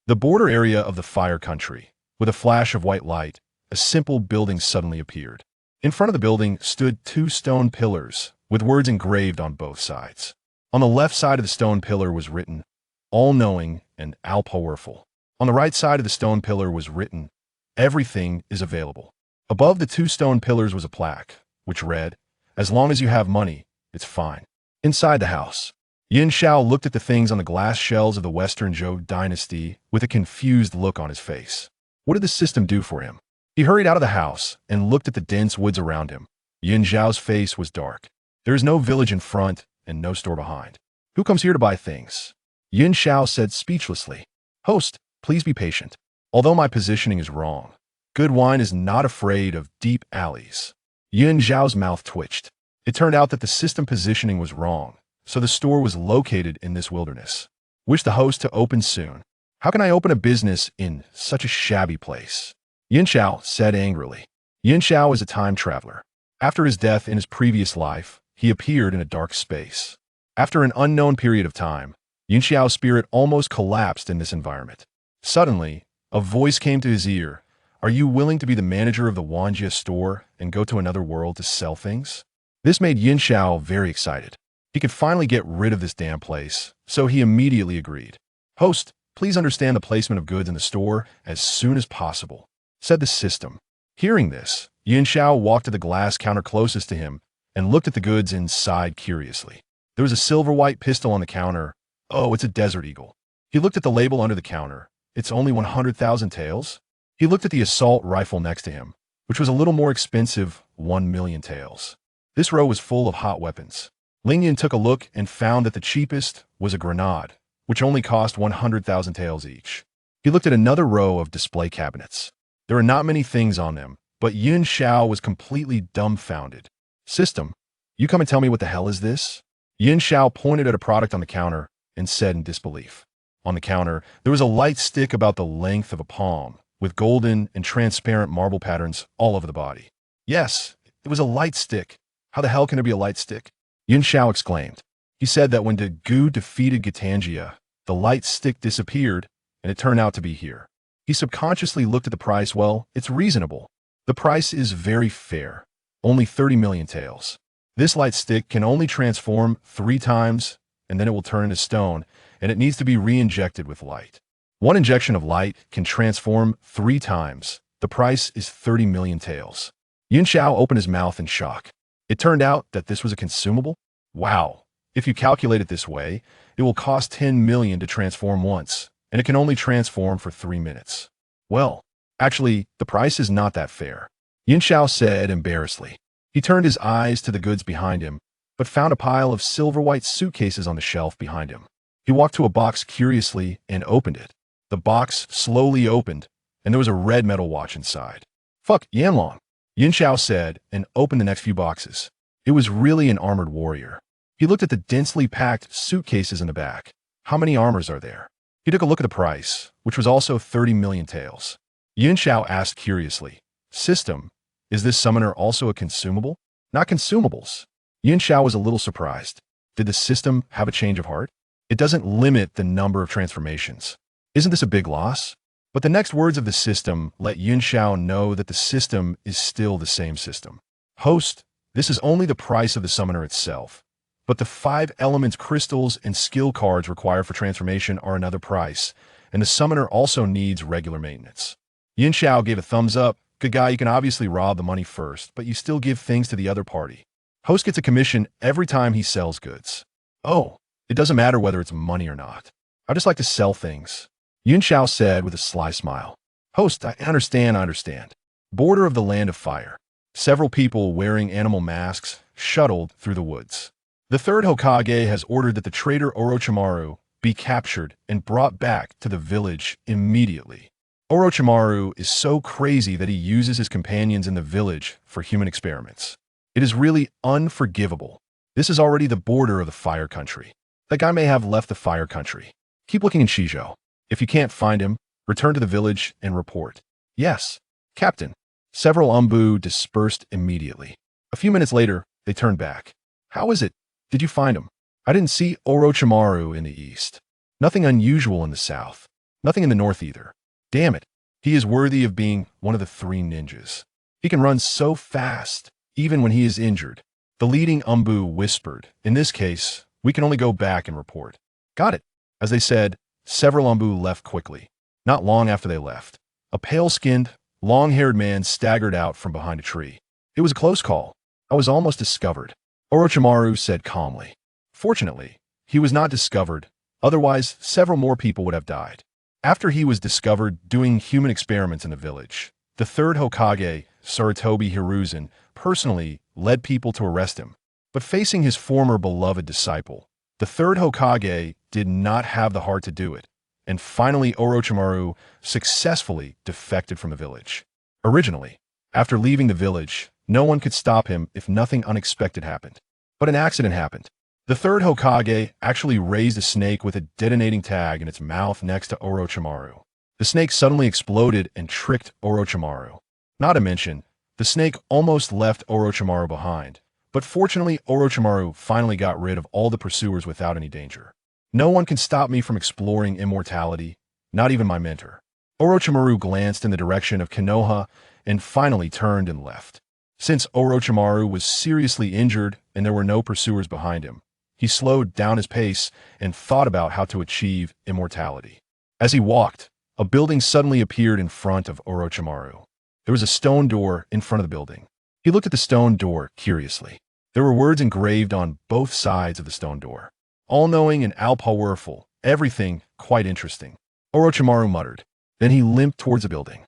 The border area of the fire country. With a flash of white light, a simple building suddenly appeared. In front of the building stood two stone pillars, with words engraved on both sides. On the left side of the stone pillar was written, all-knowing and all-powerful. On the right side of the stone pillar was written, everything is available. Above the two stone pillars was a plaque, which read, as long as you have money, it's fine. Inside the house, Yin Xiao looked at the things on the glass shelves of the Western Zhou dynasty with a confused look on his face. What did the system do for him? He hurried out of the house and looked at the dense woods around him. Yin Xiao's face was dark. There is no village in front and no store behind. Who comes here to buy things? Yin Xiao said speechlessly. Host, please be patient. Although my positioning is wrong, good wine is not afraid of deep alleys. Yin Xiao's mouth twitched. It turned out that the system positioning was wrong, so the store was located in this wilderness. Wish the host to open soon. How can I open a business in such a shabby place? Yin Xiao said angrily. Yin Xiao is a time traveler. After his death in his previous life, he appeared in a dark space. After an unknown period of time, Yin Xiao's spirit almost collapsed in this environment. Suddenly, a voice came to his ear. Are you willing to be the manager of the Wanjia store and go to another world to sell things? This made Yin Xiao very excited. He could finally get rid of this damn place, so he immediately agreed. Host, please understand the placement of goods in the store as soon as possible, said the system. Hearing this, Yin Xiao walked to the glass counter closest to him and looked at the goods inside curiously. There was a silver-white pistol on the counter. Oh, it's a Desert Eagle. He looked at the label under the counter. It's only 100,000 taels? He looked at the assault rifle next to him, which was a little more expensive, 1 million taels. This row was full of hot weapons. Ling Yin took a look and found that the cheapest was a grenade, which only cost 100,000 taels each. He looked at another row of display cabinets. There were not many things on them, but Yin Xiao was completely dumbfounded. System, you come and tell me what the hell is this? Yin Xiao pointed at a product on the counter and said in disbelief. On the counter, there was a light stick about the length of a palm, with golden and transparent marble patterns all over the body. Yes, it was a light stick. How the hell can there be a light stick? Yin Xiao exclaimed. He said that when Gu defeated Gitanjia, the light stick disappeared, and it turned out to be here. He subconsciously looked at the price. Well, it's reasonable. The price is very fair. Only 30 million taels. This light stick can only transform 3 times, and then it will turn into stone, and it needs to be re-injected with light. 1 injection of light can transform 3 times. The price is 30 million taels. Yin Xiao opened his mouth in shock. It turned out that this was a consumable? Wow. If you calculate it this way, it will cost 10 million to transform once, and it can only transform for 3 minutes. Well, actually, the price is not that fair, Yin Xiao said embarrassedly. He turned his eyes to the goods behind him, but found a pile of silver-white suitcases on the shelf behind him. He walked to a box curiously and opened it. The box slowly opened, and there was a red metal watch inside. Fuck, Yanlong, Yin Xiao said and opened the next few boxes. It was really an armored warrior. He looked at the densely packed suitcases in the back. How many armors are there? He took a look at the price, which was also 30 million taels. Yin Xiao asked curiously, System, is this summoner also a consumable? Not consumables. Yin Xiao was a little surprised. Did the system have a change of heart? It doesn't limit the number of transformations. Isn't this a big loss? But the next words of the system let Yin Xiao know that the system is still the same system. Host, this is only the price of the summoner itself. But the 5 elements crystals and skill cards required for transformation are another price, and the summoner also needs regular maintenance. Yin Xiao gave a thumbs up. Good guy, you can obviously rob the money first, but you still give things to the other party. Host gets a commission every time he sells goods. Oh, it doesn't matter whether it's money or not. I just like to sell things, Yin Xiao said with a sly smile. Host, I understand. Border of the Land of Fire. Several people wearing animal masks shuttled through the woods. The third Hokage has ordered that the traitor Orochimaru be captured and brought back to the village immediately. Orochimaru is so crazy that he uses his companions in the village for human experiments. It is really unforgivable. This is already the border of the Fire Country. That guy may have left the Fire Country. Keep looking in Shizhou. If you can't find him, return to the village and report. Yes, Captain. Several Umbu dispersed immediately. A few minutes later, they turned back. How is it? Did you find him? I didn't see Orochimaru in the east. Nothing unusual in the south. Nothing in the north either. Damn it. He is worthy of being one of the 3 ninjas. He can run so fast, even when he is injured. The leading Umbu whispered, in this case, we can only go back and report. Got it. As they said, several Umbu left quickly. Not long after they left, a pale-skinned, long-haired man staggered out from behind a tree. It was a close call. I was almost discovered, Orochimaru said calmly. Fortunately, he was not discovered, otherwise several more people would have died. After he was discovered doing human experiments in the village, the third Hokage, Sarutobi Hiruzen, personally led people to arrest him. But facing his former beloved disciple, the third Hokage did not have the heart to do it, and finally Orochimaru successfully defected from the village. Originally, after leaving the village, no one could stop him if nothing unexpected happened. But an accident happened. The third Hokage actually raised a snake with a detonating tag in its mouth next to Orochimaru. The snake suddenly exploded and tricked Orochimaru. Not to mention, the snake almost left Orochimaru behind, but fortunately Orochimaru finally got rid of all the pursuers without any danger. No one can stop me from exploring immortality, not even my mentor. Orochimaru glanced in the direction of Konoha and finally turned and left. Since Orochimaru was seriously injured and there were no pursuers behind him, he slowed down his pace and thought about how to achieve immortality. As he walked, a building suddenly appeared in front of Orochimaru. There was a stone door in front of the building. He looked at the stone door curiously. There were words engraved on both sides of the stone door. All-knowing and all-powerful, everything quite interesting. Orochimaru muttered. Then he limped towards the building.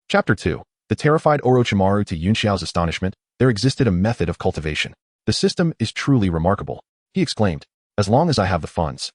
Chapter 2. The terrified Orochimaru to Yunxiao's astonishment, there existed a method of cultivation. The system is truly remarkable. He exclaimed, as long as I have the funds,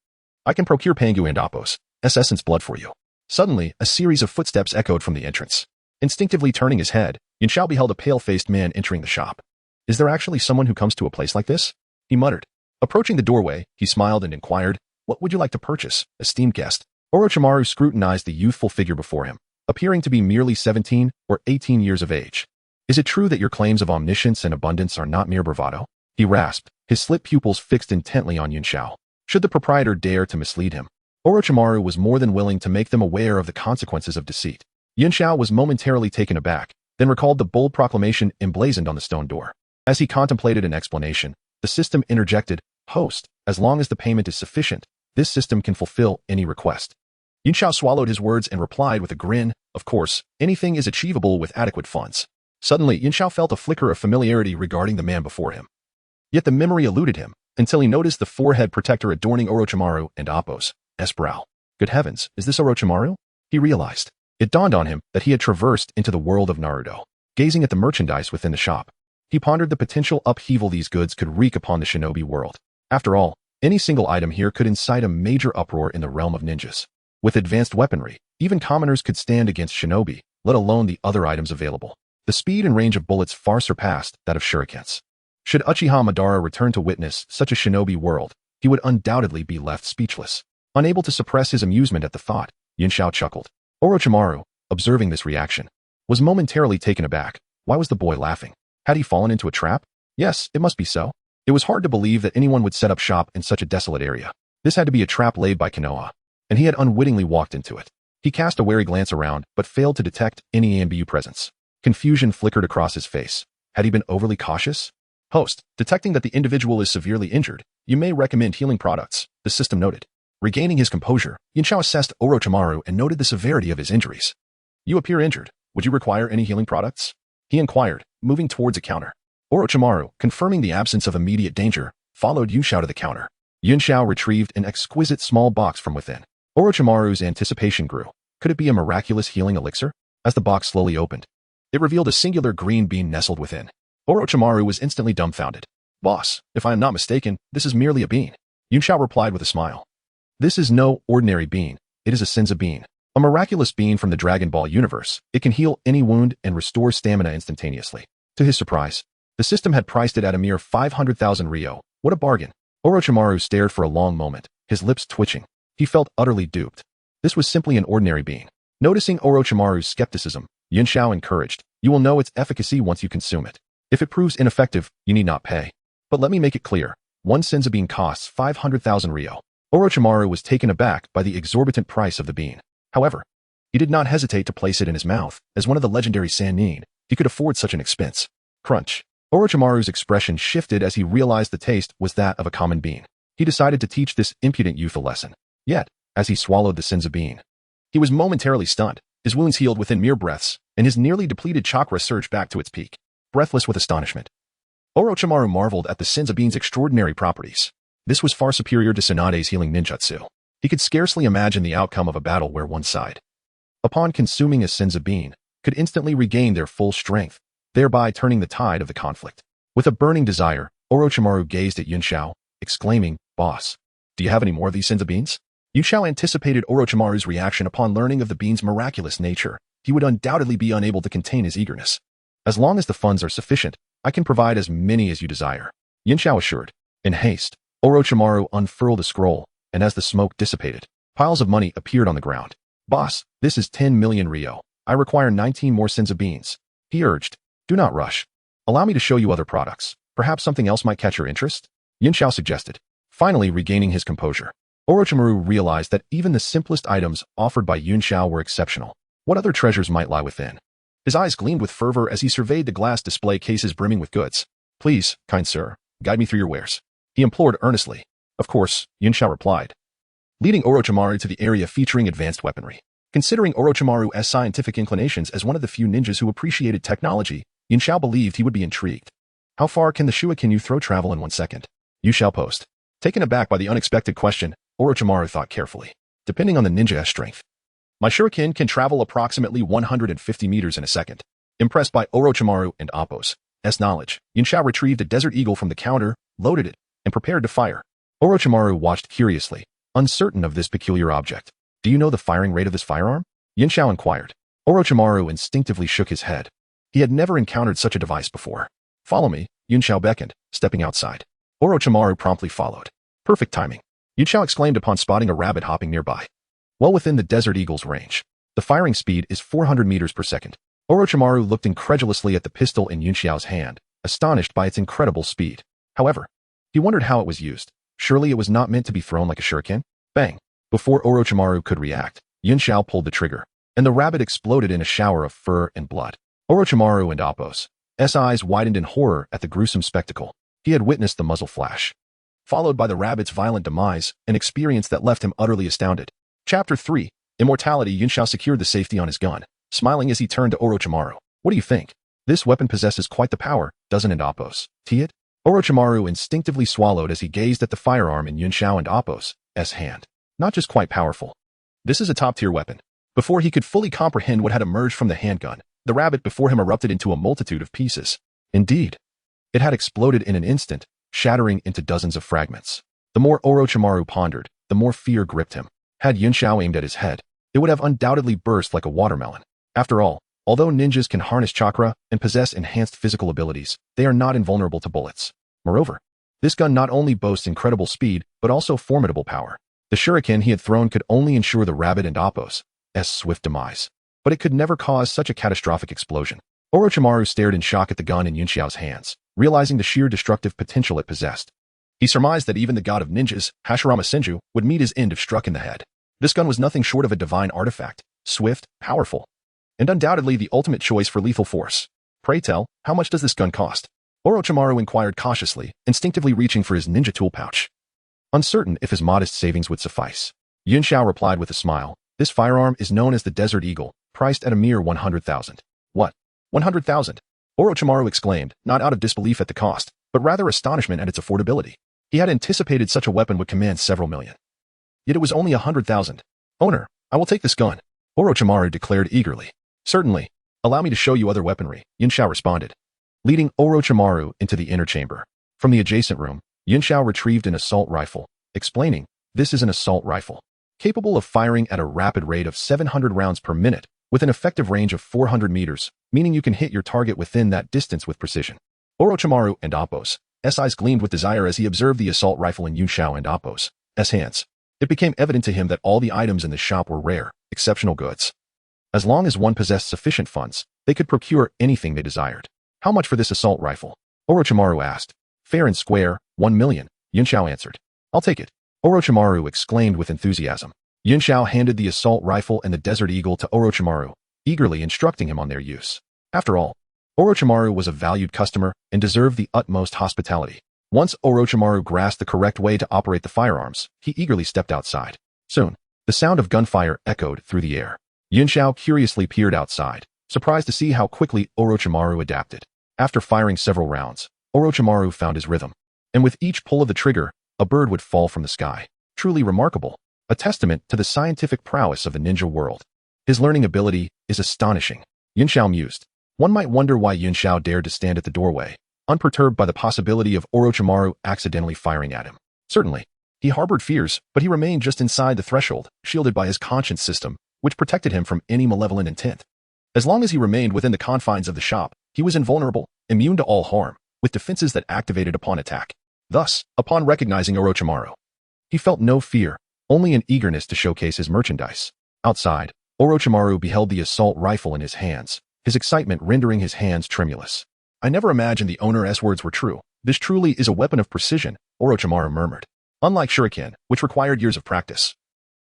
I can procure Pangu and Appos, essence blood for you. Suddenly, a series of footsteps echoed from the entrance. Instinctively turning his head, Yunxiao beheld a pale-faced man entering the shop. Is there actually someone who comes to a place like this? He muttered. Approaching the doorway, he smiled and inquired, what would you like to purchase, esteemed guest? Orochimaru scrutinized the youthful figure before him, appearing to be merely 17 or 18 years of age. Is it true that your claims of omniscience and abundance are not mere bravado? He rasped, his slit pupils fixed intently on Yunxiao. Should the proprietor dare to mislead him, Orochimaru was more than willing to make them aware of the consequences of deceit. Yunxiao was momentarily taken aback, then recalled the bold proclamation emblazoned on the stone door. As he contemplated an explanation, the system interjected, Host, as long as the payment is sufficient, this system can fulfill any request. Yunxiao swallowed his words and replied with a grin, of course, anything is achievable with adequate funds. Suddenly, Yunxiao felt a flicker of familiarity regarding the man before him. Yet the memory eluded him, until he noticed the forehead protector adorning Orochimaru and Appos' brow. Good heavens, is this Orochimaru? He realized. It dawned on him that he had traversed into the world of Naruto. Gazing at the merchandise within the shop, he pondered the potential upheaval these goods could wreak upon the shinobi world. After all, any single item here could incite a major uproar in the realm of ninjas. With advanced weaponry, even commoners could stand against shinobi, let alone the other items available. The speed and range of bullets far surpassed that of shurikens. Should Uchiha Madara return to witness such a shinobi world, he would undoubtedly be left speechless. Unable to suppress his amusement at the thought, Yunxiao chuckled. Orochimaru, observing this reaction, was momentarily taken aback. Why was the boy laughing? Had he fallen into a trap? Yes, it must be so. It was hard to believe that anyone would set up shop in such a desolate area. This had to be a trap laid by Konoha, and he had unwittingly walked into it. He cast a wary glance around, but failed to detect any ANBU presence. Confusion flickered across his face. Had he been overly cautious? Host, detecting that the individual is severely injured, you may recommend healing products, the system noted. Regaining his composure, Yunxiao assessed Orochimaru and noted the severity of his injuries. You appear injured. Would you require any healing products? He inquired, moving towards a counter. Orochimaru, confirming the absence of immediate danger, followed Yunxiao to the counter. Yunxiao retrieved an exquisite small box from within. Orochimaru's anticipation grew. Could it be a miraculous healing elixir? As the box slowly opened, it revealed a singular green bean nestled within. Orochimaru was instantly dumbfounded. Boss, if I am not mistaken, this is merely a bean. Yunxiao replied with a smile. This is no ordinary bean. It is a Senza bean. A miraculous bean from the Dragon Ball universe. It can heal any wound and restore stamina instantaneously. To his surprise, the system had priced it at a mere 500,000 Ryo. What a bargain. Orochimaru stared for a long moment, his lips twitching. He felt utterly duped. This was simply an ordinary bean. Noticing Orochimaru's skepticism, Yunxiao encouraged, you will know its efficacy once you consume it. If it proves ineffective, you need not pay. But let me make it clear. One Senza bean costs 500,000 Ryo. Orochimaru was taken aback by the exorbitant price of the bean. However, he did not hesitate to place it in his mouth. As one of the legendary Sannin, he could afford such an expense. Crunch. Orochimaru's expression shifted as he realized the taste was that of a common bean. He decided to teach this impudent youth a lesson. Yet, as he swallowed the Senzu bean, he was momentarily stunned. His wounds healed within mere breaths, and his nearly depleted chakra surged back to its peak. Breathless with astonishment, Orochimaru marveled at the Senzu bean's extraordinary properties. This was far superior to Tsunade's healing ninjutsu. He could scarcely imagine the outcome of a battle where one side, upon consuming a Senzu bean, could instantly regain their full strength, thereby turning the tide of the conflict. With a burning desire, Orochimaru gazed at Yunxiao, exclaiming, "Boss, do you have any more of these Senzu beans?" Yunxiao anticipated Orochimaru's reaction upon learning of the bean's miraculous nature. He would undoubtedly be unable to contain his eagerness. "As long as the funds are sufficient, I can provide as many as you desire," Yunxiao assured. In haste, Orochimaru unfurled a scroll, and as the smoke dissipated, piles of money appeared on the ground. "Boss, this is 10 million ryo. I require 19 more Senzu beans," he urged. "Do not rush. Allow me to show you other products. Perhaps something else might catch your interest?" Yunxiao suggested. Finally regaining his composure, Orochimaru realized that even the simplest items offered by Yunxiao were exceptional. What other treasures might lie within? His eyes gleamed with fervor as he surveyed the glass display cases brimming with goods. "Please, kind sir, guide me through your wares," he implored earnestly. "Of course," Yunxiao replied, leading Orochimaru to the area featuring advanced weaponry. Considering Orochimaru's scientific inclinations as one of the few ninjas who appreciated technology, Yunxiao believed he would be intrigued. "How far can the Shuriken throw travel in 1 second? Yunxiao posed. Taken aback by the unexpected question, Orochimaru thought carefully. "Depending on the ninja's strength, my shuriken can travel approximately 150 meters in a second." Impressed by Orochimaru and Appo's knowledge, Yunxiao retrieved a Desert Eagle from the counter, loaded it, and prepared to fire. Orochimaru watched curiously, uncertain of this peculiar object. "Do you know the firing rate of this firearm?" Yunxiao inquired. Orochimaru instinctively shook his head. He had never encountered such a device before. "Follow me," Yunxiao beckoned, stepping outside. Orochimaru promptly followed. "Perfect timing," Yunxiao exclaimed upon spotting a rabbit hopping nearby. Well within the Desert Eagle's range, the firing speed is 400 meters per second. Orochimaru looked incredulously at the pistol in Yunxiao's hand, astonished by its incredible speed. However, he wondered how it was used. Surely it was not meant to be thrown like a shuriken? Bang! Before Orochimaru could react, Yunxiao pulled the trigger, and the rabbit exploded in a shower of fur and blood. Orochimaru and Appo's eyes widened in horror at the gruesome spectacle. He had witnessed the muzzle flash, followed by the rabbit's violent demise, an experience that left him utterly astounded. Chapter 3. Immortality. Yunxiao secured the safety on his gun, smiling as he turned to Orochimaru. "What do you think? This weapon possesses quite the power, doesn't it, Appo's? It?" Orochimaru instinctively swallowed as he gazed at the firearm in Yunxiao and Appo's hand. "Not just quite powerful. This is a top-tier weapon." Before he could fully comprehend what had emerged from the handgun, the rabbit before him erupted into a multitude of pieces. Indeed, it had exploded in an instant, shattering into dozens of fragments. The more Orochimaru pondered, the more fear gripped him. Had Yunxiao aimed at his head, it would have undoubtedly burst like a watermelon. After all, although ninjas can harness chakra and possess enhanced physical abilities, they are not invulnerable to bullets. Moreover, this gun not only boasts incredible speed, but also formidable power. The shuriken he had thrown could only ensure the rabbit and Appo's swift demise, but it could never cause such a catastrophic explosion. Orochimaru stared in shock at the gun in Yunxiao's hands, realizing the sheer destructive potential it possessed. He surmised that even the god of ninjas, Hashirama Senju, would meet his end if struck in the head. This gun was nothing short of a divine artifact, swift, powerful, and undoubtedly the ultimate choice for lethal force. "Pray tell, how much does this gun cost?" Orochimaru inquired cautiously, instinctively reaching for his ninja tool pouch, uncertain if his modest savings would suffice. Yunxiao replied with a smile, "This firearm is known as the Desert Eagle, priced at a mere 100,000. "What? 100,000? Orochimaru exclaimed, not out of disbelief at the cost, but rather astonishment at its affordability. He had anticipated such a weapon would command several million. Yet it was only 100,000. "Owner, I will take this gun," Orochimaru declared eagerly. "Certainly. Allow me to show you other weaponry," Yunxiao responded, leading Orochimaru into the inner chamber. From the adjacent room, Yunxiao retrieved an assault rifle, explaining, "This is an assault rifle, capable of firing at a rapid rate of 700 rounds per minute, with an effective range of 400 meters, meaning you can hit your target within that distance with precision." Orochimaru and Appo's eyes gleamed with desire as he observed the assault rifle in Yunxiao and Appo's hands. It became evident to him that all the items in the shop were rare, exceptional goods. As long as one possessed sufficient funds, they could procure anything they desired. "How much for this assault rifle?" Orochimaru asked. "Fair and square, 1 million, Yunxiao answered. "I'll take it," Orochimaru exclaimed with enthusiasm. Yun Xiao handed the assault rifle and the Desert Eagle to Orochimaru, eagerly instructing him on their use. After all, Orochimaru was a valued customer and deserved the utmost hospitality. Once Orochimaru grasped the correct way to operate the firearms, he eagerly stepped outside. Soon, the sound of gunfire echoed through the air. Yun Xiao curiously peered outside, surprised to see how quickly Orochimaru adapted. After firing several rounds, Orochimaru found his rhythm, and with each pull of the trigger, a bird would fall from the sky. Truly remarkable, a testament to the scientific prowess of the ninja world. His learning ability is astonishing. Yun Xiao mused. One might wonder why Yun Xiao dared to stand at the doorway, unperturbed by the possibility of Orochimaru accidentally firing at him. Certainly, he harbored fears, but he remained just inside the threshold, shielded by his conscience system, which protected him from any malevolent intent. As long as he remained within the confines of the shop, he was invulnerable, immune to all harm, with defenses that activated upon attack. Thus, upon recognizing Orochimaru, he felt no fear, only an eagerness to showcase his merchandise. Outside, Orochimaru beheld the assault rifle in his hands, his excitement rendering his hands tremulous. I never imagined the owner's words were true. This truly is a weapon of precision, Orochimaru murmured. Unlike shuriken, which required years of practice,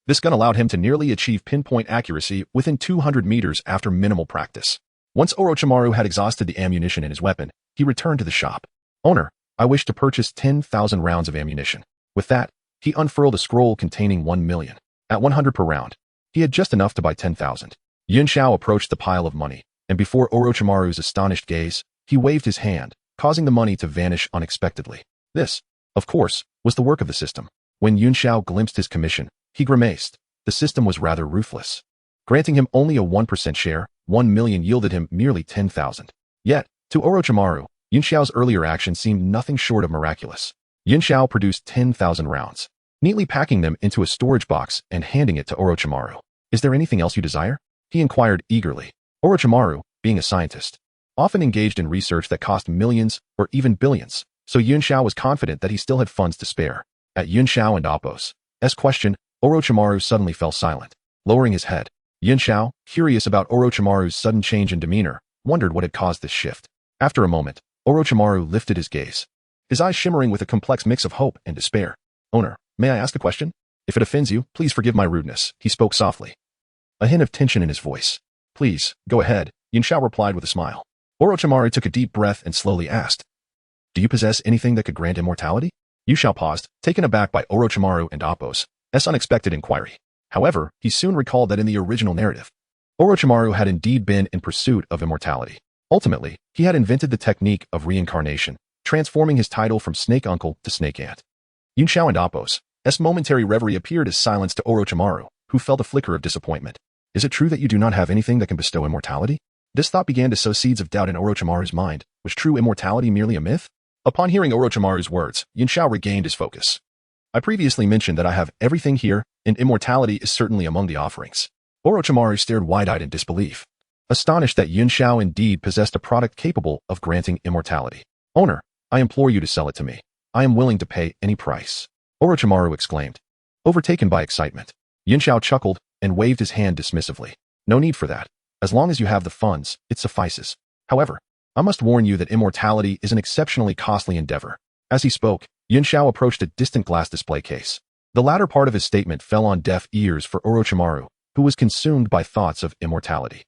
this gun allowed him to nearly achieve pinpoint accuracy within 200 meters after minimal practice. Once Orochimaru had exhausted the ammunition in his weapon, he returned to the shop. Owner, I wish to purchase 10,000 rounds of ammunition. With that, he unfurled a scroll containing 1 million. At 100 per round, he had just enough to buy 10,000. Yun Xiao approached the pile of money, and before Orochimaru's astonished gaze, he waved his hand, causing the money to vanish unexpectedly. This, of course, was the work of the system. When Yun Xiao glimpsed his commission, he grimaced. The system was rather ruthless. Granting him only a 1% share, 1 million yielded him merely 10,000. Yet, to Orochimaru, Yun Xiao's earlier action seemed nothing short of miraculous. Yun Xiao produced 10,000 rounds, neatly packing them into a storage box and handing it to Orochimaru. Is there anything else you desire? He inquired eagerly. Orochimaru, being a scientist, often engaged in research that cost millions or even billions, so Yun Xiao was confident that he still had funds to spare. At Yun Xiao and Appo's question, Orochimaru suddenly fell silent, lowering his head. Yun Xiao, curious about Orochimaru's sudden change in demeanor, wondered what had caused this shift. After a moment, Orochimaru lifted his gaze, his eyes shimmering with a complex mix of hope and despair. Owner, may I ask a question? If it offends you, please forgive my rudeness, he spoke softly, a hint of tension in his voice. Please, go ahead, Yun Xiao replied with a smile. Orochimaru took a deep breath and slowly asked, do you possess anything that could grant immortality? Yun Xiao paused, taken aback by Orochimaru and Appo's unexpected inquiry. However, he soon recalled that in the original narrative, Orochimaru had indeed been in pursuit of immortality. Ultimately, he had invented the technique of reincarnation, transforming his title from Snake Uncle to Snake Aunt. Yun Xiao and Appo's momentary reverie appeared as silence to Orochimaru, who felt a flicker of disappointment. Is it true that you do not have anything that can bestow immortality? This thought began to sow seeds of doubt in Orochimaru's mind. Was true immortality merely a myth? Upon hearing Orochimaru's words, Yun Xiao regained his focus. I previously mentioned that I have everything here, and immortality is certainly among the offerings. Orochimaru stared wide-eyed in disbelief, astonished that Yun Xiao indeed possessed a product capable of granting immortality. Owner, I implore you to sell it to me. I am willing to pay any price, Orochimaru exclaimed, overtaken by excitement. Yun Xiao chuckled and waved his hand dismissively. No need for that. As long as you have the funds, it suffices. However, I must warn you that immortality is an exceptionally costly endeavor. As he spoke, Yun Xiao approached a distant glass display case. The latter part of his statement fell on deaf ears for Orochimaru, who was consumed by thoughts of immortality.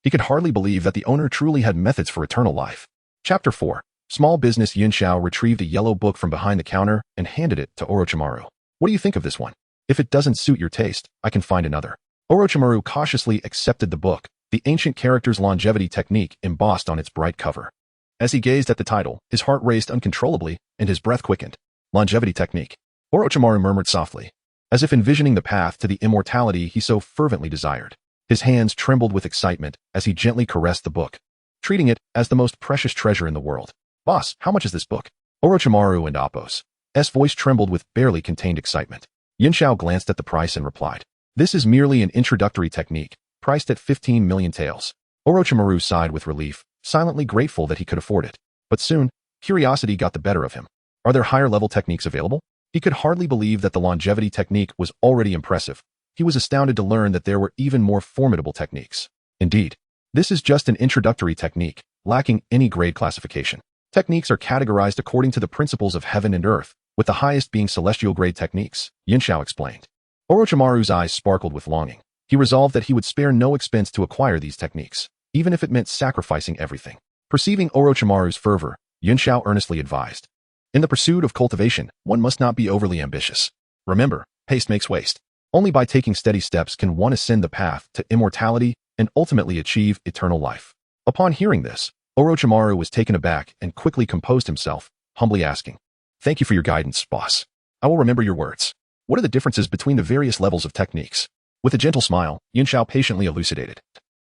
He could hardly believe that the owner truly had methods for eternal life. Chapter 4. Small Business. Yun Xiao retrieved a yellow book from behind the counter and handed it to Orochimaru. What do you think of this one? If it doesn't suit your taste, I can find another. Orochimaru cautiously accepted the book, the ancient character's longevity technique embossed on its bright cover. As he gazed at the title, his heart raced uncontrollably and his breath quickened. Longevity technique. Orochimaru murmured softly, as if envisioning the path to the immortality he so fervently desired. His hands trembled with excitement as he gently caressed the book, treating it as the most precious treasure in the world. Boss, how much is this book? Orochimaru and Appo's voice trembled with barely contained excitement. Yun Xiao glanced at the price and replied, this is merely an introductory technique, priced at 15 million taels. Orochimaru sighed with relief, silently grateful that he could afford it. But soon, curiosity got the better of him. Are there higher-level techniques available? He could hardly believe that the longevity technique was already impressive. He was astounded to learn that there were even more formidable techniques. Indeed, this is just an introductory technique, lacking any grade classification. Techniques are categorized according to the principles of heaven and earth, with the highest being celestial grade techniques, Yun Xiao explained. Orochimaru's eyes sparkled with longing. He resolved that he would spare no expense to acquire these techniques, even if it meant sacrificing everything. Perceiving Orochimaru's fervor, Yunxiao earnestly advised. In the pursuit of cultivation, one must not be overly ambitious. Remember, haste makes waste. Only by taking steady steps can one ascend the path to immortality and ultimately achieve eternal life. Upon hearing this, Orochimaru was taken aback and quickly composed himself, humbly asking, "Thank you for your guidance, boss. I will remember your words. What are the differences between the various levels of techniques?" With a gentle smile, Yunxiao patiently elucidated.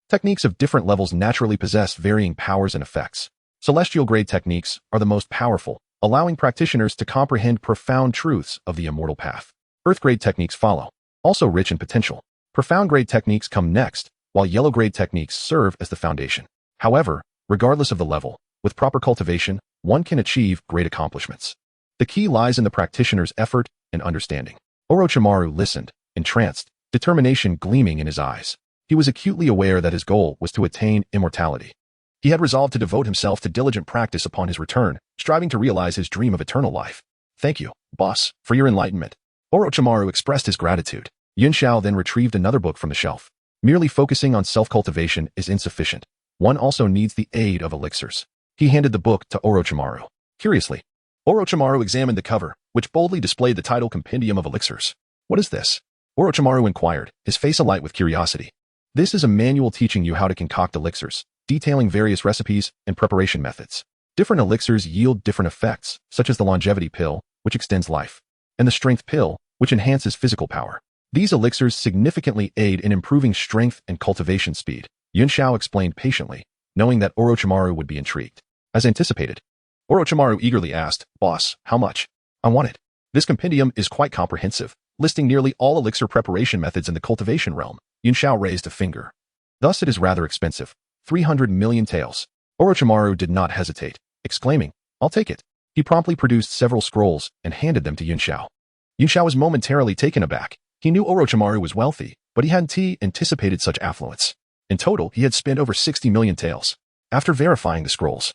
Techniques of different levels naturally possess varying powers and effects. Celestial-grade techniques are the most powerful, allowing practitioners to comprehend profound truths of the immortal path. Earth-grade techniques follow, also rich in potential. Profound-grade techniques come next, while yellow-grade techniques serve as the foundation. However, regardless of the level, with proper cultivation, one can achieve great accomplishments. The key lies in the practitioner's effort and understanding. Orochimaru listened, entranced, determination gleaming in his eyes. He was acutely aware that his goal was to attain immortality. He had resolved to devote himself to diligent practice upon his return, striving to realize his dream of eternal life. "Thank you, boss, for your enlightenment." Orochimaru expressed his gratitude. Yunxiao then retrieved another book from the shelf. Merely focusing on self-cultivation is insufficient. One also needs the aid of elixirs. He handed the book to Orochimaru. Curiously, Orochimaru examined the cover, which boldly displayed the title Compendium of Elixirs. "What is this?" Orochimaru inquired, his face alight with curiosity. "This is a manual teaching you how to concoct elixirs, detailing various recipes and preparation methods. Different elixirs yield different effects, such as the longevity pill, which extends life, and the strength pill, which enhances physical power. These elixirs significantly aid in improving strength and cultivation speed," Yunxiao explained patiently, knowing that Orochimaru would be intrigued. As anticipated, Orochimaru eagerly asked, "Boss, how much?" "I want it. This compendium is quite comprehensive, listing nearly all elixir preparation methods in the cultivation realm." Yunxiao raised a finger. "Thus it is rather expensive. 300 million taels." Orochimaru did not hesitate, exclaiming, "I'll take it." He promptly produced several scrolls and handed them to Yunxiao. Yunxiao was momentarily taken aback. He knew Orochimaru was wealthy, but he hadn't anticipated such affluence. In total, he had spent over 60 million taels. After verifying the scrolls,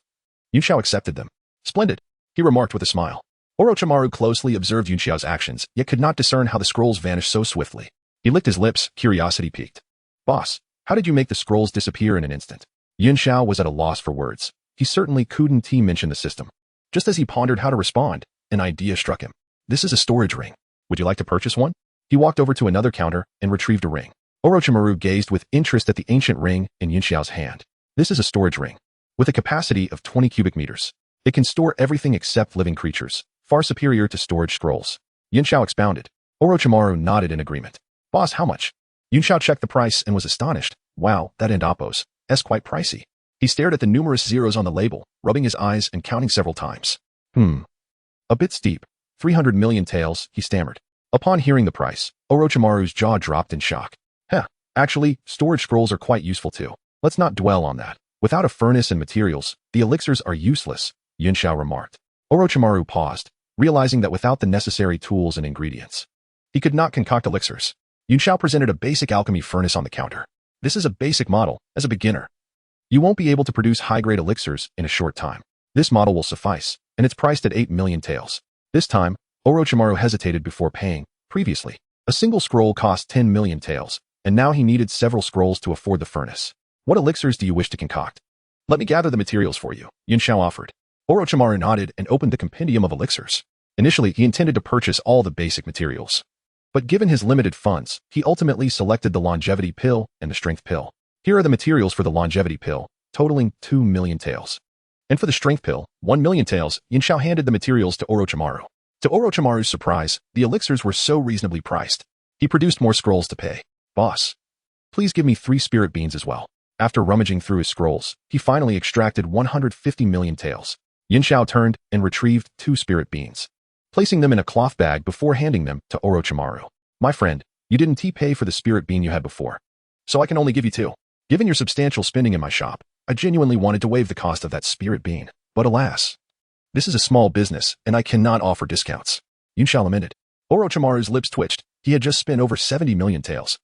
Yunxiao accepted them. "Splendid," he remarked with a smile. Orochimaru closely observed Yunxiao's actions, yet could not discern how the scrolls vanished so swiftly. He licked his lips, curiosity piqued. "Boss, how did you make the scrolls disappear in an instant?" Yunxiao was at a loss for words. He certainly couldn't mention the system. Just as he pondered how to respond, an idea struck him. "This is a storage ring. Would you like to purchase one?" He walked over to another counter and retrieved a ring. Orochimaru gazed with interest at the ancient ring in Yunxiao's hand. "This is a storage ring, with a capacity of 20 cubic meters. It can store everything except living creatures, far superior to storage scrolls." Yunxiao expounded. Orochimaru nodded in agreement. "Boss, how much?" Yunxiao checked the price and was astonished. "Wow, that Endopos is quite pricey." He stared at the numerous zeros on the label, rubbing his eyes and counting several times. A bit steep. 300 million taels," he stammered. Upon hearing the price, Orochimaru's jaw dropped in shock. Actually, storage scrolls are quite useful too. Let's not dwell on that. Without a furnace and materials, the elixirs are useless," Yunxiao remarked. Orochimaru paused, realizing that without the necessary tools and ingredients, he could not concoct elixirs. Yunxiao presented a basic alchemy furnace on the counter. "This is a basic model, as a beginner. You won't be able to produce high-grade elixirs in a short time. This model will suffice, and it's priced at 8 million taels." This time, Orochimaru hesitated before paying. Previously, a single scroll cost 10 million taels, and now he needed several scrolls to afford the furnace. "What elixirs do you wish to concoct?" "Let me gather the materials for you," Yunxiao offered. Orochimaru nodded and opened the compendium of elixirs. Initially, he intended to purchase all the basic materials. But given his limited funds, he ultimately selected the longevity pill and the strength pill. Here are the materials for the longevity pill, totaling 2 million taels. And for the strength pill, 1 million taels. Yunxiao handed the materials to Orochimaru. To Orochimaru's surprise, the elixirs were so reasonably priced. He produced more scrolls to pay. "Boss, please give me 3 spirit beans as well." After rummaging through his scrolls, he finally extracted 150 million taels. Yunxiao turned and retrieved 2 spirit beans, placing them in a cloth bag before handing them to Orochimaru. "My friend, you didn't pay for the spirit bean you had before, so I can only give you 2. Given your substantial spending in my shop, I genuinely wanted to waive the cost of that spirit bean, but alas, this is a small business, and I cannot offer discounts." Yunxiao lamented. Orochimaru's lips twitched. He had just spent over 70 million taels.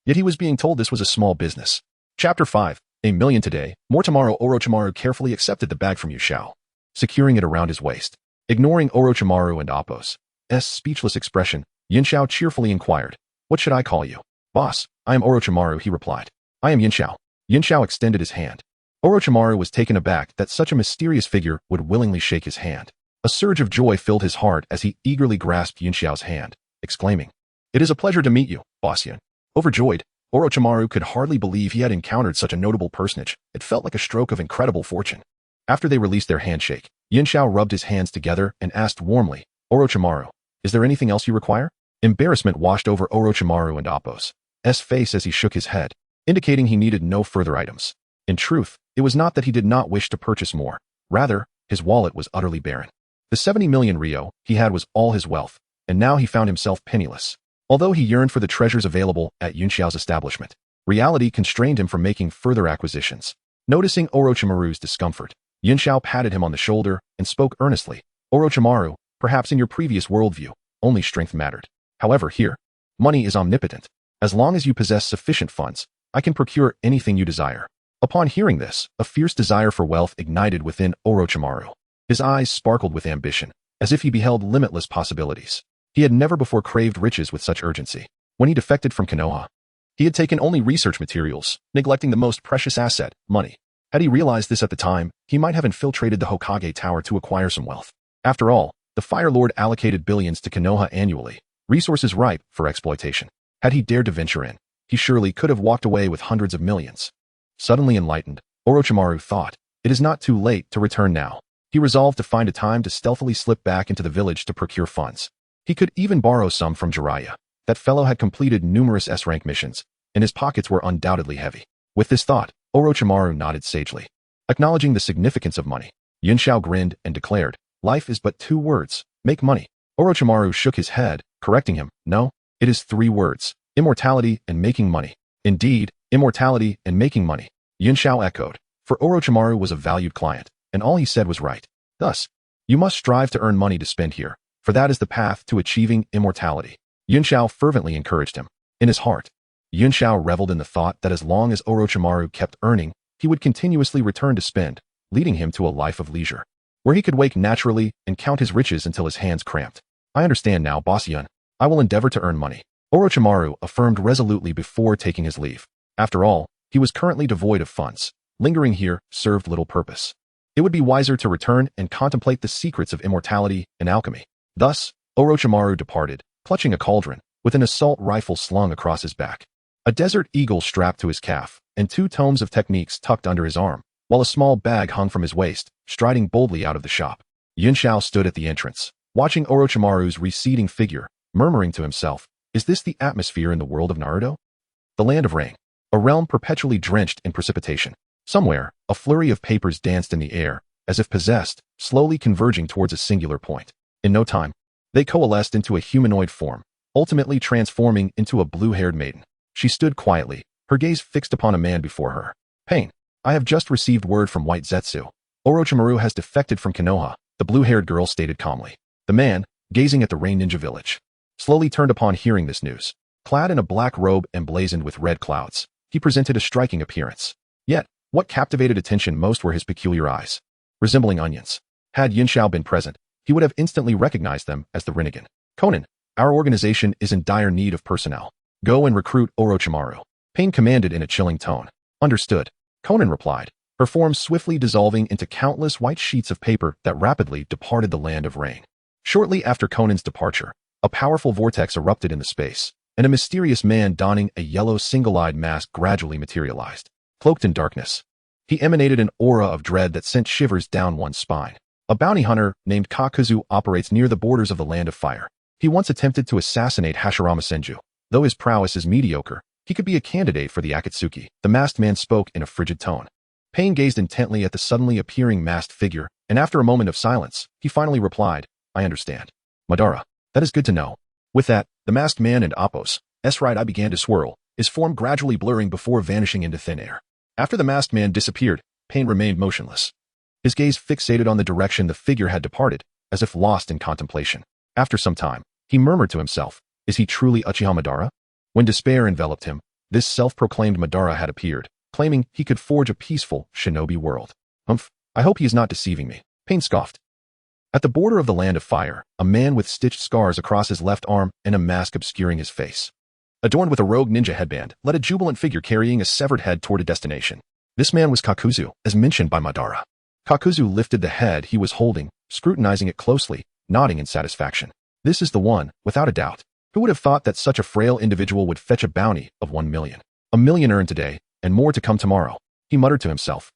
Yet he was being told this was a small business. Chapter 5. A million today, more tomorrow. Orochimaru carefully accepted the bag from Yunxiao, securing it around his waist. Ignoring Orochimaru and Appo's speechless expression, Yunxiao cheerfully inquired, What should I call you? Boss, I am Orochimaru, he replied. I am Yinxiao. Yinxiao extended his hand. Orochimaru was taken aback that such a mysterious figure would willingly shake his hand. A surge of joy filled his heart as he eagerly grasped Yinxiao's hand, exclaiming, "It is a pleasure to meet you, Boss Yin." Overjoyed, Orochimaru could hardly believe he had encountered such a notable personage. It felt like a stroke of incredible fortune. After they released their handshake, Yinxiao rubbed his hands together and asked warmly, "Orochimaru, is there anything else you require?" Embarrassment washed over Orochimaru and Appo's face as he shook his head, indicating he needed no further items. In truth, it was not that he did not wish to purchase more. Rather, his wallet was utterly barren. The 70 million Rio he had was all his wealth, and now he found himself penniless. Although he yearned for the treasures available at Yinxiao's establishment, reality constrained him from making further acquisitions. Noticing Orochimaru's discomfort, Yinxiao patted him on the shoulder and spoke earnestly. "Orochimaru, perhaps in your previous worldview, only strength mattered. However, here, money is omnipotent. As long as you possess sufficient funds, I can procure anything you desire." Upon hearing this, a fierce desire for wealth ignited within Orochimaru. His eyes sparkled with ambition, as if he beheld limitless possibilities. He had never before craved riches with such urgency. When he defected from Konoha, he had taken only research materials, neglecting the most precious asset, money. Had he realized this at the time, he might have infiltrated the Hokage Tower to acquire some wealth. After all, the Fire Lord allocated billions to Konoha annually, resources ripe for exploitation. Had he dared to venture in, he surely could have walked away with hundreds of millions. Suddenly enlightened, Orochimaru thought, it is not too late to return now. He resolved to find a time to stealthily slip back into the village to procure funds. He could even borrow some from Jiraiya. That fellow had completed numerous S-rank missions, and his pockets were undoubtedly heavy. With this thought, Orochimaru nodded sagely. Acknowledging the significance of money, Yinxiao grinned and declared, "Life is but 2 words, make money." Orochimaru shook his head, correcting him, "No, it is 3 words, immortality and making money." "Indeed, immortality and making money," Yinxiao echoed, for Orochimaru was a valued client, and all he said was right. Thus, you must strive to earn money to spend here, for that is the path to achieving immortality. Yinxiao fervently encouraged him. In his heart, Yinxiao reveled in the thought that as long as Orochimaru kept earning, he would continuously return to spend, leading him to a life of leisure, where he could wake naturally and count his riches until his hands cramped. "I understand now, Boss Yun. I will endeavor to earn money," Orochimaru affirmed resolutely before taking his leave. After all, he was currently devoid of funds. Lingering here served little purpose. It would be wiser to return and contemplate the secrets of immortality and alchemy. Thus, Orochimaru departed, clutching a cauldron, with an assault rifle slung across his back, a desert eagle strapped to his calf, and 2 tomes of techniques tucked under his arm, while a small bag hung from his waist, striding boldly out of the shop. Yinxiao stood at the entrance, watching Orochimaru's receding figure, murmuring to himself, "Is this the atmosphere in the world of Naruto? The land of rain, a realm perpetually drenched in precipitation." Somewhere, a flurry of papers danced in the air, as if possessed, slowly converging towards a singular point. In no time, they coalesced into a humanoid form, ultimately transforming into a blue-haired maiden. She stood quietly, her gaze fixed upon a man before her. "Pain, I have just received word from White Zetsu. Orochimaru has defected from Konoha," the blue-haired girl stated calmly. The man, gazing at the Rain Ninja village, slowly turned upon hearing this news. Clad in a black robe emblazoned with red clouds, he presented a striking appearance. Yet, what captivated attention most were his peculiar eyes, resembling onions. Had Yinxiao been present, he would have instantly recognized them as the Rinnegan. "Conan, our organization is in dire need of personnel. Go and recruit Orochimaru," Pain commanded in a chilling tone. "Understood," Conan replied, her form swiftly dissolving into countless white sheets of paper that rapidly departed the land of rain. Shortly after Conan's departure, a powerful vortex erupted in the space, and a mysterious man donning a yellow single-eyed mask gradually materialized. Cloaked in darkness, he emanated an aura of dread that sent shivers down one's spine. A bounty hunter named Kakuzu operates near the borders of the Land of Fire. He once attempted to assassinate Hashirama Senju. Though his prowess is mediocre, he could be a candidate for the Akatsuki. The masked man spoke in a frigid tone. Pain gazed intently at the suddenly appearing masked figure, and after a moment of silence, he finally replied, "I understand. Madara, that is good to know." With that, the masked man and Appo's right eye began to swirl, his form gradually blurring before vanishing into thin air. After the masked man disappeared, Pain remained motionless, his gaze fixated on the direction the figure had departed, as if lost in contemplation. After some time, he murmured to himself, "Is he truly Uchiha Madara?" When despair enveloped him, this self-proclaimed Madara had appeared, claiming he could forge a peaceful shinobi world. "Humph, I hope he is not deceiving me," Pain scoffed. At the border of the Land of Fire, a man with stitched scars across his left arm and a mask obscuring his face adorned with a rogue ninja headband, led a jubilant figure carrying a severed head toward a destination. This man was Kakuzu, as mentioned by Madara. Kakuzu lifted the head he was holding, scrutinizing it closely, nodding in satisfaction. This is the one, without a doubt. Who would have thought that such a frail individual would fetch a bounty of 1 million? A million earned today, and more to come tomorrow, he muttered to himself,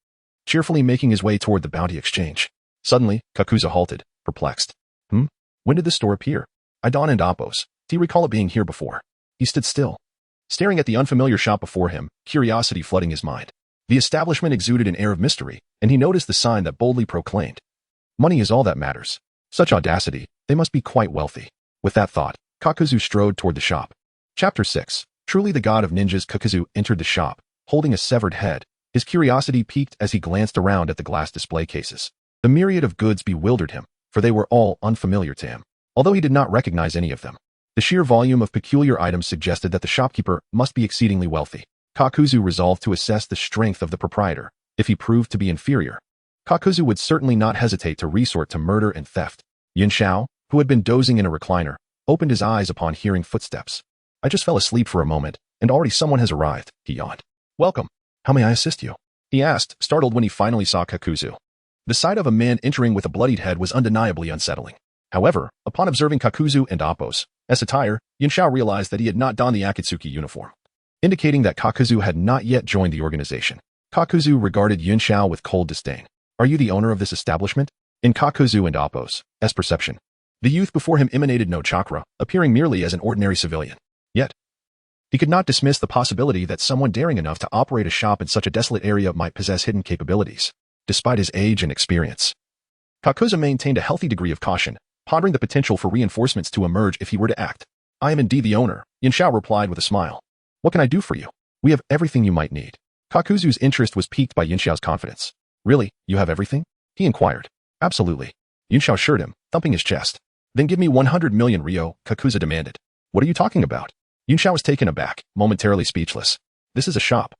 cheerfully making his way toward the bounty exchange. Suddenly, Kakuzu halted, perplexed. When did this store appear? I dawned and Appos. Do you recall it being here before? He stood still, staring at the unfamiliar shop before him, curiosity flooding his mind. The establishment exuded an air of mystery, and he noticed the sign that boldly proclaimed, "Money is all that matters." Such audacity, they must be quite wealthy. With that thought, Kakuzu strode toward the shop. Chapter 6. Truly the god of ninjas. Kakuzu entered the shop, holding a severed head. His curiosity piqued as he glanced around at the glass display cases. The myriad of goods bewildered him, for they were all unfamiliar to him, although he did not recognize any of them. The sheer volume of peculiar items suggested that the shopkeeper must be exceedingly wealthy. Kakuzu resolved to assess the strength of the proprietor. If he proved to be inferior, Kakuzu would certainly not hesitate to resort to murder and theft. Yin Xiao, who had been dozing in a recliner, opened his eyes upon hearing footsteps. I just fell asleep for a moment, and already someone has arrived, he yawned. Welcome. How may I assist you? He asked, startled when he finally saw Kakuzu. The sight of a man entering with a bloodied head was undeniably unsettling. However, upon observing Kakuzu and Appos' attire, Yin Xiao realized that he had not donned the Akatsuki uniform, indicating that Kakuzu had not yet joined the organization. Kakuzu regarded Yin Xiao with cold disdain. Are you the owner of this establishment? In Kakuzu and Appos' perception, the youth before him emanated no chakra, appearing merely as an ordinary civilian. Yet, he could not dismiss the possibility that someone daring enough to operate a shop in such a desolate area might possess hidden capabilities, despite his age and experience. Kakuzu maintained a healthy degree of caution, pondering the potential for reinforcements to emerge if he were to act. I am indeed the owner, Yin Xiao replied with a smile. What can I do for you? We have everything you might need. Kakuzu's interest was piqued by Yin Xiao's confidence. Really, you have everything? He inquired. Absolutely. Yin Xiao assured him, thumping his chest. Then give me 100 million Ryo, Kakuzu demanded. What are you talking about? Yin Xiao was taken aback, momentarily speechless. This is a shop,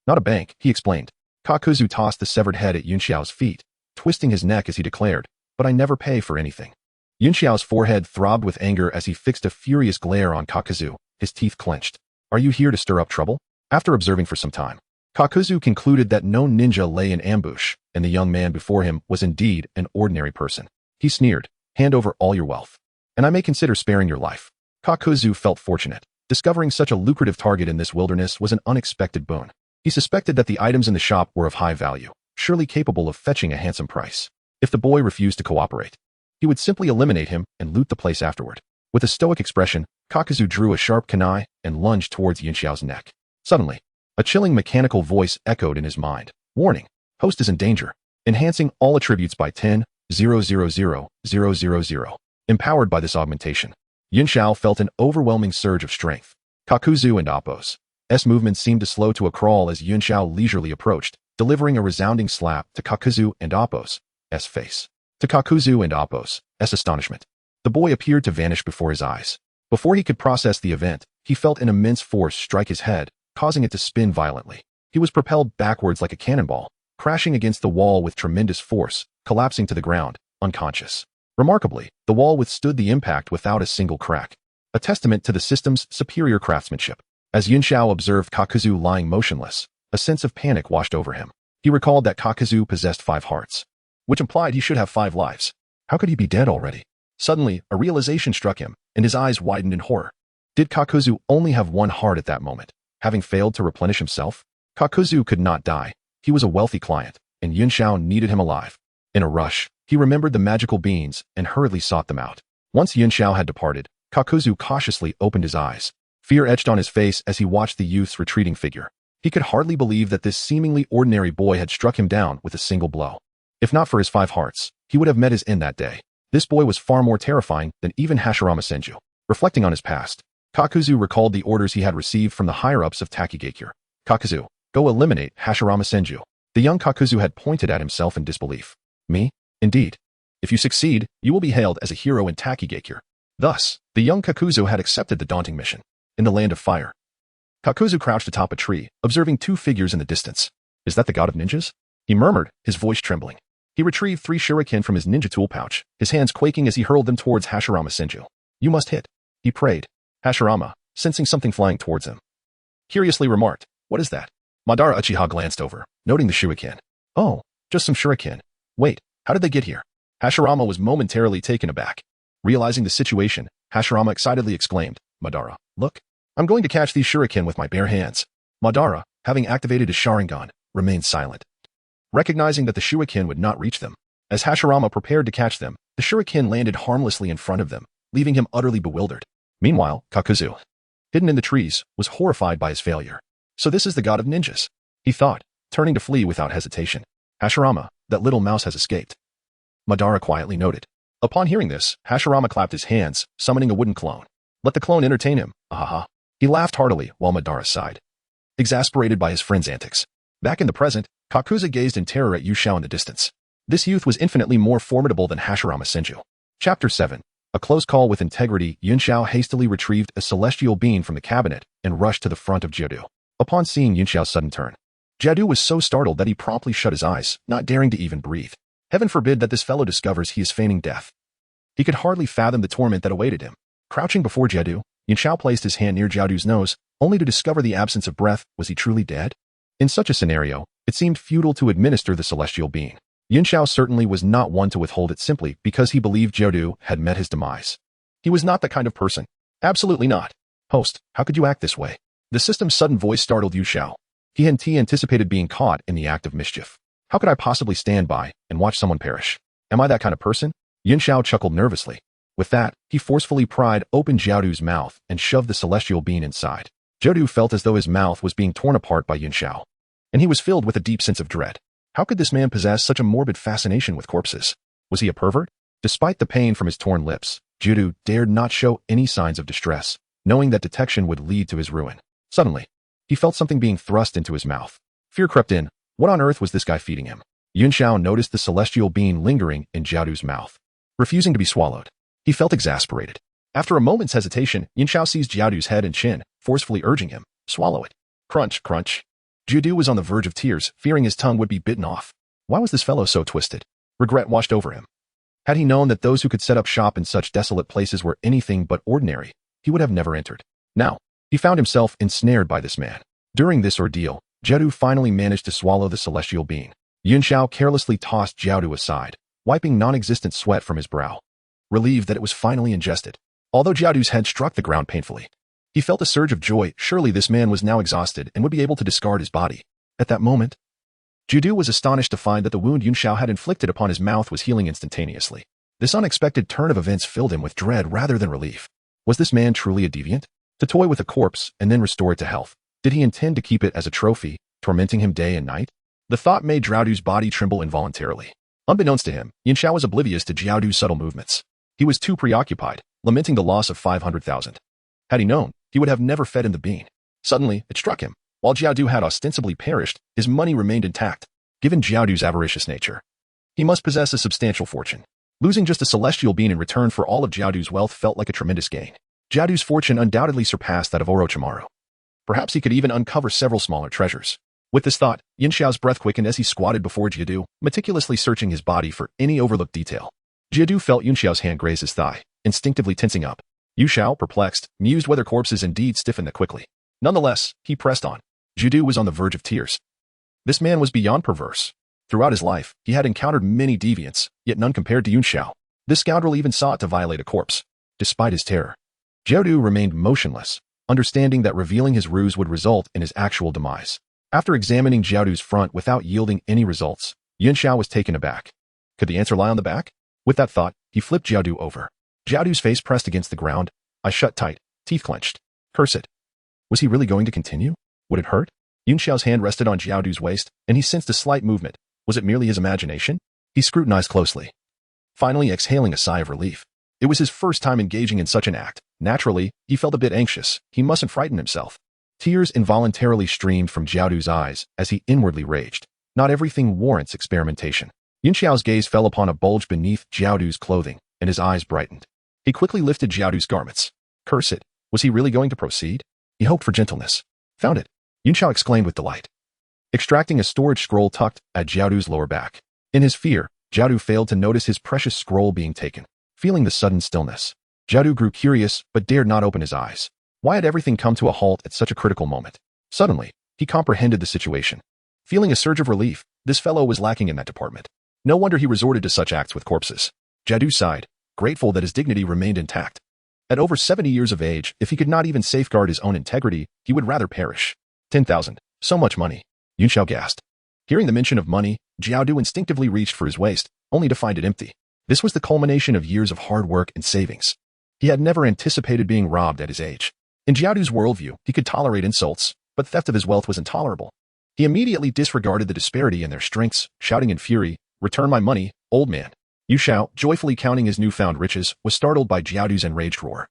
not a bank, he explained. Kakuzu tossed the severed head at Yin Xiao's feet, twisting his neck as he declared, but I never pay for anything. Yin Xiao's forehead throbbed with anger as he fixed a furious glare on Kakuzu, his teeth clenched. Are you here to stir up trouble? After observing for some time, Kakuzu concluded that no ninja lay in ambush, and the young man before him was indeed an ordinary person. He sneered, hand over all your wealth, and I may consider sparing your life. Kakuzu felt fortunate. Discovering such a lucrative target in this wilderness was an unexpected boon. He suspected that the items in the shop were of high value, surely capable of fetching a handsome price. If the boy refused to cooperate, he would simply eliminate him and loot the place afterward. With a stoic expression, Kakuzu drew a sharp kunai and lunged towards Yin Xiao's neck. Suddenly, a chilling mechanical voice echoed in his mind. Warning, host is in danger. Enhancing all attributes by 10,000,000. Empowered by this augmentation, Yin Xiao felt an overwhelming surge of strength. Kakuzu and Appos' movements seemed to slow to a crawl as Yin Xiao leisurely approached, delivering a resounding slap to Kakuzu and Appos' face. To Kakuzu and Appos' astonishment, the boy appeared to vanish before his eyes. Before he could process the event, he felt an immense force strike his head, causing it to spin violently. He was propelled backwards like a cannonball, crashing against the wall with tremendous force, collapsing to the ground, unconscious. Remarkably, the wall withstood the impact without a single crack, a testament to the system's superior craftsmanship. As Yin Xiao observed Kakuzu lying motionless, a sense of panic washed over him. He recalled that Kakuzu possessed 5 hearts, which implied he should have 5 lives. How could he be dead already? Suddenly, a realization struck him, and his eyes widened in horror. Did Kakuzu only have 1 heart at that moment, having failed to replenish himself? Kakuzu could not die. He was a wealthy client, and Yin Xiao needed him alive. In a rush, he remembered the magical beans and hurriedly sought them out. Once Yin Xiao had departed, Kakuzu cautiously opened his eyes. Fear etched on his face as he watched the youth's retreating figure. He could hardly believe that this seemingly ordinary boy had struck him down with a single blow. If not for his 5 hearts, he would have met his end that day. This boy was far more terrifying than even Hashirama Senju. Reflecting on his past, Kakuzu recalled the orders he had received from the higher-ups of Takigakure. Kakuzu, go eliminate Hashirama Senju. The young Kakuzu had pointed at himself in disbelief. Me? Indeed. If you succeed, you will be hailed as a hero in Takigakure. Thus, the young Kakuzu had accepted the daunting mission. In the land of fire, Kakuzu crouched atop a tree, observing 2 figures in the distance. Is that the god of ninjas? He murmured, his voice trembling. He retrieved 3 shuriken from his ninja tool pouch, his hands quaking as he hurled them towards Hashirama Senju. You must hit, he prayed. Hashirama, sensing something flying towards him. Curiously remarked, "What is that?" Madara Uchiha glanced over, noting the shuriken. "Oh, just some shuriken. Wait, how did they get here?" Hashirama was momentarily taken aback. Realizing the situation, Hashirama excitedly exclaimed, "Madara, look. I'm going to catch these shuriken with my bare hands." Madara, having activated his Sharingan, remained silent, recognizing that the shuriken would not reach them. As Hashirama prepared to catch them, the shuriken landed harmlessly in front of them, leaving him utterly bewildered. Meanwhile, Kakuzu, hidden in the trees, was horrified by his failure. "So this is the god of ninjas," he thought, turning to flee without hesitation. "Hashirama, that little mouse has escaped," Madara quietly noted. Upon hearing this, Hashirama clapped his hands, summoning a wooden clone. "Let the clone entertain him, ahaha." He laughed heartily while Madara sighed, exasperated by his friend's antics. Back in the present, Kakuzu gazed in terror at Yu Xiao in the distance. This youth was infinitely more formidable than Hashirama Senju. Chapter 7. A close call with integrity. Yun Xiao hastily retrieved a celestial being from the cabinet and rushed to the front of Jiadu. Upon seeing Yun Xiao's sudden turn, Jiadu was so startled that he promptly shut his eyes, not daring to even breathe. Heaven forbid that this fellow discovers he is feigning death. He could hardly fathom the torment that awaited him. Crouching before Jiadu, Yun Xiao placed his hand near Jiadu's nose, only to discover the absence of breath. Was he truly dead? In such a scenario, it seemed futile to administer the celestial being. Yun Xiao certainly was not one to withhold it simply because he believed Jiadu had met his demise. He was not that kind of person. Absolutely not. "Host, how could you act this way?" The system's sudden voice startled Yu Xiao. He anticipated being caught in the act of mischief. "How could I possibly stand by and watch someone perish? Am I that kind of person?" Yun Xiao chuckled nervously. With that, he forcefully pried open Jiadu's mouth and shoved the celestial being inside. Jiadu felt as though his mouth was being torn apart by Yun Xiao, and he was filled with a deep sense of dread. How could this man possess such a morbid fascination with corpses? Was he a pervert? Despite the pain from his torn lips, Jiadu dared not show any signs of distress, knowing that detection would lead to his ruin. Suddenly, he felt something being thrust into his mouth. Fear crept in. What on earth was this guy feeding him? Yun Xiao noticed the celestial being lingering in Jiadu's mouth, refusing to be swallowed. He felt exasperated. After a moment's hesitation, Yun Xiao seized Jiadu's head and chin, forcefully urging him, "Swallow it." Crunch, crunch. Jiadu was on the verge of tears, fearing his tongue would be bitten off. Why was this fellow so twisted? Regret washed over him. Had he known that those who could set up shop in such desolate places were anything but ordinary, he would have never entered. Now, he found himself ensnared by this man. During this ordeal, Jiadu finally managed to swallow the celestial being. Yun Xiao carelessly tossed Jiadu aside, wiping non-existent sweat from his brow, relieved that it was finally ingested. Although Jiadu's head struck the ground painfully, he felt a surge of joy. Surely this man was now exhausted and would be able to discard his body. At that moment, Jiadu was astonished to find that the wound Yun Xiao had inflicted upon his mouth was healing instantaneously. This unexpected turn of events filled him with dread rather than relief. Was this man truly a deviant? To toy with a corpse and then restore it to health? Did he intend to keep it as a trophy, tormenting him day and night? The thought made Jiadu's body tremble involuntarily. Unbeknownst to him, Yun Xiao was oblivious to Jiadu's subtle movements. He was too preoccupied, lamenting the loss of 500,000. Had he known, he would have never fed him the bean. Suddenly, it struck him. While Jiadu had ostensibly perished, his money remained intact. Given Jiadu's avaricious nature, he must possess a substantial fortune. Losing just a celestial being in return for all of Jiadu's wealth felt like a tremendous gain. Jiadu's fortune undoubtedly surpassed that of Orochimaru. Perhaps he could even uncover several smaller treasures. With this thought, Yun Xiao's breath quickened as he squatted before Jiadu, meticulously searching his body for any overlooked detail. Jiadu felt Yun Xiao's hand graze his thigh, instinctively tensing up. Yu Xiao, perplexed, mused whether corpses indeed stiffen that quickly. Nonetheless, he pressed on. Jiadu was on the verge of tears. This man was beyond perverse. Throughout his life, he had encountered many deviants, yet none compared to Yun Xiao. This scoundrel even sought to violate a corpse. Despite his terror, Jiadu remained motionless, understanding that revealing his ruse would result in his actual demise. After examining Jiadu's front without yielding any results, Yun Xiao was taken aback. Could the answer lie on the back? With that thought, he flipped Jiadu over. Jiadu's face pressed against the ground, eyes shut tight, teeth clenched. Curse it. Was he really going to continue? Would it hurt? Yun Xiao's hand rested on Jiadu's waist, and he sensed a slight movement. Was it merely his imagination? He scrutinized closely, finally exhaling a sigh of relief. It was his first time engaging in such an act. Naturally, he felt a bit anxious. He mustn't frighten himself. Tears involuntarily streamed from Jiadu's eyes as he inwardly raged. Not everything warrants experimentation. Yun Xiao's gaze fell upon a bulge beneath Jiadu's clothing, and his eyes brightened. He quickly lifted Jiadu's garments. Curse it. Was he really going to proceed? He hoped for gentleness. Found it. Yun Xiao exclaimed with delight, extracting a storage scroll tucked at Jiadu's lower back. In his fear, Jiadu failed to notice his precious scroll being taken. Feeling the sudden stillness, Jiadu grew curious but dared not open his eyes. Why had everything come to a halt at such a critical moment? Suddenly, he comprehended the situation. Feeling a surge of relief, this fellow was lacking in that department. No wonder he resorted to such acts with corpses. Jiadu sighed, grateful that his dignity remained intact. At over 70 years of age, if he could not even safeguard his own integrity, he would rather perish. 10,000. So much money. Yunxiao gasped. Hearing the mention of money, Jiadu instinctively reached for his waist, only to find it empty. This was the culmination of years of hard work and savings. He had never anticipated being robbed at his age. In Jiadu's worldview, he could tolerate insults, but theft of his wealth was intolerable. He immediately disregarded the disparity in their strengths, shouting in fury, "Return my money, old man." Yunxiao, joyfully counting his newfound riches, was startled by Jiadu's enraged roar.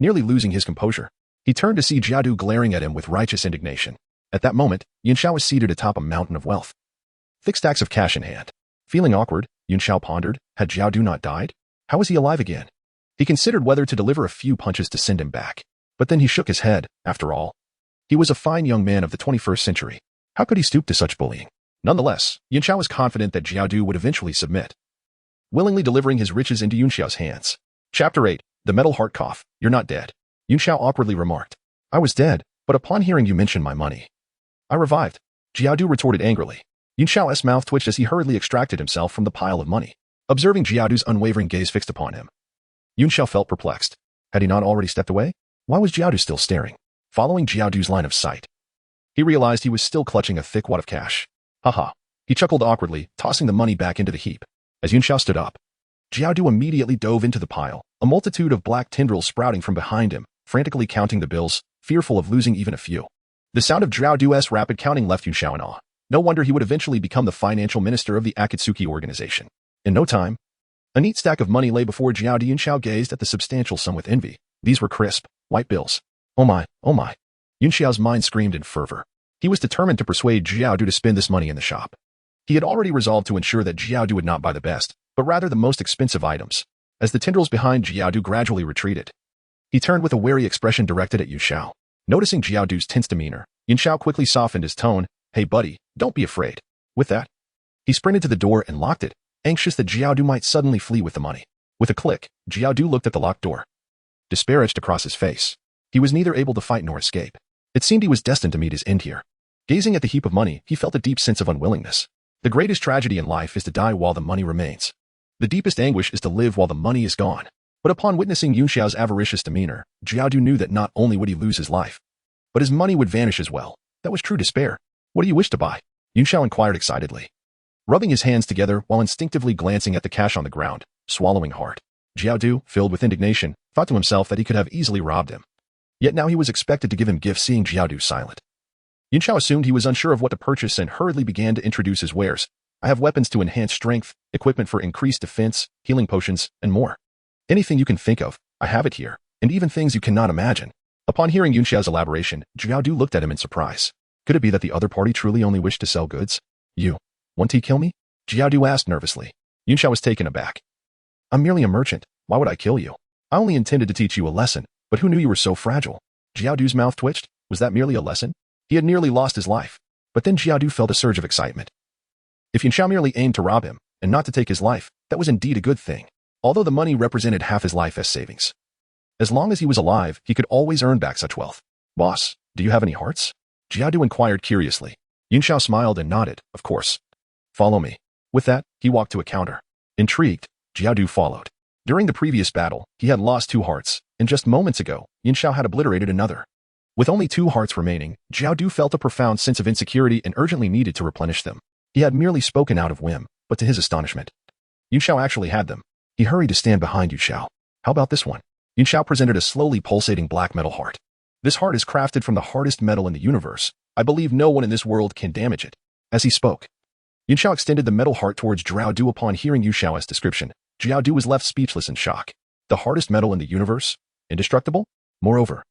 Nearly losing his composure, he turned to see Jiadu glaring at him with righteous indignation. At that moment, Yunxiao was seated atop a mountain of wealth. Thick stacks of cash in hand. Feeling awkward, Yunxiao pondered, had Jiadu not died? How was he alive again? He considered whether to deliver a few punches to send him back. But then he shook his head, after all. He was a fine young man of the 21st century. How could he stoop to such bullying? Nonetheless, Yunxiao was confident that Jiadu would eventually submit, willingly delivering his riches into Yunxiao's hands. Chapter 8. The Metal Heart Cough. You're not dead. Yunxiao awkwardly remarked. I was dead, but upon hearing you mention my money, I revived. Jiadu retorted angrily. Yunxiao's mouth twitched as he hurriedly extracted himself from the pile of money. Observing Jiadu's unwavering gaze fixed upon him, Yunxiao felt perplexed. Had he not already stepped away? Why was Jiadu still staring? Following Jiadu's line of sight, he realized he was still clutching a thick wad of cash. Haha. He chuckled awkwardly, tossing the money back into the heap. As Yunxiao stood up, Jiadu immediately dove into the pile, a multitude of black tendrils sprouting from behind him, frantically counting the bills, fearful of losing even a few. The sound of Jiadu's rapid counting left Yunxiao in awe. No wonder he would eventually become the financial minister of the Akatsuki organization. In no time, a neat stack of money lay before Jiadu. Yunxiao gazed at the substantial sum with envy. These were crisp, white bills. Oh my, oh my. Yunxiao's mind screamed in fervor. He was determined to persuade Jiadu to spend this money in the shop. He had already resolved to ensure that Jiadu would not buy the best, but rather the most expensive items. As the tendrils behind Jiadu gradually retreated, he turned with a wary expression directed at Yunxiao. Noticing Jiadu's tense demeanor, Yunxiao quickly softened his tone. Hey buddy, don't be afraid. With that, he sprinted to the door and locked it, anxious that Jiadu might suddenly flee with the money. With a click, Jiadu looked at the locked door. Despair etched across his face. He was neither able to fight nor escape. It seemed he was destined to meet his end here. Gazing at the heap of money, he felt a deep sense of unwillingness. The greatest tragedy in life is to die while the money remains. The deepest anguish is to live while the money is gone. But upon witnessing Yunxiao's avaricious demeanor, Jiadu knew that not only would he lose his life, but his money would vanish as well. That was true despair. What do you wish to buy? Yunxiao inquired excitedly, rubbing his hands together while instinctively glancing at the cash on the ground, swallowing hard. Jiadu, filled with indignation, thought to himself that he could have easily robbed him. Yet now he was expected to give him gifts. Seeing Jiadu silent, Yunxiao assumed he was unsure of what to purchase and hurriedly began to introduce his wares. I have weapons to enhance strength, equipment for increased defense, healing potions, and more. Anything you can think of, I have it here, and even things you cannot imagine. Upon hearing Yunxiao's elaboration, Jiadu looked at him in surprise. Could it be that the other party truly only wished to sell goods? You want to kill me? Jiadu asked nervously. Yunxiao was taken aback. I'm merely a merchant. Why would I kill you? I only intended to teach you a lesson, but who knew you were so fragile? Jiadu's mouth twitched. Was that merely a lesson? He had nearly lost his life. But then Jiadu felt a surge of excitement. If Yunxiao merely aimed to rob him, and not to take his life, that was indeed a good thing. Although the money represented half his life as savings. As long as he was alive, he could always earn back such wealth. Boss, do you have any hearts? Jiadu inquired curiously. Yunxiao smiled and nodded, of course. Follow me. With that, he walked to a counter. Intrigued, Jiadu followed. During the previous battle, he had lost 2 hearts, and just moments ago, Yunxiao had obliterated another. With only 2 hearts remaining, Jiadu felt a profound sense of insecurity and urgently needed to replenish them. He had merely spoken out of whim, but to his astonishment, Yunxiao actually had them. He hurried to stand behind Yunxiao. How about this one? Yunxiao presented a slowly pulsating black metal heart. This heart is crafted from the hardest metal in the universe. I believe no one in this world can damage it. As he spoke, Yunxiao extended the metal heart towards Jiadu. Upon hearing Yunxiao's description, Jiadu was left speechless in shock. The hardest metal in the universe? Indestructible? Moreover,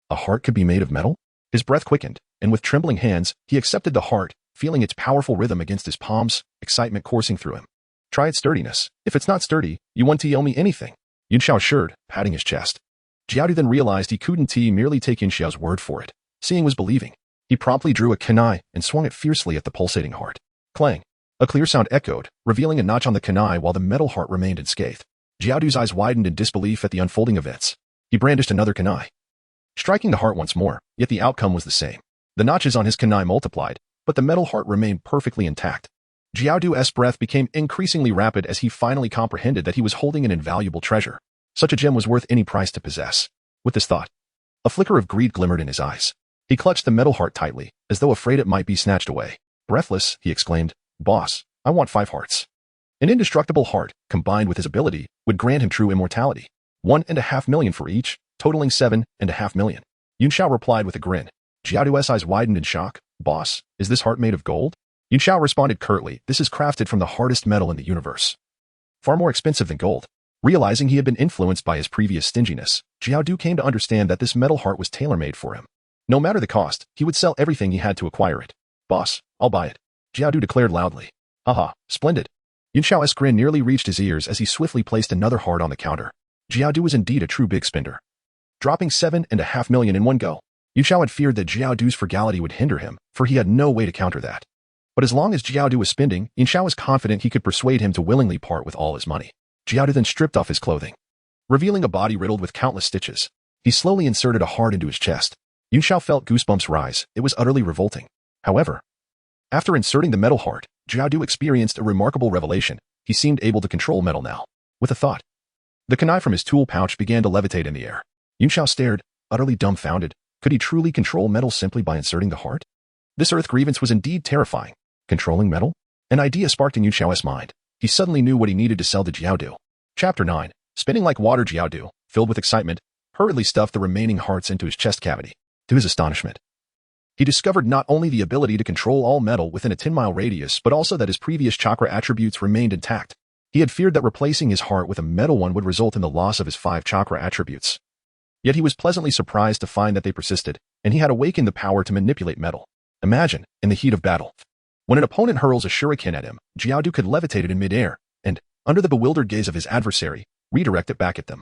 a heart could be made of metal? His breath quickened, and with trembling hands, he accepted the heart, feeling its powerful rhythm against his palms, excitement coursing through him. Try its sturdiness. If it's not sturdy, you won't owe me anything, Yunxiao assured, patting his chest. Jiadu then realized he couldn't merely take Yunxiao's word for it. Seeing was believing. He promptly drew a kunai and swung it fiercely at the pulsating heart. Clang! A clear sound echoed, revealing a notch on the kunai while the metal heart remained unscathed. Jiadu's eyes widened in disbelief at the unfolding events. He brandished another kunai. striking the heart once more, yet the outcome was the same. The notches on his kunai multiplied, but the metal heart remained perfectly intact. Jiaodu's breath became increasingly rapid as he finally comprehended that he was holding an invaluable treasure. Such a gem was worth any price to possess. With this thought, a flicker of greed glimmered in his eyes. He clutched the metal heart tightly, as though afraid it might be snatched away. Breathless, he exclaimed, "Boss, I want 5 hearts." An indestructible heart, combined with his ability, would grant him true immortality. 1.5 million for each, totaling 7.5 million. Yun Xiao replied with a grin. Jiaodu's eyes widened in shock. "Boss, is this heart made of gold?" Yun Xiao responded curtly, "This is crafted from the hardest metal in the universe. Far more expensive than gold." Realizing he had been influenced by his previous stinginess, Jiaodu came to understand that this metal heart was tailor-made for him. No matter the cost, he would sell everything he had to acquire it. "Boss, I'll buy it," Jiaodu declared loudly. "Haha, splendid." Yun Xiao's grin nearly reached his ears as he swiftly placed another heart on the counter. Jiaodu was indeed a true big spender. Dropping 7.5 million in one go, Yun Xiao had feared that Jiaodu's frugality would hinder him, for he had no way to counter that. But as long as Jiaodu was spending, Yun Xiao was confident he could persuade him to willingly part with all his money. Jiaodu then stripped off his clothing, revealing a body riddled with countless stitches. He slowly inserted a heart into his chest. Yun Xiao felt goosebumps rise. It was utterly revolting. However, after inserting the metal heart, Jiaodu experienced a remarkable revelation. He seemed able to control metal now. With a thought, the kunai from his tool pouch began to levitate in the air. Yun Xiao stared, utterly dumbfounded. Could he truly control metal simply by inserting the heart? This earth grievance was indeed terrifying. Controlling metal? An idea sparked in Yun Xiao's mind. He suddenly knew what he needed to sell to Jiaodu. Chapter 9. Spinning like water. Jiaodu, filled with excitement, hurriedly stuffed the remaining hearts into his chest cavity. To his astonishment, he discovered not only the ability to control all metal within a 10-mile radius, but also that his previous chakra attributes remained intact. He had feared that replacing his heart with a metal one would result in the loss of his 5 chakra attributes. Yet he was pleasantly surprised to find that they persisted, and he had awakened the power to manipulate metal. Imagine, in the heat of battle, when an opponent hurls a shuriken at him, Jiaodu could levitate it in midair, and, under the bewildered gaze of his adversary, redirect it back at them.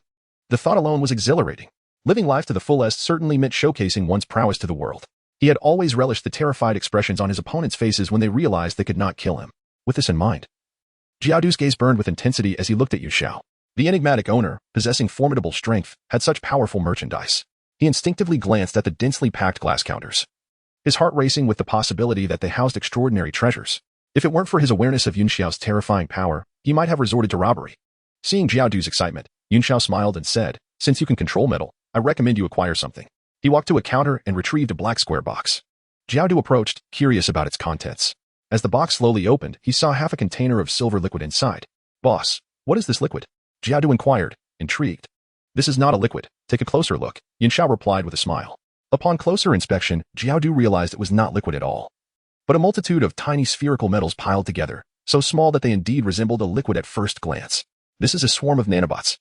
The thought alone was exhilarating. Living life to the fullest certainly meant showcasing one's prowess to the world. He had always relished the terrified expressions on his opponents' faces when they realized they could not kill him. With this in mind, Jiaodu's gaze burned with intensity as he looked at Yun Xiao. The enigmatic owner, possessing formidable strength, had such powerful merchandise. He instinctively glanced at the densely packed glass counters, his heart racing with the possibility that they housed extraordinary treasures. If it weren't for his awareness of Yun Xiao's terrifying power, he might have resorted to robbery. Seeing Jiaodu's excitement, Yun Xiao smiled and said, "Since you can control metal, I recommend you acquire something." He walked to a counter and retrieved a black square box. Jiaodu approached, curious about its contents. As the box slowly opened, he saw half a container of silver liquid inside. "Boss, what is this liquid?" Jiaodu inquired, intrigued. "This is not a liquid. Take a closer look," Yun Xiao replied with a smile. Upon closer inspection, Jiaodu realized it was not liquid at all, but a multitude of tiny spherical metals piled together, so small that they indeed resembled a liquid at first glance. "This is a swarm of nanobots.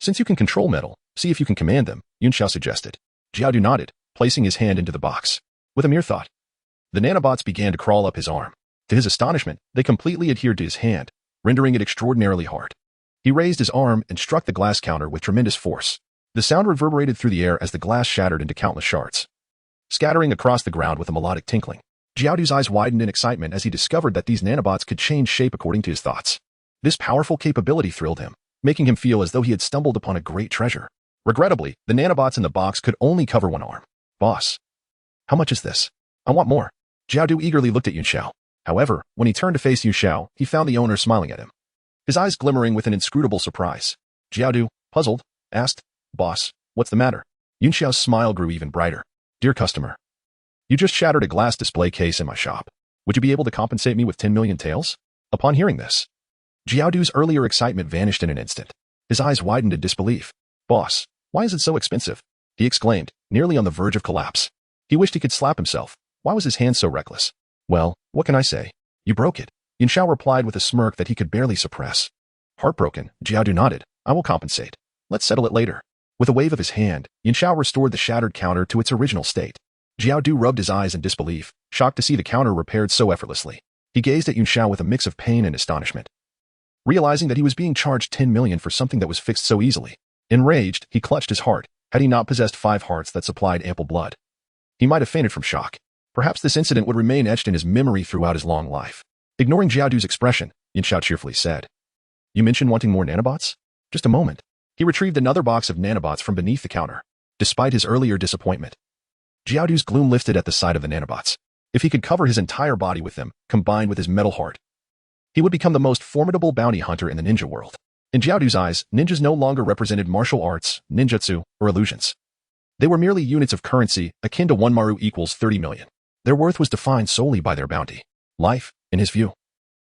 Since you can control metal, see if you can command them," Yun Xiao suggested. Jiaodu nodded, placing his hand into the box. With a mere thought, the nanobots began to crawl up his arm. To his astonishment, they completely adhered to his hand, rendering it extraordinarily hard. He raised his arm and struck the glass counter with tremendous force. The sound reverberated through the air as the glass shattered into countless shards, scattering across the ground with a melodic tinkling. Jiaodu's eyes widened in excitement as he discovered that these nanobots could change shape according to his thoughts. This powerful capability thrilled him, making him feel as though he had stumbled upon a great treasure. Regrettably, the nanobots in the box could only cover one arm. "Boss, how much is this? I want more." Jiaodu eagerly looked at Yun Xiao. However, when he turned to face Yun Xiao, he found the owner smiling at him, his eyes glimmering with an inscrutable surprise. Jiaodu, puzzled, asked, "Boss, what's the matter?" Yun Xiao's smile grew even brighter. "Dear customer, you just shattered a glass display case in my shop. Would you be able to compensate me with 10 million taels?" Upon hearing this, Jiaodu's earlier excitement vanished in an instant. His eyes widened in disbelief. "Boss, why is it so expensive?" he exclaimed, nearly on the verge of collapse. He wished he could slap himself. Why was his hand so reckless? "Well, what can I say? You broke it," Yun Xiao replied with a smirk that he could barely suppress. Heartbroken, Jiaodu nodded. "I will compensate. Let's settle it later." With a wave of his hand, Yun Xiao restored the shattered counter to its original state. Jiaodu rubbed his eyes in disbelief, shocked to see the counter repaired so effortlessly. He gazed at Yun Xiao with a mix of pain and astonishment, realizing that he was being charged 10 million for something that was fixed so easily. Enraged, he clutched his heart. Had he not possessed 5 hearts that supplied ample blood, he might have fainted from shock. Perhaps this incident would remain etched in his memory throughout his long life. Ignoring Jiaodu's expression, Yun Xiao cheerfully said, "You mentioned wanting more nanobots? Just a moment." He retrieved another box of nanobots from beneath the counter. Despite his earlier disappointment, Jiaodu's gloom lifted at the sight of the nanobots. If he could cover his entire body with them, combined with his metal heart, he would become the most formidable bounty hunter in the ninja world. In Jiaodu's eyes, ninjas no longer represented martial arts, ninjutsu, or illusions. They were merely units of currency, akin to 1 maru equals 30 million. Their worth was defined solely by their bounty. Life, in his view,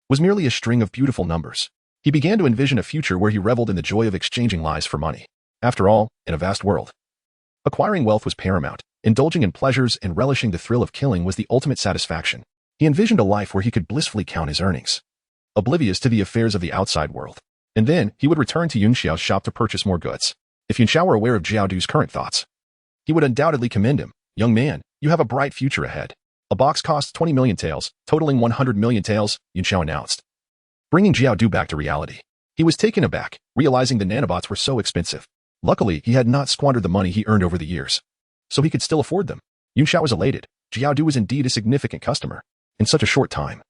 was merely a string of beautiful numbers. He began to envision a future where he reveled in the joy of exchanging lives for money. After all, in a vast world, acquiring wealth was paramount. Indulging in pleasures and relishing the thrill of killing was the ultimate satisfaction. He envisioned a life where he could blissfully count his earnings, oblivious to the affairs of the outside world. And then, he would return to Yunxiao's shop to purchase more goods. If Yunxiao were aware of Jiaodu's current thoughts, he would undoubtedly commend him. Young man, you have a bright future ahead. A box costs 20 million taels, totaling 100 million taels, Yunxiao announced, bringing Jiaodu back to reality. He was taken aback, realizing the nanobots were so expensive. Luckily, he had not squandered the money he earned over the years, so he could still afford them. Yunxiao was elated. Jiaodu was indeed a significant customer. In such a short time,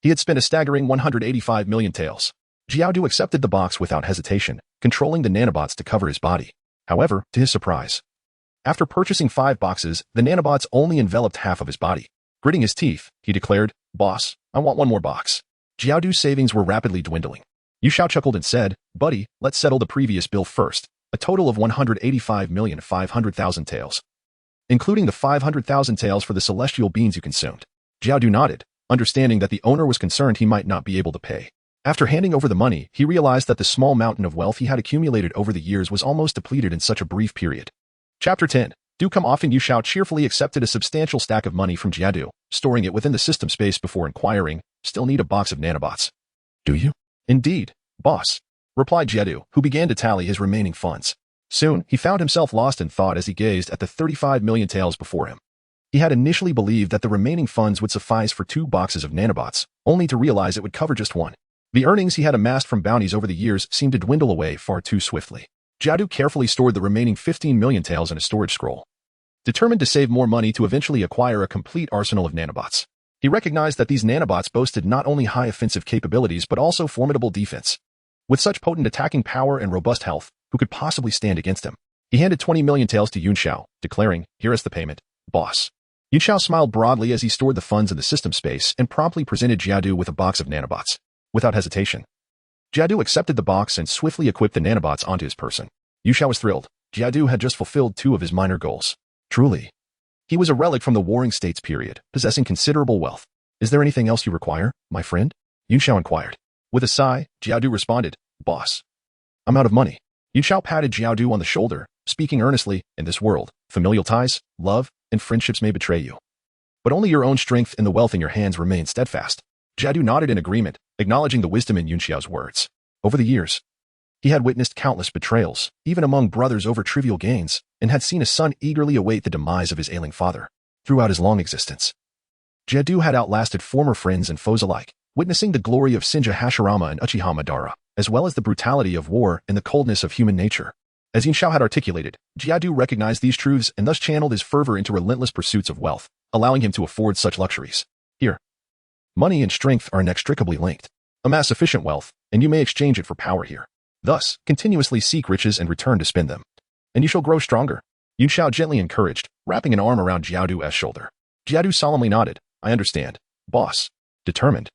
he had spent a staggering 185 million taels. Jiaodu accepted the box without hesitation, controlling the nanobots to cover his body. However, to his surprise, after purchasing 5 boxes, the nanobots only enveloped half of his body. Gritting his teeth, he declared, "Boss, I want one more box." Jiaodu's savings were rapidly dwindling. Yunxiao chuckled and said, "Buddy, let's settle the previous bill first. A total of 185,500,000 taels, including the 500,000 taels for the celestial beans you consumed." Jiaodu nodded, understanding that the owner was concerned he might not be able to pay. After handing over the money, he realized that the small mountain of wealth he had accumulated over the years was almost depleted in such a brief period. Chapter 10. Do come often. Yunxiao cheerfully accepted a substantial stack of money from Jiaodu, storing it within the system space before inquiring, "Still need a box of nanobots?" "Do you?" "Indeed, boss," replied Jiaodu, who began to tally his remaining funds. Soon, he found himself lost in thought as he gazed at the 35 million taels before him. He had initially believed that the remaining funds would suffice for 2 boxes of nanobots, only to realize it would cover just 1. The earnings he had amassed from bounties over the years seemed to dwindle away far too swiftly. Jiaodu carefully stored the remaining 15 million taels in a storage scroll, determined to save more money to eventually acquire a complete arsenal of nanobots. He recognized that these nanobots boasted not only high offensive capabilities but also formidable defense. With such potent attacking power and robust health, who could possibly stand against him? He handed 20 million taels to Yunxiao, declaring, "Here is the payment, boss." Yunxiao smiled broadly as he stored the funds in the system space and promptly presented Jiaodu with a box of nanobots. Without hesitation, Jiaodu accepted the box and swiftly equipped the nanobots onto his person. Yunxiao was thrilled. Jiaodu had just fulfilled 2 of his minor goals. Truly, he was a relic from the Warring States period, possessing considerable wealth. "Is there anything else you require, my friend?" Yunxiao inquired. With a sigh, Jiaodu responded, "Boss, I'm out of money." Yunxiao patted Jiaodu on the shoulder, speaking earnestly, "In this world, familial ties, love, and friendships may betray you, but only your own strength and the wealth in your hands remain steadfast." Jiaodu nodded in agreement, acknowledging the wisdom in Yunxiao's words. Over the years, he had witnessed countless betrayals, even among brothers over trivial gains, and had seen a son eagerly await the demise of his ailing father. Throughout his long existence, Jiaodu had outlasted former friends and foes alike, witnessing the glory of Shinja Hashirama and Uchiha Madara, as well as the brutality of war and the coldness of human nature. As Yunxiao had articulated, Jiaodu recognized these truths and thus channeled his fervor into relentless pursuits of wealth, allowing him to afford such luxuries. Here, money and strength are inextricably linked. Amass sufficient wealth, and you may exchange it for power here. Thus, continuously seek riches and return to spend them, and you shall grow stronger. Yunxiao gently encouraged, wrapping an arm around Jiaodu's shoulder. Jiaodu solemnly nodded. "I understand, boss." Determined,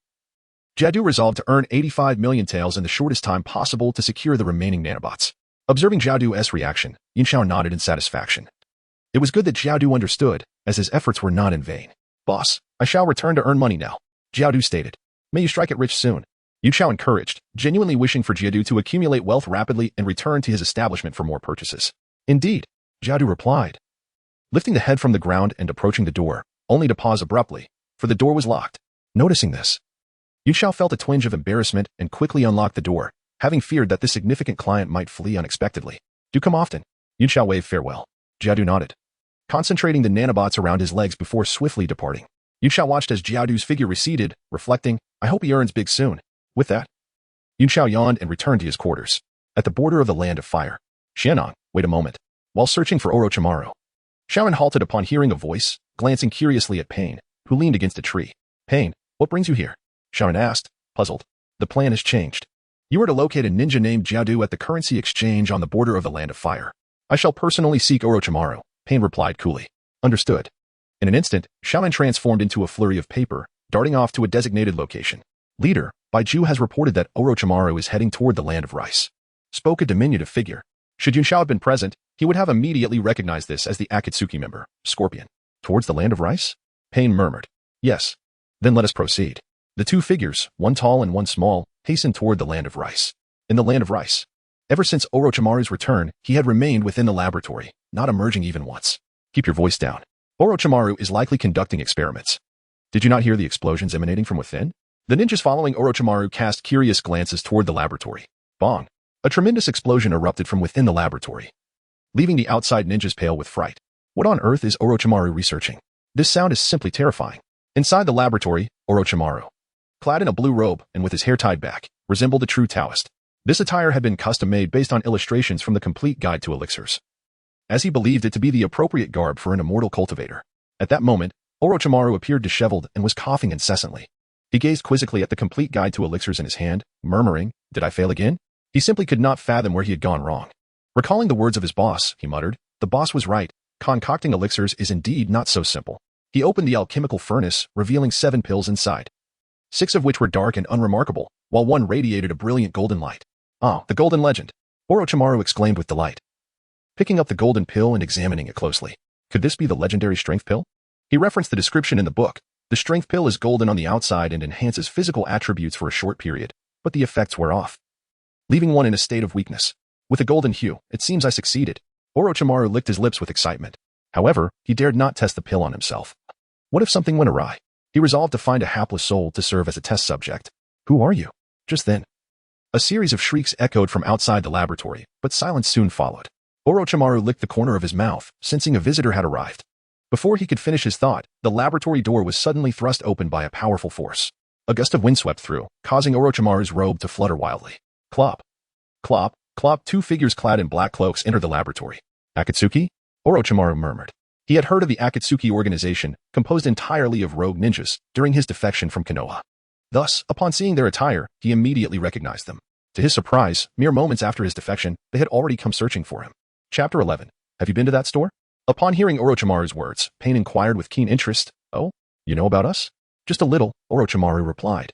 Jiaodu resolved to earn 85 million taels in the shortest time possible to secure the remaining nanobots. Observing Jiaodu's reaction, Yunxiao nodded in satisfaction. It was good that Jiaodu understood, as his efforts were not in vain. "Boss, I shall return to earn money now," Jiaodu stated. "May you strike it rich soon." Yunxiao encouraged, genuinely wishing for Jiaodu to accumulate wealth rapidly and return to his establishment for more purchases. "Indeed," Jiaodu replied, lifting the head from the ground and approaching the door, only to pause abruptly, for the door was locked. Noticing this, Yunxiao felt a twinge of embarrassment and quickly unlocked the door, having feared that this significant client might flee unexpectedly. "Do come often." Yunxiao waved farewell. Jiaodu nodded, concentrating the nanobots around his legs before swiftly departing. Yunxiao watched as Jiaodu's figure receded, reflecting, "I hope he earns big soon." With that, Yunxiao yawned and returned to his quarters. At the border of the Land of Fire, Xianong, wait a moment. While searching for Orochimaru, Sharon halted upon hearing a voice, glancing curiously at Pain, who leaned against a tree. "Pain, what brings you here?" Sharon asked, puzzled. "The plan has changed. You are to locate a ninja named Jiaodu at the currency exchange on the border of the Land of Fire. I shall personally seek Orochimaru, Pain replied coolly. Understood. In an instant, Shaman transformed into a flurry of paper, darting off to a designated location. Leader, Baiju has reported that Orochimaru is heading toward the land of rice. Spoke a diminutive figure. Should Yunxiao have been present, he would have immediately recognized this as the Akatsuki member, Scorpion. Towards the land of rice? Pain murmured. Yes. Then let us proceed. The two figures, one tall and one small, hastened toward the land of rice. In the land of rice. Ever since Orochimaru's return, he had remained within the laboratory, not emerging even once. Keep your voice down. Orochimaru is likely conducting experiments. Did you not hear the explosions emanating from within? The ninjas following Orochimaru cast curious glances toward the laboratory. Bong. A tremendous explosion erupted from within the laboratory, leaving the outside ninjas pale with fright. What on earth is Orochimaru researching? This sound is simply terrifying. Inside the laboratory, Orochimaru, clad in a blue robe and with his hair tied back, resembled a true Taoist. This attire had been custom-made based on illustrations from the Complete Guide to Elixirs, as he believed it to be the appropriate garb for an immortal cultivator. At that moment, Orochimaru appeared disheveled and was coughing incessantly. He gazed quizzically at the Complete Guide to Elixirs in his hand, murmuring, "Did I fail again?" He simply could not fathom where he had gone wrong. Recalling the words of his boss, he muttered, "The boss was right. Concocting elixirs is indeed not so simple." He opened the alchemical furnace, revealing 7 pills inside, 6 of which were dark and unremarkable, while one radiated a brilliant golden light. "Ah, the golden legend!" Orochimaru exclaimed with delight, picking up the golden pill and examining it closely. Could this be the legendary strength pill? He referenced the description in the book. The strength pill is golden on the outside and enhances physical attributes for a short period, but the effects wear off, leaving one in a state of weakness. With a golden hue, it seems I succeeded. Orochimaru licked his lips with excitement. However, he dared not test the pill on himself. What if something went awry? He resolved to find a hapless soul to serve as a test subject. "Who are you?" Just then, a series of shrieks echoed from outside the laboratory, but silence soon followed. Orochimaru licked the corner of his mouth, sensing a visitor had arrived. Before he could finish his thought, the laboratory door was suddenly thrust open by a powerful force. A gust of wind swept through, causing Orochimaru's robe to flutter wildly. Clop. Clop. Clop. 2 figures clad in black cloaks entered the laboratory. "Akatsuki?" Orochimaru murmured. He had heard of the Akatsuki organization, composed entirely of rogue ninjas, during his defection from Konoha. Thus, upon seeing their attire, he immediately recognized them. To his surprise, mere moments after his defection, they had already come searching for him. Chapter 11. Have you been to that store? Upon hearing Orochimaru's words, Pain inquired with keen interest. "Oh, you know about us?" "Just a little," Orochimaru replied.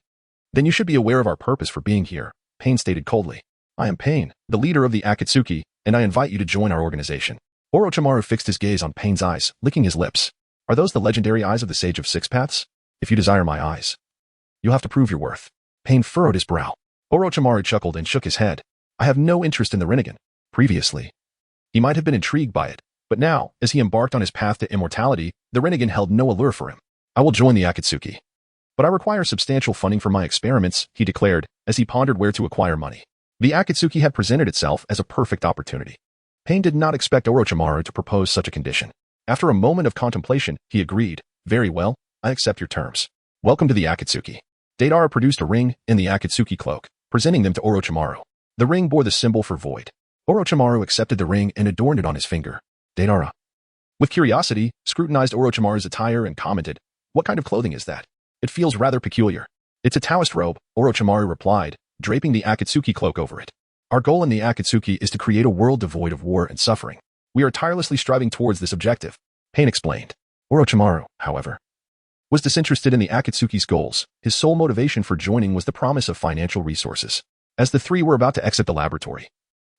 "Then you should be aware of our purpose for being here," Pain stated coldly. "I am Pain, the leader of the Akatsuki, and I invite you to join our organization." Orochimaru fixed his gaze on Pain's eyes, licking his lips. "Are those the legendary eyes of the Sage of Six Paths? If you desire my eyes, you'll have to prove your worth." Pain furrowed his brow. Orochimaru chuckled and shook his head. "I have no interest in the Rinnegan." Previously, he might have been intrigued by it, but now, as he embarked on his path to immortality, the Rinnegan held no allure for him. "I will join the Akatsuki, but I require substantial funding for my experiments," he declared, as he pondered where to acquire money. The Akatsuki had presented itself as a perfect opportunity. Pain did not expect Orochimaru to propose such a condition. After a moment of contemplation, he agreed. "Very well, I accept your terms. Welcome to the Akatsuki." Deidara produced a ring in the Akatsuki cloak, presenting them to Orochimaru. The ring bore the symbol for void. Orochimaru accepted the ring and adorned it on his finger. Deidara, with curiosity, scrutinized Orochimaru's attire and commented, "What kind of clothing is that? It feels rather peculiar." "It's a Taoist robe," Orochimaru replied, draping the Akatsuki cloak over it. "Our goal in the Akatsuki is to create a world devoid of war and suffering. We are tirelessly striving towards this objective," Pain explained. Orochimaru, however, was disinterested in the Akatsuki's goals. His sole motivation for joining was the promise of financial resources. As the three were about to exit the laboratory,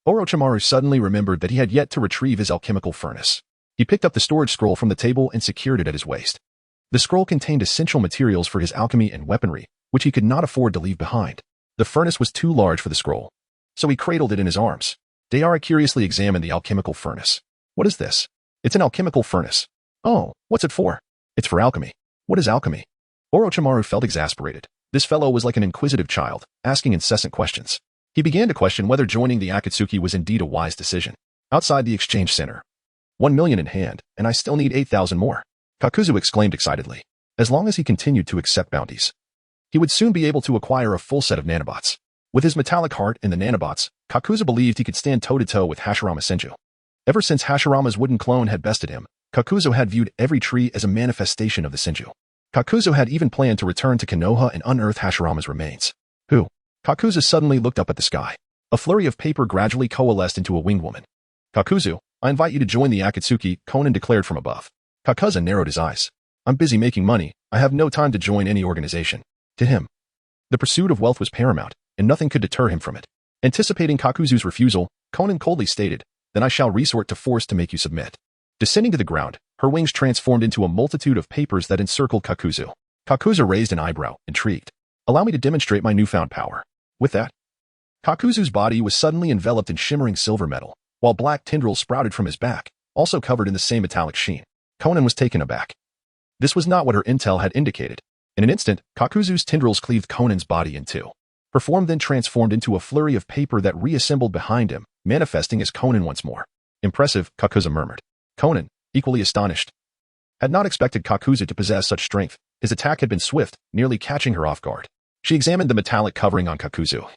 Orochimaru suddenly remembered that he had yet to retrieve his alchemical furnace. He picked up the storage scroll from the table and secured it at his waist. The scroll contained essential materials for his alchemy and weaponry, which he could not afford to leave behind. The furnace was too large for the scroll, so he cradled it in his arms. Deidara curiously examined the alchemical furnace. "What is this?" "It's an alchemical furnace." "Oh, what's it for?" "It's for alchemy." "What is alchemy?" Orochimaru felt exasperated. This fellow was like an inquisitive child, asking incessant questions. He began to question whether joining the Akatsuki was indeed a wise decision. Outside the exchange center, 1 million in hand, and I still need 8,000 more, Kakuzu exclaimed excitedly. As long as he continued to accept bounties, he would soon be able to acquire a full set of nanobots. With his metallic heart in the nanobots, Kakuzu believed he could stand toe-to-toe with Hashirama Senju. Ever since Hashirama's wooden clone had bested him, Kakuzu had viewed every tree as a manifestation of the Senju. Kakuzu had even planned to return to Konoha and unearth Hashirama's remains. "Who?" Kakuzu suddenly looked up at the sky. A flurry of paper gradually coalesced into a winged woman. "Kakuzu, I invite you to join the Akatsuki, Conan declared from above. Kakuzu narrowed his eyes. I'm busy making money. I have no time to join any organization. To him, the pursuit of wealth was paramount, and nothing could deter him from it. Anticipating Kakuzu's refusal, Conan coldly stated, then I shall resort to force to make you submit. Descending to the ground, her wings transformed into a multitude of papers that encircled Kakuzu. Kakuzu raised an eyebrow, intrigued. Allow me to demonstrate my newfound power. With that, Kakuzu's body was suddenly enveloped in shimmering silver metal, while black tendrils sprouted from his back, also covered in the same metallic sheen. Conan was taken aback. This was not what her intel had indicated. In an instant, Kakuzu's tendrils cleaved Conan's body in two. Her form then transformed into a flurry of paper that reassembled behind him, manifesting as Conan once more. Impressive, Kakuzu murmured. Conan, equally astonished, had not expected Kakuzu to possess such strength. His attack had been swift, nearly catching her off guard. She examined the metallic covering on Kakuzu,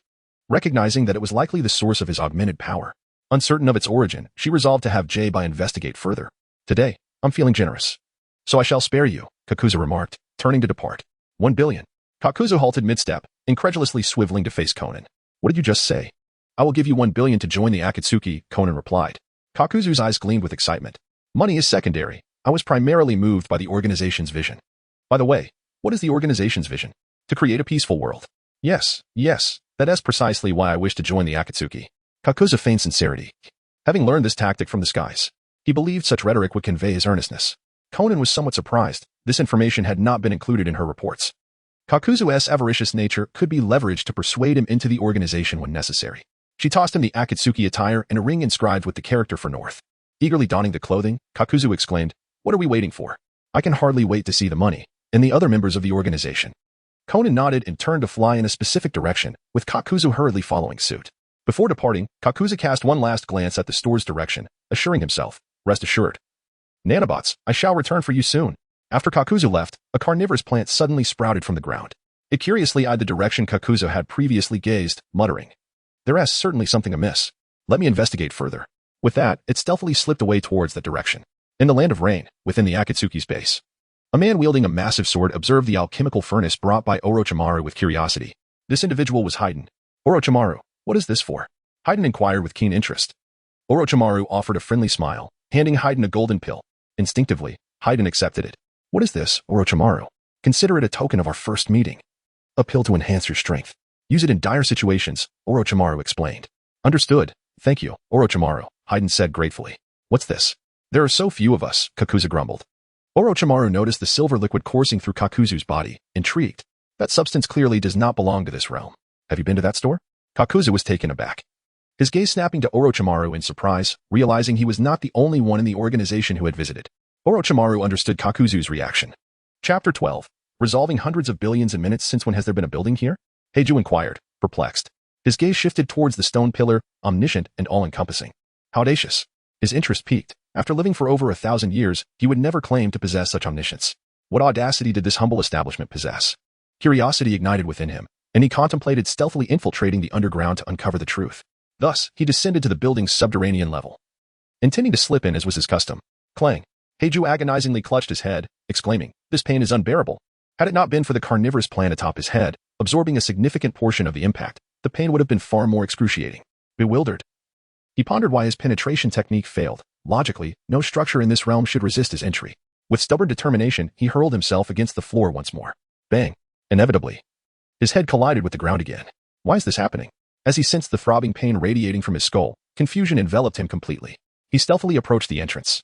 recognizing that it was likely the source of his augmented power. Uncertain of its origin, she resolved to have Jay investigate further. Today, I'm feeling generous. So I shall spare you, Kakuzu remarked, turning to depart. 1 billion. Kakuzu halted mid-step, incredulously swiveling to face Conan. What did you just say? I will give you 1 billion to join the Akatsuki, Conan replied. Kakuzu's eyes gleamed with excitement. Money is secondary. I was primarily moved by the organization's vision. By the way, what is the organization's vision? To create a peaceful world. Yes, that is precisely why I wish to join the Akatsuki. Kakuzu feigned sincerity. Having learned this tactic from the skies, he believed such rhetoric would convey his earnestness. Conan was somewhat surprised. This information had not been included in her reports. Kakuzu's avaricious nature could be leveraged to persuade him into the organization when necessary. She tossed him the Akatsuki attire and a ring inscribed with the character for North. Eagerly donning the clothing, Kakuzu exclaimed, What are we waiting for? I can hardly wait to see the money and the other members of the organization. Conan nodded and turned to fly in a specific direction, with Kakuzu hurriedly following suit. Before departing, Kakuzu cast one last glance at the store's direction, assuring himself, Rest assured. Nanobots, I shall return for you soon. After Kakuzu left, a carnivorous plant suddenly sprouted from the ground. It curiously eyed the direction Kakuzu had previously gazed, muttering, There is certainly something amiss. Let me investigate further. With that, it stealthily slipped away towards that direction. In the land of rain, within the Akatsuki's base, a man wielding a massive sword observed the alchemical furnace brought by Orochimaru with curiosity. This individual was Haiden. Orochimaru, what is this for? Haiden inquired with keen interest. Orochimaru offered a friendly smile, handing Haiden a golden pill. Instinctively, Haiden accepted it. What is this, Orochimaru? Consider it a token of our first meeting. A pill to enhance your strength. Use it in dire situations, Orochimaru explained. Understood. Thank you, Orochimaru, Haiden said gratefully. What's this? There are so few of us, Kakuzu grumbled. Orochimaru noticed the silver liquid coursing through Kakuzu's body, intrigued. That substance clearly does not belong to this realm. Have you been to that store? Kakuzu was taken aback. His gaze snapping to Orochimaru in surprise, realizing he was not the only one in the organization who had visited. Orochimaru understood Kakuzu's reaction. Chapter 12. Resolving hundreds of billions in minutes since when has there been a building here? Heiju inquired, perplexed. His gaze shifted towards the stone pillar, omniscient and all-encompassing. How audacious. His interest piqued. After living for over 1,000 years, he would never claim to possess such omniscience. What audacity did this humble establishment possess? Curiosity ignited within him, and he contemplated stealthily infiltrating the underground to uncover the truth. Thus, he descended to the building's subterranean level, intending to slip in as was his custom. Clang. Heiju agonizingly clutched his head, exclaiming, This pain is unbearable. Had it not been for the carnivorous plant atop his head, absorbing a significant portion of the impact, the pain would have been far more excruciating. Bewildered, he pondered why his penetration technique failed. Logically, no structure in this realm should resist his entry. With stubborn determination, he hurled himself against the floor once more. Bang. Inevitably, his head collided with the ground again. Why is this happening? As he sensed the throbbing pain radiating from his skull, confusion enveloped him completely. He stealthily approached the entrance,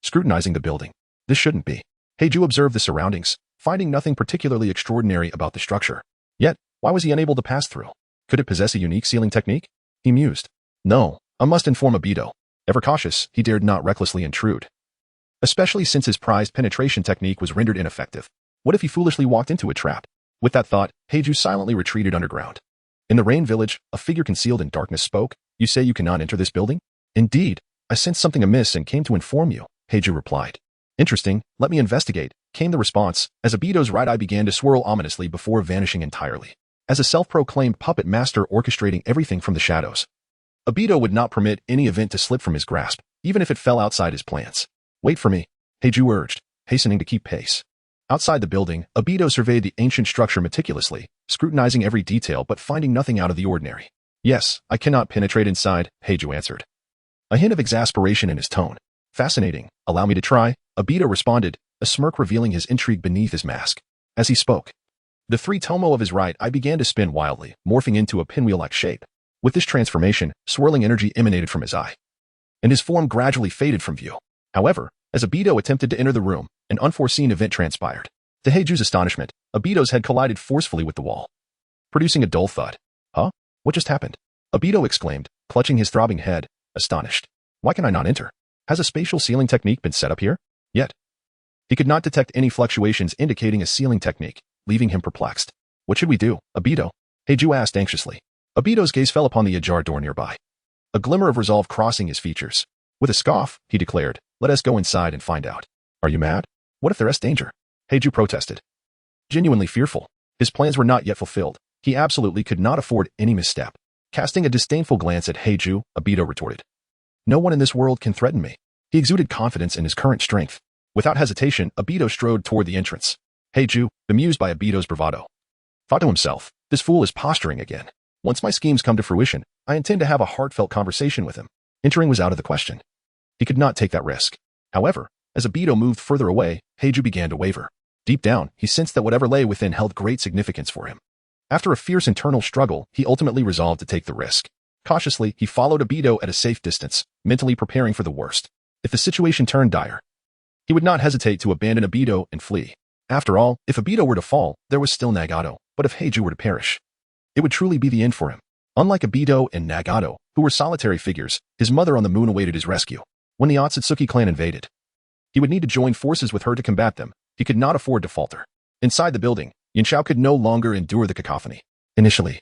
scrutinizing the building. This shouldn't be. Heiju observed the surroundings, finding nothing particularly extraordinary about the structure. Yet, why was he unable to pass through? Could it possess a unique sealing technique? He mused. No, I must inform Obito. Ever cautious, he dared not recklessly intrude, especially since his prized penetration technique was rendered ineffective. What if he foolishly walked into a trap? With that thought, Heiju silently retreated underground. In the Rain Village, a figure concealed in darkness spoke. You say you cannot enter this building? Indeed. I sensed something amiss and came to inform you, Heiju replied. Interesting, let me investigate, came the response, as Obito's right eye began to swirl ominously before vanishing entirely. As a self-proclaimed puppet master orchestrating everything from the shadows, Obito would not permit any event to slip from his grasp, even if it fell outside his plans. Wait for me, Heiju urged, hastening to keep pace. Outside the building, Obito surveyed the ancient structure meticulously, scrutinizing every detail but finding nothing out of the ordinary. Yes, I cannot penetrate inside, Heiju answered. a hint of exasperation in his tone. Fascinating. Allow me to try, Obito responded, a smirk revealing his intrigue beneath his mask. As he spoke, the three tomo of his right eye began to spin wildly, morphing into a pinwheel-like shape. With this transformation, swirling energy emanated from his eye, and his form gradually faded from view. However, as Obito attempted to enter the room, an unforeseen event transpired. To Heiju's astonishment, Obito's head collided forcefully with the wall, producing a dull thud. Huh? What just happened? Obito exclaimed, clutching his throbbing head, astonished. Why can I not enter? Has a spatial sealing technique been set up here? Yet, he could not detect any fluctuations indicating a sealing technique, leaving him perplexed. What should we do, Obito? Heiju asked anxiously. Obito's gaze fell upon the ajar door nearby, a glimmer of resolve crossing his features. With a scoff, he declared, let us go inside and find out. Are you mad? What if there is danger? Heiju protested. Genuinely fearful. His plans were not yet fulfilled. He absolutely could not afford any misstep. Casting a disdainful glance at Heiju, Obito retorted. No one in this world can threaten me. He exuded confidence in his current strength. Without hesitation, Obito strode toward the entrance. Heiju, bemused by Obito's bravado, thought to himself, this fool is posturing again. Once my schemes come to fruition, I intend to have a heartfelt conversation with him. Entering was out of the question. He could not take that risk. However, as Obito moved further away, Heiju began to waver. Deep down, he sensed that whatever lay within held great significance for him. After a fierce internal struggle, he ultimately resolved to take the risk. Cautiously, he followed Obito at a safe distance, mentally preparing for the worst. If the situation turned dire, he would not hesitate to abandon Obito and flee. After all, if Obito were to fall, there was still Nagato, but if Heiju were to perish, it would truly be the end for him. Unlike Obito and Nagato, who were solitary figures, his mother on the moon awaited his rescue. When the Otsutsuki clan invaded, he would need to join forces with her to combat them. He could not afford to falter. Inside the building, Yinshao could no longer endure the cacophony. Initially,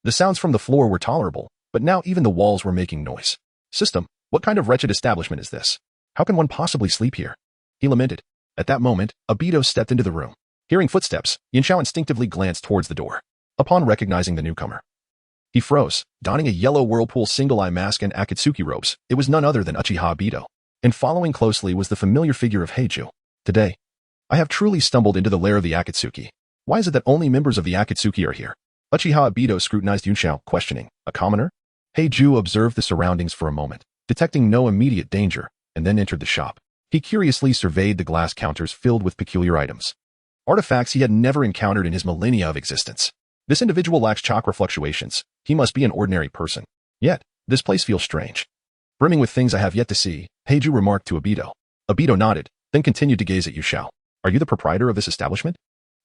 the sounds from the floor were tolerable, but now even the walls were making noise. System, what kind of wretched establishment is this? How can one possibly sleep here? He lamented. At that moment, Obito stepped into the room. Hearing footsteps, Yinshao instinctively glanced towards the door. Upon recognizing the newcomer, he froze, donning a yellow whirlpool single-eye mask and Akatsuki robes. It was none other than Uchiha Obito. And following closely was the familiar figure of Heiju. Today, I have truly stumbled into the lair of the Akatsuki. Why is it that only members of the Akatsuki are here? Uchiha Obito scrutinized Yinshao, questioning, a commoner? Heiju observed the surroundings for a moment, detecting no immediate danger, and then entered the shop. He curiously surveyed the glass counters filled with peculiar items, artifacts he had never encountered in his millennia of existence. This individual lacks chakra fluctuations. He must be an ordinary person. Yet, this place feels strange. Brimming with things I have yet to see, Heiju remarked to Obito. Obito nodded, then continued to gaze at Yinshao. Are you the proprietor of this establishment?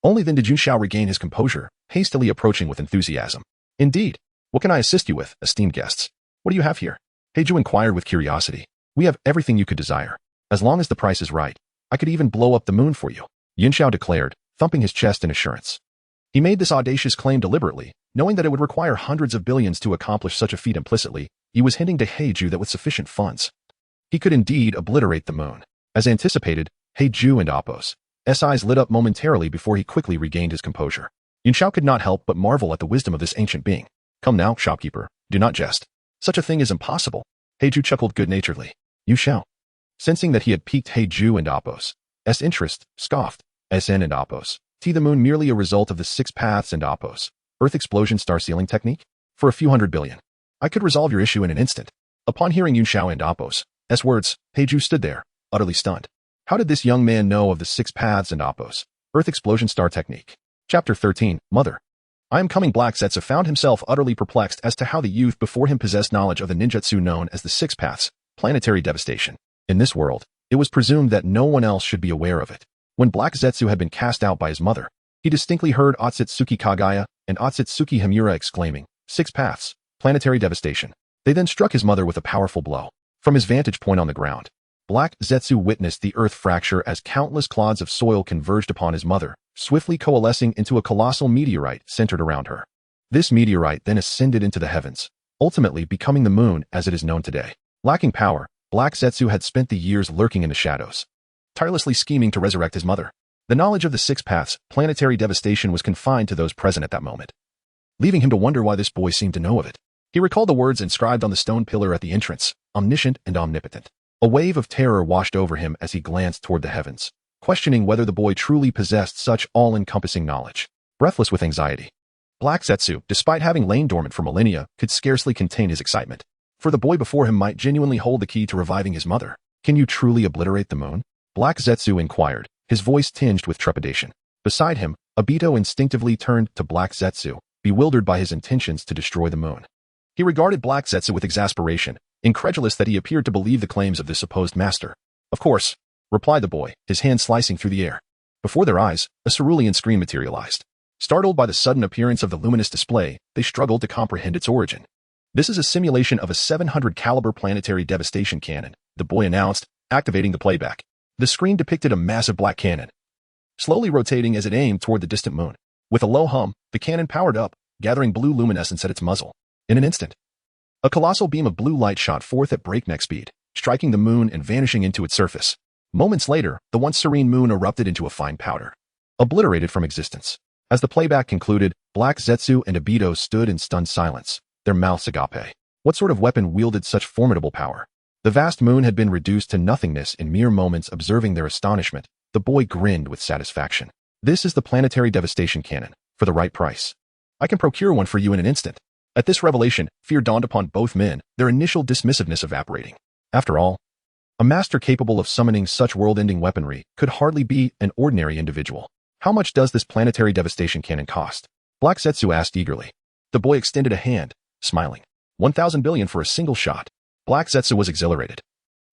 Only then did Yinshao regain his composure, hastily approaching with enthusiasm. Indeed. What can I assist you with, esteemed guests? What do you have here? Heiju inquired with curiosity. We have everything you could desire. As long as the price is right, I could even blow up the moon for you, Yinshao declared, thumping his chest in assurance. He made this audacious claim deliberately, knowing that it would require hundreds of billions to accomplish such a feat implicitly. He was hinting to Heiju that with sufficient funds, he could indeed obliterate the moon. As anticipated, Heiju and Appo's eyes lit up momentarily before he quickly regained his composure. Yinshao could not help but marvel at the wisdom of this ancient being. Come now, shopkeeper, do not jest. Such a thing is impossible. Heiju chuckled good-naturedly. Yinshao, sensing that he had piqued Heiju and Appo's interest, scoffed. SN and Appo's the moon merely a result of the 6 paths and Appo's Earth explosion star sealing technique? For a few hundred billion, I could resolve your issue in an instant. Upon hearing Yinshao and Appo's words, Heiju stood there, utterly stunned. How did this young man know of the 6 paths and Appo's Earth explosion star technique? Chapter 13, Mother. I am coming. Black Zetsu found himself utterly perplexed as to how the youth before him possessed knowledge of the ninjutsu known as the 6 paths, planetary devastation. In this world, it was presumed that no one else should be aware of it. When Black Zetsu had been cast out by his mother, he distinctly heard Otsutsuki Kagaya and Otsutsuki Himura exclaiming, 6 paths, planetary devastation. They then struck his mother with a powerful blow. From his vantage point on the ground, Black Zetsu witnessed the earth fracture as countless clods of soil converged upon his mother, swiftly coalescing into a colossal meteorite centered around her. This meteorite then ascended into the heavens, ultimately becoming the moon as it is known today. Lacking power, Black Zetsu had spent the years lurking in the shadows, tirelessly scheming to resurrect his mother. The knowledge of the 6 paths, planetary devastation was confined to those present at that moment, leaving him to wonder why this boy seemed to know of it. He recalled the words inscribed on the stone pillar at the entrance, omniscient and omnipotent. A wave of terror washed over him as he glanced toward the heavens, questioning whether the boy truly possessed such all-encompassing knowledge. Breathless with anxiety, Black Zetsu, despite having lain dormant for millennia, could scarcely contain his excitement. For the boy before him might genuinely hold the key to reviving his mother. Can you truly obliterate the moon? Black Zetsu inquired, his voice tinged with trepidation. Beside him, Obito instinctively turned to Black Zetsu, bewildered by his intentions to destroy the moon. He regarded Black Zetsu with exasperation, incredulous that he appeared to believe the claims of this supposed master. Of course, replied the boy, his hand slicing through the air. Before their eyes, a cerulean screen materialized. Startled by the sudden appearance of the luminous display, they struggled to comprehend its origin. This is a simulation of a 700 caliber planetary devastation cannon, the boy announced, activating the playback. The screen depicted a massive black cannon, slowly rotating as it aimed toward the distant moon. With a low hum, the cannon powered up, gathering blue luminescence at its muzzle. In an instant, a colossal beam of blue light shot forth at breakneck speed, striking the moon and vanishing into its surface. Moments later, the once serene moon erupted into a fine powder, obliterated from existence. As the playback concluded, Black Zetsu and Obito stood in stunned silence, their mouths agape. What sort of weapon wielded such formidable power? The vast moon had been reduced to nothingness in mere moments. Observing their astonishment, the boy grinned with satisfaction. This is the planetary devastation cannon, for the right price. I can procure one for you in an instant. At this revelation, fear dawned upon both men, their initial dismissiveness evaporating. After all, a master capable of summoning such world-ending weaponry could hardly be an ordinary individual. How much does this planetary devastation cannon cost? Black Zetsu asked eagerly. The boy extended a hand, smiling. 1,000 billion for a single shot. Black Zetsu was exhilarated.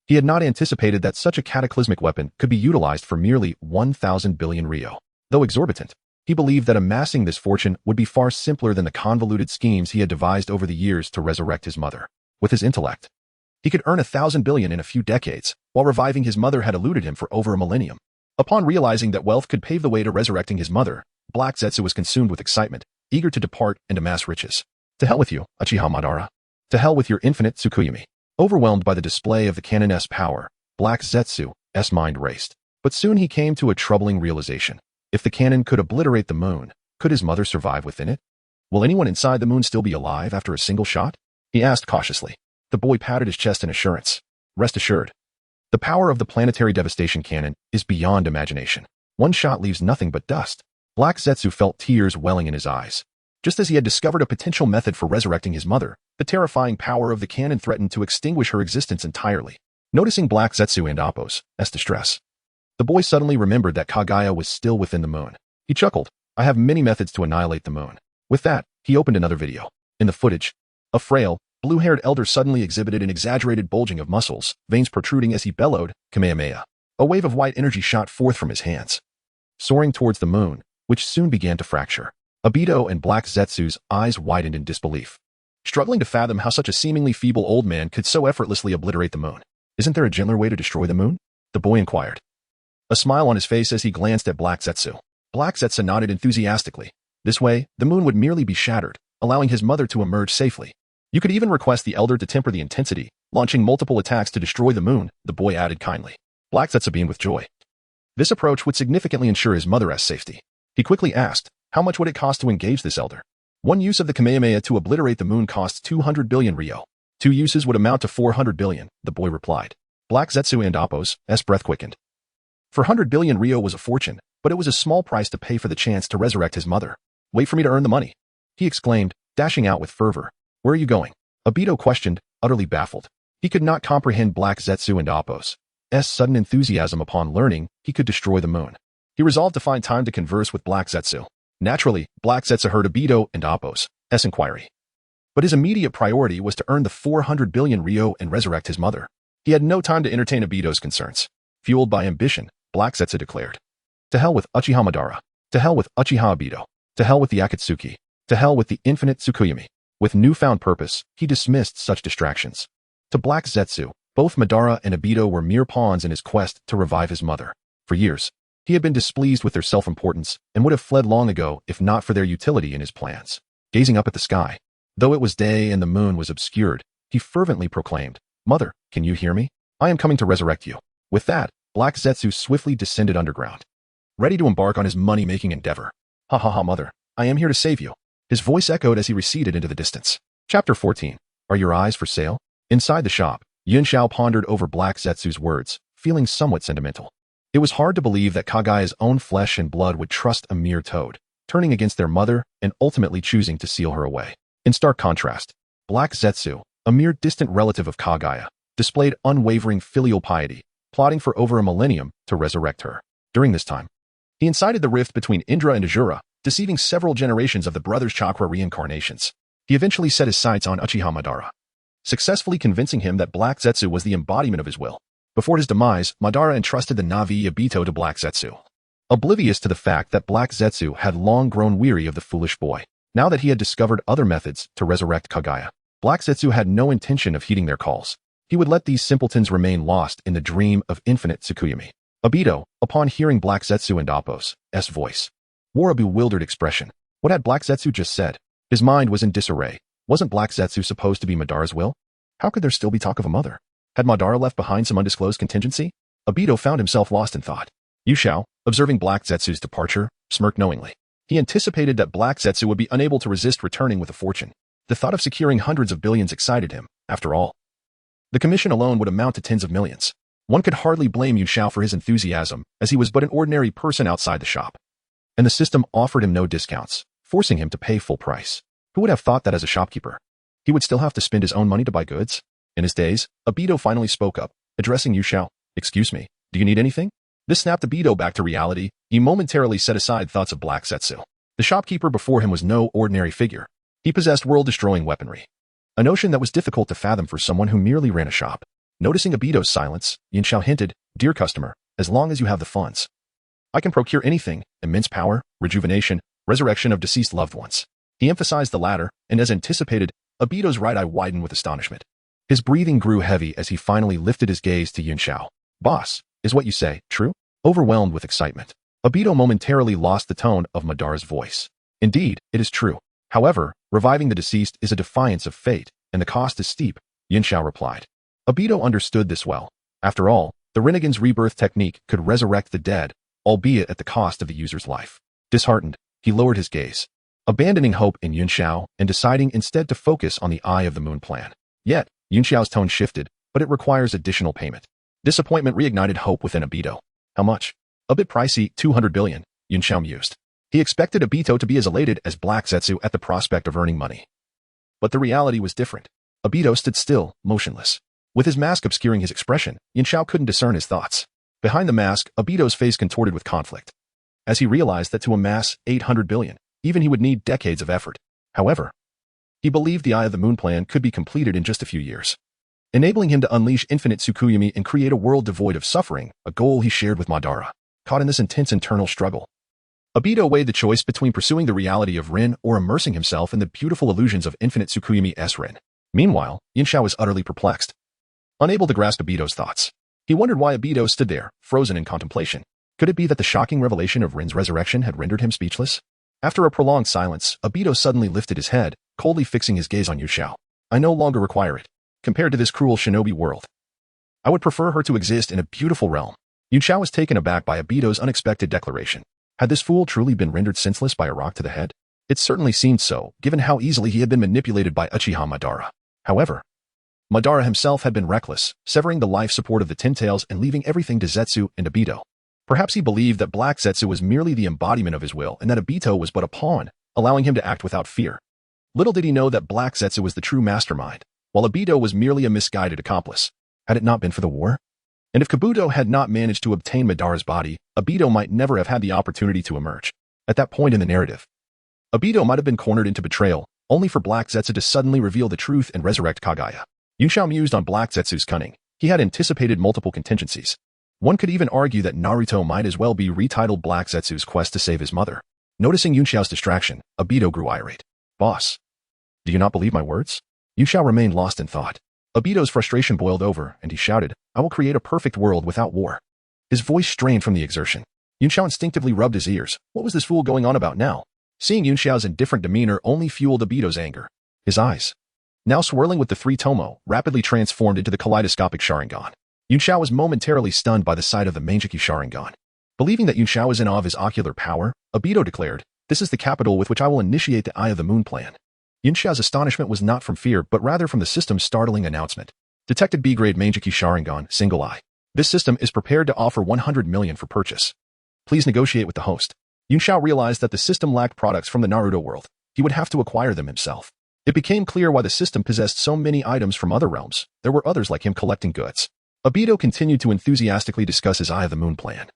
He had not anticipated that such a cataclysmic weapon could be utilized for merely 1,000 billion Ryo. Though exorbitant, he believed that amassing this fortune would be far simpler than the convoluted schemes he had devised over the years to resurrect his mother. With his intellect, he could earn 1,000 billion in a few decades, while reviving his mother had eluded him for over a millennium. Upon realizing that wealth could pave the way to resurrecting his mother, Black Zetsu was consumed with excitement, eager to depart and amass riches. To hell with you, Uchiha Madara. To hell with your infinite Tsukuyomi. Overwhelmed by the display of the cannon's power, Black Zetsu's mind raced. But soon he came to a troubling realization. If the cannon could obliterate the moon, could his mother survive within it? Will anyone inside the moon still be alive after a single shot? He asked cautiously. The boy patted his chest in assurance. Rest assured. The power of the planetary devastation cannon is beyond imagination. One shot leaves nothing but dust. Black Zetsu felt tears welling in his eyes. Just as he had discovered a potential method for resurrecting his mother, the terrifying power of the cannon threatened to extinguish her existence entirely. Noticing Black Zetsu and Appo's distress, the boy suddenly remembered that Kaguya was still within the moon. He chuckled. I have many methods to annihilate the moon. With that, he opened another video. In the footage, a frail, blue-haired elder suddenly exhibited an exaggerated bulging of muscles, veins protruding as he bellowed, Kamehameha. A wave of white energy shot forth from his hands, soaring towards the moon, which soon began to fracture. Obito and Black Zetsu's eyes widened in disbelief, struggling to fathom how such a seemingly feeble old man could so effortlessly obliterate the moon. Isn't there a gentler way to destroy the moon? The boy inquired, a smile on his face as he glanced at Black Zetsu. Black Zetsu nodded enthusiastically. This way, the moon would merely be shattered, allowing his mother to emerge safely. You could even request the elder to temper the intensity, launching multiple attacks to destroy the moon, the boy added kindly. Black Zetsu beamed with joy. This approach would significantly ensure his mother's safety. He quickly asked, how much would it cost to engage this elder? One use of the Kamehameha to obliterate the moon costs 200 billion Ryo. 2 uses would amount to 400 billion, the boy replied. Black Zetsu and Appo's breath quickened. 400 billion Ryo was a fortune, but it was a small price to pay for the chance to resurrect his mother. Wait for me to earn the money, he exclaimed, dashing out with fervor. Where are you going? Obito questioned, utterly baffled. He could not comprehend Black Zetsu and Appo's sudden enthusiasm upon learning he could destroy the moon. He resolved to find time to converse with Black Zetsu. Naturally, Black Zetsu heard Obito and Appo's inquiry. But his immediate priority was to earn the 400 billion Ryo and resurrect his mother. He had no time to entertain Obito's concerns. Fueled by ambition, Black Zetsu declared, to hell with Uchiha Madara. To hell with Uchiha Obito. To hell with the Akatsuki. To hell with the infinite Tsukuyomi. With newfound purpose, he dismissed such distractions. To Black Zetsu, both Madara and Obito were mere pawns in his quest to revive his mother. For years, he had been displeased with their self-importance and would have fled long ago if not for their utility in his plans. Gazing up at the sky, though it was day and the moon was obscured, he fervently proclaimed, Mother, can you hear me? I am coming to resurrect you. With that, Black Zetsu swiftly descended underground, ready to embark on his money-making endeavor. Ha ha ha, Mother, I am here to save you. His voice echoed as he receded into the distance. Chapter 14. Are your eyes for sale? Inside the shop, Yun Shao pondered over Black Zetsu's words, feeling somewhat sentimental. It was hard to believe that Kaguya's own flesh and blood would trust a mere toad, turning against their mother and ultimately choosing to seal her away. In stark contrast, Black Zetsu, a mere distant relative of Kaguya, displayed unwavering filial piety, plotting for over a millennium to resurrect her. During this time, he incited the rift between Indra and Ajura, deceiving several generations of the brothers' chakra reincarnations. He eventually set his sights on Uchiha Madara, successfully convincing him that Black Zetsu was the embodiment of his will. Before his demise, Madara entrusted the Navi Obito to Black Zetsu, oblivious to the fact that Black Zetsu had long grown weary of the foolish boy. Now that he had discovered other methods to resurrect Kaguya, Black Zetsu had no intention of heeding their calls. He would let these simpletons remain lost in the dream of infinite Tsukuyomi. Obito, upon hearing Black Zetsu and Appo's voice, wore a bewildered expression. What had Black Zetsu just said? His mind was in disarray. Wasn't Black Zetsu supposed to be Madara's will? How could there still be talk of a mother? Had Madara left behind some undisclosed contingency? Obito found himself lost in thought. Yushao, observing Black Zetsu's departure, smirked knowingly. He anticipated that Black Zetsu would be unable to resist returning with a fortune. The thought of securing hundreds of billions excited him. After all, the commission alone would amount to tens of millions. One could hardly blame Yushao for his enthusiasm, as he was but an ordinary person outside the shop. And the system offered him no discounts, forcing him to pay full price. Who would have thought that as a shopkeeper? He would still have to spend his own money to buy goods? In his days, Obito finally spoke up, addressing Yushao. Excuse me, do you need anything? This snapped Obito back to reality. He momentarily set aside thoughts of Black Zetsu. The shopkeeper before him was no ordinary figure. He possessed world-destroying weaponry, a notion that was difficult to fathom for someone who merely ran a shop. Noticing Obito's silence, Yushao hinted, "Dear customer, as long as you have the funds, I can procure anything, immense power, rejuvenation, resurrection of deceased loved ones." He emphasized the latter, and as anticipated, Obito's right eye widened with astonishment. His breathing grew heavy as he finally lifted his gaze to Yushao. "Boss, is what you say true?" Overwhelmed with excitement, Obito momentarily lost the tone of Madara's voice. "Indeed, it is true. However, reviving the deceased is a defiance of fate, and the cost is steep," Yushao replied. Obito understood this well. After all, the Rinnegan's rebirth technique could resurrect the dead, albeit at the cost of the user's life. Disheartened, he lowered his gaze, abandoning hope in Yushao and deciding instead to focus on the Eye of the Moon plan. Yet, Yunshao's tone shifted, but it requires additional payment. Disappointment reignited hope within Obito. How much? A bit pricey, 200 billion, Yushao mused. He expected Obito to be as elated as Black Zetsu at the prospect of earning money. But the reality was different. Obito stood still, motionless. With his mask obscuring his expression, Yushao couldn't discern his thoughts. Behind the mask, Obito's face contorted with conflict, as he realized that to amass 800 billion, even he would need decades of effort. However, he believed the Eye of the Moon plan could be completed in just a few years, enabling him to unleash infinite Tsukuyomi and create a world devoid of suffering, a goal he shared with Madara. Caught in this intense internal struggle, Obito weighed the choice between pursuing the reality of Rin or immersing himself in the beautiful illusions of infinite Tsukuyomi Rin. Meanwhile, Yushao was utterly perplexed, unable to grasp Obito's thoughts. He wondered why Obito stood there, frozen in contemplation. Could it be that the shocking revelation of Rin's resurrection had rendered him speechless? After a prolonged silence, Obito suddenly lifted his head, coldly fixing his gaze on Yushao. "I no longer require it. Compared to this cruel shinobi world, I would prefer her to exist in a beautiful realm." Yushao was taken aback by Obito's unexpected declaration. Had this fool truly been rendered senseless by a rock to the head? It certainly seemed so, given how easily he had been manipulated by Uchiha Madara. However, Madara himself had been reckless, severing the life support of the Ten Tails and leaving everything to Zetsu and Obito. Perhaps he believed that Black Zetsu was merely the embodiment of his will and that Obito was but a pawn, allowing him to act without fear. Little did he know that Black Zetsu was the true mastermind, while Obito was merely a misguided accomplice. Had it not been for the war? And if Kabuto had not managed to obtain Madara's body, Obito might never have had the opportunity to emerge. At that point in the narrative, Obito might have been cornered into betrayal, only for Black Zetsu to suddenly reveal the truth and resurrect Kaguya. Yushao mused on Black Zetsu's cunning. He had anticipated multiple contingencies. One could even argue that Naruto might as well be retitled Black Zetsu's quest to save his mother. Noticing Yunshao's distraction, Obito grew irate. "Boss, do you not believe my words?" Yushao remained lost in thought. Obito's frustration boiled over, and he shouted, "I will create a perfect world without war." His voice strained from the exertion. Yushao instinctively rubbed his ears. What was this fool going on about now? Seeing Yunshao's indifferent demeanor only fueled Obito's anger. His eyes, now swirling with the three tomo, rapidly transformed into the kaleidoscopic Sharingan. Yushao was momentarily stunned by the sight of the Manjiki Sharingan. Believing that Yushao was in awe of his ocular power, Obito declared, "This is the capital with which I will initiate the Eye of the Moon plan." Yunshao's astonishment was not from fear, but rather from the system's startling announcement. Detected B-grade Manjiki Sharingan, single eye. This system is prepared to offer 100 million for purchase. Please negotiate with the host. Yushao realized that the system lacked products from the Naruto world. He would have to acquire them himself. It became clear why the system possessed so many items from other realms. There were others like him collecting goods. Obito continued to enthusiastically discuss his Eye of the Moon plan,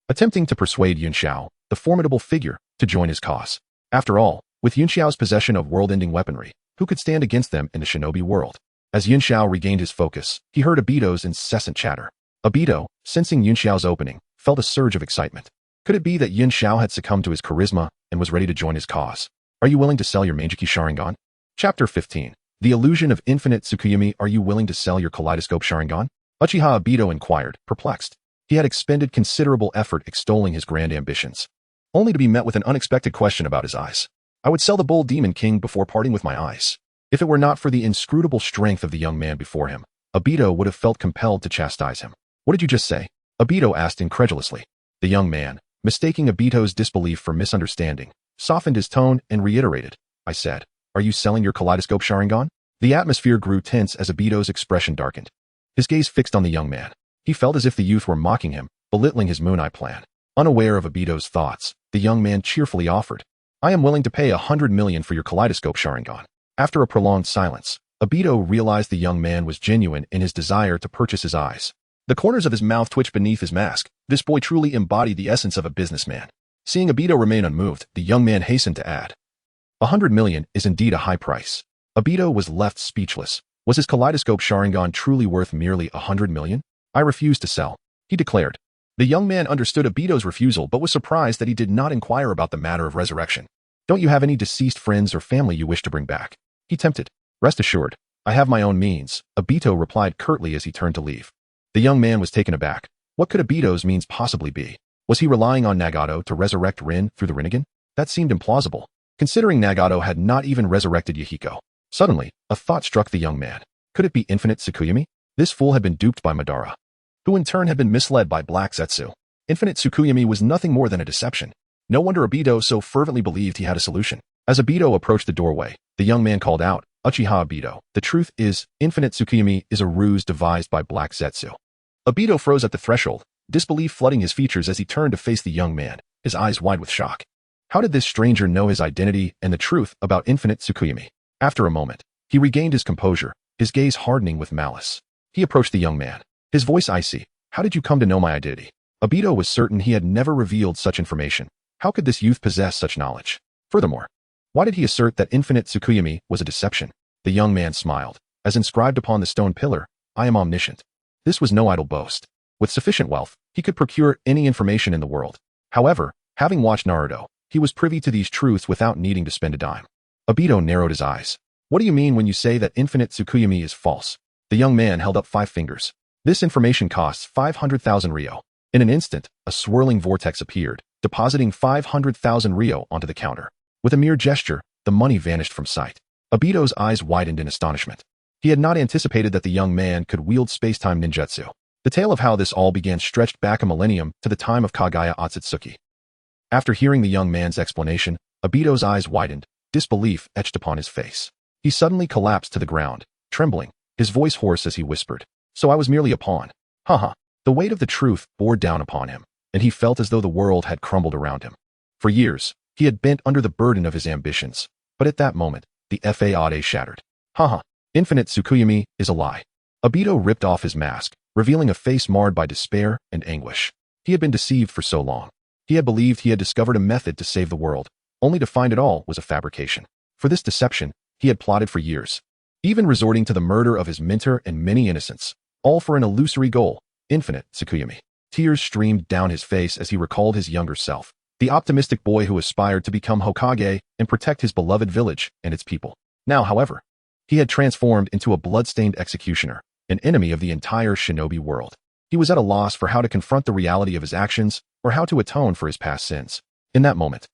attempting to persuade Yun Xiao, the formidable figure, to join his cause. After all, with Yun Xiao's possession of world-ending weaponry, who could stand against them in the shinobi world? As Yun Xiao regained his focus, he heard Obito's incessant chatter. Obito, sensing Yun Xiao's opening, felt a surge of excitement. Could it be that Yun Xiao had succumbed to his charisma and was ready to join his cause? Are you willing to sell your Mangekyou Sharingan? Chapter 15. The Illusion of Infinite Tsukuyomi. Are you willing to sell your Kaleidoscope Sharingan? Uchiha Obito inquired, perplexed. He had expended considerable effort extolling his grand ambitions, only to be met with an unexpected question about his eyes. I would sell the Bull Demon King before parting with my eyes. If it were not for the inscrutable strength of the young man before him, Obito would have felt compelled to chastise him. What did you just say? Obito asked incredulously. The young man, mistaking Obito's disbelief for misunderstanding, softened his tone and reiterated. I said, are you selling your Kaleidoscope Sharingan? The atmosphere grew tense as Obito's expression darkened. His gaze fixed on the young man. He felt as if the youth were mocking him, belittling his Moon Eye plan. Unaware of Obito's thoughts, the young man cheerfully offered, I am willing to pay 100 million for your Kaleidoscope Sharingan. After a prolonged silence, Obito realized the young man was genuine in his desire to purchase his eyes. The corners of his mouth twitched beneath his mask. This boy truly embodied the essence of a businessman. Seeing Obito remain unmoved, the young man hastened to add, 100 million is indeed a high price. Obito was left speechless. Was his Kaleidoscope Sharingan truly worth merely 100 million? I refuse to sell, he declared. The young man understood Obito's refusal but was surprised that he did not inquire about the matter of resurrection. Don't you have any deceased friends or family you wish to bring back? He tempted. Rest assured, I have my own means, Obito replied curtly as he turned to leave. The young man was taken aback. What could Obito's means possibly be? Was he relying on Nagato to resurrect Rin through the Rinnegan? That seemed implausible, considering Nagato had not even resurrected Yahiko. Suddenly, a thought struck the young man. Could it be Infinite Tsukuyomi? This fool had been duped by Madara, who in turn had been misled by Black Zetsu. Infinite Tsukuyomi was nothing more than a deception. No wonder Obito so fervently believed he had a solution. As Obito approached the doorway, the young man called out, Uchiha Obito, the truth is, Infinite Tsukuyomi is a ruse devised by Black Zetsu. Obito froze at the threshold, disbelief flooding his features as he turned to face the young man, his eyes wide with shock. How did this stranger know his identity and the truth about Infinite Tsukuyomi? After a moment, he regained his composure, his gaze hardening with malice. He approached the young man, his voice icy. How did you come to know my identity? Obito was certain he had never revealed such information. How could this youth possess such knowledge? Furthermore, why did he assert that Infinite Tsukuyomi was a deception? The young man smiled. As inscribed upon the stone pillar, I am omniscient. This was no idle boast. With sufficient wealth, he could procure any information in the world. However, having watched Naruto, he was privy to these truths without needing to spend a dime. Obito narrowed his eyes. What do you mean when you say that Infinite Tsukuyomi is false? The young man held up 5 fingers. This information costs 500,000 ryo. In an instant, a swirling vortex appeared, depositing 500,000 ryo onto the counter. With a mere gesture, the money vanished from sight. Obito's eyes widened in astonishment. He had not anticipated that the young man could wield space-time ninjutsu. The tale of how this all began stretched back a millennium to the time of Kagaya Otsutsuki. After hearing the young man's explanation, Obito's eyes widened, disbelief etched upon his face. He suddenly collapsed to the ground, trembling, his voice hoarse as he whispered, So I was merely a pawn. Haha. The weight of the truth bore down upon him, and he felt as though the world had crumbled around him. For years, he had bent under the burden of his ambitions, but at that moment, the Fade shattered. Haha. Infinite Tsukuyomi is a lie. Obito ripped off his mask, revealing a face marred by despair and anguish. He had been deceived for so long. He had believed he had discovered a method to save the world, only to find it all was a fabrication. For this deception, he had plotted for years, even resorting to the murder of his mentor and many innocents, all for an illusory goal, Infinite Tsukuyomi. Tears streamed down his face as he recalled his younger self, the optimistic boy who aspired to become Hokage and protect his beloved village and its people. Now, however, he had transformed into a blood-stained executioner, an enemy of the entire shinobi world. He was at a loss for how to confront the reality of his actions or how to atone for his past sins. In that moment,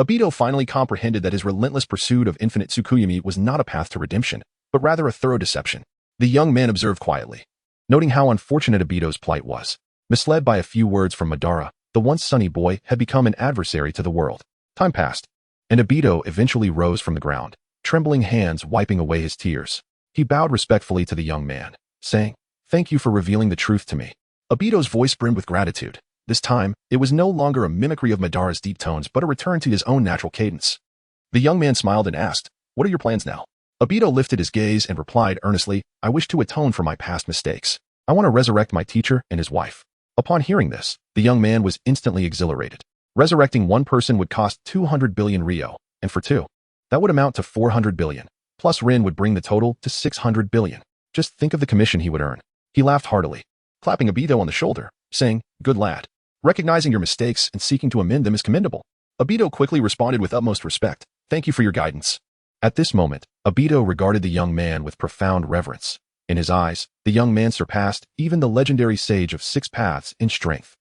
Obito finally comprehended that his relentless pursuit of Infinite Tsukuyomi was not a path to redemption, but rather a thorough deception. The young man observed quietly, noting how unfortunate Obito's plight was. Misled by a few words from Madara, the once sunny boy had become an adversary to the world. Time passed, and Obito eventually rose from the ground, trembling hands wiping away his tears. He bowed respectfully to the young man, saying, Thank you for revealing the truth to me. Obito's voice brimmed with gratitude. This time, it was no longer a mimicry of Madara's deep tones but a return to his own natural cadence. The young man smiled and asked, What are your plans now? Obito lifted his gaze and replied earnestly, I wish to atone for my past mistakes. I want to resurrect my teacher and his wife. Upon hearing this, the young man was instantly exhilarated. Resurrecting one person would cost 200 billion Ryo, and for two, that would amount to 400 billion. Plus Rin would bring the total to 600 billion. Just think of the commission he would earn. He laughed heartily, clapping Obito on the shoulder, saying, Good lad. Recognizing your mistakes and seeking to amend them is commendable. Obito quickly responded with utmost respect. Thank you for your guidance. At this moment, Obito regarded the young man with profound reverence. In his eyes, the young man surpassed even the legendary sage of 6 paths in strength.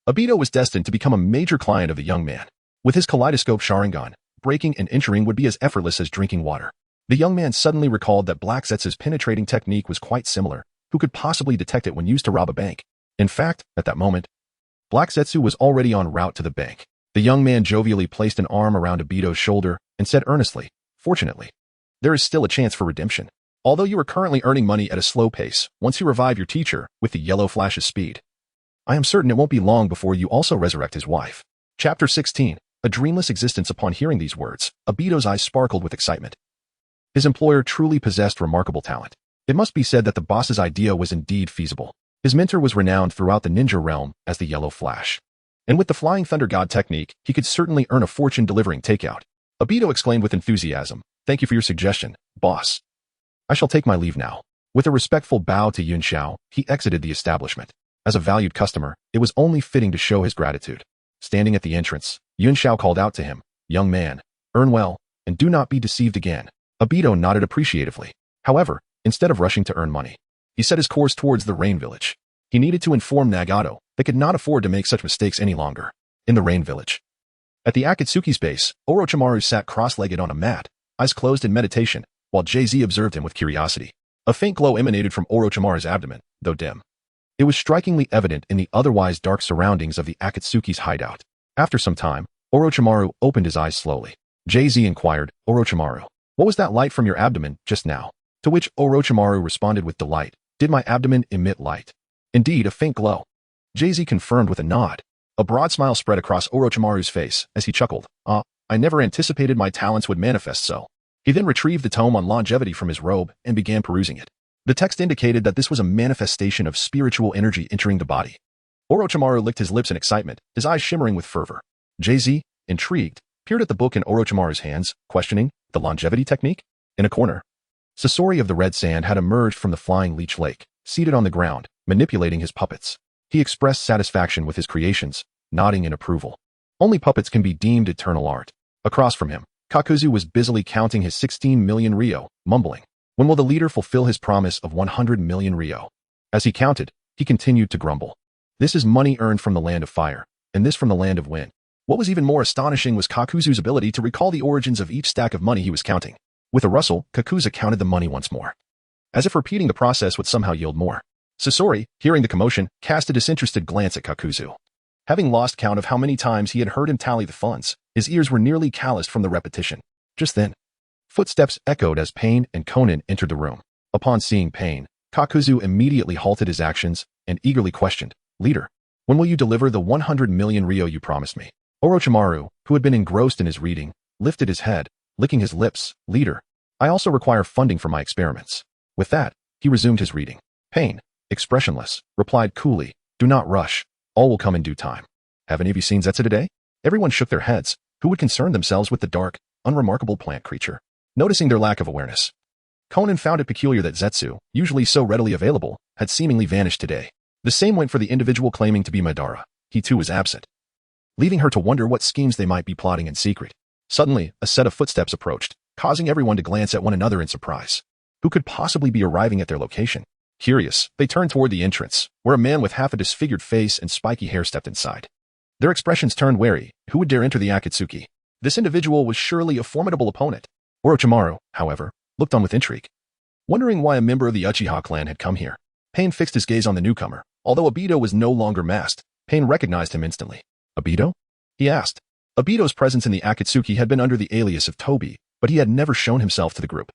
Obito was destined to become a major client of the young man. With his kaleidoscope Sharingan, breaking and entering would be as effortless as drinking water. The young man suddenly recalled that Black Zetsu's penetrating technique was quite similar. Who could possibly detect it when used to rob a bank? In fact, at that moment, Black Zetsu was already en route to the bank. The young man jovially placed an arm around Obito's shoulder and said earnestly, Fortunately, there is still a chance for redemption. Although you are currently earning money at a slow pace, once you revive your teacher with the yellow flash's speed, I am certain it won't be long before you also resurrect his wife. Chapter 16. A dreamless existence. Upon hearing these words, Obito's eyes sparkled with excitement. His employer truly possessed remarkable talent. It must be said that the boss's idea was indeed feasible. His mentor was renowned throughout the ninja realm as the Yellow Flash. And with the Flying Thunder God technique, he could certainly earn a fortune delivering takeout. Obito exclaimed with enthusiasm, Thank you for your suggestion, boss. I shall take my leave now. With a respectful bow to Yun Xiao, he exited the establishment. As a valued customer, it was only fitting to show his gratitude. Standing at the entrance, Yun Xiao called out to him, Young man, earn well, and do not be deceived again. Obito nodded appreciatively. However, instead of rushing to earn money, he set his course towards the Rain Village. He needed to inform Nagato they could not afford to make such mistakes any longer. In the Rain Village, at the Akatsuki's base, Orochimaru sat cross-legged on a mat, eyes closed in meditation, while Jay-Z observed him with curiosity. A faint glow emanated from Orochimaru's abdomen, though dim. It was strikingly evident in the otherwise dark surroundings of the Akatsuki's hideout. After some time, Orochimaru opened his eyes slowly. Jay-Z inquired, Orochimaru, what was that light from your abdomen just now? To which Orochimaru responded with delight, Did my abdomen emit light? Indeed, a faint glow. Jay-Z confirmed with a nod. A broad smile spread across Orochimaru's face as he chuckled. I never anticipated my talents would manifest so. He then retrieved the tome on longevity from his robe and began perusing it. The text indicated that this was a manifestation of spiritual energy entering the body. Orochimaru licked his lips in excitement, his eyes shimmering with fervor. Jay-Z, intrigued, peered at the book in Orochimaru's hands, questioning, the longevity technique? In a corner, Sasori of the Red Sand had emerged from the flying leech lake, seated on the ground, manipulating his puppets. He expressed satisfaction with his creations, nodding in approval. Only puppets can be deemed eternal art. Across from him, Kakuzu was busily counting his 16 million Ryo, mumbling, When will the leader fulfill his promise of 100 million Ryo? As he counted, he continued to grumble. This is money earned from the land of fire, and this from the land of wind. What was even more astonishing was Kakuzu's ability to recall the origins of each stack of money he was counting. With a rustle, Kakuzu counted the money once more, as if repeating the process would somehow yield more. Sasori, hearing the commotion, cast a disinterested glance at Kakuzu. Having lost count of how many times he had heard him tally the funds, his ears were nearly calloused from the repetition. Just then, footsteps echoed as Pain and Konan entered the room. Upon seeing Pain, Kakuzu immediately halted his actions and eagerly questioned, Leader, when will you deliver the 100 million Ryo you promised me? Orochimaru, who had been engrossed in his reading, lifted his head, licking his lips. Leader, I also require funding for my experiments. With that, he resumed his reading. Pain, expressionless, replied coolly, Do not rush. All will come in due time. Have any of you seen Zetsu today? Everyone shook their heads. Who would concern themselves with the dark, unremarkable plant creature? Noticing their lack of awareness, Konan found it peculiar that Zetsu, usually so readily available, had seemingly vanished today. The same went for the individual claiming to be Madara. He too was absent, leaving her to wonder what schemes they might be plotting in secret. Suddenly, a set of footsteps approached, causing everyone to glance at one another in surprise. Who could possibly be arriving at their location? Curious, they turned toward the entrance, where a man with half a disfigured face and spiky hair stepped inside. Their expressions turned wary. Who would dare enter the Akatsuki? This individual was surely a formidable opponent. Orochimaru, however, looked on with intrigue, wondering why a member of the Uchiha clan had come here. Pain fixed his gaze on the newcomer. Although Obito was no longer masked, Pain recognized him instantly. Obito? He asked. Obito's presence in the Akatsuki had been under the alias of Tobi, but he had never shown himself to the group.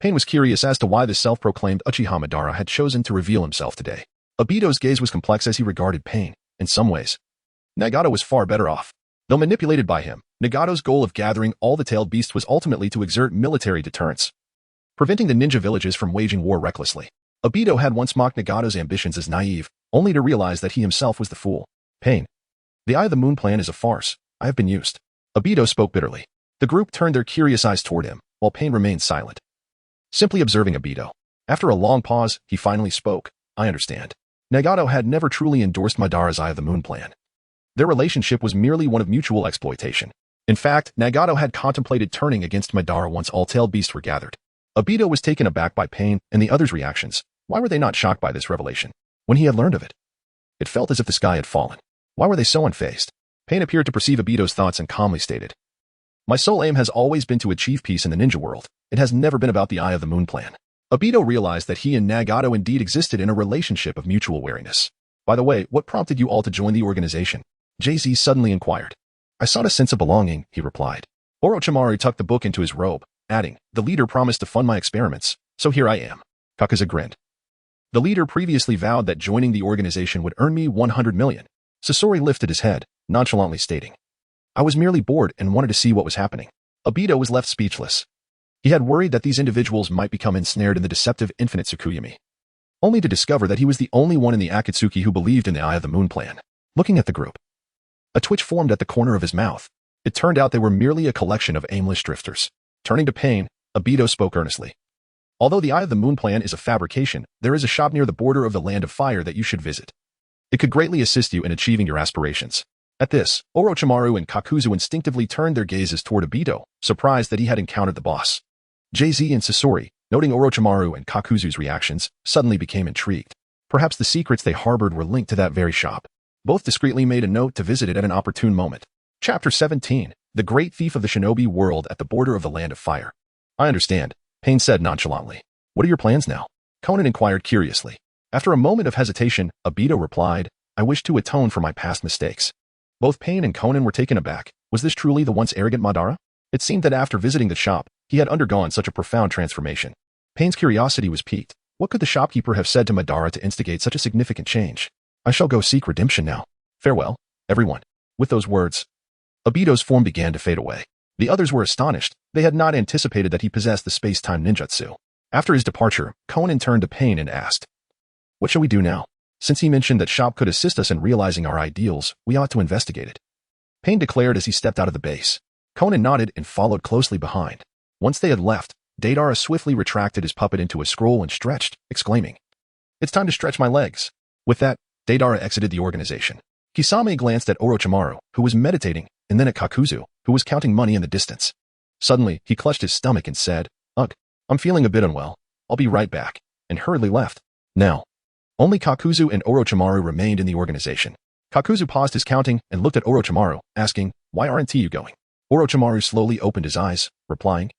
Pain was curious as to why the self-proclaimed Uchiha Madara had chosen to reveal himself today. Obito's gaze was complex as he regarded Pain. In some ways, Nagato was far better off. Though manipulated by him, Nagato's goal of gathering all the tailed beasts was ultimately to exert military deterrence. preventing the ninja villages from waging war recklessly. Obito had once mocked Nagato's ambitions as naive, only to realize that he himself was the fool. Pain. The Eye of the Moon plan is a farce. I have been used. Obito spoke bitterly. The group turned their curious eyes toward him, while Pain remained silent. Simply observing Obito. After a long pause, he finally spoke. I understand. Nagato had never truly endorsed Madara's Eye of the Moon plan. Their relationship was merely one of mutual exploitation. In fact, Nagato had contemplated turning against Madara once all tailed beasts were gathered. Obito was taken aback by Pain and the others' reactions. Why were they not shocked by this revelation? When he had learned of it, it felt as if the sky had fallen. Why were they so unfazed? Pain appeared to perceive Obito's thoughts and calmly stated, my sole aim has always been to achieve peace in the ninja world. It has never been about the Eye of the Moon plan. Obito realized that he and Nagato indeed existed in a relationship of mutual wariness. By the way, what prompted you all to join the organization? Jay-Z suddenly inquired. I sought a sense of belonging, he replied. Orochimaru tucked the book into his robe, adding, the leader promised to fund my experiments, so here I am. Kakaza grinned. The leader previously vowed that joining the organization would earn me 100 million. Sasori lifted his head, nonchalantly stating, I was merely bored and wanted to see what was happening. Obito was left speechless. He had worried that these individuals might become ensnared in the deceptive infinite Tsukuyomi, only to discover that he was the only one in the Akatsuki who believed in the Eye of the Moon plan. Looking at the group, a twitch formed at the corner of his mouth. It turned out they were merely a collection of aimless drifters. Turning to Pain, Obito spoke earnestly. Although the Eye of the Moon plan is a fabrication, there is a shop near the border of the Land of Fire that you should visit. It could greatly assist you in achieving your aspirations. At this, Orochimaru and Kakuzu instinctively turned their gazes toward Obito, surprised that he had encountered the boss. Jay-Z and Sasori, noting Orochimaru and Kakuzu's reactions, suddenly became intrigued. Perhaps the secrets they harbored were linked to that very shop. Both discreetly made a note to visit it at an opportune moment. Chapter 17, The Great Thief of the Shinobi World at the Border of the Land of Fire. I understand, Pain said nonchalantly. What are your plans now? Conan inquired curiously. After a moment of hesitation, Obito replied, I wish to atone for my past mistakes. Both Pain and Conan were taken aback. Was this truly the once arrogant Madara? It seemed that after visiting the shop, he had undergone such a profound transformation. Pain's curiosity was piqued. What could the shopkeeper have said to Madara to instigate such a significant change? I shall go seek redemption now. Farewell, everyone. With those words, Obito's form began to fade away. The others were astonished. They had not anticipated that he possessed the space-time ninjutsu. After his departure, Conan turned to Pain and asked, what shall we do now? Since he mentioned that shop could assist us in realizing our ideals, we ought to investigate it. Pain declared as he stepped out of the base. Conan nodded and followed closely behind. Once they had left, Deidara swiftly retracted his puppet into a scroll and stretched, exclaiming, it's time to stretch my legs. With that, Deidara exited the organization. Kisame glanced at Orochimaru, who was meditating, and then at Kakuzu, who was counting money in the distance. Suddenly, he clutched his stomach and said, ugh, I'm feeling a bit unwell. I'll be right back, and hurriedly left. Now, only Kakuzu and Orochimaru remained in the organization. Kakuzu paused his counting and looked at Orochimaru, asking, why aren't you going? Orochimaru slowly opened his eyes, replying,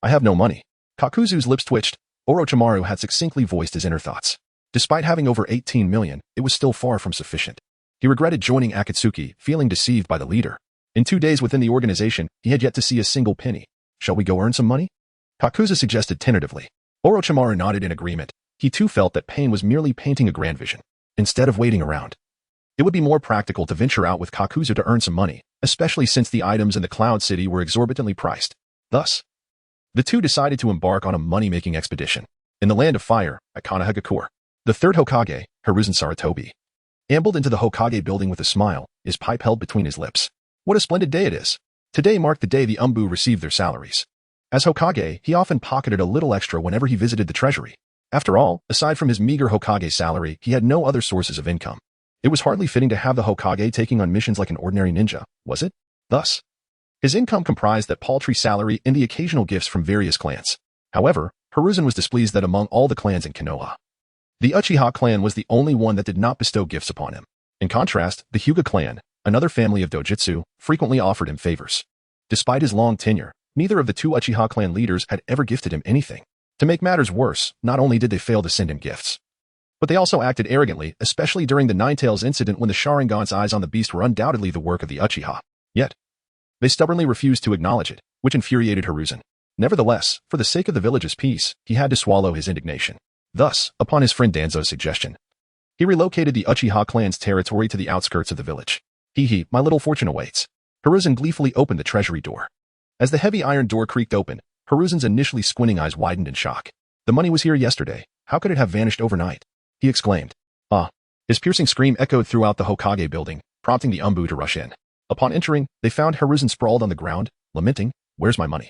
I have no money. Kakuzu's lips twitched. Orochimaru had succinctly voiced his inner thoughts. Despite having over 18 million, it was still far from sufficient. He regretted joining Akatsuki, feeling deceived by the leader. In 2 days within the organization, he had yet to see a single penny. Shall we go earn some money? Kakuzu suggested tentatively. Orochimaru nodded in agreement. He too felt that Pain was merely painting a grand vision. Instead of waiting around, it would be more practical to venture out with Kakuzu to earn some money, especially since the items in the Cloud City were exorbitantly priced. Thus, the two decided to embark on a money-making expedition. In the Land of Fire, at Konohagakure, the third Hokage, Hiruzen Sarutobi, ambled into the Hokage building with a smile, his pipe held between his lips. What a splendid day it is. Today marked the day the Umbu received their salaries. As Hokage, he often pocketed a little extra whenever he visited the treasury. After all, aside from his meager Hokage salary, he had no other sources of income. It was hardly fitting to have the Hokage taking on missions like an ordinary ninja, was it? Thus, his income comprised that paltry salary and the occasional gifts from various clans. However, Hiruzen was displeased that among all the clans in Konoha, the Uchiha clan was the only one that did not bestow gifts upon him. In contrast, the Hyuga clan, another family of dojutsu, frequently offered him favors. Despite his long tenure, neither of the two Uchiha clan leaders had ever gifted him anything. To make matters worse, not only did they fail to send him gifts, but they also acted arrogantly, especially during the Ninetales incident when the Sharingan's eyes on the beast were undoubtedly the work of the Uchiha. Yet, they stubbornly refused to acknowledge it, which infuriated Hiruzen. Nevertheless, for the sake of the village's peace, he had to swallow his indignation. Thus, upon his friend Danzo's suggestion, he relocated the Uchiha clan's territory to the outskirts of the village. My little fortune awaits. Hiruzen gleefully opened the treasury door. As the heavy iron door creaked open, Hiruzen's initially squinting eyes widened in shock. The money was here yesterday. How could it have vanished overnight? He exclaimed. Ah! His piercing scream echoed throughout the Hokage building, prompting the Umbu to rush in. Upon entering, they found Hiruzen sprawled on the ground, lamenting, "Where's my money?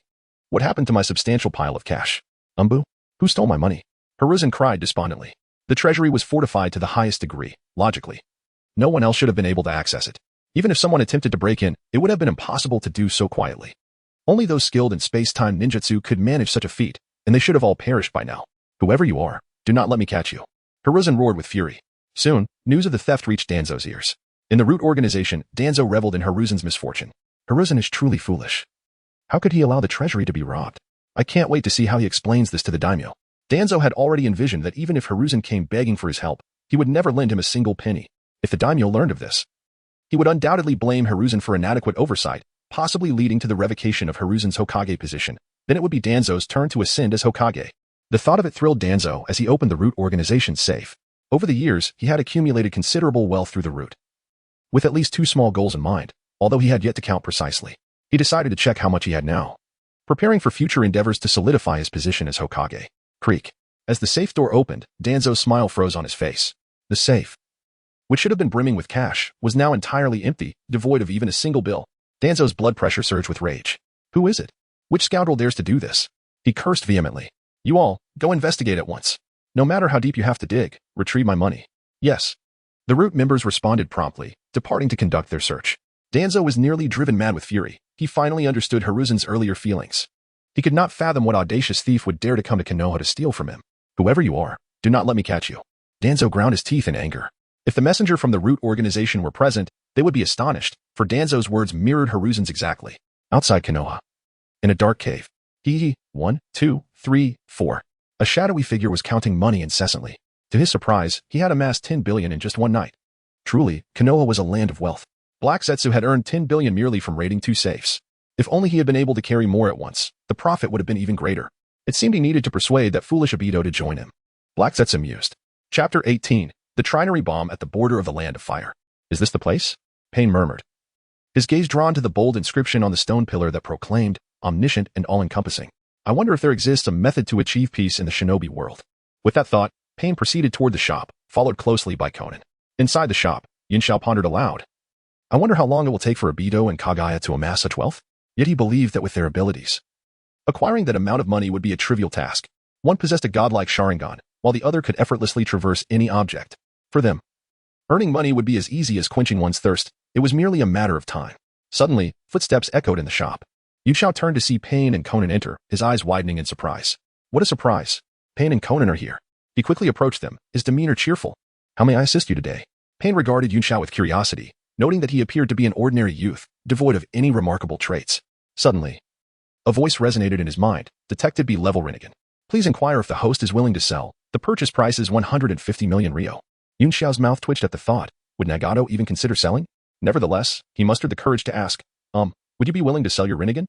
What happened to my substantial pile of cash? Umbu? Who stole my money?" Hiruzen cried despondently. The treasury was fortified to the highest degree, logically. No one else should have been able to access it. Even if someone attempted to break in, it would have been impossible to do so quietly. Only those skilled in space-time ninjutsu could manage such a feat, and they should have all perished by now. Whoever you are, do not let me catch you. Hiruzen roared with fury. Soon, news of the theft reached Danzo's ears. In the Root organization, Danzo reveled in Hiruzen's misfortune. Hiruzen is truly foolish. How could he allow the treasury to be robbed? I can't wait to see how he explains this to the daimyo. Danzo had already envisioned that even if Hiruzen came begging for his help, he would never lend him a single penny. If the daimyo learned of this, he would undoubtedly blame Hiruzen for inadequate oversight, possibly leading to the revocation of Hiruzen's Hokage position. Then it would be Danzo's turn to ascend as Hokage. The thought of it thrilled Danzo as he opened the Root organization's safe. Over the years, he had accumulated considerable wealth through the Root. With at least 2 small goals in mind, although he had yet to count precisely, he decided to check how much he had now. Preparing for future endeavors to solidify his position as Hokage. Creak. As the safe door opened, Danzo's smile froze on his face. The safe, which should have been brimming with cash, was now entirely empty, devoid of even a single bill. Danzo's blood pressure surged with rage. Who is it? Which scoundrel dares to do this? He cursed vehemently. You all, go investigate at once. No matter how deep you have to dig, retrieve my money. Yes. The Root members responded promptly, departing to conduct their search. Danzo was nearly driven mad with fury. He finally understood Hiruzen's earlier feelings. He could not fathom what audacious thief would dare to come to Konoha to steal from him. Whoever you are, do not let me catch you. Danzo ground his teeth in anger. If the messenger from the Root organization were present, they would be astonished, for Danzo's words mirrored Hiruzen's exactly. Outside Konoha, in a dark cave, 1, 2, 3, 4. A shadowy figure was counting money incessantly. To his surprise, he had amassed 10 billion in just one night. Truly, Konoha was a land of wealth. Black Zetsu had earned 10 billion merely from raiding 2 safes. If only he had been able to carry more at once, the profit would have been even greater. It seemed he needed to persuade that foolish Obito to join him. Black Zetsu mused. Chapter 18. The Trinary Bomb at the Border of the Land of Fire. Is this the place? Pain murmured, his gaze drawn to the bold inscription on the stone pillar that proclaimed, omniscient and all-encompassing. I wonder if there exists a method to achieve peace in the shinobi world. With that thought, Pain proceeded toward the shop, followed closely by Conan. Inside the shop, Yunshao pondered aloud. I wonder how long it will take for Obito and Kagaya to amass such wealth? Yet he believed that with their abilities, acquiring that amount of money would be a trivial task. One possessed a godlike Sharingan, while the other could effortlessly traverse any object. For them, earning money would be as easy as quenching one's thirst. It was merely a matter of time. Suddenly, footsteps echoed in the shop. Yunshao turned to see Pain and Conan enter, his eyes widening in surprise. What a surprise! Pain and Conan are here. He quickly approached them, his demeanor cheerful. How may I assist you today? Pain regarded Yunshao with curiosity, noting that he appeared to be an ordinary youth, devoid of any remarkable traits. Suddenly, a voice resonated in his mind. Detective B-level Rinnegan. Please inquire if the host is willing to sell. The purchase price is 150 million Ryo. Yunshao's mouth twitched at the thought. Would Nagato even consider selling? Nevertheless, he mustered the courage to ask, would you be willing to sell your Rinnegan?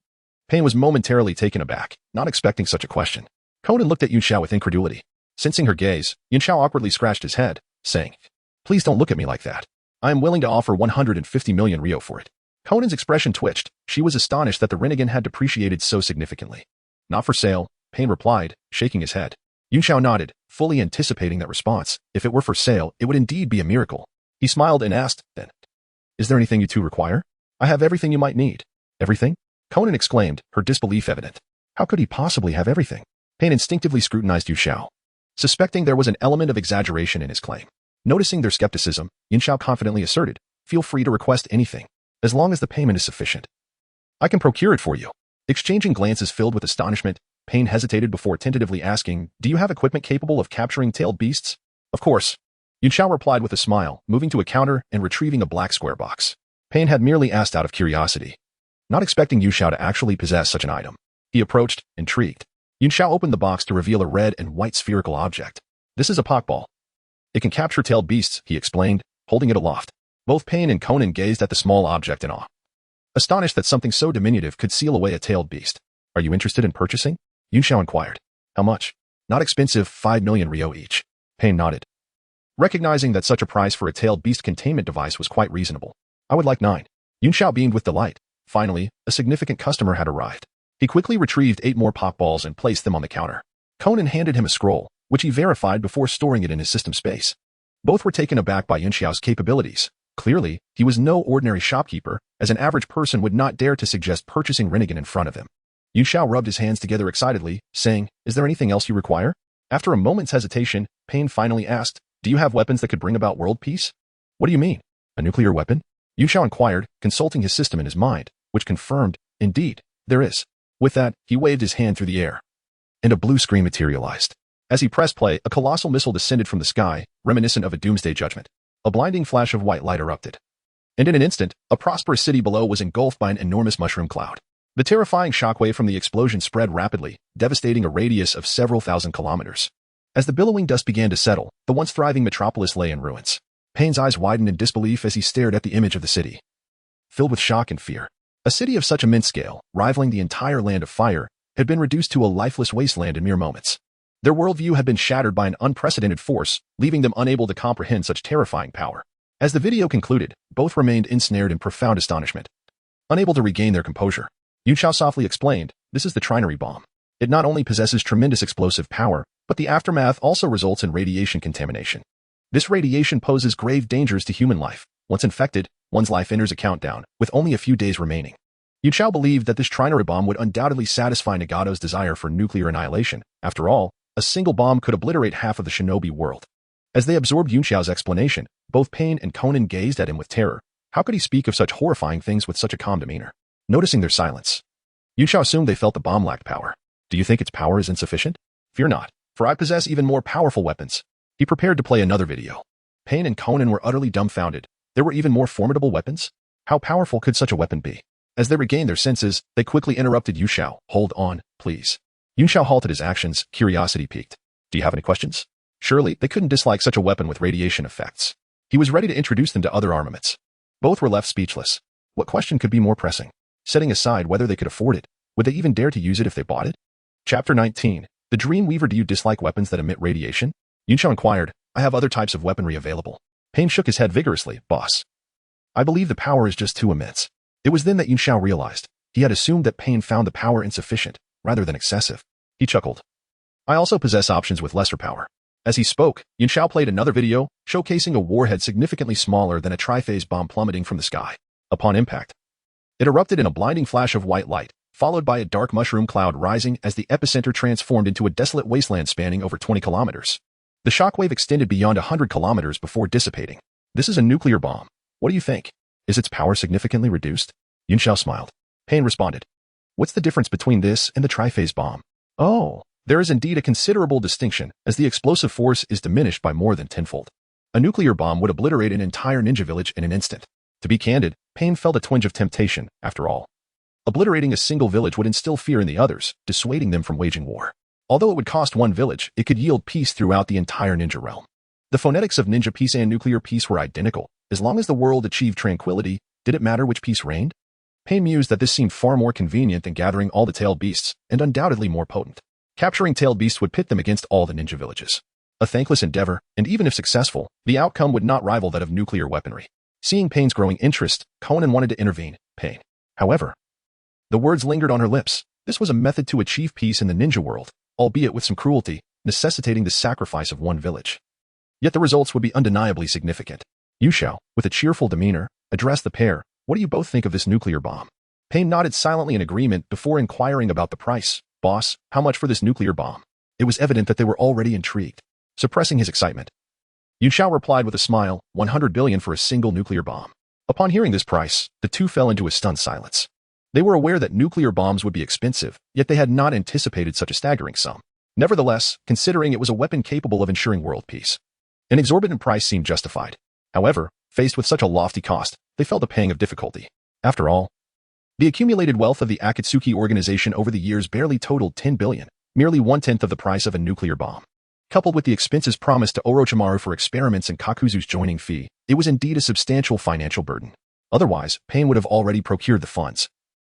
Pain was momentarily taken aback, not expecting such a question. Conan looked at Yunshao with incredulity. Sensing her gaze, Yunshao awkwardly scratched his head, saying, Please don't look at me like that. I am willing to offer 150 million Ryo for it. Conan's expression twitched. She was astonished that the Rinnegan had depreciated so significantly. Not for sale, Pain replied, shaking his head. Yunshao nodded, fully anticipating that response. If it were for sale, it would indeed be a miracle. He smiled and asked, then, is there anything you two require? I have everything you might need. Everything? Conan exclaimed, her disbelief evident. How could he possibly have everything? Pain instinctively scrutinized Yunshao, suspecting there was an element of exaggeration in his claim. Noticing their skepticism, Yunshao confidently asserted, feel free to request anything, as long as the payment is sufficient. I can procure it for you. Exchanging glances filled with astonishment, Pain hesitated before tentatively asking, do you have equipment capable of capturing tailed beasts? Of course. Yunshao replied with a smile, moving to a counter and retrieving a black square box. Pain had merely asked out of curiosity, not expecting Yunshao to actually possess such an item. He approached, intrigued. Yunshao opened the box to reveal a red and white spherical object. This is a Pokeball. It can capture tailed beasts, he explained, holding it aloft. Both Pain and Conan gazed at the small object in awe, astonished that something so diminutive could seal away a tailed beast. Are you interested in purchasing? Yunshao inquired. How much? Not expensive, 5 million Ryo each. Pain nodded, recognizing that such a price for a tailed beast containment device was quite reasonable. I would like 9. Yunshao beamed with delight. Finally, a significant customer had arrived. He quickly retrieved 8 more Pokballs and placed them on the counter. Conan handed him a scroll, which he verified before storing it in his system space. Both were taken aback by Yunxiao's capabilities. Clearly, he was no ordinary shopkeeper, as an average person would not dare to suggest purchasing Rinnegan in front of him. Yunxiao rubbed his hands together excitedly, saying, "Is there anything else you require?" After a moment's hesitation, Pain finally asked, "Do you have weapons that could bring about world peace?" "What do you mean? A nuclear weapon?" Yunxiao inquired, consulting his system in his mind, which confirmed, "Indeed, there is." With that, he waved his hand through the air, and a blue screen materialized. As he pressed play, a colossal missile descended from the sky, reminiscent of a doomsday judgment. A blinding flash of white light erupted. And in an instant, a prosperous city below was engulfed by an enormous mushroom cloud. The terrifying shockwave from the explosion spread rapidly, devastating a radius of several thousand kilometers. As the billowing dust began to settle, the once thriving metropolis lay in ruins. Pain's eyes widened in disbelief as he stared at the image of the city. Filled with shock and fear, a city of such immense scale, rivaling the entire land of fire, had been reduced to a lifeless wasteland in mere moments. Their worldview had been shattered by an unprecedented force, leaving them unable to comprehend such terrifying power. As the video concluded, both remained ensnared in profound astonishment. Unable to regain their composure, Yunxiao softly explained, "This is the trinary bomb. It not only possesses tremendous explosive power, but the aftermath also results in radiation contamination. This radiation poses grave dangers to human life. Once infected, one's life enters a countdown, with only a few days remaining." Yunxiao believed that this trinary bomb would undoubtedly satisfy Nagato's desire for nuclear annihilation. After all, a single bomb could obliterate half of the shinobi world. As they absorbed Yunxiao's explanation, both Pain and Conan gazed at him with terror. How could he speak of such horrifying things with such a calm demeanor? Noticing their silence, Yunxiao assumed they felt the bomb lacked power. "Do you think its power is insufficient? Fear not, for I possess even more powerful weapons." He prepared to play another video. Pain and Conan were utterly dumbfounded. There were even more formidable weapons? How powerful could such a weapon be? As they regained their senses, they quickly interrupted Yunxiao. "Hold on, please." Yunxiao halted his actions, curiosity piqued. "Do you have any questions?" Surely, they couldn't dislike such a weapon with radiation effects. He was ready to introduce them to other armaments. Both were left speechless. What question could be more pressing? Setting aside whether they could afford it, would they even dare to use it if they bought it? Chapter 19. The Dream Weaver. "Do you dislike weapons that emit radiation?" Yunxiao inquired. "I have other types of weaponry available." Pain shook his head vigorously. "Boss, I believe the power is just too immense." It was then that Yunxiao realized. He had assumed that Pain found the power insufficient, rather than excessive. He chuckled. "I also possess options with lesser power." As he spoke, Yunxiao played another video, showcasing a warhead significantly smaller than a triphase bomb plummeting from the sky. Upon impact, it erupted in a blinding flash of white light, followed by a dark mushroom cloud rising as the epicenter transformed into a desolate wasteland spanning over 20 kilometers. The shockwave extended beyond 100 kilometers before dissipating. "This is a nuclear bomb. What do you think? Is its power significantly reduced?" Yunxiao smiled. Pain responded. "What's the difference between this and the triphase bomb?" "Oh, there is indeed a considerable distinction, as the explosive force is diminished by more than tenfold. A nuclear bomb would obliterate an entire ninja village in an instant." To be candid, Pain felt a twinge of temptation, after all. Obliterating a single village would instill fear in the others, dissuading them from waging war. Although it would cost one village, it could yield peace throughout the entire ninja realm. The phonetics of ninja peace and nuclear peace were identical. As long as the world achieved tranquility, did it matter which peace reigned? Pain mused that this seemed far more convenient than gathering all the tailed beasts, and undoubtedly more potent. Capturing tailed beasts would pit them against all the ninja villages. A thankless endeavor, and even if successful, the outcome would not rival that of nuclear weaponry. Seeing Pain's growing interest, Conan wanted to intervene. "Pain." However, the words lingered on her lips. This was a method to achieve peace in the ninja world, albeit with some cruelty, necessitating the sacrifice of one village. Yet the results would be undeniably significant. Yunxiao, with a cheerful demeanor, addressed the pair. "What do you both think of this nuclear bomb?" Pain nodded silently in agreement before inquiring about the price. "Boss, how much for this nuclear bomb?" It was evident that they were already intrigued. Suppressing his excitement, Yunxiao replied with a smile, 100 billion for a single nuclear bomb. Upon hearing this price, the two fell into a stunned silence. They were aware that nuclear bombs would be expensive, yet they had not anticipated such a staggering sum. Nevertheless, considering it was a weapon capable of ensuring world peace, an exorbitant price seemed justified. However, faced with such a lofty cost, they felt a pang of difficulty. After all, the accumulated wealth of the Akatsuki organization over the years barely totaled 10 billion, merely 1/10 of the price of a nuclear bomb. Coupled with the expenses promised to Orochimaru for experiments and Kakuzu's joining fee, it was indeed a substantial financial burden. Otherwise, Pain would have already procured the funds.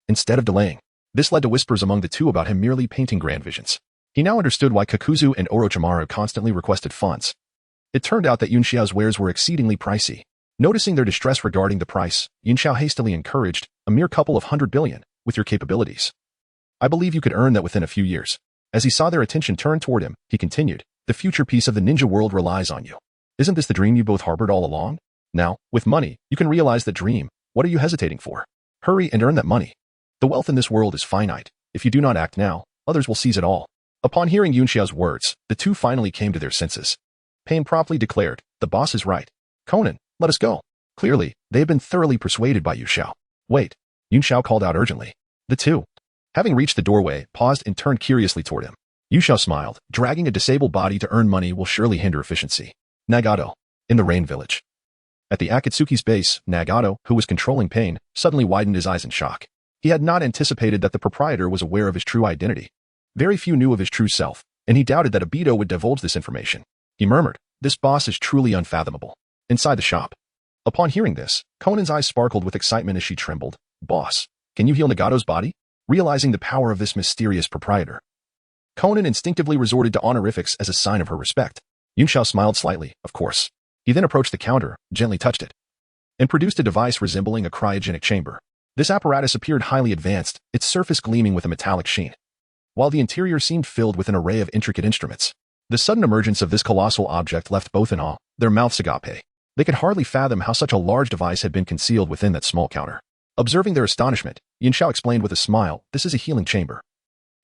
Instead of delaying, this led to whispers among the two about him merely painting grand visions. He now understood why Kakuzu and Orochimaru constantly requested funds. It turned out that Yunxiao's wares were exceedingly pricey. Noticing their distress regarding the price, Yunxiao hastily encouraged, "A mere couple of 100 billion, with your capabilities. I believe you could earn that within a few years. As he saw their attention turn toward him, he continued, the future peace of the ninja world relies on you. Isn't this the dream you both harbored all along? Now, with money, you can realize that dream. What are you hesitating for? Hurry and earn that money. The wealth in this world is finite. If you do not act now, others will seize it all. Upon hearing Yunxiao's words, the two finally came to their senses. Pain promptly declared, the boss is right. Conan, let us go. Clearly, they had been thoroughly persuaded by Yunxiao. Wait, Yunxiao called out urgently. The two, having reached the doorway, paused and turned curiously toward him. Yunxiao smiled. Dragging a disabled body to earn money will surely hinder efficiency. Nagato, in the Rain Village. At the Akatsuki's base, Nagato, who was controlling pain, suddenly widened his eyes in shock. He had not anticipated that the proprietor was aware of his true identity. Very few knew of his true self, and he doubted that Obito would divulge this information. He murmured, this boss is truly unfathomable. Inside the shop. Upon hearing this, Conan's eyes sparkled with excitement as she trembled. Boss, can you heal Nagato's body? Realizing the power of this mysterious proprietor, Conan instinctively resorted to honorifics as a sign of her respect. Yunxiao smiled slightly, of course. He then approached the counter, gently touched it, and produced a device resembling a cryogenic chamber. This apparatus appeared highly advanced, its surface gleaming with a metallic sheen, while the interior seemed filled with an array of intricate instruments. The sudden emergence of this colossal object left both in awe, their mouths agape. They could hardly fathom how such a large device had been concealed within that small counter. Observing their astonishment, Yunxiao explained with a smile, this is a healing chamber.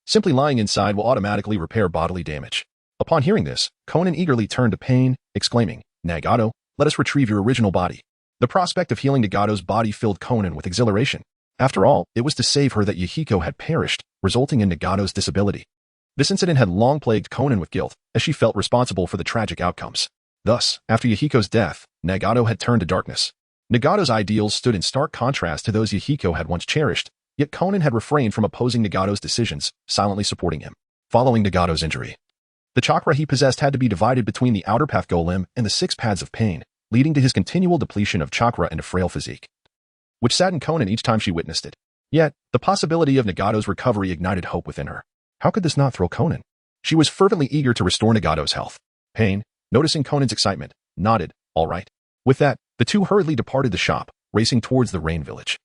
Simply lying inside will automatically repair bodily damage. Upon hearing this, Conan eagerly turned to Pain, exclaiming, Nagato, let us retrieve your original body. The prospect of healing Nagato's body filled Conan with exhilaration. After all, it was to save her that Yahiko had perished, resulting in Nagato's disability. This incident had long plagued Conan with guilt, as she felt responsible for the tragic outcomes. Thus, after Yahiko's death, Nagato had turned to darkness. Nagato's ideals stood in stark contrast to those Yahiko had once cherished, yet Conan had refrained from opposing Nagato's decisions, silently supporting him. Following Nagato's injury, the chakra he possessed had to be divided between the outer path golem and the 6 paths of pain, leading to his continual depletion of chakra and a frail physique, which saddened Conan each time she witnessed it. Yet, the possibility of Nagato's recovery ignited hope within her. How could this not thrill Conan? She was fervently eager to restore Nagato's health. Pain, noticing Conan's excitement, nodded, all right. With that, the two hurriedly departed the shop, racing towards the Rain Village.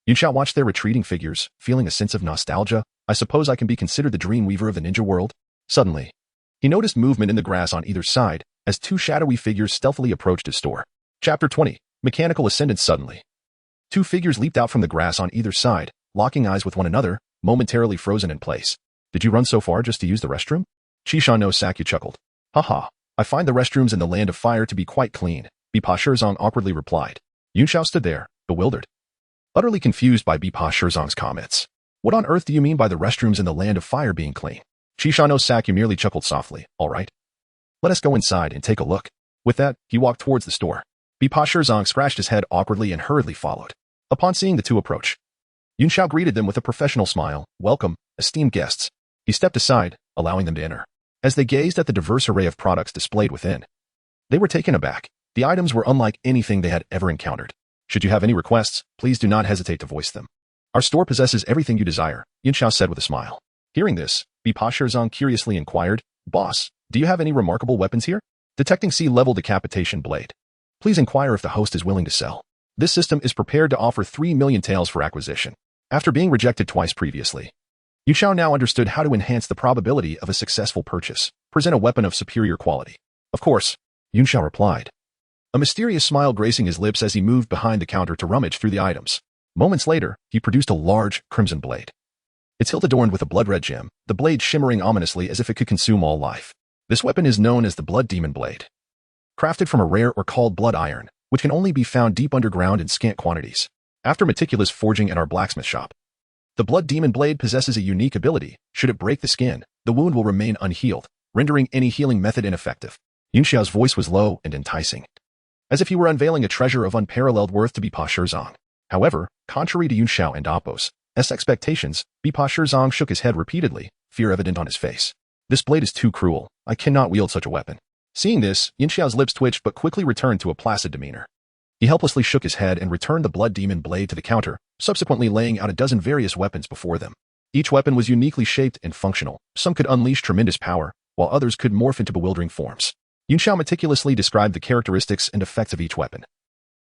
Yunxiao watched their retreating figures, feeling a sense of nostalgia. I suppose I can be considered the dream weaver of the ninja world? Suddenly, he noticed movement in the grass on either side, as 2 shadowy figures stealthily approached his store. Chapter 20. Mechanical Ascendance. Suddenly, 2 figures leaped out from the grass on either side, locking eyes with one another, momentarily frozen in place. Did you run so far just to use the restroom? Chisha no Sakyu chuckled. Haha, I find the restrooms in the Land of Fire to be quite clean, Bipa Shirzong awkwardly replied. Yunxiao stood there, bewildered, utterly confused by Bipa Shirzong's comments. What on earth do you mean by the restrooms in the Land of Fire being clean? Chisha no Sakyu merely chuckled softly. All right. Let us go inside and take a look. With that, he walked towards the store. Bipa Shirzong scratched his head awkwardly and hurriedly followed. Upon seeing the two approach, Yunxiao greeted them with a professional smile. Welcome, esteemed guests. He stepped aside, allowing them to enter. As they gazed at the diverse array of products displayed within, they were taken aback. The items were unlike anything they had ever encountered. Should you have any requests, please do not hesitate to voice them. Our store possesses everything you desire, Yunxiao said with a smile. Hearing this, Bipa Shirzong curiously inquired, Boss, do you have any remarkable weapons here? Detecting C-level decapitation blade. Please inquire if the host is willing to sell. This system is prepared to offer 3 million taels for acquisition. After being rejected twice previously, Yunxiao now understood how to enhance the probability of a successful purchase. Present a weapon of superior quality. Of course, Yunxiao replied, a mysterious smile gracing his lips as he moved behind the counter to rummage through the items. Moments later, he produced a large, crimson blade. Its hilt adorned with a blood-red gem, the blade shimmering ominously as if it could consume all life. This weapon is known as the Blood Demon Blade. Crafted from a rare or called blood iron, which can only be found deep underground in scant quantities. After meticulous forging at our blacksmith shop, the Blood Demon Blade possesses a unique ability. Should it break the skin, the wound will remain unhealed, rendering any healing method ineffective. Yunxiao's voice was low and enticing, as if he were unveiling a treasure of unparalleled worth to Bipa Shirzong. However, contrary to Yunxiao and Appo's expectations, Bipa Shirzong shook his head repeatedly, fear evident on his face. This blade is too cruel. I cannot wield such a weapon. Seeing this, Yunxiao's lips twitched but quickly returned to a placid demeanor. He helplessly shook his head and returned the Blood Demon Blade to the counter, subsequently laying out a dozen various weapons before them. Each weapon was uniquely shaped and functional. Some could unleash tremendous power, while others could morph into bewildering forms. Yunxiao meticulously described the characteristics and effects of each weapon,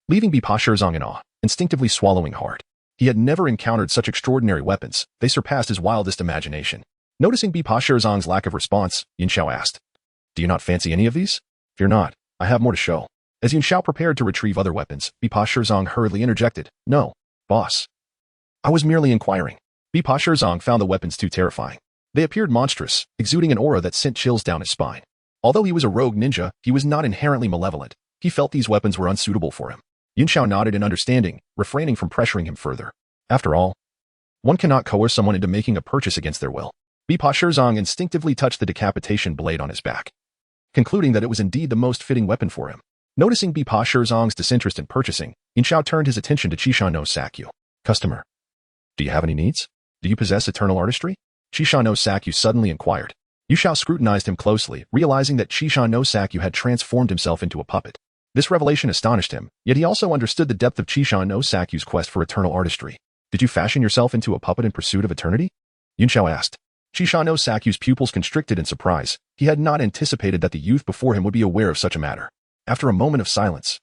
leaving Bipa Shirzong in awe, instinctively swallowing hard. He had never encountered such extraordinary weapons. They surpassed his wildest imagination. Noticing Bipa Shirzong's lack of response, Yunxiao asked, "Do you not fancy any of these?" "Fear not. I have more to show." As Yunxiao prepared to retrieve other weapons, Bipa Shirzong hurriedly interjected, "No, boss. I was merely inquiring." Bipa Shirzong found the weapons too terrifying. They appeared monstrous, exuding an aura that sent chills down his spine. Although he was a rogue ninja, he was not inherently malevolent. He felt these weapons were unsuitable for him. Yunxiao nodded in understanding, refraining from pressuring him further. After all, one cannot coerce someone into making a purchase against their will. Bipa Shirzong instinctively touched the decapitation blade on his back, concluding that it was indeed the most fitting weapon for him. Noticing Bipa Shirzong's disinterest in purchasing, Yunxiao turned his attention to Chisha no Sakyu. "Customer, do you have any needs? Do you possess eternal artistry?" Chisha no Sakyu suddenly inquired. Yunxiao scrutinized him closely, realizing that Chisha no Sakyu had transformed himself into a puppet. This revelation astonished him, yet he also understood the depth of Chisha no Sakyu's quest for eternal artistry. "Did you fashion yourself into a puppet in pursuit of eternity?" Yunxiao asked. Chisha no Sakyu's pupils constricted in surprise. He had not anticipated that the youth before him would be aware of such a matter. After a moment of silence,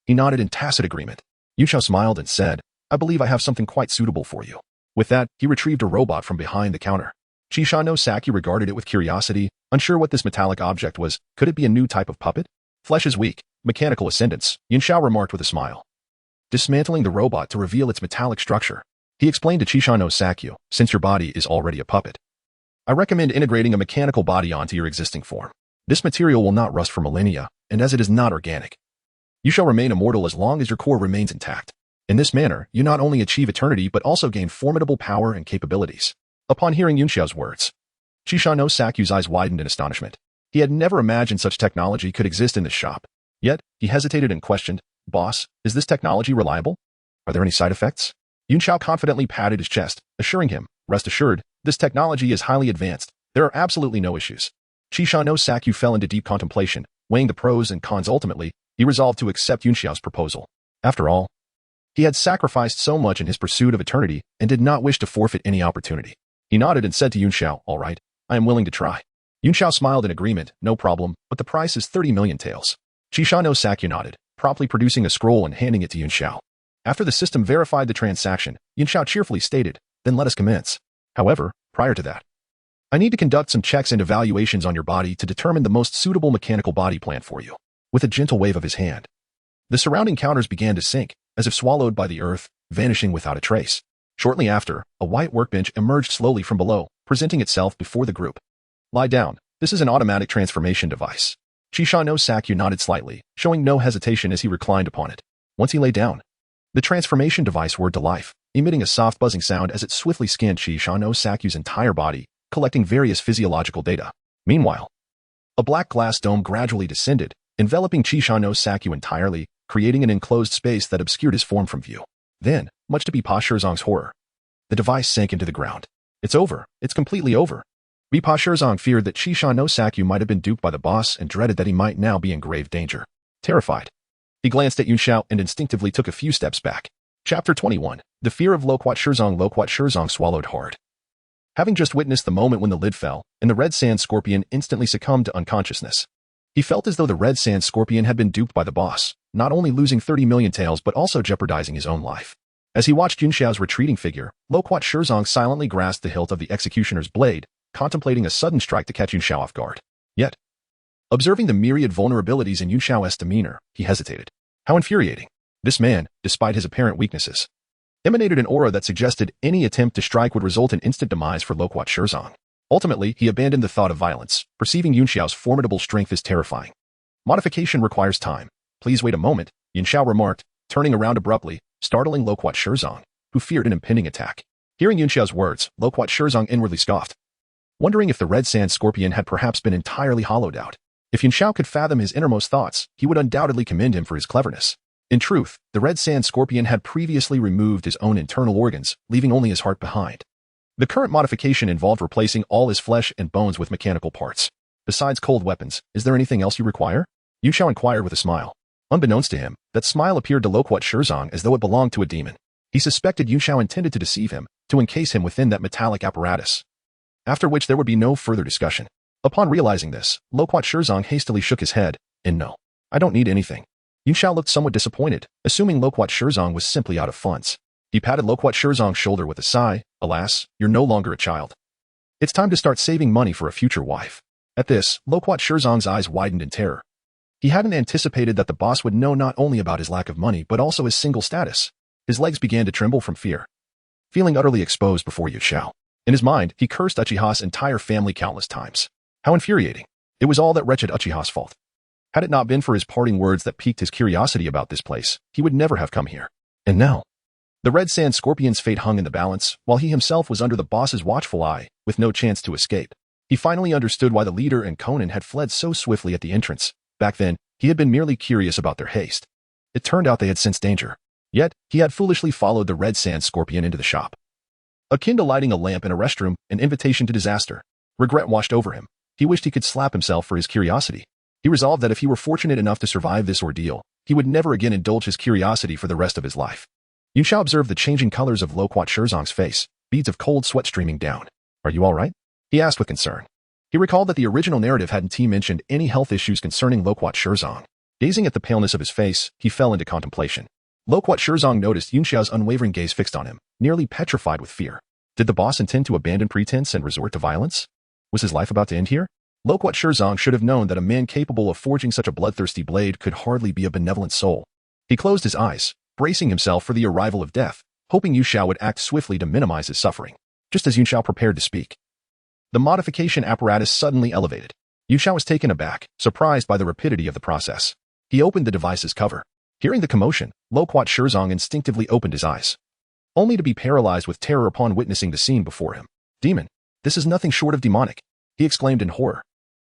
he nodded in tacit agreement. Yunxiao smiled and said, "I believe I have something quite suitable for you." With that, he retrieved a robot from behind the counter. Chisha no Sakyu regarded it with curiosity, unsure what this metallic object was. Could it be a new type of puppet? "Flesh is weak, mechanical ascendance," Yunxiao remarked with a smile, dismantling the robot to reveal its metallic structure. He explained to Chisha no Sakyu, "Since your body is already a puppet, I recommend integrating a mechanical body onto your existing form. This material will not rust for millennia, and as it is not organic, you shall remain immortal as long as your core remains intact. In this manner, you not only achieve eternity but also gain formidable power and capabilities." Upon hearing Yunxiao's words, Chisha no Sakyu's eyes widened in astonishment. He had never imagined such technology could exist in this shop. Yet, he hesitated and questioned, "Boss, is this technology reliable? Are there any side effects?" Yunxiao confidently patted his chest, assuring him, "Rest assured, this technology is highly advanced. There are absolutely no issues." Chisha no Sakyu fell into deep contemplation, weighing the pros and cons. Ultimately, he resolved to accept Yunxiao's proposal. After all, he had sacrificed so much in his pursuit of eternity and did not wish to forfeit any opportunity. He nodded and said to Yunxiao, "All right, I am willing to try." Yunxiao smiled in agreement, "No problem, but the price is 30 million taels." Chisha no Sakyu nodded, promptly producing a scroll and handing it to Yunxiao. After the system verified the transaction, Yunxiao cheerfully stated, "Then let us commence. However, prior to that, I need to conduct some checks and evaluations on your body to determine the most suitable mechanical body plan for you." With a gentle wave of his hand, the surrounding counters began to sink, as if swallowed by the earth, vanishing without a trace. Shortly after, a white workbench emerged slowly from below, presenting itself before the group. "Lie down. This is an automatic transformation device." Chisha no Sakyu nodded slightly, showing no hesitation as he reclined upon it. Once he lay down, the transformation device whirred to life, emitting a soft buzzing sound as it swiftly scanned Chisha no Sakyu's entire body, collecting various physiological data. Meanwhile, a black glass dome gradually descended, enveloping Chisha no Sakyu entirely, creating an enclosed space that obscured his form from view. Then, much to Bipa Shirzong's horror, the device sank into the ground. "It's over. It's completely over." Bipa Shirzong feared that Chisha no Sakyu might have been duped by the boss and dreaded that he might now be in grave danger. Terrified, he glanced at Yunxiao and instinctively took a few steps back. Chapter 21. The Fear of Loquat Shirzong. Loquat Shirzong swallowed hard, having just witnessed the moment when the lid fell, and the red sand scorpion instantly succumbed to unconsciousness. He felt as though the red sand scorpion had been duped by the boss, not only losing 30 million taels but also jeopardizing his own life. As he watched Yunxiao's retreating figure, Loquat Shirzong silently grasped the hilt of the executioner's blade, contemplating a sudden strike to catch Yunxiao off guard. Yet, observing the myriad vulnerabilities in Yunxiao's demeanor, he hesitated. How infuriating. This man, despite his apparent weaknesses, emanated an aura that suggested any attempt to strike would result in instant demise for Loquat Shirzong. Ultimately, he abandoned the thought of violence, perceiving Yunxiao's formidable strength as terrifying. "Modification requires time. Please wait a moment," Yunxiao remarked, turning around abruptly, startling Loquat Shirzong, who feared an impending attack. Hearing Yunxiao's words, Loquat Shirzong inwardly scoffed, wondering if the red sand scorpion had perhaps been entirely hollowed out. If Yunxiao could fathom his innermost thoughts, he would undoubtedly commend him for his cleverness. In truth, the red sand scorpion had previously removed his own internal organs, leaving only his heart behind. The current modification involved replacing all his flesh and bones with mechanical parts. "Besides cold weapons, is there anything else you require?" Yunxiao inquired with a smile. Unbeknownst to him, that smile appeared to Loquat Shirzong as though it belonged to a demon. He suspected Yunxiao intended to deceive him, to encase him within that metallic apparatus, after which there would be no further discussion. Upon realizing this, Loquat Shirzong hastily shook his head, and "No, I don't need anything." Yunxiao looked somewhat disappointed, assuming Loquat Shirzong was simply out of funds. He patted Loquat Shirzong's shoulder with a sigh. Alas, you're no longer a child. It's time to start saving money for a future wife. At this, Loquat Shirzong's eyes widened in terror. He hadn't anticipated that the boss would know not only about his lack of money but also his single status. His legs began to tremble from fear. Feeling utterly exposed before Yu Xiao. In his mind, he cursed Uchiha's entire family countless times. How infuriating. It was all that wretched Uchiha's fault. Had it not been for his parting words that piqued his curiosity about this place, he would never have come here. And now, the Red Sand Scorpion's fate hung in the balance, while he himself was under the boss's watchful eye, with no chance to escape. He finally understood why the leader and Conan had fled so swiftly at the entrance. Back then, he had been merely curious about their haste. It turned out they had sensed danger. Yet, he had foolishly followed the Red Sand Scorpion into the shop. Akin to lighting a lamp in a restroom, an invitation to disaster. Regret washed over him. He wished he could slap himself for his curiosity. He resolved that if he were fortunate enough to survive this ordeal, he would never again indulge his curiosity for the rest of his life. Yu Xiao observed the changing colors of Loquat Shirzong's face, beads of cold sweat streaming down. Are you all right? He asked with concern. He recalled that the original narrative hadn't mentioned any health issues concerning Loquat Shirzong. Gazing at the paleness of his face, he fell into contemplation. Loquat Shirzong noticed Yu Xiao's unwavering gaze fixed on him, nearly petrified with fear. Did the boss intend to abandon pretense and resort to violence? Was his life about to end here? Loquat Shirzong should have known that a man capable of forging such a bloodthirsty blade could hardly be a benevolent soul. He closed his eyes, bracing himself for the arrival of death, hoping Yu Xiao would act swiftly to minimize his suffering. Just as Yu Xiao prepared to speak, the modification apparatus suddenly elevated. Yu Xiao was taken aback, surprised by the rapidity of the process. He opened the device's cover. Hearing the commotion, Loquat Shirzong instinctively opened his eyes, only to be paralyzed with terror upon witnessing the scene before him. Demon, this is nothing short of demonic, he exclaimed in horror.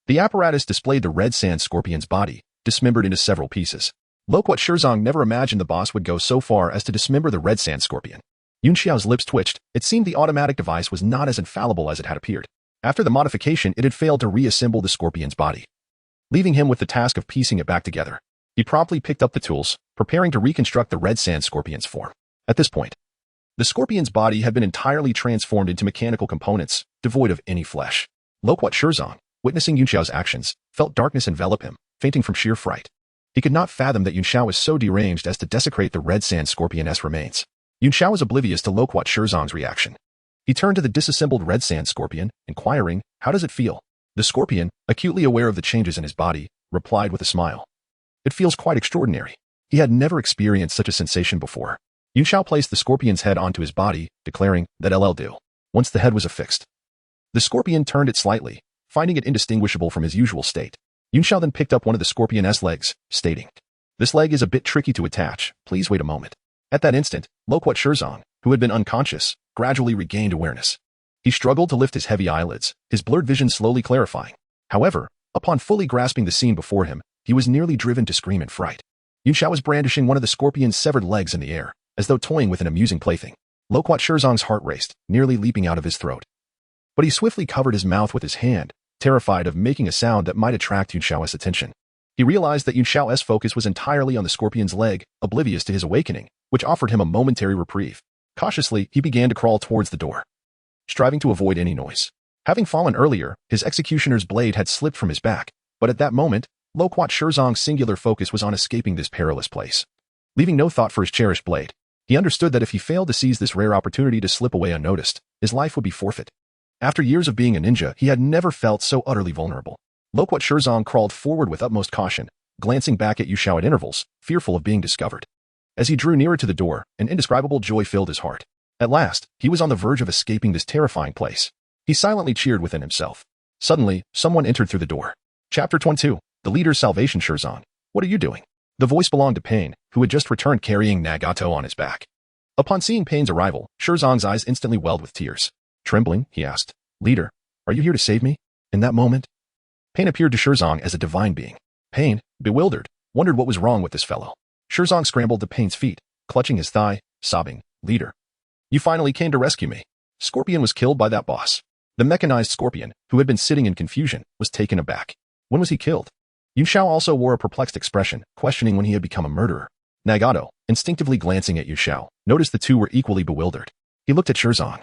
The apparatus displayed the Red Sand Scorpion's body, dismembered into several pieces. Loquat Shirzong never imagined the boss would go so far as to dismember the Red Sand Scorpion. Yu Xiao's lips twitched. It seemed the automatic device was not as infallible as it had appeared. After the modification, it had failed to reassemble the Scorpion's body, leaving him with the task of piecing it back together. He promptly picked up the tools, preparing to reconstruct the Red Sand Scorpion's form. At this point, the Scorpion's body had been entirely transformed into mechanical components, devoid of any flesh. Loquat Shirzong, witnessing Yu Xiao's actions, felt darkness envelop him, fainting from sheer fright. He could not fathom that Yu Xiao was so deranged as to desecrate the Red Sand Scorpion's remains. Yu Xiao was oblivious to Loquat Shirzong's reaction. He turned to the disassembled Red Sand Scorpion, inquiring, "How does it feel?" The Scorpion, acutely aware of the changes in his body, replied with a smile. "It feels quite extraordinary." He had never experienced such a sensation before. Yu Xiao placed the Scorpion's head onto his body, declaring, "That'll do." Once the head was affixed, the Scorpion turned it slightly, finding it indistinguishable from his usual state. Yu Xiao then picked up one of the Scorpion's legs, stating, "This leg is a bit tricky to attach, please wait a moment." At that instant, Loquat Shirzong, who had been unconscious, gradually regained awareness. He struggled to lift his heavy eyelids, his blurred vision slowly clarifying. However, upon fully grasping the scene before him, he was nearly driven to scream in fright. Yu Xiao was brandishing one of the Scorpion's severed legs in the air, as though toying with an amusing plaything. Loquat Shirzong's heart raced, nearly leaping out of his throat. But he swiftly covered his mouth with his hand, terrified of making a sound that might attract Yu Xiao's attention. He realized that Yu Xiao's focus was entirely on the Scorpion's leg, oblivious to his awakening, which offered him a momentary reprieve. Cautiously, he began to crawl towards the door, striving to avoid any noise. Having fallen earlier, his executioner's blade had slipped from his back, but at that moment, Loquat Shirzong's singular focus was on escaping this perilous place. Leaving no thought for his cherished blade, he understood that if he failed to seize this rare opportunity to slip away unnoticed, his life would be forfeit. After years of being a ninja, he had never felt so utterly vulnerable. Loquat Shirzong crawled forward with utmost caution, glancing back at Yu Xiao at intervals, fearful of being discovered. As he drew nearer to the door, an indescribable joy filled his heart. At last, he was on the verge of escaping this terrifying place. He silently cheered within himself. Suddenly, someone entered through the door. Chapter 22, The Leader's Salvation. Shirzong, what are you doing? The voice belonged to Pain, who had just returned carrying Nagato on his back. Upon seeing Pain's arrival, Shirzong's eyes instantly welled with tears. Trembling, he asked, "Leader, are you here to save me?" In that moment, Pain appeared to Shirzong as a divine being. Pain, bewildered, wondered what was wrong with this fellow. Shirzong scrambled to Pain's feet, clutching his thigh, sobbing, "Leader, you finally came to rescue me." Scorpion was killed by that boss. The mechanized Scorpion, who had been sitting in confusion, was taken aback. When was he killed? Yu Xiao also wore a perplexed expression, questioning when he had become a murderer. Nagato, instinctively glancing at Yu Xiao, noticed the two were equally bewildered. He looked at Shirzong,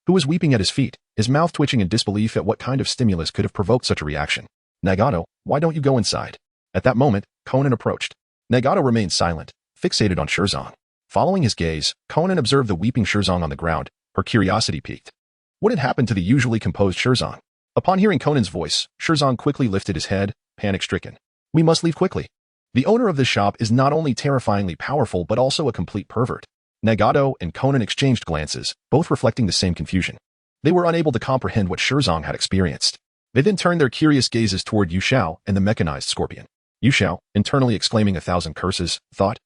who was weeping at his feet, his mouth twitching in disbelief at what kind of stimulus could have provoked such a reaction. "Nagato, why don't you go inside?" At that moment, Conan approached. Nagato remained silent, fixated on Shirzong. Following his gaze, Conan observed the weeping Shirzong on the ground. Her curiosity piqued. What had happened to the usually composed Shirzong? Upon hearing Conan's voice, Shirzong quickly lifted his head, panic-stricken. We must leave quickly. The owner of this shop is not only terrifyingly powerful but also a complete pervert. Nagato and Conan exchanged glances, both reflecting the same confusion. They were unable to comprehend what Shirzong had experienced. They then turned their curious gazes toward Yu Xiao and the mechanized scorpion. Yu Xiao, internally exclaiming 1,000 curses, thought,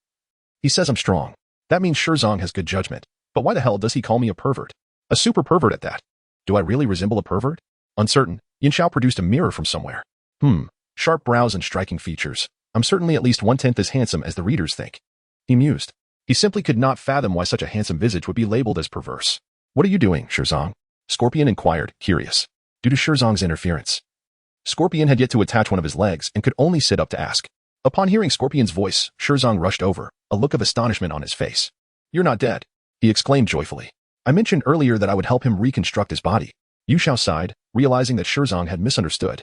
he says I'm strong. That means Shirzong has good judgment. But why the hell does he call me a pervert? A super pervert at that. Do I really resemble a pervert? Uncertain, Yin Xiao produced a mirror from somewhere. Sharp brows and striking features. I'm certainly at least 1/10 as handsome as the readers think. He mused. He simply could not fathom why such a handsome visage would be labeled as perverse. What are you doing, Shirzong? Scorpion inquired, curious. Due to Shirzong's interference. Scorpion had yet to attach one of his legs and could only sit up to ask. Upon hearing Scorpion's voice, Shirzong rushed over, a look of astonishment on his face. You're not dead, he exclaimed joyfully. I mentioned earlier that I would help him reconstruct his body. Yu Xiao sighed, realizing that Shirzong had misunderstood.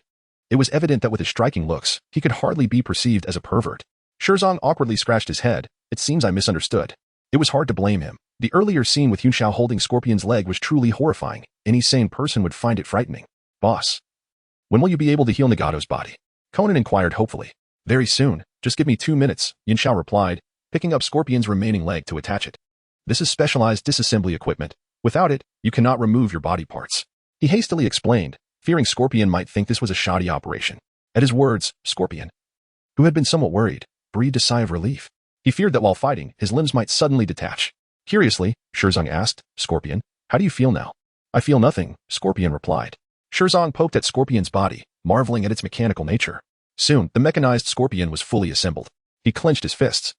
It was evident that with his striking looks, he could hardly be perceived as a pervert. Shirzong awkwardly scratched his head. It seems I misunderstood. It was hard to blame him. The earlier scene with Yu Xiao holding Scorpion's leg was truly horrifying. Any sane person would find it frightening. Boss. When will you be able to heal Nagato's body? Conan inquired hopefully. Very soon. Just give me 2 minutes, Yin Xiao replied, picking up Scorpion's remaining leg to attach it. This is specialized disassembly equipment. Without it, you cannot remove your body parts. He hastily explained, fearing Scorpion might think this was a shoddy operation. At his words, Scorpion, who had been somewhat worried, breathed a sigh of relief. He feared that while fighting, his limbs might suddenly detach. Curiously, Shirzong asked, Scorpion, how do you feel now? I feel nothing, Scorpion replied. Shirzong poked at Scorpion's body, marveling at its mechanical nature. Soon, the mechanized Scorpion was fully assembled. He clenched his fists,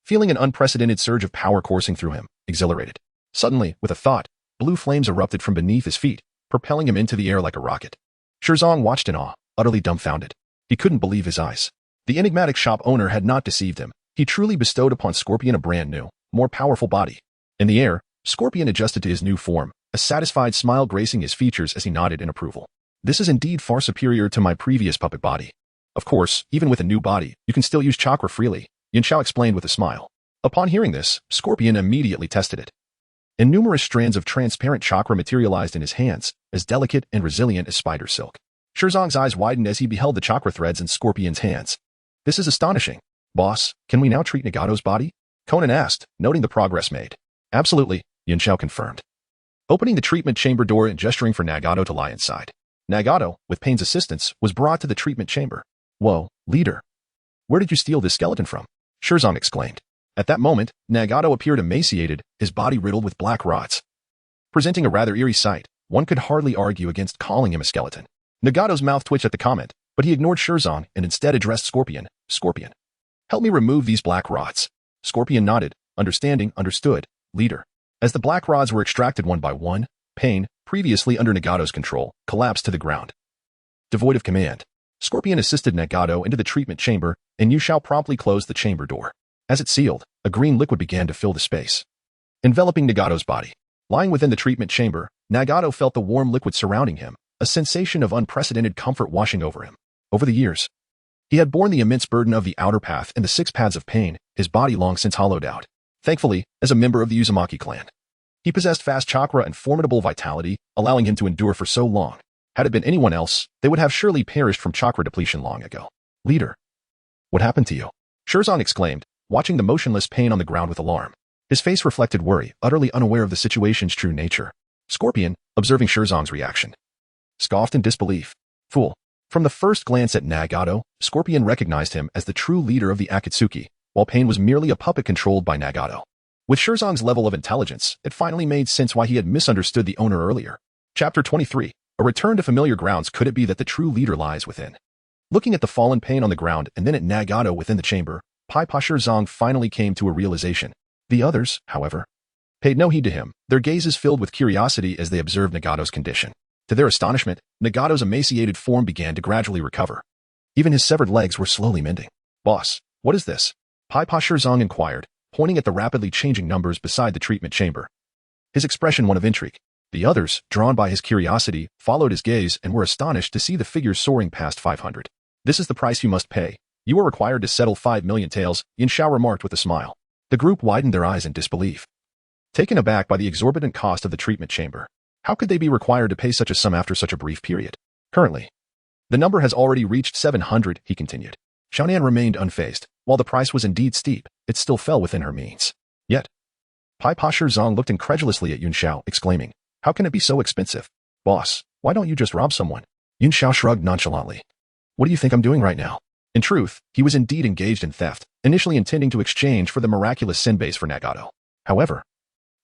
feeling an unprecedented surge of power coursing through him, exhilarated. Suddenly, with a thought, blue flames erupted from beneath his feet, propelling him into the air like a rocket. Shirzong watched in awe, utterly dumbfounded. He couldn't believe his eyes. The enigmatic shop owner had not deceived him. He truly bestowed upon Scorpion a brand new, more powerful body. In the air, Scorpion adjusted to his new form, a satisfied smile gracing his features as he nodded in approval. This is indeed far superior to my previous puppet body. Of course, even with a new body, you can still use chakra freely, Yin Xiao explained with a smile. Upon hearing this, Scorpion immediately tested it. And numerous strands of transparent chakra materialized in his hands, as delicate and resilient as spider silk. Shirzong's eyes widened as he beheld the chakra threads in Scorpion's hands. This is astonishing. Boss, can we now treat Nagato's body? Conan asked, noting the progress made. Absolutely, Yin Xiao confirmed. Opening the treatment chamber door and gesturing for Nagato to lie inside. Nagato, with Pain's assistance, was brought to the treatment chamber. Whoa, leader. Where did you steal this skeleton from? Shirzong exclaimed. At that moment, Nagato appeared emaciated, his body riddled with black rods. Presenting a rather eerie sight, one could hardly argue against calling him a skeleton. Nagato's mouth twitched at the comment, but he ignored Shirzong and instead addressed Scorpion. Scorpion, help me remove these black rods. Scorpion nodded, understood, leader. As the black rods were extracted one by one, Pain, previously under Nagato's control, collapsed to the ground. Devoid of command, Scorpion assisted Nagato into the treatment chamber, and Yu Xiao promptly closed the chamber door. As it sealed, a green liquid began to fill the space, enveloping Nagato's body. Lying within the treatment chamber, Nagato felt the warm liquid surrounding him, a sensation of unprecedented comfort washing over him. Over the years, he had borne the immense burden of the outer path and the 6 paths of pain, his body long since hollowed out. Thankfully, as a member of the Uzumaki clan, he possessed vast chakra and formidable vitality, allowing him to endure for so long. Had it been anyone else, they would have surely perished from chakra depletion long ago. Leader, what happened to you? Shirzong exclaimed, watching the motionless Pain on the ground with alarm. His face reflected worry, utterly unaware of the situation's true nature. Scorpion, observing Shirzong's reaction, scoffed in disbelief. Fool. From the first glance at Nagato, Scorpion recognized him as the true leader of the Akatsuki, while Pain was merely a puppet controlled by Nagato. With Shirzong's level of intelligence, it finally made sense why he had misunderstood the owner earlier. Chapter 23. A return to familiar grounds. Could it be that the true leader lies within? Looking at the fallen Pain on the ground and then at Nagato within the chamber, Shirzong finally came to a realization. The others, however, paid no heed to him, their gazes filled with curiosity as they observed Nagato's condition. To their astonishment, Nagato's emaciated form began to gradually recover. Even his severed legs were slowly mending. Boss, what is this? Shirzong inquired, pointing at the rapidly changing numbers beside the treatment chamber. His expression one of intrigue. The others, drawn by his curiosity, followed his gaze and were astonished to see the figures soaring past 500. This is the price you must pay. You are required to settle 5 million taels, Yin Xiao remarked with a smile. The group widened their eyes in disbelief. Taken aback by the exorbitant cost of the treatment chamber, how could they be required to pay such a sum after such a brief period? Currently, the number has already reached 700, he continued. Xiaonan remained unfazed. While the price was indeed steep, it still fell within her means. Yet, Pai Pasher Zong looked incredulously at Yun Xiao, exclaiming, "How can it be so expensive? Boss, why don't you just rob someone?" Yun Xiao shrugged nonchalantly. "What do you think I'm doing right now?" In truth, he was indeed engaged in theft, initially intending to exchange for the miraculous sin base for Nagato. However,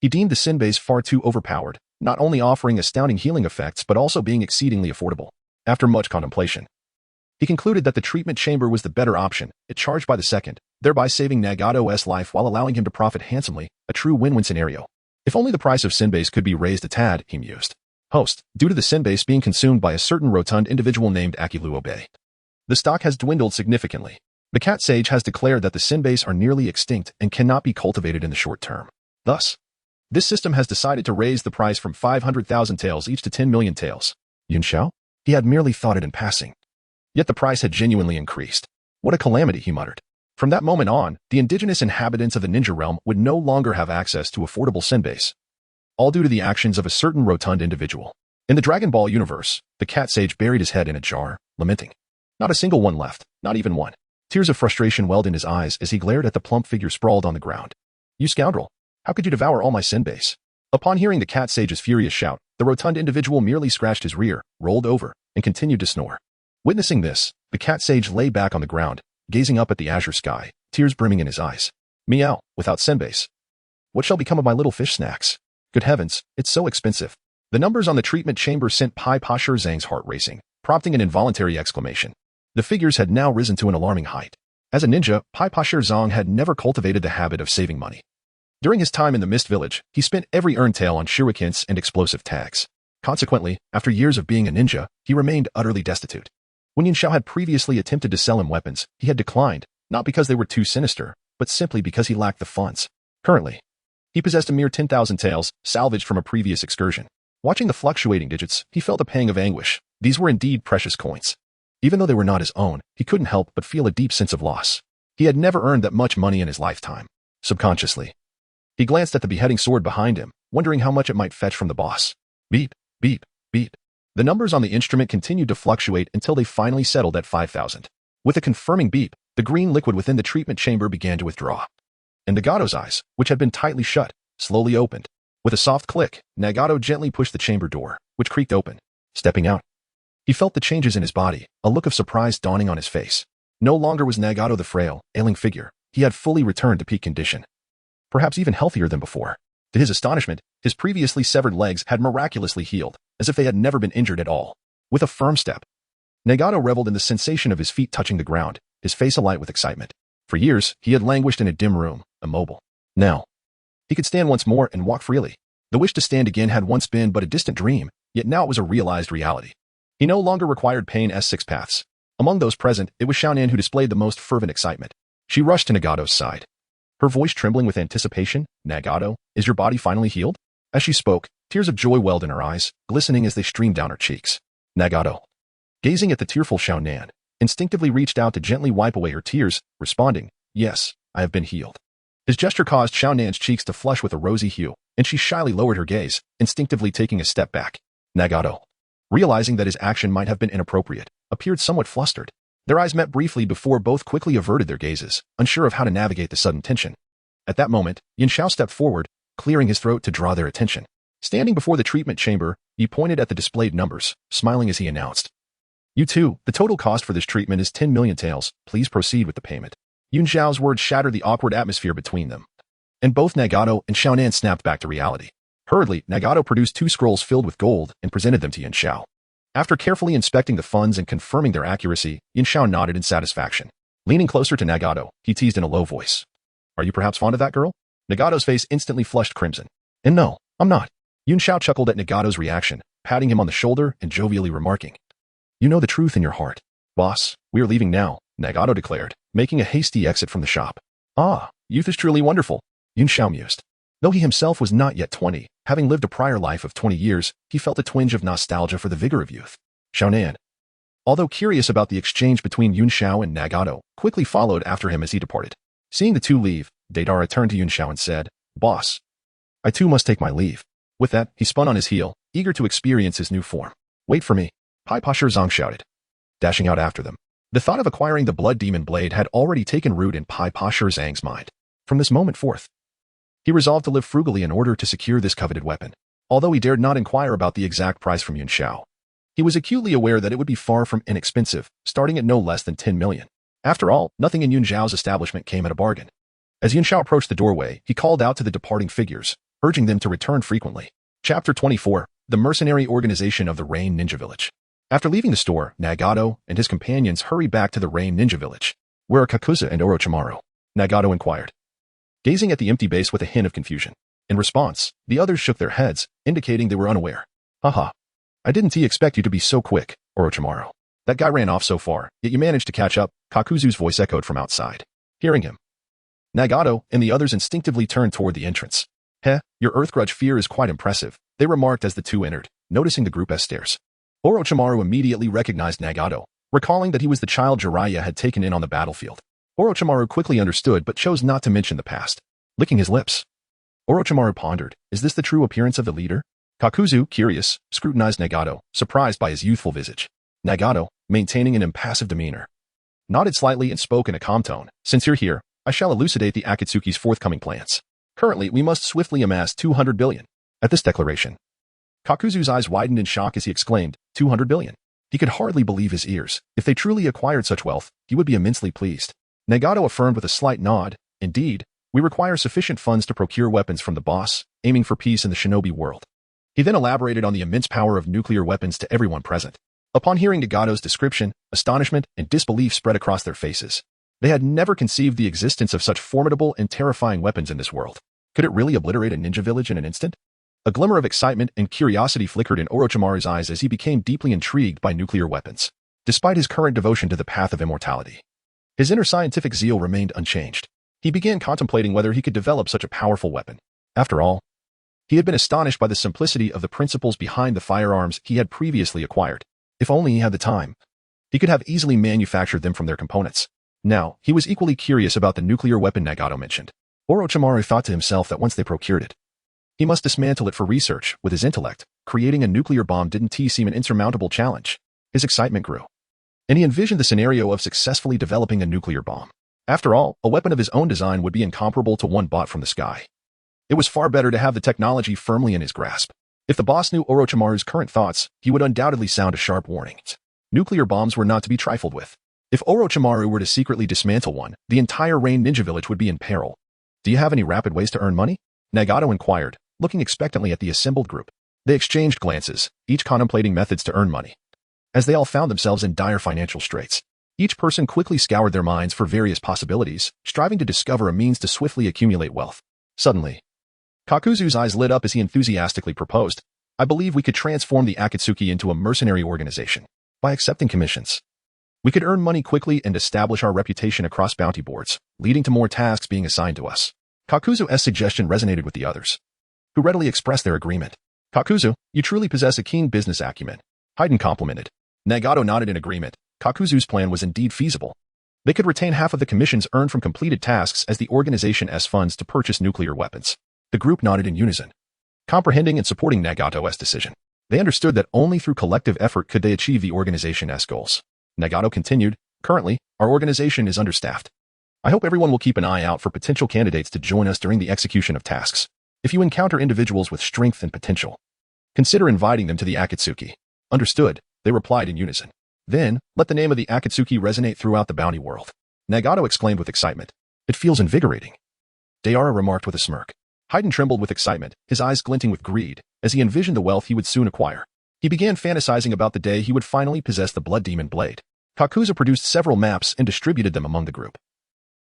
he deemed the sin base far too overpowered, not only offering astounding healing effects but also being exceedingly affordable. After much contemplation, he concluded that the treatment chamber was the better option. It charged by the second, thereby saving Nagato's life while allowing him to profit handsomely, a true win-win scenario. If only the price of sin base could be raised a tad, he mused. Host, due to the sin base being consumed by a certain rotund individual named Akiluobe, the stock has dwindled significantly. The cat sage has declared that the sin base are nearly extinct and cannot be cultivated in the short term. Thus, this system has decided to raise the price from 500,000 taels each to 10 million taels. Yun Xiao? He had merely thought it in passing. Yet the price had genuinely increased. What a calamity, he muttered. From that moment on, the indigenous inhabitants of the ninja realm would no longer have access to affordable sin base, all due to the actions of a certain rotund individual. In the Dragon Ball universe, the cat sage buried his head in a jar, lamenting. Not a single one left, not even one. Tears of frustration welled in his eyes as he glared at the plump figure sprawled on the ground. "You scoundrel! How could you devour all my sin base?" Upon hearing the cat sage's furious shout, the rotund individual merely scratched his rear, rolled over, and continued to snore. Witnessing this, the cat sage lay back on the ground, gazing up at the azure sky, tears brimming in his eyes. "Meow, without sin base. What shall become of my little fish snacks? Good heavens, it's so expensive." The numbers on the treatment chamber sent Pai Pasher Zhang's heart racing, prompting an involuntary exclamation. The figures had now risen to an alarming height. As a ninja, Pai Pasher Zhang had never cultivated the habit of saving money. During his time in the Mist Village, he spent every earned tael on shurikens and explosive tags. Consequently, after years of being a ninja, he remained utterly destitute. When Yun Xiao had previously attempted to sell him weapons, he had declined, not because they were too sinister, but simply because he lacked the funds. Currently, he possessed a mere 10,000 taels, salvaged from a previous excursion. Watching the fluctuating digits, he felt a pang of anguish. These were indeed precious coins. Even though they were not his own, he couldn't help but feel a deep sense of loss. He had never earned that much money in his lifetime. Subconsciously, he glanced at the beheading sword behind him, wondering how much it might fetch from the boss. Beep, beep, beep. The numbers on the instrument continued to fluctuate until they finally settled at 5,000. With a confirming beep, the green liquid within the treatment chamber began to withdraw. And Nagato's eyes, which had been tightly shut, slowly opened. With a soft click, Nagato gently pushed the chamber door, which creaked open. Stepping out, he felt the changes in his body, a look of surprise dawning on his face. No longer was Nagato the frail, ailing figure. He had fully returned to peak condition. Perhaps even healthier than before. To his astonishment, his previously severed legs had miraculously healed, as if they had never been injured at all. With a firm step, Nagato reveled in the sensation of his feet touching the ground, his face alight with excitement. For years, he had languished in a dim room, immobile. Now, he could stand once more and walk freely. The wish to stand again had once been but a distant dream, yet now it was a realized reality. He no longer required pain's six paths. Among those present, it was Xiaonan who displayed the most fervent excitement. She rushed to Nagato's side, her voice trembling with anticipation. "Nagato, is your body finally healed?" As she spoke, tears of joy welled in her eyes, glistening as they streamed down her cheeks. Nagato, gazing at the tearful Xiaonan, instinctively reached out to gently wipe away her tears, responding, "Yes, I have been healed." His gesture caused Xiaonan's cheeks to flush with a rosy hue, and she shyly lowered her gaze, instinctively taking a step back. Nagato, realizing that his action might have been inappropriate, appeared somewhat flustered. Their eyes met briefly before both quickly averted their gazes, unsure of how to navigate the sudden tension. At that moment, Yin Xiao stepped forward, clearing his throat to draw their attention. Standing before the treatment chamber, he pointed at the displayed numbers, smiling as he announced, "You two, the total cost for this treatment is 10 million taels. Please proceed with the payment." Yun Xiao's words shattered the awkward atmosphere between them, and both Nagato and Xiaonan snapped back to reality. Hurriedly, Nagato produced 2 scrolls filled with gold and presented them to Yin Xiao. After carefully inspecting the funds and confirming their accuracy, Yin Xiao nodded in satisfaction. Leaning closer to Nagato, he teased in a low voice, "Are you perhaps fond of that girl?" Nagato's face instantly flushed crimson. "And no, I'm not." Yun Xiao chuckled at Nagato's reaction, patting him on the shoulder and jovially remarking, "You know the truth in your heart." "Boss, we are leaving now," Nagato declared, making a hasty exit from the shop. "Ah, youth is truly wonderful," Yun Xiao mused. Though he himself was not yet 20, having lived a prior life of 20 years, he felt a twinge of nostalgia for the vigor of youth. Xiaonan, although curious about the exchange between Yun Xiao and Nagato, quickly followed after him as he departed. Seeing the two leave, Deidara turned to Yunxiao and said, "Boss, I too must take my leave." With that, he spun on his heel, eager to experience his new form. "Wait for me," Pai Pasha Zhang shouted, dashing out after them. The thought of acquiring the Blood Demon Blade had already taken root in Pai Pasha Zhang's mind. From this moment forth, he resolved to live frugally in order to secure this coveted weapon. Although he dared not inquire about the exact price from Yunxiao, he was acutely aware that it would be far from inexpensive, starting at no less than 10 million. After all, nothing in Yunxiao's establishment came at a bargain. As Yunxiao approached the doorway, he called out to the departing figures, urging them to return frequently. Chapter 24, The Mercenary Organization of the Rain Ninja Village. After leaving the store, Nagato and his companions hurried back to the Rain Ninja Village. "Where are Kakuza and Orochimaru?" Nagato inquired, gazing at the empty base with a hint of confusion. In response, the others shook their heads, indicating they were unaware. "Haha. I didn't expect you to be so quick, Orochimaru. That guy ran off so far, yet you managed to catch up," Kakuzu's voice echoed from outside. Hearing him, Nagato and the others instinctively turned toward the entrance. "Heh, your Earthgrudge fear is quite impressive," they remarked as the two entered, noticing the group as stares. Orochimaru immediately recognized Nagato, recalling that he was the child Jiraiya had taken in on the battlefield. Orochimaru quickly understood but chose not to mention the past. Licking his lips, Orochimaru pondered, is this the true appearance of the leader? Kakuzu, curious, scrutinized Nagato, surprised by his youthful visage. Nagato, maintaining an impassive demeanor, nodded slightly and spoke in a calm tone. "Since you're here, I shall elucidate the Akatsuki's forthcoming plans. Currently, we must swiftly amass 200 billion. At this declaration, Kakuzu's eyes widened in shock as he exclaimed, 200 billion. He could hardly believe his ears. If they truly acquired such wealth, he would be immensely pleased. Nagato affirmed with a slight nod, indeed, we require sufficient funds to procure weapons from the boss, aiming for peace in the shinobi world. He then elaborated on the immense power of nuclear weapons to everyone present. Upon hearing Nagato's description, astonishment and disbelief spread across their faces. They had never conceived the existence of such formidable and terrifying weapons in this world. Could it really obliterate a ninja village in an instant? A glimmer of excitement and curiosity flickered in Orochimaru's eyes as he became deeply intrigued by nuclear weapons. Despite his current devotion to the path of immortality, his inner scientific zeal remained unchanged. He began contemplating whether he could develop such a powerful weapon. After all, he had been astonished by the simplicity of the principles behind the firearms he had previously acquired. If only he had the time, he could have easily manufactured them from their components. Now, he was equally curious about the nuclear weapon Nagato mentioned. Orochimaru thought to himself that once they procured it, he must dismantle it for research. With his intellect, creating a nuclear bomb didn't seem an insurmountable challenge. His excitement grew, and he envisioned the scenario of successfully developing a nuclear bomb. After all, a weapon of his own design would be incomparable to one bought from the sky. It was far better to have the technology firmly in his grasp. If the boss knew Orochimaru's current thoughts, he would undoubtedly sound a sharp warning. Nuclear bombs were not to be trifled with. If Orochimaru were to secretly dismantle one, the entire Rain Ninja Village would be in peril. "Do you have any rapid ways to earn money?" Nagato inquired, looking expectantly at the assembled group. They exchanged glances, each contemplating methods to earn money. As they all found themselves in dire financial straits, each person quickly scoured their minds for various possibilities, striving to discover a means to swiftly accumulate wealth. Suddenly, Kakuzu's eyes lit up as he enthusiastically proposed, "I believe we could transform the Akatsuki into a mercenary organization. By accepting commissions, we could earn money quickly and establish our reputation across bounty boards, leading to more tasks being assigned to us." Kakuzu's suggestion resonated with the others, who readily expressed their agreement. "Kakuzu, you truly possess a keen business acumen," Haiden complimented. Nagato nodded in agreement. Kakuzu's plan was indeed feasible. They could retain half of the commissions earned from completed tasks as the organization's funds to purchase nuclear weapons. The group nodded in unison, comprehending and supporting Nagato's decision. They understood that only through collective effort could they achieve the organization's goals. Nagato continued, "Currently, our organization is understaffed. I hope everyone will keep an eye out for potential candidates to join us during the execution of tasks. If you encounter individuals with strength and potential, consider inviting them to the Akatsuki." "Understood," they replied in unison. "Then, let the name of the Akatsuki resonate throughout the bounty world." Nagato exclaimed with excitement. "It feels invigorating," Deidara remarked with a smirk. Haiden trembled with excitement, his eyes glinting with greed, as he envisioned the wealth he would soon acquire. He began fantasizing about the day he would finally possess the Blood Demon Blade. Kakuzu produced several maps and distributed them among the group,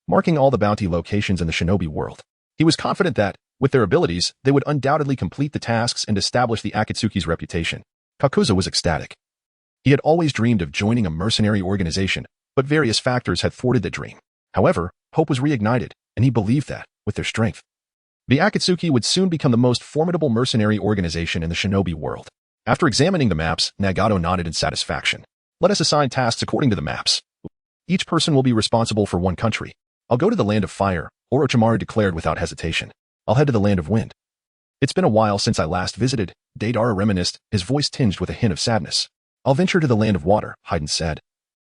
marking all the bounty locations in the shinobi world. He was confident that, with their abilities, they would undoubtedly complete the tasks and establish the Akatsuki's reputation. Kakuzu was ecstatic. He had always dreamed of joining a mercenary organization, but various factors had thwarted that dream. However, hope was reignited, and he believed that, with their strength, the Akatsuki would soon become the most formidable mercenary organization in the shinobi world. After examining the maps, Nagato nodded in satisfaction. "Let us assign tasks according to the maps. Each person will be responsible for one country. I'll go to the land of fire, Orochimaru declared without hesitation. I'll head to the land of wind. It's been a while since I last visited, Deidara reminisced, his voice tinged with a hint of sadness. I'll venture to the land of water, Haydn said,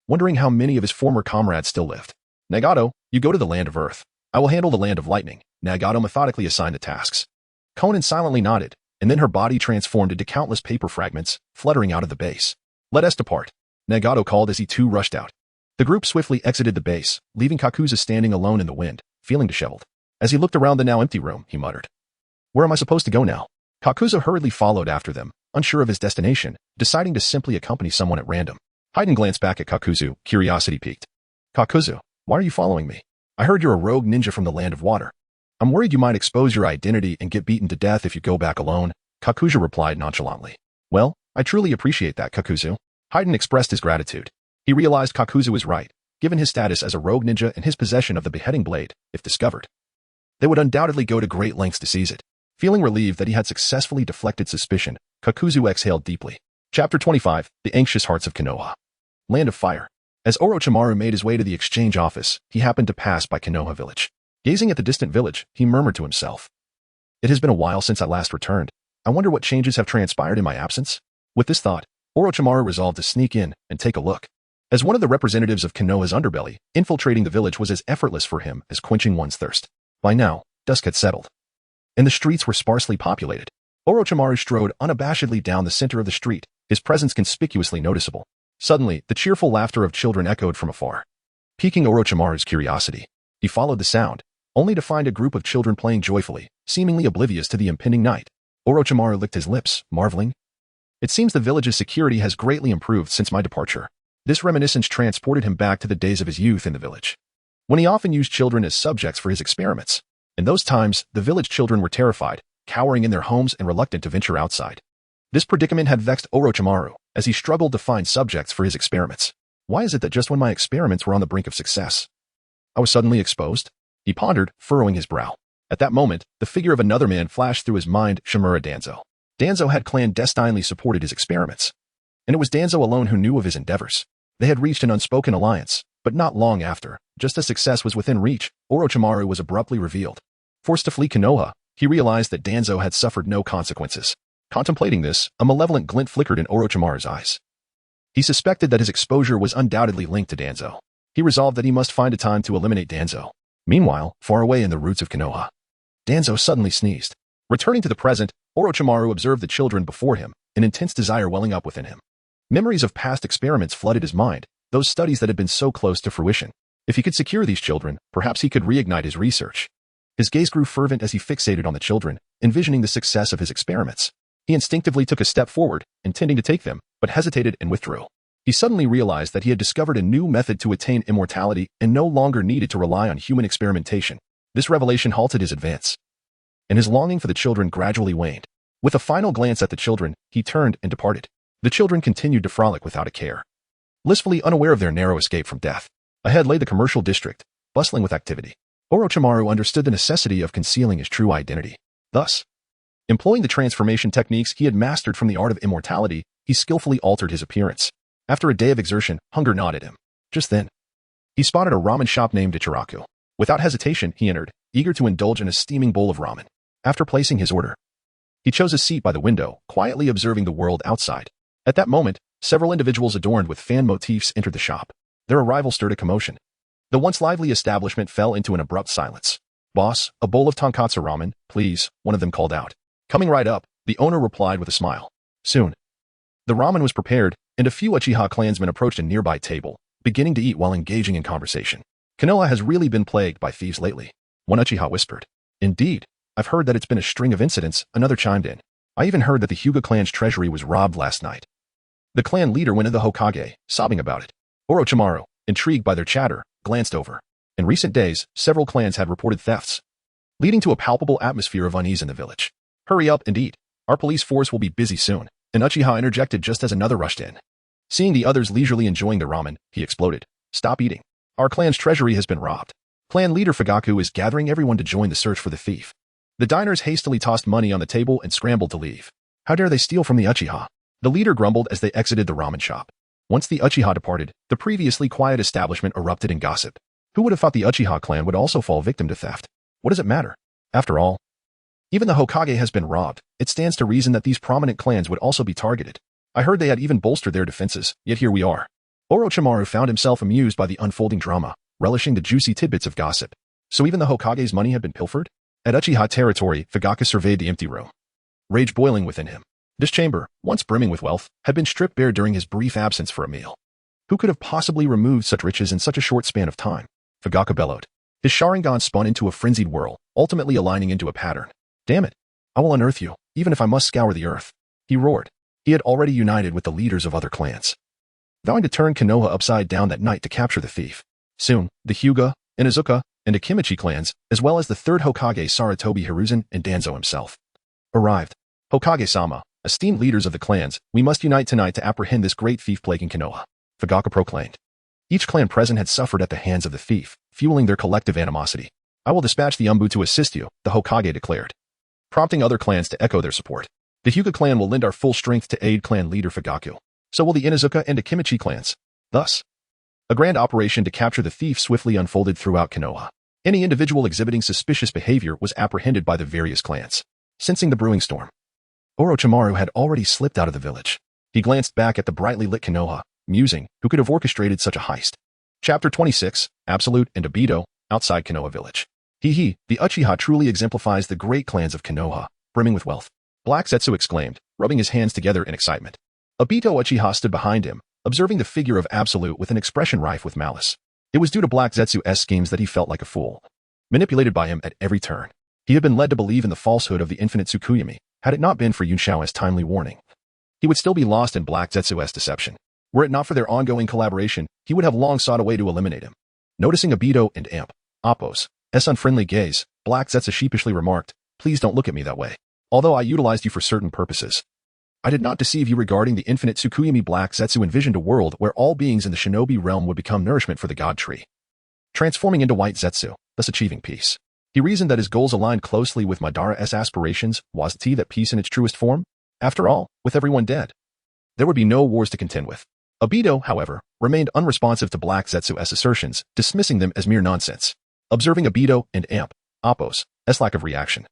wondering how many of his former comrades still lived. Nagato, you go to the land of earth. I will handle the land of lightning. Nagato methodically assigned the tasks. Conan silently nodded, and then her body transformed into countless paper fragments, fluttering out of the base. Let us depart, Nagato called as he too rushed out. The group swiftly exited the base, leaving Kakuzu standing alone in the wind, feeling disheveled. As he looked around the now empty room, he muttered, "Where am I supposed to go now?" Kakuzu hurriedly followed after them, unsure of his destination, deciding to simply accompany someone at random. Haydn glanced back at Kakuzu, curiosity piqued. "Kakuzu, why are you following me? I heard you're a rogue ninja from the land of water. I'm worried you might expose your identity and get beaten to death if you go back alone," Kakuzu replied nonchalantly. "Well, I truly appreciate that, Kakuzu." Haydn expressed his gratitude. He realized Kakuzu was right, given his status as a rogue ninja and his possession of the beheading blade, if discovered. They would undoubtedly go to great lengths to seize it. Feeling relieved that he had successfully deflected suspicion, Kakuzu exhaled deeply. Chapter 25, The Anxious Hearts of Konoha. Land of Fire. As Orochimaru made his way to the exchange office, he happened to pass by Konoha village. Gazing at the distant village, he murmured to himself, "It has been a while since I last returned. I wonder what changes have transpired in my absence?" With this thought, Orochimaru resolved to sneak in and take a look. As one of the representatives of Konoha's underbelly, infiltrating the village was as effortless for him as quenching one's thirst. By now, dusk had settled, and the streets were sparsely populated. Orochimaru strode unabashedly down the center of the street, his presence conspicuously noticeable. Suddenly, the cheerful laughter of children echoed from afar, piquing Orochimaru's curiosity. He followed the sound, only to find a group of children playing joyfully, seemingly oblivious to the impending night. Orochimaru licked his lips, marveling. "It seems the village's security has greatly improved since my departure." This reminiscence transported him back to the days of his youth in the village, when he often used children as subjects for his experiments. In those times, the village children were terrified, cowering in their homes and reluctant to venture outside. This predicament had vexed Orochimaru, as he struggled to find subjects for his experiments. Why is it that just when my experiments were on the brink of success, I was suddenly exposed? He pondered, furrowing his brow. At that moment, the figure of another man flashed through his mind, Shimura Danzo. Danzo had clandestinely supported his experiments, and it was Danzo alone who knew of his endeavors. They had reached an unspoken alliance, but not long after, just as success was within reach, Orochimaru was abruptly revealed. Forced to flee Konoha, he realized that Danzo had suffered no consequences. Contemplating this, a malevolent glint flickered in Orochimaru's eyes. He suspected that his exposure was undoubtedly linked to Danzo. He resolved that he must find a time to eliminate Danzo. Meanwhile, far away in the roots of Konoha, Danzo suddenly sneezed. Returning to the present, Orochimaru observed the children before him, an intense desire welling up within him. Memories of past experiments flooded his mind, those studies that had been so close to fruition. If he could secure these children, perhaps he could reignite his research. His gaze grew fervent as he fixated on the children, envisioning the success of his experiments. He instinctively took a step forward, intending to take them, but hesitated and withdrew. He suddenly realized that he had discovered a new method to attain immortality and no longer needed to rely on human experimentation. This revelation halted his advance, and his longing for the children gradually waned. With a final glance at the children, he turned and departed. The children continued to frolic without a care, blissfully unaware of their narrow escape from death. Ahead lay the commercial district, bustling with activity. Orochimaru understood the necessity of concealing his true identity. Thus, employing the transformation techniques he had mastered from the art of immortality, he skillfully altered his appearance. After a day of exertion, hunger gnawed at him. Just then, he spotted a ramen shop named Ichiraku. Without hesitation, he entered, eager to indulge in a steaming bowl of ramen. After placing his order, he chose a seat by the window, quietly observing the world outside. At that moment, several individuals adorned with fan motifs entered the shop. Their arrival stirred a commotion. The once lively establishment fell into an abrupt silence. "Boss, a bowl of tonkatsu ramen, please," one of them called out. Coming right up, the owner replied with a smile. Soon, the ramen was prepared, and a few Uchiha clansmen approached a nearby table, beginning to eat while engaging in conversation. "Konoha has really been plagued by thieves lately," one Uchiha whispered. "Indeed, I've heard that it's been a string of incidents," another chimed in. "I even heard that the Hyuga clan's treasury was robbed last night." The clan leader went to the Hokage, sobbing about it. Orochimaru, intrigued by their chatter, glanced over. In recent days, several clans had reported thefts, leading to a palpable atmosphere of unease in the village. "Hurry up and eat. Our police force will be busy soon," an Uchiha interjected just as another rushed in. Seeing the others leisurely enjoying the ramen, he exploded. "Stop eating. Our clan's treasury has been robbed. Clan leader Fugaku is gathering everyone to join the search for the thief." The diners hastily tossed money on the table and scrambled to leave. How dare they steal from the Uchiha? The leader grumbled as they exited the ramen shop. Once the Uchiha departed, the previously quiet establishment erupted in gossip. Who would have thought the Uchiha clan would also fall victim to theft? What does it matter? After all, even the Hokage has been robbed. It stands to reason that these prominent clans would also be targeted. I heard they had even bolstered their defenses, yet here we are. Orochimaru found himself amused by the unfolding drama, relishing the juicy tidbits of gossip. So even the Hokage's money had been pilfered? At Uchiha territory, Fugaka surveyed the empty room, rage boiling within him. This chamber, once brimming with wealth, had been stripped bare during his brief absence for a meal. Who could have possibly removed such riches in such a short span of time? Fugaka bellowed. His Sharingan spun into a frenzied whirl, ultimately aligning into a pattern. Damn it! I will unearth you, even if I must scour the earth. He roared. He had already united with the leaders of other clans, vowing to turn Konoha upside down that night to capture the thief. Soon, the Hyuga, Inuzuka, and Akimichi clans, as well as the third Hokage Sarutobi Hiruzen and Danzo himself, arrived. Hokage-sama, esteemed leaders of the clans, we must unite tonight to apprehend this great thief plaguing Konoha, Fugaka proclaimed. Each clan present had suffered at the hands of the thief, fueling their collective animosity. I will dispatch the Umbu to assist you, the Hokage declared, prompting other clans to echo their support. The Hyuga clan will lend our full strength to aid clan leader Fugaku. So will the Inuzuka and Akimichi clans. Thus, a grand operation to capture the thief swiftly unfolded throughout Konoha. Any individual exhibiting suspicious behavior was apprehended by the various clans. Sensing the brewing storm, Orochimaru had already slipped out of the village. He glanced back at the brightly lit Konoha, musing, who could have orchestrated such a heist? Chapter 26, Absolute and Obito, outside Konoha village. The Uchiha truly exemplifies the great clans of Konoha, brimming with wealth. Black Zetsu exclaimed, rubbing his hands together in excitement. Obito Uchiha stood behind him, observing the figure of Absolute with an expression rife with malice. It was due to Black Zetsu's schemes that he felt like a fool, manipulated by him at every turn. He had been led to believe in the falsehood of the infinite Tsukuyomi. Had it not been for Yunshao's timely warning, he would still be lost in Black Zetsu's deception. Were it not for their ongoing collaboration, he would have long sought a way to eliminate him. Noticing Obito and Appo's unfriendly gaze, Black Zetsu sheepishly remarked, please don't look at me that way. Although I utilized you for certain purposes, I did not deceive you regarding the infinite Tsukuyomi. Black Zetsu envisioned a world where all beings in the shinobi realm would become nourishment for the god tree, transforming into white Zetsu, thus achieving peace. He reasoned that his goals aligned closely with Madara's aspirations. Was it that peace in its truest form? After all, with everyone dead, there would be no wars to contend with. Obito, however, remained unresponsive to Black Zetsu's assertions, dismissing them as mere nonsense. Observing Obito and Appo's lack of reaction,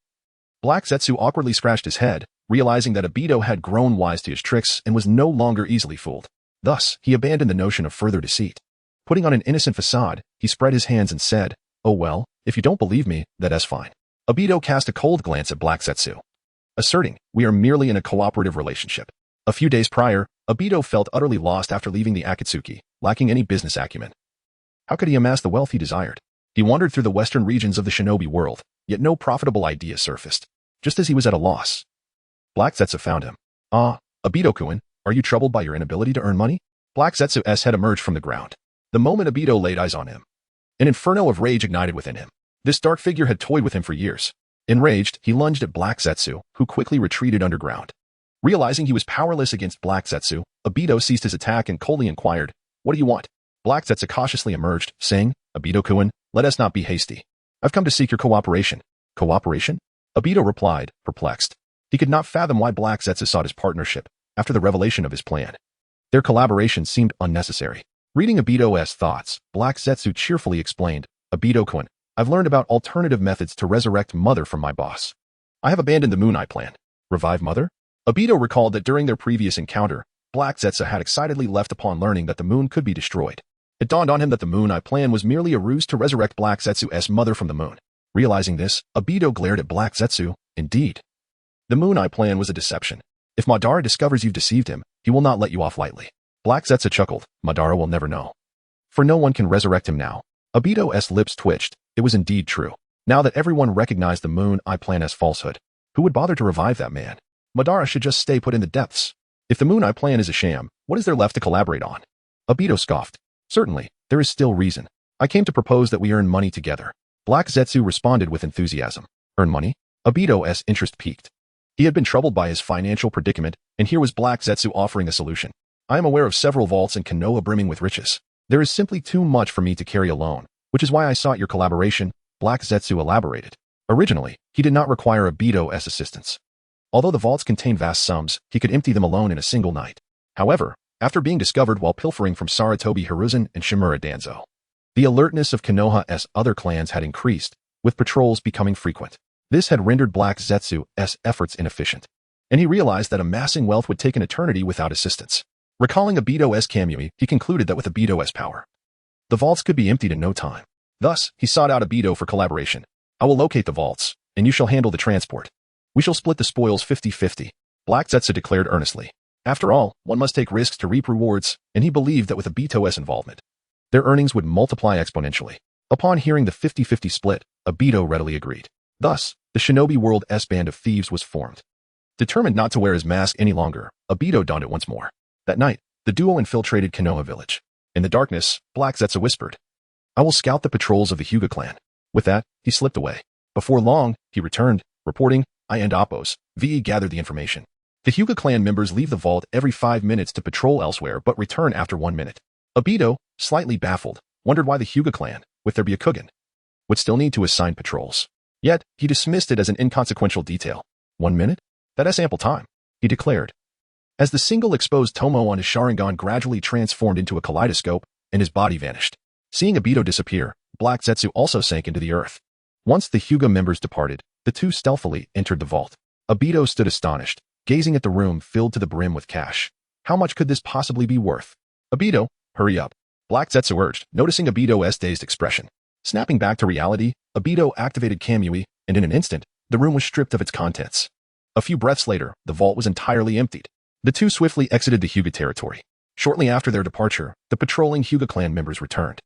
Black Zetsu awkwardly scratched his head, realizing that Obito had grown wise to his tricks and was no longer easily fooled. Thus, he abandoned the notion of further deceit. Putting on an innocent facade, he spread his hands and said, oh well, if you don't believe me, that's fine. Obito cast a cold glance at Black Zetsu, asserting, we are merely in a cooperative relationship. A few days prior, Obito felt utterly lost after leaving the Akatsuki, lacking any business acumen. How could he amass the wealth he desired? He wandered through the western regions of the shinobi world, yet no profitable idea surfaced. Just as he was at a loss, Black Zetsu found him. Obito-kun, are you troubled by your inability to earn money? Black Zetsu's head emerged from the ground. The moment Obito laid eyes on him, an inferno of rage ignited within him. This dark figure had toyed with him for years. Enraged, he lunged at Black Zetsu, who quickly retreated underground. Realizing he was powerless against Black Zetsu, Obito ceased his attack and coldly inquired, what do you want? Black Zetsu cautiously emerged, saying, Obito-kun, let us not be hasty. I've come to seek your cooperation. Cooperation? Obito replied, perplexed. He could not fathom why Black Zetsu sought his partnership after the revelation of his plan. Their collaboration seemed unnecessary. Reading Obito's thoughts, Black Zetsu cheerfully explained, Obito-kun, I've learned about alternative methods to resurrect Mother from my boss. I have abandoned the Moon Eye plan. Revive Mother? Obito recalled that during their previous encounter, Black Zetsu had excitedly left upon learning that the moon could be destroyed. It dawned on him that the Moon Eye plan was merely a ruse to resurrect Black Zetsu's mother from the moon. Realizing this, Obito glared at Black Zetsu. Indeed, the Moon Eye plan was a deception. If Madara discovers you've deceived him, he will not let you off lightly. Black Zetsu chuckled. Madara will never know. For no one can resurrect him now. Obito's lips twitched. It was indeed true. Now that everyone recognized the Moon Eye plan as falsehood, who would bother to revive that man? Madara should just stay put in the depths. If the Moon Eye plan is a sham, what is there left to collaborate on? Obito scoffed. Certainly, there is still reason. I came to propose that we earn money together. Black Zetsu responded with enthusiasm. Earn money? Obito's interest piqued. He had been troubled by his financial predicament, and here was Black Zetsu offering a solution. I am aware of several vaults in Konoha brimming with riches. There is simply too much for me to carry alone, which is why I sought your collaboration, Black Zetsu elaborated. Originally, he did not require Obito's assistance. Although the vaults contained vast sums, he could empty them alone in a single night. However, after being discovered while pilfering from Sarutobi Hiruzen and Shimura Danzo, The alertness of Konoha's other clans had increased, with patrols becoming frequent. This had rendered Black Zetsu's efforts inefficient, and he realized that amassing wealth would take an eternity without assistance. Recalling Obito's Kamui, he concluded that with Obito's power, the vaults could be emptied in no time. Thus, he sought out Obito for collaboration. I will locate the vaults, and you shall handle the transport. We shall split the spoils 50-50, Black Zetsu declared earnestly. After all, one must take risks to reap rewards, and he believed that with Obito's involvement, their earnings would multiply exponentially. Upon hearing the 50-50 split, Obito readily agreed. Thus, the Shinobi World's band of thieves was formed. Determined not to wear his mask any longer, Obito donned it once more. That night, the duo infiltrated Konoha village. In the darkness, Black Zetsu whispered, I will scout the patrols of the Hyuga clan. With that, he slipped away. Before long, he returned, reporting, I and Oppos, VE gathered the information. The Hyuga clan members leave the vault every 5 minutes to patrol elsewhere but return after 1 minute. Obito, slightly baffled, wondered why the Hyuga clan, with their Byakugan, would still need to assign patrols. Yet, he dismissed it as an inconsequential detail. 1 minute? That's ample time, he declared. As the single exposed Tomo on his Sharingan gradually transformed into a kaleidoscope, and his body vanished. Seeing Obito disappear, Black Zetsu also sank into the earth. Once the Hyuga members departed, the two stealthily entered the vault. Obito stood astonished, gazing at the room filled to the brim with cash. How much could this possibly be worth? Obito, hurry up, Black Zetsu urged, noticing Obito's dazed expression. Snapping back to reality, Obito activated Kamui, and in an instant, the room was stripped of its contents. A few breaths later, the vault was entirely emptied. The two swiftly exited the Hyuga territory. Shortly after their departure, the patrolling Hyuga clan members returned,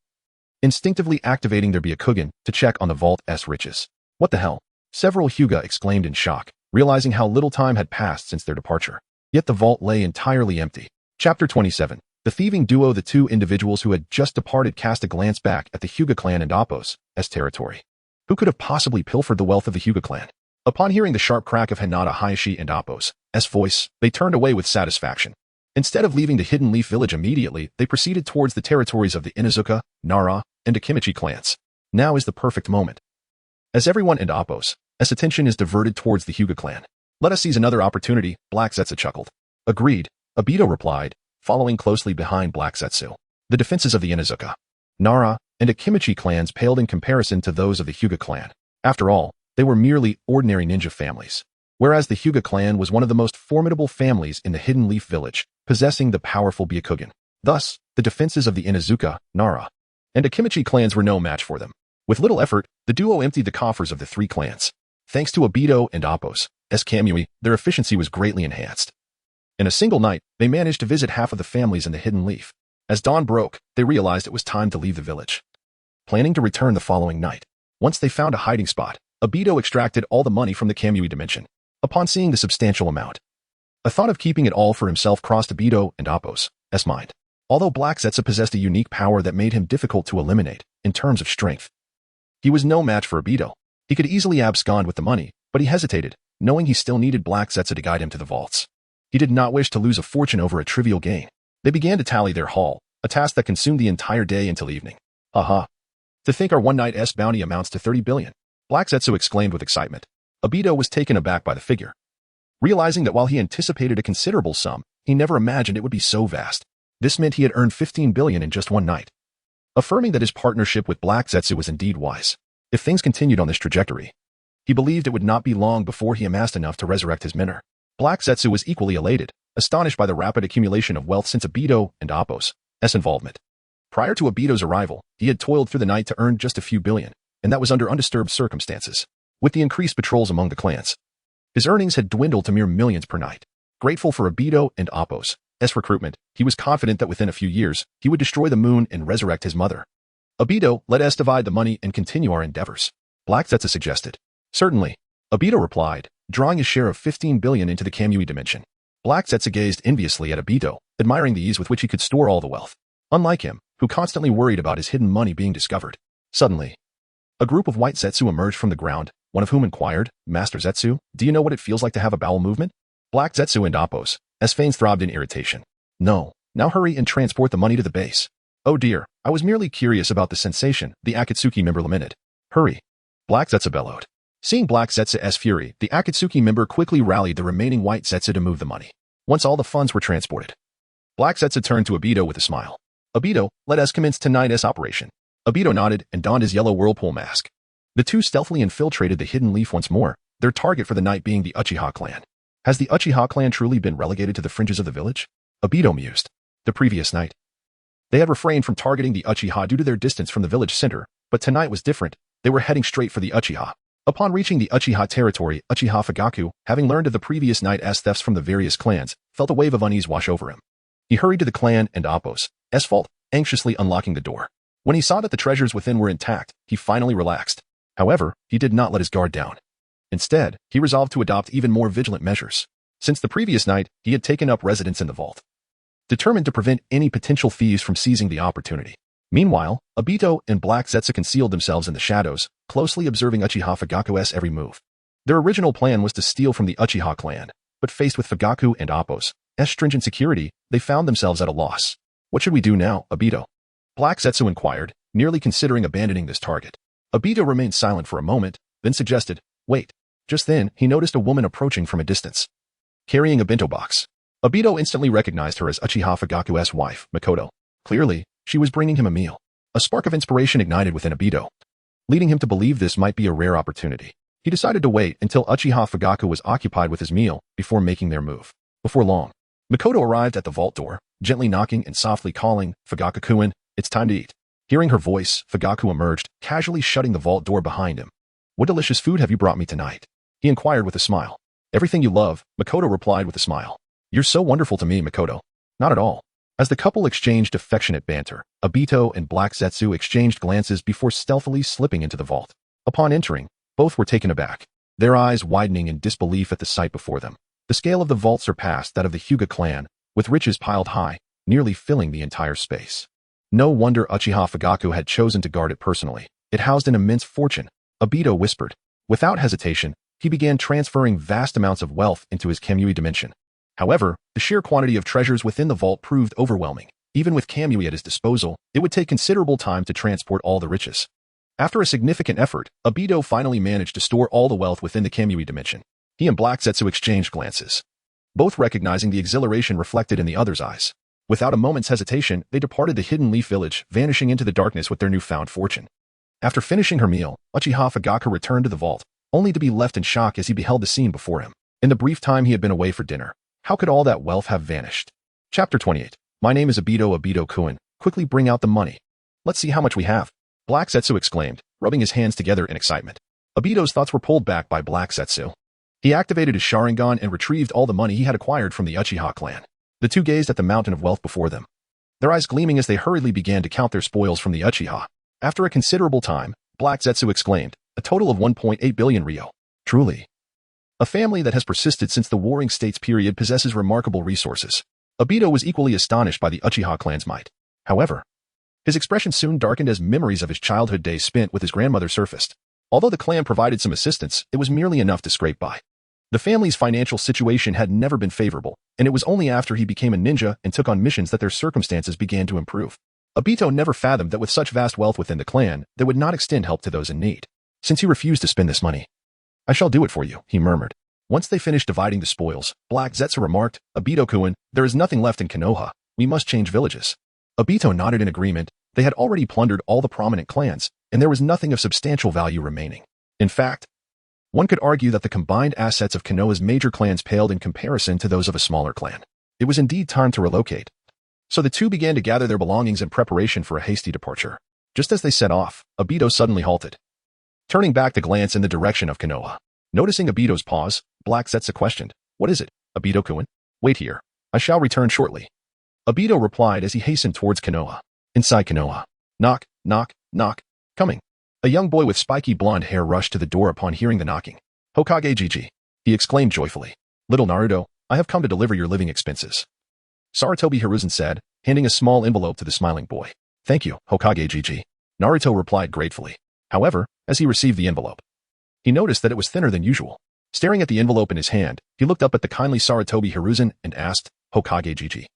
instinctively activating their Byakugan to check on the vault's riches. What the hell? Several Hyuga exclaimed in shock, realizing how little time had passed since their departure. Yet the vault lay entirely empty. Chapter 27. The thieving duo. The two individuals who had just departed cast a glance back at the Hyuga clan and Oppos' territory. Who could have possibly pilfered the wealth of the Hyuga clan? Upon hearing the sharp crack of Hinata Hayashi and Oppos' voice, they turned away with satisfaction. Instead of leaving the Hidden Leaf village immediately, they proceeded towards the territories of the Inuzuka, Nara, and Akimichi clans. Now is the perfect moment. As everyone and Oppos' attention is diverted towards the Hyuga clan. Let us seize another opportunity, Black Zetsu chuckled. Agreed, Obito replied, following closely behind Black Zetsu. The defenses of the Inuzuka, Nara, and Akimichi clans paled in comparison to those of the Hyuga clan. After all, they were merely ordinary ninja families. Whereas the Hyuga clan was one of the most formidable families in the Hidden Leaf village, possessing the powerful Byakugan. Thus, the defenses of the Inuzuka, Nara, and Akimichi clans were no match for them. With little effort, the duo emptied the coffers of the three clans. Thanks to Obito and Oppos' Kamui, their efficiency was greatly enhanced. In a single night, they managed to visit half of the families in the Hidden Leaf. As dawn broke, they realized it was time to leave the village, planning to return the following night. Once they found a hiding spot, Obito extracted all the money from the Kamui dimension. Upon seeing the substantial amount, a thought of keeping it all for himself crossed Obito and Oppos' mind. Although Black Zetsu possessed a unique power that made him difficult to eliminate, in terms of strength, he was no match for Obito. He could easily abscond with the money, but he hesitated, knowing he still needed Black Zetsu to guide him to the vaults. He did not wish to lose a fortune over a trivial gain. They began to tally their haul, a task that consumed the entire day until evening. Aha! To think our one night's bounty amounts to 30 billion. Black Zetsu exclaimed with excitement. Obito was taken aback by the figure. Realizing that while he anticipated a considerable sum, he never imagined it would be so vast. This meant he had earned 15 billion in just one night. Affirming that his partnership with Black Zetsu was indeed wise. If things continued on this trajectory, he believed it would not be long before he amassed enough to resurrect his mentor. Black Zetsu was equally elated, astonished by the rapid accumulation of wealth since Obito and Oppos' involvement. Prior to Obito's arrival, he had toiled through the night to earn just a few billion, and that was under undisturbed circumstances. With the increased patrols among the clans, his earnings had dwindled to mere millions per night. Grateful for Obito and Oppos' recruitment, he was confident that within a few years, he would destroy the moon and resurrect his mother. Obito, let us divide the money and continue our endeavors, Black Zetsu suggested. Certainly, Obito replied, drawing his share of 15 billion into the Kamui dimension. Black Zetsu gazed enviously at Obito, admiring the ease with which he could store all the wealth. Unlike him, who constantly worried about his hidden money being discovered. Suddenly, a group of white Zetsu emerged from the ground, one of whom inquired, Master Zetsu, do you know what it feels like to have a bowel movement? Black Zetsu and Oppos' fanes throbbed in irritation. No, now hurry and transport the money to the base. Oh dear, I was merely curious about the sensation, the Akatsuki member lamented. Hurry. Black Zetsu bellowed. Seeing Black Zetsu's fury, the Akatsuki member quickly rallied the remaining white Zetsu to move the money. Once all the funds were transported, Black Zetsu turned to Obito with a smile. Obito, let us commence tonight's operation. Obito nodded and donned his yellow whirlpool mask. The two stealthily infiltrated the hidden leaf once more, their target for the night being the Uchiha clan. Has the Uchiha clan truly been relegated to the fringes of the village? Obito mused. The previous night, they had refrained from targeting the Uchiha due to their distance from the village center, but tonight was different. They were heading straight for the Uchiha. Upon reaching the Uchiha territory, Uchiha Fugaku, having learned of the previous night's thefts from the various clans, felt a wave of unease wash over him. He hurried to the clan and Appo's vault, anxiously unlocking the door. When he saw that the treasures within were intact, he finally relaxed. However, he did not let his guard down. Instead, he resolved to adopt even more vigilant measures. Since the previous night, he had taken up residence in the vault, determined to prevent any potential thieves from seizing the opportunity. Meanwhile, Obito and Black Zetsu concealed themselves in the shadows, closely observing Uchiha Fugaku's every move. Their original plan was to steal from the Uchiha clan, but faced with Fugaku and Appo's stringent security, they found themselves at a loss. What should we do now, Obito? Black Zetsu inquired, nearly considering abandoning this target. Obito remained silent for a moment, then suggested, wait. Just then, he noticed a woman approaching from a distance, carrying a bento box. Obito instantly recognized her as Uchiha Fugaku's wife, Makoto. Clearly, she was bringing him a meal. A spark of inspiration ignited within Obito, leading him to believe this might be a rare opportunity. He decided to wait until Uchiha Fugaku was occupied with his meal before making their move. Before long, Makoto arrived at the vault door, gently knocking and softly calling, Fugaku-kun, it's time to eat. Hearing her voice, Fugaku emerged, casually shutting the vault door behind him. What delicious food have you brought me tonight? He inquired with a smile. Everything you love, Makoto replied with a smile. You're so wonderful to me, Makoto. Not at all. As the couple exchanged affectionate banter, Obito and Black Zetsu exchanged glances before stealthily slipping into the vault. Upon entering, both were taken aback, their eyes widening in disbelief at the sight before them. The scale of the vault surpassed that of the Hyuga clan, with riches piled high, nearly filling the entire space. No wonder Uchiha Fugaku had chosen to guard it personally. It housed an immense fortune, Obito whispered. Without hesitation, he began transferring vast amounts of wealth into his Kamui dimension. However, the sheer quantity of treasures within the vault proved overwhelming. Even with Kamui at his disposal, it would take considerable time to transport all the riches. After a significant effort, Obito finally managed to store all the wealth within the Kamui dimension. He and Black Zetsu exchanged glances, both recognizing the exhilaration reflected in the other's eyes. Without a moment's hesitation, they departed the Hidden Leaf Village, vanishing into the darkness with their newfound fortune. After finishing her meal, Uchiha Fugaku returned to the vault, only to be left in shock as he beheld the scene before him. In the brief time he had been away for dinner, how could all that wealth have vanished? Chapter 28. My name is Obito-kun. Quickly bring out the money. Let's see how much we have. Black Zetsu exclaimed, rubbing his hands together in excitement. Obito's thoughts were pulled back by Black Zetsu. He activated his Sharingan and retrieved all the money he had acquired from the Uchiha clan. The two gazed at the mountain of wealth before them, their eyes gleaming as they hurriedly began to count their spoils from the Uchiha. After a considerable time, Black Zetsu exclaimed, a total of 1.8 billion ryo. Truly, a family that has persisted since the Warring States period possesses remarkable resources. Obito was equally astonished by the Uchiha clan's might. However, his expression soon darkened as memories of his childhood days spent with his grandmother surfaced. Although the clan provided some assistance, it was merely enough to scrape by. The family's financial situation had never been favorable, and it was only after he became a ninja and took on missions that their circumstances began to improve. Obito never fathomed that with such vast wealth within the clan, they would not extend help to those in need. Since you refuse to spend this money, I shall do it for you, he murmured. Once they finished dividing the spoils, Black Zetsu remarked, Obito-kun, there is nothing left in Konoha. We must change villages. Obito nodded in agreement. They had already plundered all the prominent clans, and there was nothing of substantial value remaining. In fact, one could argue that the combined assets of Konoha's major clans paled in comparison to those of a smaller clan. It was indeed time to relocate. So the two began to gather their belongings in preparation for a hasty departure. Just as they set off, Obito suddenly halted, turning back to glance in the direction of Konoha. Noticing Obito's pause, Black Zetsu questioned, what is it, Obito-kun? Wait here. I shall return shortly. Obito replied as he hastened towards Konoha. Inside Konoha. Knock, knock, knock. Coming. A young boy with spiky blonde hair rushed to the door upon hearing the knocking. Hokage Gigi, he exclaimed joyfully. Little Naruto, I have come to deliver your living expenses. Sarutobi Hiruzen said, handing a small envelope to the smiling boy. Thank you, Hokage Gigi. Naruto replied gratefully. However, as he received the envelope, he noticed that it was thinner than usual. Staring at the envelope in his hand, he looked up at the kindly Sarutobi Hiruzen and asked, Hokage Gigi,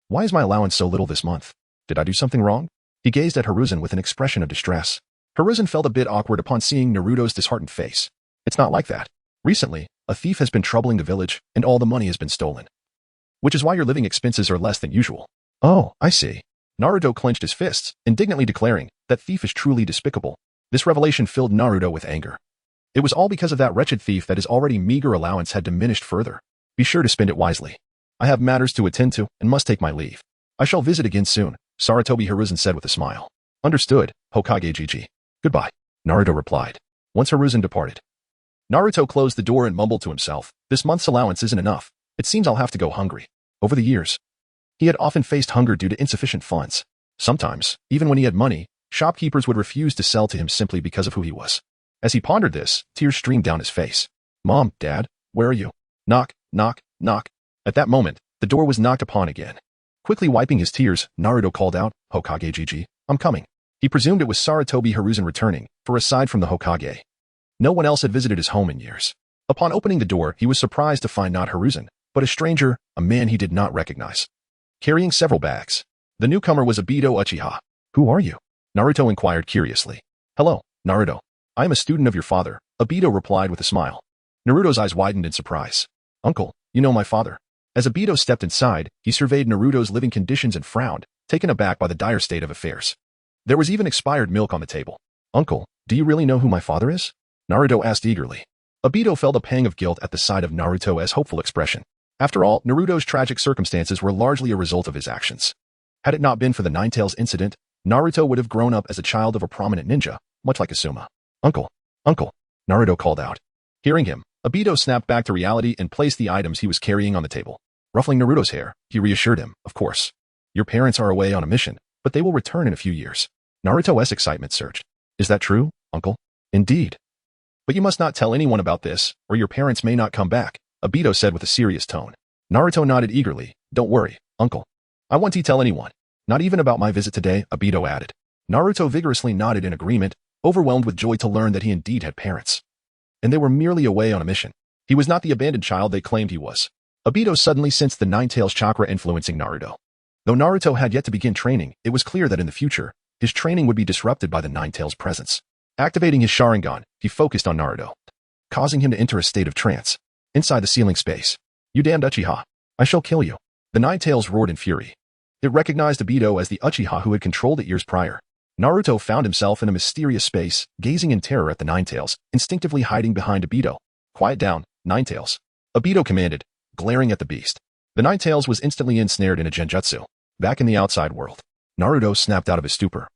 why is my allowance so little this month? Did I do something wrong? He gazed at Hiruzen with an expression of distress. Hiruzen felt a bit awkward upon seeing Naruto's disheartened face. It's not like that. Recently, a thief has been troubling the village, and all the money has been stolen. Which is why your living expenses are less than usual. Oh, I see. Naruto clenched his fists, indignantly declaring, That thief is truly despicable. This revelation filled Naruto with anger. It was all because of that wretched thief that his already meager allowance had diminished further. Be sure to spend it wisely. I have matters to attend to and must take my leave. I shall visit again soon, Sarutobi Hiruzen said with a smile. Understood, Hokage Gigi. Goodbye, Naruto replied. Once Hiruzen departed, Naruto closed the door and mumbled to himself, this month's allowance isn't enough. It seems I'll have to go hungry. Over the years, he had often faced hunger due to insufficient funds. Sometimes, even when he had money, shopkeepers would refuse to sell to him simply because of who he was. As he pondered this, tears streamed down his face. Mom, Dad, where are you? Knock, knock, knock. At that moment, the door was knocked upon again. Quickly wiping his tears, Naruto called out, Hokage Gigi, I'm coming. He presumed it was Sarutobi Hiruzen returning, for aside from the Hokage, no one else had visited his home in years. Upon opening the door, he was surprised to find not Hiruzen, but a stranger, a man he did not recognize. Carrying several bags, the newcomer was Obito Uchiha. Who are you? Naruto inquired curiously. Hello, Naruto. I am a student of your father, Obito replied with a smile. Naruto's eyes widened in surprise. Uncle, you know my father. As Obito stepped inside, he surveyed Naruto's living conditions and frowned, taken aback by the dire state of affairs. There was even expired milk on the table. Uncle, do you really know who my father is? Naruto asked eagerly. Obito felt a pang of guilt at the sight of Naruto's hopeful expression. After all, Naruto's tragic circumstances were largely a result of his actions. Had it not been for the Ninetales incident, Naruto would have grown up as a child of a prominent ninja, much like Asuma. Uncle, Naruto called out. Hearing him, Obito snapped back to reality and placed the items he was carrying on the table. Ruffling Naruto's hair, he reassured him, of course. Your parents are away on a mission, but they will return in a few years. Naruto's excitement surged. Is that true, uncle? Indeed. But you must not tell anyone about this, or your parents may not come back, Obito said with a serious tone. Naruto nodded eagerly. Don't worry, uncle. I won't tell anyone. Not even about my visit today, Obito added. Naruto vigorously nodded in agreement, overwhelmed with joy to learn that he indeed had parents. And they were merely away on a mission. He was not the abandoned child they claimed he was. Obito suddenly sensed the Ninetales chakra influencing Naruto. Though Naruto had yet to begin training, it was clear that in the future, his training would be disrupted by the Ninetales' presence. Activating his Sharingan, he focused on Naruto, causing him to enter a state of trance. Inside the ceiling space. You damned Uchiha. I shall kill you. The Ninetales roared in fury. It recognized Obito as the Uchiha who had controlled it years prior. Naruto found himself in a mysterious space, gazing in terror at the Ninetales, instinctively hiding behind Obito. Quiet down, Ninetales. Obito commanded, glaring at the beast. The Ninetales was instantly ensnared in a genjutsu. Back in the outside world, Naruto snapped out of his stupor.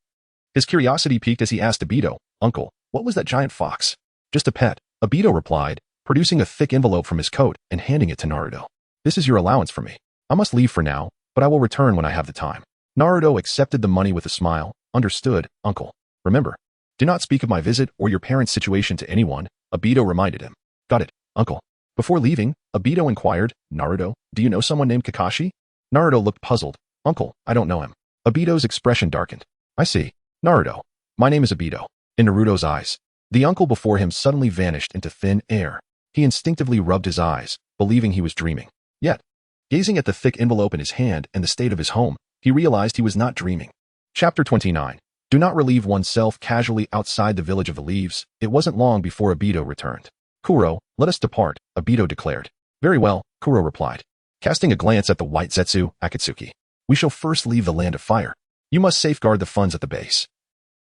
His curiosity piqued as he asked Obito, Uncle, what was that giant fox? Just a pet, Obito replied, producing a thick envelope from his coat and handing it to Naruto. This is your allowance for me. I must leave for now, but I will return when I have the time. Naruto accepted the money with a smile. Understood, uncle. Remember, do not speak of my visit or your parents' situation to anyone, Obito reminded him. Got it, uncle. Before leaving, Obito inquired, Naruto, do you know someone named Kakashi? Naruto looked puzzled. Uncle, I don't know him. Obito's expression darkened. I see. Naruto, my name is Obito. In Naruto's eyes, the uncle before him suddenly vanished into thin air. He instinctively rubbed his eyes, believing he was dreaming. Yet, gazing at the thick envelope in his hand and the state of his home, he realized he was not dreaming. Chapter 29. Do not relieve oneself casually outside the village of the leaves. It wasn't long before Obito returned. Kuro, let us depart, Obito declared. Very well, Kuro replied, casting a glance at the white Zetsu, Akatsuki. We shall first leave the land of fire. You must safeguard the funds at the base.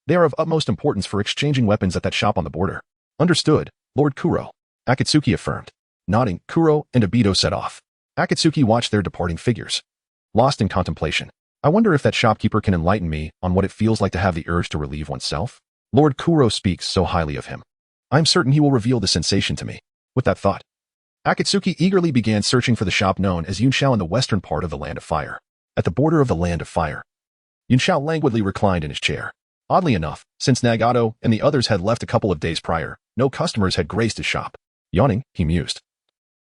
They are of utmost importance for exchanging weapons at that shop on the border. Understood, Lord Kuro, Akatsuki affirmed. Nodding, Kuro and Obito set off. Akatsuki watched their departing figures, lost in contemplation. I wonder if that shopkeeper can enlighten me on what it feels like to have the urge to relieve oneself. Lord Kuro speaks so highly of him. I'm certain he will reveal the sensation to me. With that thought, Akatsuki eagerly began searching for the shop known as Yunshao in the western part of the Land of Fire. At the border of the Land of Fire, Yunshao languidly reclined in his chair. Oddly enough, since Nagato and the others had left a couple of days prior, no customers had graced his shop. Yawning, he mused.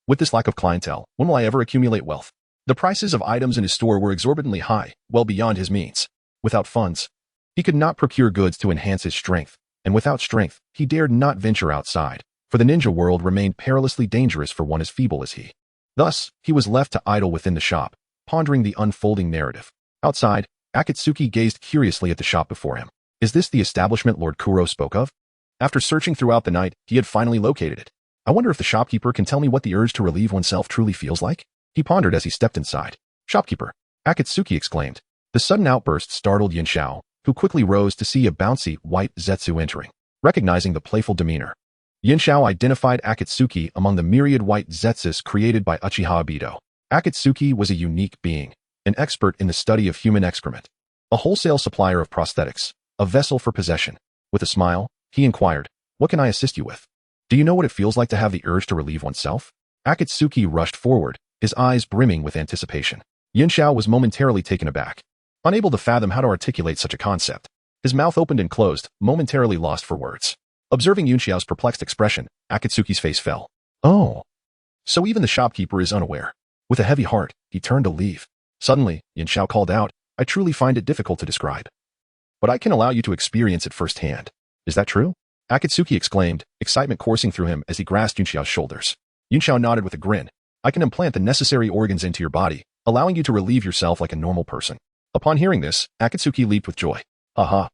With this lack of clientele, when will I ever accumulate wealth? The prices of items in his store were exorbitantly high, well beyond his means. Without funds, he could not procure goods to enhance his strength, and without strength, he dared not venture outside, for the ninja world remained perilously dangerous for one as feeble as he. Thus, he was left to idle within the shop, pondering the unfolding narrative. Outside, Akatsuki gazed curiously at the shop before him. Is this the establishment Lord Kuro spoke of? After searching throughout the night, he had finally located it. I wonder if the shopkeeper can tell me what the urge to relieve oneself truly feels like? He pondered as he stepped inside. Shopkeeper, Akatsuki exclaimed. The sudden outburst startled Yunshao, who quickly rose to see a bouncy white Zetsu entering. Recognizing the playful demeanor, Yin Xiao identified Akatsuki among the myriad white Zetsus created by Uchiha Obito. Akatsuki was a unique being, an expert in the study of human excrement, a wholesale supplier of prosthetics, a vessel for possession. With a smile, he inquired, "What can I assist you with? Do you know what it feels like to have the urge to relieve oneself?" Akatsuki rushed forward, his eyes brimming with anticipation. Yin Xiao was momentarily taken aback, unable to fathom how to articulate such a concept. His mouth opened and closed, momentarily lost for words. Observing Yin Xiao's perplexed expression, Akatsuki's face fell. Oh. So even the shopkeeper is unaware. With a heavy heart, he turned to leave. Suddenly, Yin Xiao called out, "I truly find it difficult to describe. But I can allow you to experience it firsthand. Is that true?" Akatsuki exclaimed, excitement coursing through him as he grasped Yin Xiao's shoulders. Yin Xiao nodded with a grin. "I can implant the necessary organs into your body, allowing you to relieve yourself like a normal person." Upon hearing this, Akatsuki leaped with joy. "Aha!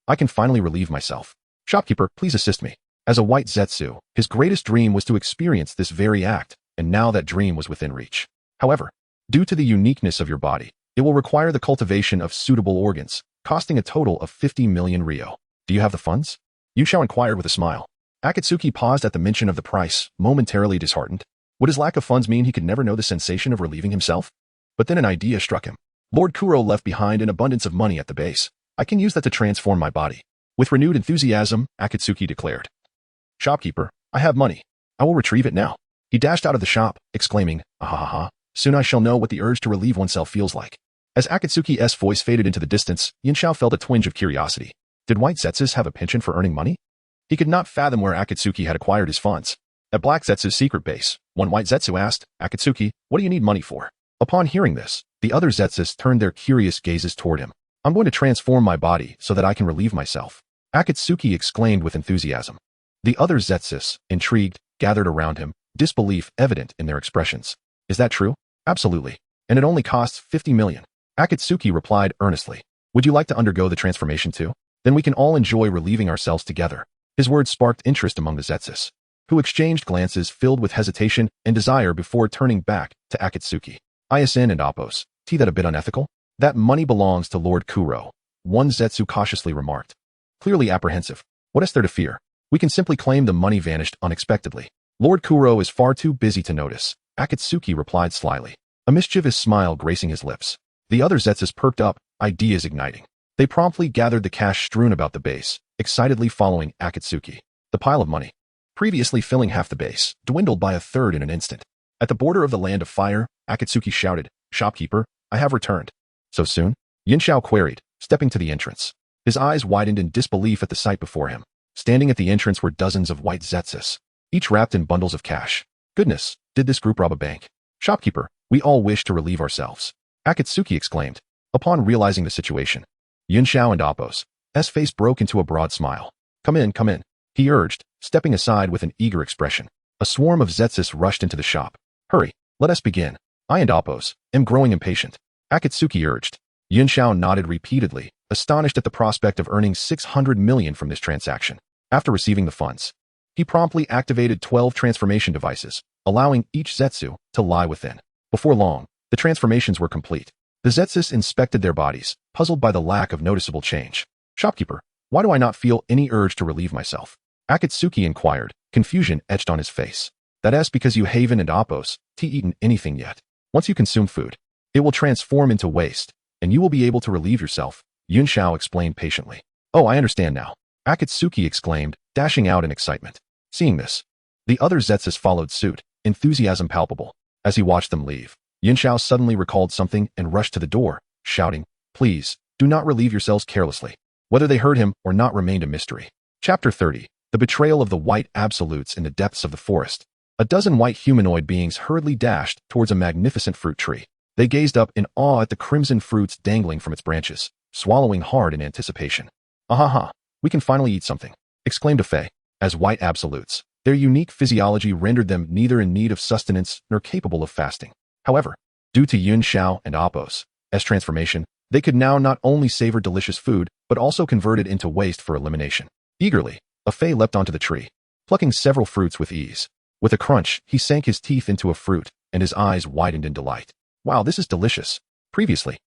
I can finally relieve myself. Shopkeeper, please assist me." As a white Zetsu, his greatest dream was to experience this very act, and now that dream was within reach. However, due to the uniqueness of your body, it will require the cultivation of suitable organs, costing a total of 50 million ryo. Do you have the funds? Yin Xiao inquired with a smile. Akatsuki paused at the mention of the price, momentarily disheartened. Would his lack of funds mean he could never know the sensation of relieving himself? But then an idea struck him. Lord Kuro left behind an abundance of money at the base. I can use that to transform my body. With renewed enthusiasm, Akatsuki declared. "Shopkeeper, I have money. I will retrieve it now." He dashed out of the shop, exclaiming, "Ahaha, soon I shall know what the urge to relieve oneself feels like." As Akatsuki's voice faded into the distance, Yin Xiao felt a twinge of curiosity. Did white Zetsus have a penchant for earning money? He could not fathom where Akatsuki had acquired his funds. At Black Zetsu's secret base, one white Zetsu asked, "Akatsuki, what do you need money for?" Upon hearing this, the other Zetsus turned their curious gazes toward him. "I'm going to transform my body so that I can relieve myself," Akatsuki exclaimed with enthusiasm. The other Zetsus, intrigued, gathered around him, disbelief evident in their expressions. "Is that true?" "Absolutely. And it only costs 50 million. Akatsuki replied earnestly. "Would you like to undergo the transformation too? Then we can all enjoy relieving ourselves together." His words sparked interest among the Zetsus, who exchanged glances filled with hesitation and desire before turning back to Akatsuki. "ISN and Oppos, that a bit unethical? That money belongs to Lord Kuro," one Zetsu cautiously remarked. Clearly apprehensive. "What is there to fear? We can simply claim the money vanished unexpectedly. Lord Kuro is far too busy to notice," Akatsuki replied slyly, a mischievous smile gracing his lips. The other Zetsus perked up, ideas igniting. They promptly gathered the cash strewn about the base, excitedly following Akatsuki. The pile of money, previously filling half the base, dwindled by a third in an instant. At the border of the Land of Fire, Akatsuki shouted, "Shopkeeper, I have returned." "So soon?" Yin Xiao queried, stepping to the entrance. His eyes widened in disbelief at the sight before him. Standing at the entrance were dozens of white Zetsus, each wrapped in bundles of cash. "Goodness, did this group rob a bank?" "Shopkeeper, we all wish to relieve ourselves," Akatsuki exclaimed. Upon realizing the situation, Yin Xiao and Appo's face broke into a broad smile. Come in, he urged, stepping aside with an eager expression. A swarm of Zetsus rushed into the shop. "Hurry, let us begin. I and Appo's am growing impatient," Akatsuki urged. Yin Xiao nodded repeatedly, astonished at the prospect of earning 600 million from this transaction. After receiving the funds, he promptly activated 12 transformation devices, allowing each Zetsu to lie within. Before long, the transformations were complete. The Zetsus inspected their bodies, puzzled by the lack of noticeable change. "Shopkeeper, why do I not feel any urge to relieve myself?" Akatsuki inquired, confusion etched on his face. "That is because you haven't and Appo's eaten anything yet. Once you consume food, it will transform into waste, and you will be able to relieve yourself," Yin Xiao explained patiently. "Oh, I understand now," Akatsuki exclaimed, dashing out in excitement. Seeing this, the other Zetsus followed suit, enthusiasm palpable. As he watched them leave, Yin Xiao suddenly recalled something and rushed to the door, shouting, "Please, do not relieve yourselves carelessly." Whether they heard him or not remained a mystery. Chapter 30. The Betrayal of the White Absolutes in the Depths of the Forest. A dozen white humanoid beings hurriedly dashed towards a magnificent fruit tree. They gazed up in awe at the crimson fruits dangling from its branches, swallowing hard in anticipation. "Ahaha, we can finally eat something," exclaimed a Fey. As white absolutes, their unique physiology rendered them neither in need of sustenance nor capable of fasting. However, due to Yin Xiao and Appo's transformation, they could now not only savor delicious food, but also convert it into waste for elimination. Eagerly, a Fey leapt onto the tree, plucking several fruits with ease. With a crunch, he sank his teeth into a fruit, and his eyes widened in delight. "Wow, this is delicious." Previously,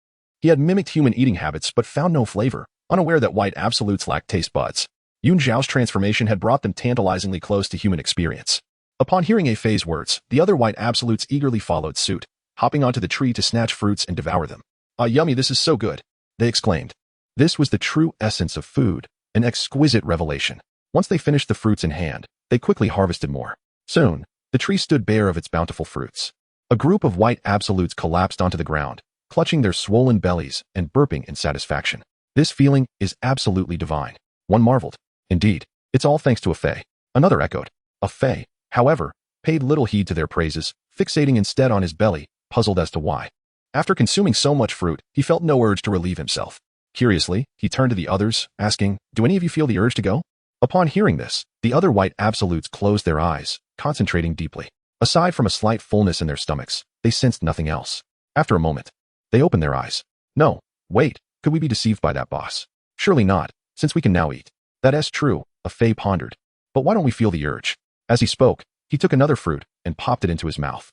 he had mimicked human eating habits but found no flavor. Unaware that white absolutes lacked taste buds, Yun Zhao's transformation had brought them tantalizingly close to human experience. Upon hearing Fei's words, the other white absolutes eagerly followed suit, hopping onto the tree to snatch fruits and devour them. "Ah, yummy, this is so good," they exclaimed. This was the true essence of food, an exquisite revelation. Once they finished the fruits in hand, they quickly harvested more. Soon, the tree stood bare of its bountiful fruits. A group of white absolutes collapsed onto the ground, clutching their swollen bellies and burping in satisfaction. This feeling is absolutely divine. One marveled. Indeed, it's all thanks to Fei. Another echoed. Fei, however, paid little heed to their praises, fixating instead on his belly, puzzled as to why. After consuming so much fruit, he felt no urge to relieve himself. Curiously, he turned to the others, asking, "Do any of you feel the urge to go?" Upon hearing this, the other white absolutes closed their eyes, concentrating deeply. Aside from a slight fullness in their stomachs, they sensed nothing else. After a moment, they opened their eyes. "No, wait, could we be deceived by that, boss?" "Surely not, since we can now eat." "That's true," Fei pondered. "But why don't we feel the urge?" As he spoke, he took another fruit and popped it into his mouth.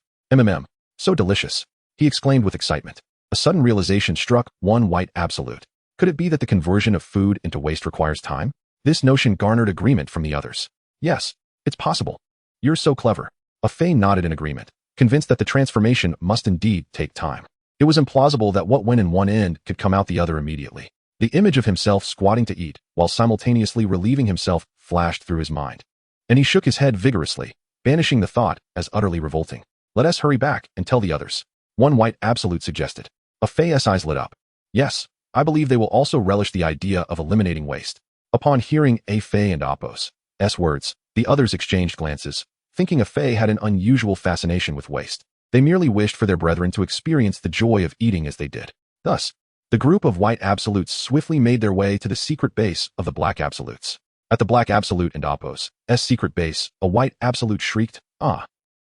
So delicious," he exclaimed with excitement. A sudden realization struck one white absolute. Could it be that the conversion of food into waste requires time? This notion garnered agreement from the others. "Yes, it's possible. You're so clever." Fei nodded in agreement, convinced that the transformation must indeed take time. It was implausible that what went in one end could come out the other immediately. The image of himself squatting to eat, while simultaneously relieving himself, flashed through his mind. And he shook his head vigorously, banishing the thought as utterly revolting. "Let us hurry back and tell the others," one white absolute suggested. Fei's eyes lit up. "Yes, I believe they will also relish the idea of eliminating waste." Upon hearing Fei and Appo's words, the others exchanged glances, thinking Fei had an unusual fascination with waste. They merely wished for their brethren to experience the joy of eating as they did. Thus, the group of white absolutes swiftly made their way to the secret base of the black absolutes. At the black absolute and Appo's secret base, a white absolute shrieked, "Ah!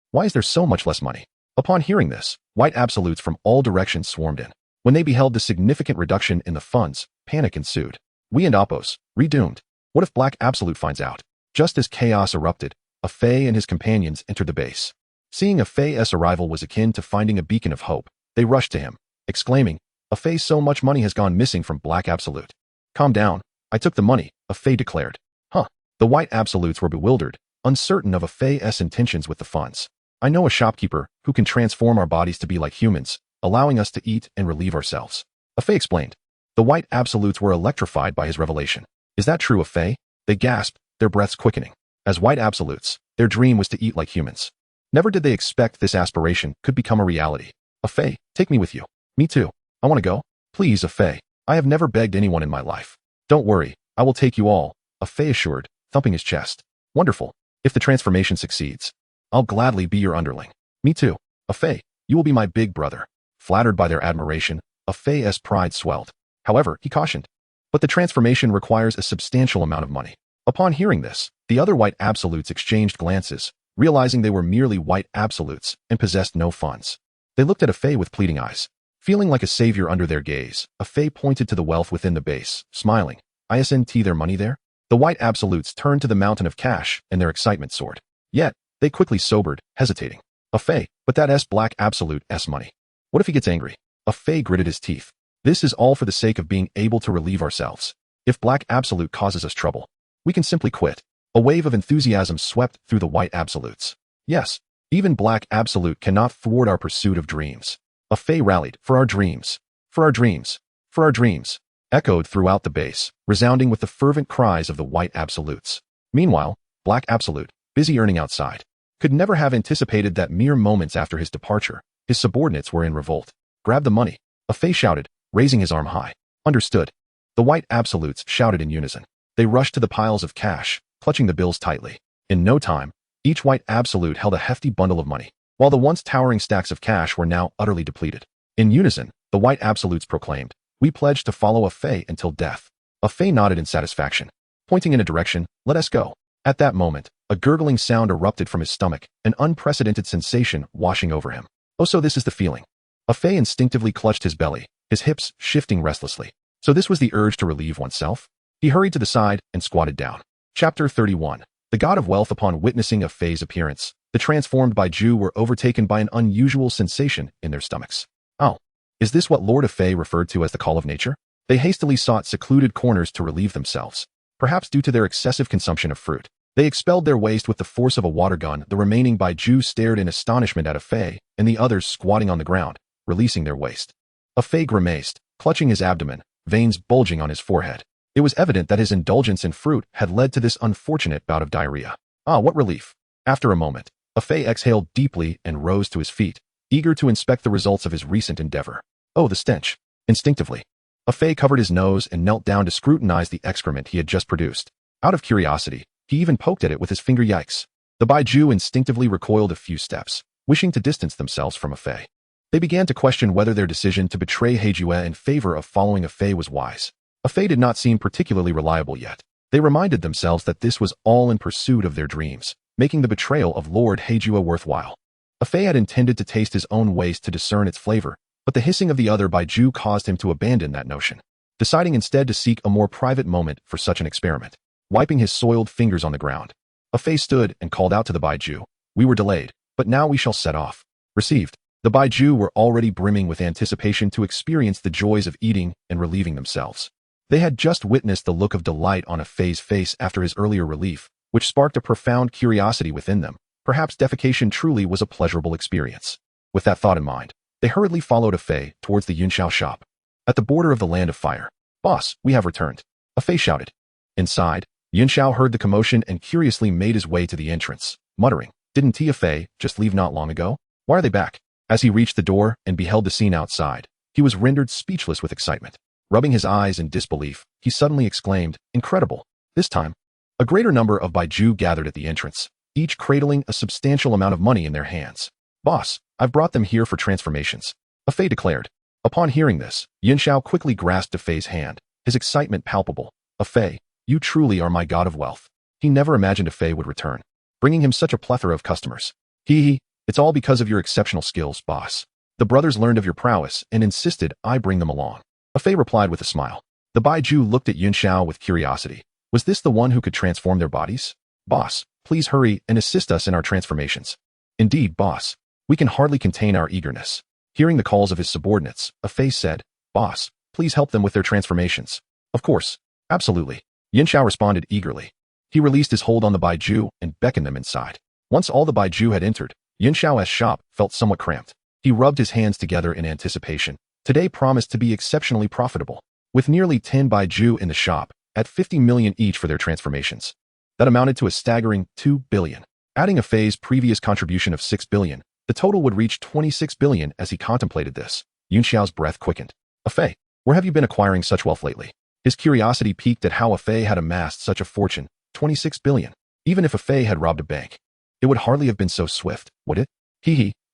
Why is there so much less money?" Upon hearing this, white absolutes from all directions swarmed in. When they beheld the significant reduction in the funds, panic ensued. "We and Appo's, redoomed. What if Black Absolute finds out?" Just as chaos erupted, Fei and his companions entered the base. Seeing Fei's arrival was akin to finding a beacon of hope, they rushed to him, exclaiming, "Fei, so much money has gone missing from Black Absolute." "Calm down, I took the money," Fei declared. "Huh." The white absolutes were bewildered, uncertain of Fei's intentions with the funds. "I know a shopkeeper who can transform our bodies to be like humans, allowing us to eat and relieve ourselves," Fei explained. The white absolutes were electrified by his revelation. "Is that true, Fei?" They gasped, their breaths quickening. As white absolutes, their dream was to eat like humans. Never did they expect this aspiration could become a reality. "Fei, take me with you." "Me too. I want to go." "Please, Fei. I have never begged anyone in my life." "Don't worry, I will take you all," Fei assured, thumping his chest. "Wonderful. If the transformation succeeds, I'll gladly be your underling." "Me too. Fei, you will be my big brother." Flattered by their admiration, Fei's pride swelled. However, he cautioned, "But the transformation requires a substantial amount of money." Upon hearing this, the other white absolutes exchanged glances, realizing they were merely white absolutes and possessed no funds. They looked at Fei with pleading eyes. Feeling like a savior under their gaze, Fei pointed to the wealth within the base, smiling. "Isn't their money there?" The white absolutes turned to the mountain of cash, and their excitement soared. Yet, they quickly sobered, hesitating. "Fei, but that Black Absolute's money. What if he gets angry?" Fei gritted his teeth. "This is all for the sake of being able to relieve ourselves. If Black Absolute causes us trouble, we can simply quit." A wave of enthusiasm swept through the white absolutes. "Yes, even Black Absolute cannot thwart our pursuit of dreams." Fei rallied, "For our dreams! For our dreams! For our dreams!" echoed throughout the base, resounding with the fervent cries of the white absolutes. Meanwhile, Black Absolute, busy earning outside, could never have anticipated that mere moments after his departure, his subordinates were in revolt. "Grab the money," Fei shouted, raising his arm high. "Understood." The white absolutes shouted in unison. They rushed to the piles of cash, clutching the bills tightly. In no time, each white absolute held a hefty bundle of money, while the once towering stacks of cash were now utterly depleted. In unison, the white absolutes proclaimed, "We pledge to follow Fei until death." Fei nodded in satisfaction. Pointing in a direction, "Let us go." At that moment, a gurgling sound erupted from his stomach, an unprecedented sensation washing over him. "Oh, so this is the feeling." Fei instinctively clutched his belly, his hips shifting restlessly. So this was the urge to relieve oneself? He hurried to the side and squatted down. Chapter 31. The god of wealth. Upon witnessing Fei's appearance, the transformed Baiju were overtaken by an unusual sensation in their stomachs. "Oh, is this what Lord Fei referred to as the call of nature?" They hastily sought secluded corners to relieve themselves. Perhaps due to their excessive consumption of fruit, they expelled their waste with the force of a water gun. The remaining Baiju stared in astonishment at Fei and the others squatting on the ground, releasing their waste. Fei grimaced, clutching his abdomen, veins bulging on his forehead. It was evident that his indulgence in fruit had led to this unfortunate bout of diarrhea. Ah, what relief! After a moment, Fei exhaled deeply and rose to his feet, eager to inspect the results of his recent endeavor. Oh, the stench! Instinctively, Fei covered his nose and knelt down to scrutinize the excrement he had just produced. Out of curiosity, he even poked at it with his finger. Yikes! The Baiju instinctively recoiled a few steps, wishing to distance themselves from Fei. They began to question whether their decision to betray Heijue in favor of following Fei was wise. Fei did not seem particularly reliable yet. They reminded themselves that this was all in pursuit of their dreams, making the betrayal of Lord Heijue worthwhile. Fei had intended to taste his own waste to discern its flavor, but the hissing of the other Baiju caused him to abandon that notion, deciding instead to seek a more private moment for such an experiment. Wiping his soiled fingers on the ground, Fei stood and called out to the Baiju, "We were delayed, but now we shall set off." Received. The Baiju were already brimming with anticipation to experience the joys of eating and relieving themselves. They had just witnessed the look of delight on Fei's face after his earlier relief, which sparked a profound curiosity within them. Perhaps defecation truly was a pleasurable experience. With that thought in mind, they hurriedly followed Fei towards the Yunxiao shop. At the border of the Land of Fire, "Boss, we have returned," Fei shouted. Inside, Yunxiao heard the commotion and curiously made his way to the entrance, muttering, "Didn't Fei just leave not long ago? Why are they back?" As he reached the door and beheld the scene outside, he was rendered speechless with excitement. Rubbing his eyes in disbelief, he suddenly exclaimed, "Incredible! This time." A greater number of Baiju gathered at the entrance, each cradling a substantial amount of money in their hands. "Boss, I've brought them here for transformations," Fei declared. Upon hearing this, Yunxiao quickly grasped Fei's hand, his excitement palpable. "Fei, you truly are my god of wealth." He never imagined Fei would return, bringing him such a plethora of customers. "Hee, it's all because of your exceptional skills, boss. The brothers learned of your prowess and insisted I bring them along." Fei replied with a smile. The Baiju looked at Yunxiao with curiosity. Was this the one who could transform their bodies? "Boss, please hurry and assist us in our transformations." "Indeed, boss. We can hardly contain our eagerness." Hearing the calls of his subordinates, Fei said, "Boss, please help them with their transformations." "Of course. Absolutely." Yunxiao responded eagerly. He released his hold on the Baiju and beckoned them inside. Once all the Baiju had entered, Yunxiao's shop felt somewhat cramped. He rubbed his hands together in anticipation. Today promised to be exceptionally profitable. With nearly 10 Baiju in the shop, at 50 million each for their transformations. That amounted to a staggering 2 billion. Adding Fei's previous contribution of 6 billion, the total would reach 26 billion. As he contemplated this, Yunxiao's breath quickened. "Fei, where have you been acquiring such wealth lately?" His curiosity piqued at how Fei had amassed such a fortune, 26 billion. Even if Fei had robbed a bank, it would hardly have been so swift, would it?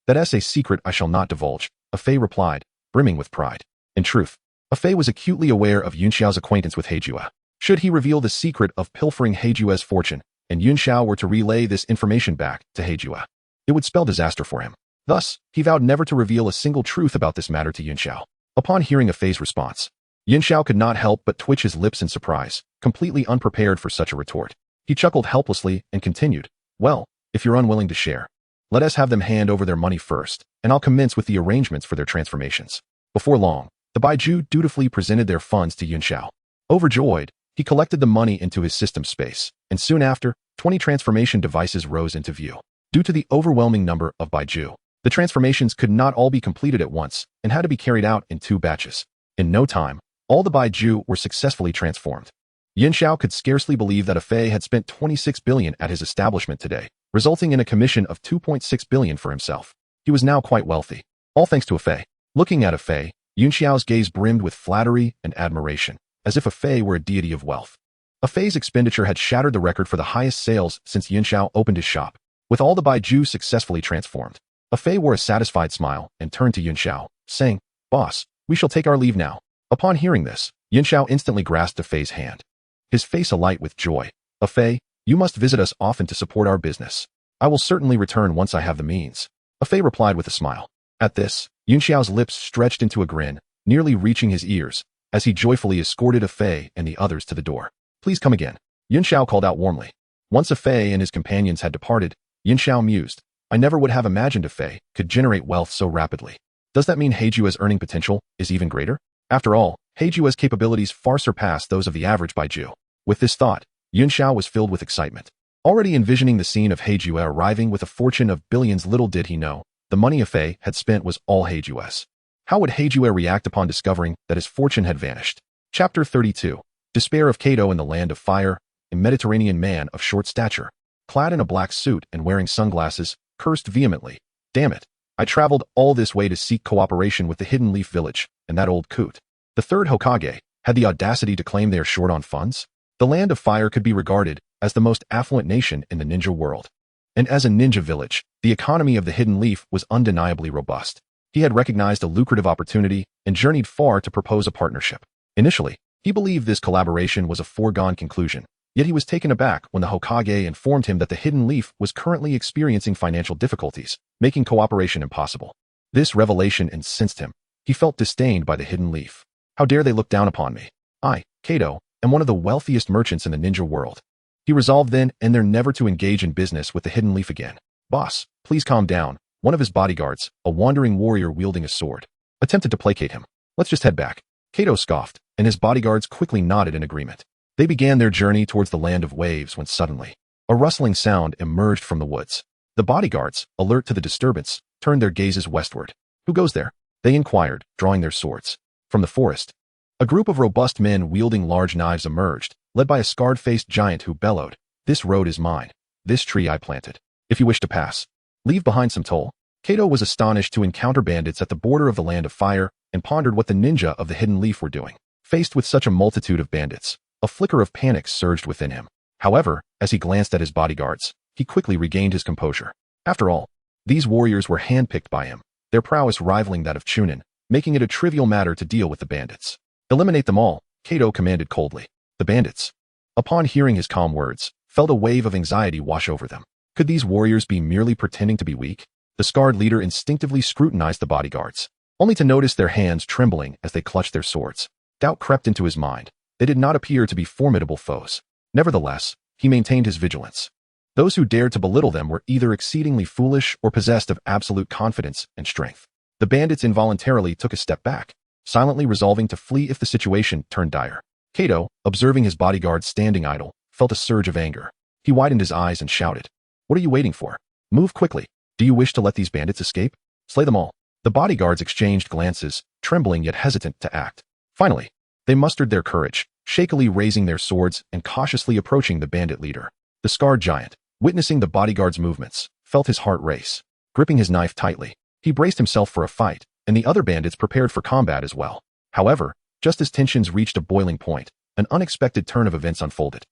That's a secret I shall not divulge," Fei replied, brimming with pride. In truth, Fei was acutely aware of Yunxiao's acquaintance with Heijue. Should he reveal the secret of pilfering Heijue's fortune, and Yunxiao were to relay this information back to Heijue, it would spell disaster for him. Thus, he vowed never to reveal a single truth about this matter to Yunxiao. Upon hearing Fei's response, Yunxiao could not help but twitch his lips in surprise, completely unprepared for such a retort. He chuckled helplessly and continued, "Well, if you're unwilling to share, let us have them hand over their money first, and I'll commence with the arrangements for their transformations." Before long, the Baiju dutifully presented their funds to Yunxiao. Overjoyed, he collected the money into his system space, and soon after, 20 transformation devices rose into view. Due to the overwhelming number of Baiju, the transformations could not all be completed at once and had to be carried out in 2 batches. In no time, all the Baiju were successfully transformed. Yunxiao could scarcely believe that Fei had spent 26 billion at his establishment today, resulting in a commission of 2.6 billion for himself. He was now quite wealthy, all thanks to Fei. Looking at Fei, Yunxiao's gaze brimmed with flattery and admiration, as if Fei were a deity of wealth. Fei's expenditure had shattered the record for the highest sales since Yunxiao opened his shop. With all the Baiju successfully transformed, Fei wore a satisfied smile and turned to Yunxiao, saying, "Boss, we shall take our leave now." Upon hearing this, Yunxiao instantly grasped Fei's hand, his face alight with joy. "Fei, you must visit us often to support our business." "I will certainly return once I have the means," Fei replied with a smile. At this, Yunxiao's lips stretched into a grin, nearly reaching his ears, as he joyfully escorted Fei and the others to the door. "Please come again," Yunxiao called out warmly. Once Fei and his companions had departed, Yunxiao mused, "I never would have imagined Fei could generate wealth so rapidly. Does that mean Heijue's earning potential is even greater? After all, Heijue's capabilities far surpassed those of the average Baiju. With this thought, Yunxiao was filled with excitement. Already envisioning the scene of Heijue arriving with a fortune of billions, little did he know, the money Fei had spent was all Heijue's. How would Heijue react upon discovering that his fortune had vanished? Chapter 32. Despair of Kato in the Land of Fire. A Mediterranean man of short stature, clad in a black suit and wearing sunglasses, cursed vehemently. Damn it. I traveled all this way to seek cooperation with the Hidden Leaf Village, and that old coot. The third Hokage had the audacity to claim they are short on funds? The Land of Fire could be regarded as the most affluent nation in the ninja world. And as a ninja village, the economy of the Hidden Leaf was undeniably robust. He had recognized a lucrative opportunity and journeyed far to propose a partnership. Initially, he believed this collaboration was a foregone conclusion, yet he was taken aback when the Hokage informed him that the Hidden Leaf was currently experiencing financial difficulties, making cooperation impossible. This revelation incensed him. He felt disdained by the Hidden Leaf. How dare they look down upon me? I, Kato, am one of the wealthiest merchants in the ninja world. He resolved then and there never to engage in business with the Hidden Leaf again. Boss, please calm down. One of his bodyguards, a wandering warrior wielding a sword, attempted to placate him. Let's just head back. Kato scoffed, and his bodyguards quickly nodded in agreement. They began their journey towards the Land of Waves when suddenly, a rustling sound emerged from the woods. The bodyguards, alert to the disturbance, turned their gazes westward. Who goes there? They inquired, drawing their swords. From the forest, a group of robust men wielding large knives emerged, led by a scarred-faced giant who bellowed, "This road is mine. This tree I planted. If you wish to pass, leave behind some toll." Kato was astonished to encounter bandits at the border of the Land of Fire and pondered what the ninja of the Hidden Leaf were doing. Faced with such a multitude of bandits, a flicker of panic surged within him. However, as he glanced at his bodyguards, he quickly regained his composure. After all, these warriors were handpicked by him, their prowess rivaling that of Chunin, making it a trivial matter to deal with the bandits. Eliminate them all, Kato commanded coldly. The bandits, upon hearing his calm words, felt a wave of anxiety wash over them. Could these warriors be merely pretending to be weak? The scarred leader instinctively scrutinized the bodyguards, only to notice their hands trembling as they clutched their swords. Doubt crept into his mind. They did not appear to be formidable foes. Nevertheless, he maintained his vigilance. Those who dared to belittle them were either exceedingly foolish or possessed of absolute confidence and strength. The bandits involuntarily took a step back, silently resolving to flee if the situation turned dire. Kato, observing his bodyguards standing idle, felt a surge of anger. He widened his eyes and shouted, "What are you waiting for? Move quickly. Do you wish to let these bandits escape? Slay them all." The bodyguards exchanged glances, trembling yet hesitant to act. Finally, they mustered their courage, shakily raising their swords and cautiously approaching the bandit leader. The scarred giant, witnessing the bodyguard's movements, felt his heart race. Gripping his knife tightly, he braced himself for a fight, and the other bandits prepared for combat as well. However, just as tensions reached a boiling point, an unexpected turn of events unfolded.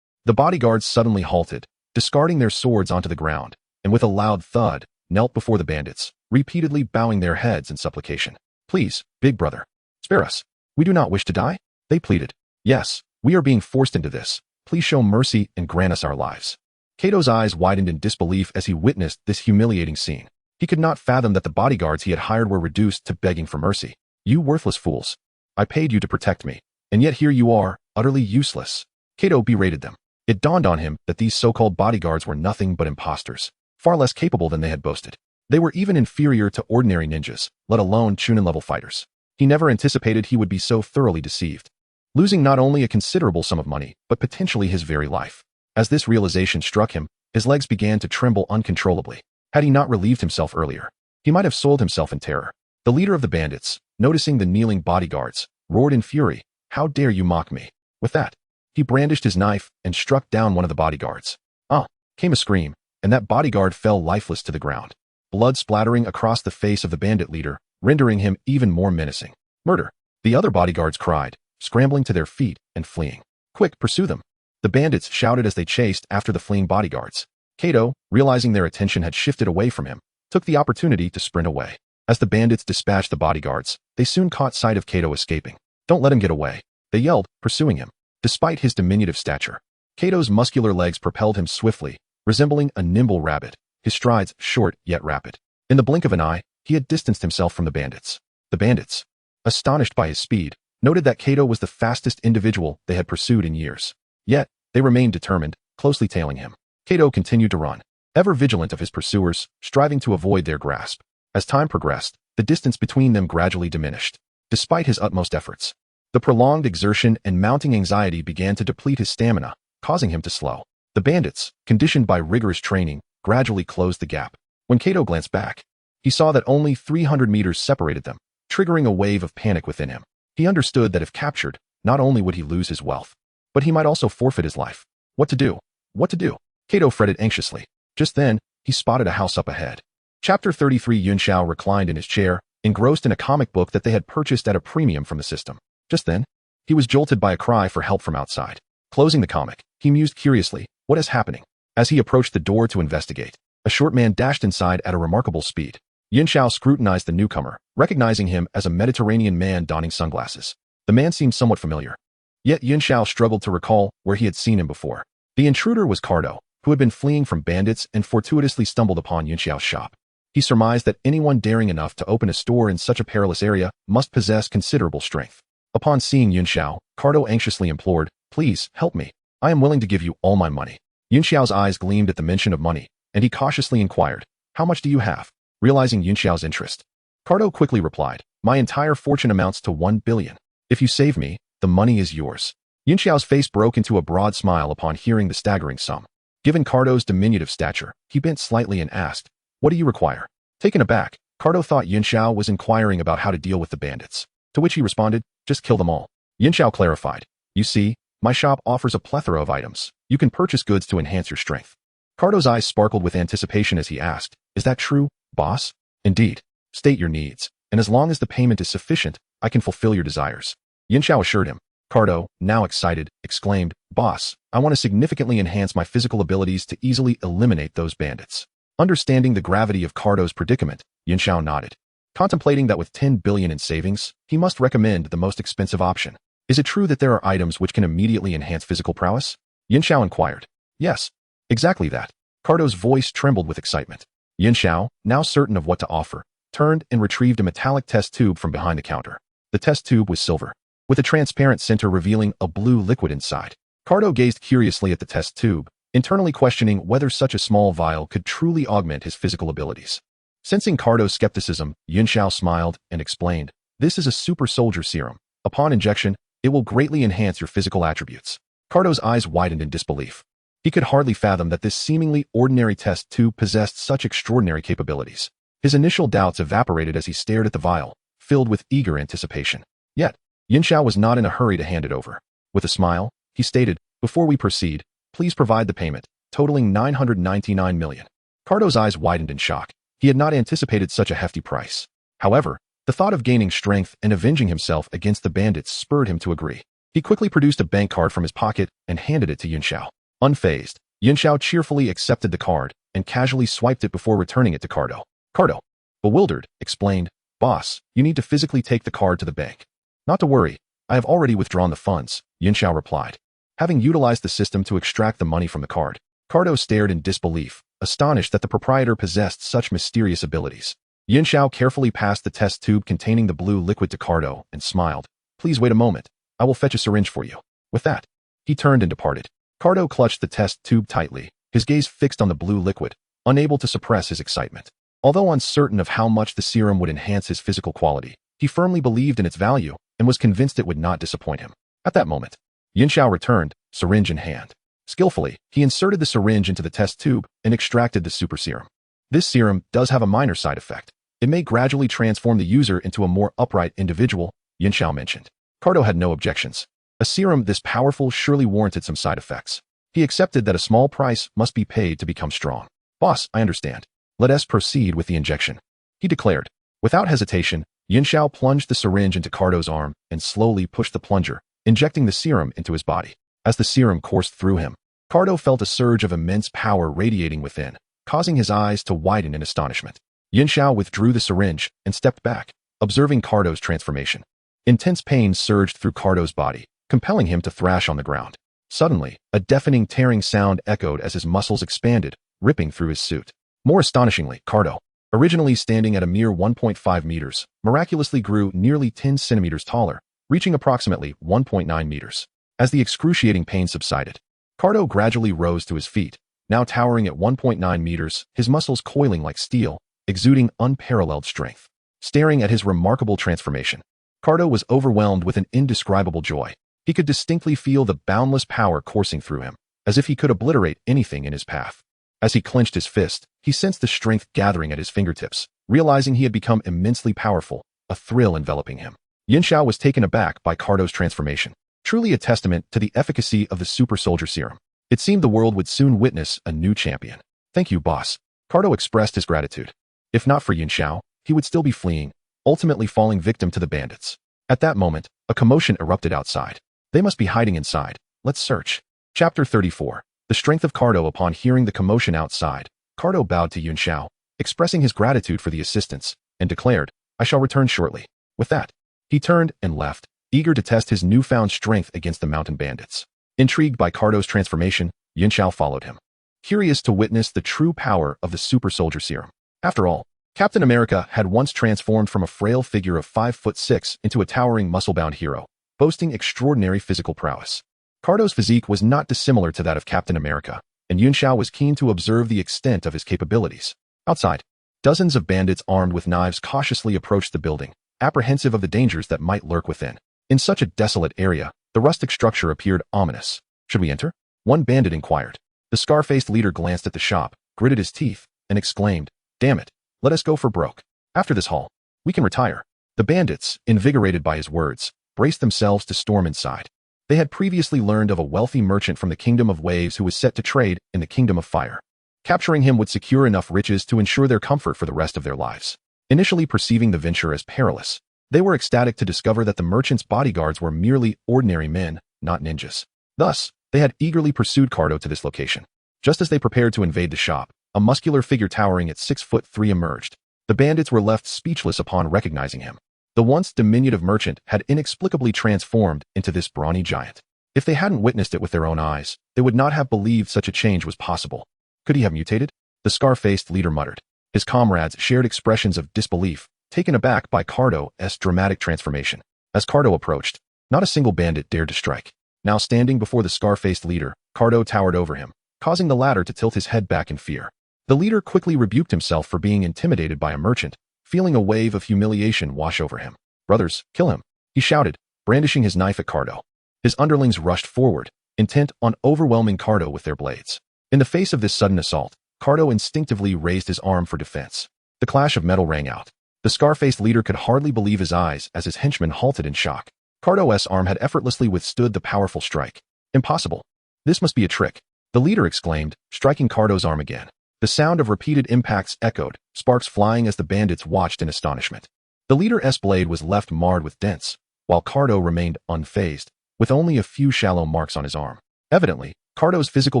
The bodyguards suddenly halted, discarding their swords onto the ground, and with a loud thud, knelt before the bandits, repeatedly bowing their heads in supplication. "Please, big brother, spare us. We do not wish to die," they pleaded. "Yes, we are being forced into this. Please show mercy and grant us our lives." Kato's eyes widened in disbelief as he witnessed this humiliating scene. He could not fathom that the bodyguards he had hired were reduced to begging for mercy. "You worthless fools. I paid you to protect me, and yet here you are, utterly useless." Kato berated them. It dawned on him that these so-called bodyguards were nothing but imposters, far less capable than they had boasted. They were even inferior to ordinary ninjas, let alone Chunin-level fighters. He never anticipated he would be so thoroughly deceived, losing not only a considerable sum of money, but potentially his very life. As this realization struck him, his legs began to tremble uncontrollably. Had he not relieved himself earlier, he might have soiled himself in terror. The leader of the bandits, noticing the kneeling bodyguards, roared in fury, "How dare you mock me?" With that, he brandished his knife and struck down one of the bodyguards. "Ah!" came a scream, and that bodyguard fell lifeless to the ground, blood splattering across the face of the bandit leader, rendering him even more menacing. "Murder!" the other bodyguards cried, scrambling to their feet and fleeing. "Quick, pursue them!" the bandits shouted as they chased after the fleeing bodyguards. Kato, realizing their attention had shifted away from him, took the opportunity to sprint away. As the bandits dispatched the bodyguards, they soon caught sight of Kato escaping. "Don't let him get away," they yelled, pursuing him. Despite his diminutive stature, Kato's muscular legs propelled him swiftly, resembling a nimble rabbit, his strides short yet rapid. In the blink of an eye, he had distanced himself from the bandits. The bandits, astonished by his speed, noted that Kato was the fastest individual they had pursued in years. Yet, they remained determined, closely tailing him. Kato continued to run, ever vigilant of his pursuers, striving to avoid their grasp. As time progressed, the distance between them gradually diminished. Despite his utmost efforts, The prolonged exertion and mounting anxiety began to deplete his stamina, causing him to slow. The bandits, conditioned by rigorous training, gradually closed the gap. When Kato glanced back, he saw that only 300 meters separated them, triggering a wave of panic within him. He understood that if captured, not only would he lose his wealth, but he might also forfeit his life. What to do? What to do? Kato fretted anxiously. Just then, he spotted a house up ahead. Chapter 33. Yunxiao reclined in his chair, engrossed in a comic book that they had purchased at a premium from the system. Just then, he was jolted by a cry for help from outside. Closing the comic, he mused curiously, what is happening? As he approached the door to investigate, a short man dashed inside at a remarkable speed. Yunxiao scrutinized the newcomer, recognizing him as a Mediterranean man donning sunglasses. The man seemed somewhat familiar. Yet Yunxiao struggled to recall where he had seen him before. The intruder was Cardo, who had been fleeing from bandits and fortuitously stumbled upon Yunxiao's shop. He surmised that anyone daring enough to open a store in such a perilous area must possess considerable strength. Upon seeing Yunxiao, Cardo anxiously implored, "Please, help me. I am willing to give you all my money." Yunxiao's eyes gleamed at the mention of money, and he cautiously inquired, "How much do you have?" Realizing Yunxiao's interest, Cardo quickly replied, "My entire fortune amounts to 1 billion. If you save me, the money is yours." Yunxiao's face broke into a broad smile upon hearing the staggering sum. Given Cardo's diminutive stature, he bent slightly and asked, "What do you require?" Taken aback, Cardo thought Yunxiao was inquiring about how to deal with the bandits, to which he responded, "Just kill them all." Yunxiao clarified, "You see, my shop offers a plethora of items. You can purchase goods to enhance your strength." Cardo's eyes sparkled with anticipation as he asked, "Is that true, boss?" "Indeed. State your needs, and as long as the payment is sufficient, I can fulfill your desires." Yunxiao assured him. Cardo, now excited, exclaimed, "Boss, I want to significantly enhance my physical abilities to easily eliminate those bandits." Understanding the gravity of Cardo's predicament, Yunxiao nodded. Contemplating that with 10 billion in savings, he must recommend the most expensive option. "Is it true that there are items which can immediately enhance physical prowess?" Yunxiao inquired. "Yes, exactly that." Cardo's voice trembled with excitement. Yunxiao, now certain of what to offer, turned and retrieved a metallic test tube from behind the counter. The test tube was silver, with a transparent center revealing a blue liquid inside. Cardo gazed curiously at the test tube, internally questioning whether such a small vial could truly augment his physical abilities. Sensing Cardo's skepticism, Yunxiao smiled and explained, "This is a super soldier serum. Upon injection, it will greatly enhance your physical attributes." Cardo's eyes widened in disbelief. He could hardly fathom that this seemingly ordinary test tube possessed such extraordinary capabilities. His initial doubts evaporated as he stared at the vial, filled with eager anticipation. Yet, Yunxiao was not in a hurry to hand it over. With a smile, he stated, "Before we proceed, please provide the payment, totaling 999 million. Cardo's eyes widened in shock. He had not anticipated such a hefty price. However, the thought of gaining strength and avenging himself against the bandits spurred him to agree. He quickly produced a bank card from his pocket and handed it to Yunxiao. Unfazed, Yunxiao cheerfully accepted the card and casually swiped it before returning it to Cardo. Cardo, bewildered, explained, "Boss, you need to physically take the card to the bank." "Not to worry, I have already withdrawn the funds," Yunxiao replied. Having utilized the system to extract the money from the card, Cardo stared in disbelief, astonished that the proprietor possessed such mysterious abilities. Yunxiao carefully passed the test tube containing the blue liquid to Cardo and smiled. "Please wait a moment. I will fetch a syringe for you." With that, he turned and departed. Cardo clutched the test tube tightly, his gaze fixed on the blue liquid, unable to suppress his excitement. Although uncertain of how much the serum would enhance his physical quality, he firmly believed in its value and was convinced it would not disappoint him. At that moment, Yunxiao returned, syringe in hand. Skillfully, he inserted the syringe into the test tube and extracted the super serum. This serum does have a minor side effect. It may gradually transform the user into a more upright individual, Yunxiao mentioned. Cardo had no objections. A serum this powerful surely warranted some side effects. He accepted that a small price must be paid to become strong. "Boss, I understand. Let us proceed with the injection," he declared. Without hesitation, Yunxiao plunged the syringe into Cardo's arm and slowly pushed the plunger, injecting the serum into his body. As the serum coursed through him, Cardo felt a surge of immense power radiating within, causing his eyes to widen in astonishment. Yunxiao withdrew the syringe and stepped back, observing Cardo's transformation. Intense pain surged through Cardo's body, compelling him to thrash on the ground. Suddenly, a deafening tearing sound echoed as his muscles expanded, ripping through his suit. More astonishingly, Cardo, originally standing at a mere 1.5 meters, miraculously grew nearly 10 centimeters taller, reaching approximately 1.9 meters. As the excruciating pain subsided, Cardo gradually rose to his feet, now towering at 1.9 meters, his muscles coiling like steel, exuding unparalleled strength. Staring at his remarkable transformation, Cardo was overwhelmed with an indescribable joy. He could distinctly feel the boundless power coursing through him, as if he could obliterate anything in his path. As he clenched his fist, he sensed the strength gathering at his fingertips, realizing he had become immensely powerful, a thrill enveloping him. Yinxiao was taken aback by Cardo's transformation, truly a testament to the efficacy of the super soldier serum. It seemed the world would soon witness a new champion. Thank you, boss. Cardo expressed his gratitude. If not for Yinxiao, he would still be fleeing, ultimately falling victim to the bandits. At that moment, a commotion erupted outside. They must be hiding inside. Let's search. Chapter 34. The strength of Cardo. Upon hearing the commotion outside, Cardo bowed to Yinxiao, expressing his gratitude for the assistance, and declared, I shall return shortly. With that, he turned and left, eager to test his newfound strength against the mountain bandits. Intrigued by Cardo's transformation, Yinxiao followed him, curious to witness the true power of the super soldier serum. After all, Captain America had once transformed from a frail figure of 5'6" into a towering muscle-bound hero, boasting extraordinary physical prowess. Cardo's physique was not dissimilar to that of Captain America, and Yinxiao was keen to observe the extent of his capabilities. Outside, dozens of bandits armed with knives cautiously approached the building, apprehensive of the dangers that might lurk within. In such a desolate area, the rustic structure appeared ominous. Should we enter? One bandit inquired. The scar-faced leader glanced at the shop, gritted his teeth, and exclaimed, Damn it, let us go for broke. After this haul, we can retire. The bandits, invigorated by his words, braced themselves to storm inside. They had previously learned of a wealthy merchant from the Kingdom of Waves who was set to trade in the Kingdom of Fire. Capturing him would secure enough riches to ensure their comfort for the rest of their lives. Initially perceiving the venture as perilous, they were ecstatic to discover that the merchant's bodyguards were merely ordinary men, not ninjas. Thus, they had eagerly pursued Cardo to this location. Just as they prepared to invade the shop, a muscular figure towering at 6'3" emerged. The bandits were left speechless upon recognizing him. The once diminutive merchant had inexplicably transformed into this brawny giant. If they hadn't witnessed it with their own eyes, they would not have believed such a change was possible. Could he have mutated? The scar-faced leader muttered. His comrades shared expressions of disbelief, taken aback by Cardo's dramatic transformation. As Cardo approached, not a single bandit dared to strike. Now standing before the scar-faced leader, Cardo towered over him, causing the latter to tilt his head back in fear. The leader quickly rebuked himself for being intimidated by a merchant, feeling a wave of humiliation wash over him. Brothers, kill him, he shouted, brandishing his knife at Cardo. His underlings rushed forward, intent on overwhelming Cardo with their blades. In the face of this sudden assault, Cardo instinctively raised his arm for defense. The clash of metal rang out. The scar-faced leader could hardly believe his eyes as his henchmen halted in shock. Cardo's arm had effortlessly withstood the powerful strike. Impossible. This must be a trick, the leader exclaimed, striking Cardo's arm again. The sound of repeated impacts echoed, sparks flying as the bandits watched in astonishment. The leader's blade was left marred with dents, while Cardo remained unfazed, with only a few shallow marks on his arm. Evidently, Cardo's physical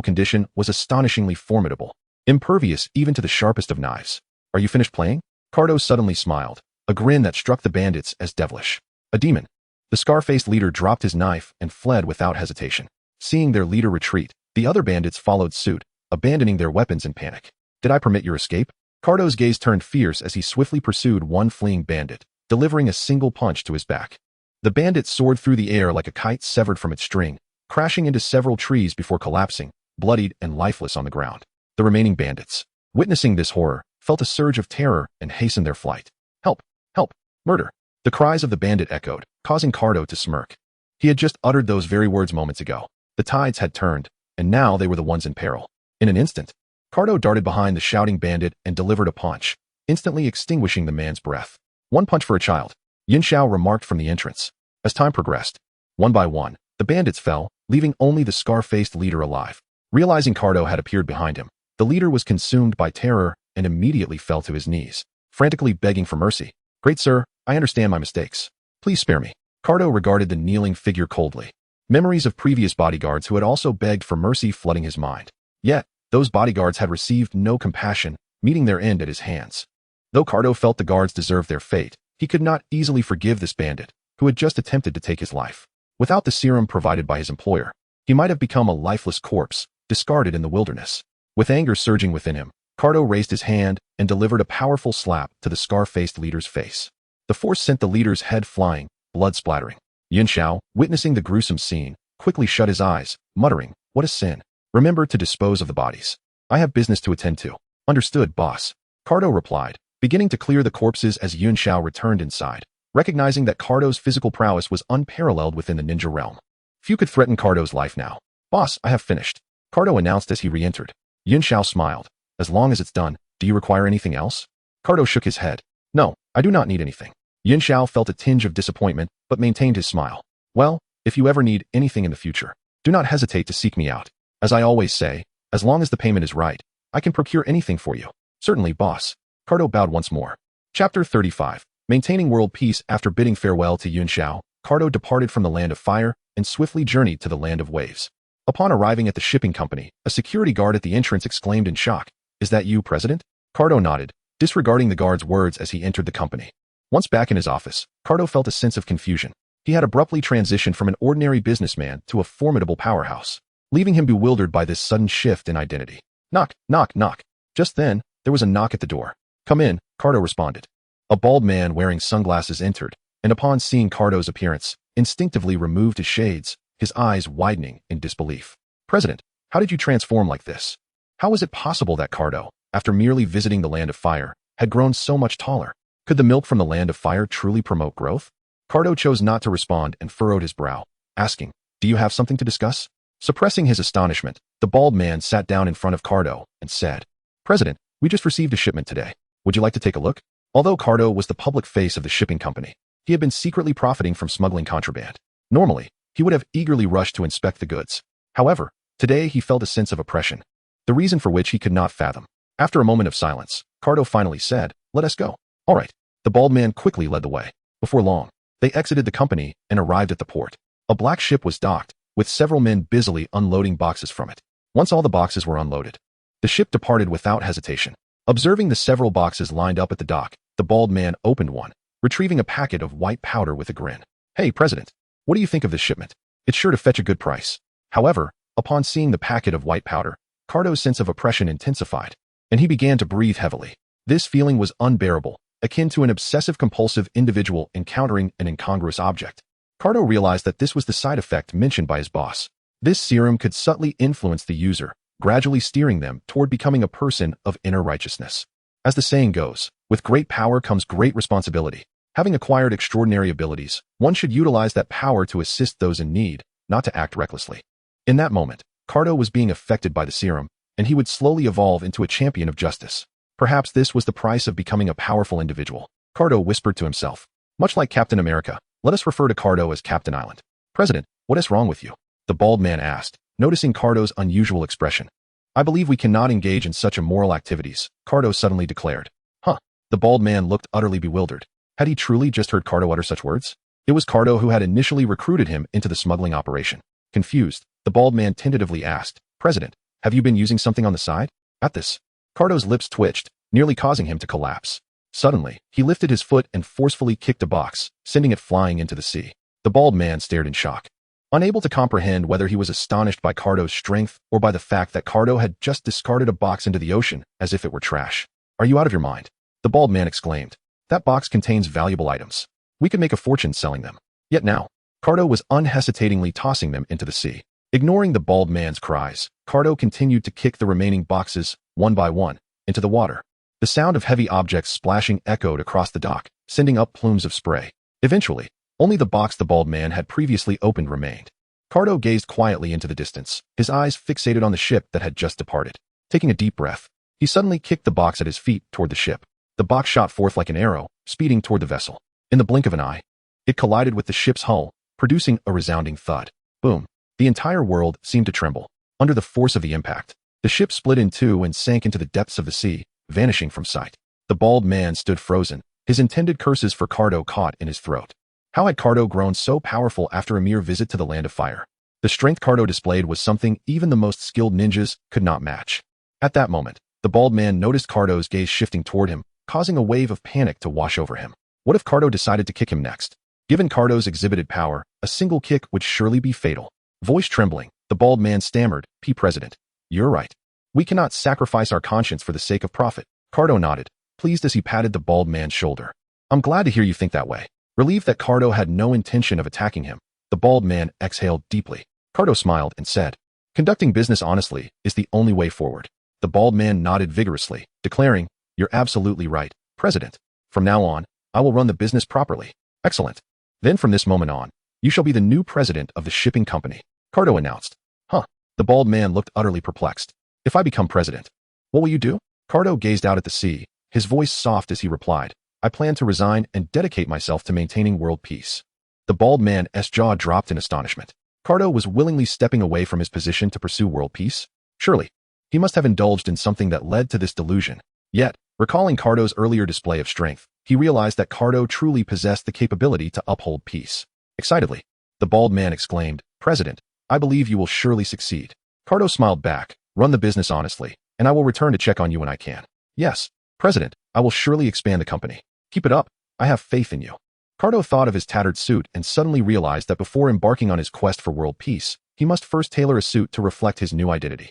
condition was astonishingly formidable, impervious even to the sharpest of knives. Are you finished playing? Cardo suddenly smiled, a grin that struck the bandits as devilish. A demon. The scar-faced leader dropped his knife and fled without hesitation. Seeing their leader retreat, the other bandits followed suit, abandoning their weapons in panic. Did I permit your escape? Cardo's gaze turned fierce as he swiftly pursued one fleeing bandit, delivering a single punch to his back. The bandit soared through the air like a kite severed from its string, crashing into several trees before collapsing, bloodied and lifeless on the ground. The remaining bandits, witnessing this horror, felt a surge of terror and hastened their flight. Help! Help! Murder! The cries of the bandit echoed, causing Cardo to smirk. He had just uttered those very words moments ago. The tides had turned, and now they were the ones in peril. In an instant, Cardo darted behind the shouting bandit and delivered a punch, instantly extinguishing the man's breath. One punch for a child, Yinxiao remarked from the entrance. As time progressed, one by one, the bandits fell, leaving only the scar-faced leader alive. Realizing Cardo had appeared behind him, the leader was consumed by terror and immediately fell to his knees, frantically begging for mercy. Great sir, I understand my mistakes. Please spare me. Cardo regarded the kneeling figure coldly. Memories of previous bodyguards who had also begged for mercy flooding his mind. Yet, those bodyguards had received no compassion, meeting their end at his hands. Though Cardo felt the guards deserved their fate, he could not easily forgive this bandit, who had just attempted to take his life. Without the serum provided by his employer, he might have become a lifeless corpse, discarded in the wilderness. With anger surging within him, Cardo raised his hand and delivered a powerful slap to the scar-faced leader's face. The force sent the leader's head flying, blood splattering. Yinxiao, witnessing the gruesome scene, quickly shut his eyes, muttering, What a sin. Remember to dispose of the bodies. I have business to attend to. Understood, boss. Cardo replied, beginning to clear the corpses as Yinxiao returned inside, recognizing that Cardo's physical prowess was unparalleled within the ninja realm. Few could threaten Cardo's life now. "Boss, I have finished," Cardo announced as he re-entered. Yun Xiao smiled. "As long as it's done, do you require anything else?" Cardo shook his head. "No, I do not need anything." Yun Xiao felt a tinge of disappointment, but maintained his smile. "Well, if you ever need anything in the future, do not hesitate to seek me out. As I always say, as long as the payment is right, I can procure anything for you." "Certainly, boss." Cardo bowed once more. Chapter 35. Maintaining world peace. After bidding farewell to Yun Xiao, Cardo departed from the land of fire and swiftly journeyed to the land of waves. Upon arriving at the shipping company, a security guard at the entrance exclaimed in shock, "Is that you, President?" Cardo nodded, disregarding the guard's words as he entered the company. Once back in his office, Cardo felt a sense of confusion. He had abruptly transitioned from an ordinary businessman to a formidable powerhouse, leaving him bewildered by this sudden shift in identity. Knock, knock, knock. Just then, there was a knock at the door. "Come in," Cardo responded. A bald man wearing sunglasses entered, and upon seeing Cardo's appearance, instinctively removed his shades, his eyes widening in disbelief. "President, how did you transform like this? How was it possible that Cardo, after merely visiting the land of fire, had grown so much taller? Could the milk from the land of fire truly promote growth?" Cardo chose not to respond and furrowed his brow, asking, "Do you have something to discuss?" Suppressing his astonishment, the bald man sat down in front of Cardo and said, "President, we just received a shipment today. Would you like to take a look?" Although Cardo was the public face of the shipping company, he had been secretly profiting from smuggling contraband. Normally, he would have eagerly rushed to inspect the goods. However, today he felt a sense of oppression, the reason for which he could not fathom. After a moment of silence, Cardo finally said, "Let us go." "All right." The bald man quickly led the way. Before long, they exited the company and arrived at the port. A black ship was docked, with several men busily unloading boxes from it. Once all the boxes were unloaded, the ship departed without hesitation. Observing the several boxes lined up at the dock, the bald man opened one, retrieving a packet of white powder with a grin. "Hey, President, what do you think of this shipment? It's sure to fetch a good price." However, upon seeing the packet of white powder, Cardo's sense of oppression intensified, and he began to breathe heavily. This feeling was unbearable, akin to an obsessive-compulsive individual encountering an incongruous object. Cardo realized that this was the side effect mentioned by his boss. This serum could subtly influence the user, gradually steering them toward becoming a person of inner righteousness. As the saying goes, with great power comes great responsibility. Having acquired extraordinary abilities, one should utilize that power to assist those in need, not to act recklessly. In that moment, Cardo was being affected by the serum, and he would slowly evolve into a champion of justice. Perhaps this was the price of becoming a powerful individual. Cardo whispered to himself. Much like Captain America, let us refer to Cardo as Captain Island. "President, what is wrong with you?" the bald man asked, noticing Cardo's unusual expression. "I believe we cannot engage in such immoral activities," Cardo suddenly declared. "Huh?" The bald man looked utterly bewildered. Had he truly just heard Cardo utter such words? It was Cardo who had initially recruited him into the smuggling operation. Confused, the bald man tentatively asked, "President, have you been using something on the side?" At this, Cardo's lips twitched, nearly causing him to collapse. Suddenly, he lifted his foot and forcefully kicked a box, sending it flying into the sea. The bald man stared in shock, unable to comprehend whether he was astonished by Cardo's strength or by the fact that Cardo had just discarded a box into the ocean as if it were trash. "Are you out of your mind?" the bald man exclaimed. "That box contains valuable items. We could make a fortune selling them." Yet now, Cardo was unhesitatingly tossing them into the sea. Ignoring the bald man's cries, Cardo continued to kick the remaining boxes, one by one, into the water. The sound of heavy objects splashing echoed across the dock, sending up plumes of spray. Eventually, only the box the bald man had previously opened remained. Cardo gazed quietly into the distance, his eyes fixated on the ship that had just departed. Taking a deep breath, he suddenly kicked the box at his feet toward the ship. The box shot forth like an arrow, speeding toward the vessel. In the blink of an eye, it collided with the ship's hull, producing a resounding thud. Boom. The entire world seemed to tremble. Under the force of the impact, the ship split in two and sank into the depths of the sea, vanishing from sight. The bald man stood frozen, his intended curses for Cardo caught in his throat. How had Cardo grown so powerful after a mere visit to the land of fire? The strength Cardo displayed was something even the most skilled ninjas could not match. At that moment, the bald man noticed Cardo's gaze shifting toward him, causing a wave of panic to wash over him. What if Cardo decided to kick him next? Given Cardo's exhibited power, a single kick would surely be fatal. Voice trembling, the bald man stammered, "P. President, you're right. We cannot sacrifice our conscience for the sake of profit." Cardo nodded, pleased as he patted the bald man's shoulder. "I'm glad to hear you think that way." Relieved that Cardo had no intention of attacking him, the bald man exhaled deeply. Cardo smiled and said, "Conducting business honestly is the only way forward." The bald man nodded vigorously, declaring, "You're absolutely right, President. From now on, I will run the business properly." Excellent. Then from this moment on, you shall be the new president of the shipping company, Cardo announced. Huh. The bald man looked utterly perplexed. If I become president, what will you do? Cardo gazed out at the sea, his voice soft as he replied, I plan to resign and dedicate myself to maintaining world peace. The bald man's jaw dropped in astonishment. Cardo was willingly stepping away from his position to pursue world peace? Surely, he must have indulged in something that led to this delusion. Yet, recalling Cardo's earlier display of strength, he realized that Cardo truly possessed the capability to uphold peace. Excitedly, the bald man exclaimed, President, I believe you will surely succeed. Cardo smiled back, run the business honestly, and I will return to check on you when I can. Yes, President, I will surely expand the company. Keep it up, I have faith in you. Cardo thought of his tattered suit and suddenly realized that before embarking on his quest for world peace, he must first tailor a suit to reflect his new identity.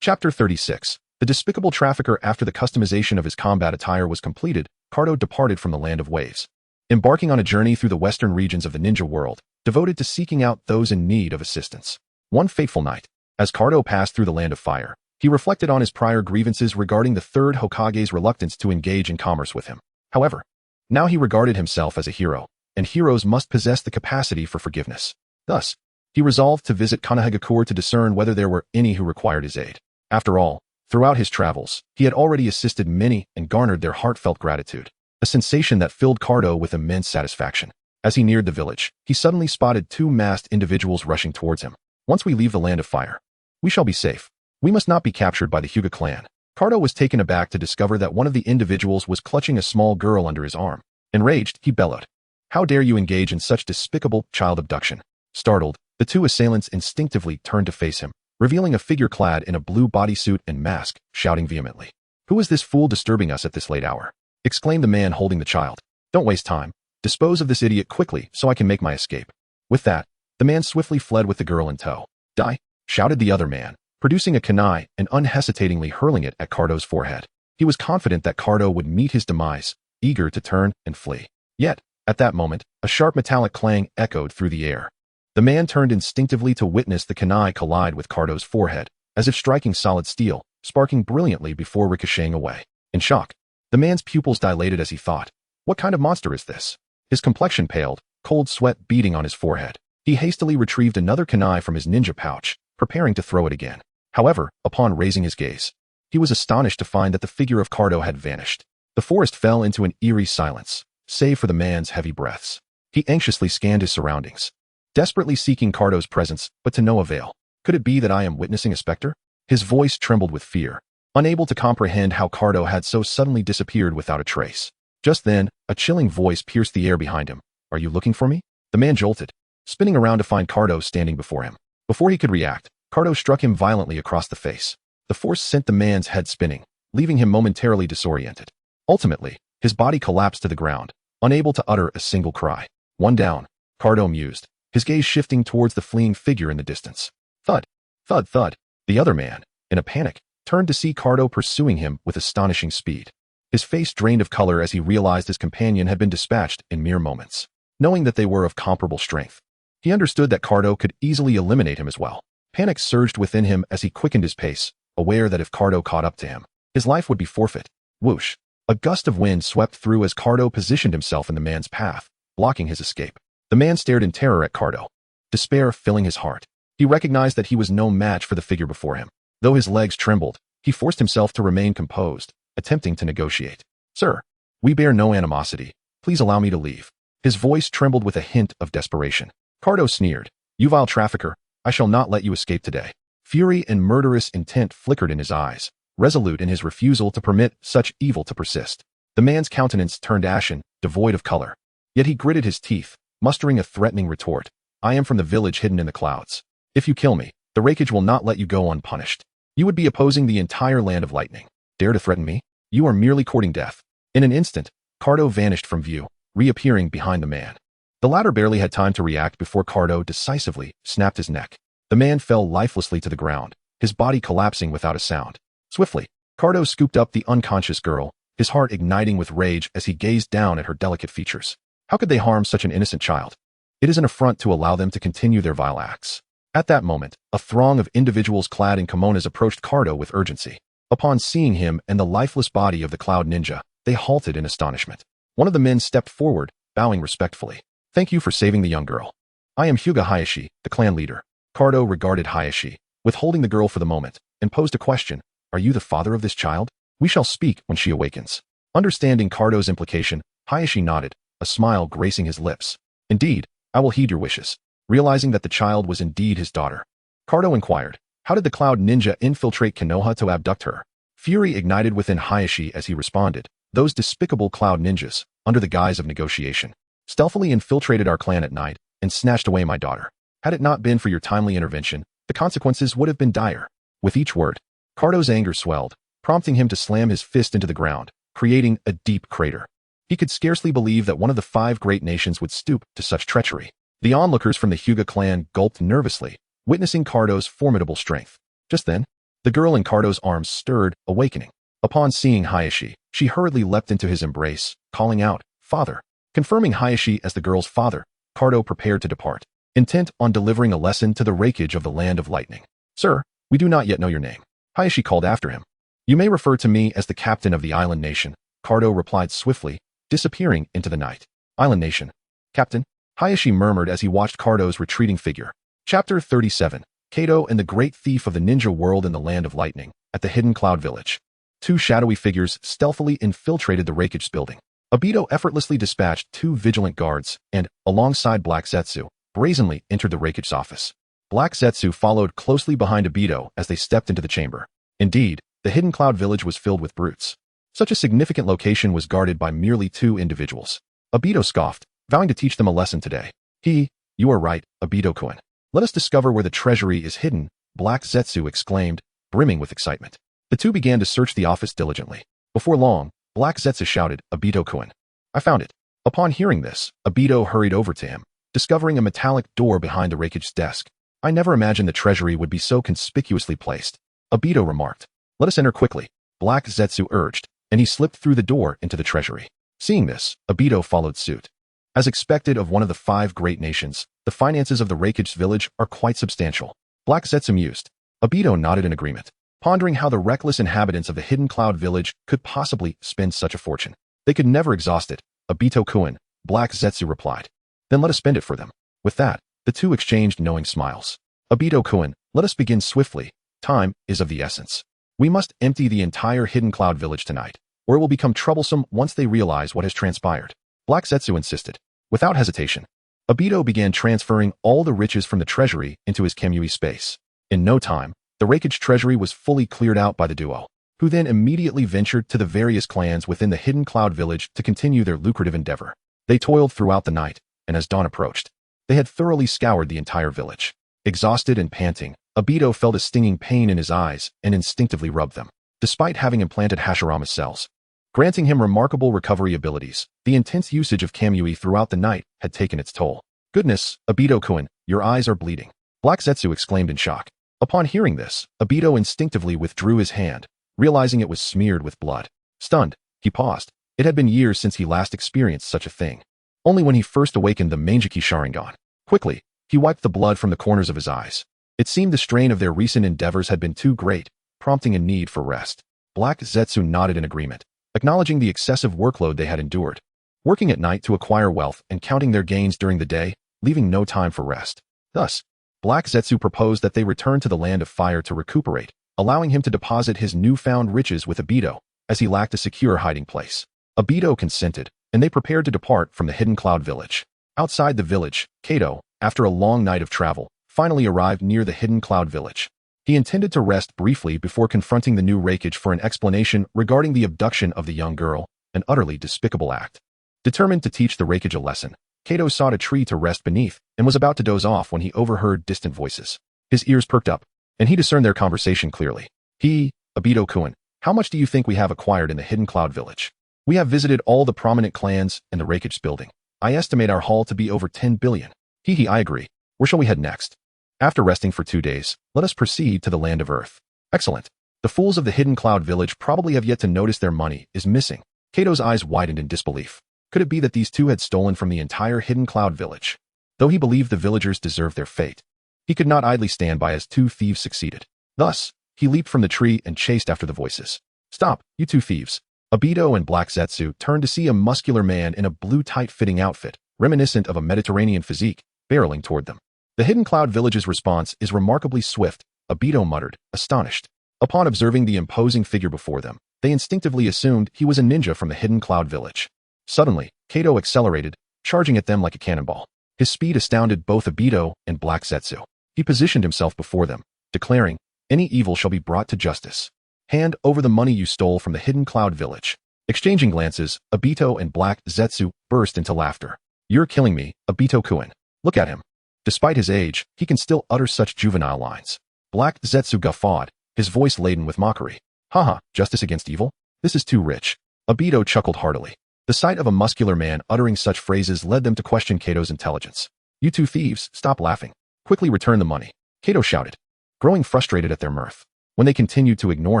Chapter 36. The despicable trafficker. After the customization of his combat attire was completed, Cardo departed from the land of waves, embarking on a journey through the western regions of the ninja world, devoted to seeking out those in need of assistance. One fateful night, as Cardo passed through the land of fire, he reflected on his prior grievances regarding the third Hokage's reluctance to engage in commerce with him. However, now he regarded himself as a hero, and heroes must possess the capacity for forgiveness. Thus, he resolved to visit Konohagakure to discern whether there were any who required his aid. After all, throughout his travels, he had already assisted many and garnered their heartfelt gratitude, a sensation that filled Cardo with immense satisfaction. As he neared the village, he suddenly spotted two masked individuals rushing towards him. Once we leave the land of fire, we shall be safe. We must not be captured by the Hyuga clan. Cardo was taken aback to discover that one of the individuals was clutching a small girl under his arm. Enraged, he bellowed, How dare you engage in such despicable child abduction? Startled, the two assailants instinctively turned to face him, revealing a figure clad in a blue bodysuit and mask, shouting vehemently, Who is this fool disturbing us at this late hour? Exclaimed the man holding the child. Don't waste time. Dispose of this idiot quickly so I can make my escape. With that, the man swiftly fled with the girl in tow. Die! Shouted the other man, producing a kunai and unhesitatingly hurling it at Cardo's forehead. He was confident that Cardo would meet his demise, eager to turn and flee. Yet, at that moment, a sharp metallic clang echoed through the air. The man turned instinctively to witness the kunai collide with Cardo's forehead, as if striking solid steel, sparking brilliantly before ricocheting away. In shock, the man's pupils dilated as he thought, What kind of monster is this? His complexion paled, cold sweat beading on his forehead. He hastily retrieved another kunai from his ninja pouch, preparing to throw it again. However, upon raising his gaze, he was astonished to find that the figure of Cardo had vanished. The forest fell into an eerie silence, save for the man's heavy breaths. He anxiously scanned his surroundings, desperately seeking Cardo's presence, but to no avail. Could it be that I am witnessing a specter? His voice trembled with fear, unable to comprehend how Cardo had so suddenly disappeared without a trace. Just then, a chilling voice pierced the air behind him. Are you looking for me? The man jolted, spinning around to find Cardo standing before him. Before he could react, Cardo struck him violently across the face. The force sent the man's head spinning, leaving him momentarily disoriented. Ultimately, his body collapsed to the ground, unable to utter a single cry. One down, Cardo mused, his gaze shifting towards the fleeing figure in the distance. Thud, thud, thud. The other man, in a panic, turned to see Cardo pursuing him with astonishing speed. His face drained of color as he realized his companion had been dispatched in mere moments. Knowing that they were of comparable strength, he understood that Cardo could easily eliminate him as well. Panic surged within him as he quickened his pace, aware that if Cardo caught up to him, his life would be forfeit. Whoosh! A gust of wind swept through as Cardo positioned himself in the man's path, blocking his escape. The man stared in terror at Cardo, despair filling his heart. He recognized that he was no match for the figure before him. Though his legs trembled, he forced himself to remain composed, attempting to negotiate. Sir, we bear no animosity. Please allow me to leave. His voice trembled with a hint of desperation. Cardo sneered. You vile trafficker, I shall not let you escape today. Fury and murderous intent flickered in his eyes, resolute in his refusal to permit such evil to persist. The man's countenance turned ashen, devoid of color. Yet he gritted his teeth, mustering a threatening retort. I am from the village hidden in the clouds. If you kill me, the Raikage will not let you go unpunished. You would be opposing the entire land of lightning. Dare to threaten me? You are merely courting death. In an instant, Cardo vanished from view, reappearing behind the man. The latter barely had time to react before Cardo decisively snapped his neck. The man fell lifelessly to the ground, his body collapsing without a sound. Swiftly, Cardo scooped up the unconscious girl, his heart igniting with rage as he gazed down at her delicate features. How could they harm such an innocent child? It is an affront to allow them to continue their vile acts. At that moment, a throng of individuals clad in kimonos approached Cardo with urgency. Upon seeing him and the lifeless body of the Cloud Ninja, they halted in astonishment. One of the men stepped forward, bowing respectfully. Thank you for saving the young girl. I am Hyuga Hayashi, the clan leader. Kado regarded Hayashi, withholding the girl for the moment, and posed a question. Are you the father of this child? We shall speak when she awakens. Understanding Kado's implication, Hayashi nodded, a smile gracing his lips. Indeed, I will heed your wishes. Realizing that the child was indeed his daughter, Kado inquired, how did the Cloud Ninja infiltrate Konoha to abduct her? Fury ignited within Hayashi as he responded. Those despicable Cloud Ninjas, under the guise of negotiation, stealthily infiltrated our clan at night and snatched away my daughter. Had it not been for your timely intervention, the consequences would have been dire. With each word, Kado's anger swelled, prompting him to slam his fist into the ground, creating a deep crater. He could scarcely believe that one of the 5 great nations would stoop to such treachery. The onlookers from the Hyuga clan gulped nervously, witnessing Kado's formidable strength. Just then, the girl in Kado's arms stirred, awakening. Upon seeing Hayashi, she hurriedly leapt into his embrace, calling out, "Father." Confirming Hayashi as the girl's father, Kado prepared to depart, intent on delivering a lesson to the raikage of the Land of Lightning. Sir, we do not yet know your name. Hayashi called after him. You may refer to me as the captain of the island nation, Kado replied swiftly, disappearing into the night. Island nation. Captain? Hayashi murmured as he watched Kado's retreating figure. Chapter 37. Kado and the Great Thief of the Ninja World in the Land of Lightning, at the Hidden Cloud Village. 2 shadowy figures stealthily infiltrated the raikage building. Obito effortlessly dispatched 2 vigilant guards and, alongside Black Zetsu, brazenly entered the raikage's office. Black Zetsu followed closely behind Obito as they stepped into the chamber. Indeed, the Hidden Cloud Village was filled with brutes. Such a significant location was guarded by merely 2 individuals. Obito scoffed, vowing to teach them a lesson today. You are right, Obito-kun. Let us discover where the treasury is hidden, Black Zetsu exclaimed, brimming with excitement. The 2 began to search the office diligently. Before long, Black Zetsu shouted, Obito-kun. I found it. Upon hearing this, Obito hurried over to him, discovering a metallic door behind the raikage's desk. I never imagined the treasury would be so conspicuously placed. Obito remarked. Let us enter quickly, Black Zetsu urged, and he slipped through the door into the treasury. Seeing this, Obito followed suit. As expected of one of the 5 great nations, the finances of the raikage's village are quite substantial. Black Zetsu mused. Obito nodded in agreement, pondering how the reckless inhabitants of the Hidden Cloud Village could possibly spend such a fortune. They could never exhaust it, Obito-kun, Black Zetsu replied. Then let us spend it for them. With that, the 2 exchanged knowing smiles. Obito-kun, let us begin swiftly. Time is of the essence. We must empty the entire Hidden Cloud Village tonight, or it will become troublesome once they realize what has transpired. Black Zetsu insisted. Without hesitation, Obito began transferring all the riches from the treasury into his Kamui space. In no time, the raikage treasury was fully cleared out by the duo, who then immediately ventured to the various clans within the Hidden Cloud Village to continue their lucrative endeavor. They toiled throughout the night, and as dawn approached, they had thoroughly scoured the entire village. Exhausted and panting, Obito felt a stinging pain in his eyes and instinctively rubbed them. Despite having implanted Hashirama's cells, granting him remarkable recovery abilities, the intense usage of Kamui throughout the night had taken its toll. Goodness, Obito-kun, your eyes are bleeding. Black Zetsu exclaimed in shock. Upon hearing this, Obito instinctively withdrew his hand, realizing it was smeared with blood. Stunned, he paused. It had been years since he last experienced such a thing. Only when he first awakened the Mangeki Sharingan. Quickly, he wiped the blood from the corners of his eyes. It seemed the strain of their recent endeavors had been too great, prompting a need for rest. Black Zetsu nodded in agreement, acknowledging the excessive workload they had endured, working at night to acquire wealth and counting their gains during the day, leaving no time for rest. Thus, Black Zetsu proposed that they return to the Land of Fire to recuperate, allowing him to deposit his newfound riches with Obito, as he lacked a secure hiding place. Obito consented, and they prepared to depart from the Hidden Cloud Village. Outside the village, Kado, after a long night of travel, finally arrived near the Hidden Cloud Village. He intended to rest briefly before confronting the new raikage for an explanation regarding the abduction of the young girl, an utterly despicable act. Determined to teach the raikage a lesson, Kado sought a tree to rest beneath and was about to doze off when he overheard distant voices. His ears perked up, and he discerned their conversation clearly. Obito-kun, how much do you think we have acquired in the Hidden Cloud Village? We have visited all the prominent clans and the raikage's building. I estimate our haul to be over 10 billion. I agree. Where shall we head next? After resting for 2 days, let us proceed to the Land of Earth. Excellent. The fools of the Hidden Cloud Village probably have yet to notice their money is missing. Kado's eyes widened in disbelief. Could it be that these 2 had stolen from the entire Hidden Cloud Village? Though he believed the villagers deserved their fate, he could not idly stand by as 2 thieves succeeded. Thus, he leaped from the tree and chased after the voices. Stop, you 2 thieves. Obito and Black Zetsu turned to see a muscular man in a blue tight-fitting outfit, reminiscent of a Mediterranean physique, barreling toward them. The Hidden Cloud Village's response is remarkably swift, Obito muttered, astonished. Upon observing the imposing figure before them, they instinctively assumed he was a ninja from the Hidden Cloud Village. Suddenly, Kato accelerated, charging at them like a cannonball. His speed astounded both Obito and Black Zetsu. He positioned himself before them, declaring, "Any evil shall be brought to justice. Hand over the money you stole from the Hidden Cloud Village." Exchanging glances, Obito and Black Zetsu burst into laughter. "You're killing me, Obito-kun. Look at him. Despite his age, he can still utter such juvenile lines." Black Zetsu guffawed, his voice laden with mockery. "Haha, justice against evil? This is too rich." Obito chuckled heartily. The sight of a muscular man uttering such phrases led them to question Kato's intelligence. "You two thieves, stop laughing. Quickly return the money," Kato shouted, growing frustrated at their mirth. When they continued to ignore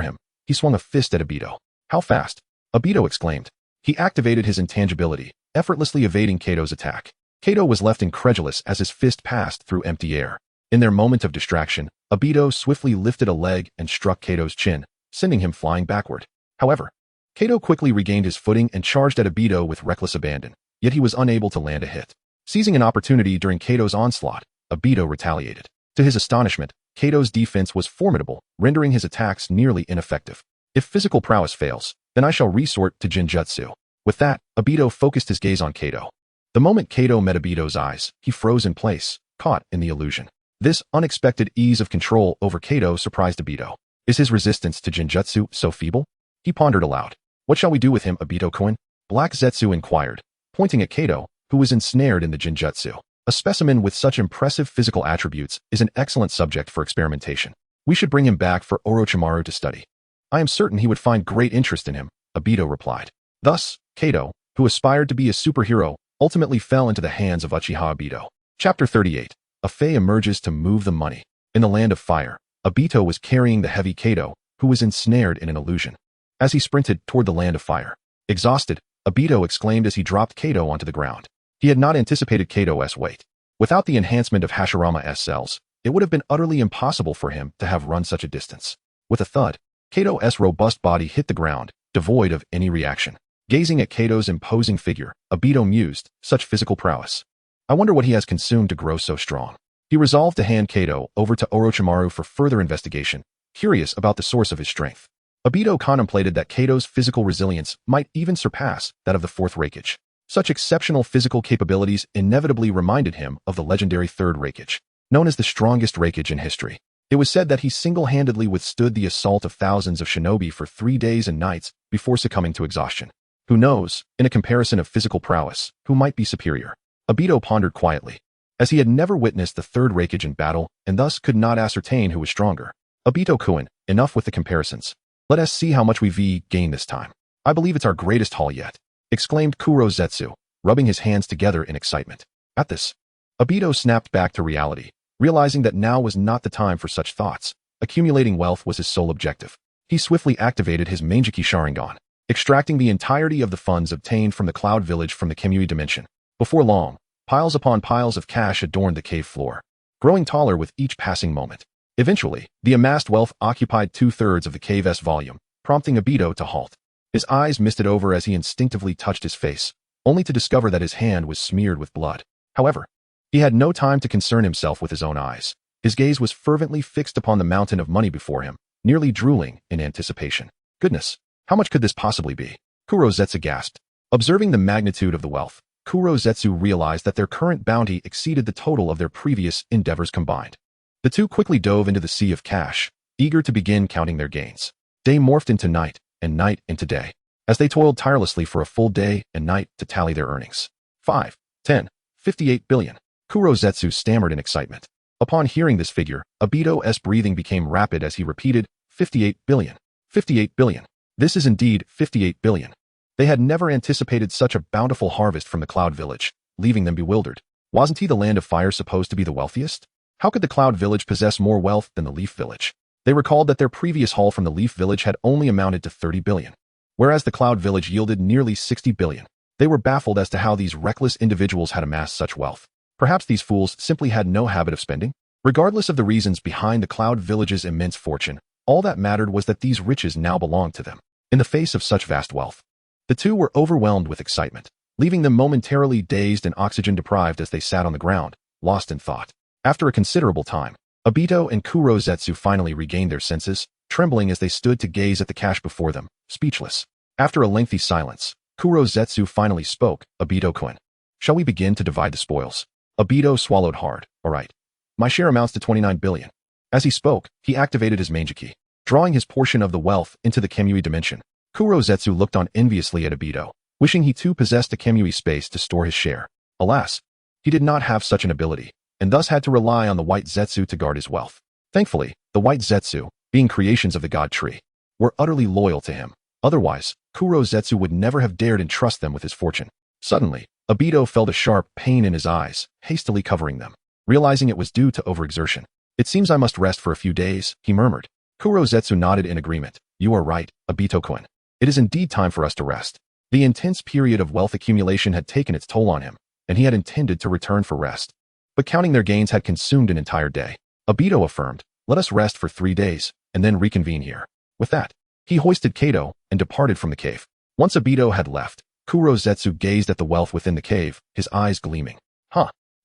him, he swung a fist at Obito. "How fast?" Obito exclaimed. He activated his intangibility, effortlessly evading Kato's attack. Kato was left incredulous as his fist passed through empty air. In their moment of distraction, Obito swiftly lifted a leg and struck Kato's chin, sending him flying backward. However, Kato quickly regained his footing and charged at Obito with reckless abandon, yet he was unable to land a hit. Seizing an opportunity during Kato's onslaught, Obito retaliated. To his astonishment, Kato's defense was formidable, rendering his attacks nearly ineffective. "If physical prowess fails, then I shall resort to Jinjutsu." With that, Obito focused his gaze on Kato. The moment Kato met Obito's eyes, he froze in place, caught in the illusion. This unexpected ease of control over Kato surprised Obito. Is his resistance to Jinjutsu so feeble? He pondered aloud. "What shall we do with him, Obito-kun?" Black Zetsu inquired, pointing at Kato, who was ensnared in the Jinjutsu. A specimen with such impressive physical attributes is an excellent subject for experimentation. We should bring him back for Orochimaru to study. I am certain he would find great interest in him, Obito replied. Thus, Kato, who aspired to be a superhero, ultimately fell into the hands of Uchiha Obito. Chapter 38. A Fae emerges to move the money. In the land of fire, Obito was carrying the heavy Kato, who was ensnared in an illusion. As he sprinted toward the land of fire, exhausted, Obito exclaimed as he dropped Kato onto the ground. He had not anticipated Kato's weight. Without the enhancement of Hashirama-S cells, it would have been utterly impossible for him to have run such a distance. With a thud, Kato's robust body hit the ground, devoid of any reaction. Gazing at Kato's imposing figure, Obito mused, such physical prowess. I wonder what he has consumed to grow so strong. He resolved to hand Kato over to Orochimaru for further investigation, curious about the source of his strength. Obito contemplated that Kato's physical resilience might even surpass that of the fourth Raikage. Such exceptional physical capabilities inevitably reminded him of the legendary third Raikage, known as the strongest Raikage in history. It was said that he single-handedly withstood the assault of thousands of shinobi for 3 days and nights before succumbing to exhaustion. Who knows, in a comparison of physical prowess, who might be superior? Obito pondered quietly. As he had never witnessed the third Raikage in battle and thus could not ascertain who was stronger. Obito-kun, enough with the comparisons. Let us see how much we gain this time. I believe it's our greatest haul yet, exclaimed Kuro Zetsu, rubbing his hands together in excitement. At this, Obito snapped back to reality, realizing that now was not the time for such thoughts. Accumulating wealth was his sole objective. He swiftly activated his Manjiki Sharingan, extracting the entirety of the funds obtained from the Cloud Village from the Kimui dimension. Before long, piles upon piles of cash adorned the cave floor, growing taller with each passing moment. Eventually, the amassed wealth occupied 2/3 of the cave's volume, prompting Obito to halt. His eyes misted over as he instinctively touched his face, only to discover that his hand was smeared with blood. However, he had no time to concern himself with his own eyes. His gaze was fervently fixed upon the mountain of money before him, nearly drooling in anticipation. Goodness, how much could this possibly be? Kuro Zetsu gasped. Observing the magnitude of the wealth, Kuro Zetsu realized that their current bounty exceeded the total of their previous endeavors combined. The two quickly dove into the sea of cash, eager to begin counting their gains. Day morphed into night, and night into day, as they toiled tirelessly for a full day and night to tally their earnings. 5, 10, 58 billion. Kuro Zetsu stammered in excitement. Upon hearing this figure, Obito's breathing became rapid as he repeated, 58 billion. 58 billion. This is indeed 58 billion. They had never anticipated such a bountiful harvest from the Cloud Village, leaving them bewildered. Wasn't he the land of fire supposed to be the wealthiest? How could the Cloud Village possess more wealth than the Leaf Village? They recalled that their previous haul from the Leaf Village had only amounted to 30 billion, whereas the Cloud Village yielded nearly 60 billion. They were baffled as to how these reckless individuals had amassed such wealth. Perhaps these fools simply had no habit of spending? Regardless of the reasons behind the Cloud Village's immense fortune, all that mattered was that these riches now belonged to them. in the face of such vast wealth. The two were overwhelmed with excitement, leaving them momentarily dazed and oxygen-deprived as they sat on the ground, lost in thought. After a considerable time, Obito and Kurozetsu finally regained their senses, trembling as they stood to gaze at the cash before them, speechless. After a lengthy silence, Kurozetsu finally spoke, "Obito-kun, shall we begin to divide the spoils?" Obito swallowed hard. "All right. My share amounts to 29 billion. As he spoke, he activated his Manjiki, drawing his portion of the wealth into the Kemui dimension. Kurozetsu looked on enviously at Obito, wishing he too possessed a Kemui space to store his share. Alas, he did not have such an ability, and thus had to rely on the White Zetsu to guard his wealth. Thankfully, the White Zetsu, being creations of the God Tree, were utterly loyal to him. Otherwise, Kurozetsu would never have dared entrust them with his fortune. Suddenly, Obito felt a sharp pain in his eyes, hastily covering them, realizing it was due to overexertion. "It seems I must rest for a few days," he murmured. Kurozetsu nodded in agreement. "You are right, Obito-kun. It is indeed time for us to rest." The intense period of wealth accumulation had taken its toll on him, and he had intended to return for rest. But counting their gains had consumed an entire day. Obito affirmed, "Let us rest for 3 days, and then reconvene here." With that, he hoisted Kato and departed from the cave. Once Obito had left, Kurozetsu gazed at the wealth within the cave, his eyes gleaming.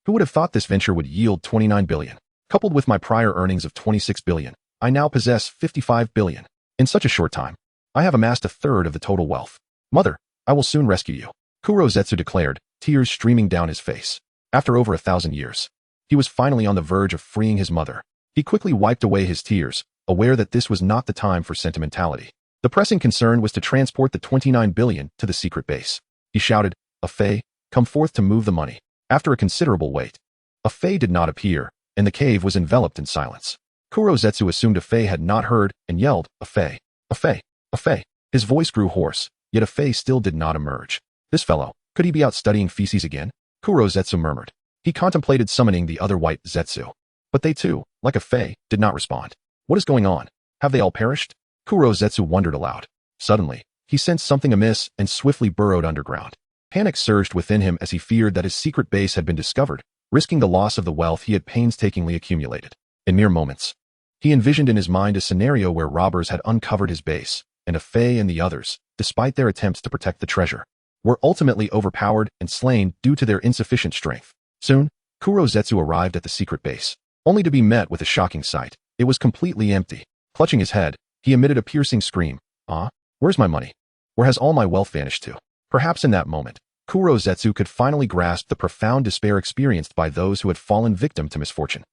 Who would have thought this venture would yield 29 billion? Coupled with my prior earnings of 26 billion, I now possess 55 billion. In such a short time, I have amassed a third of the total wealth. Mother, I will soon rescue you, Kurozetsu declared, tears streaming down his face. After over 1,000 years, he was finally on the verge of freeing his mother. He quickly wiped away his tears, aware that this was not the time for sentimentality. The pressing concern was to transport the 29 billion to the secret base. He shouted, "Afei, come forth to move the money." After a considerable wait, Afei did not appear, and the cave was enveloped in silence. Kurozetsu assumed Afei had not heard and yelled, "Afei, Afei, Afei." His voice grew hoarse, yet Afei still did not emerge. This fellow, could he be out studying feces again? Kurozetsu murmured. He contemplated summoning the other White Zetsu. But they too, like Afei, did not respond. What is going on? Have they all perished? Kurozetsu wondered aloud. Suddenly, he sensed something amiss and swiftly burrowed underground. Panic surged within him as he feared that his secret base had been discovered, risking the loss of the wealth he had painstakingly accumulated. In mere moments, he envisioned in his mind a scenario where robbers had uncovered his base, and Afei and the others, despite their attempts to protect the treasure, were ultimately overpowered and slain due to their insufficient strength. Soon, Kurozetsu arrived at the secret base, only to be met with a shocking sight. It was completely empty. Clutching his head, he emitted a piercing scream. Where's my money? Where has all my wealth vanished to? Perhaps in that moment, Kurozetsu could finally grasp the profound despair experienced by those who had fallen victim to misfortune.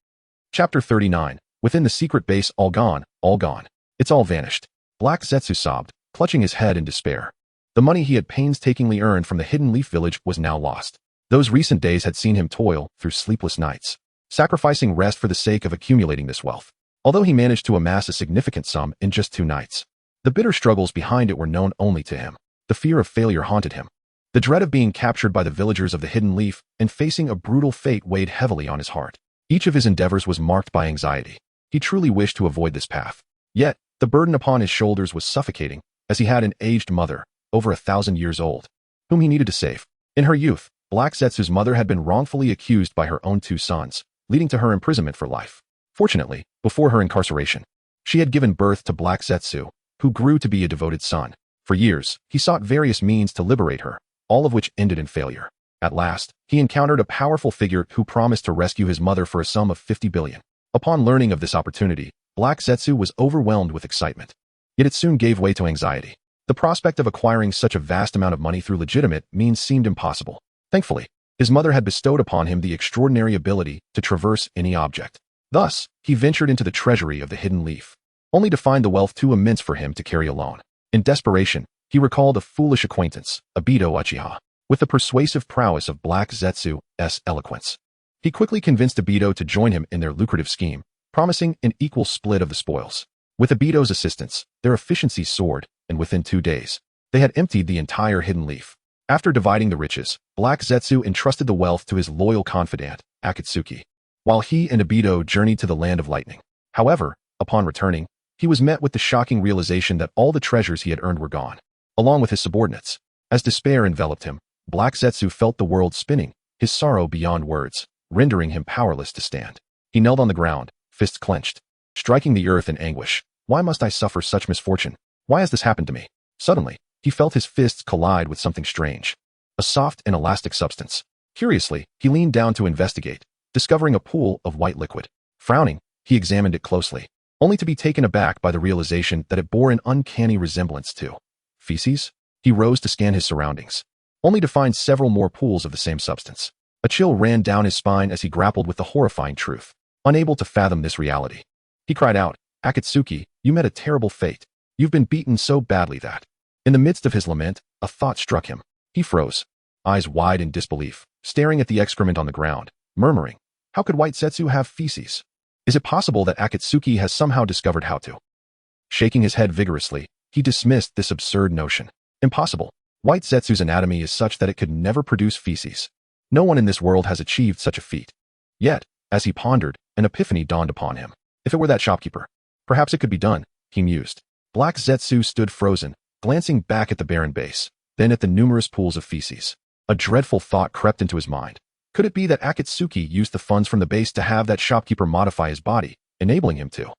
Chapter 39. Within the secret base, all gone, all gone. It's all vanished. Black Zetsu sobbed, clutching his head in despair. The money he had painstakingly earned from the Hidden Leaf Village was now lost. Those recent days had seen him toil through sleepless nights, sacrificing rest for the sake of accumulating this wealth. Although he managed to amass a significant sum in just 2 nights, the bitter struggles behind it were known only to him. The fear of failure haunted him. The dread of being captured by the villagers of the Hidden Leaf and facing a brutal fate weighed heavily on his heart. Each of his endeavors was marked by anxiety. He truly wished to avoid this path. Yet, the burden upon his shoulders was suffocating, as he had an aged mother, over 1,000 years old, whom he needed to save. In her youth, Black Zetsu's mother had been wrongfully accused by her own 2 sons, leading to her imprisonment for life. Fortunately, before her incarceration, she had given birth to Black Zetsu, who grew to be a devoted son. For years, he sought various means to liberate her, all of which ended in failure. At last, he encountered a powerful figure who promised to rescue his mother for a sum of 50 billion. Upon learning of this opportunity, Black Zetsu was overwhelmed with excitement. Yet it soon gave way to anxiety. The prospect of acquiring such a vast amount of money through legitimate means seemed impossible. Thankfully, his mother had bestowed upon him the extraordinary ability to traverse any object. Thus, he ventured into the treasury of the Hidden Leaf, only to find the wealth too immense for him to carry alone. In desperation, he recalled a foolish acquaintance, Obito Uchiha, with the persuasive prowess of Black Zetsu's eloquence. He quickly convinced Obito to join him in their lucrative scheme, promising an equal split of the spoils. With Obito's assistance, their efficiency soared, and within 2 days, they had emptied the entire Hidden Leaf. After dividing the riches, Black Zetsu entrusted the wealth to his loyal confidant, Akatsuki, while he and Obito journeyed to the Land of Lightning. However, upon returning, he was met with the shocking realization that all the treasures he had earned were gone, along with his subordinates. As despair enveloped him, Black Zetsu felt the world spinning, his sorrow beyond words, rendering him powerless to stand. He knelt on the ground, fists clenched, striking the earth in anguish. Why must I suffer such misfortune? Why has this happened to me? Suddenly, he felt his fists collide with something strange. A soft and elastic substance. Curiously, he leaned down to investigate, discovering a pool of white liquid. Frowning, he examined it closely, only to be taken aback by the realization that it bore an uncanny resemblance to feces. He rose to scan his surroundings, only to find several more pools of the same substance. A chill ran down his spine as he grappled with the horrifying truth. Unable to fathom this reality, he cried out, "Akatsuki, you met a terrible fate. You've been beaten so badly that..." In the midst of his lament, a thought struck him. He froze, eyes wide in disbelief, staring at the excrement on the ground, murmuring, "How could White Zetsu have feces? Is it possible that Akatsuki has somehow discovered how to?" Shaking his head vigorously, he dismissed this absurd notion. Impossible. White Zetsu's anatomy is such that it could never produce feces. No one in this world has achieved such a feat. Yet, as he pondered, an epiphany dawned upon him. If it were that shopkeeper, perhaps it could be done, he mused. Black Zetsu stood frozen, glancing back at the barren base, then at the numerous pools of feces. A dreadful thought crept into his mind. Could it be that Akatsuki used the funds from the base to have that shopkeeper modify his body, enabling him to?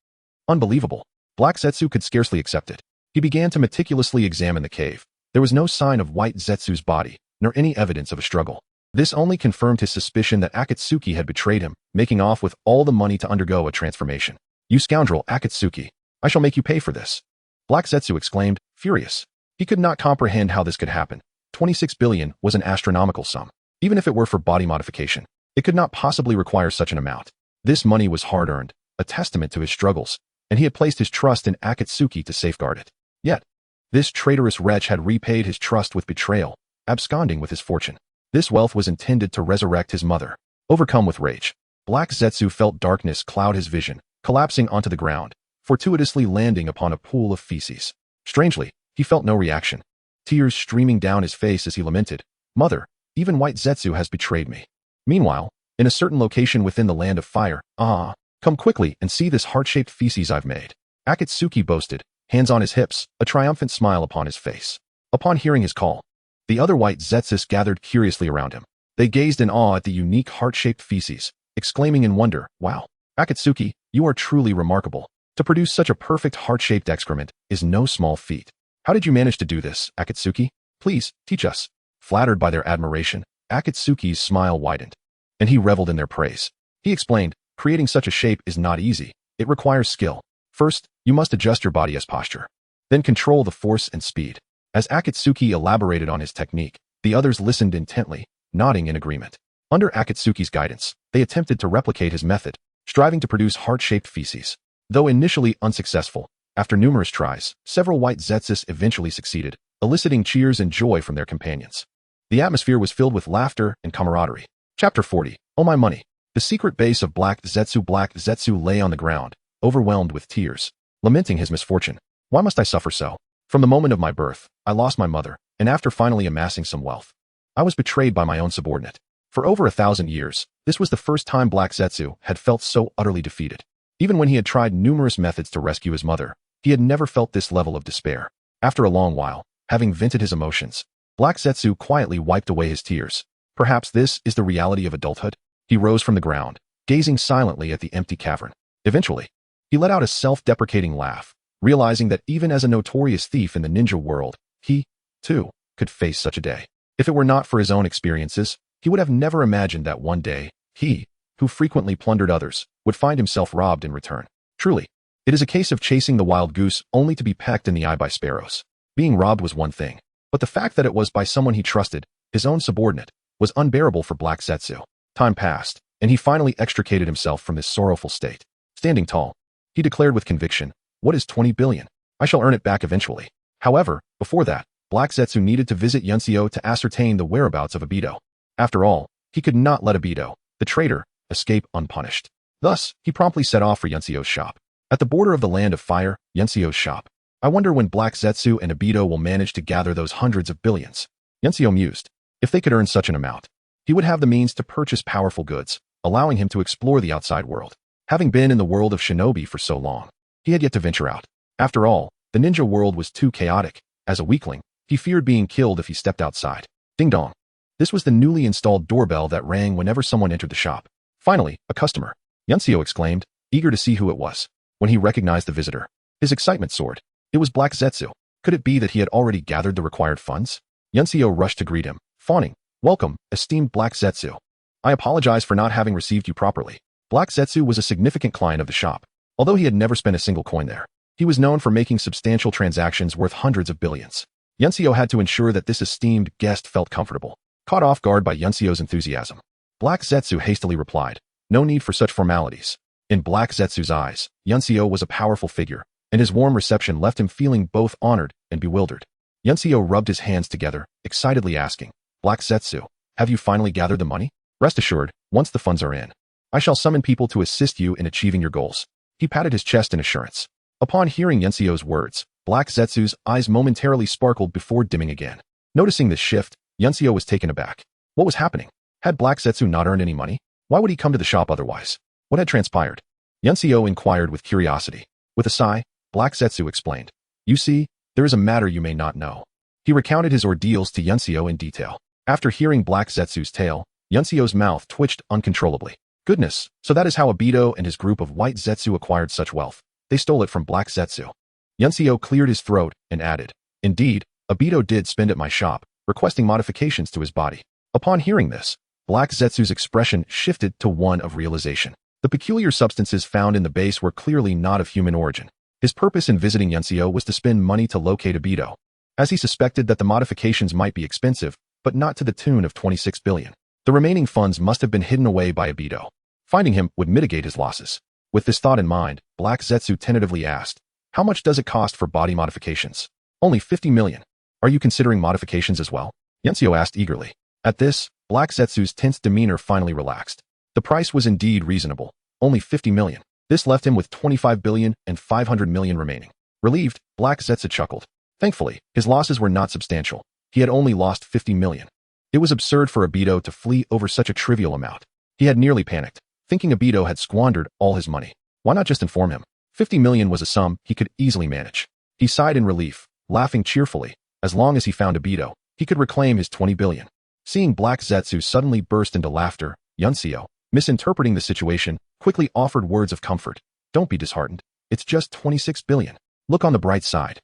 Unbelievable. Black Zetsu could scarcely accept it. He began to meticulously examine the cave. There was no sign of White Zetsu's body, nor any evidence of a struggle. This only confirmed his suspicion that Akatsuki had betrayed him, making off with all the money to undergo a transformation. "You scoundrel, Akatsuki! I shall make you pay for this!" Black Zetsu exclaimed, furious. He could not comprehend how this could happen. 26 billion was an astronomical sum. Even if it were for body modification, it could not possibly require such an amount. This money was hard-earned, a testament to his struggles, and he had placed his trust in Akatsuki to safeguard it. Yet, this traitorous wretch had repaid his trust with betrayal, absconding with his fortune. This wealth was intended to resurrect his mother. Overcome with rage, Black Zetsu felt darkness cloud his vision, collapsing onto the ground, fortuitously landing upon a pool of feces. Strangely, he felt no reaction. Tears streaming down his face as he lamented, "Mother, even White Zetsu has betrayed me." Meanwhile, in a certain location within the land of fire, "Come quickly and see this heart-shaped feces I've made," Akatsuki boasted, hands on his hips, a triumphant smile upon his face. Upon hearing his call, the other White Zetsus gathered curiously around him. They gazed in awe at the unique heart-shaped feces, exclaiming in wonder, "Wow, Akatsuki, you are truly remarkable. To produce such a perfect heart-shaped excrement is no small feat. How did you manage to do this, Akatsuki? Please, teach us." Flattered by their admiration, Akatsuki's smile widened, and he reveled in their praise. He explained, "Creating such a shape is not easy. It requires skill. First, you must adjust your body as posture. Then control the force and speed." As Akatsuki elaborated on his technique, the others listened intently, nodding in agreement. Under Akatsuki's guidance, they attempted to replicate his method, striving to produce heart-shaped feces. Though initially unsuccessful, after numerous tries, several White Zetsus eventually succeeded, eliciting cheers and joy from their companions. The atmosphere was filled with laughter and camaraderie. Chapter 40. Oh my money. The secret base of Black Zetsu. Black Zetsu lay on the ground, overwhelmed with tears, lamenting his misfortune. "Why must I suffer so? From the moment of my birth, I lost my mother, and after finally amassing some wealth, I was betrayed by my own subordinate. For over 1,000 years, this was the first time Black Zetsu had felt so utterly defeated. Even when he had tried numerous methods to rescue his mother, he had never felt this level of despair. After a long while, having vented his emotions, Black Zetsu quietly wiped away his tears. Perhaps this is the reality of adulthood? He rose from the ground, gazing silently at the empty cavern. Eventually, he let out a self-deprecating laugh, realizing that even as a notorious thief in the ninja world, he, too, could face such a day. If it were not for his own experiences, he would have never imagined that one day, he, who frequently plundered others, would find himself robbed in return. Truly, it is a case of chasing the wild goose only to be pecked in the eye by sparrows. Being robbed was one thing, but the fact that it was by someone he trusted, his own subordinate, was unbearable for Black Zetsu. Time passed, and he finally extricated himself from this sorrowful state. Standing tall, he declared with conviction, "What is 20 billion? I shall earn it back eventually." However, before that, Black Zetsu needed to visit Yunseo to ascertain the whereabouts of Obito. After all, he could not let Obito, the traitor, escape unpunished. Thus, he promptly set off for Yunseo's shop. At the border of the land of fire, Yunseo's shop. "I wonder when Black Zetsu and Obito will manage to gather those hundreds of billions," Yunseo mused. If they could earn such an amount, he would have the means to purchase powerful goods, allowing him to explore the outside world. Having been in the world of shinobi for so long, he had yet to venture out. After all, the ninja world was too chaotic. As a weakling, he feared being killed if he stepped outside. Ding dong. This was the newly installed doorbell that rang whenever someone entered the shop. Finally, a customer, Yunseo exclaimed, eager to see who it was. When he recognized the visitor, his excitement soared. It was Black Zetsu. Could it be that he had already gathered the required funds? Yuncio rushed to greet him, fawning. Welcome, esteemed Black Zetsu. I apologize for not having received you properly. Black Zetsu was a significant client of the shop. Although he had never spent a single coin there, he was known for making substantial transactions worth hundreds of billions. Yuncio had to ensure that this esteemed guest felt comfortable. Caught off guard by Yuncio's enthusiasm, Black Zetsu hastily replied, no need for such formalities. In Black Zetsu's eyes, Yuncio was a powerful figure, and his warm reception left him feeling both honored and bewildered. Yuncio rubbed his hands together, excitedly asking, Black Zetsu, have you finally gathered the money? Rest assured, once the funds are in, I shall summon people to assist you in achieving your goals. He patted his chest in assurance. Upon hearing Yuncio's words, Black Zetsu's eyes momentarily sparkled before dimming again. Noticing this shift, Yuncio was taken aback. What was happening? Had Black Zetsu not earned any money? Why would he come to the shop otherwise? What had transpired? Yuncio inquired with curiosity. With a sigh, Black Zetsu explained. You see, there is a matter you may not know. He recounted his ordeals to Yuncio in detail. After hearing Black Zetsu's tale, Yuncio's mouth twitched uncontrollably. Goodness, so that is how Obito and his group of white Zetsu acquired such wealth. They stole it from Black Zetsu. Yuncio cleared his throat and added, Indeed, Obito did spend at my shop, requesting modifications to his body. Upon hearing this, Black Zetsu's expression shifted to one of realization. The peculiar substances found in the base were clearly not of human origin. His purpose in visiting Yuncio was to spend money to locate Obito, as he suspected that the modifications might be expensive, but not to the tune of 26 billion. The remaining funds must have been hidden away by Obito. Finding him would mitigate his losses. With this thought in mind, Black Zetsu tentatively asked, How much does it cost for body modifications? Only 50 million. Are you considering modifications as well? Yuncio asked eagerly. At this, Black Zetsu's tense demeanor finally relaxed. The price was indeed reasonable, only 50 million. This left him with 25 billion and 500 million remaining. Relieved, Black Zetsu chuckled. Thankfully, his losses were not substantial. He had only lost 50 million. It was absurd for Obito to flee over such a trivial amount. He had nearly panicked, thinking Obito had squandered all his money. Why not just inform him? 50 million was a sum he could easily manage. He sighed in relief, laughing cheerfully. As long as he found Obito, he could reclaim his 20 billion. Seeing Black Zetsu suddenly burst into laughter, Yuncio, misinterpreting the situation, quickly offered words of comfort. Don't be disheartened. It's just 26 billion. Look on the bright side.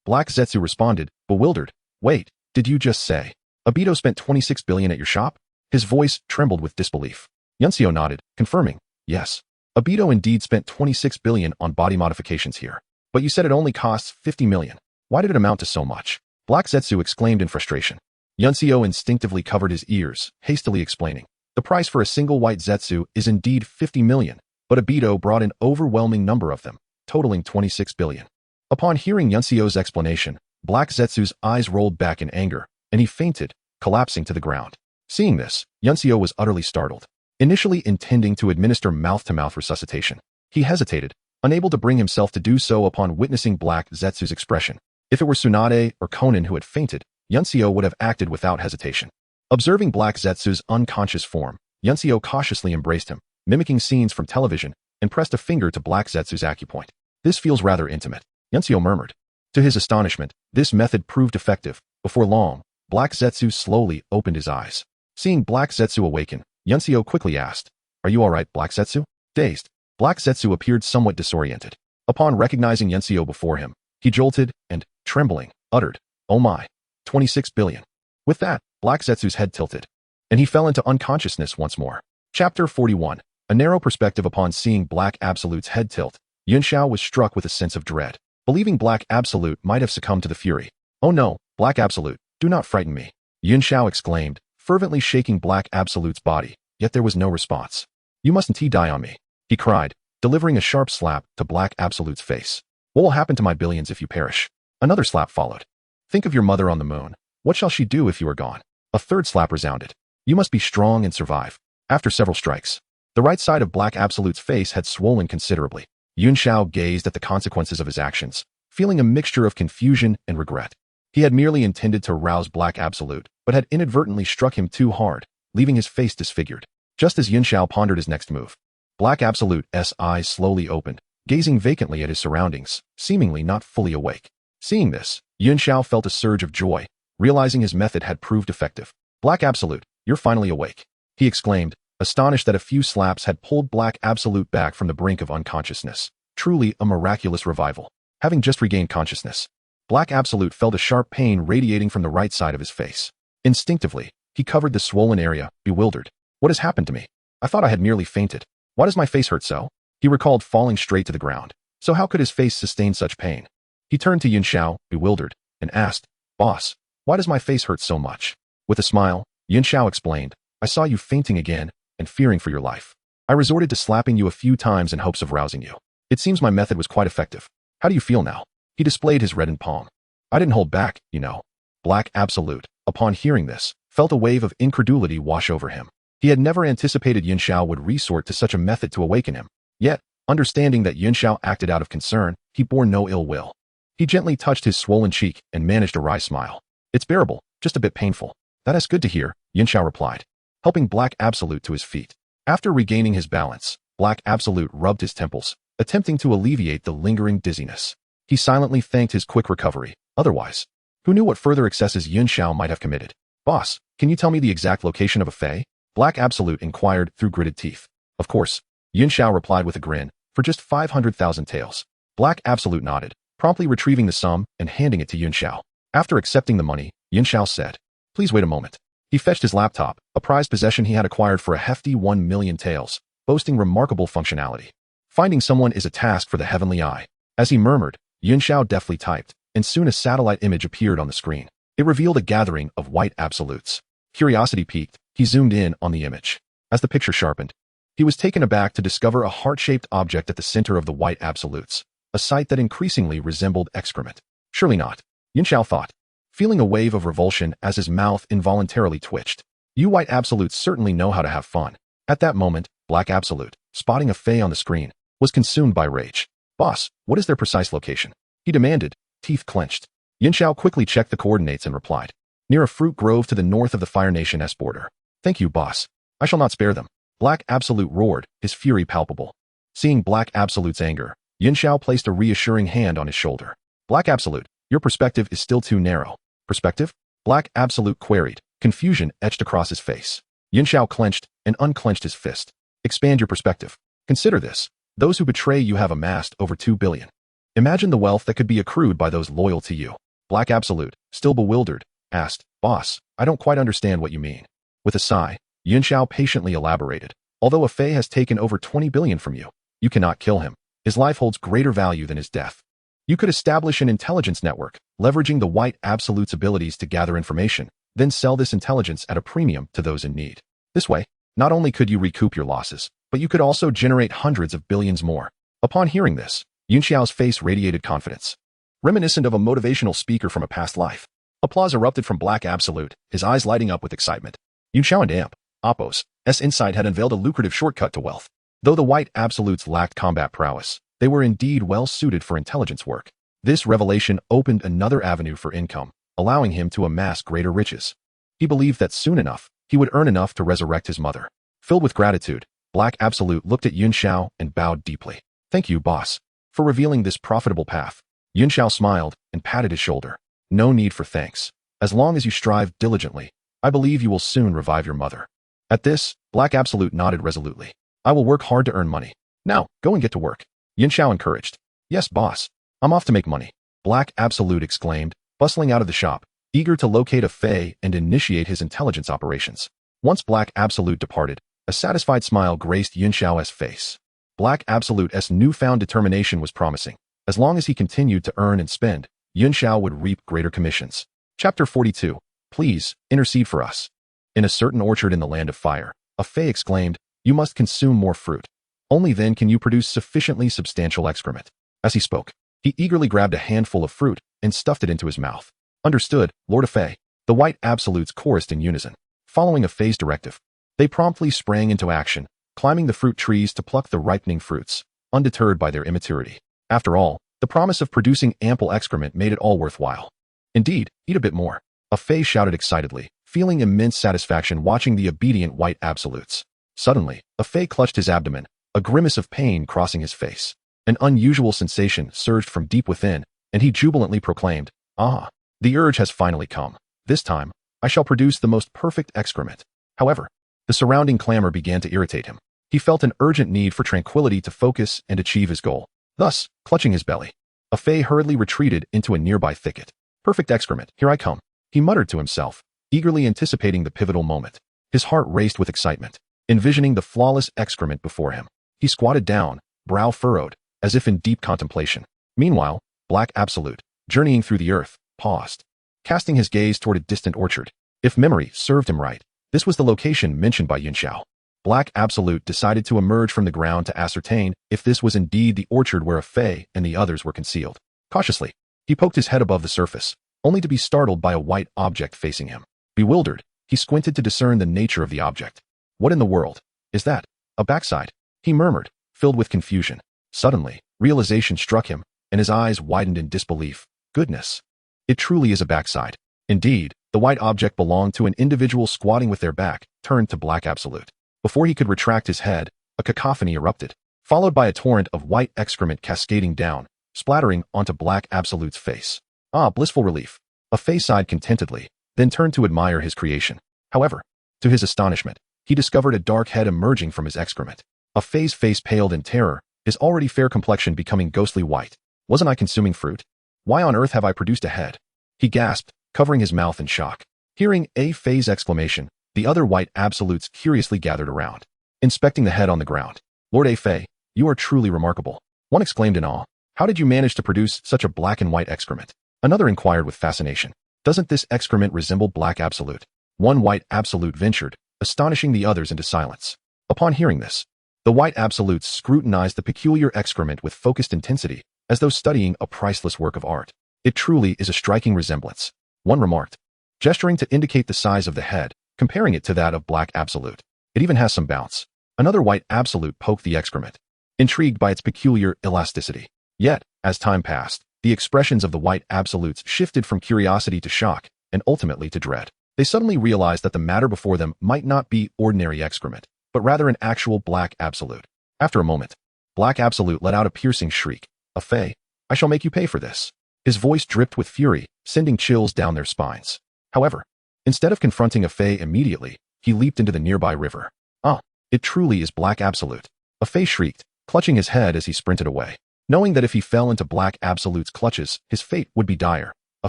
Black Zetsu responded, bewildered. Wait, did you just say Obito spent 26 billion at your shop? His voice trembled with disbelief. Yuncio nodded, confirming, yes. Obito indeed spent 26 billion on body modifications here. But you said it only costs 50 million. Why did it amount to so much? Black Zetsu exclaimed in frustration. Yuncio instinctively covered his ears, hastily explaining. The price for a single white Zetsu is indeed 50 million, but Obito brought an overwhelming number of them, totaling 26 billion. Upon hearing Yuncio's explanation, Black Zetsu's eyes rolled back in anger, and he fainted, collapsing to the ground. Seeing this, Yuncio was utterly startled. Initially intending to administer mouth-to-mouth resuscitation, he hesitated, unable to bring himself to do so upon witnessing Black Zetsu's expression. If it were Tsunade or Konan who had fainted, Yuncio would have acted without hesitation. Observing Black Zetsu's unconscious form, Yuncio cautiously embraced him, mimicking scenes from television, and pressed a finger to Black Zetsu's acupoint. This feels rather intimate, Yuncio murmured. To his astonishment, this method proved effective. Before long, Black Zetsu slowly opened his eyes. Seeing Black Zetsu awaken, Yuncio quickly asked, Are you alright, Black Zetsu? Dazed, Black Zetsu appeared somewhat disoriented. Upon recognizing Yuncio before him, he jolted and, trembling, uttered, Oh my, 26 billion. With that, Black Zetsu's head tilted, and he fell into unconsciousness once more. Chapter 41. A narrow perspective. Upon seeing Black Absolute's head tilt, Yunxiao was struck with a sense of dread, believing Black Absolute might have succumbed to the fury. Oh no, Black Absolute, do not frighten me, Yunxiao exclaimed, fervently shaking Black Absolute's body, yet there was no response. You mustn't die on me, he cried, delivering a sharp slap to Black Absolute's face. What will happen to my billions if you perish? Another slap followed. Think of your mother on the moon. What shall she do if you are gone? A third slap resounded. You must be strong and survive. After several strikes, the right side of Black Absolute's face had swollen considerably. Yunxiao gazed at the consequences of his actions, feeling a mixture of confusion and regret. He had merely intended to rouse Black Absolute, but had inadvertently struck him too hard, leaving his face disfigured. Just as Yunxiao pondered his next move, Black Absolute's eyes slowly opened, gazing vacantly at his surroundings, seemingly not fully awake. Seeing this, Yunxiao felt a surge of joy, realizing his method had proved effective. Black Absolute, you're finally awake, he exclaimed, astonished that a few slaps had pulled Black Absolute back from the brink of unconsciousness. Truly a miraculous revival. Having just regained consciousness, Black Absolute felt a sharp pain radiating from the right side of his face. Instinctively, he covered the swollen area, bewildered. What has happened to me? I thought I had merely fainted. Why does my face hurt so? He recalled falling straight to the ground. So how could his face sustain such pain? He turned to Yun Xiao, bewildered, and asked, Boss, why does my face hurt so much? With a smile, Yun Xiao explained, I saw you fainting again and fearing for your life. I resorted to slapping you a few times in hopes of rousing you. It seems my method was quite effective. How do you feel now? He displayed his reddened palm. I didn't hold back, you know. Black Absolute, upon hearing this, felt a wave of incredulity wash over him. He had never anticipated Yun Xiao would resort to such a method to awaken him. Yet, understanding that Yun Xiao acted out of concern, he bore no ill will. He gently touched his swollen cheek and managed a wry smile. It's bearable, just a bit painful. That is good to hear, Yun Xiao replied, helping Black Absolute to his feet. After regaining his balance, Black Absolute rubbed his temples, attempting to alleviate the lingering dizziness. He silently thanked his quick recovery. Otherwise, who knew what further excesses Yun Xiao might have committed? Boss, can you tell me the exact location of a Fey? Black Absolute inquired through gritted teeth. Of course, Yun Xiao replied with a grin, for just 500,000 taels. Black Absolute nodded, promptly retrieving the sum and handing it to Yun Xiao. After accepting the money, Yun Xiao said, Please wait a moment. He fetched his laptop, a prized possession he had acquired for a hefty 1 million taels, boasting remarkable functionality. Finding someone is a task for the heavenly eye. As he murmured, Yun Xiao deftly typed, and soon a satellite image appeared on the screen. It revealed a gathering of white absolutes. Curiosity piqued, he zoomed in on the image. As the picture sharpened, he was taken aback to discover a heart-shaped object at the center of the white absolutes, a sight that increasingly resembled excrement. Surely not, Yun Xiao thought, feeling a wave of revulsion as his mouth involuntarily twitched. You white absolutes certainly know how to have fun. At that moment, Black Absolute, spotting a Fey on the screen, was consumed by rage. Boss, what is their precise location? He demanded, teeth clenched. Yun Xiao quickly checked the coordinates and replied, near a fruit grove to the north of the Fire Nation's border. Thank you, boss. I shall not spare them. Black Absolute roared, his fury palpable. Seeing Black Absolute's anger, Yun Xiao placed a reassuring hand on his shoulder. Black Absolute, your perspective is still too narrow. Perspective? Black Absolute queried, confusion etched across his face. Yun Xiao clenched and unclenched his fist. Expand your perspective. Consider this. Those who betray you have amassed over 2 billion. Imagine the wealth that could be accrued by those loyal to you. Black Absolute, still bewildered, asked, Boss, I don't quite understand what you mean. With a sigh, Yun Xiao patiently elaborated. Although a Fey has taken over 20 billion from you, you cannot kill him. His life holds greater value than his death. You could establish an intelligence network, leveraging the white absolute's abilities to gather information, then sell this intelligence at a premium to those in need. This way, not only could you recoup your losses, but you could also generate hundreds of billions more. Upon hearing this, Yun Xiao's face radiated confidence, reminiscent of a motivational speaker from a past life. Applause erupted from Black Absolute, his eyes lighting up with excitement. Yun Xiao and Amp, Oppo's insight had unveiled a lucrative shortcut to wealth. Though the white absolutes lacked combat prowess, they were indeed well suited for intelligence work. This revelation opened another avenue for income, allowing him to amass greater riches. He believed that soon enough, he would earn enough to resurrect his mother. Filled with gratitude, Black Absolute looked at Yun Xiao and bowed deeply. Thank you, boss, for revealing this profitable path. Yun Xiao smiled and patted his shoulder. No need for thanks. As long as you strive diligently, I believe you will soon revive your mother. At this, Black Absolute nodded resolutely. I will work hard to earn money. Now, go and get to work. Yun Xiao encouraged. Yes, boss. I'm off to make money. Black Absolute exclaimed, bustling out of the shop, eager to locate a Fey and initiate his intelligence operations. Once Black Absolute departed, a satisfied smile graced Yun Xiao's face. Black Absolute's newfound determination was promising. As long as he continued to earn and spend, Yun Xiao would reap greater commissions. Chapter 42. Please, intercede for us. In a certain orchard in the land of fire, a Fey exclaimed, You must consume more fruit. Only then can you produce sufficiently substantial excrement. As he spoke, he eagerly grabbed a handful of fruit and stuffed it into his mouth. Understood, Lord of Fey. The white absolutes chorused in unison. Following a Fey's directive, they promptly sprang into action, climbing the fruit trees to pluck the ripening fruits, undeterred by their immaturity. After all, the promise of producing ample excrement made it all worthwhile. Indeed, eat a bit more. A Fey shouted excitedly, feeling immense satisfaction watching the obedient white absolutes. Suddenly, a Fey clutched his abdomen, a grimace of pain crossing his face. An unusual sensation surged from deep within, and he jubilantly proclaimed, Ah, the urge has finally come. This time, I shall produce the most perfect excrement. However, the surrounding clamor began to irritate him. He felt an urgent need for tranquility to focus and achieve his goal. Thus, clutching his belly, A Fey hurriedly retreated into a nearby thicket. Perfect excrement, here I come, he muttered to himself, eagerly anticipating the pivotal moment. His heart raced with excitement, envisioning the flawless excrement before him. He squatted down, brow furrowed, as if in deep contemplation. Meanwhile, Black Absolute, journeying through the earth, paused, casting his gaze toward a distant orchard. If memory served him right, this was the location mentioned by Yunxiao. Black Absolute decided to emerge from the ground to ascertain if this was indeed the orchard where a Fey and the others were concealed. Cautiously, he poked his head above the surface, only to be startled by a white object facing him. Bewildered, he squinted to discern the nature of the object. What in the world is that? A backside? He murmured, filled with confusion. Suddenly, realization struck him, and his eyes widened in disbelief. Goodness! It truly is a backside. Indeed, the white object belonged to an individual squatting with their back turned to Black Absolute. Before he could retract his head, a cacophony erupted, followed by a torrent of white excrement cascading down, splattering onto Black Absolute's face. Ah, blissful relief. A Fey sighed contentedly, then turned to admire his creation. However, to his astonishment, he discovered a dark head emerging from his excrement. A Fey's face paled in terror, his already fair complexion becoming ghostly white. Wasn't I consuming fruit? Why on earth have I produced a head? He gasped, covering his mouth in shock. Hearing a Fey's exclamation, the other white absolutes curiously gathered around, inspecting the head on the ground. Lord A Fey, you are truly remarkable. One exclaimed in awe. How did you manage to produce such a black and white excrement? Another inquired with fascination. Doesn't this excrement resemble Black Absolute? One white absolute ventured, astonishing the others into silence. Upon hearing this, the white absolutes scrutinized the peculiar excrement with focused intensity, as though studying a priceless work of art. It truly is a striking resemblance, one remarked, gesturing to indicate the size of the head, comparing it to that of Black Absolute. It even has some bounce. Another white absolute poked the excrement, intrigued by its peculiar elasticity. Yet, as time passed, the expressions of the white absolutes shifted from curiosity to shock, and ultimately to dread. They suddenly realized that the matter before them might not be ordinary excrement, but rather an actual Black Absolute. After a moment, Black Absolute let out a piercing shriek. A Fey, I shall make you pay for this. His voice dripped with fury, sending chills down their spines. However, instead of confronting a Fey immediately, he leaped into the nearby river. Ah, it truly is Black Absolute. A Fey shrieked, clutching his head as he sprinted away. Knowing that if he fell into Black Absolute's clutches, his fate would be dire, a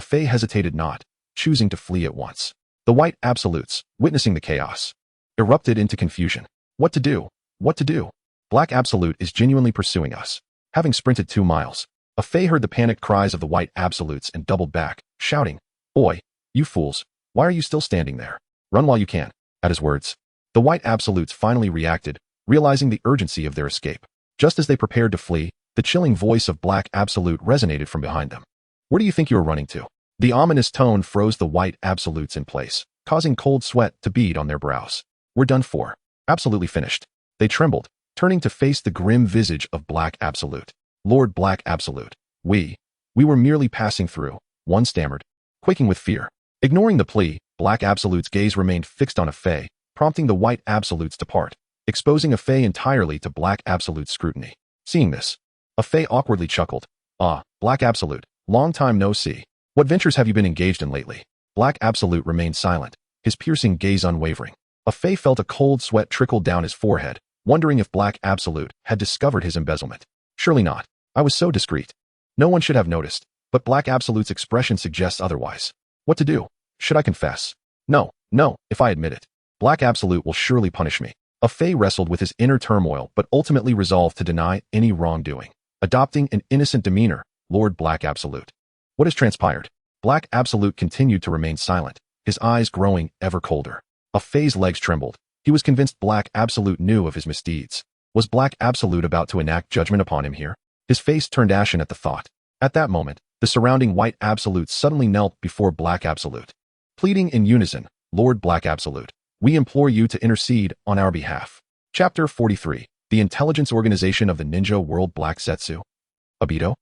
Fey hesitated not, choosing to flee at once. The white absolutes, witnessing the chaos, erupted into confusion. What to do? What to do? Black Absolute is genuinely pursuing us. Having sprinted 2 miles, a Fey heard the panicked cries of the white absolutes and doubled back, shouting, Oi, you fools, why are you still standing there? Run while you can. At his words, the white absolutes finally reacted, realizing the urgency of their escape. Just as they prepared to flee, the chilling voice of Black Absolute resonated from behind them. Where do you think you are running to? The ominous tone froze the white absolutes in place, causing cold sweat to bead on their brows. We're done for. Absolutely finished. They trembled, turning to face the grim visage of Black Absolute. Lord Black Absolute, we were merely passing through, one stammered, quaking with fear. Ignoring the plea, Black Absolute's gaze remained fixed on a Fey, prompting the white absolutes to part, exposing a Fey entirely to Black Absolute's scrutiny. Seeing this, a Fey awkwardly chuckled. Ah, Black Absolute, long time no see. What ventures have you been engaged in lately? Black Absolute remained silent, his piercing gaze unwavering. A Fey felt a cold sweat trickle down his forehead, wondering if Black Absolute had discovered his embezzlement. Surely not. I was so discreet. No one should have noticed, but Black Absolute's expression suggests otherwise. What to do? Should I confess? No, if I admit it, Black Absolute will surely punish me. A Fey wrestled with his inner turmoil but ultimately resolved to deny any wrongdoing, adopting an innocent demeanor. Lord Black Absolute. What has transpired? Black Absolute continued to remain silent, his eyes growing ever colder. A Fey's legs trembled. He was convinced Black Absolute knew of his misdeeds. Was Black Absolute about to enact judgment upon him here? His face turned ashen at the thought. At that moment, the surrounding white absolutes suddenly knelt before Black Absolute. Pleading in unison, Lord Black Absolute, we implore you to intercede on our behalf. Chapter 43. The Intelligence Organization of the Ninja World. Black Zetsu. Obito?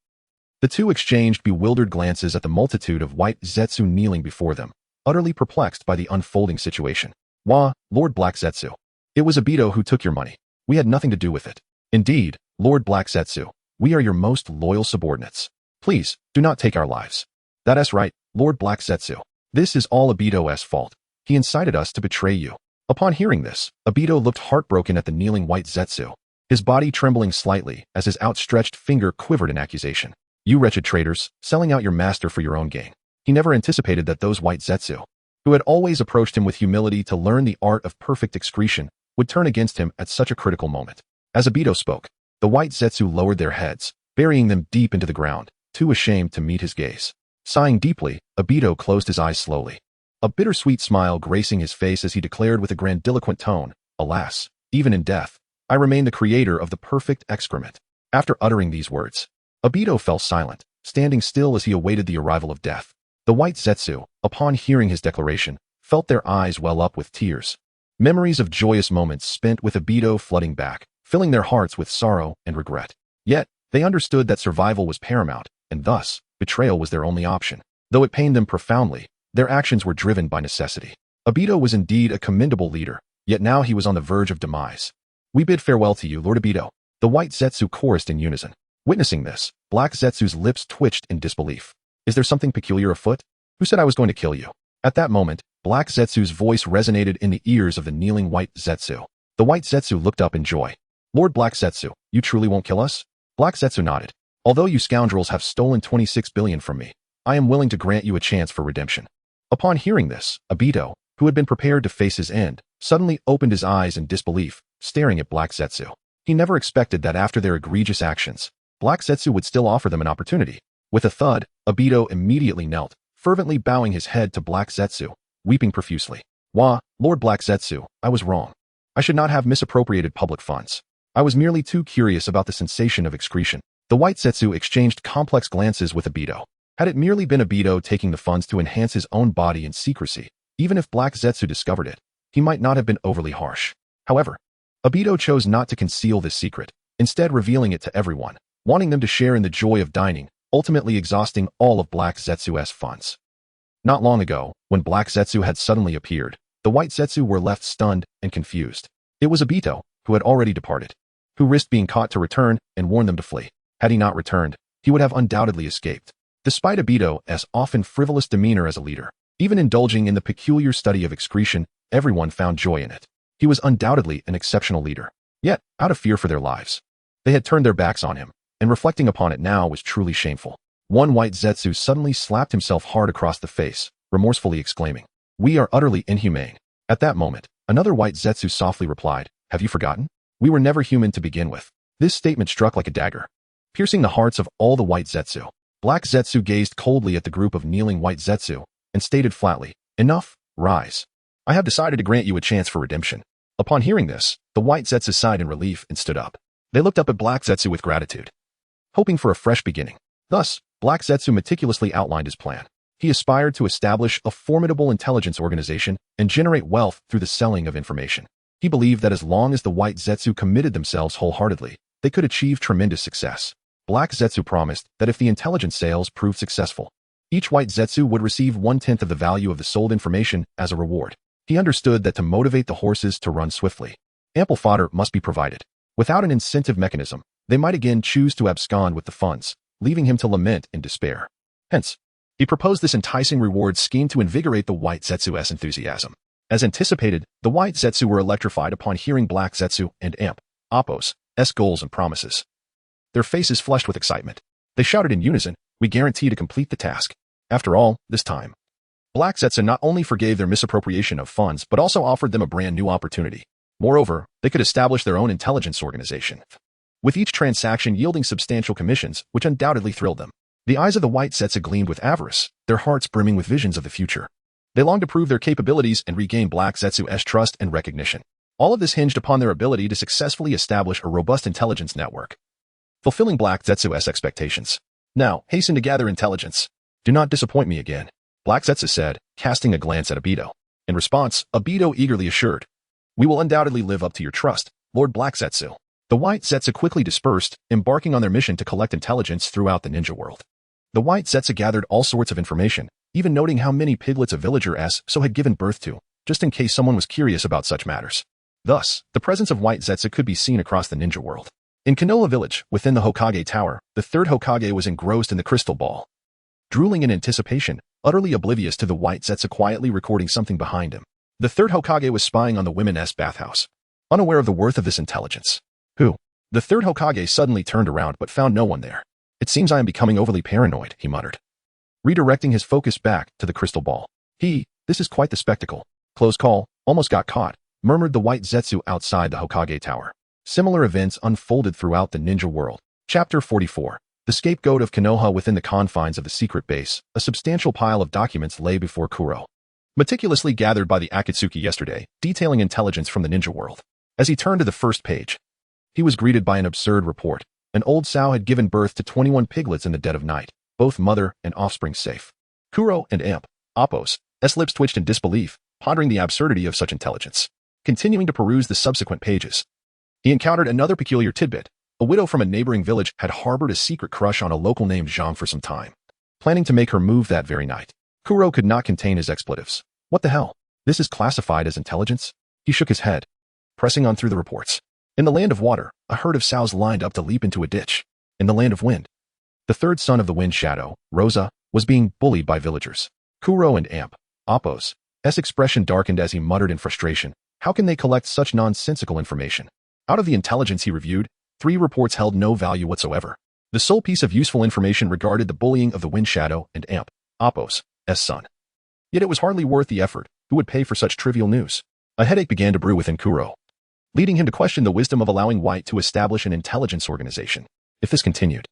The two exchanged bewildered glances at the multitude of white Zetsu kneeling before them, utterly perplexed by the unfolding situation. Wah, Lord Black Zetsu. It was Obito who took your money. We had nothing to do with it. Indeed, Lord Black Zetsu, we are your most loyal subordinates. Please, do not take our lives. That's right, Lord Black Zetsu. This is all Obito's fault. He incited us to betray you. Upon hearing this, Obito looked heartbroken at the kneeling white Zetsu, his body trembling slightly as his outstretched finger quivered in accusation. You wretched traitors, selling out your master for your own gain. He never anticipated that those white Zetsu, who had always approached him with humility to learn the art of perfect excretion, would turn against him at such a critical moment. As Obito spoke, the white Zetsu lowered their heads, burying them deep into the ground, too ashamed to meet his gaze. Sighing deeply, Obito closed his eyes slowly, a bittersweet smile gracing his face as he declared with a grandiloquent tone, "Alas, even in death, I remain the creator of the perfect excrement." After uttering these words, Obito fell silent, standing still as he awaited the arrival of death. The white Zetsu, upon hearing his declaration, felt their eyes well up with tears. Memories of joyous moments spent with Obito flooding back, filling their hearts with sorrow and regret. Yet, they understood that survival was paramount, and thus, betrayal was their only option. Though it pained them profoundly, their actions were driven by necessity. Obito was indeed a commendable leader, yet now he was on the verge of demise. "We bid farewell to you, Lord Obito," the white Zetsu chorused in unison. Witnessing this, Black Zetsu's lips twitched in disbelief. "Is there something peculiar afoot? Who said I was going to kill you?" At that moment, Black Zetsu's voice resonated in the ears of the kneeling white Zetsu. The white Zetsu looked up in joy. "Lord Black Zetsu, you truly won't kill us?" Black Zetsu nodded. "Although you scoundrels have stolen 26 billion from me, I am willing to grant you a chance for redemption." Upon hearing this, Obito, who had been prepared to face his end, suddenly opened his eyes in disbelief, staring at Black Zetsu. He never expected that after their egregious actions, Black Zetsu would still offer them an opportunity. With a thud, Obito immediately knelt, fervently bowing his head to Black Zetsu, weeping profusely. "Wah, Lord Black Zetsu, I was wrong. I should not have misappropriated public funds. I was merely too curious about the sensation of excretion." The white Zetsu exchanged complex glances with Obito. Had it merely been Obito taking the funds to enhance his own body in secrecy, even if Black Zetsu discovered it, he might not have been overly harsh. However, Obito chose not to conceal this secret, instead revealing it to everyone, wanting them to share in the joy of dining, ultimately exhausting all of Black Zetsu's funds. Not long ago, when Black Zetsu had suddenly appeared, the white Zetsu were left stunned and confused. It was Obito, who had already departed, who risked being caught to return and warned them to flee. Had he not returned, he would have undoubtedly escaped. Despite Obito's often frivolous demeanor as a leader, even indulging in the peculiar study of excretion, everyone found joy in it. He was undoubtedly an exceptional leader. Yet, out of fear for their lives, they had turned their backs on him, and reflecting upon it now was truly shameful. One white Zetsu suddenly slapped himself hard across the face, remorsefully exclaiming, "We are utterly inhumane." At that moment, another white Zetsu softly replied, "Have you forgotten? We were never human to begin with." This statement struck like a dagger, piercing the hearts of all the white Zetsu. Black Zetsu gazed coldly at the group of kneeling white Zetsu, and stated flatly, "Enough, rise. I have decided to grant you a chance for redemption." Upon hearing this, the white Zetsu sighed in relief and stood up. They looked up at Black Zetsu with gratitude, hoping for a fresh beginning. Thus, Black Zetsu meticulously outlined his plan. He aspired to establish a formidable intelligence organization and generate wealth through the selling of information. He believed that as long as the white Zetsu committed themselves wholeheartedly, they could achieve tremendous success. Black Zetsu promised that if the intelligence sales proved successful, each white Zetsu would receive 1/10 of the value of the sold information as a reward. He understood that to motivate the horses to run swiftly, ample fodder must be provided. Without an incentive mechanism, they might again choose to abscond with the funds, leaving him to lament in despair. Hence, he proposed this enticing reward scheme to invigorate the white Zetsu's enthusiasm. As anticipated, the white Zetsu were electrified upon hearing Black Zetsu and Appo's goals and promises. Their faces flushed with excitement. They shouted in unison, "We guarantee to complete the task." After all, this time, Black Zetsu not only forgave their misappropriation of funds but also offered them a brand new opportunity. Moreover, they could establish their own intelligence organization, with each transaction yielding substantial commissions, which undoubtedly thrilled them. The eyes of the white Zetsu gleamed with avarice, their hearts brimming with visions of the future. They longed to prove their capabilities and regain Black Zetsu's trust and recognition. All of this hinged upon their ability to successfully establish a robust intelligence network, fulfilling Black Zetsu's expectations. "Now, hasten to gather intelligence. Do not disappoint me again," Black Zetsu said, casting a glance at Obito. In response, Obito eagerly assured, "We will undoubtedly live up to your trust, Lord Black Zetsu." The white Zetsu quickly dispersed, embarking on their mission to collect intelligence throughout the ninja world. The white Zetsu gathered all sorts of information, even noting how many piglets a villager had given birth to, just in case someone was curious about such matters. Thus, the presence of white Zetsu could be seen across the ninja world. In Konoha Village, within the Hokage Tower, the third Hokage was engrossed in the crystal ball, drooling in anticipation, utterly oblivious to the white Zetsu quietly recording something behind him. The third Hokage was spying on the women's bathhouse, unaware of the worth of this intelligence. "Who?" The third Hokage suddenly turned around but found no one there. It seems I am becoming overly paranoid, he muttered, redirecting his focus back to the crystal ball. This is quite the spectacle. Close call, almost got caught, murmured the white Zetsu outside the Hokage Tower. Similar events unfolded throughout the ninja world. Chapter 44. The scapegoat of Konoha. Within the confines of the secret base, a substantial pile of documents lay before Kuro, meticulously gathered by the Akatsuki yesterday, detailing intelligence from the ninja world. As he turned to the first page, he was greeted by an absurd report. An old sow had given birth to 21 piglets in the dead of night, both mother and offspring safe. Kuro and Appo's lips twitched in disbelief, pondering the absurdity of such intelligence. Continuing to peruse the subsequent pages, he encountered another peculiar tidbit. A widow from a neighboring village had harbored a secret crush on a local named Zhang for some time, planning to make her move that very night. Kuro could not contain his expletives. What the hell? This is classified as intelligence? He shook his head, pressing on through the reports. In the land of water, a herd of sows lined up to leap into a ditch. In the land of wind, the third son of the wind shadow, Rosa, was being bullied by villagers. Kuro and Appo's expression darkened as he muttered in frustration. How can they collect such nonsensical information? Out of the intelligence he reviewed, 3 reports held no value whatsoever. The sole piece of useful information regarded the bullying of the wind shadow and Appo's son. Yet it was hardly worth the effort. Who would pay for such trivial news? A headache began to brew within Kuro, leading him to question the wisdom of allowing White to establish an intelligence organization. If this continued,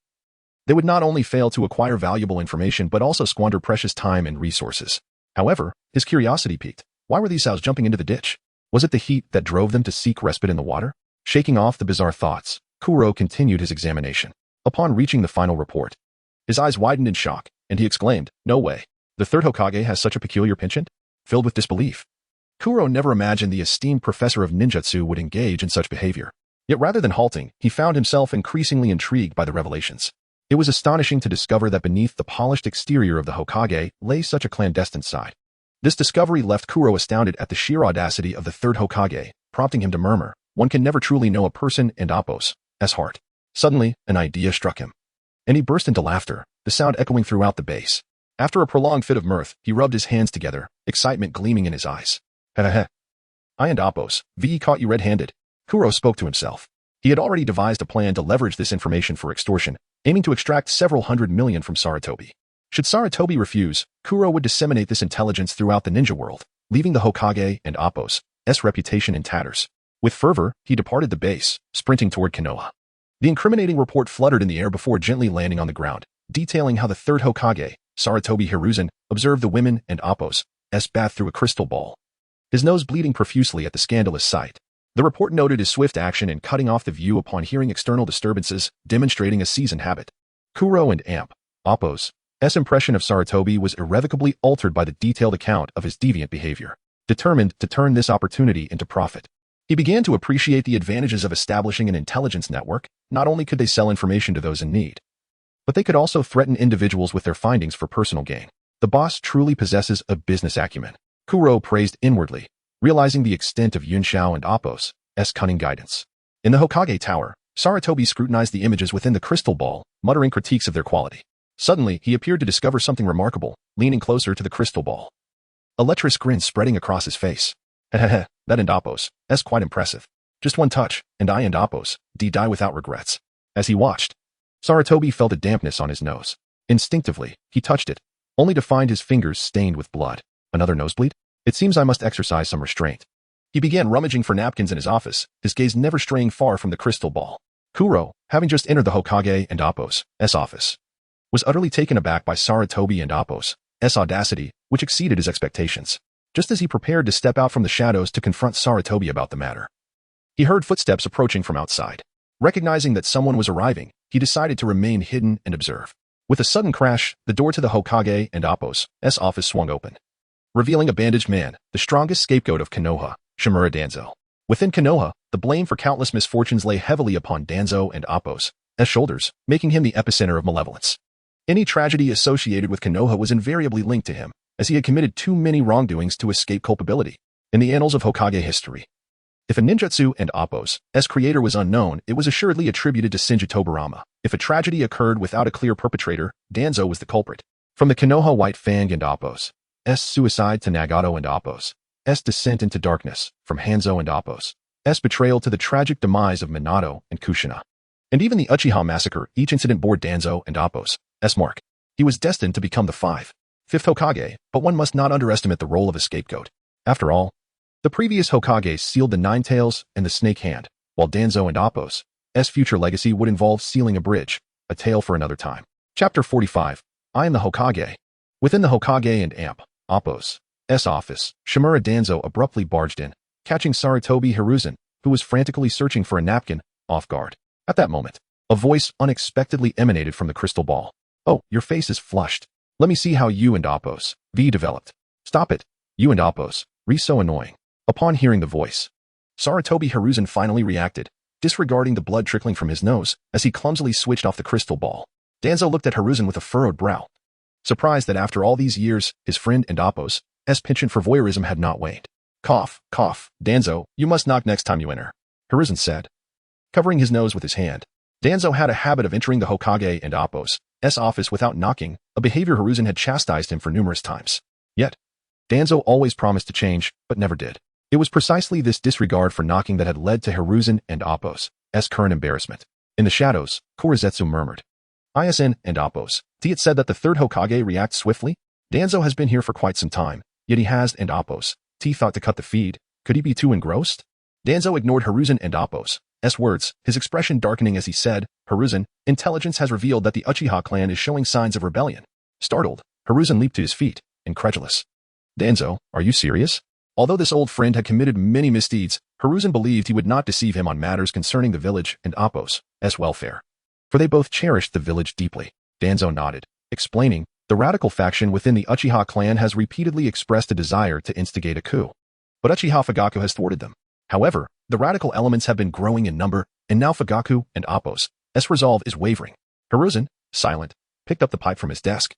they would not only fail to acquire valuable information but also squander precious time and resources. However, his curiosity piqued. Why were these sows jumping into the ditch? Was it the heat that drove them to seek respite in the water? Shaking off the bizarre thoughts, Kuro continued his examination. Upon reaching the final report, his eyes widened in shock, and he exclaimed, "No way. The third Hokage has such a peculiar penchant?" Filled with disbelief, Kuro never imagined the esteemed professor of ninjutsu would engage in such behavior. Yet rather than halting, he found himself increasingly intrigued by the revelations. It was astonishing to discover that beneath the polished exterior of the Hokage lay such a clandestine side. This discovery left Kuro astounded at the sheer audacity of the third Hokage, prompting him to murmur, "One can never truly know a person and Appo's heart." Suddenly, an idea struck him, and he burst into laughter, the sound echoing throughout the base. After a prolonged fit of mirth, he rubbed his hands together, excitement gleaming in his eyes. "Heh. I and Appo's caught you red-handed," Kuro spoke to himself. He had already devised a plan to leverage this information for extortion, aiming to extract several hundred million from Sarutobi. Should Sarutobi refuse, Kuro would disseminate this intelligence throughout the ninja world, leaving the Hokage and Appo's reputation in tatters. With fervor, he departed the base, sprinting toward Konoha. The incriminating report fluttered in the air before gently landing on the ground, detailing how the third Hokage, Sarutobi Hiruzen, observed the women and Appo's bath through a crystal ball, his nose bleeding profusely at the scandalous sight. The report noted his swift action in cutting off the view upon hearing external disturbances, demonstrating a seasoned habit. Kuro and Appo's impression of Sarutobi was irrevocably altered by the detailed account of his deviant behavior. Determined to turn this opportunity into profit, he began to appreciate the advantages of establishing an intelligence network. Not only could they sell information to those in need, but they could also threaten individuals with their findings for personal gain. The boss truly possesses a business acumen, Kuro praised inwardly, realizing the extent of Yunshao and Appo's cunning guidance. In the Hokage Tower, Sarutobi scrutinized the images within the crystal ball, muttering critiques of their quality. Suddenly, he appeared to discover something remarkable, leaning closer to the crystal ball, a lecherous grin spreading across his face. "Heh, that and Appo's quite impressive. Just one touch, and I and Appo's die without regrets." As he watched, Sarutobi felt a dampness on his nose. Instinctively, he touched it, only to find his fingers stained with blood. Another nosebleed? It seems I must exercise some restraint. He began rummaging for napkins in his office, his gaze never straying far from the crystal ball. Kuro, having just entered the Hokage and Appo's office, was utterly taken aback by Sarutobi and Appo's audacity, which exceeded his expectations. Just as he prepared to step out from the shadows to confront Sarutobi about the matter, he heard footsteps approaching from outside. Recognizing that someone was arriving, he decided to remain hidden and observe. With a sudden crash, the door to the Hokage and Appo's office swung open, revealing a bandaged man, the strongest scapegoat of Konoha, Shimura Danzo. Within Konoha, the blame for countless misfortunes lay heavily upon Danzo and Appo's shoulders, making him the epicenter of malevolence. Any tragedy associated with Konoha was invariably linked to him, as he had committed too many wrongdoings to escape culpability. In the annals of Hokage history, if a ninjutsu and Appo's creator was unknown, it was assuredly attributed to Shinji Tobarama. If a tragedy occurred without a clear perpetrator, Danzo was the culprit. From the Konoha White Fang and Appo's suicide to Nagato and Appo's descent into darkness, from Hanzo and Appo's betrayal to the tragic demise of Minato and Kushina, And even the Uchiha massacre, each incident bore Danzo and Appo's mark. He was destined to become the fifth Hokage, but one must not underestimate the role of a scapegoat. After all, the previous Hokage sealed the Nine Tails and the Snake Hand, while Danzo and Appo's future legacy would involve sealing a bridge, a tale for another time. Chapter 45. I am the Hokage. Within the Hokage and Appo's office, Shimura Danzo abruptly barged in, catching Sarutobi Hiruzen, who was frantically searching for a napkin, off guard. At that moment, a voice unexpectedly emanated from the crystal ball. Oh, your face is flushed. Let me see how you and Appo's developed. Stop it. You and Appo's so annoying. Upon hearing the voice, Sarutobi Hiruzen finally reacted, disregarding the blood trickling from his nose as he clumsily switched off the crystal ball. Danzo looked at Hiruzen with a furrowed brow, surprised that after all these years, his friend and Appo's penchant for voyeurism had not waned. Cough, cough. Danzo, you must knock next time you enter, Hiruzen said, covering his nose with his hand. Danzo had a habit of entering the Hokage and Appo's office without knocking, a behavior Hiruzen had chastised him for numerous times. Yet, Danzo always promised to change, but never did. It was precisely this disregard for knocking that had led to Hiruzen and Appo's current embarrassment. In the shadows, Korezetsu murmured. ISN and Appo's. It said that the third Hokage reacts swiftly? Danzo has been here for quite some time, yet he has and Appo's thought to cut the feed. Could he be too engrossed? Danzo ignored Hiruzen and Appo's words, his expression darkening as he said, Hiruzen, intelligence has revealed that the Uchiha clan is showing signs of rebellion. Startled, Hiruzen leaped to his feet, incredulous. Danzo, are you serious? Although this old friend had committed many misdeeds, Hiruzen believed he would not deceive him on matters concerning the village and Appo's welfare. For they both cherished the village deeply. Danzo nodded, explaining, the radical faction within the Uchiha clan has repeatedly expressed a desire to instigate a coup. But Uchiha Fugaku has thwarted them. However, the radical elements have been growing in number, and now Fugaku and Appo's resolve is wavering. Hiruzen, silent, picked up the pipe from his desk,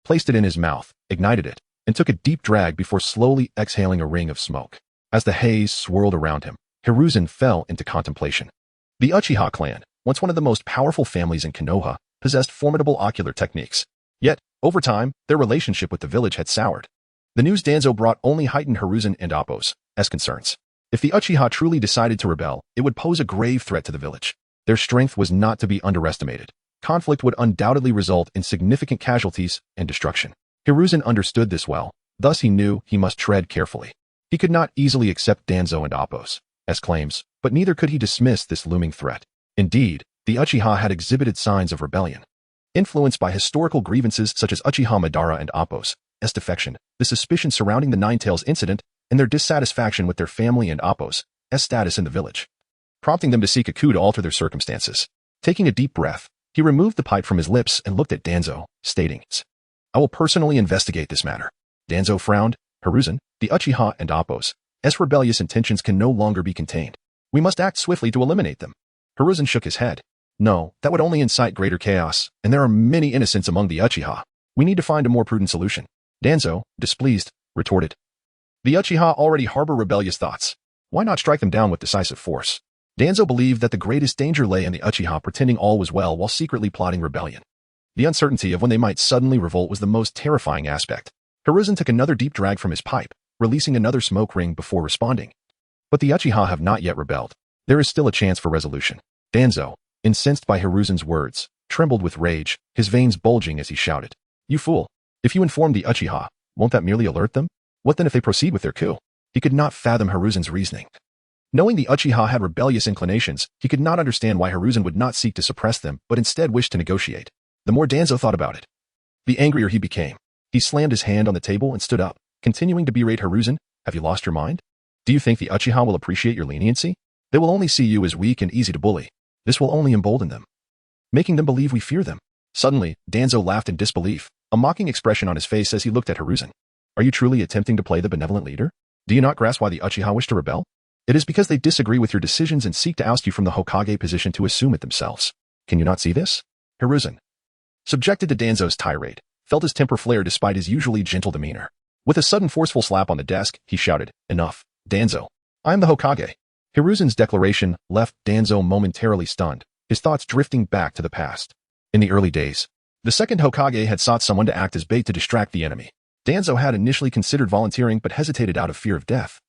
placed it in his mouth, ignited it, and took a deep drag before slowly exhaling a ring of smoke. As the haze swirled around him, Hiruzen fell into contemplation. The Uchiha clan, once one of the most powerful families in Konoha, possessed formidable ocular techniques. Yet, over time, their relationship with the village had soured. The news Danzo brought only heightened Hiruzen and Appo's concerns. If the Uchiha truly decided to rebel, it would pose a grave threat to the village. Their strength was not to be underestimated. Conflict would undoubtedly result in significant casualties and destruction. Hiruzen understood this well, thus he knew he must tread carefully. He could not easily accept Danzo and Appo's claims, but neither could he dismiss this looming threat. Indeed, the Uchiha had exhibited signs of rebellion. Influenced by historical grievances such as Uchiha Madara and Appo's defection, the suspicion surrounding the Nine Tails incident, and their dissatisfaction with their family and Appo's status in the village, prompting them to seek a coup to alter their circumstances. Taking a deep breath, he removed the pipe from his lips and looked at Danzo, stating, I will personally investigate this matter. Danzo frowned. Hiruzen, the Uchiha and Appo's rebellious intentions can no longer be contained. We must act swiftly to eliminate them. Hiruzen shook his head. No, that would only incite greater chaos, and there are many innocents among the Uchiha. We need to find a more prudent solution. Danzo, displeased, retorted. The Uchiha already harbor rebellious thoughts. Why not strike them down with decisive force? Danzo believed that the greatest danger lay in the Uchiha pretending all was well while secretly plotting rebellion. The uncertainty of when they might suddenly revolt was the most terrifying aspect. Hiruzen took another deep drag from his pipe, releasing another smoke ring before responding. But the Uchiha have not yet rebelled. There is still a chance for resolution. Danzo, incensed by Hiruzen's words, trembled with rage, his veins bulging as he shouted. You fool! If you inform the Uchiha, won't that merely alert them? What then if they proceed with their coup? He could not fathom Hiruzen's reasoning. Knowing the Uchiha had rebellious inclinations, he could not understand why Hiruzen would not seek to suppress them but instead wished to negotiate. The more Danzo thought about it, the angrier he became. He slammed his hand on the table and stood up, continuing to berate Hiruzen. Have you lost your mind? Do you think the Uchiha will appreciate your leniency? They will only see you as weak and easy to bully. This will only embolden them, making them believe we fear them. Suddenly, Danzo laughed in disbelief, a mocking expression on his face as he looked at Hiruzen. Are you truly attempting to play the benevolent leader? Do you not grasp why the Uchiha wish to rebel? It is because they disagree with your decisions and seek to oust you from the Hokage position to assume it themselves. Can you not see this? Hiruzen, subjected to Danzo's tirade, felt his temper flare despite his usually gentle demeanor. With a sudden forceful slap on the desk, he shouted, Enough, Danzo. I am the Hokage. Hiruzen's declaration left Danzo momentarily stunned, his thoughts drifting back to the past. In the early days, the second Hokage had sought someone to act as bait to distract the enemy. Danzo had initially considered volunteering but hesitated out of fear of death,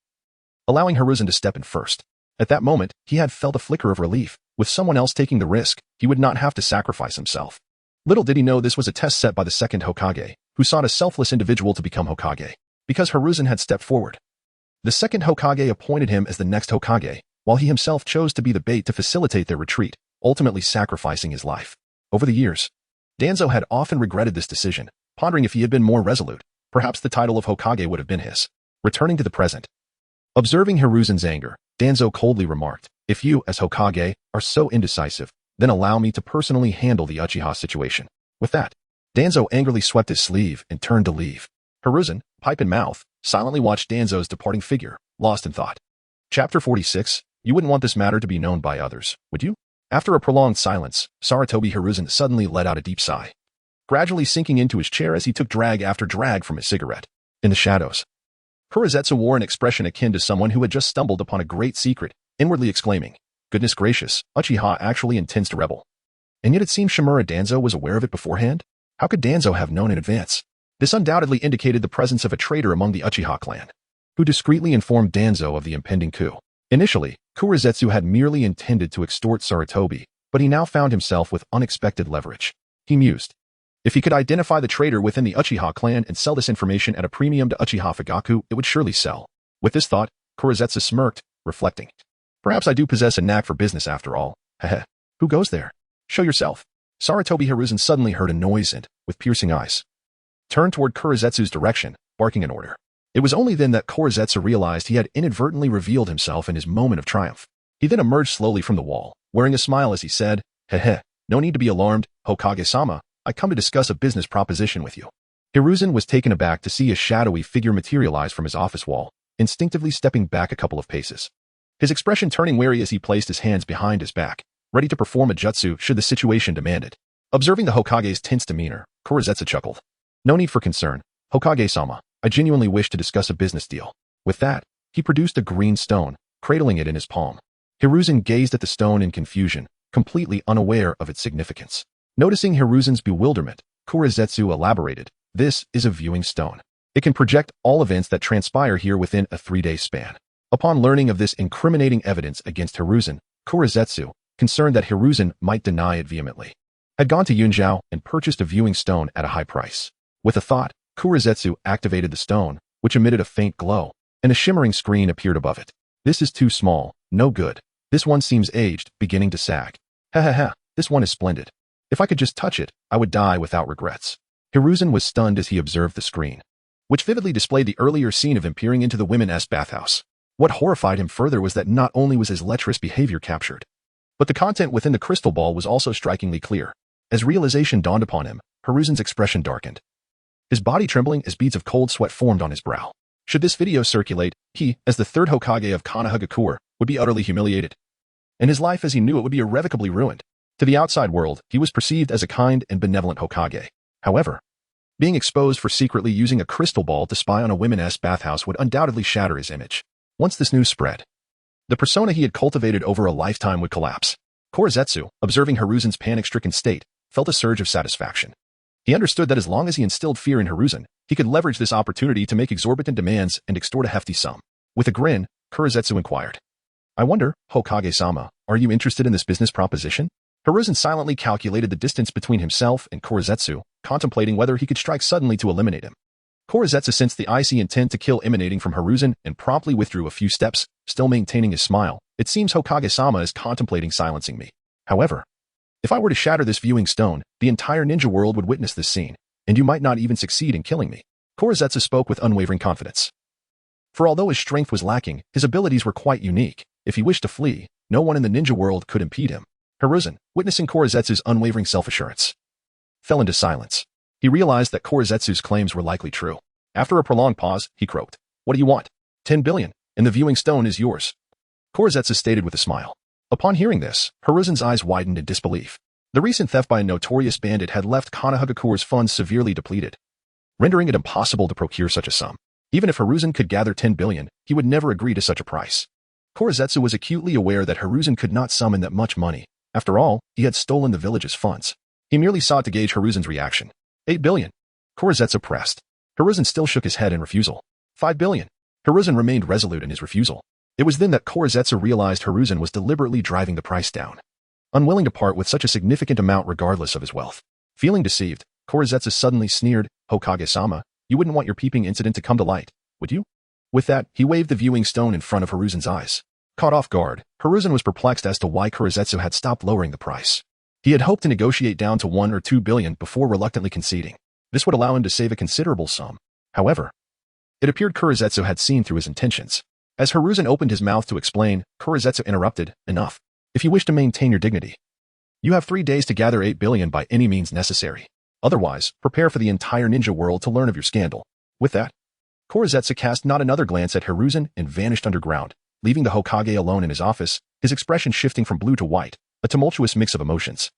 allowing Hiruzen to step in first. At that moment, he had felt a flicker of relief, With someone else taking the risk, he would not have to sacrifice himself. Little did he know this was a test set by the second Hokage, who sought a selfless individual to become Hokage, because Hiruzen had stepped forward. The second Hokage appointed him as the next Hokage, while he himself chose to be the bait to facilitate their retreat, ultimately sacrificing his life. Over the years, Danzo had often regretted this decision, pondering if he had been more resolute, perhaps the title of Hokage would have been his. Returning to the present. Observing Hiruzen's anger, Danzo coldly remarked, "If you, as Hokage, are so indecisive, then allow me to personally handle the Uchiha situation." With that, Danzo angrily swept his sleeve and turned to leave. Hiruzen, pipe in mouth, silently watched Danzo's departing figure, lost in thought. Chapter 46. You wouldn't want this matter to be known by others, would you? After a prolonged silence, Sarutobi Hiruzen suddenly let out a deep sigh, gradually sinking into his chair as he took drag after drag from his cigarette. In the shadows, Kurozetsu wore an expression akin to someone who had just stumbled upon a great secret, inwardly exclaiming, "Goodness gracious, Uchiha actually intends to rebel." And yet it seemed Shimura Danzo was aware of it beforehand? How could Danzo have known in advance? This undoubtedly indicated the presence of a traitor among the Uchiha clan, who discreetly informed Danzo of the impending coup. Initially, Kurozetsu had merely intended to extort Sarutobi, but he now found himself with unexpected leverage. He mused. If he could identify the traitor within the Uchiha clan and sell this information at a premium to Uchiha Fugaku, it would surely sell. With this thought, Kurozetsu smirked, reflecting. Perhaps I do possess a knack for business after all. Heh. Who goes there? Show yourself. Sarutobi Hiruzen suddenly heard a noise and, with piercing eyes, turned toward Kurozetsu's direction, barking an order. It was only then that Kurozetsu realized he had inadvertently revealed himself in his moment of triumph. He then emerged slowly from the wall, wearing a smile as he said, "Heh, no need to be alarmed, Hokage-sama. I come to discuss a business proposition with you." Hiruzen was taken aback to see a shadowy figure materialize from his office wall, instinctively stepping back a couple of paces. His expression turning wary as he placed his hands behind his back, ready to perform a jutsu should the situation demand it. Observing the Hokage's tense demeanor, Kurozetsu chuckled. "No need for concern, Hokage-sama. I genuinely wish to discuss a business deal." With that, he produced a green stone, cradling it in his palm. Hiruzen gazed at the stone in confusion, completely unaware of its significance. Noticing Hiruzen's bewilderment, Kurozetsu elaborated, "This is a viewing stone. It can project all events that transpire here within a 3-day span." Upon learning of this incriminating evidence against Hiruzen, Kurozetsu, concerned that Hiruzen might deny it vehemently, had gone to Yunzhou and purchased a viewing stone at a high price. With a thought, Kurozetsu activated the stone, which emitted a faint glow, and a shimmering screen appeared above it. "This is too small, no good. This one seems aged, beginning to sag. This one is splendid. If I could just touch it, I would die without regrets." Hiruzen was stunned as he observed the screen, which vividly displayed the earlier scene of him peering into the women's bathhouse. What horrified him further was that not only was his lecherous behavior captured, but the content within the crystal ball was also strikingly clear. As realization dawned upon him, Hiruzen's expression darkened, his body trembling as beads of cold sweat formed on his brow. Should this video circulate, he, as the third Hokage of Konohagakure, would be utterly humiliated, and his life as he knew it would be irrevocably ruined. To the outside world, he was perceived as a kind and benevolent Hokage. However, being exposed for secretly using a crystal ball to spy on a women's bathhouse would undoubtedly shatter his image. Once this news spread, the persona he had cultivated over a lifetime would collapse. Kurozetsu, observing Hiruzen's panic-stricken state, felt a surge of satisfaction. He understood that as long as he instilled fear in Hiruzen, he could leverage this opportunity to make exorbitant demands and extort a hefty sum. With a grin, Kurozetsu inquired, "I wonder, Hokage-sama, are you interested in this business proposition?" Hiruzen silently calculated the distance between himself and Kurozetsu, contemplating whether he could strike suddenly to eliminate him. Kurozetsu sensed the icy intent to kill emanating from Hiruzen and promptly withdrew a few steps, still maintaining his smile. "It seems Hokage-sama is contemplating silencing me. However, if I were to shatter this viewing stone, the entire ninja world would witness this scene, and you might not even succeed in killing me." Kurozetsu spoke with unwavering confidence. For although his strength was lacking, his abilities were quite unique. If he wished to flee, no one in the ninja world could impede him. Hiruzen, witnessing Kurozetsu's unwavering self-assurance, fell into silence. He realized that Kurozetsu's claims were likely true. After a prolonged pause, he croaked, "What do you want?" 10 billion, and the viewing stone is yours," Kurozetsu stated with a smile. Upon hearing this, Hiruzen's eyes widened in disbelief. The recent theft by a notorious bandit had left Konohagakure's funds severely depleted, rendering it impossible to procure such a sum. Even if Hiruzen could gather 10 billion, he would never agree to such a price. Kurozetsu was acutely aware that Hiruzen could not summon that much money. After all, he had stolen the village's funds. He merely sought to gauge Hiruzen's reaction. 8 billion. Kurozetsu pressed. Hiruzen still shook his head in refusal. 5 billion. Hiruzen remained resolute in his refusal. It was then that Kurozetsu realized Hiruzen was deliberately driving the price down. unwilling to part with such a significant amount regardless of his wealth. Feeling deceived, Korezetsu suddenly sneered, "Hokage-sama, you wouldn't want your peeping incident to come to light, would you?" With that, he waved the viewing stone in front of Hiruzen's eyes. Caught off guard, Hiruzen was perplexed as to why Korezetsu had stopped lowering the price. He had hoped to negotiate down to 1 or 2 billion before reluctantly conceding. This would allow him to save a considerable sum. However, it appeared Korezetsu had seen through his intentions. As Hiruzen opened his mouth to explain, Korezetsu interrupted, "Enough. If you wish to maintain your dignity, you have 3 days to gather 8 billion by any means necessary. Otherwise, prepare for the entire ninja world to learn of your scandal." With that, Korezetsu cast not another glance at Hiruzen and vanished underground, leaving the Hokage alone in his office, his expression shifting from blue to white, a tumultuous mix of emotions.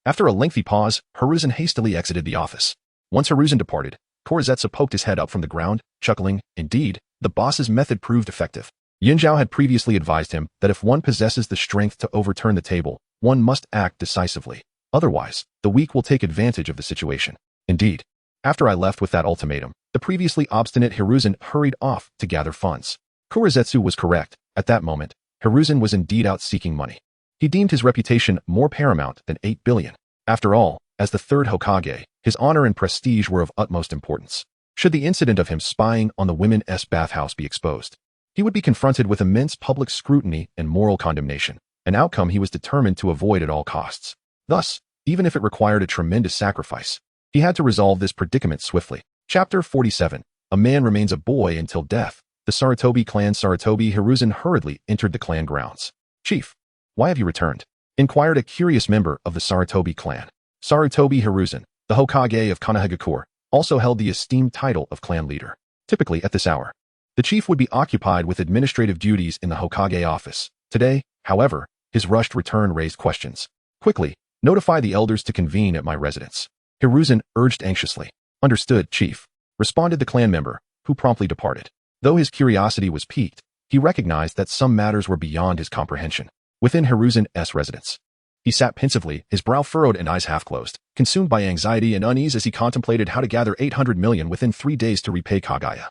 After a lengthy pause, Hiruzen hastily exited the office. Once Hiruzen departed, Korezetsu poked his head up from the ground, chuckling. Indeed, the boss's method proved effective. Yunjiao had previously advised him that if one possesses the strength to overturn the table, one must act decisively. Otherwise, the weak will take advantage of the situation. Indeed, after I left with that ultimatum, the previously obstinate Hiruzen hurried off to gather funds. Korezetsu was correct. At that moment, Hiruzen was indeed out seeking money. He deemed his reputation more paramount than 8 billion. After all, as the third Hokage, his honor and prestige were of utmost importance. Should the incident of him spying on the women's bathhouse be exposed, he would be confronted with immense public scrutiny and moral condemnation, an outcome he was determined to avoid at all costs. Thus, even if it required a tremendous sacrifice, he had to resolve this predicament swiftly. Chapter 47. A man remains a boy until death. The Sarutobi clan. Sarutobi. Hiruzen hurriedly entered the clan grounds. "Chief, why have you returned?" inquired a curious member of the Sarutobi clan. Sarutobi Hiruzen, the Hokage of Konohagakure, also held the esteemed title of clan leader. Typically at this hour, the chief would be occupied with administrative duties in the Hokage office. Today, however, his rushed return raised questions. "Quickly, notify the elders to convene at my residence," Hiruzen urged anxiously. "Understood, chief," responded the clan member, who promptly departed. Though his curiosity was piqued, he recognized that some matters were beyond his comprehension. Within Hiruzen's residence, he sat pensively, his brow furrowed and eyes half closed, consumed by anxiety and unease as he contemplated how to gather 800 million within 3 days to repay Kaguya.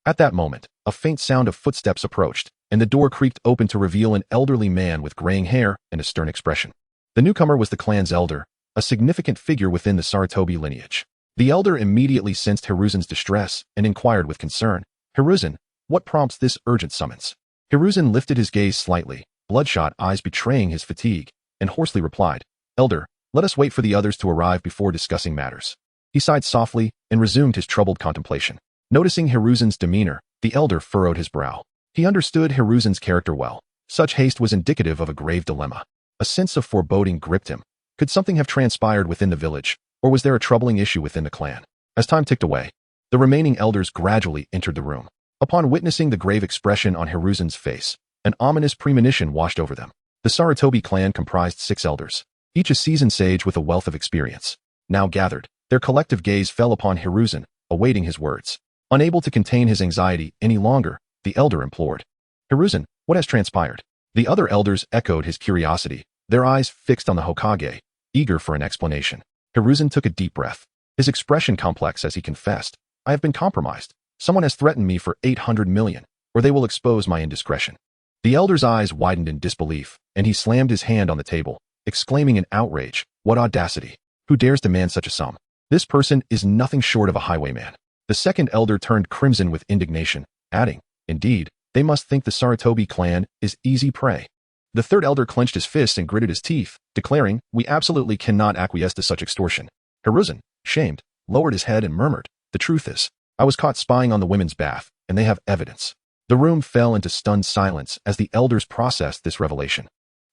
At that moment, a faint sound of footsteps approached, and the door creaked open to reveal an elderly man with graying hair and a stern expression. The newcomer was the clan's elder, a significant figure within the Sarutobi lineage. The elder immediately sensed Hiruzen's distress and inquired with concern, "Hiruzen, what prompts this urgent summons?" Hiruzen lifted his gaze slightly, bloodshot eyes betraying his fatigue, and hoarsely replied, "Elder, let us wait for the others to arrive before discussing matters." He sighed softly and resumed his troubled contemplation. Noticing Hiruzen's demeanor, the elder furrowed his brow. He understood Hiruzen's character well. Such haste was indicative of a grave dilemma. A sense of foreboding gripped him. Could something have transpired within the village, or was there a troubling issue within the clan? As time ticked away, the remaining elders gradually entered the room. Upon witnessing the grave expression on Hiruzen's face, an ominous premonition washed over them. The Sarutobi clan comprised 6 elders, each a seasoned sage with a wealth of experience. Now gathered, their collective gaze fell upon Hiruzen, awaiting his words. Unable to contain his anxiety any longer, the elder implored, "Hiruzen, what has transpired?" The other elders echoed his curiosity, their eyes fixed on the Hokage, eager for an explanation. Hiruzen took a deep breath, his expression complex as he confessed, "I have been compromised. Someone has threatened me for 800 million, or they will expose my indiscretion." The elder's eyes widened in disbelief, and he slammed his hand on the table, exclaiming in outrage, "What audacity! Who dares demand such a sum? This person is nothing short of a highwayman." The second elder turned crimson with indignation, adding, "Indeed, they must think the Sarutobi clan is easy prey." The third elder clenched his fists and gritted his teeth, declaring, "We absolutely cannot acquiesce to such extortion." Hiruzen, shamed, lowered his head and murmured, "The truth is, I was caught spying on the women's bath, and they have evidence." The room fell into stunned silence as the elders processed this revelation,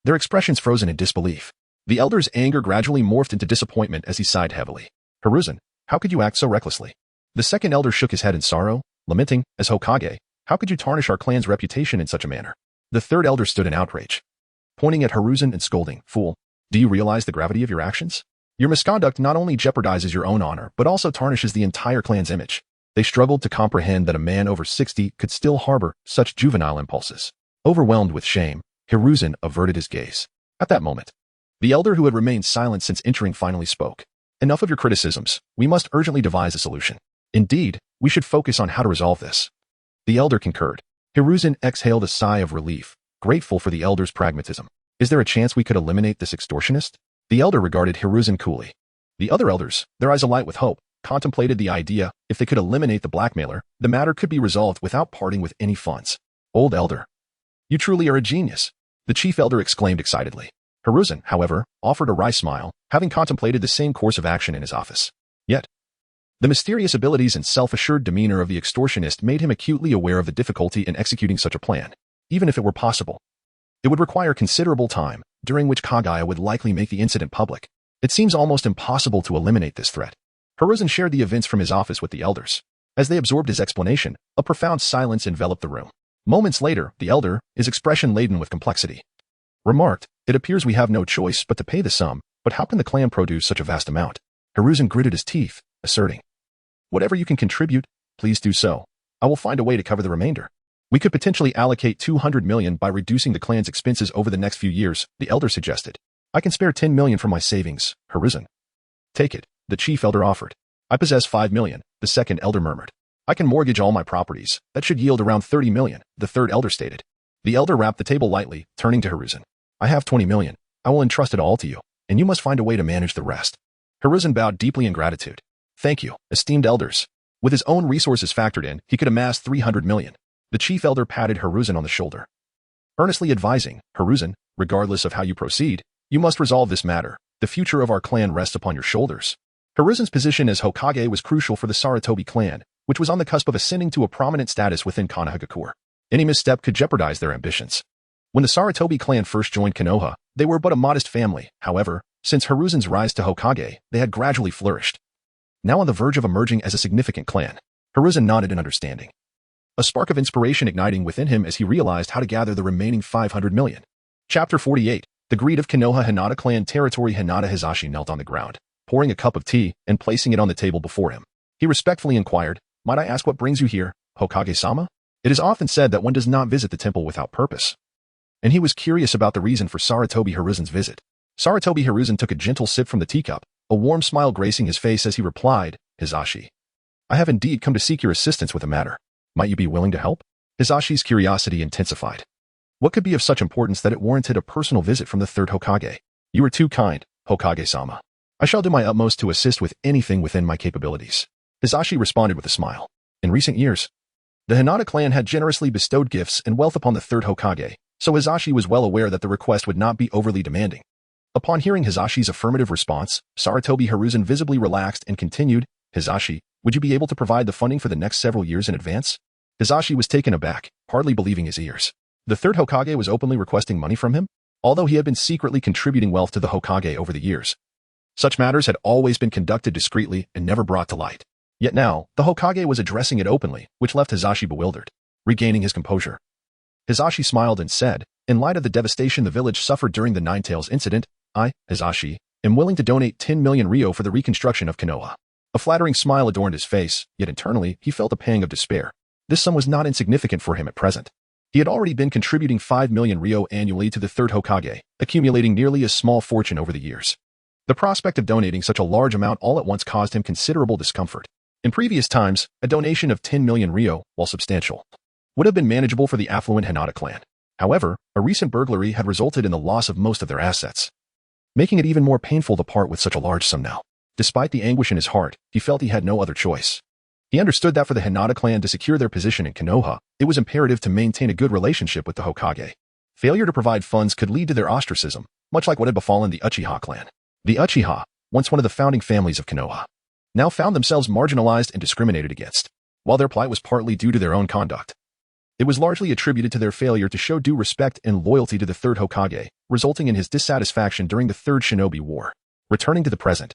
their expressions frozen in disbelief. The elder's anger gradually morphed into disappointment as he sighed heavily. "Hiruzen, how could you act so recklessly?" The second elder shook his head in sorrow, lamenting, "As Hokage, how could you tarnish our clan's reputation in such a manner?" The third elder stood in outrage, pointing at Hiruzen and scolding, "Fool, do you realize the gravity of your actions? Your misconduct not only jeopardizes your own honor, but also tarnishes the entire clan's image." They struggled to comprehend that a man over 60 could still harbor such juvenile impulses. Overwhelmed with shame, Hiruzen averted his gaze. At that moment, the elder who had remained silent since entering finally spoke. "Enough of your criticisms. We must urgently devise a solution. Indeed, we should focus on how to resolve this." The elder concurred. Hiruzen exhaled a sigh of relief, grateful for the elder's pragmatism. Is there a chance we could eliminate this extortionist? The elder regarded Hiruzen coolly. The other elders, their eyes alight with hope, contemplated the idea if they could eliminate the blackmailer, the matter could be resolved without parting with any funds. Old elder. You truly are a genius, the chief elder exclaimed excitedly. Hiruzen, however, offered a wry smile, having contemplated the same course of action in his office. Yet, the mysterious abilities and self-assured demeanor of the extortionist made him acutely aware of the difficulty in executing such a plan. Even if it were possible, it would require considerable time, during which Kaguya would likely make the incident public. It seems almost impossible to eliminate this threat. Hiruzen shared the events from his office with the elders. As they absorbed his explanation, a profound silence enveloped the room. Moments later, the elder, his expression laden with complexity, remarked, "It appears we have no choice but to pay the sum, but how can the clan produce such a vast amount?" Hiruzen gritted his teeth, asserting, "Whatever you can contribute, please do so. I will find a way to cover the remainder. We could potentially allocate 200 million by reducing the clan's expenses over the next few years," the elder suggested. "I can spare 10 million from my savings, Hiruzen." "Take it," the chief elder offered. "I possess 5 million, the second elder murmured. "I can mortgage all my properties. That should yield around 30 million, the third elder stated. The elder rapped the table lightly, turning to Hiruzen. "I have 20 million. I will entrust it all to you, and you must find a way to manage the rest." Hiruzen bowed deeply in gratitude. "Thank you, esteemed elders." With his own resources factored in, he could amass 300 million. The chief elder patted Hiruzen on the shoulder, earnestly advising, "Hiruzen, regardless of how you proceed, you must resolve this matter. The future of our clan rests upon your shoulders." Hiruzen's position as Hokage was crucial for the Sarutobi clan, which was on the cusp of ascending to a prominent status within Konohagakure. Any misstep could jeopardize their ambitions. When the Sarutobi clan first joined Konoha, they were but a modest family. However, since Hiruzen's rise to Hokage, they had gradually flourished. Now on the verge of emerging as a significant clan, Hiruzen nodded in understanding, a spark of inspiration igniting within him as he realized how to gather the remaining 500 million. Chapter 48. The Greed of Konoha Hinata Clan Territory. Hinata Hizashi knelt on the ground, pouring a cup of tea and placing it on the table before him. He respectfully inquired, "Might I ask what brings you here, Hokage-sama?" It is often said that one does not visit the temple without purpose, and he was curious about the reason for Sarutobi Hiruzen's visit. Sarutobi Hiruzen took a gentle sip from the teacup, a warm smile gracing his face as he replied, "Hizashi, I have indeed come to seek your assistance with a matter. Might you be willing to help?" Hizashi's curiosity intensified. What could be of such importance that it warranted a personal visit from the third Hokage? "You are too kind, Hokage-sama. I shall do my utmost to assist with anything within my capabilities." Hizashi responded with a smile. In recent years, the Hinata clan had generously bestowed gifts and wealth upon the third Hokage, so Hizashi was well aware that the request would not be overly demanding. Upon hearing Hizashi's affirmative response, Sarutobi Hiruzen visibly relaxed and continued, "Hizashi, would you be able to provide the funding for the next several years in advance?" Hizashi was taken aback, hardly believing his ears. The third Hokage was openly requesting money from him, although he had been secretly contributing wealth to the Hokage over the years. Such matters had always been conducted discreetly and never brought to light. Yet now, the Hokage was addressing it openly, which left Hizashi bewildered. Regaining his composure, Hizashi smiled and said, "In light of the devastation the village suffered during the Nine-Tails incident, I, Hizashi, am willing to donate 10 million ryo for the reconstruction of Konoha." A flattering smile adorned his face, yet internally he felt a pang of despair. This sum was not insignificant for him at present. He had already been contributing 5 million ryo annually to the third Hokage, accumulating nearly a small fortune over the years. The prospect of donating such a large amount all at once caused him considerable discomfort. In previous times, a donation of 10 million ryo, while substantial, would have been manageable for the affluent Hinata clan. However, a recent burglary had resulted in the loss of most of their assets, making it even more painful to part with such a large sum now. Despite the anguish in his heart, he felt he had no other choice. He understood that for the Hinata clan to secure their position in Konoha, it was imperative to maintain a good relationship with the Hokage. Failure to provide funds could lead to their ostracism, much like what had befallen the Uchiha clan. The Uchiha, once one of the founding families of Konoha, now found themselves marginalized and discriminated against. While their plight was partly due to their own conduct, it was largely attributed to their failure to show due respect and loyalty to the third Hokage, resulting in his dissatisfaction during the Third Shinobi War. Returning to the present,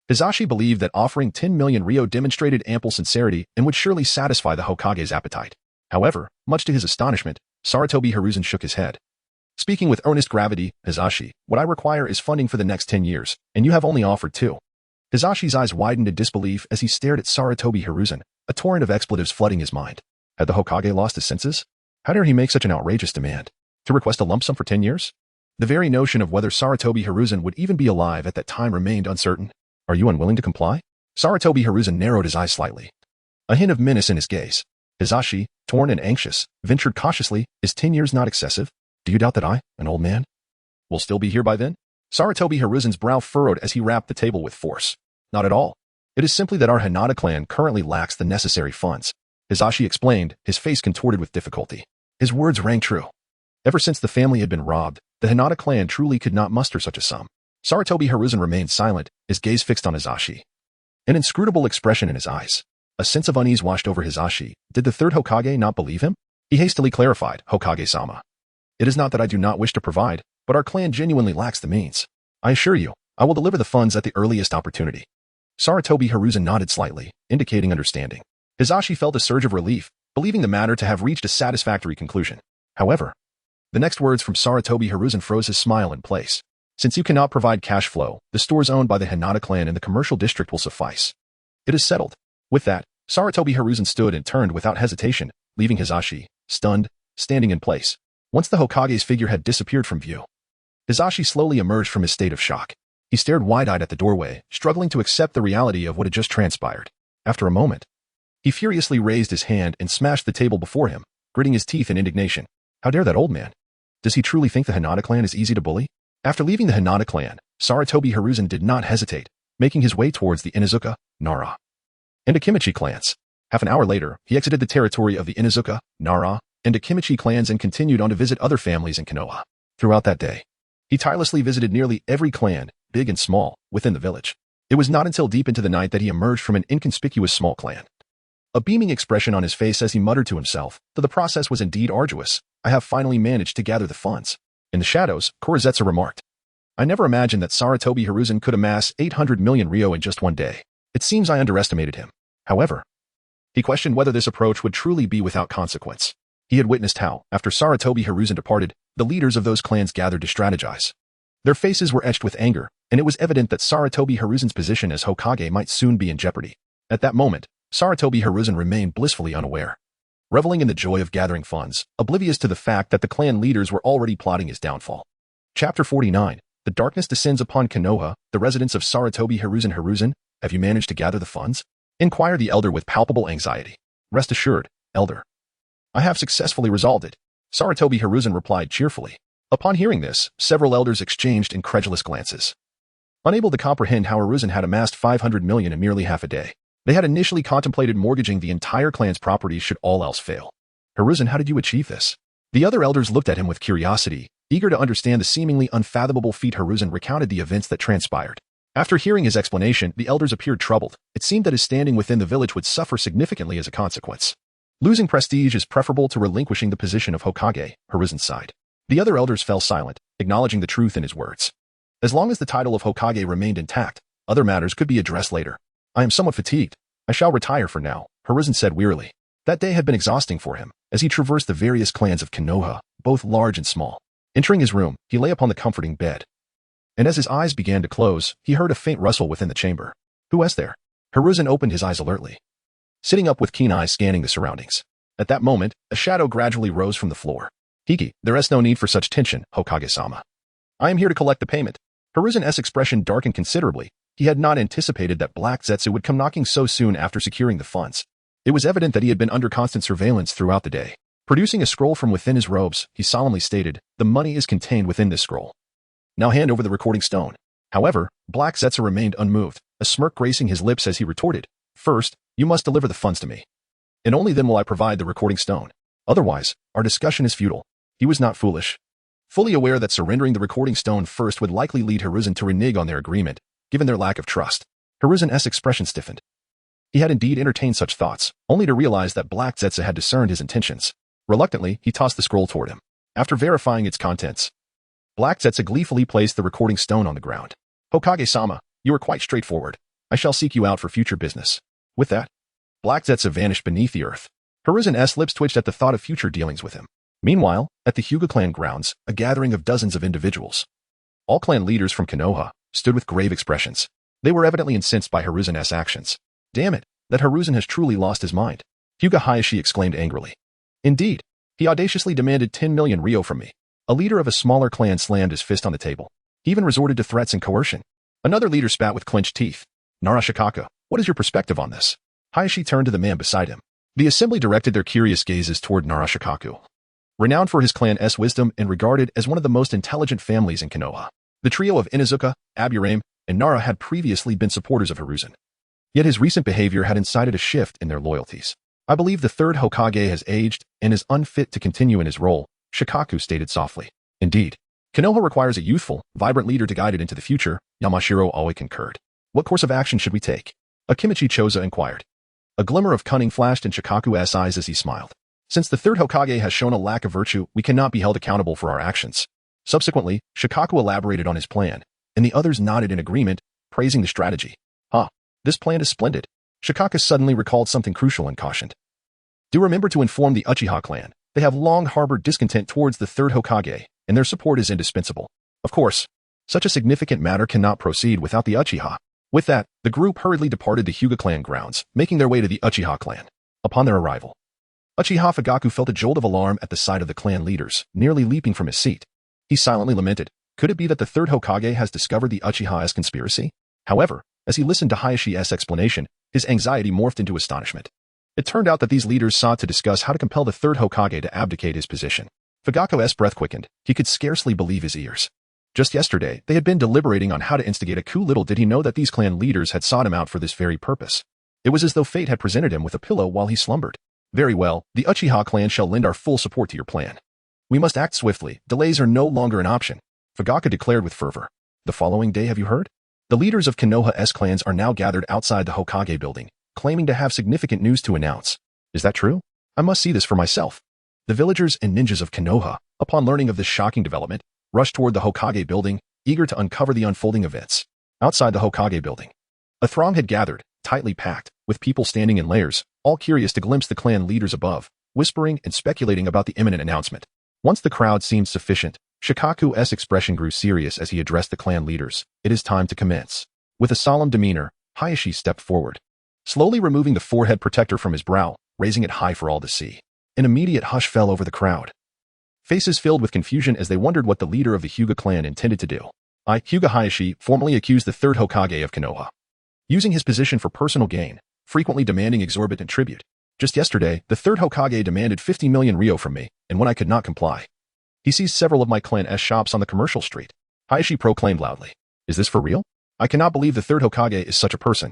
Hizashi believed that offering 10 million ryo demonstrated ample sincerity and would surely satisfy the Hokage's appetite. However, much to his astonishment, Sarutobi Hiruzen shook his head. Speaking with earnest gravity, "Hizashi, what I require is funding for the next 10 years, and you have only offered 2. Hizashi's eyes widened in disbelief as he stared at Sarutobi Hiruzen, a torrent of expletives flooding his mind. Had the Hokage lost his senses? How dare he make such an outrageous demand? To request a lump sum for 10 years? The very notion of whether Sarutobi Hiruzen would even be alive at that time remained uncertain. "Are you unwilling to comply?" Sarutobi Hiruzen narrowed his eyes slightly, a hint of menace in his gaze. Hizashi, torn and anxious, ventured cautiously, "Is 10 years not excessive? Do you doubt that I, an old man, We'll still be here by then? Sarutobi Hiruzen's brow furrowed as he rapped the table with force. Not at all. It is simply that our Hinata clan currently lacks the necessary funds. Hisashi explained, his face contorted with difficulty. His words rang true. Ever since the family had been robbed, the Hinata clan truly could not muster such a sum. Sarutobi Hiruzen remained silent, his gaze fixed on Hisashi. An inscrutable expression in his eyes. A sense of unease washed over Hisashi. Did the third Hokage not believe him? He hastily clarified, Hokage-sama. It is not that I do not wish to provide, but our clan genuinely lacks the means. I assure you, I will deliver the funds at the earliest opportunity. Sarutobi Hiruzen nodded slightly, indicating understanding. Hisashi felt a surge of relief, believing the matter to have reached a satisfactory conclusion. However, the next words from Sarutobi Hiruzen froze his smile in place. Since you cannot provide cash flow, the stores owned by the Hinata clan in the commercial district will suffice. It is settled. With that, Sarutobi Hiruzen stood and turned without hesitation, leaving Hisashi, stunned, standing in place. Once the Hokage's figure had disappeared from view, Hisashi slowly emerged from his state of shock. He stared wide-eyed at the doorway, struggling to accept the reality of what had just transpired. After a moment, he furiously raised his hand and smashed the table before him, gritting his teeth in indignation. How dare that old man? Does he truly think the Hinata clan is easy to bully? After leaving the Hinata clan, Sarutobi Hiruzen did not hesitate, making his way towards the Inuzuka, Nara, and Akimichi clans. Half an hour later, he exited the territory of the Inuzuka, Nara, and Akimichi clans and continued on to visit other families in Konoha. Throughout that day, he tirelessly visited nearly every clan, big and small, within the village. It was not until deep into the night that he emerged from an inconspicuous small clan. A beaming expression on his face as he muttered to himself, though the process was indeed arduous, I have finally managed to gather the funds. In the shadows, Korezetsu remarked. I never imagined that Sarutobi Hiruzen could amass 800 million ryo in just one day. It seems I underestimated him. However, he questioned whether this approach would truly be without consequence. He had witnessed how, after Sarutobi Hiruzen departed, the leaders of those clans gathered to strategize. Their faces were etched with anger, and it was evident that Sarutobi Hiruzen's position as Hokage might soon be in jeopardy. At that moment, Sarutobi Hiruzen remained blissfully unaware, reveling in the joy of gathering funds, oblivious to the fact that the clan leaders were already plotting his downfall. Chapter 49. The darkness descends upon Konoha, the residence of Sarutobi Hiruzen. Hiruzen, have you managed to gather the funds? Inquired the elder with palpable anxiety. Rest assured, elder. I have successfully resolved it. Sarutobi Hiruzen replied cheerfully. Upon hearing this, several elders exchanged incredulous glances. Unable to comprehend how Hiruzen had amassed 500 million in merely half a day, they had initially contemplated mortgaging the entire clan's property should all else fail. Hiruzen, how did you achieve this? The other elders looked at him with curiosity, eager to understand the seemingly unfathomable feat. Hiruzen recounted the events that transpired. After hearing his explanation, the elders appeared troubled. It seemed that his standing within the village would suffer significantly as a consequence. Losing prestige is preferable to relinquishing the position of Hokage, Hiruzen sighed. The other elders fell silent, acknowledging the truth in his words. As long as the title of Hokage remained intact, other matters could be addressed later. I am somewhat fatigued. I shall retire for now, Hiruzen said wearily. That day had been exhausting for him, as he traversed the various clans of Konoha, both large and small. Entering his room, he lay upon the comforting bed. And as his eyes began to close, he heard a faint rustle within the chamber. Who was there? Hiruzen opened his eyes alertly, sitting up with keen eyes scanning the surroundings. At that moment, a shadow gradually rose from the floor. Hiki, there is no need for such tension, Hokage-sama. I am here to collect the payment. Hiruzen's expression darkened considerably. He had not anticipated that Black Zetsu would come knocking so soon after securing the funds. It was evident that he had been under constant surveillance throughout the day. Producing a scroll from within his robes, he solemnly stated, the money is contained within this scroll. Now hand over the recording stone. However, Black Zetsu remained unmoved, a smirk gracing his lips as he retorted, First, you must deliver the funds to me. And only then will I provide the recording stone. Otherwise, our discussion is futile. He was not foolish. Fully aware that surrendering the recording stone first would likely lead Hiruzen to renege on their agreement, given their lack of trust. Hiruzen's expression stiffened. He had indeed entertained such thoughts, only to realize that Black Zetsu had discerned his intentions. Reluctantly, he tossed the scroll toward him. After verifying its contents, Black Zetsu gleefully placed the recording stone on the ground. Hokage-sama, you are quite straightforward. I shall seek you out for future business. With that, Black Zetsu vanished beneath the earth. Hiruzen's lips twitched at the thought of future dealings with him. Meanwhile, at the Hyuga clan grounds, a gathering of dozens of individuals, all clan leaders from Konoha, stood with grave expressions. They were evidently incensed by Hiruzen's actions. Damn it, that Hiruzen has truly lost his mind. Hyuga Hayashi exclaimed angrily. Indeed, he audaciously demanded 10 million ryo from me. A leader of a smaller clan slammed his fist on the table. He even resorted to threats and coercion. Another leader spat with clenched teeth. Narashikaka, what is your perspective on this? Hayashi turned to the man beside him. The assembly directed their curious gazes toward Narashikaku. renowned for his clan's wisdom and regarded as one of the most intelligent families in Konoha. The trio of Inuzuka, Aburame, and Nara had previously been supporters of Hiruzen. Yet his recent behavior had incited a shift in their loyalties. I believe the third Hokage has aged and is unfit to continue in his role, Shikaku stated softly. Indeed, Konoha requires a youthful, vibrant leader to guide it into the future, Yamashiro always concurred. What course of action should we take? Akimichi Choza inquired. A glimmer of cunning flashed in Shikaku's eyes as he smiled. Since the third Hokage has shown a lack of virtue, we cannot be held accountable for our actions. Subsequently, Shikaku elaborated on his plan, and the others nodded in agreement, praising the strategy. This plan is splendid. Shikaku suddenly recalled something crucial and cautioned. Do remember to inform the Uchiha clan. They have long harbored discontent towards the third Hokage, and their support is indispensable. Of course, such a significant matter cannot proceed without the Uchiha. With that, the group hurriedly departed the Hyuga clan grounds, making their way to the Uchiha clan. Upon their arrival, Uchiha Fugaku felt a jolt of alarm at the sight of the clan leaders, nearly leaping from his seat. He silently lamented, could it be that the third Hokage has discovered the Uchiha's conspiracy? However, as he listened to Hayashi's explanation, his anxiety morphed into astonishment. It turned out that these leaders sought to discuss how to compel the third Hokage to abdicate his position. Fugaku's breath quickened. He could scarcely believe his ears. Just yesterday, they had been deliberating on how to instigate a coup. Little did he know that these clan leaders had sought him out for this very purpose. It was as though fate had presented him with a pillow while he slumbered. Very well, the Uchiha clan shall lend our full support to your plan. We must act swiftly. Delays are no longer an option, Fugaku declared with fervor. The following day, have you heard? The leaders of Konoha's clans are now gathered outside the Hokage building, claiming to have significant news to announce. Is that true? I must see this for myself. The villagers and ninjas of Konoha, upon learning of this shocking development, rushed toward the Hokage building, eager to uncover the unfolding events. Outside the Hokage building, a throng had gathered, tightly packed, with people standing in layers, all curious to glimpse the clan leaders above, whispering and speculating about the imminent announcement. Once the crowd seemed sufficient, Shikaku's expression grew serious as he addressed the clan leaders. It is time to commence. With a solemn demeanor, Hayashi stepped forward, slowly removing the forehead protector from his brow, raising it high for all to see. An immediate hush fell over the crowd. Faces filled with confusion as they wondered what the leader of the Hyuga clan intended to do. Hyuga Hayashi formally accused the third Hokage of Konoha, using his position for personal gain, frequently demanding exorbitant tribute. Just yesterday, the third Hokage demanded 50 million ryo from me, and when I could not comply, he seized several of my clan's shops on the commercial street. Hayashi proclaimed loudly. Is this for real? I cannot believe the third Hokage is such a person.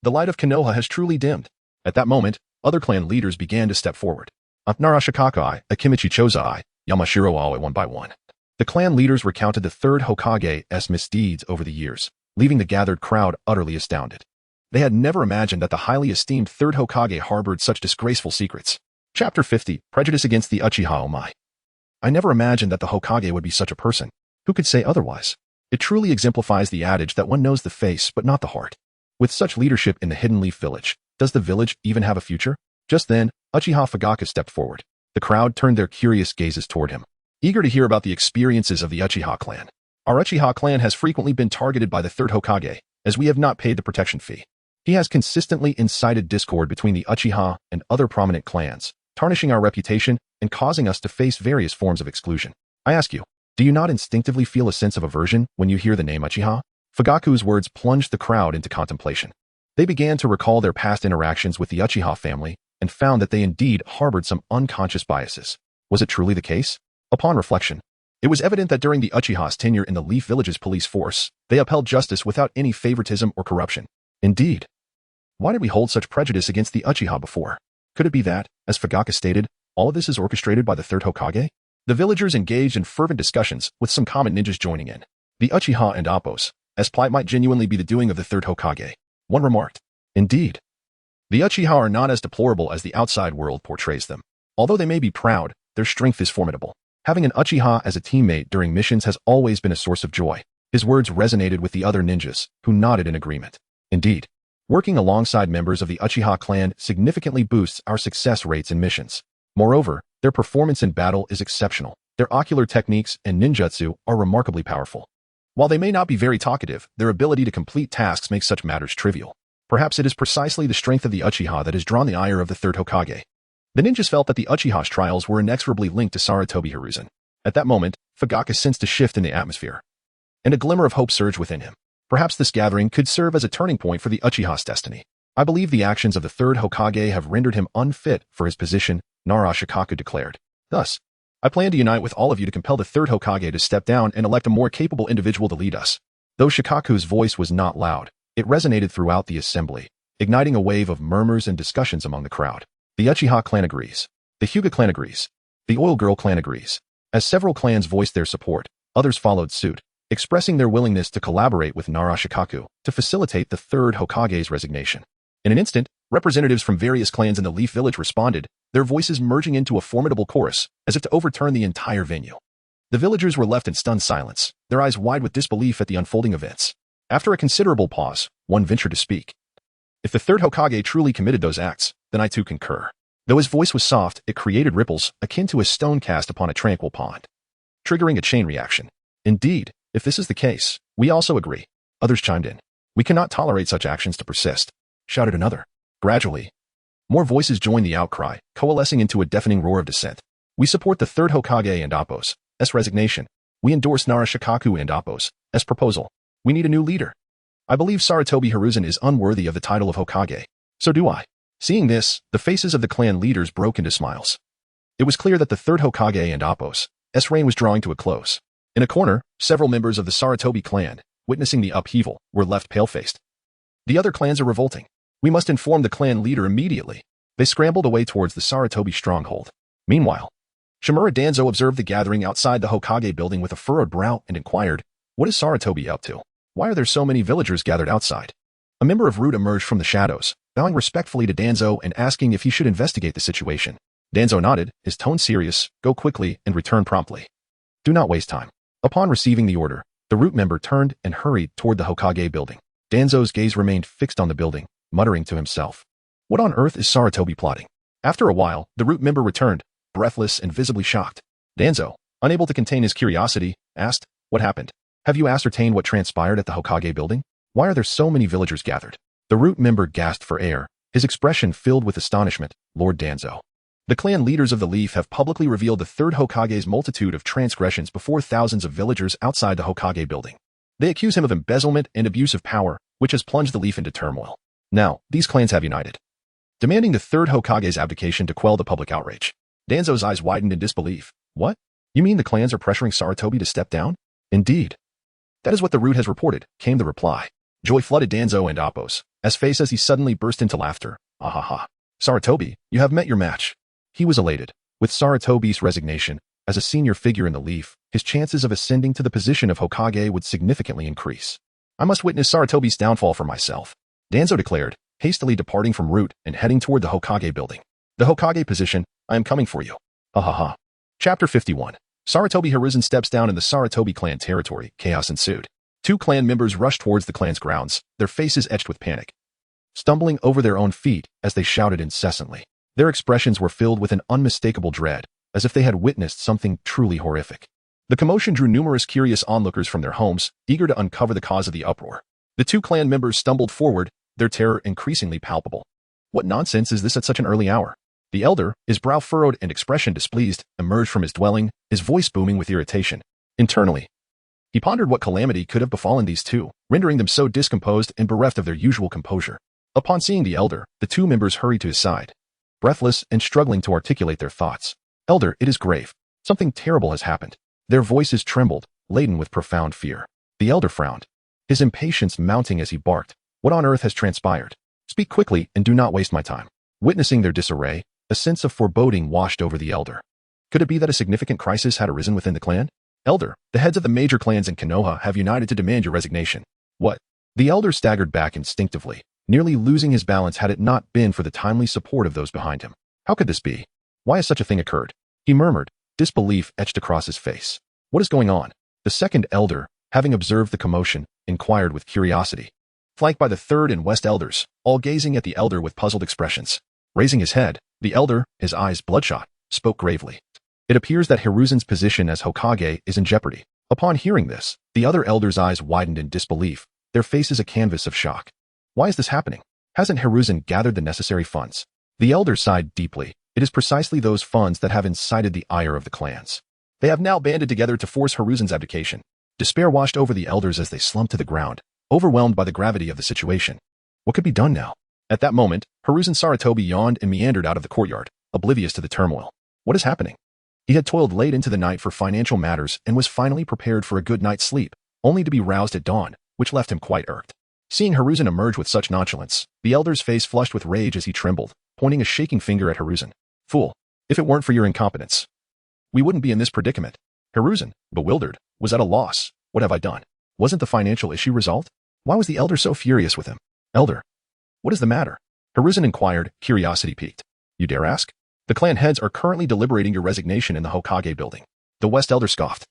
The light of Konoha has truly dimmed. At that moment, other clan leaders began to step forward. Nara Shikaku, Akimichi Choza, Yamashiro Aoi one by one. The clan leaders recounted the third Hokage's misdeeds over the years, leaving the gathered crowd utterly astounded. They had never imagined that the highly esteemed third Hokage harbored such disgraceful secrets. Chapter 50, Prejudice Against the Uchiha Omai. I never imagined that the Hokage would be such a person. Who could say otherwise? It truly exemplifies the adage that one knows the face but not the heart. With such leadership in the Hidden Leaf village, does the village even have a future? Just then, Uchiha Fugaku stepped forward. The crowd turned their curious gazes toward him, eager to hear about the experiences of the Uchiha clan. Our Uchiha clan has frequently been targeted by the third Hokage, as we have not paid the protection fee. He has consistently incited discord between the Uchiha and other prominent clans, tarnishing our reputation and causing us to face various forms of exclusion. I ask you, do you not instinctively feel a sense of aversion when you hear the name Uchiha? Fugaku's words plunged the crowd into contemplation. They began to recall their past interactions with the Uchiha family and found that they indeed harbored some unconscious biases. Was it truly the case? Upon reflection, it was evident that during the Uchiha's tenure in the Leaf Village's police force, they upheld justice without any favoritism or corruption. Indeed. Why did we hold such prejudice against the Uchiha before? Could it be that, as Fugaku stated, all of this is orchestrated by the third Hokage? The villagers engaged in fervent discussions, with some common ninjas joining in. The Uchiha and Appos, as plight might genuinely be the doing of the third Hokage. One remarked. Indeed. The Uchiha are not as deplorable as the outside world portrays them. Although they may be proud, their strength is formidable. Having an Uchiha as a teammate during missions has always been a source of joy. His words resonated with the other ninjas, who nodded in agreement. Indeed, working alongside members of the Uchiha clan significantly boosts our success rates in missions. Moreover, their performance in battle is exceptional. Their ocular techniques and ninjutsu are remarkably powerful. While they may not be very talkative, their ability to complete tasks makes such matters trivial. Perhaps it is precisely the strength of the Uchiha that has drawn the ire of the third Hokage. The ninjas felt that the Uchiha's trials were inexorably linked to Sarutobi Hiruzen. At that moment, Fugaku sensed a shift in the atmosphere, and a glimmer of hope surged within him. Perhaps this gathering could serve as a turning point for the Uchiha's destiny. I believe the actions of the third Hokage have rendered him unfit for his position, Nara Shikaku declared. Thus, I plan to unite with all of you to compel the third Hokage to step down and elect a more capable individual to lead us. Though Shikaku's voice was not loud, it resonated throughout the assembly, igniting a wave of murmurs and discussions among the crowd. The Uchiha clan agrees. The Hyuga clan agrees. The Oil Girl clan agrees. As several clans voiced their support, others followed suit, expressing their willingness to collaborate with Nara Shikaku to facilitate the third Hokage's resignation. In an instant, representatives from various clans in the Leaf Village responded, their voices merging into a formidable chorus, as if to overturn the entire venue. The villagers were left in stunned silence, their eyes wide with disbelief at the unfolding events. After a considerable pause, one ventured to speak. If the third Hokage truly committed those acts, then I too concur. Though his voice was soft, it created ripples akin to a stone cast upon a tranquil pond, triggering a chain reaction. Indeed, if this is the case, we also agree. Others chimed in. We cannot tolerate such actions to persist, shouted another. Gradually, more voices joined the outcry, coalescing into a deafening roar of dissent. We support the third Hokage and Appo's resignation. We endorse Nara Shikaku and Appo's proposal. We need a new leader. I believe Sarutobi Hiruzen is unworthy of the title of Hokage. So do I. Seeing this, the faces of the clan leaders broke into smiles. It was clear that the third Hokage and Appo's reign was drawing to a close. In a corner, several members of the Sarutobi clan, witnessing the upheaval, were left pale-faced. The other clans are revolting. We must inform the clan leader immediately. They scrambled away towards the Sarutobi stronghold. Meanwhile, Shimura Danzo observed the gathering outside the Hokage building with a furrowed brow and inquired, what is Sarutobi up to? Why are there so many villagers gathered outside? A member of Root emerged from the shadows, bowing respectfully to Danzo and asking if he should investigate the situation. Danzo nodded, his tone serious, go quickly and return promptly. Do not waste time. Upon receiving the order, the Root member turned and hurried toward the Hokage building. Danzo's gaze remained fixed on the building, muttering to himself. What on earth is Sarutobi plotting? After a while, the Root member returned, breathless and visibly shocked. Danzo, unable to contain his curiosity, asked, what happened? Have you ascertained what transpired at the Hokage building? Why are there so many villagers gathered? The Root member gasped for air, his expression filled with astonishment. Lord Danzo. The clan leaders of the Leaf have publicly revealed the third Hokage's multitude of transgressions before thousands of villagers outside the Hokage building. They accuse him of embezzlement and abuse of power, which has plunged the Leaf into turmoil. Now, these clans have united, demanding the third Hokage's abdication to quell the public outrage. Danzo's eyes widened in disbelief. What? You mean the clans are pressuring Sarutobi to step down? Indeed. That is what the Root has reported, came the reply. Joy flooded Danzo and Appo's face as he suddenly burst into laughter. Ahaha. Sarutobi, you have met your match. He was elated. With Sarutobi's resignation, as a senior figure in the Leaf, his chances of ascending to the position of Hokage would significantly increase. I must witness Sarutobi's downfall for myself, Danzo declared, hastily departing from Root and heading toward the Hokage building. The Hokage position, I am coming for you. Ahaha. Chapter 51. Sarutobi Hiruzen steps down in the Sarutobi clan territory. Chaos ensued. Two clan members rushed towards the clan's grounds, their faces etched with panic, stumbling over their own feet as they shouted incessantly. Their expressions were filled with an unmistakable dread, as if they had witnessed something truly horrific. The commotion drew numerous curious onlookers from their homes, eager to uncover the cause of the uproar. The two clan members stumbled forward, their terror increasingly palpable. What nonsense is this at such an early hour? The elder, his brow furrowed and expression displeased, emerged from his dwelling, his voice booming with irritation. Internally, he pondered what calamity could have befallen these two, rendering them so discomposed and bereft of their usual composure. Upon seeing the elder, the two members hurried to his side, breathless and struggling to articulate their thoughts. Elder, it is grave. Something terrible has happened. Their voices trembled, laden with profound fear. The elder frowned, his impatience mounting as he barked. What on earth has transpired? Speak quickly and do not waste my time. Witnessing their disarray, a sense of foreboding washed over the elder. Could it be that a significant crisis had arisen within the clan? Elder, the heads of the major clans in Konoha have united to demand your resignation. What? The elder staggered back instinctively, nearly losing his balance had it not been for the timely support of those behind him. How could this be? Why has such a thing occurred? He murmured, disbelief etched across his face. What is going on? The second elder, having observed the commotion, inquired with curiosity. Flanked by the third and west elders, all gazing at the elder with puzzled expressions. Raising his head, the elder, his eyes bloodshot, spoke gravely. It appears that Hiruzen's position as Hokage is in jeopardy. Upon hearing this, the other elders' eyes widened in disbelief, their faces a canvas of shock. Why is this happening? Hasn't Hiruzen gathered the necessary funds? The elder sighed deeply. It is precisely those funds that have incited the ire of the clans. They have now banded together to force Hiruzen's abdication. Despair washed over the elders as they slumped to the ground, overwhelmed by the gravity of the situation. What could be done now? At that moment, Hiruzen Sarutobi yawned and meandered out of the courtyard, oblivious to the turmoil. What is happening? He had toiled late into the night for financial matters and was finally prepared for a good night's sleep, only to be roused at dawn, which left him quite irked. Seeing Hiruzen emerge with such nonchalance, the elder's face flushed with rage as he trembled, pointing a shaking finger at Hiruzen. Fool! If it weren't for your incompetence, we wouldn't be in this predicament. Hiruzen, bewildered, was at a loss. What have I done? Wasn't the financial issue resolved? Why was the elder so furious with him? Elder, what is the matter? Hiruzen inquired, curiosity piqued. You dare ask? The clan heads are currently deliberating your resignation in the Hokage building. The West Elder scoffed,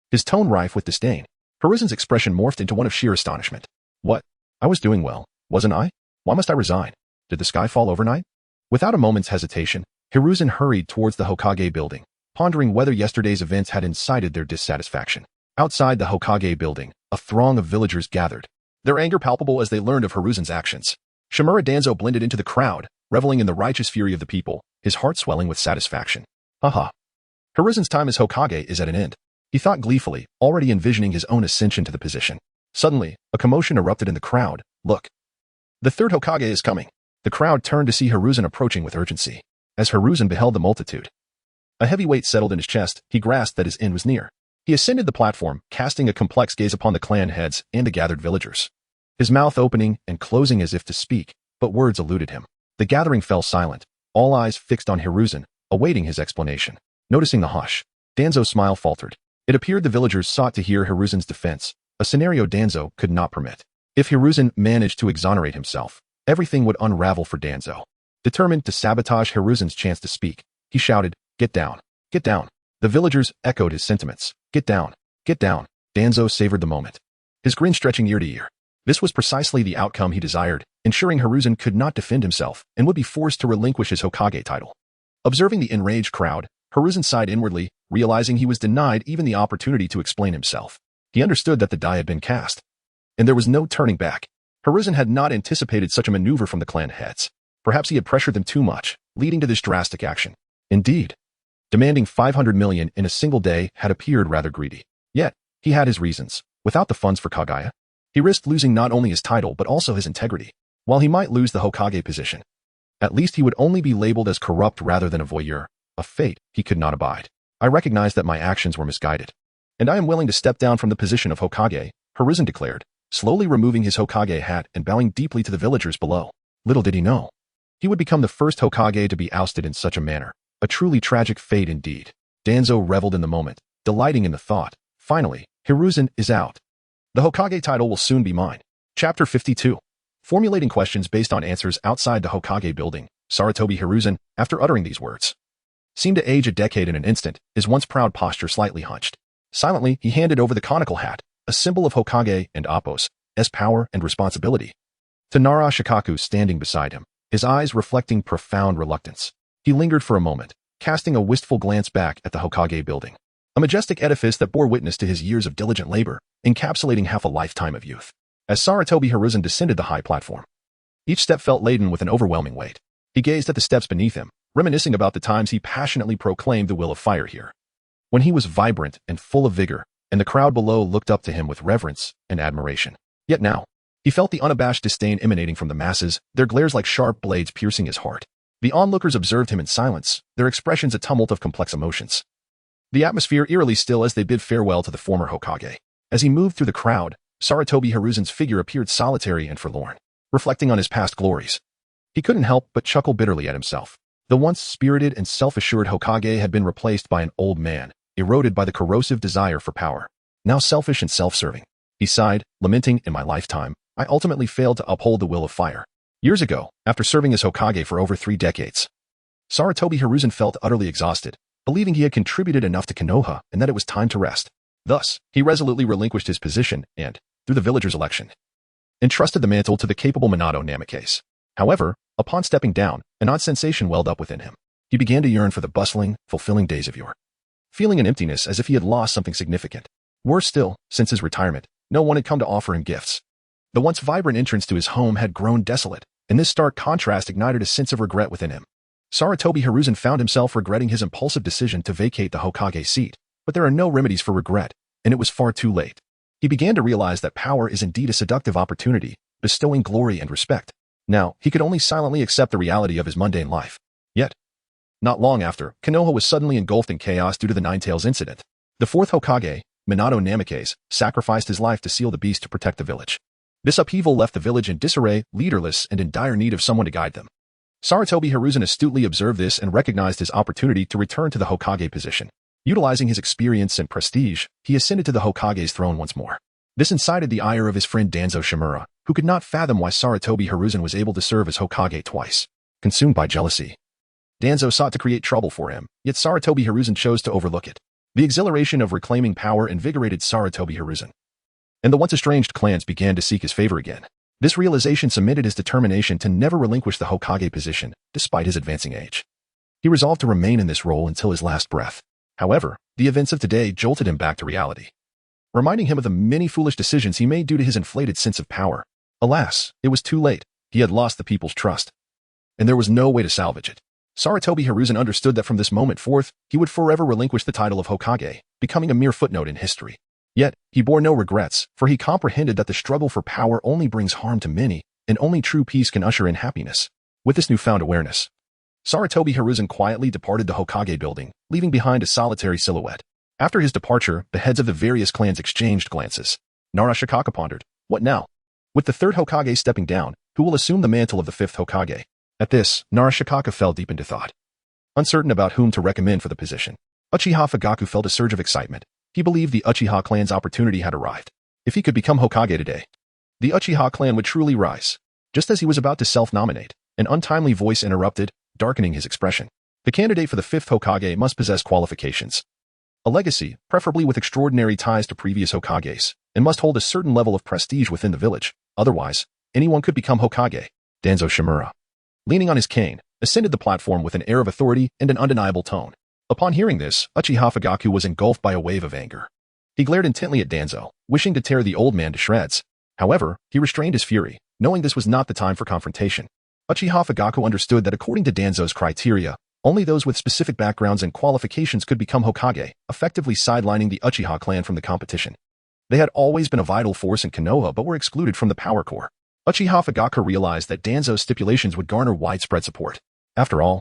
his tone rife with disdain. Hiruzen's expression morphed into one of sheer astonishment. What? I was doing well, wasn't I? Why must I resign? Did the sky fall overnight? Without a moment's hesitation, Hiruzen hurried towards the Hokage building, pondering whether yesterday's events had incited their dissatisfaction. Outside the Hokage building, a throng of villagers gathered, their anger palpable as they learned of Hiruzen's actions. Shimura Danzo blended into the crowd, reveling in the righteous fury of the people, his heart swelling with satisfaction. Haha. Hiruzen's time as Hokage is at an end, he thought gleefully, already envisioning his own ascension to the position. Suddenly, a commotion erupted in the crowd. Look! The third Hokage is coming. The crowd turned to see Hiruzen approaching with urgency. As Hiruzen beheld the multitude, a heavy weight settled in his chest. He grasped that his end was near. He ascended the platform, casting a complex gaze upon the clan heads and the gathered villagers, his mouth opening and closing as if to speak, but words eluded him. The gathering fell silent, all eyes fixed on Hiruzen, awaiting his explanation. Noticing the hush, Danzo's smile faltered. It appeared the villagers sought to hear Hiruzen's defense, a scenario Danzo could not permit. If Hiruzen managed to exonerate himself, everything would unravel for Danzo. Determined to sabotage Hiruzen's chance to speak, he shouted, "Get down! Get down!" The villagers echoed his sentiments. "Get down! Get down!" Danzo savored the moment, his grin stretching ear to ear. This was precisely the outcome he desired, ensuring Hiruzen could not defend himself and would be forced to relinquish his Hokage title. Observing the enraged crowd, Hiruzen sighed inwardly, realizing he was denied even the opportunity to explain himself. He understood that the die had been cast, and there was no turning back. Hiruzen had not anticipated such a maneuver from the clan heads. Perhaps he had pressured them too much, leading to this drastic action. Indeed, demanding 500 million in a single day had appeared rather greedy. Yet, he had his reasons. Without the funds for Kaguya, he risked losing not only his title but also his integrity. While he might lose the Hokage position, at least he would only be labeled as corrupt rather than a voyeur, a fate he could not abide. I recognize that my actions were misguided, and I am willing to step down from the position of Hokage, Hiruzen declared, slowly removing his Hokage hat and bowing deeply to the villagers below. Little did he know, he would become the first Hokage to be ousted in such a manner. A truly tragic fate indeed. Danzo reveled in the moment, delighting in the thought. Finally, Hiruzen is out. The Hokage title will soon be mine. Chapter 52. Formulating questions based on answers outside the Hokage building, Sarutobi Hiruzen, after uttering these words, seemed to age a decade in an instant, his once proud posture slightly hunched. Silently, he handed over the conical hat, a symbol of Hokage and Appos, as power and responsibility, to Nara Shikaku standing beside him, his eyes reflecting profound reluctance. He lingered for a moment, casting a wistful glance back at the Hokage building, a majestic edifice that bore witness to his years of diligent labor, encapsulating half a lifetime of youth. As Sarutobi Hiruzen descended the high platform, each step felt laden with an overwhelming weight. He gazed at the steps beneath him, reminiscing about the times he passionately proclaimed the will of fire here, when he was vibrant and full of vigor, and the crowd below looked up to him with reverence and admiration. Yet now, he felt the unabashed disdain emanating from the masses, their glares like sharp blades piercing his heart. The onlookers observed him in silence, their expressions a tumult of complex emotions. The atmosphere eerily still as they bid farewell to the former Hokage. As he moved through the crowd, Sarutobi Hiruzen's figure appeared solitary and forlorn, reflecting on his past glories. He couldn't help but chuckle bitterly at himself. The once spirited and self-assured Hokage had been replaced by an old man, eroded by the corrosive desire for power. Now selfish and self-serving. He sighed, lamenting, in my lifetime, I ultimately failed to uphold the will of fire. Years ago, after serving as Hokage for over 3 decades, Sarutobi Hiruzen felt utterly exhausted, believing he had contributed enough to Konoha and that it was time to rest. Thus, he resolutely relinquished his position and, through the villagers' election, entrusted the mantle to the capable Minato Namikaze. However, upon stepping down, an odd sensation welled up within him. He began to yearn for the bustling, fulfilling days of yore, feeling an emptiness as if he had lost something significant. Worse still, since his retirement, no one had come to offer him gifts. The once vibrant entrance to his home had grown desolate, and this stark contrast ignited a sense of regret within him. Sarutobi Hiruzen found himself regretting his impulsive decision to vacate the Hokage seat, but there are no remedies for regret, and it was far too late. He began to realize that power is indeed a seductive opportunity, bestowing glory and respect. Now, he could only silently accept the reality of his mundane life. Yet, Not long after, Konoha was suddenly engulfed in chaos due to the Nine-Tails incident. The fourth Hokage, Minato Namikaze, sacrificed his life to seal the beast to protect the village. This upheaval left the village in disarray, leaderless, and in dire need of someone to guide them. Sarutobi Hiruzen astutely observed this and recognized his opportunity to return to the Hokage position. Utilizing his experience and prestige, he ascended to the Hokage's throne once more. This incited the ire of his friend Danzo Shimura, who could not fathom why Sarutobi Hiruzen was able to serve as Hokage twice. Consumed by jealousy, Danzo sought to create trouble for him, yet Sarutobi Hiruzen chose to overlook it. The exhilaration of reclaiming power invigorated Sarutobi Hiruzen, and the once estranged clans began to seek his favor again. This realization cemented his determination to never relinquish the Hokage position, despite his advancing age. He resolved to remain in this role until his last breath. However, the events of today jolted him back to reality, reminding him of the many foolish decisions he made due to his inflated sense of power. Alas, it was too late. He had lost the people's trust, and there was no way to salvage it. Sarutobi Hiruzen understood that from this moment forth, he would forever relinquish the title of Hokage, becoming a mere footnote in history. Yet, he bore no regrets, for he comprehended that the struggle for power only brings harm to many, and only true peace can usher in happiness. With this newfound awareness, Sarutobi Hiruzen quietly departed the Hokage building, leaving behind a solitary silhouette. After his departure, the heads of the various clans exchanged glances. Narashikaka pondered, what now? With the third Hokage stepping down, who will assume the mantle of the fifth Hokage? At this, Narashikaka fell deep into thought, uncertain about whom to recommend for the position. Uchiha Fugaku felt a surge of excitement. He believed the Uchiha clan's opportunity had arrived. If he could become Hokage today, the Uchiha clan would truly rise. Just as he was about to self-nominate, an untimely voice interrupted, darkening his expression. The candidate for the fifth Hokage must possess qualifications: a legacy, preferably with extraordinary ties to previous Hokages, and must hold a certain level of prestige within the village. Otherwise, anyone could become Hokage. Danzo Shimura, leaning on his cane, ascended the platform with an air of authority and an undeniable tone. Upon hearing this, Uchiha Fugaku was engulfed by a wave of anger. He glared intently at Danzo, wishing to tear the old man to shreds. However, he restrained his fury, knowing this was not the time for confrontation. Uchiha Fugaku understood that according to Danzo's criteria, only those with specific backgrounds and qualifications could become Hokage, effectively sidelining the Uchiha clan from the competition. They had always been a vital force in Konoha but were excluded from the power core. Uchiha Fugaku realized that Danzo's stipulations would garner widespread support. After all,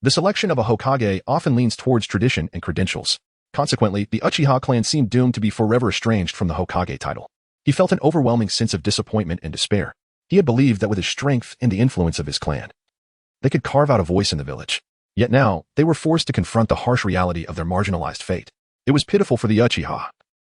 the selection of a Hokage often leans towards tradition and credentials. Consequently, the Uchiha clan seemed doomed to be forever estranged from the Hokage title. He felt an overwhelming sense of disappointment and despair. He had believed that with his strength and the influence of his clan, they could carve out a voice in the village. Yet now, they were forced to confront the harsh reality of their marginalized fate. It was pitiful for the Uchiha,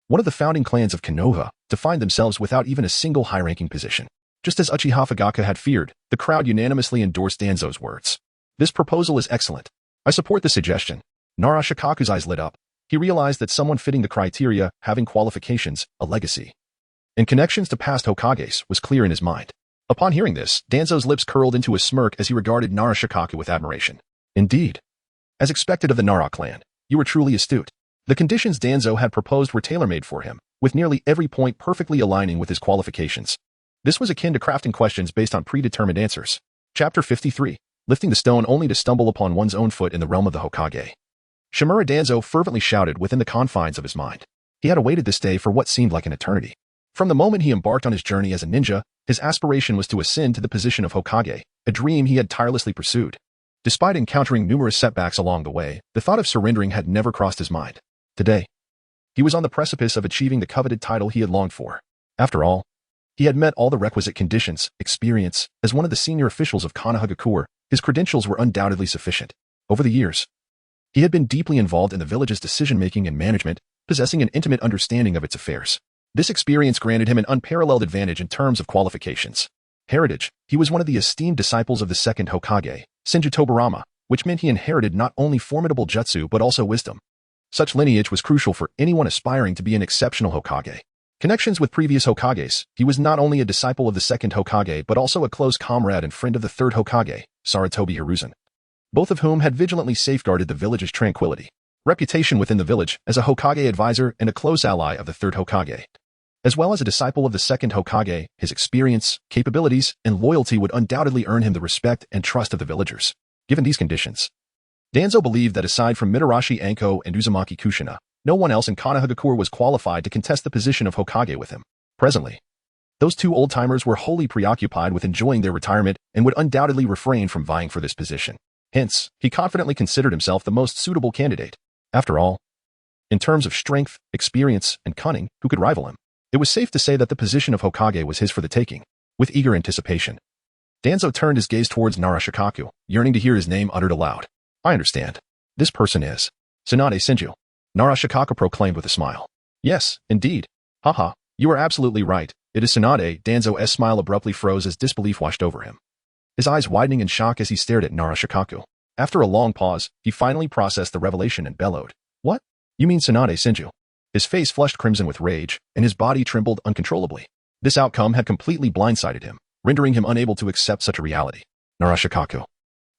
one of the founding clans of Konoha, to find themselves without even a single high-ranking position. Just as Uchiha Fugaku had feared, the crowd unanimously endorsed Danzo's words. This proposal is excellent. I support the suggestion. Narashikaku's eyes lit up. He realized that someone fitting the criteria, having qualifications, a legacy, and connections to past Hokages was clear in his mind. Upon hearing this, Danzo's lips curled into a smirk as he regarded Narashikaku with admiration. Indeed, as expected of the Nara clan, you were truly astute. The conditions Danzo had proposed were tailor-made for him, with nearly every point perfectly aligning with his qualifications. This was akin to crafting questions based on predetermined answers. Chapter 53. Lifting the stone only to stumble upon one's own foot in the realm of the Hokage. Shimura Danzo fervently shouted within the confines of his mind. He had awaited this day for what seemed like an eternity. From the moment he embarked on his journey as a ninja, his aspiration was to ascend to the position of Hokage, a dream he had tirelessly pursued. Despite encountering numerous setbacks along the way, the thought of surrendering had never crossed his mind. Today, he was on the precipice of achieving the coveted title he had longed for. After all, he had met all the requisite conditions, experience. As one of the senior officials of Konohagakure, his credentials were undoubtedly sufficient. Over the years, he had been deeply involved in the village's decision-making and management, possessing an intimate understanding of its affairs. This experience granted him an unparalleled advantage in terms of qualifications. Heritage, he was one of the esteemed disciples of the second Hokage, Senju which meant he inherited not only formidable jutsu but also wisdom. Such lineage was crucial for anyone aspiring to be an exceptional Hokage. Connections with previous Hokages, he was not only a disciple of the second Hokage but also a close comrade and friend of the third Hokage, Sarutobi Hiruzen, both of whom had vigilantly safeguarded the village's tranquility. Reputation within the village as a Hokage advisor and a close ally of the third Hokage, as well as a disciple of the second Hokage, his experience, capabilities, and loyalty would undoubtedly earn him the respect and trust of the villagers. Given these conditions, Danzo believed that aside from Mitarashi Anko and Uzumaki Kushina, no one else in Konohagakure was qualified to contest the position of Hokage with him. Presently, those two old-timers were wholly preoccupied with enjoying their retirement and would undoubtedly refrain from vying for this position. Hence, he confidently considered himself the most suitable candidate. After all, in terms of strength, experience, and cunning, who could rival him? It was safe to say that the position of Hokage was his for the taking. With eager anticipation, Danzo turned his gaze towards Narashikaku, yearning to hear his name uttered aloud. I understand. This person is Tsunade Senju. Narashikaku proclaimed with a smile. Yes, indeed. Haha, you are absolutely right. It is Tsunade. Danzo's smile abruptly froze as disbelief washed over him, his eyes widening in shock as he stared at Narashikaku. After a long pause, he finally processed the revelation and bellowed. What? You mean Tsunade Senju? His face flushed crimson with rage, and his body trembled uncontrollably. This outcome had completely blindsided him, rendering him unable to accept such a reality. Narashikaku,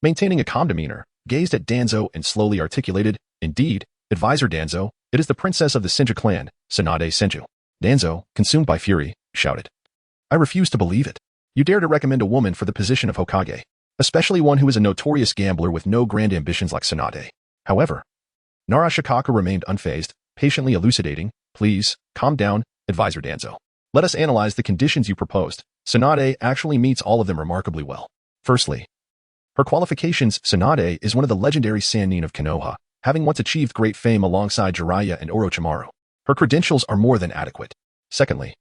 maintaining a calm demeanor, gazed at Danzo and slowly articulated, Indeed, Advisor Danzo, it is the princess of the Senju clan, Tsunade Senju. Danzo, consumed by fury, shouted. I refuse to believe it. You dare to recommend a woman for the position of Hokage, especially one who is a notorious gambler with no grand ambitions like Tsunade. However, Narashikaku remained unfazed, patiently elucidating, Please, calm down, Advisor Danzo. Let us analyze the conditions you proposed. Tsunade actually meets all of them remarkably well. Firstly, her qualifications. Tsunade is one of the legendary Sannin of Konoha, having once achieved great fame alongside Jiraiya and Orochimaru. Her credentials are more than adequate. Secondly,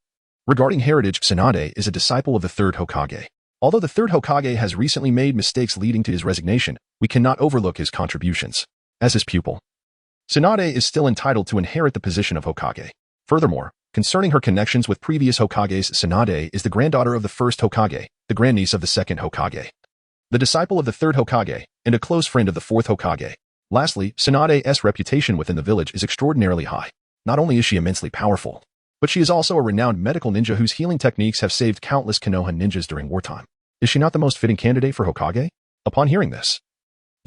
regarding heritage, Tsunade is a disciple of the third Hokage. Although the third Hokage has recently made mistakes leading to his resignation, we cannot overlook his contributions. As his pupil, Tsunade is still entitled to inherit the position of Hokage. Furthermore, concerning her connections with previous Hokages, Tsunade is the granddaughter of the first Hokage, the grandniece of the second Hokage, the disciple of the third Hokage, and a close friend of the fourth Hokage. Lastly, Tsunade's reputation within the village is extraordinarily high. Not only is she immensely powerful, but she is also a renowned medical ninja whose healing techniques have saved countless Konoha ninjas during wartime. Is she not the most fitting candidate for Hokage? Upon hearing this,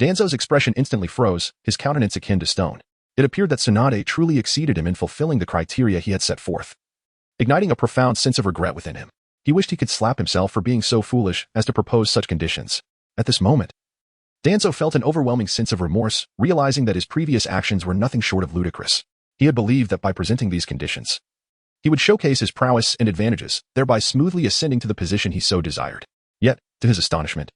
Danzo's expression instantly froze, his countenance akin to stone. It appeared that Tsunade truly exceeded him in fulfilling the criteria he had set forth, igniting a profound sense of regret within him. He wished he could slap himself for being so foolish as to propose such conditions. At this moment, Danzo felt an overwhelming sense of remorse, realizing that his previous actions were nothing short of ludicrous. He had believed that by presenting these conditions, he would showcase his prowess and advantages, thereby smoothly ascending to the position he so desired. Yet, to his astonishment,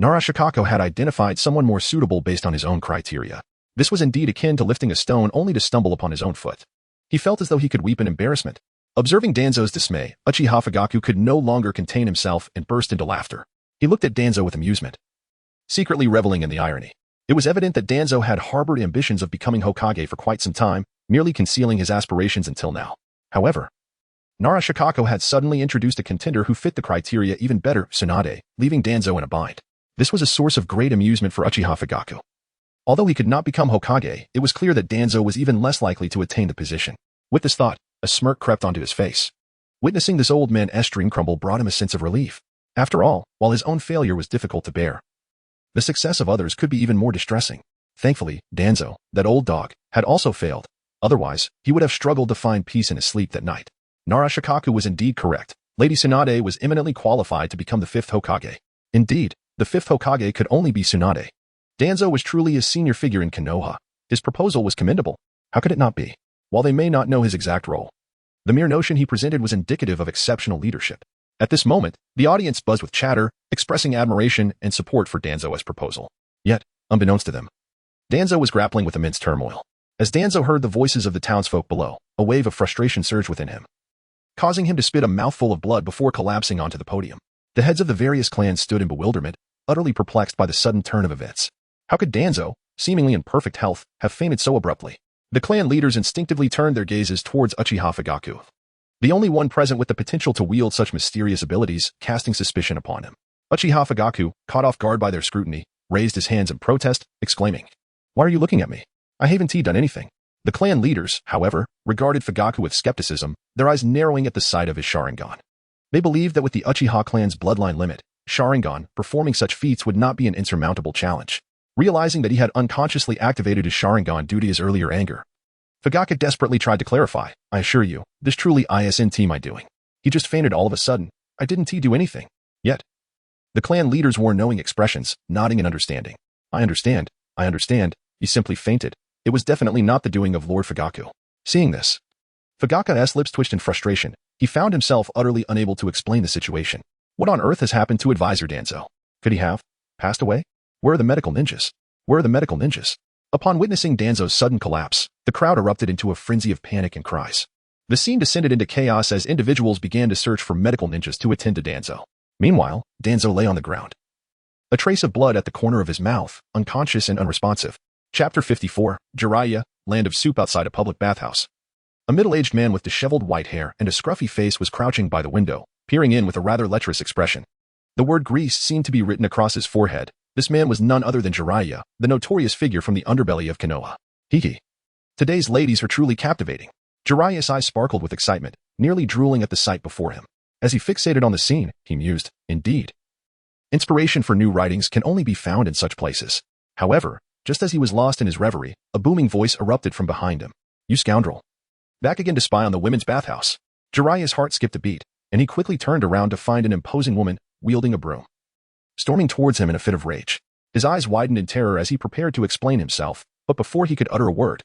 Narashikaku had identified someone more suitable based on his own criteria. This was indeed akin to lifting a stone only to stumble upon his own foot. He felt as though he could weep in embarrassment. Observing Danzo's dismay, Uchiha Fugaku could no longer contain himself and burst into laughter. He looked at Danzo with amusement, secretly reveling in the irony. It was evident that Danzo had harbored ambitions of becoming Hokage for quite some time, merely concealing his aspirations until now. However, Narashikaku had suddenly introduced a contender who fit the criteria even better, Tsunade, leaving Danzo in a bind. This was a source of great amusement for Uchiha Fugaku. Although he could not become Hokage, it was clear that Danzo was even less likely to attain the position. With this thought, a smirk crept onto his face. Witnessing this old man's dream crumble brought him a sense of relief. After all, while his own failure was difficult to bear, the success of others could be even more distressing. Thankfully, Danzo, that old dog, had also failed. Otherwise, he would have struggled to find peace in his sleep that night. Narashikaku was indeed correct. Lady Tsunade was eminently qualified to become the fifth Hokage. Indeed, the fifth Hokage could only be Tsunade. Danzo was truly a senior figure in Konoha. His proposal was commendable. How could it not be? While they may not know his exact role, the mere notion he presented was indicative of exceptional leadership. At this moment, the audience buzzed with chatter, expressing admiration and support for Danzo's proposal. Yet, unbeknownst to them, Danzo was grappling with immense turmoil. As Danzo heard the voices of the townsfolk below, a wave of frustration surged within him, causing him to spit a mouthful of blood before collapsing onto the podium. The heads of the various clans stood in bewilderment, utterly perplexed by the sudden turn of events. How could Danzo, seemingly in perfect health, have fainted so abruptly? The clan leaders instinctively turned their gazes towards Uchiha Fugaku, the only one present with the potential to wield such mysterious abilities, casting suspicion upon him. Uchiha Fugaku, caught off guard by their scrutiny, raised his hands in protest, exclaiming, Why are you looking at me? I haven't done anything. The clan leaders, however, regarded Fugaku with skepticism, their eyes narrowing at the sight of his Sharingan. They believed that with the Uchiha clan's bloodline limit, Sharingan performing such feats would not be an insurmountable challenge. Realizing that he had unconsciously activated his Sharingan due to his earlier anger, Fugaku desperately tried to clarify, I assure you, this truly isn't my doing. He just fainted all of a sudden. I didn't do anything. Yet, the clan leaders wore knowing expressions, nodding in understanding. I understand. You simply fainted. It was definitely not the doing of Lord Fugaku. Seeing this, Fugaku's lips twitched in frustration. He found himself utterly unable to explain the situation. What on earth has happened to Advisor Danzo? Could he have passed away? Where are the medical ninjas? Where are the medical ninjas? Upon witnessing Danzo's sudden collapse, the crowd erupted into a frenzy of panic and cries. The scene descended into chaos as individuals began to search for medical ninjas to attend to Danzo. Meanwhile, Danzo lay on the ground. A trace of blood at the corner of his mouth, unconscious and unresponsive. Chapter 54, Jiraiya, Land of Soup outside a public bathhouse. A middle-aged man with disheveled white hair and a scruffy face was crouching by the window, peering in with a rather lecherous expression. The word grease seemed to be written across his forehead. This man was none other than Jiraiya, the notorious figure from the underbelly of Konoha. Hee. Today's ladies are truly captivating. Jiraiya's eyes sparkled with excitement, nearly drooling at the sight before him. As he fixated on the scene, he mused, indeed. Inspiration for new writings can only be found in such places. However, just as he was lost in his reverie, a booming voice erupted from behind him. You scoundrel. Back again to spy on the women's bathhouse. Jiraiya's heart skipped a beat, and he quickly turned around to find an imposing woman, wielding a broom, storming towards him in a fit of rage. His eyes widened in terror as he prepared to explain himself, but before he could utter a word,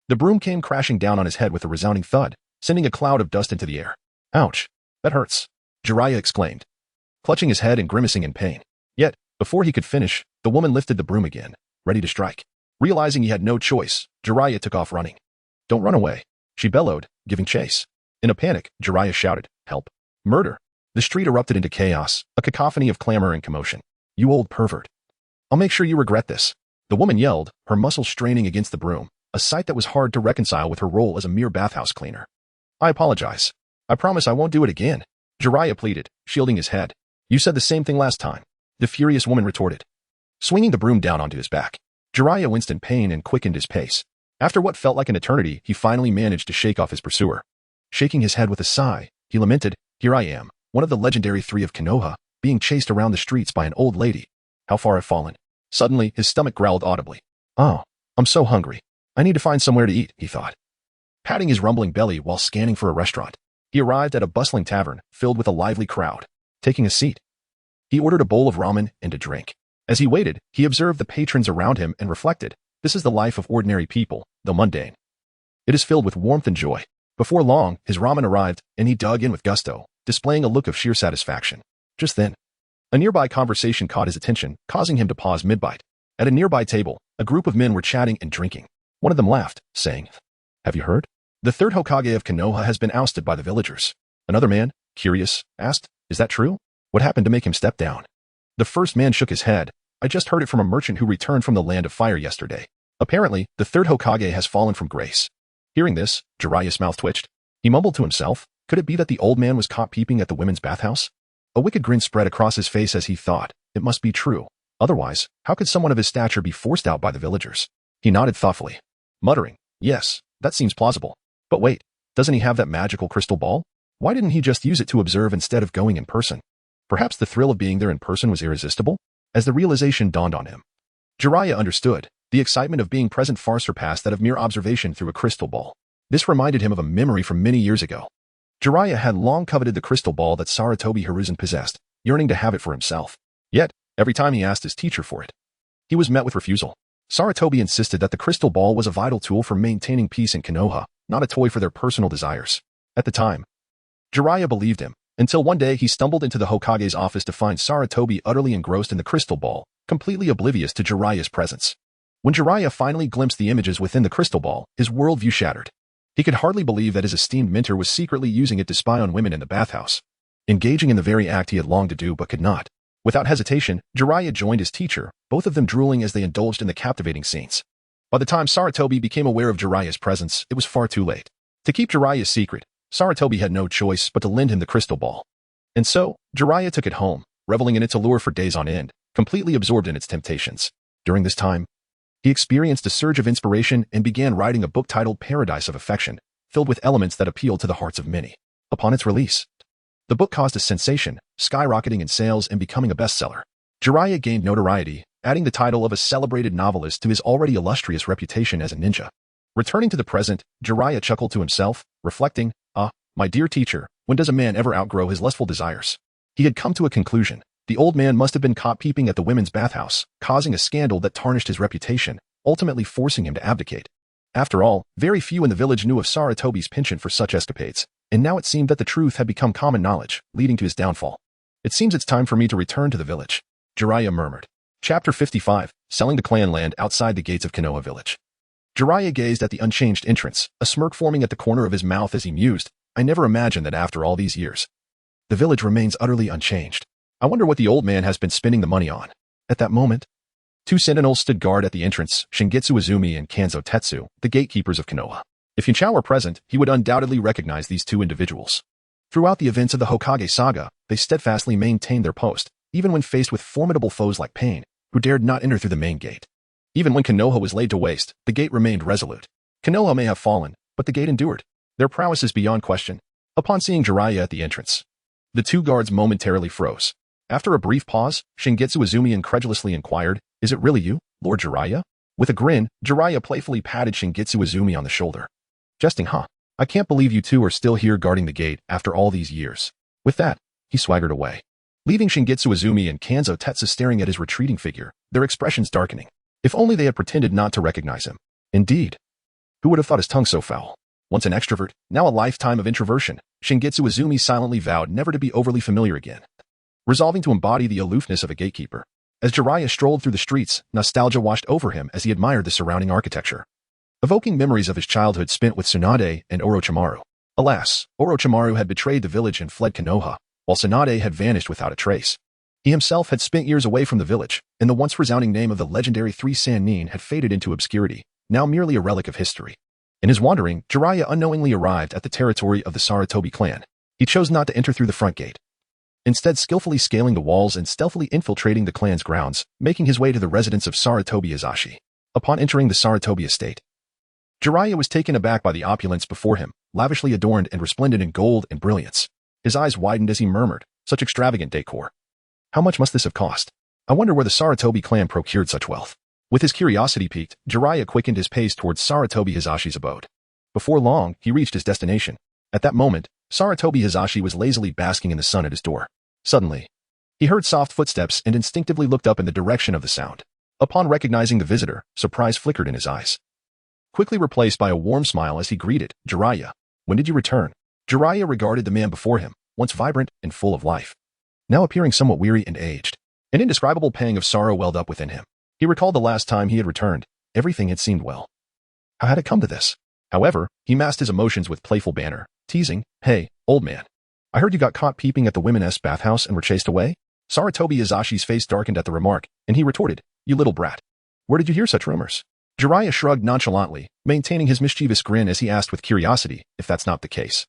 the broom came crashing down on his head with a resounding thud, sending a cloud of dust into the air. Ouch. That hurts, Jiraiya exclaimed, clutching his head and grimacing in pain. Yet, before he could finish, the woman lifted the broom again, ready to strike. Realizing he had no choice, Jiraiya took off running. Don't run away, she bellowed, giving chase. In a panic, Jiraiya shouted, help. Murder. The street erupted into chaos, a cacophony of clamor and commotion. You old pervert. I'll make sure you regret this. The woman yelled, her muscles straining against the broom, a sight that was hard to reconcile with her role as a mere bathhouse cleaner. I apologize. I promise I won't do it again, Jiraiya pleaded, shielding his head. You said the same thing last time, the furious woman retorted. Swinging the broom down onto his back, Jiraiya winced in pain and quickened his pace. After what felt like an eternity, he finally managed to shake off his pursuer. Shaking his head with a sigh, he lamented, here I am, one of the legendary three of Konoha, being chased around the streets by an old lady. How far I've fallen. Suddenly, his stomach growled audibly. Oh, I'm so hungry. I need to find somewhere to eat, he thought. Patting his rumbling belly while scanning for a restaurant, he arrived at a bustling tavern filled with a lively crowd. Taking a seat, he ordered a bowl of ramen and a drink. As he waited, he observed the patrons around him and reflected, this is the life of ordinary people, though mundane. It is filled with warmth and joy. Before long, his ramen arrived, and he dug in with gusto, displaying a look of sheer satisfaction. Just then, a nearby conversation caught his attention, causing him to pause mid-bite. At a nearby table, a group of men were chatting and drinking. One of them laughed, saying, have you heard? The third Hokage of Konoha has been ousted by the villagers. Another man, curious, asked, is that true? What happened to make him step down? The first man shook his head. I just heard it from a merchant who returned from the Land of Fire yesterday. Apparently, the third Hokage has fallen from grace. Hearing this, Jiraiya's mouth twitched. He mumbled to himself, could it be that the old man was caught peeping at the women's bathhouse? A wicked grin spread across his face as he thought, it must be true. Otherwise, how could someone of his stature be forced out by the villagers? He nodded thoughtfully, muttering, yes, that seems plausible. But wait, doesn't he have that magical crystal ball? Why didn't he just use it to observe instead of going in person? Perhaps the thrill of being there in person was irresistible? As the realization dawned on him, Jiraiya understood. The excitement of being present far surpassed that of mere observation through a crystal ball. This reminded him of a memory from many years ago. Jiraiya had long coveted the crystal ball that Sarutobi Hiruzen possessed, yearning to have it for himself. Yet, every time he asked his teacher for it, he was met with refusal. Sarutobi insisted that the crystal ball was a vital tool for maintaining peace in Konoha, not a toy for their personal desires. At the time, Jiraiya believed him, until one day he stumbled into the Hokage's office to find Sarutobi utterly engrossed in the crystal ball, completely oblivious to Jiraiya's presence. When Jiraiya finally glimpsed the images within the crystal ball, his worldview shattered. He could hardly believe that his esteemed mentor was secretly using it to spy on women in the bathhouse, engaging in the very act he had longed to do but could not. Without hesitation, Jiraiya joined his teacher, both of them drooling as they indulged in the captivating scenes. By the time Sarutobi became aware of Jiraiya's presence, it was far too late. To keep Jiraiya's secret, Sarutobi had no choice but to lend him the crystal ball. And so, Jiraiya took it home, reveling in its allure for days on end, completely absorbed in its temptations. During this time, he experienced a surge of inspiration and began writing a book titled Paradise of Affection, filled with elements that appealed to the hearts of many. Upon its release, the book caused a sensation, skyrocketing in sales and becoming a bestseller. Jiraiya gained notoriety, adding the title of a celebrated novelist to his already illustrious reputation as a ninja. Returning to the present, Jiraiya chuckled to himself, reflecting, my dear teacher, when does a man ever outgrow his lustful desires? He had come to a conclusion. The old man must have been caught peeping at the women's bathhouse, causing a scandal that tarnished his reputation, ultimately forcing him to abdicate. After all, very few in the village knew of Sarutobi's penchant for such escapades, and now it seemed that the truth had become common knowledge, leading to his downfall. It seems it's time for me to return to the village, Jiraiya murmured. Chapter 55, Selling the Clan Land Outside the Gates of Konoha Village. Jiraiya gazed at the unchanged entrance, a smirk forming at the corner of his mouth as he mused, I never imagined that after all these years, the village remains utterly unchanged. I wonder what the old man has been spending the money on. At that moment, two sentinels stood guard at the entrance, Shingitsu Izumi and Kanzo Tetsu, the gatekeepers of Konoha. If Yunchao were present, he would undoubtedly recognize these two individuals. Throughout the events of the Hokage saga, they steadfastly maintained their post, even when faced with formidable foes like Pain, who dared not enter through the main gate. Even when Konoha was laid to waste, the gate remained resolute. Konoha may have fallen, but the gate endured. Their prowess is beyond question. Upon seeing Jiraiya at the entrance, the two guards momentarily froze. After a brief pause, Shingitsu Izumi incredulously inquired, Is it really you, Lord Jiraiya? With a grin, Jiraiya playfully patted Shingitsu Izumi on the shoulder. Jesting, huh? I can't believe you two are still here guarding the gate after all these years. With that, he swaggered away, leaving Shingitsu Izumi and Kanzo Tetsu staring at his retreating figure, their expressions darkening. If only they had pretended not to recognize him. Indeed. Who would have thought his tongue so foul? Once an extrovert, now a lifetime of introversion, Shingitsu Izumi silently vowed never to be overly familiar again, resolving to embody the aloofness of a gatekeeper. As Jiraiya strolled through the streets, nostalgia washed over him as he admired the surrounding architecture, evoking memories of his childhood spent with Tsunade and Orochimaru. Alas, Orochimaru had betrayed the village and fled Konoha, while Tsunade had vanished without a trace. He himself had spent years away from the village, and the once resounding name of the legendary Three Sannin had faded into obscurity, now merely a relic of history. In his wandering, Jiraiya unknowingly arrived at the territory of the Sarutobi clan. He chose not to enter through the front gate, instead skillfully scaling the walls and stealthily infiltrating the clan's grounds, making his way to the residence of Sarutobi Hizashi. Upon entering the Sarutobi estate, Jiraiya was taken aback by the opulence before him, lavishly adorned and resplendent in gold and brilliance. His eyes widened as he murmured, Such extravagant decor. How much must this have cost? I wonder where the Sarutobi clan procured such wealth. With his curiosity piqued, Jiraiya quickened his pace towards Sarutobi Hizashi's abode. Before long, he reached his destination. At that moment, Sarutobi Hizashi was lazily basking in the sun at his door. Suddenly, he heard soft footsteps and instinctively looked up in the direction of the sound. Upon recognizing the visitor, surprise flickered in his eyes, quickly replaced by a warm smile as he greeted, Jiraiya, when did you return? Jiraiya regarded the man before him, once vibrant and full of life, now appearing somewhat weary and aged. An indescribable pang of sorrow welled up within him. He recalled the last time he had returned. Everything had seemed well. How had it come to this? However, he masked his emotions with playful banter, teasing, Hey, old man. I heard you got caught peeping at the women's bathhouse and were chased away? Sarutobi Hizashi's face darkened at the remark, and he retorted, You little brat. Where did you hear such rumors? Jiraiya shrugged nonchalantly, maintaining his mischievous grin as he asked with curiosity, if that's not the case.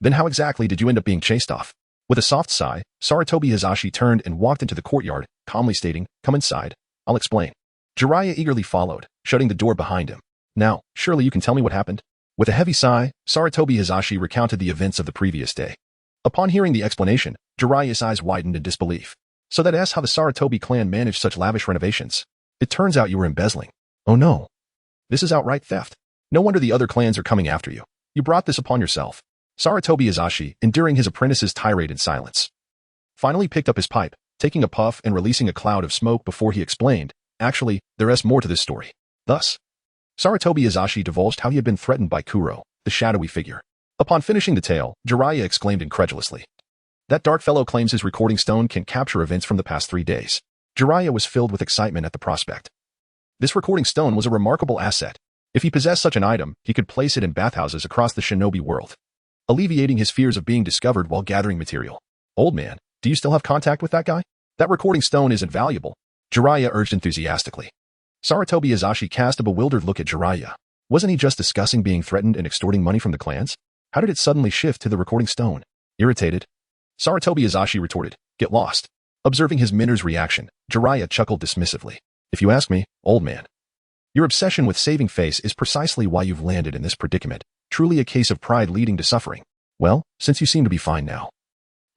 Then how exactly did you end up being chased off? With a soft sigh, Sarutobi Hizashi turned and walked into the courtyard, calmly stating, Come inside. I'll explain. Jiraiya eagerly followed, shutting the door behind him. Now, surely you can tell me what happened? With a heavy sigh, Sarutobi Hizashi recounted the events of the previous day. Upon hearing the explanation, Jiraiya's eyes widened in disbelief. So that's how the Sarutobi clan managed such lavish renovations. It turns out you were embezzling. Oh no. This is outright theft. No wonder the other clans are coming after you. You brought this upon yourself. Sarutobi Hizashi, enduring his apprentice's tirade in silence, finally picked up his pipe, taking a puff and releasing a cloud of smoke before he explained, Actually, there is more to this story. Thus, Sarutobi Hizashi divulged how he had been threatened by Kuro, the shadowy figure. Upon finishing the tale, Jiraiya exclaimed incredulously, That dark fellow claims his recording stone can capture events from the past 3 days. Jiraiya was filled with excitement at the prospect. This recording stone was a remarkable asset. If he possessed such an item, he could place it in bathhouses across the shinobi world, alleviating his fears of being discovered while gathering material. Old man, do you still have contact with that guy? That recording stone isn't valuable, Jiraiya urged enthusiastically. Sarutobi Hizashi cast a bewildered look at Jiraiya. Wasn't he just discussing being threatened and extorting money from the clans? How did it suddenly shift to the recording stone? Irritated, Sarutobi Hizashi retorted, Get lost. Observing his mentor's reaction, Jiraiya chuckled dismissively. If you ask me, old man, your obsession with saving face is precisely why you've landed in this predicament, truly a case of pride leading to suffering. Well, since you seem to be fine now,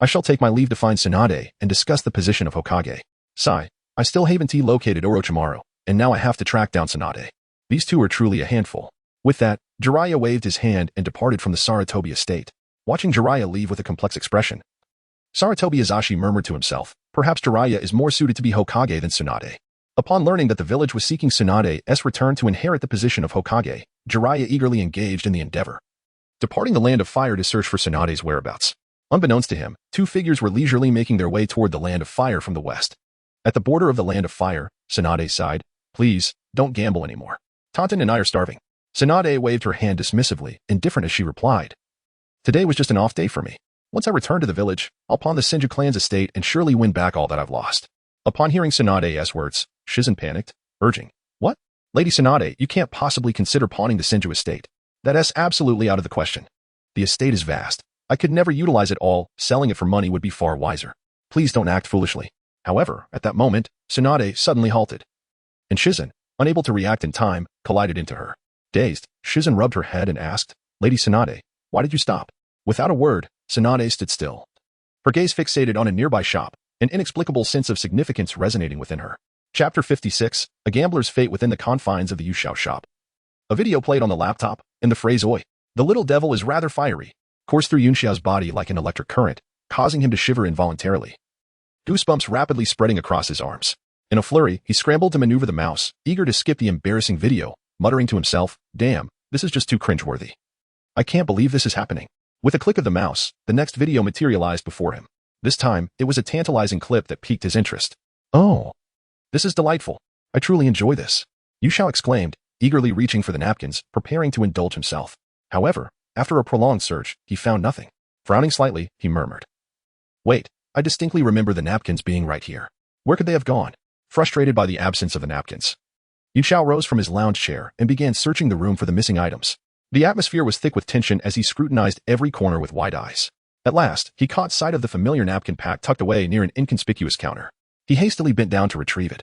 I shall take my leave to find Tsunade and discuss the position of Hokage. Sigh, I still haven't located Orochimaru, and now I have to track down Tsunade. These two are truly a handful. With that, Jiraiya waved his hand and departed from the Sarutobi estate, watching Jiraiya leave with a complex expression. Sarutobi Hizashi murmured to himself, Perhaps Jiraiya is more suited to be Hokage than Tsunade. Upon learning that the village was seeking Tsunade's return to inherit the position of Hokage, Jiraiya eagerly engaged in the endeavor, departing the Land of Fire to search for Tsunade's whereabouts. Unbeknownst to him, two figures were leisurely making their way toward the Land of Fire from the west. At the border of the Land of Fire, Tsunade sighed. Please, don't gamble anymore. Tonton and I are starving. Tsunade waved her hand dismissively, indifferent as she replied. Today was just an off day for me. Once I return to the village, I'll pawn the Senju clan's estate and surely win back all that I've lost. Upon hearing Tsunade's words, Shizen panicked, urging, What? Lady Tsunade, you can't possibly consider pawning the Senju estate. That's absolutely out of the question. The estate is vast. I could never utilize it all. Selling it for money would be far wiser. Please don't act foolishly. However, at that moment, Tsunade suddenly halted. And Shizen, unable to react in time, collided into her. Dazed, Shizen rubbed her head and asked, Lady Tsunade, why did you stop? Without a word, Tsunade stood still. Her gaze fixated on a nearby shop, an inexplicable sense of significance resonating within her. Chapter 56, A Gambler's Fate Within the Confines of the Yushao Shop. A video played on the laptop, and the phrase Oi, the little devil is rather fiery, coursed through Yunxiao's body like an electric current, causing him to shiver involuntarily. Goosebumps rapidly spreading across his arms. In a flurry, he scrambled to maneuver the mouse, eager to skip the embarrassing video, muttering to himself, Damn, this is just too cringeworthy. I can't believe this is happening. With a click of the mouse, the next video materialized before him. This time, it was a tantalizing clip that piqued his interest. Oh, this is delightful. I truly enjoy this. Yushao exclaimed, eagerly reaching for the napkins, preparing to indulge himself. However, after a prolonged search, he found nothing. Frowning slightly, he murmured. Wait, I distinctly remember the napkins being right here. Where could they have gone? Frustrated by the absence of the napkins, Yushao rose from his lounge chair and began searching the room for the missing items. The atmosphere was thick with tension as he scrutinized every corner with wide eyes. At last, he caught sight of the familiar napkin pack tucked away near an inconspicuous counter. He hastily bent down to retrieve it.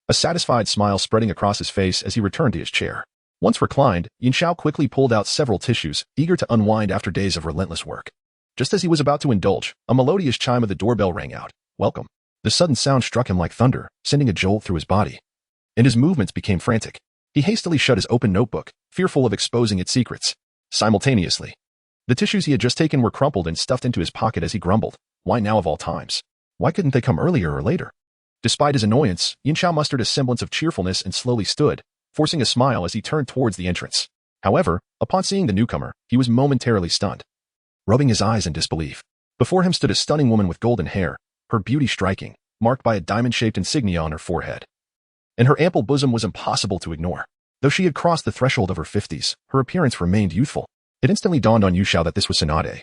A satisfied smile spreading across his face as he returned to his chair. Once reclined, Yushao quickly pulled out several tissues, eager to unwind after days of relentless work. Just as he was about to indulge, a melodious chime of the doorbell rang out. Welcome. The sudden sound struck him like thunder, sending a jolt through his body. And his movements became frantic. He hastily shut his open notebook, fearful of exposing its secrets. Simultaneously, the tissues he had just taken were crumpled and stuffed into his pocket as he grumbled. Why now of all times? Why couldn't they come earlier or later? Despite his annoyance, Yushao mustered a semblance of cheerfulness and slowly stood, forcing a smile as he turned towards the entrance. However, upon seeing the newcomer, he was momentarily stunned. Rubbing his eyes in disbelief, before him stood a stunning woman with golden hair, her beauty striking, marked by a diamond-shaped insignia on her forehead. And her ample bosom was impossible to ignore. Though she had crossed the threshold of her 50s, her appearance remained youthful. It instantly dawned on Yushao that this was Tsunade,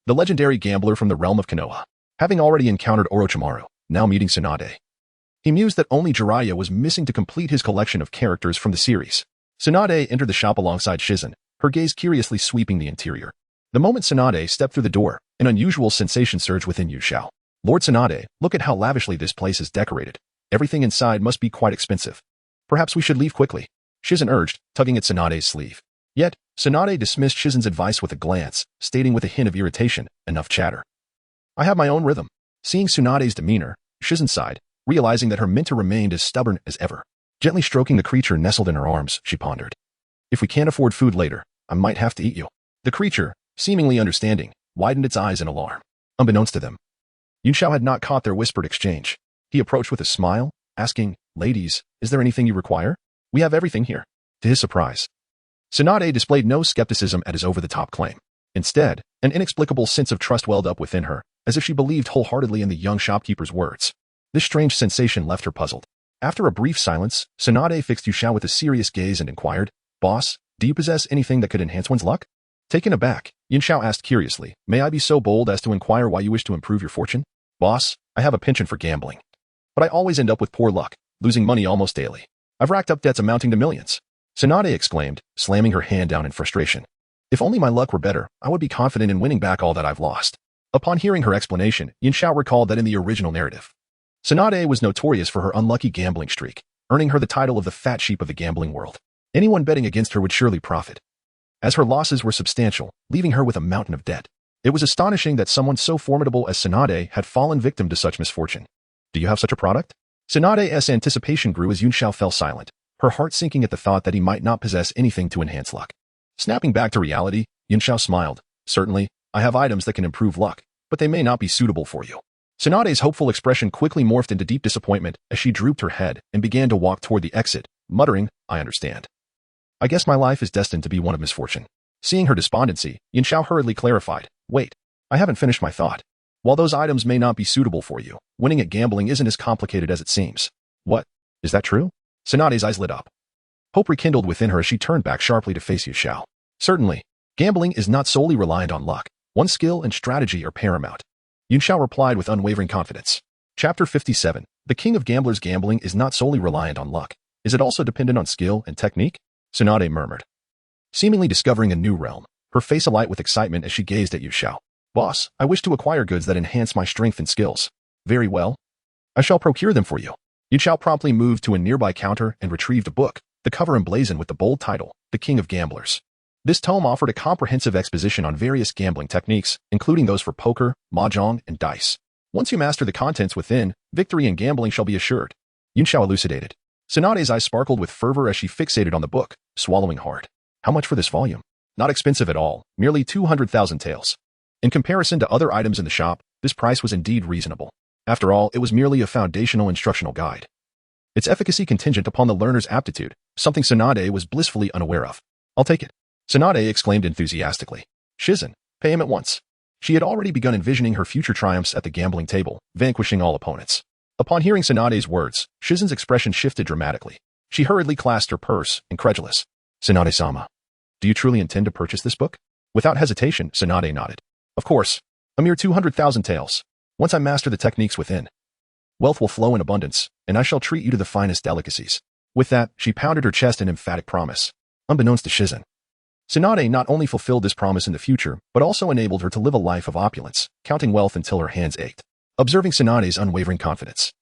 the legendary gambler from the realm of Konoha. Having already encountered Orochimaru, now meeting Tsunade, he mused that only Jiraiya was missing to complete his collection of characters from the series. Tsunade entered the shop alongside Shizen, her gaze curiously sweeping the interior. The moment Tsunade stepped through the door, an unusual sensation surged within Yushao. Lord Tsunade, look at how lavishly this place is decorated. Everything inside must be quite expensive. Perhaps we should leave quickly, Shizen urged, tugging at Tsunade's sleeve. Yet, Tsunade dismissed Shizen's advice with a glance, stating with a hint of irritation, enough chatter. I have my own rhythm. Seeing Tsunade's demeanor, Shizen sighed, realizing that her mentor remained as stubborn as ever. Gently stroking the creature nestled in her arms, she pondered. If we can't afford food later, I might have to eat you. The creature, seemingly understanding, widened its eyes in alarm. Unbeknownst to them, Yushao had not caught their whispered exchange. He approached with a smile, asking, Ladies, is there anything you require? We have everything here. To his surprise, Tsunade displayed no skepticism at his over-the-top claim. Instead, an inexplicable sense of trust welled up within her, as if she believed wholeheartedly in the young shopkeeper's words. This strange sensation left her puzzled. After a brief silence, Tsunade fixed Yushao with a serious gaze and inquired, Boss, do you possess anything that could enhance one's luck? Taken aback, Yushao asked curiously, May I be so bold as to inquire why you wish to improve your fortune? Boss, I have a penchant for gambling. But I always end up with poor luck, losing money almost daily. I've racked up debts amounting to millions. Tsunade exclaimed, slamming her hand down in frustration. If only my luck were better, I would be confident in winning back all that I've lost. Upon hearing her explanation, Yushao recalled that in the original narrative, Tsunade was notorious for her unlucky gambling streak, earning her the title of the fat sheep of the gambling world. Anyone betting against her would surely profit, as her losses were substantial, leaving her with a mountain of debt. It was astonishing that someone so formidable as Tsunade had fallen victim to such misfortune. Do you have such a product? Tsunade's anticipation grew as Yushao fell silent, her heart sinking at the thought that he might not possess anything to enhance luck. Snapping back to reality, Yushao smiled. Certainly, I have items that can improve luck, but they may not be suitable for you. Tsunade's hopeful expression quickly morphed into deep disappointment as she drooped her head and began to walk toward the exit, muttering, I understand. I guess my life is destined to be one of misfortune. Seeing her despondency, Yushao hurriedly clarified, Wait, I haven't finished my thought. While those items may not be suitable for you, winning at gambling isn't as complicated as it seems. What? Is that true? Tsunade's eyes lit up. Hope rekindled within her as she turned back sharply to face Yuxiao. Certainly, gambling is not solely reliant on luck. One's skill and strategy are paramount. Yuxiao replied with unwavering confidence. Chapter 57. The King of Gamblers. Gambling is not solely reliant on luck. Is it also dependent on skill and technique? Tsunade murmured. Seemingly discovering a new realm, her face alight with excitement as she gazed at Yuxiao. Boss, I wish to acquire goods that enhance my strength and skills. Very well. I shall procure them for you. Yuxiao promptly moved to a nearby counter and retrieved a book, the cover emblazoned with the bold title, The King of Gamblers. This tome offered a comprehensive exposition on various gambling techniques, including those for poker, mahjong, and dice. Once you master the contents within, victory in gambling shall be assured. Yuxiao elucidated. Tsunade's eyes sparkled with fervor as she fixated on the book, swallowing hard. How much for this volume? Not expensive at all, merely 200,000 taels. In comparison to other items in the shop, this price was indeed reasonable. After all, it was merely a foundational instructional guide. Its efficacy contingent upon the learner's aptitude, something Tsunade was blissfully unaware of. I'll take it. Tsunade exclaimed enthusiastically. Shizen, pay him at once. She had already begun envisioning her future triumphs at the gambling table, vanquishing all opponents. Upon hearing Tsunade's words, Shizen's expression shifted dramatically. She hurriedly clasped her purse, incredulous. Tsunade-sama, do you truly intend to purchase this book? Without hesitation, Tsunade nodded. Of course. A mere 200,000 taels. Once I master the techniques within, wealth will flow in abundance, and I shall treat you to the finest delicacies. With that, she pounded her chest in emphatic promise. Unbeknownst to Shizen, Tsunade not only fulfilled this promise in the future, but also enabled her to live a life of opulence, counting wealth until her hands ached. Observing Tsunade's unwavering confidence,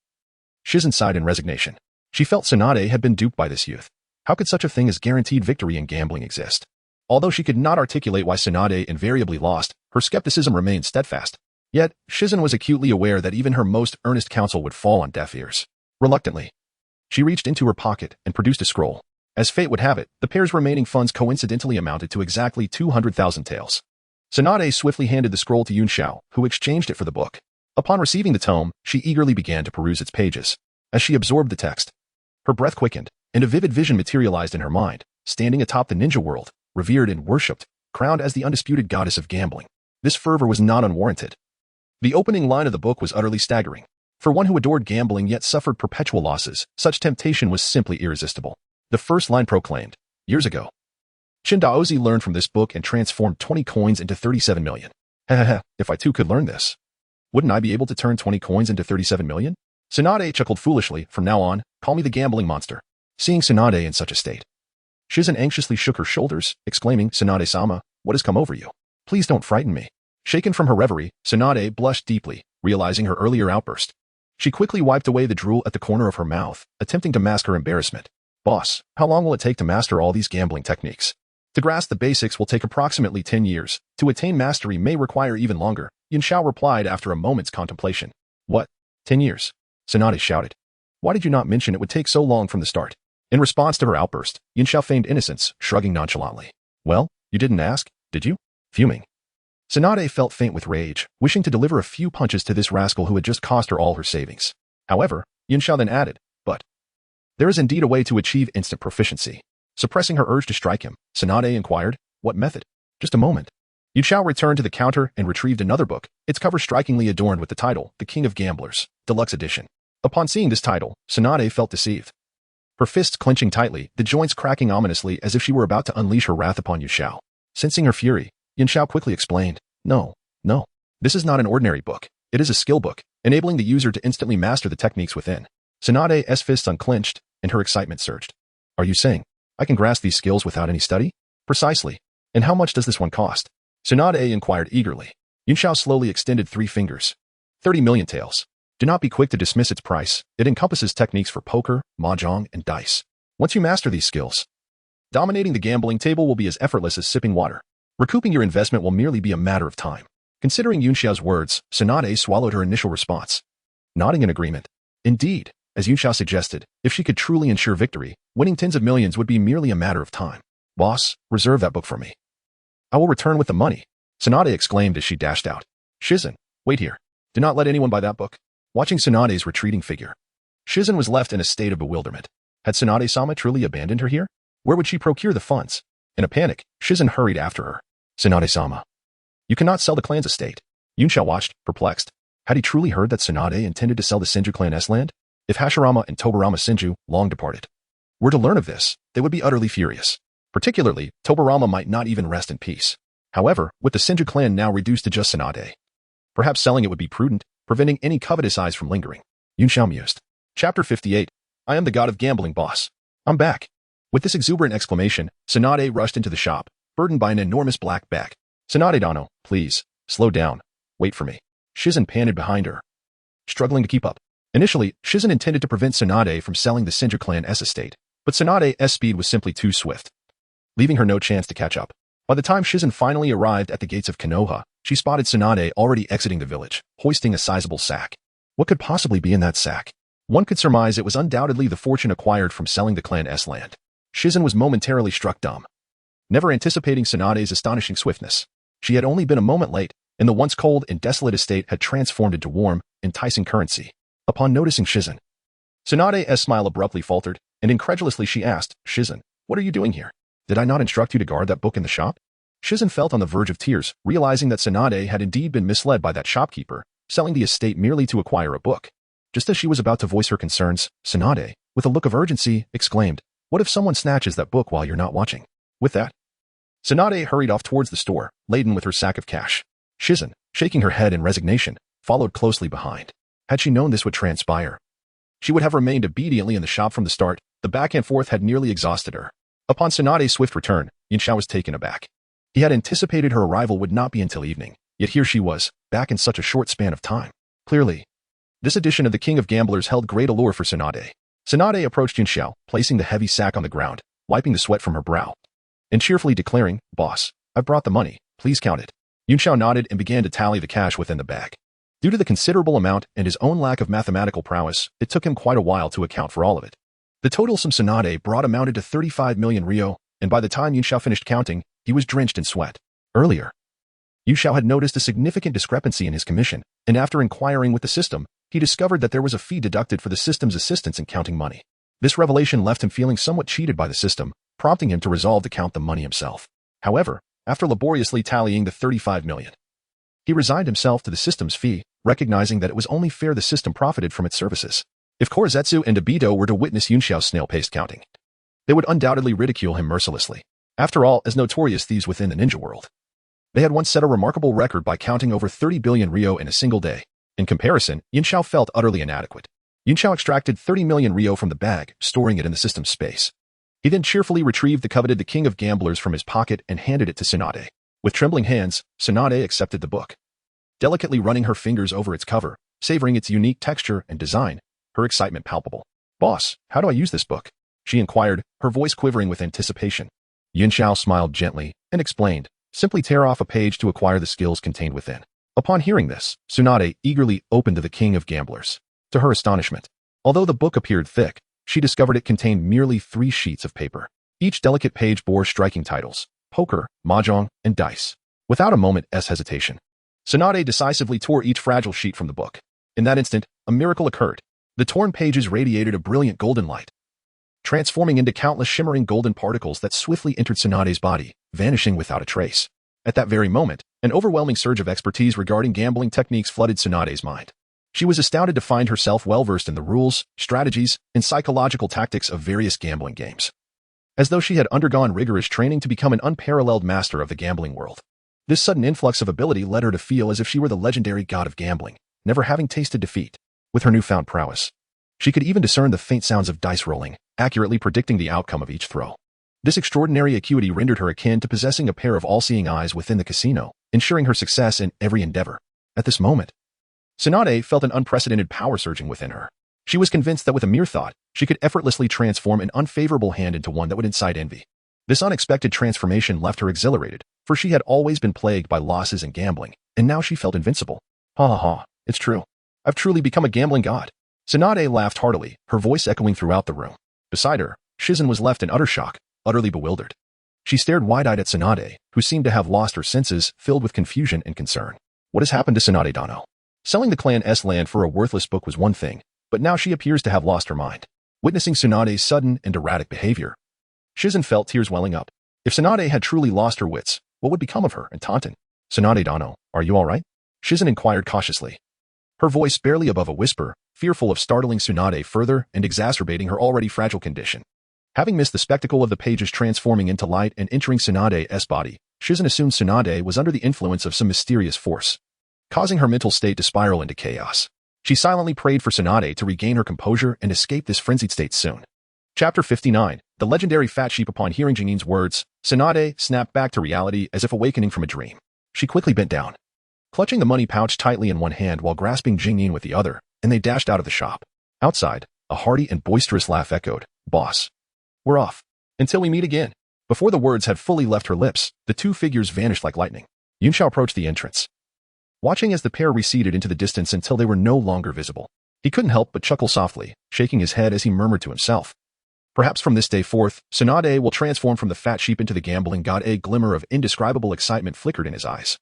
Shizen sighed in resignation. She felt Tsunade had been duped by this youth. How could such a thing as guaranteed victory in gambling exist? Although she could not articulate why Tsunade invariably lost, her skepticism remained steadfast. Yet, Shizen was acutely aware that even her most earnest counsel would fall on deaf ears. Reluctantly, she reached into her pocket and produced a scroll. As fate would have it, the pair's remaining funds coincidentally amounted to exactly 200,000 taels. Tsunade swiftly handed the scroll to Yuxiao, who exchanged it for the book. Upon receiving the tome, she eagerly began to peruse its pages. As she absorbed the text, her breath quickened, and a vivid vision materialized in her mind, standing atop the ninja world, revered and worshipped, crowned as the undisputed goddess of gambling. This fervor was not unwarranted. The opening line of the book was utterly staggering. For one who adored gambling yet suffered perpetual losses, such temptation was simply irresistible. The first line proclaimed, years ago, Shin Daozi learned from this book and transformed 20 coins into 37 million. Heh, if I too could learn this, wouldn't I be able to turn 20 coins into 37 million? Tsunade chuckled foolishly. From now on, call me the gambling monster. Seeing Tsunade in such a state, Shizen anxiously shook her shoulders, exclaiming, Tsunade-sama, what has come over you? Please don't frighten me. Shaken from her reverie, Tsunade blushed deeply, realizing her earlier outburst. She quickly wiped away the drool at the corner of her mouth, attempting to mask her embarrassment. Boss, how long will it take to master all these gambling techniques? To grasp the basics will take approximately 10 years. To attain mastery may require even longer, Yuxiao replied after a moment's contemplation. What? 10 years? Tsunade shouted. Why did you not mention it would take so long from the start? In response to her outburst, Yuxiao feigned innocence, shrugging nonchalantly. Well, you didn't ask, did you? Fuming, Tsunade felt faint with rage, wishing to deliver a few punches to this rascal who had just cost her all her savings. However, Yuxiao then added, but there is indeed a way to achieve instant proficiency. Suppressing her urge to strike him, Tsunade inquired, what method? Just a moment. Yuxiao returned to the counter and retrieved another book, its cover strikingly adorned with the title, The King of Gamblers, Deluxe Edition. Upon seeing this title, Tsunade felt deceived. Her fists clenching tightly, the joints cracking ominously as if she were about to unleash her wrath upon Yuxiao. Sensing her fury, Yuxiao quickly explained, No. This is not an ordinary book. It is a skill book, enabling the user to instantly master the techniques within. Tsunade's fists unclenched, and her excitement surged. Are you saying I can grasp these skills without any study? Precisely. And how much does this one cost? Tsunade inquired eagerly. Yuxiao slowly extended 3 fingers. 30 million taels. Do not be quick to dismiss its price. It encompasses techniques for poker, mahjong, and dice. Once you master these skills, dominating the gambling table will be as effortless as sipping water. Recouping your investment will merely be a matter of time. Considering Yuxiao's words, Tsunade swallowed her initial response, nodding in agreement. Indeed, as Yuxiao suggested, if she could truly ensure victory, winning tens of millions would be merely a matter of time. Boss, reserve that book for me. I will return with the money, Tsunade exclaimed as she dashed out. Shizen, wait here. Do not let anyone buy that book. Watching Tsunade's retreating figure, Shizen was left in a state of bewilderment. Had Tsunade-sama truly abandoned her here? Where would she procure the funds? In a panic, Shizen hurried after her. Tsunade-sama, you cannot sell the clan's estate. Yuxiao watched, perplexed. Had he truly heard that Tsunade intended to sell the Senju clan S land? If Hashirama and Tobarama Senju, long departed, were to learn of this, they would be utterly furious. Particularly, Tobarama might not even rest in peace. However, with the Senju clan now reduced to just Tsunade, perhaps selling it would be prudent, preventing any covetous eyes from lingering. Yunxiao mused. Chapter 58. I am the god of gambling, boss. I'm back. With this exuberant exclamation, Tsunade rushed into the shop, burdened by an enormous black bag. Tsunade-dano, please, slow down. Wait for me. Shizen panted behind her, struggling to keep up. Initially, Shizen intended to prevent Tsunade from selling the Senju clan's estate, but Tsunade's speed was simply too swift, leaving her no chance to catch up. By the time Shizen finally arrived at the gates of Konoha, she spotted Tsunade already exiting the village, hoisting a sizable sack. What could possibly be in that sack? One could surmise it was undoubtedly the fortune acquired from selling the clan's land. Shizen was momentarily struck dumb, never anticipating Tsunade's astonishing swiftness. She had only been a moment late, and the once cold and desolate estate had transformed into warm, enticing currency. Upon noticing Shizen, Tsunade's smile abruptly faltered, and incredulously she asked, Shizen, what are you doing here? Did I not instruct you to guard that book in the shop? Shizen felt on the verge of tears, realizing that Tsunade had indeed been misled by that shopkeeper, selling the estate merely to acquire a book. Just as she was about to voice her concerns, Tsunade, with a look of urgency, exclaimed, what if someone snatches that book while you're not watching? With that, Tsunade hurried off towards the store, laden with her sack of cash. Shizen, shaking her head in resignation, followed closely behind. Had she known this would transpire, she would have remained obediently in the shop from the start. The back and forth had nearly exhausted her. Upon Tsunade's swift return, Yunxiao was taken aback. He had anticipated her arrival would not be until evening, yet here she was, back in such a short span of time. Clearly, this edition of the King of Gamblers held great allure for Tsunade. Tsunade approached Yunxiao, placing the heavy sack on the ground, wiping the sweat from her brow, and cheerfully declaring, Boss, I've brought the money, please count it. Yunxiao nodded and began to tally the cash within the bag. Due to the considerable amount and his own lack of mathematical prowess, it took him quite a while to account for all of it. The total sum Tsunade brought amounted to 35 million ryo, and by the time Yunxiao finished counting, he was drenched in sweat. Earlier, Yunxiao had noticed a significant discrepancy in his commission, and after inquiring with the system, he discovered that there was a fee deducted for the system's assistance in counting money. This revelation left him feeling somewhat cheated by the system, prompting him to resolve to count the money himself. However, after laboriously tallying the 35 million, he resigned himself to the system's fee, recognizing that it was only fair the system profited from its services. If Korezetsu and Obito were to witness Yunxiao's snail-paced counting, they would undoubtedly ridicule him mercilessly. After all, as notorious thieves within the ninja world, they had once set a remarkable record by counting over 30 billion ryo in a single day. In comparison, Yunxiao felt utterly inadequate. Yunxiao extracted 30 million ryo from the bag, storing it in the system's space. He then cheerfully retrieved the coveted The King of Gamblers from his pocket and handed it to Tsunade. With trembling hands, Tsunade accepted the book, delicately running her fingers over its cover, savoring its unique texture and design, her excitement palpable. Boss, how do I use this book? She inquired, her voice quivering with anticipation. Yunxiao smiled gently and explained, simply tear off a page to acquire the skills contained within. Upon hearing this, Tsunade eagerly opened to The King of Gamblers. To her astonishment, although the book appeared thick, she discovered it contained merely 3 sheets of paper. Each delicate page bore striking titles: poker, mahjong, and dice. Without a moment's hesitation, Tsunade decisively tore each fragile sheet from the book. In that instant, a miracle occurred. The torn pages radiated a brilliant golden light, transforming into countless shimmering golden particles that swiftly entered Tsunade's body, vanishing without a trace. At that very moment, an overwhelming surge of expertise regarding gambling techniques flooded Tsunade's mind. She was astounded to find herself well-versed in the rules, strategies, and psychological tactics of various gambling games, as though she had undergone rigorous training to become an unparalleled master of the gambling world. This sudden influx of ability led her to feel as if she were the legendary god of gambling, never having tasted defeat. With her newfound prowess, she could even discern the faint sounds of dice rolling, accurately predicting the outcome of each throw. This extraordinary acuity rendered her akin to possessing a pair of all-seeing eyes within the casino, ensuring her success in every endeavor. At this moment, Tsunade felt an unprecedented power surging within her. She was convinced that with a mere thought, she could effortlessly transform an unfavorable hand into one that would incite envy. This unexpected transformation left her exhilarated, for she had always been plagued by losses in gambling, and now she felt invincible. Ha ha ha, it's true. I've truly become a gambling god. Tsunade laughed heartily, her voice echoing throughout the room. Beside her, Shizen was left in utter shock, utterly bewildered. She stared wide-eyed at Tsunade, who seemed to have lost her senses, filled with confusion and concern. What has happened to Tsunade-dano? Selling the clan's land for a worthless book was one thing, but now she appears to have lost her mind. Witnessing Tsunade's sudden and erratic behavior, Shizen felt tears welling up. If Tsunade had truly lost her wits, what would become of her and Tantan? Tsunade-dano, are you all right? Shizen inquired cautiously, her voice barely above a whisper, fearful of startling Tsunade further and exacerbating her already fragile condition. Having missed the spectacle of the pages transforming into light and entering Tsunade's body, Shizen assumed Tsunade was under the influence of some mysterious force, causing her mental state to spiral into chaos. She silently prayed for Tsunade to regain her composure and escape this frenzied state soon. Chapter 59. The legendary fat sheep. Upon hearing Jingin's words, Tsunade snapped back to reality as if awakening from a dream. She quickly bent down, clutching the money pouch tightly in one hand while grasping Jingin with the other, and they dashed out of the shop. Outside, a hearty and boisterous laugh echoed. "Boss, we're off. Until we meet again." Before the words had fully left her lips, the two figures vanished like lightning. Yunxiao approached the entrance, watching as the pair receded into the distance until they were no longer visible. He couldn't help but chuckle softly, shaking his head as he murmured to himself. Perhaps from this day forth, Tsunade will transform from the fat sheep into the gambling god. A glimmer of indescribable excitement flickered in his eyes,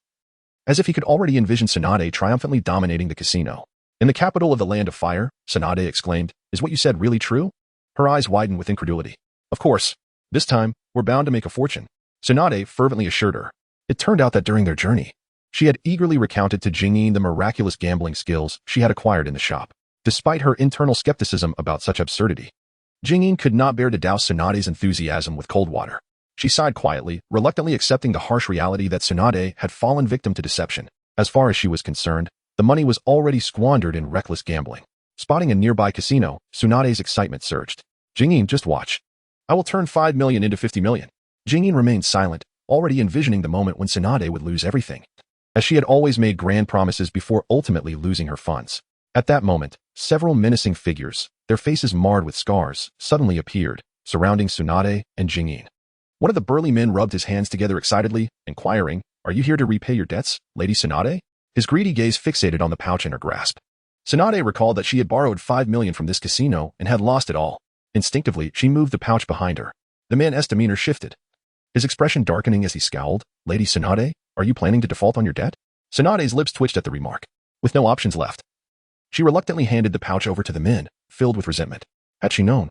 as if he could already envision Tsunade triumphantly dominating the casino. "In the capital of the land of fire," Tsunade exclaimed, "is what you said really true?" Her eyes widened with incredulity. "Of course. This time, we're bound to make a fortune," Tsunade fervently assured her. It turned out that during their journey, she had eagerly recounted to Jingin the miraculous gambling skills she had acquired in the shop. Despite her internal skepticism about such absurdity, Jingin could not bear to douse Tsunade's enthusiasm with cold water. She sighed quietly, reluctantly accepting the harsh reality that Tsunade had fallen victim to deception. As far as she was concerned, the money was already squandered in reckless gambling. Spotting a nearby casino, Tsunade's excitement surged. "Jingin, just watch. I will turn 5 million into 50 million. Jingin remained silent, already envisioning the moment when Tsunade would lose everything, as she had always made grand promises before ultimately losing her funds. At that moment, several menacing figures, their faces marred with scars, suddenly appeared, surrounding Tsunade and Jingin. One of the burly men rubbed his hands together excitedly, inquiring, "Are you here to repay your debts, Lady Tsunade?" His greedy gaze fixated on the pouch in her grasp. Tsunade recalled that she had borrowed 5 million from this casino and had lost it all. Instinctively, she moved the pouch behind her. The man's demeanor shifted, his expression darkening as he scowled. "Lady Tsunade, are you planning to default on your debt?" Tsunade's lips twitched at the remark. With no options left, she reluctantly handed the pouch over to the men, filled with resentment. Had she known,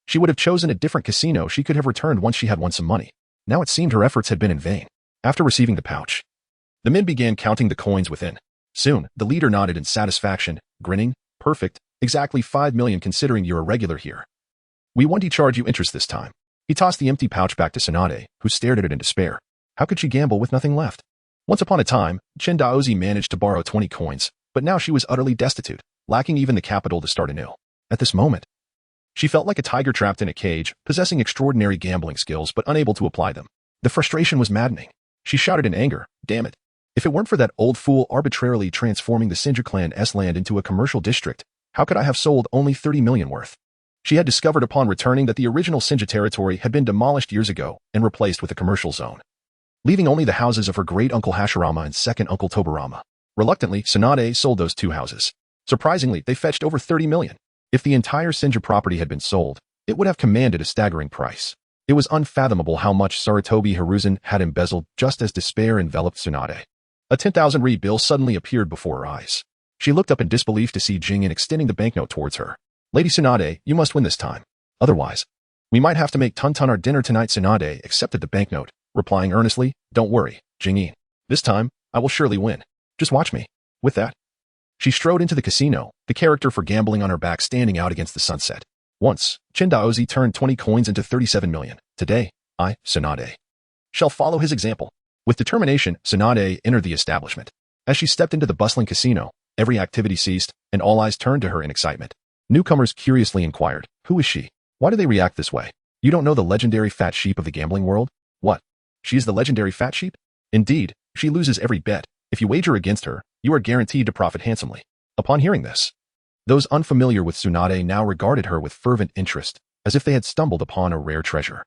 she would have chosen a different casino she could have returned once she had won some money. Now it seemed her efforts had been in vain. After receiving the pouch, the men began counting the coins within. Soon, the leader nodded in satisfaction, grinning. "Perfect, exactly 5 million considering you're a regular here. We won't charge you interest this time." He tossed the empty pouch back to Tsunade, who stared at it in despair. How could she gamble with nothing left? Once upon a time, Chen Daozi managed to borrow 20 coins, but now she was utterly destitute, lacking even the capital to start anew. At this moment, she felt like a tiger trapped in a cage, possessing extraordinary gambling skills but unable to apply them. The frustration was maddening. She shouted in anger, "Damn it. If it weren't for that old fool arbitrarily transforming the Sinja clan's land into a commercial district, how could I have sold only 30 million worth?" She had discovered upon returning that the original Sinja territory had been demolished years ago and replaced with a commercial zone, leaving only the houses of her great-uncle Hashirama and second-uncle Tobarama. Reluctantly, Tsunade sold those two houses. Surprisingly, they fetched over 30 million. If the entire Sinja property had been sold, it would have commanded a staggering price. It was unfathomable how much Sarutobi Hiruzen had embezzled just as despair enveloped Tsunade. A 10,000 ri bill suddenly appeared before her eyes. She looked up in disbelief to see Jingin extending the banknote towards her. "Lady Tsunade, you must win this time. Otherwise, we might have to make Tun-Tun our dinner tonight." Tsunade accepted the banknote, replying earnestly, "Don't worry, Jingin. This time, I will surely win. Just watch me." With that, she strode into the casino, the character for gambling on her back standing out against the sunset. Once, Chen Daozi turned 20 coins into 37 million. Today, I, Tsunade, shall follow his example. With determination, Tsunade entered the establishment. As she stepped into the bustling casino, every activity ceased, and all eyes turned to her in excitement. Newcomers curiously inquired, "Who is she? Why do they react this way? You don't know the legendary fat sheep of the gambling world?" "What? She is the legendary fat sheep?" "Indeed, she loses every bet. If you wager against her, you are guaranteed to profit handsomely." Upon hearing this, those unfamiliar with Tsunade now regarded her with fervent interest, as if they had stumbled upon a rare treasure.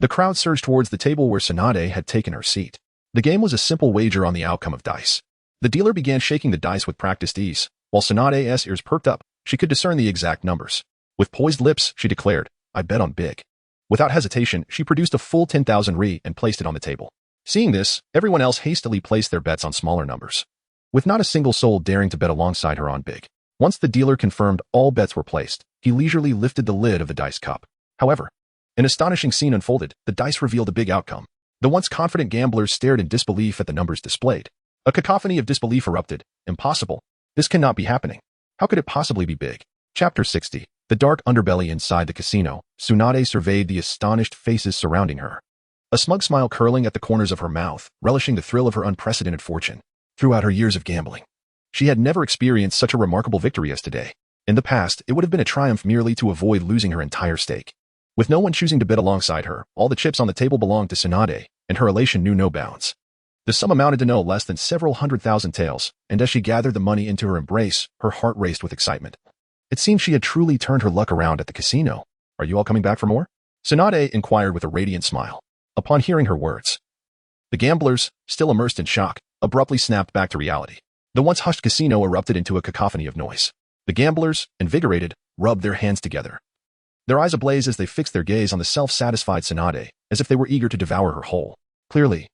The crowd surged towards the table where Tsunade had taken her seat. The game was a simple wager on the outcome of dice. The dealer began shaking the dice with practiced ease, while Tsunade's ears perked up. She could discern the exact numbers. With poised lips, she declared, "I bet on big." Without hesitation, she produced a full 10,000 ri and placed it on the table. Seeing this, everyone else hastily placed their bets on smaller numbers, with not a single soul daring to bet alongside her on big. Once the dealer confirmed all bets were placed, he leisurely lifted the lid of the dice cup. However, an astonishing scene unfolded. The dice revealed a big outcome. The once confident gamblers stared in disbelief at the numbers displayed. A cacophony of disbelief erupted. "Impossible. This cannot be happening. How could it possibly be big? Chapter 60. The dark underbelly inside the casino. Tsunade surveyed the astonished faces surrounding her. A smug smile curling at the corners of her mouth, relishing the thrill of her unprecedented fortune. Throughout her years of gambling, she had never experienced such a remarkable victory as today. In the past, it would have been a triumph merely to avoid losing her entire stake. With no one choosing to bet alongside her, all the chips on the table belonged to Tsunade, and her elation knew no bounds. The sum amounted to no less than several 100,000 taels, and as she gathered the money into her embrace, her heart raced with excitement. It seemed she had truly turned her luck around at the casino. Are you all coming back for more? Tsunade inquired with a radiant smile. Upon hearing her words, the gamblers, still immersed in shock, abruptly snapped back to reality. The once hushed casino erupted into a cacophony of noise. The gamblers, invigorated, rubbed their hands together. Their eyes ablaze as they fixed their gaze on the self-satisfied Tsunade, as if they were eager to devour her whole. Clearly,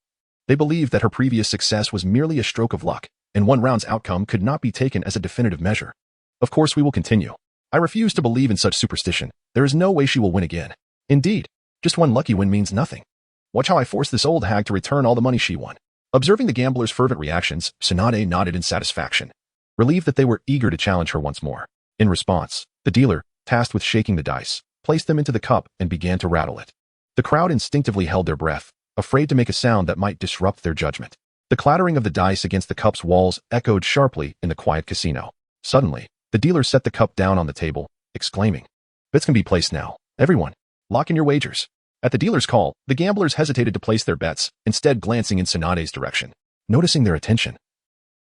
they believed that her previous success was merely a stroke of luck, and one round's outcome could not be taken as a definitive measure. Of course we will continue. I refuse to believe in such superstition. There is no way she will win again. Indeed, just one lucky win means nothing. Watch how I force this old hag to return all the money she won. Observing the gamblers' fervent reactions, Tsunade nodded in satisfaction, relieved that they were eager to challenge her once more. In response, the dealer, tasked with shaking the dice, placed them into the cup and began to rattle it. The crowd instinctively held their breath, afraid to make a sound that might disrupt their judgment. The clattering of the dice against the cup's walls echoed sharply in the quiet casino. Suddenly, the dealer set the cup down on the table, exclaiming, "Bets can be placed now. Everyone, lock in your wagers." At the dealer's call, the gamblers hesitated to place their bets, instead glancing in Tsunade's direction. Noticing their attention,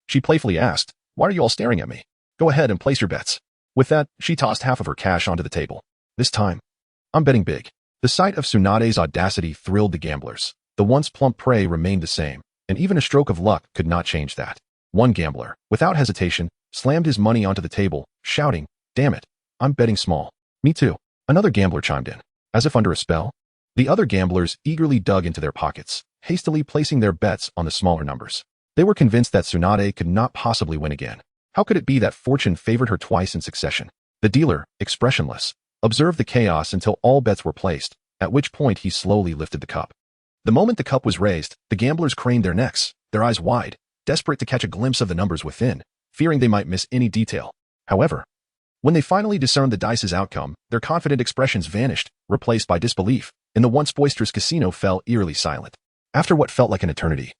she playfully asked, "Why are you all staring at me? Go ahead and place your bets." With that, she tossed half of her cash onto the table. This time, I'm betting big. The sight of Tsunade's audacity thrilled the gamblers. The once plump prey remained the same, and even a stroke of luck could not change that. One gambler, without hesitation, slammed his money onto the table, shouting, "Damn it, I'm betting small." "Me too." Another gambler chimed in, as if under a spell. The other gamblers eagerly dug into their pockets, hastily placing their bets on the smaller numbers. They were convinced that Tsunade could not possibly win again. How could it be that fortune favored her twice in succession? The dealer, expressionless, observed the chaos until all bets were placed, at which point he slowly lifted the cup. The moment the cup was raised, the gamblers craned their necks, their eyes wide, desperate to catch a glimpse of the numbers within, fearing they might miss any detail. However, when they finally discerned the dice's outcome, their confident expressions vanished, replaced by disbelief, and the once boisterous casino fell eerily silent. After what felt like an eternity,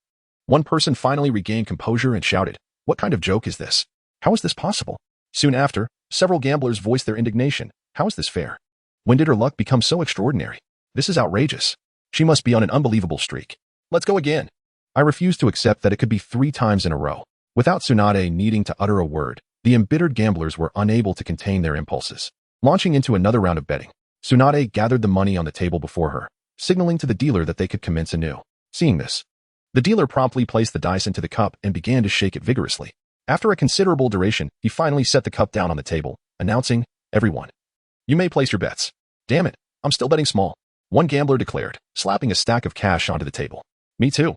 one person finally regained composure and shouted, "What kind of joke is this? How is this possible?" Soon after, several gamblers voiced their indignation. "How is this fair? When did her luck become so extraordinary? This is outrageous. She must be on an unbelievable streak. Let's go again." I refuse to accept that it could be 3 times in a row. Without Tsunade needing to utter a word, the embittered gamblers were unable to contain their impulses. Launching into another round of betting, Tsunade gathered the money on the table before her, signaling to the dealer that they could commence anew. Seeing this, the dealer promptly placed the dice into the cup and began to shake it vigorously. After a considerable duration, he finally set the cup down on the table, announcing, "Everyone, you may place your bets." "Damn it, I'm still betting small," one gambler declared, slapping a stack of cash onto the table. "Me too.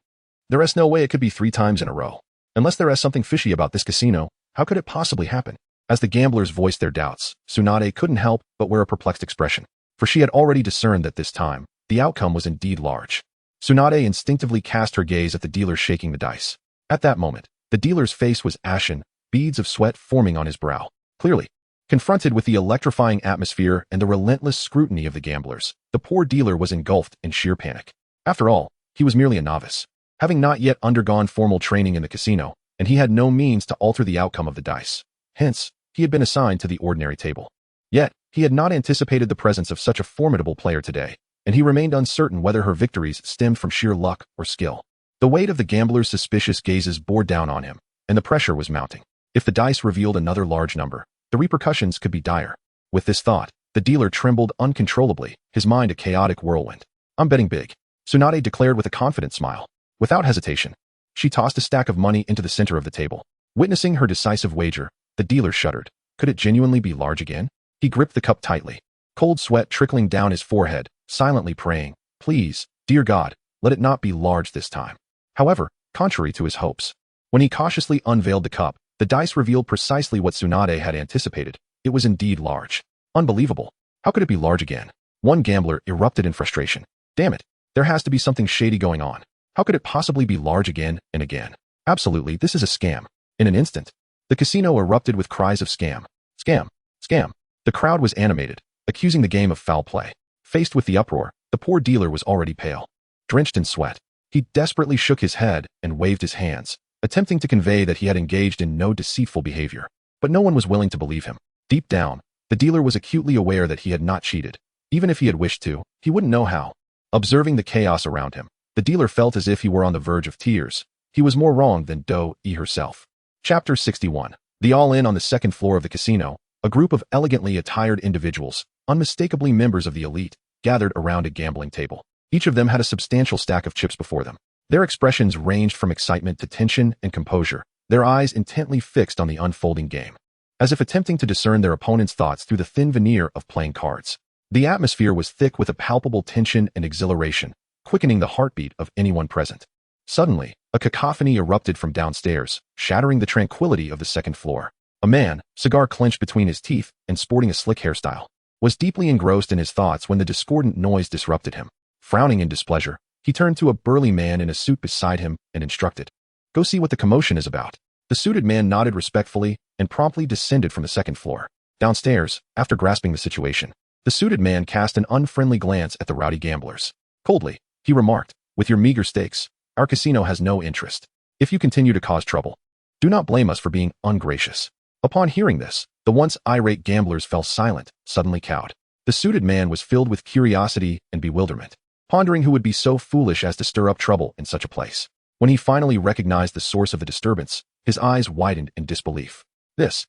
There is no way it could be 3 times in a row. Unless there is something fishy about this casino, how could it possibly happen?" As the gamblers voiced their doubts, Tsunade couldn't help but wear a perplexed expression, for she had already discerned that this time, the outcome was indeed large. Tsunade instinctively cast her gaze at the dealer shaking the dice. At that moment, the dealer's face was ashen, beads of sweat forming on his brow. Clearly, confronted with the electrifying atmosphere and the relentless scrutiny of the gamblers, the poor dealer was engulfed in sheer panic. After all, he was merely a novice, having not yet undergone formal training in the casino, and he had no means to alter the outcome of the dice. Hence, he had been assigned to the ordinary table. Yet, he had not anticipated the presence of such a formidable player today, and he remained uncertain whether her victories stemmed from sheer luck or skill. The weight of the gambler's suspicious gazes bore down on him, and the pressure was mounting. If the dice revealed another large number, the repercussions could be dire. With this thought, the dealer trembled uncontrollably, his mind a chaotic whirlwind. "I'm betting big," Tsunade declared with a confident smile. Without hesitation, she tossed a stack of money into the center of the table. Witnessing her decisive wager, the dealer shuddered. Could it genuinely be large again? He gripped the cup tightly, cold sweat trickling down his forehead, silently praying, "Please, dear God, let it not be large this time." However, contrary to his hopes, when he cautiously unveiled the cup, the dice revealed precisely what Tsunade had anticipated. It was indeed large. Unbelievable. How could it be large again? One gambler erupted in frustration. "Damn it, there has to be something shady going on. How could it possibly be large again and again? Absolutely, this is a scam." In an instant, The casino erupted with cries of scam, scam, scam. The crowd was animated, accusing the game of foul play. Faced with the uproar, the poor dealer was already pale. Drenched in sweat, he desperately shook his head and waved his hands, attempting to convey that he had engaged in no deceitful behavior. But no one was willing to believe him. Deep down, the dealer was acutely aware that he had not cheated. Even if he had wished to, he wouldn't know how. Observing the chaos around him, the dealer felt as if he were on the verge of tears. He was more wrong than Do-e herself. Chapter 61. The all-in. On the second floor of the casino, a group of elegantly attired individuals, unmistakably members of the elite, gathered around a gambling table. Each of them had a substantial stack of chips before them. Their expressions ranged from excitement to tension and composure, their eyes intently fixed on the unfolding game, as if attempting to discern their opponent's thoughts through the thin veneer of playing cards. The atmosphere was thick with a palpable tension and exhilaration, quickening the heartbeat of anyone present. Suddenly, a cacophony erupted from downstairs, shattering the tranquility of the second floor. A man, cigar clenched between his teeth and sporting a slick hairstyle, was deeply engrossed in his thoughts when the discordant noise disrupted him. Frowning in displeasure, he turned to a burly man in a suit beside him and instructed, "Go see what the commotion is about." The suited man nodded respectfully and promptly descended from the second floor. Downstairs, after grasping the situation, the suited man cast an unfriendly glance at the rowdy gamblers. Coldly, he remarked, "With your meager stakes, our casino has no interest. If you continue to cause trouble, do not blame us for being ungracious." Upon hearing this, the once irate gamblers fell silent, suddenly cowed. The suited man was filled with curiosity and bewilderment, pondering who would be so foolish as to stir up trouble in such a place. When he finally recognized the source of the disturbance, his eyes widened in disbelief. This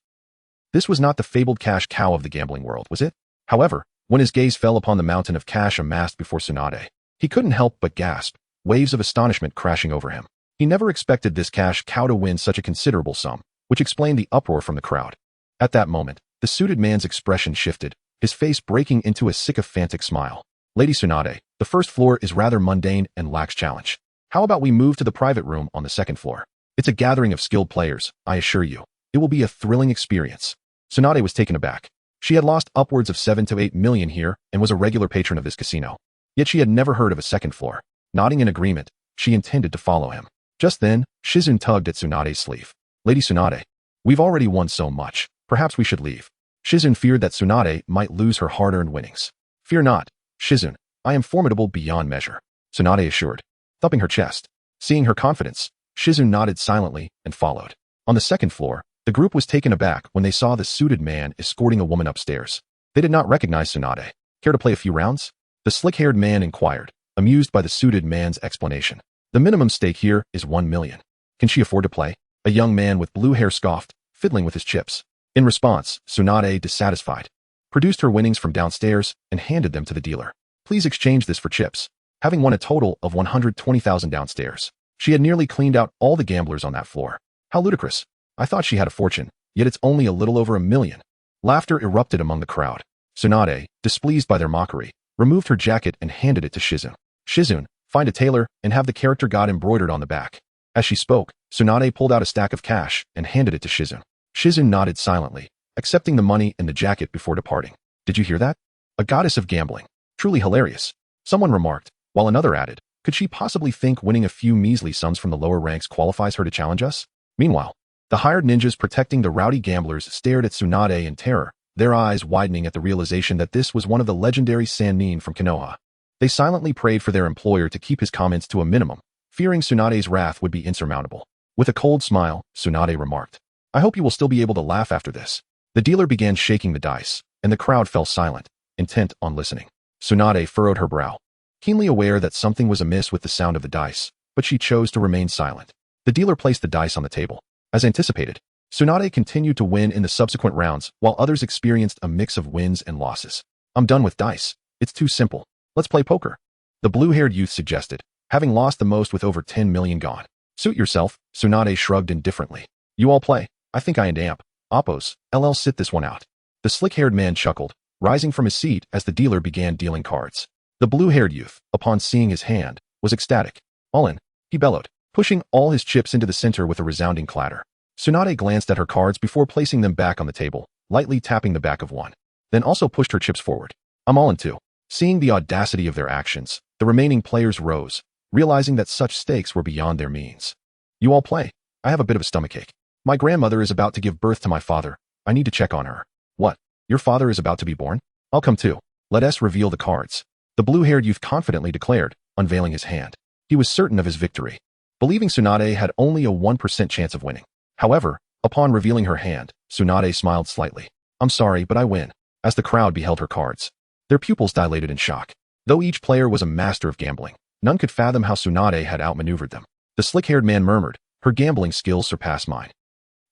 was not the fabled cash cow of the gambling world, was it? However, when his gaze fell upon the mountain of cash amassed before Tsunade, he couldn't help but gasp, waves of astonishment crashing over him. He never expected this cash cow to win such a considerable sum, which explained the uproar from the crowd. At that moment, the suited man's expression shifted, his face breaking into a sycophantic smile. "Lady Tsunade, the first floor is rather mundane and lacks challenge. How about we move to the private room on the second floor? It's a gathering of skilled players, I assure you. It will be a thrilling experience." Tsunade was taken aback. She had lost upwards of 7 to 8 million here and was a regular patron of this casino. Yet she had never heard of a second floor. Nodding in agreement, she intended to follow him. Just then, Shizun tugged at Tsunade's sleeve. "Lady Tsunade, we've already won so much. Perhaps we should leave." Shizun feared that Tsunade might lose her hard-earned winnings. "Fear not, Shizun. I am formidable beyond measure," Tsunade assured, thumping her chest. Seeing her confidence, Shizun nodded silently and followed. On the second floor, the group was taken aback when they saw the suited man escorting a woman upstairs. They did not recognize Tsunade. "Care to play a few rounds?" The slick-haired man inquired, amused by the suited man's explanation. "The minimum stake here is 1 million. Can she afford to play?" A young man with blue hair scoffed, fiddling with his chips. In response, Tsunade, dissatisfied, produced her winnings from downstairs and handed them to the dealer. "Please exchange this for chips." Having won a total of 120,000 downstairs, she had nearly cleaned out all the gamblers on that floor. How ludicrous. I thought she had a fortune, yet it's only a little over 1 million. Laughter erupted among the crowd. Tsunade, displeased by their mockery, removed her jacket and handed it to Shizun. "Shizun, find a tailor and have the character god embroidered on the back." As she spoke, Tsunade pulled out a stack of cash and handed it to Shizun. Shizun nodded silently, accepting the money and the jacket before departing. "Did you hear that? A goddess of gambling. Truly hilarious," someone remarked, while another added, "Could she possibly think winning a few measly sums from the lower ranks qualifies her to challenge us?" Meanwhile, the hired ninjas protecting the rowdy gamblers stared at Tsunade in terror, their eyes widening at the realization that this was one of the legendary Sannin from Konoha. They silently prayed for their employer to keep his comments to a minimum, fearing Tsunade's wrath would be insurmountable. With a cold smile, Tsunade remarked, "I hope you will still be able to laugh after this." The dealer began shaking the dice, and the crowd fell silent, intent on listening. Tsunade furrowed her brow, keenly aware that something was amiss with the sound of the dice, but she chose to remain silent. The dealer placed the dice on the table. As anticipated, Tsunade continued to win in the subsequent rounds, while others experienced a mix of wins and losses. "I'm done with dice. It's too simple. Let's play poker," the blue-haired youth suggested, having lost the most with over 10 million gone. "Suit yourself," Tsunade shrugged indifferently. "You all play. I think I and Amp. Oppos, LL sit this one out." The slick-haired man chuckled, rising from his seat as the dealer began dealing cards. The blue-haired youth, upon seeing his hand, was ecstatic. "All in," he bellowed, pushing all his chips into the center with a resounding clatter. Tsunade glanced at her cards before placing them back on the table, lightly tapping the back of one, then also pushed her chips forward. "I'm all in too." Seeing the audacity of their actions, the remaining players rose, realizing that such stakes were beyond their means. "You all play. I have a bit of a stomachache." My grandmother is about to give birth to my father. I need to check on her. What? Your father is about to be born? I'll come too. Let us reveal the cards. The blue-haired youth confidently declared, unveiling his hand. He was certain of his victory, believing Tsunade had only a 1% chance of winning. However, upon revealing her hand, Tsunade smiled slightly. I'm sorry, but I win. As the crowd beheld her cards, their pupils dilated in shock. Though each player was a master of gambling, none could fathom how Tsunade had outmaneuvered them. The slick-haired man murmured, her gambling skills surpass mine.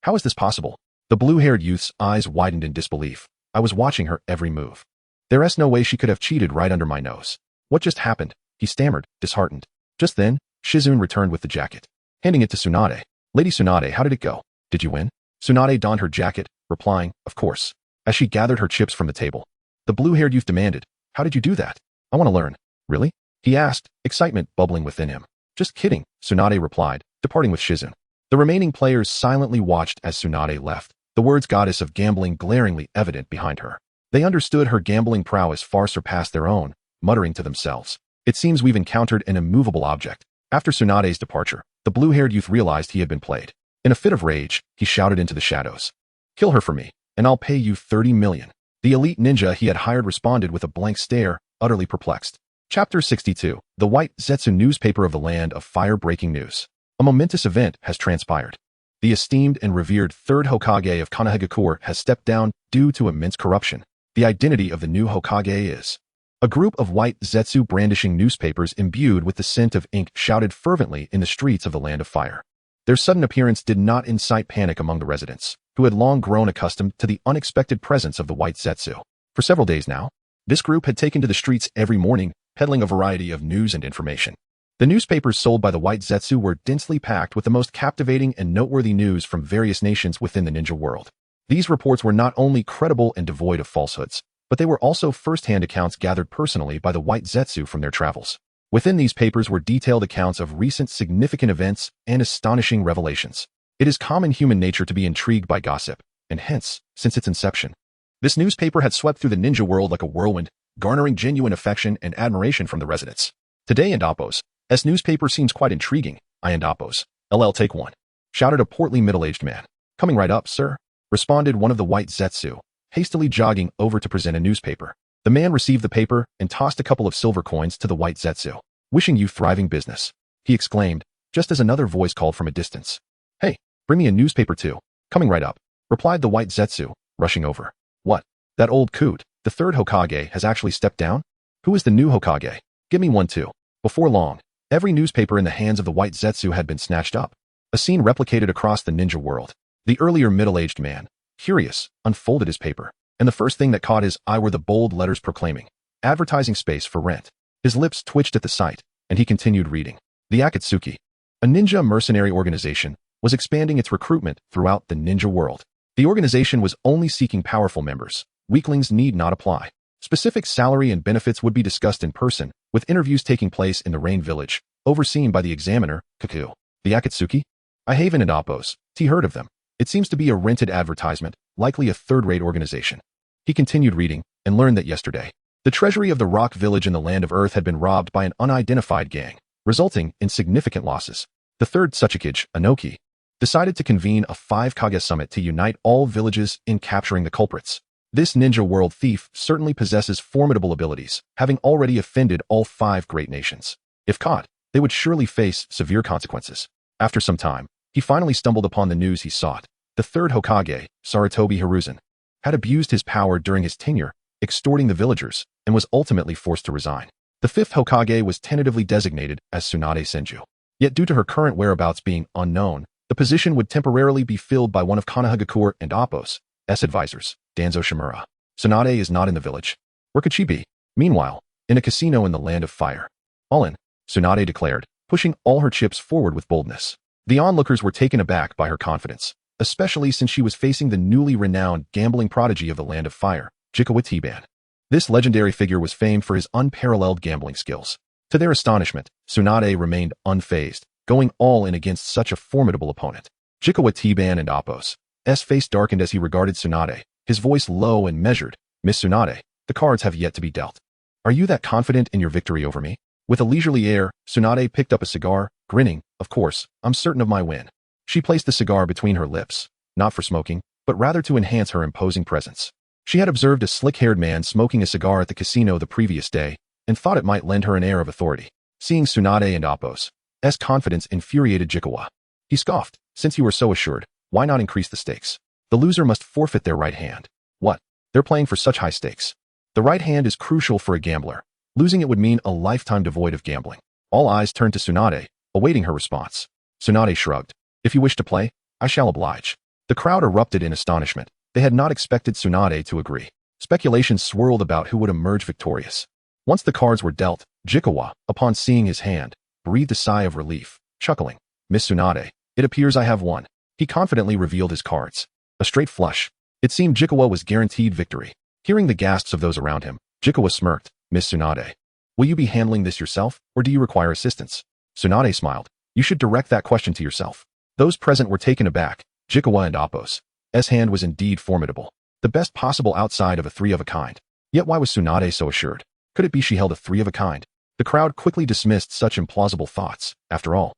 How is this possible? The blue-haired youth's eyes widened in disbelief. I was watching her every move. There's no way she could have cheated right under my nose. What just happened? He stammered, disheartened. Just then, Shizune returned with the jacket, handing it to Tsunade. Lady Tsunade, how did it go? Did you win? Tsunade donned her jacket, replying, of course. As she gathered her chips from the table, the blue-haired youth demanded, how did you do that? I want to learn. Really? He asked, excitement bubbling within him. Just kidding, Tsunade replied, departing with Shizune. The remaining players silently watched as Tsunade left, the words goddess of gambling glaringly evident behind her. They understood her gambling prowess far surpassed their own, muttering to themselves. It seems we've encountered an immovable object. After Tsunade's departure, the blue-haired youth realized he had been played. In a fit of rage, he shouted into the shadows. Kill her for me, and I'll pay you 30 million. The elite ninja he had hired responded with a blank stare, utterly perplexed. Chapter 62. The White Zetsu newspaper of the land of fire. Breaking news. A momentous event has transpired. The esteemed and revered third Hokage of Konohagakure has stepped down due to immense corruption. The identity of the new Hokage is... A group of white Zetsu brandishing newspapers imbued with the scent of ink shouted fervently in the streets of the land of fire. Their sudden appearance did not incite panic among the residents, who had long grown accustomed to the unexpected presence of the white Zetsu. For several days now, this group had taken to the streets every morning, peddling a variety of news and information. The newspapers sold by the white Zetsu were densely packed with the most captivating and noteworthy news from various nations within the ninja world. These reports were not only credible and devoid of falsehoods, but they were also first-hand accounts gathered personally by the white Zetsu from their travels. Within these papers were detailed accounts of recent significant events and astonishing revelations. It is common human nature to be intrigued by gossip, and hence, since its inception, this newspaper had swept through the ninja world like a whirlwind, garnering genuine affection and admiration from the residents. Today in Dapo's, this newspaper seems quite intriguing. I and Dapo's. LL take one, shouted a portly middle-aged man. Coming right up, sir, responded one of the white Zetsu, hastily jogging over to present a newspaper. The man received the paper and tossed a couple of silver coins to the white Zetsu. Wishing you thriving business, he exclaimed, just as another voice called from a distance. Hey, bring me a newspaper too. Coming right up, replied the white Zetsu, rushing over. What? That old coot, the third Hokage, has actually stepped down? Who is the new Hokage? Give me one too. Before long, every newspaper in the hands of the white Zetsu had been snatched up. A scene replicated across the ninja world. The earlier middle-aged man, curious, unfolded his paper, and the first thing that caught his eye were the bold letters proclaiming, advertising space for rent. His lips twitched at the sight, and he continued reading. The Akatsuki, a ninja mercenary organization, was expanding its recruitment throughout the ninja world. The organization was only seeking powerful members. Weaklings need not apply. Specific salary and benefits would be discussed in person, with interviews taking place in the Rain Village, overseen by the examiner, Kaku. The Akatsuki? I haven't and Oppos. T heard of them. It seems to be a rented advertisement, likely a third-rate organization. He continued reading, and learned that yesterday, the treasury of the Rock Village in the Land of Earth had been robbed by an unidentified gang, resulting in significant losses. The third Tsuchikage, Anoki, decided to convene a 5-Kage summit to unite all villages in capturing the culprits. This ninja world thief certainly possesses formidable abilities, having already offended all 5 great nations. If caught, they would surely face severe consequences. After some time, he finally stumbled upon the news he sought. The third Hokage, Sarutobi Hiruzen, had abused his power during his tenure, extorting the villagers, and was ultimately forced to resign. The fifth Hokage was tentatively designated as Tsunade Senju. Yet due to her current whereabouts being unknown, the position would temporarily be filled by one of Konohagakure and Oppo's advisors, Danzo Shimura. Tsunade is not in the village. Where could she be? Meanwhile, in a casino in the Land of Fire. All in, Tsunade declared, pushing all her chips forward with boldness. The onlookers were taken aback by her confidence, especially since she was facing the newly renowned gambling prodigy of the Land of Fire, Jikawa Tiban. This legendary figure was famed for his unparalleled gambling skills. To their astonishment, Tsunade remained unfazed, going all in against such a formidable opponent. Jikawa Tiban and Oppo's face darkened as he regarded Tsunade, his voice low and measured. Miss Tsunade, the cards have yet to be dealt. Are you that confident in your victory over me? With a leisurely air, Tsunade picked up a cigar, grinning. Of course, I'm certain of my win. She placed the cigar between her lips, not for smoking, but rather to enhance her imposing presence. She had observed a slick-haired man smoking a cigar at the casino the previous day and thought it might lend her an air of authority. Seeing Tsunade and Appo's confidence infuriated Jikawa. He scoffed, "Since you were so assured, why not increase the stakes? The loser must forfeit their right hand." "What? They're playing for such high stakes." "The right hand is crucial for a gambler. Losing it would mean a lifetime devoid of gambling." All eyes turned to Tsunade, awaiting her response. Tsunade shrugged. "If you wish to play, I shall oblige." The crowd erupted in astonishment. They had not expected Tsunade to agree. Speculations swirled about who would emerge victorious. Once the cards were dealt, Jikawa, upon seeing his hand, breathed a sigh of relief, chuckling. "Miss Tsunade, it appears I have won." He confidently revealed his cards. A straight flush. It seemed Jikawa was guaranteed victory. Hearing the gasps of those around him, Jikawa smirked. "Miss Tsunade, will you be handling this yourself, or do you require assistance?" Tsunade smiled. "You should direct that question to yourself." Those present were taken aback. Jikawa and Appo's hand was indeed formidable. The best possible outside of a three-of-a-kind. Yet why was Tsunade so assured? Could it be she held a three-of-a-kind? The crowd quickly dismissed such implausible thoughts. After all,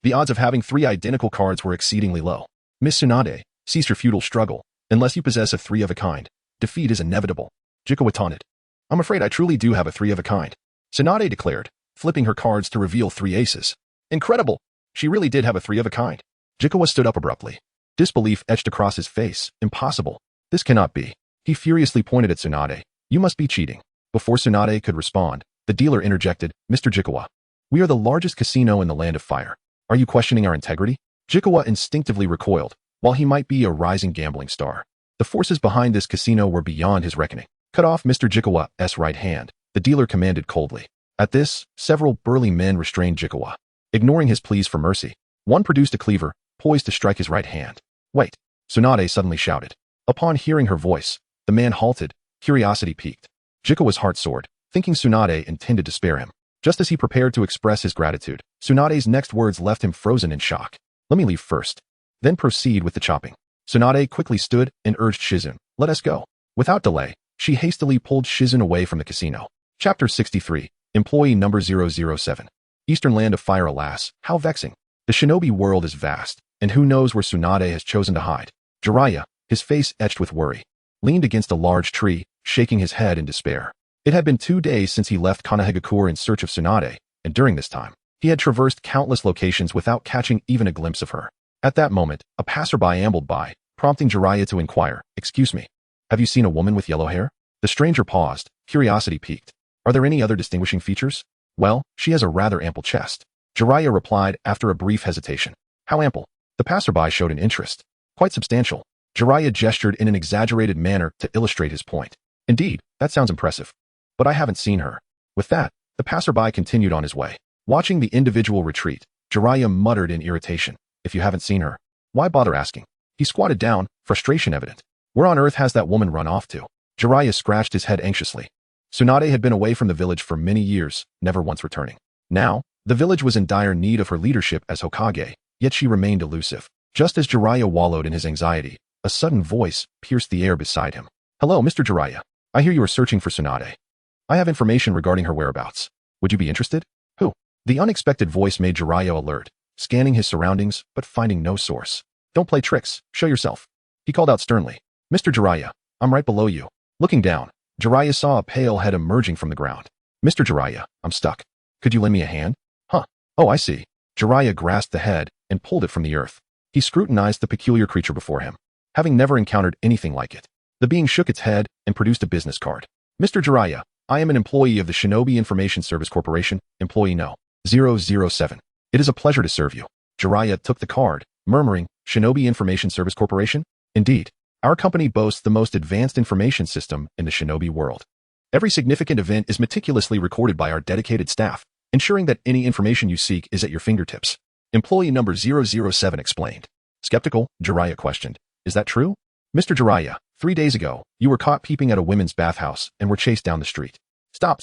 the odds of having three identical cards were exceedingly low. "Miss Tsunade, cease your futile struggle. Unless you possess a three-of-a-kind, defeat is inevitable." Jikawa taunted. "I'm afraid I truly do have a three-of-a-kind," Tsunade declared, flipping her cards to reveal three aces. "Incredible! She really did have a three-of-a-kind." Jikawa stood up abruptly. Disbelief etched across his face. "Impossible. This cannot be." He furiously pointed at Tsunade. "You must be cheating." Before Tsunade could respond, the dealer interjected, "Mr. Jikawa, we are the largest casino in the Land of Fire. Are you questioning our integrity?" Jikawa instinctively recoiled. While he might be a rising gambling star, the forces behind this casino were beyond his reckoning. "Cut off Mr. Jikawa's right hand," the dealer commanded coldly. At this, several burly men restrained Jikawa. Ignoring his pleas for mercy, one produced a cleaver, poised to strike his right hand. "Wait!" Tsunade suddenly shouted. Upon hearing her voice, the man halted, curiosity piqued. Jikawa's heart soared, thinking Tsunade intended to spare him. Just as he prepared to express his gratitude, Tsunade's next words left him frozen in shock. "Let me leave first. Then proceed with the chopping." Tsunade quickly stood and urged Shizun, "Let us go." Without delay, she hastily pulled Shizun away from the casino. Chapter 63, Employee Number 007. Eastern Land of Fire. Alas, how vexing. The shinobi world is vast, and who knows where Tsunade has chosen to hide. Jiraiya, his face etched with worry, leaned against a large tree, shaking his head in despair. It had been 2 days since he left Konohagakure in search of Tsunade, and during this time, he had traversed countless locations without catching even a glimpse of her. At that moment, a passerby ambled by, prompting Jiraiya to inquire, "Excuse me, have you seen a woman with yellow hair?" The stranger paused, curiosity piqued. "Are there any other distinguishing features?" "Well, she has a rather ample chest." Jiraiya replied after a brief hesitation. "How ample?" The passerby showed an interest. "Quite substantial." Jiraiya gestured in an exaggerated manner to illustrate his point. "Indeed, that sounds impressive. But I haven't seen her." With that, the passerby continued on his way. Watching the individual retreat, Jiraiya muttered in irritation, "If you haven't seen her, why bother asking?" He squatted down, frustration evident. Where on earth has that woman run off to? Jiraiya scratched his head anxiously. Tsunade had been away from the village for many years, never once returning. Now, the village was in dire need of her leadership as Hokage, yet she remained elusive. Just as Jiraiya wallowed in his anxiety, a sudden voice pierced the air beside him. "Hello, Mr. Jiraiya. I hear you are searching for Tsunade. I have information regarding her whereabouts. Would you be interested?" "Who?" The unexpected voice made Jiraiya alert, scanning his surroundings but finding no source. "Don't play tricks, show yourself," he called out sternly. "Mr. Jiraiya, I'm right below you." Looking down, Jiraiya saw a pale head emerging from the ground. "Mr. Jiraiya, I'm stuck. Could you lend me a hand?" "Huh. Oh, I see." Jiraiya grasped the head and pulled it from the earth. He scrutinized the peculiar creature before him, having never encountered anything like it. The being shook its head and produced a business card. "Mr. Jiraiya, I am an employee of the Shinobi Information Service Corporation, employee No. 007. It is a pleasure to serve you." Jiraiya took the card, murmuring, "Shinobi Information Service Corporation? Indeed. Our company boasts the most advanced information system in the shinobi world. Every significant event is meticulously recorded by our dedicated staff, ensuring that any information you seek is at your fingertips." Employee number 007 explained. Skeptical, Jiraiya questioned, "Is that true?" "Mr. Jiraiya, 3 days ago, you were caught peeping at a women's bathhouse and were chased down the street." Stop,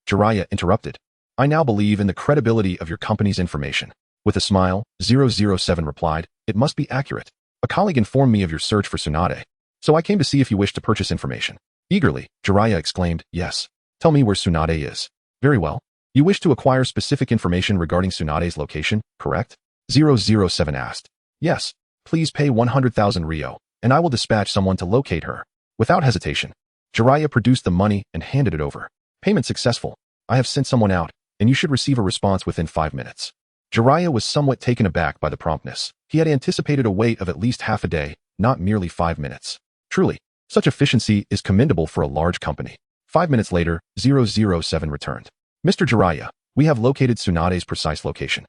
Jiraiya interrupted. "I now believe in the credibility of your company's information." With a smile, 007 replied, "It must be accurate. A colleague informed me of your search for Tsunade, so I came to see if you wish to purchase information." Eagerly, Jiraiya exclaimed, "Yes. Tell me where Tsunade is." "Very well. You wish to acquire specific information regarding Tsunade's location, correct?" 007 asked. Yes, please pay 100,000 Rio, and I will dispatch someone to locate her. Without hesitation, Jiraiya produced the money and handed it over. Payment successful. I have sent someone out, and you should receive a response within 5 minutes. Jiraiya was somewhat taken aback by the promptness. He had anticipated a wait of at least half a day, not merely 5 minutes. Truly, such efficiency is commendable for a large company. 5 minutes later, 007 returned. Mr. Jiraiya, we have located Tsunade's precise location.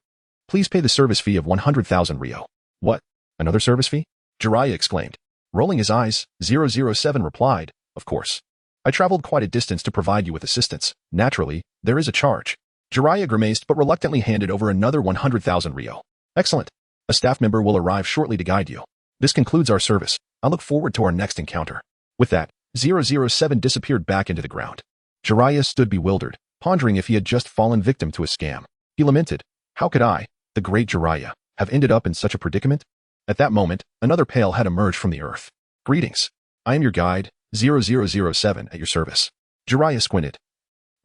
Please pay the service fee of 100,000 Rio. What? Another service fee? Jiraiya exclaimed. Rolling his eyes, 007 replied, of course. I traveled quite a distance to provide you with assistance. Naturally, there is a charge. Jiraiya grimaced but reluctantly handed over another 100,000 Rio. Excellent. A staff member will arrive shortly to guide you. This concludes our service. I look forward to our next encounter. With that, 007 disappeared back into the ground. Jiraiya stood bewildered, pondering if he had just fallen victim to a scam. He lamented, how could I, the great Jiraiya, have ended up in such a predicament? At that moment, another pail had emerged from the earth. Greetings. I am your guide, 0007, at your service. Jiraiya squinted,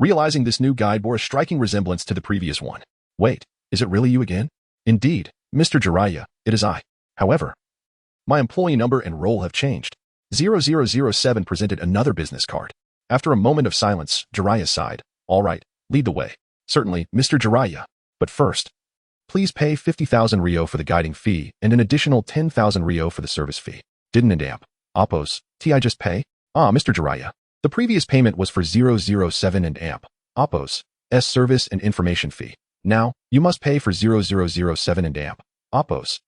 realizing this new guide bore a striking resemblance to the previous one. Wait, is it really you again? Indeed, Mr. Jiraiya, it is I. However, my employee number and role have changed. 0007 presented another business card. After a moment of silence, Jiraiya sighed. All right, lead the way. Certainly, Mr. Jiraiya. But first, please pay 50,000 Rio for the guiding fee and an additional 10,000 Rio for the service fee. Didn't an amp, Oppos, I just pay? Ah, Mr. Jiraiya. The previous payment was for 007 and amp, Oppos, service and information fee. Now, you must pay for 0007 and amp, Oppos,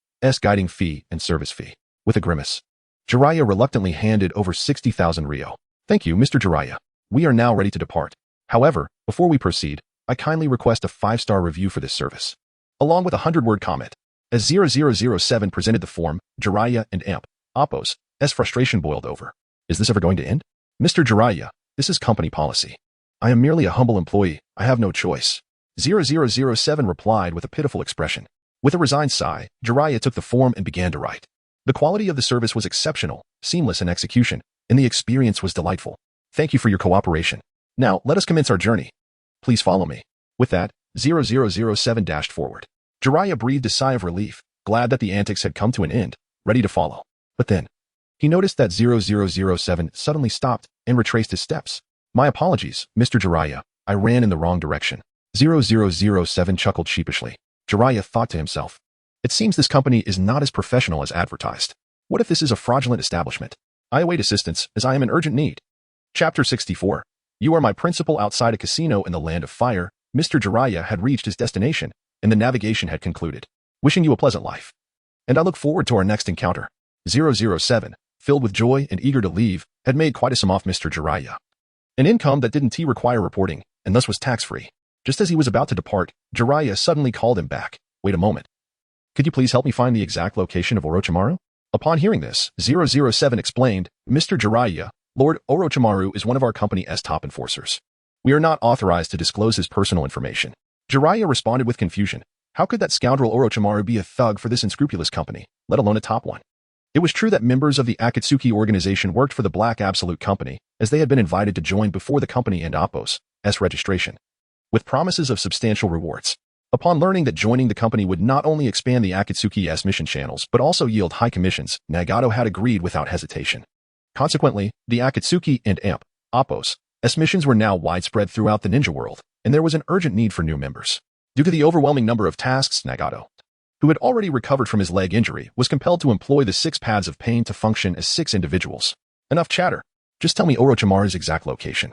guiding fee and service fee. With a grimace, Jiraiya reluctantly handed over 60,000 Rio. Thank you, Mr. Jiraiya. We are now ready to depart. However, before we proceed, I kindly request a 5-star review for this service, along with a 100-word comment. As 0007 presented the form, Jiraiya and amp, Oppos, frustration boiled over. Is this ever going to end? Mr. Jiraiya, this is company policy. I am merely a humble employee. I have no choice. 0007 replied with a pitiful expression. With a resigned sigh, Jiraiya took the form and began to write. The quality of the service was exceptional, seamless in execution, and the experience was delightful. Thank you for your cooperation. Now, let us commence our journey. Please follow me. With that, 0007 dashed forward. Jiraiya breathed a sigh of relief, glad that the antics had come to an end, ready to follow. But then, he noticed that 0007 suddenly stopped and retraced his steps. My apologies, Mr. Jiraiya. I ran in the wrong direction. 0007 chuckled sheepishly. Jiraiya thought to himself, it seems this company is not as professional as advertised. What if this is a fraudulent establishment? I await assistance, as I am in urgent need. Chapter 64. You are my principal. Outside a casino in the land of fire, Mr. Jiraiya had reached his destination, and the navigation had concluded. Wishing you a pleasant life. And I look forward to our next encounter. 007, filled with joy and eager to leave, had made quite a sum off Mr. Jiraiya. An income that didn't require reporting, and thus was tax-free. Just as he was about to depart, Jiraiya suddenly called him back. Wait a moment. Could you please help me find the exact location of Orochimaru? Upon hearing this, 007 explained, Mr. Jiraiya, Lord Orochimaru is one of our company's top enforcers. We are not authorized to disclose his personal information. Jiraiya responded with confusion. How could that scoundrel Orochimaru be a thug for this unscrupulous company, let alone a top one? It was true that members of the Akatsuki organization worked for the Black Absolute Company, as they had been invited to join before the company and Oppos' registration, with promises of substantial rewards. Upon learning that joining the company would not only expand the Akatsuki's mission channels but also yield high commissions, Nagato had agreed without hesitation. Consequently, the Akatsuki and AMP, Oppos' missions were now widespread throughout the ninja world, and there was an urgent need for new members. Due to the overwhelming number of tasks, Nagato, who had already recovered from his leg injury, was compelled to employ the 6 paths of pain to function as 6 individuals. Enough chatter. Just tell me Orochimaru's exact location.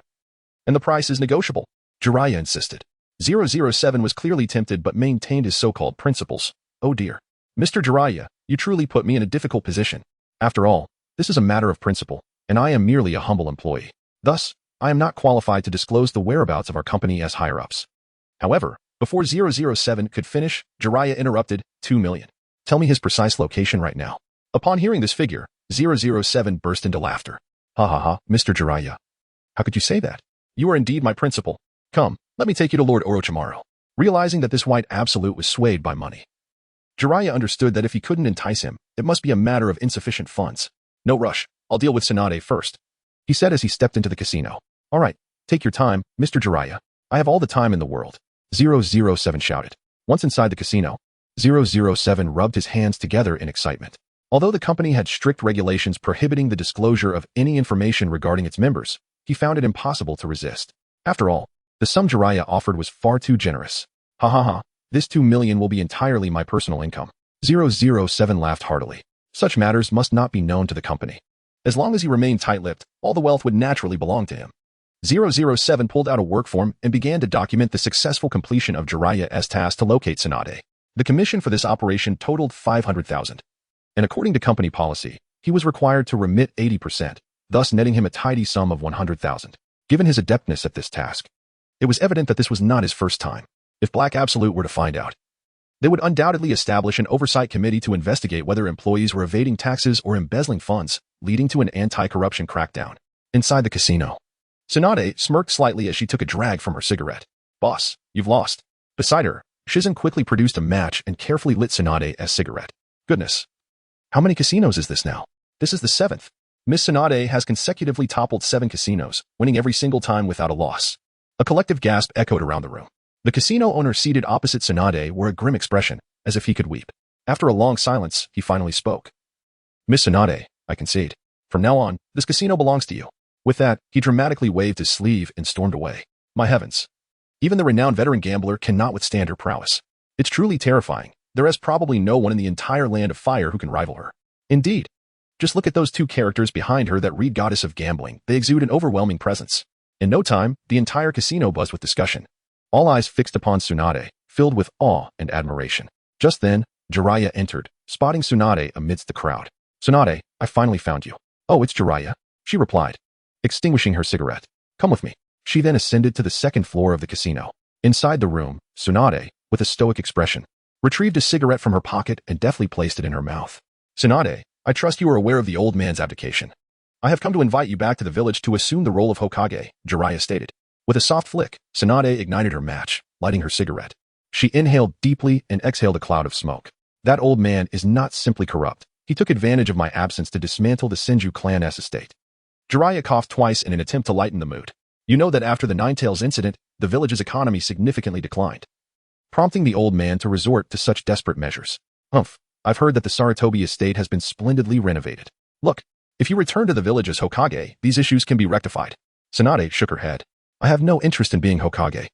And the price is negotiable, Jiraiya insisted. 007 was clearly tempted but maintained his so-called principles. Oh dear. Mr. Jiraiya, you truly put me in a difficult position. After all, this is a matter of principle, and I am merely a humble employee. Thus, I am not qualified to disclose the whereabouts of our company as higher-ups. However, before 007 could finish, Jiraiya interrupted, 2 million. Tell me his precise location right now. Upon hearing this figure, 007 burst into laughter. Ha ha ha, Mr. Jiraiya. How could you say that? You are indeed my principal. Come, let me take you to Lord Orochimaru. Realizing that this white absolute was swayed by money, Jiraiya understood that if he couldn't entice him, it must be a matter of insufficient funds. No rush, I'll deal with Tsunade first, he said as he stepped into the casino. All right, take your time, Mr. Jiraiya. I have all the time in the world, 007 shouted. Once inside the casino, 007 rubbed his hands together in excitement. Although the company had strict regulations prohibiting the disclosure of any information regarding its members, he found it impossible to resist. After all, the sum Jiraiya offered was far too generous. Ha ha ha, this 2 million will be entirely my personal income. 007 laughed heartily. Such matters must not be known to the company. As long as he remained tight-lipped, all the wealth would naturally belong to him. 007 pulled out a work form and began to document the successful completion of Jiraiya's task to locate Tsunade. The commission for this operation totaled 500,000. And according to company policy, he was required to remit 80%, thus netting him a tidy sum of 100,000. Given his adeptness at this task, it was evident that this was not his first time. If Black Absolute were to find out, they would undoubtedly establish an oversight committee to investigate whether employees were evading taxes or embezzling funds, leading to an anti-corruption crackdown. Inside the casino, Tsunade smirked slightly as she took a drag from her cigarette. Boss, you've lost. Beside her, Shizen quickly produced a match and carefully lit Tsunade's cigarette. Goodness. How many casinos is this now? This is the 7th. Miss Tsunade has consecutively toppled 7 casinos, winning every single time without a loss. A collective gasp echoed around the room. The casino owner seated opposite Tsunade wore a grim expression, as if he could weep. After a long silence, he finally spoke. Miss Tsunade, I concede. From now on, this casino belongs to you. With that, he dramatically waved his sleeve and stormed away. My heavens. Even the renowned veteran gambler cannot withstand her prowess. It's truly terrifying. There is probably no one in the entire land of fire who can rival her. Indeed. Just look at those 2 characters behind her that read Goddess of Gambling. They exude an overwhelming presence. In no time, the entire casino buzzed with discussion. All eyes fixed upon Tsunade, filled with awe and admiration. Just then, Jiraiya entered, spotting Tsunade amidst the crowd. Tsunade, I finally found you. Oh, it's Jiraiya, she replied, extinguishing her cigarette. Come with me. She then ascended to the 2nd floor of the casino. Inside the room, Tsunade, with a stoic expression, retrieved a cigarette from her pocket and deftly placed it in her mouth. Tsunade, I trust you are aware of the old man's abdication. I have come to invite you back to the village to assume the role of Hokage, Jiraiya stated. With a soft flick, Tsunade ignited her match, lighting her cigarette. She inhaled deeply and exhaled a cloud of smoke. That old man is not simply corrupt. He took advantage of my absence to dismantle the Senju clan's estate. Jiraiya coughed twice in an attempt to lighten the mood. You know that after the Ninetales incident, the village's economy significantly declined, prompting the old man to resort to such desperate measures. Humph, I've heard that the Sarutobi estate has been splendidly renovated. Look, if you return to the village as Hokage, these issues can be rectified. Tsunade shook her head. I have no interest in being Hokage.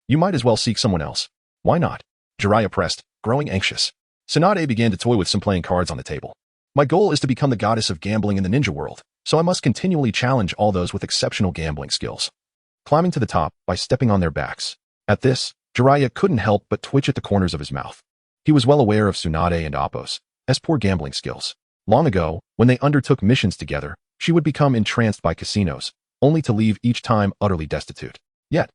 You might as well seek someone else. Why not? Jiraiya pressed, growing anxious. Tsunade began to toy with some playing cards on the table. My goal is to become the goddess of gambling in the ninja world, so I must continually challenge all those with exceptional gambling skills, climbing to the top by stepping on their backs. At this, Jiraiya couldn't help but twitch at the corners of his mouth. He was well aware of Tsunade and Appo's poor gambling skills. Long ago, when they undertook missions together, she would become entranced by casinos, only to leave each time utterly destitute. Yet,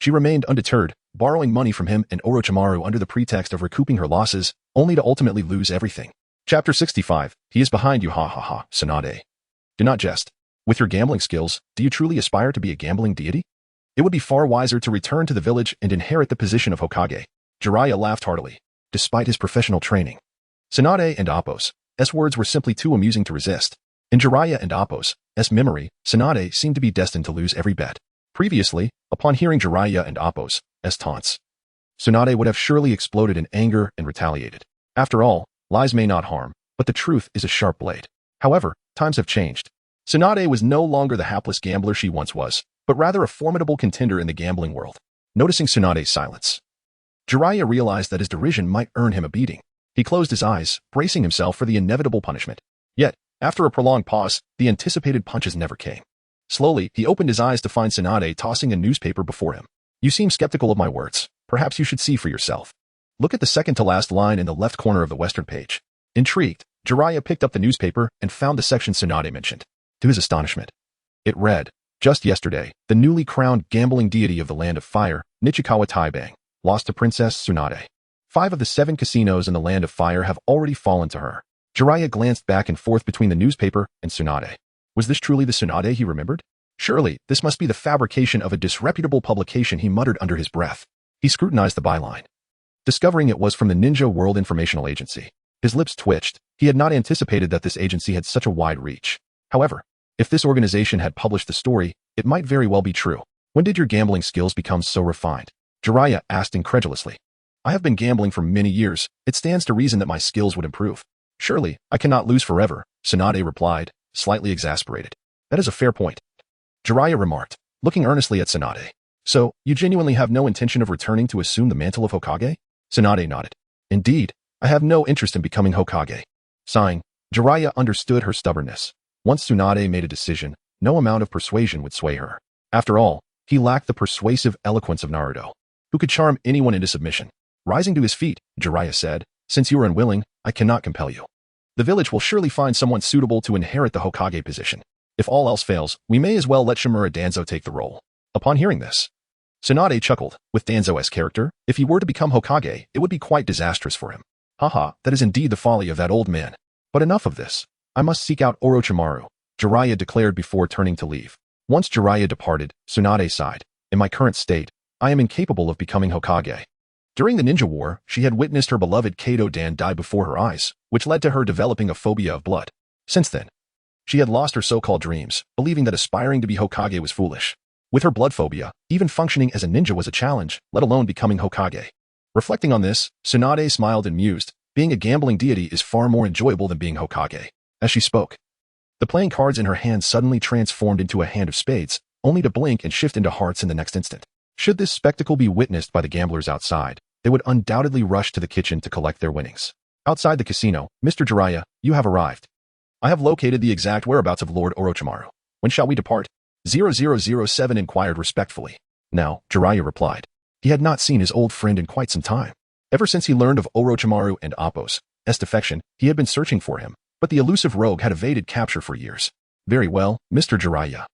she remained undeterred, borrowing money from him and Orochimaru under the pretext of recouping her losses, only to ultimately lose everything. Chapter 65. He is behind you, ha ha ha, Tsunade. Do not jest. With your gambling skills, do you truly aspire to be a gambling deity? It would be far wiser to return to the village and inherit the position of Hokage. Jiraiya laughed heartily, despite his professional training. Tsunade and Appo's words were simply too amusing to resist. In Jiraiya and Appo's memory, Tsunade seemed to be destined to lose every bet. Previously, upon hearing Jiraiya and Appo's taunts, Tsunade would have surely exploded in anger and retaliated. After all, lies may not harm, but the truth is a sharp blade. However, times have changed. Tsunade was no longer the hapless gambler she once was, but rather a formidable contender in the gambling world. Noticing Tsunade's silence, Jiraiya realized that his derision might earn him a beating. He closed his eyes, bracing himself for the inevitable punishment. Yet, after a prolonged pause, the anticipated punches never came. Slowly, he opened his eyes to find Tsunade tossing a newspaper before him. You seem skeptical of my words. Perhaps you should see for yourself. Look at the second-to-last line in the left corner of the western page. Intrigued, Jiraiya picked up the newspaper and found the section Tsunade mentioned. To his astonishment, it read, just yesterday, the newly crowned gambling deity of the land of fire, Nichikawa Taibang, lost to Princess Tsunade. 5 of the 7 casinos in the land of fire have already fallen to her. Jiraiya glanced back and forth between the newspaper and Tsunade. Was this truly the Tsunade he remembered? Surely, this must be the fabrication of a disreputable publication, he muttered under his breath. He scrutinized the byline, discovering it was from the Ninja World Informational Agency. His lips twitched. He had not anticipated that this agency had such a wide reach. However, if this organization had published the story, it might very well be true. When did your gambling skills become so refined? Jiraiya asked incredulously. I have been gambling for many years. It stands to reason that my skills would improve. Surely, I cannot lose forever, Tsunade replied, slightly exasperated. That is a fair point, Jiraiya remarked, looking earnestly at Tsunade. So, you genuinely have no intention of returning to assume the mantle of Hokage? Tsunade nodded. Indeed, I have no interest in becoming Hokage. Sighing, Jiraiya understood her stubbornness. Once Tsunade made a decision, no amount of persuasion would sway her. After all, he lacked the persuasive eloquence of Naruto, who could charm anyone into submission. Rising to his feet, Jiraiya said, since you are unwilling, I cannot compel you. The village will surely find someone suitable to inherit the Hokage position. If all else fails, we may as well let Shimura Danzo take the role. Upon hearing this, Tsunade chuckled. With Danzo as character, if he were to become Hokage, it would be quite disastrous for him. Haha, that is indeed the folly of that old man. But enough of this. I must seek out Orochimaru, Jiraiya declared before turning to leave. Once Jiraiya departed, Tsunade sighed. In my current state, I am incapable of becoming Hokage. During the ninja war, she had witnessed her beloved Kaido-dan die before her eyes, which led to her developing a phobia of blood. Since then, she had lost her so-called dreams, believing that aspiring to be Hokage was foolish. With her blood phobia, even functioning as a ninja was a challenge, let alone becoming Hokage. Reflecting on this, Tsunade smiled and mused, being a gambling deity is far more enjoyable than being Hokage. As she spoke, the playing cards in her hand suddenly transformed into a hand of spades, only to blink and shift into hearts in the next instant. Should this spectacle be witnessed by the gamblers outside, they would undoubtedly rush to the kitchen to collect their winnings. Outside the casino, Mr. Jiraiya, you have arrived. I have located the exact whereabouts of Lord Orochimaru. When shall we depart? 0007 inquired respectfully. Now, Jiraiya replied. He had not seen his old friend in quite some time. Ever since he learned of Orochimaru and Appo's defection, he had been searching for him, but the elusive rogue had evaded capture for years. Very well, Mr. Jiraiya.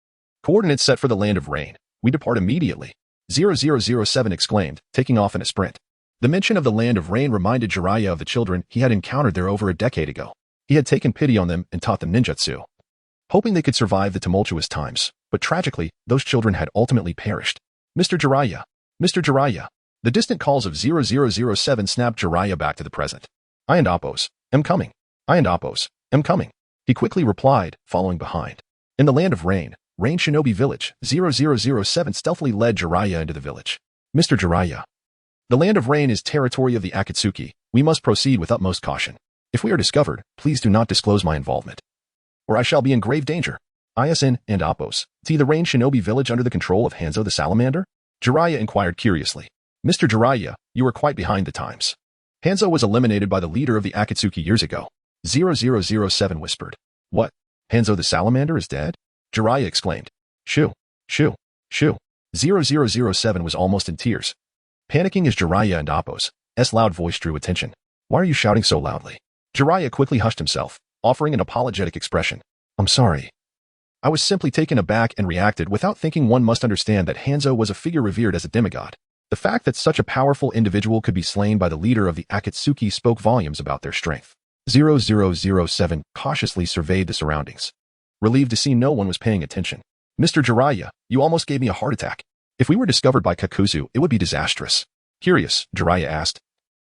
Coordinates set for the Land of Rain. We depart immediately. 0007 exclaimed, taking off in a sprint. The mention of the Land of Rain reminded Jiraiya of the children he had encountered there over a decade ago. He had taken pity on them and taught them ninjutsu, hoping they could survive the tumultuous times, but tragically, those children had ultimately perished. Mr. Jiraiya. Mr. Jiraiya. The distant calls of 0007 snapped Jiraiya back to the present. I and Appo's am coming. I and Appo's am coming. He quickly replied, following behind. In the Land of Rain, Rain Shinobi Village, 0007 stealthily led Jiraiya into the village. Mr. Jiraiya. The Land of Rain is territory of the Akatsuki. We must proceed with utmost caution. If we are discovered, please do not disclose my involvement, or I shall be in grave danger. ISN and Appo's. The Rain Shinobi Village under the control of Hanzo the Salamander? Jiraiya inquired curiously. Mr. Jiraiya, you are quite behind the times. Hanzo was eliminated by the leader of the Akatsuki years ago. 0007 whispered. What? Hanzo the Salamander is dead? Jiraiya exclaimed. Shoo, shoo, shoo. 0007 was almost in tears. Panicking as Jiraiya and Appo's loud voice drew attention. Why are you shouting so loudly? Jiraiya quickly hushed himself, offering an apologetic expression. I'm sorry. I was simply taken aback and reacted without thinking. One must understand that Hanzo was a figure revered as a demigod. The fact that such a powerful individual could be slain by the leader of the Akatsuki spoke volumes about their strength. 0007 cautiously surveyed the surroundings, relieved to see no one was paying attention. Mr. Jiraiya, you almost gave me a heart attack. If we were discovered by Kakuzu, it would be disastrous. Curious, Jiraiya asked.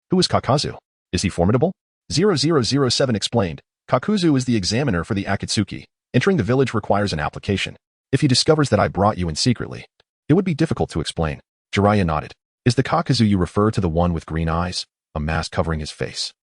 Who is Kakazu? Is he formidable? 0007 explained. Kakuzu is the examiner for the Akatsuki. Entering the village requires an application. If he discovers that I brought you in secretly, it would be difficult to explain. Jiraiya nodded. Is the Kakazu you refer to the one with green eyes, a mask covering his face,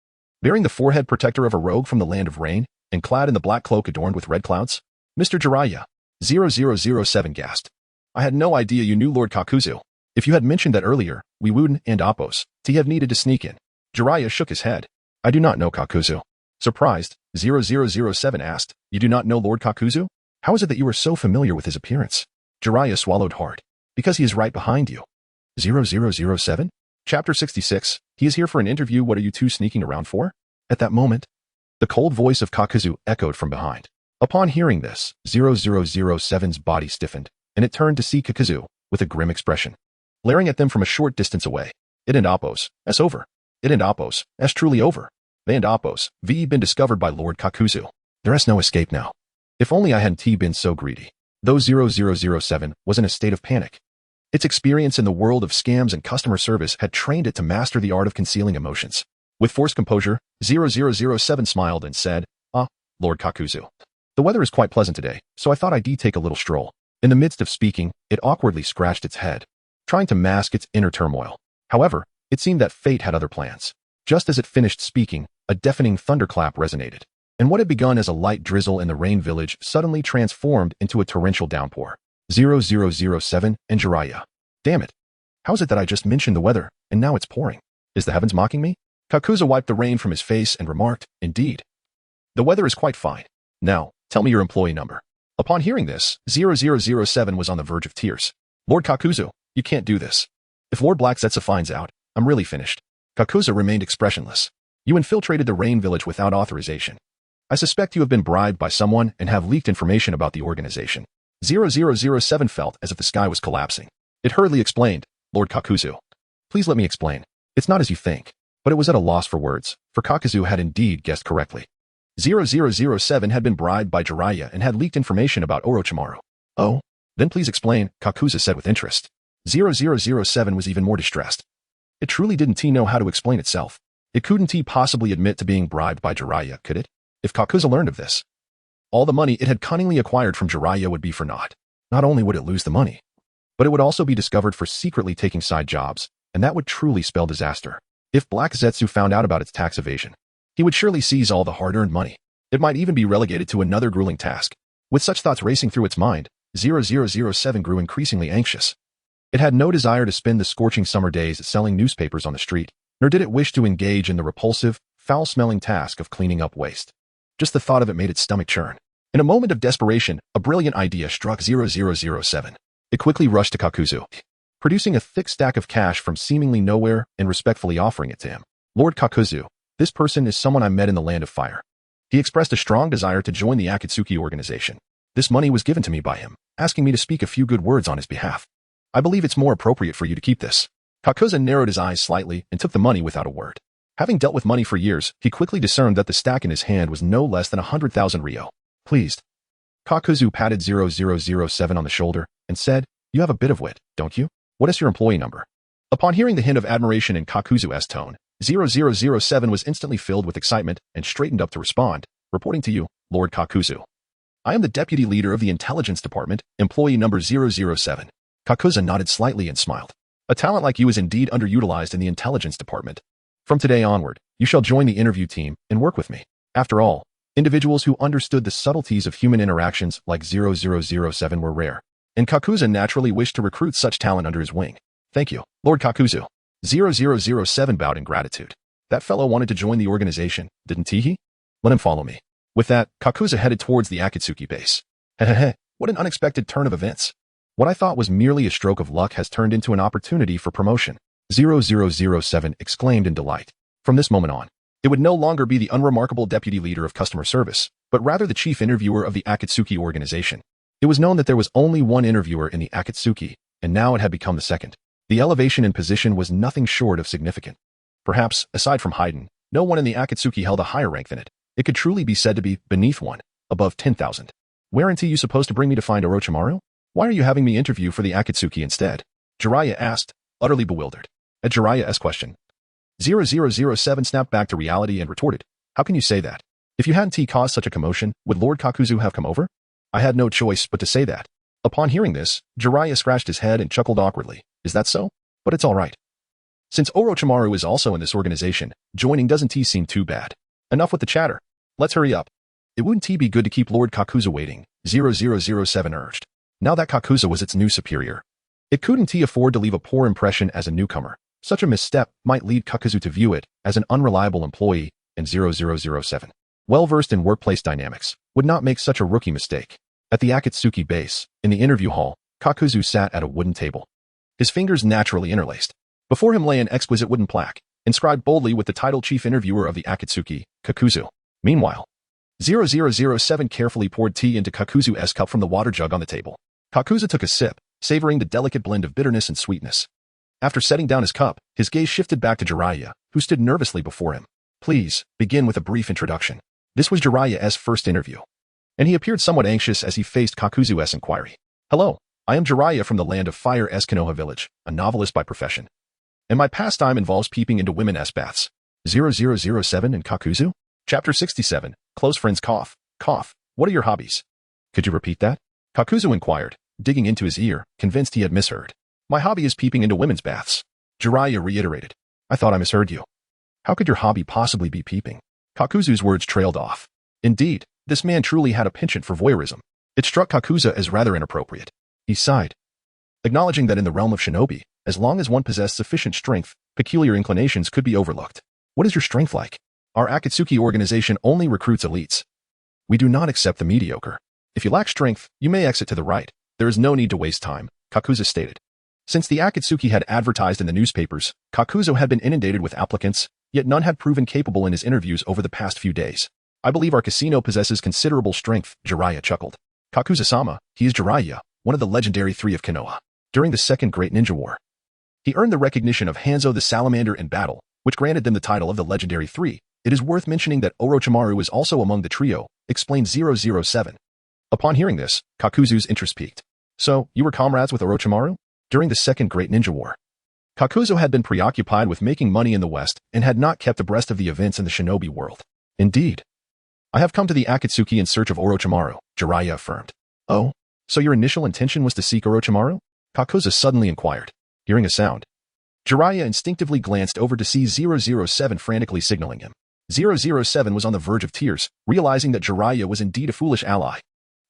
bearing the forehead protector of a rogue from the Land of Rain, and clad in the black cloak adorned with red clouds? Mr. Jiraiya. 0007 gasped. I had no idea you knew Lord Kakuzu. If you had mentioned that earlier, we Wooden and Appo's have needed to sneak in. Jiraiya shook his head. I do not know Kakuzu. Surprised, 0007 asked, You do not know Lord Kakuzu? How is it that you are so familiar with his appearance? Jiraiya swallowed hard. Because he is right behind you. 0007? Chapter 66, he is here for an interview. What are you two sneaking around for? At that moment, the cold voice of Kakuzu echoed from behind. Upon hearing this, 0007's body stiffened, and it turned to see Kakuzu, with a grim expression, glaring at them from a short distance away. It and Appo's, that's over. It and Appo's, that's truly over. They and Appo's, been discovered by Lord Kakuzu. There is no escape now. If only I hadn't been so greedy. Though 0007 was in a state of panic. Its experience in the world of scams and customer service had trained it to master the art of concealing emotions. With forced composure, 0007 smiled and said, Lord Kakuzu. The weather is quite pleasant today, so I thought I'd take a little stroll. In the midst of speaking, it awkwardly scratched its head, trying to mask its inner turmoil. However, It seemed that fate had other plans. Just as it finished speaking, a deafening thunderclap resonated, and what had begun as a light drizzle in the rain village suddenly transformed into a torrential downpour. 0007 and Jiraiya. Damn it. How is it that I just mentioned the weather, and now it's pouring? Is the heavens mocking me? Kakuzu wiped the rain from his face and remarked, Indeed. The weather is quite fine. Now, tell me your employee number. Upon hearing this, 0007 was on the verge of tears. Lord Kakuzu, you can't do this. If Lord Black Zetsu finds out, I'm really finished. Kakuzu remained expressionless. You infiltrated the rain village without authorization. I suspect you have been bribed by someone and have leaked information about the organization. 0007 felt as if the sky was collapsing. It hurriedly explained, Lord Kakuzu. Please let me explain. It's not as you think. But it was at a loss for words, for Kakuzu had indeed guessed correctly. 0007 had been bribed by Jiraiya and had leaked information about Orochimaru. Oh? Then please explain, Kakuzu said with interest. 0007 was even more distressed. It truly didn't know how to explain itself. It couldn't possibly admit to being bribed by Jiraiya, could it? If Kakuzu learned of this, all the money it had cunningly acquired from Jiraiya would be for naught. Not only would it lose the money, but it would also be discovered for secretly taking side jobs, and that would truly spell disaster. If Black Zetsu found out about its tax evasion, he would surely seize all the hard-earned money. It might even be relegated to another grueling task. With such thoughts racing through its mind, 0007 grew increasingly anxious. It had no desire to spend the scorching summer days selling newspapers on the street, nor did it wish to engage in the repulsive, foul-smelling task of cleaning up waste. Just the thought of it made its stomach churn. In a moment of desperation, a brilliant idea struck 0007. It quickly rushed to Kakuzu, producing a thick stack of cash from seemingly nowhere and respectfully offering it to him. Lord Kakuzu, this person is someone I met in the Land of Fire. He expressed a strong desire to join the Akatsuki organization. This money was given to me by him, asking me to speak a few good words on his behalf. I believe it's more appropriate for you to keep this. Kakuzu narrowed his eyes slightly and took the money without a word. Having dealt with money for years, he quickly discerned that the stack in his hand was no less than 100,000 ryo. Pleased. Kakuzu patted 0007 on the shoulder and said, You have a bit of wit, don't you? What is your employee number? Upon hearing the hint of admiration in Kakuzu's tone, 0007 was instantly filled with excitement and straightened up to respond, reporting to you, Lord Kakuzu. I am the deputy leader of the intelligence department, employee number 007. Kakuzu nodded slightly and smiled. A talent like you is indeed underutilized in the intelligence department. From today onward, you shall join the interview team and work with me. After all, individuals who understood the subtleties of human interactions like 0007 were rare, and Kakuzu naturally wished to recruit such talent under his wing. Thank you, Lord Kakuzu. 0007 bowed in gratitude. That fellow wanted to join the organization, didn't he? Let him follow me. With that, Kakuzu headed towards the Akatsuki base. Hehehe, what an unexpected turn of events. What I thought was merely a stroke of luck has turned into an opportunity for promotion. 0007 exclaimed in delight. From this moment on, it would no longer be the unremarkable deputy leader of customer service, but rather the chief interviewer of the Akatsuki organization. It was known that there was only one interviewer in the Akatsuki, and now it had become the second. The elevation in position was nothing short of significant. Perhaps, aside from Haydn, no one in the Akatsuki held a higher rank than it. It could truly be said to be beneath one, above 10,000. Weren't you supposed to bring me to find Orochimaru? Why are you having me interview for the Akatsuki instead? Jiraiya asked, utterly bewildered. At Jiraiya's question, 0007 snapped back to reality and retorted, How can you say that? If you hadn't caused such a commotion, would Lord Kakuzu have come over? I had no choice but to say that. Upon hearing this, Jiraiya scratched his head and chuckled awkwardly. Is that so? But it's all right. Since Orochimaru is also in this organization, joining doesn't seem too bad. Enough with the chatter. Let's hurry up. It wouldn't be good to keep Lord Kakuzu waiting, 0007 urged. Now that Kakuzu was its new superior, it couldn't afford to leave a poor impression as a newcomer. Such a misstep might lead Kakuzu to view it as an unreliable employee, and 0007, well-versed in workplace dynamics, would not make such a rookie mistake. At the Akatsuki base, in the interview hall, Kakuzu sat at a wooden table. His fingers naturally interlaced. Before him lay an exquisite wooden plaque, inscribed boldly with the title Chief Interviewer of the Akatsuki, Kakuzu. Meanwhile, 0007 carefully poured tea into Kakuzu's cup from the water jug on the table. Kakuzu took a sip, savoring the delicate blend of bitterness and sweetness. After setting down his cup, his gaze shifted back to Jiraiya, who stood nervously before him. Please, begin with a brief introduction. This was Jiraiya's first interview, and he appeared somewhat anxious as he faced Kakuzu's inquiry. Hello, I am Jiraiya from the Land of Fire Konoha Village, a novelist by profession. And my pastime involves peeping into women's baths. 0007 and Kakuzu? Chapter 67, Close Friends Cough. What are your hobbies? Could you repeat that? Kakuzu inquired, digging into his ear, convinced he had misheard. My hobby is peeping into women's baths. Jiraiya reiterated. I thought I misheard you. How could your hobby possibly be peeping? Kakuzu's words trailed off. Indeed, this man truly had a penchant for voyeurism. It struck Kakuzu as rather inappropriate. He sighed, acknowledging that in the realm of shinobi, as long as one possessed sufficient strength, peculiar inclinations could be overlooked. What is your strength like? Our Akatsuki organization only recruits elites. We do not accept the mediocre. If you lack strength, you may exit to the right. There is no need to waste time, Kakuzu stated. Since the Akatsuki had advertised in the newspapers, Kakuzu had been inundated with applicants, yet none had proven capable in his interviews over the past few days. I believe our casino possesses considerable strength, Jiraiya chuckled. Kakuzu-sama, he is Jiraiya, one of the legendary three of Konoha. During the Second Great Ninja War, he earned the recognition of Hanzo the Salamander in battle, which granted them the title of the Legendary Three. It is worth mentioning that Orochimaru was also among the trio, explained 007. Upon hearing this, Kakuzu's interest peaked. So, you were comrades with Orochimaru? During the Second Great Ninja War, Kakuzu had been preoccupied with making money in the West and had not kept abreast of the events in the shinobi world. Indeed. I have come to the Akatsuki in search of Orochimaru, Jiraiya affirmed. Oh, so your initial intention was to seek Orochimaru? Kakuzu suddenly inquired. Hearing a sound, Jiraiya instinctively glanced over to see 007 frantically signaling him. 007 was on the verge of tears, realizing that Jiraiya was indeed a foolish ally.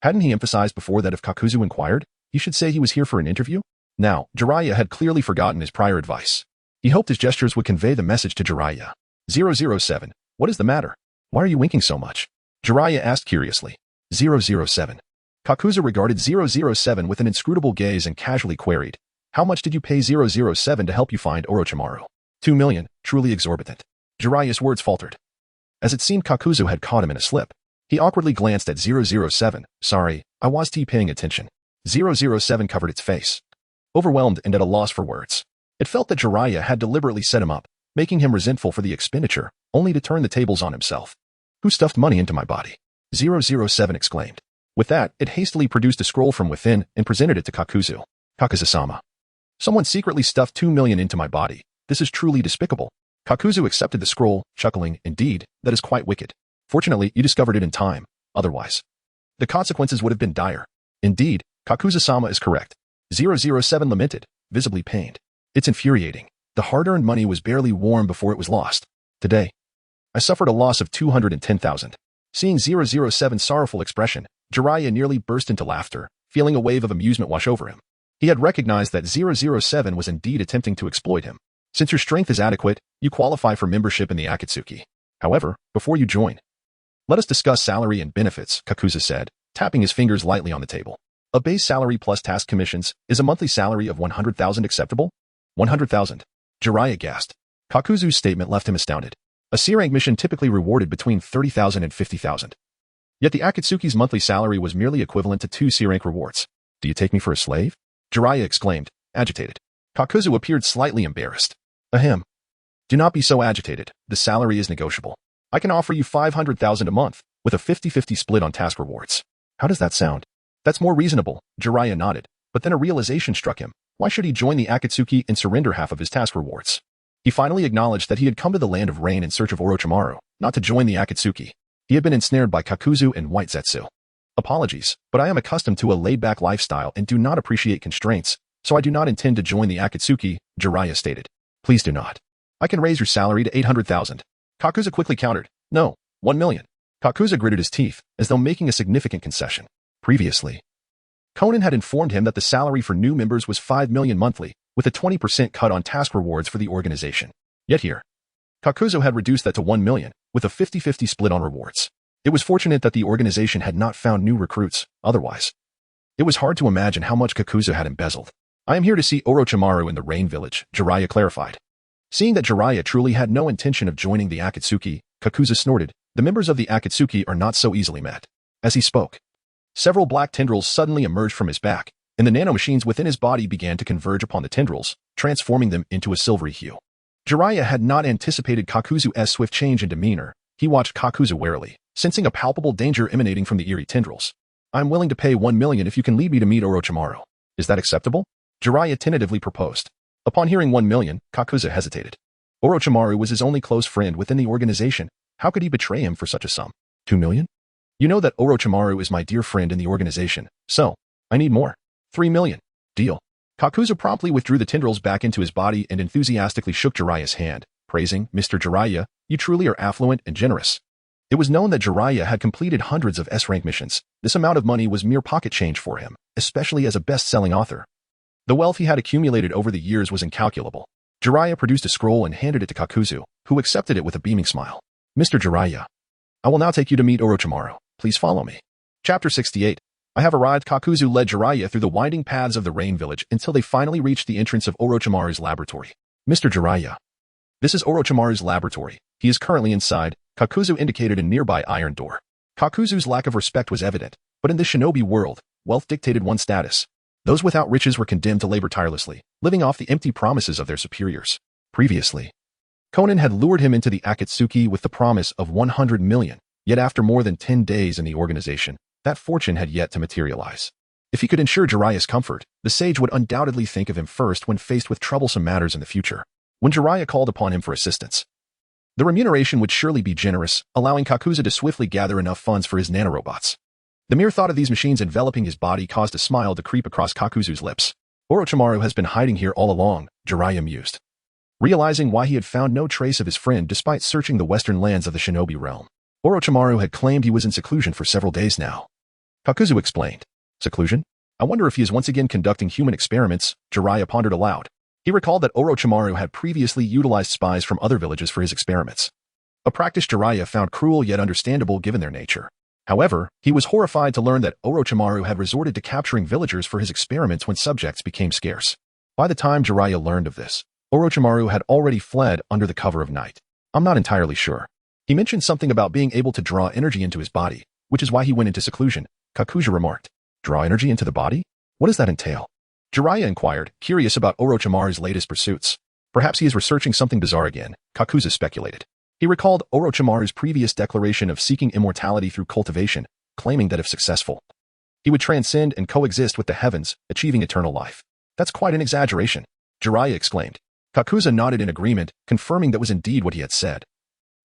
Hadn't he emphasized before that if Kakuzu inquired, he should say he was here for an interview? Now, Jiraiya had clearly forgotten his prior advice. He hoped his gestures would convey the message to Jiraiya. 007, what is the matter? Why are you winking so much? Jiraiya asked curiously. 007. Kakuzu regarded 007 with an inscrutable gaze and casually queried, how much did you pay 007 to help you find Orochimaru? 2 million, truly exorbitant. Jiraiya's words faltered. As it seemed Kakuzu had caught him in a slip, he awkwardly glanced at 007. Sorry, I was paying attention. 007 covered its face, overwhelmed and at a loss for words. It felt that Jiraiya had deliberately set him up, making him resentful for the expenditure, only to turn the tables on himself. Who stuffed money into my body? 007 exclaimed. With that, it hastily produced a scroll from within and presented it to Kakuzu. Kakuzu-sama. Someone secretly stuffed 2 million into my body. This is truly despicable. Kakuzu accepted the scroll, chuckling, indeed, that is quite wicked. Fortunately, you discovered it in time. Otherwise, the consequences would have been dire. Indeed, Kakuzu-sama is correct. 007 lamented, visibly pained. It's infuriating. The hard-earned money was barely warm before it was lost. Today, I suffered a loss of 210,000. Seeing 007's sorrowful expression, Jiraiya nearly burst into laughter, feeling a wave of amusement wash over him. He had recognized that 007 was indeed attempting to exploit him. Since your strength is adequate, you qualify for membership in the Akatsuki. However, before you join, let us discuss salary and benefits, Kakuzu said, tapping his fingers lightly on the table. A base salary plus task commissions is a monthly salary of 100,000 acceptable? 100,000. Jiraiya gasped. Kakuzu's statement left him astounded. A C-rank mission typically rewarded between 30,000 and 50,000. Yet the Akatsuki's monthly salary was merely equivalent to 2 C-rank rewards. Do you take me for a slave? Jiraiya exclaimed, agitated. Kakuzu appeared slightly embarrassed. Ahem. Do not be so agitated. The salary is negotiable. I can offer you 500,000 a month, with a 50-50 split on task rewards. How does that sound? That's more reasonable, Jiraiya nodded, but then a realization struck him. Why should he join the Akatsuki and surrender half of his task rewards? He finally acknowledged that he had come to the land of rain in search of Orochimaru, not to join the Akatsuki. He had been ensnared by Kakuzu and White Zetsu. Apologies, but I am accustomed to a laid-back lifestyle and do not appreciate constraints, so I do not intend to join the Akatsuki, Jiraiya stated. Please do not. I can raise your salary to 800,000. Kakuzu quickly countered. No, 1 million. Kakuzu gritted his teeth, as though making a significant concession. Previously, Conan had informed him that the salary for new members was 5 million monthly, with a 20% cut on task rewards for the organization. Yet here, Kakuzu had reduced that to 1 million, with a 50-50 split on rewards. It was fortunate that the organization had not found new recruits, otherwise, it was hard to imagine how much Kakuzu had embezzled. I am here to see Orochimaru in the Rain Village, Jiraiya clarified. Seeing that Jiraiya truly had no intention of joining the Akatsuki, Kakuzu snorted, the members of the Akatsuki are not so easily met. As he spoke, several black tendrils suddenly emerged from his back, and the nanomachines within his body began to converge upon the tendrils, transforming them into a silvery hue. Jiraiya had not anticipated Kakuzu's swift change in demeanor. He watched Kakuzu warily, sensing a palpable danger emanating from the eerie tendrils. I'm willing to pay 1 million if you can lead me to meet Orochimaru. Is that acceptable? Jiraiya tentatively proposed. Upon hearing 1 million, Kakuzu hesitated. Orochimaru was his only close friend within the organization. How could he betray him for such a sum? 2 million? You know that Orochimaru is my dear friend in the organization, so I need more. 3 million. Deal. Kakuzu promptly withdrew the tendrils back into his body and enthusiastically shook Jiraiya's hand, praising, "Mr. Jiraiya, you truly are affluent and generous." It was known that Jiraiya had completed hundreds of S-rank missions. This amount of money was mere pocket change for him, especially as a best-selling author. The wealth he had accumulated over the years was incalculable. Jiraiya produced a scroll and handed it to Kakuzu, who accepted it with a beaming smile. "Mr. Jiraiya, I will now take you to meet Orochimaru. Please follow me." Chapter 68. I have arrived. Kakuzu led Jiraiya through the winding paths of the Rain Village until they finally reached the entrance of Orochimaru's laboratory. "Mr. Jiraiya, this is Orochimaru's laboratory. He is currently inside." Kakuzu indicated a nearby iron door. Kakuzu's lack of respect was evident, but in this shinobi world, wealth dictated one's status. Those without riches were condemned to labor tirelessly, living off the empty promises of their superiors. Previously, Konan had lured him into the Akatsuki with the promise of 100 million, yet after more than 10 days in the organization, that fortune had yet to materialize. If he could ensure Jiraiya's comfort, the sage would undoubtedly think of him first when faced with troublesome matters in the future. When Jiraiya called upon him for assistance, the remuneration would surely be generous, allowing Kakuzu to swiftly gather enough funds for his nanorobots. The mere thought of these machines enveloping his body caused a smile to creep across Kakuzu's lips. Orochimaru has been hiding here all along, Jiraiya mused, realizing why he had found no trace of his friend despite searching the western lands of the shinobi realm. Orochimaru had claimed he was in seclusion for several days now. Kakuzu explained. "Seclusion? I wonder if he is once again conducting human experiments," Jiraiya pondered aloud. He recalled that Orochimaru had previously utilized spies from other villages for his experiments. A practice Jiraiya found cruel yet understandable given their nature. However, he was horrified to learn that Orochimaru had resorted to capturing villagers for his experiments when subjects became scarce. By the time Jiraiya learned of this, Orochimaru had already fled under the cover of night. "I'm not entirely sure. He mentioned something about being able to draw energy into his body, which is why he went into seclusion," Kakuzu remarked. "Draw energy into the body? What does that entail?" Jiraiya inquired, curious about Orochimaru's latest pursuits. Perhaps he is researching something bizarre again, Kakuzu speculated. He recalled Orochimaru's previous declaration of seeking immortality through cultivation, claiming that if successful, he would transcend and coexist with the heavens, achieving eternal life. "That's quite an exaggeration," Jiraiya exclaimed. Kakuzu nodded in agreement, confirming that was indeed what he had said,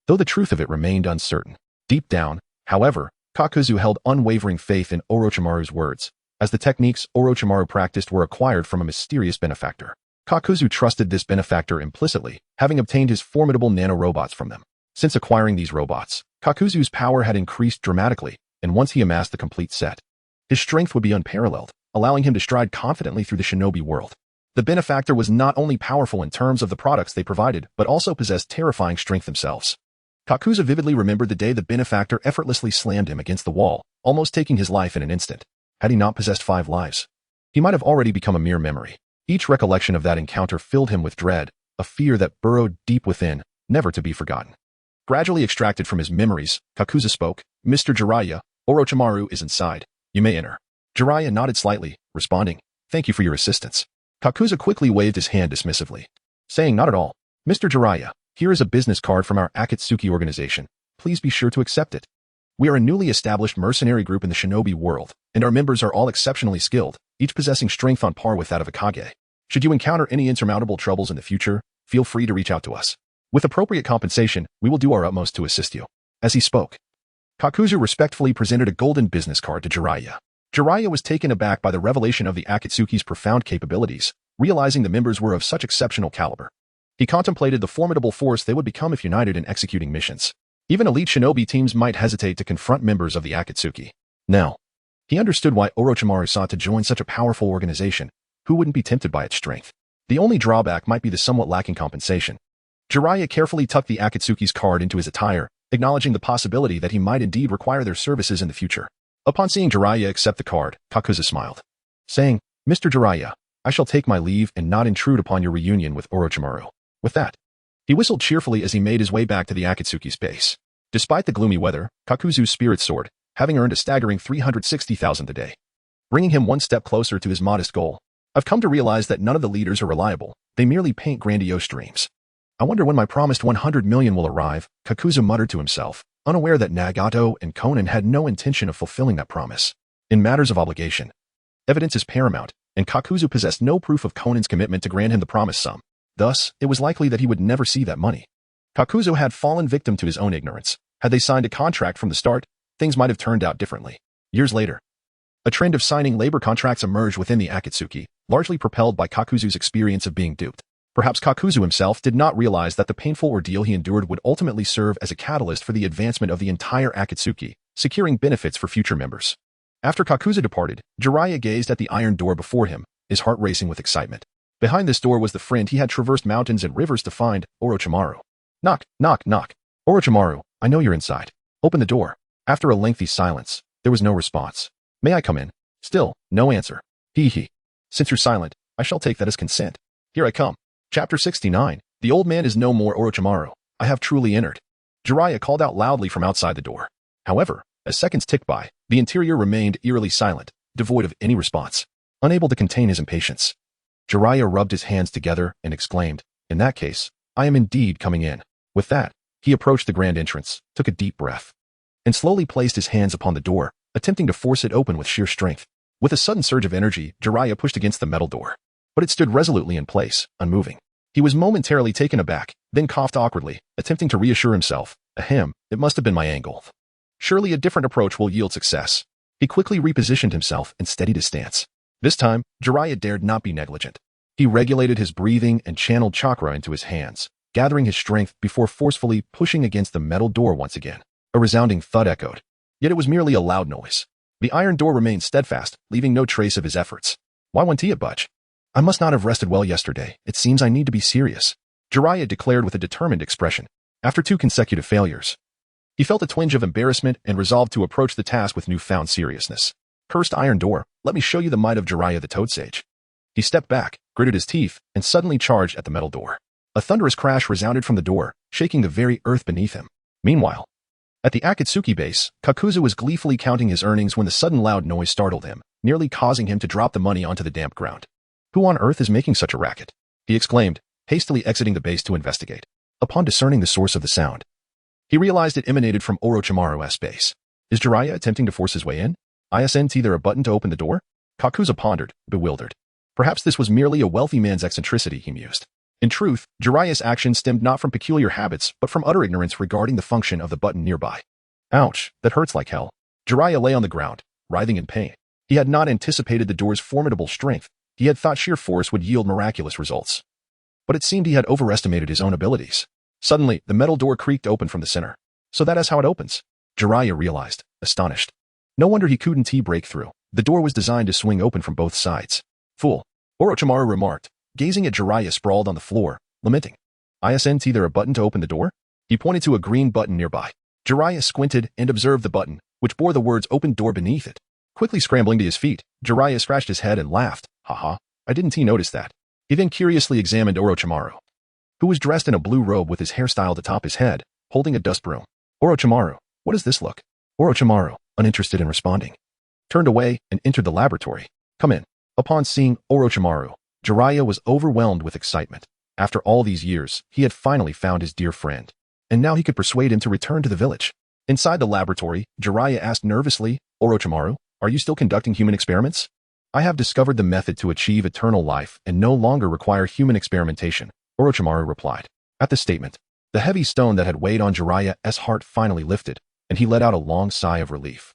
though the truth of it remained uncertain. Deep down, however, Kakuzu held unwavering faith in Orochimaru's words, as the techniques Orochimaru practiced were acquired from a mysterious benefactor. Kakuzu trusted this benefactor implicitly, having obtained his formidable nanorobots from them. Since acquiring these robots, Kakuzu's power had increased dramatically, and once he amassed the complete set, his strength would be unparalleled, allowing him to stride confidently through the shinobi world. The benefactor was not only powerful in terms of the products they provided, but also possessed terrifying strength themselves. Kakuzu vividly remembered the day the benefactor effortlessly slammed him against the wall, almost taking his life in an instant. Had he not possessed 5 lives, he might have already become a mere memory. Each recollection of that encounter filled him with dread, a fear that burrowed deep within, never to be forgotten. Gradually extracted from his memories, Kakuzu spoke. "Mr. Jiraiya, Orochimaru is inside. You may enter." Jiraiya nodded slightly, responding, "Thank you for your assistance." Kakuzu quickly waved his hand dismissively, saying, "Not at all. Mr. Jiraiya, here is a business card from our Akatsuki organization. Please be sure to accept it. We are a newly established mercenary group in the shinobi world, and our members are all exceptionally skilled, each possessing strength on par with that of a Kage. Should you encounter any insurmountable troubles in the future, feel free to reach out to us. With appropriate compensation, we will do our utmost to assist you." As he spoke, Kakuzu respectfully presented a golden business card to Jiraiya. Jiraiya was taken aback by the revelation of the Akatsuki's profound capabilities, realizing the members were of such exceptional caliber. He contemplated the formidable force they would become if united in executing missions. Even elite shinobi teams might hesitate to confront members of the Akatsuki. Now, he understood why Orochimaru sought to join such a powerful organization. Who wouldn't be tempted by its strength? The only drawback might be the somewhat lacking compensation. Jiraiya carefully tucked the Akatsuki's card into his attire, acknowledging the possibility that he might indeed require their services in the future. Upon seeing Jiraiya accept the card, Kakuzu smiled, saying, "Mr. Jiraiya, I shall take my leave and not intrude upon your reunion with Orochimaru." With that, he whistled cheerfully as he made his way back to the Akatsuki's base. Despite the gloomy weather, Kakuzu's spirits soared, having earned a staggering 360,000 a day, bringing him one step closer to his modest goal. "I've come to realize that none of the leaders are reliable. They merely paint grandiose dreams. I wonder when my promised 100 million will arrive," Kakuzu muttered to himself, unaware that Nagato and Konan had no intention of fulfilling that promise. In matters of obligation, evidence is paramount, and Kakuzu possessed no proof of Konan's commitment to grant him the promised sum. Thus, it was likely that he would never see that money. Kakuzu had fallen victim to his own ignorance. Had they signed a contract from the start, things might have turned out differently. Years later, a trend of signing labor contracts emerged within the Akatsuki, largely propelled by Kakuzu's experience of being duped. Perhaps Kakuzu himself did not realize that the painful ordeal he endured would ultimately serve as a catalyst for the advancement of the entire Akatsuki, securing benefits for future members. After Kakuzu departed, Jiraiya gazed at the iron door before him, his heart racing with excitement. Behind this door was the friend he had traversed mountains and rivers to find, Orochimaru. Knock, knock, knock. Orochimaru, I know you're inside. Open the door. After a lengthy silence, there was no response. May I come in? Still, no answer. Hee hee. Since you're silent, I shall take that as consent. Here I come. Chapter 69. The old man is no more Orochimaru. I have truly entered. Jiraiya called out loudly from outside the door. However, as seconds ticked by, the interior remained eerily silent, devoid of any response. Unable to contain his impatience, Jiraiya rubbed his hands together and exclaimed, in that case, I am indeed coming in. With that, he approached the grand entrance, took a deep breath, and slowly placed his hands upon the door, attempting to force it open with sheer strength. With a sudden surge of energy, Jiraiya pushed against the metal door. But it stood resolutely in place, unmoving. He was momentarily taken aback, then coughed awkwardly, attempting to reassure himself. Ahem, it must have been my angle. Surely a different approach will yield success. He quickly repositioned himself and steadied his stance. This time, Jiraiya dared not be negligent. He regulated his breathing and channeled chakra into his hands, gathering his strength before forcefully pushing against the metal door once again. A resounding thud echoed. Yet it was merely a loud noise. The iron door remained steadfast, leaving no trace of his efforts. Why won't he budge? I must not have rested well yesterday. It seems I need to be serious, Jiraiya declared with a determined expression. After 2 consecutive failures, he felt a twinge of embarrassment and resolved to approach the task with newfound seriousness. Cursed iron door, let me show you the might of Jiraiya the Toad Sage. He stepped back, gritted his teeth, and suddenly charged at the metal door. A thunderous crash resounded from the door, shaking the very earth beneath him. Meanwhile, at the Akatsuki base, Kakuzu was gleefully counting his earnings when the sudden loud noise startled him, nearly causing him to drop the money onto the damp ground. Who on earth is making such a racket? He exclaimed, hastily exiting the base to investigate. Upon discerning the source of the sound, he realized it emanated from Orochimaru's base. Is Jiraiya attempting to force his way in? Isn't there a button to open the door? Kakuzu pondered, bewildered. Perhaps this was merely a wealthy man's eccentricity, he mused. In truth, Jiraiya's action stemmed not from peculiar habits, but from utter ignorance regarding the function of the button nearby. Ouch, that hurts like hell. Jiraiya lay on the ground, writhing in pain. He had not anticipated the door's formidable strength. He had thought sheer force would yield miraculous results. But it seemed he had overestimated his own abilities. Suddenly, the metal door creaked open from the center. So that is how it opens, Jiraiya realized, astonished. No wonder he couldn't break through. The door was designed to swing open from both sides. Fool, Orochimaru remarked, gazing at Jiraiya sprawled on the floor, lamenting. Isn't there a button to open the door? He pointed to a green button nearby. Jiraiya squinted and observed the button, which bore the words open door beneath it. Quickly scrambling to his feet, Jiraiya scratched his head and laughed. Haha, I didn't notice that. He then curiously examined Orochimaru, who was dressed in a blue robe with his hairstyle atop his head, holding a dust broom. Orochimaru, what does this look? Orochimaru, uninterested in responding, turned away and entered the laboratory. Come in. Upon seeing Orochimaru, Jiraiya was overwhelmed with excitement. After all these years, he had finally found his dear friend, and now he could persuade him to return to the village. Inside the laboratory, Jiraiya asked nervously, Orochimaru, are you still conducting human experiments? I have discovered the method to achieve eternal life and no longer require human experimentation, Orochimaru replied. At the statement, the heavy stone that had weighed on Jiraiya's heart finally lifted, and he let out a long sigh of relief,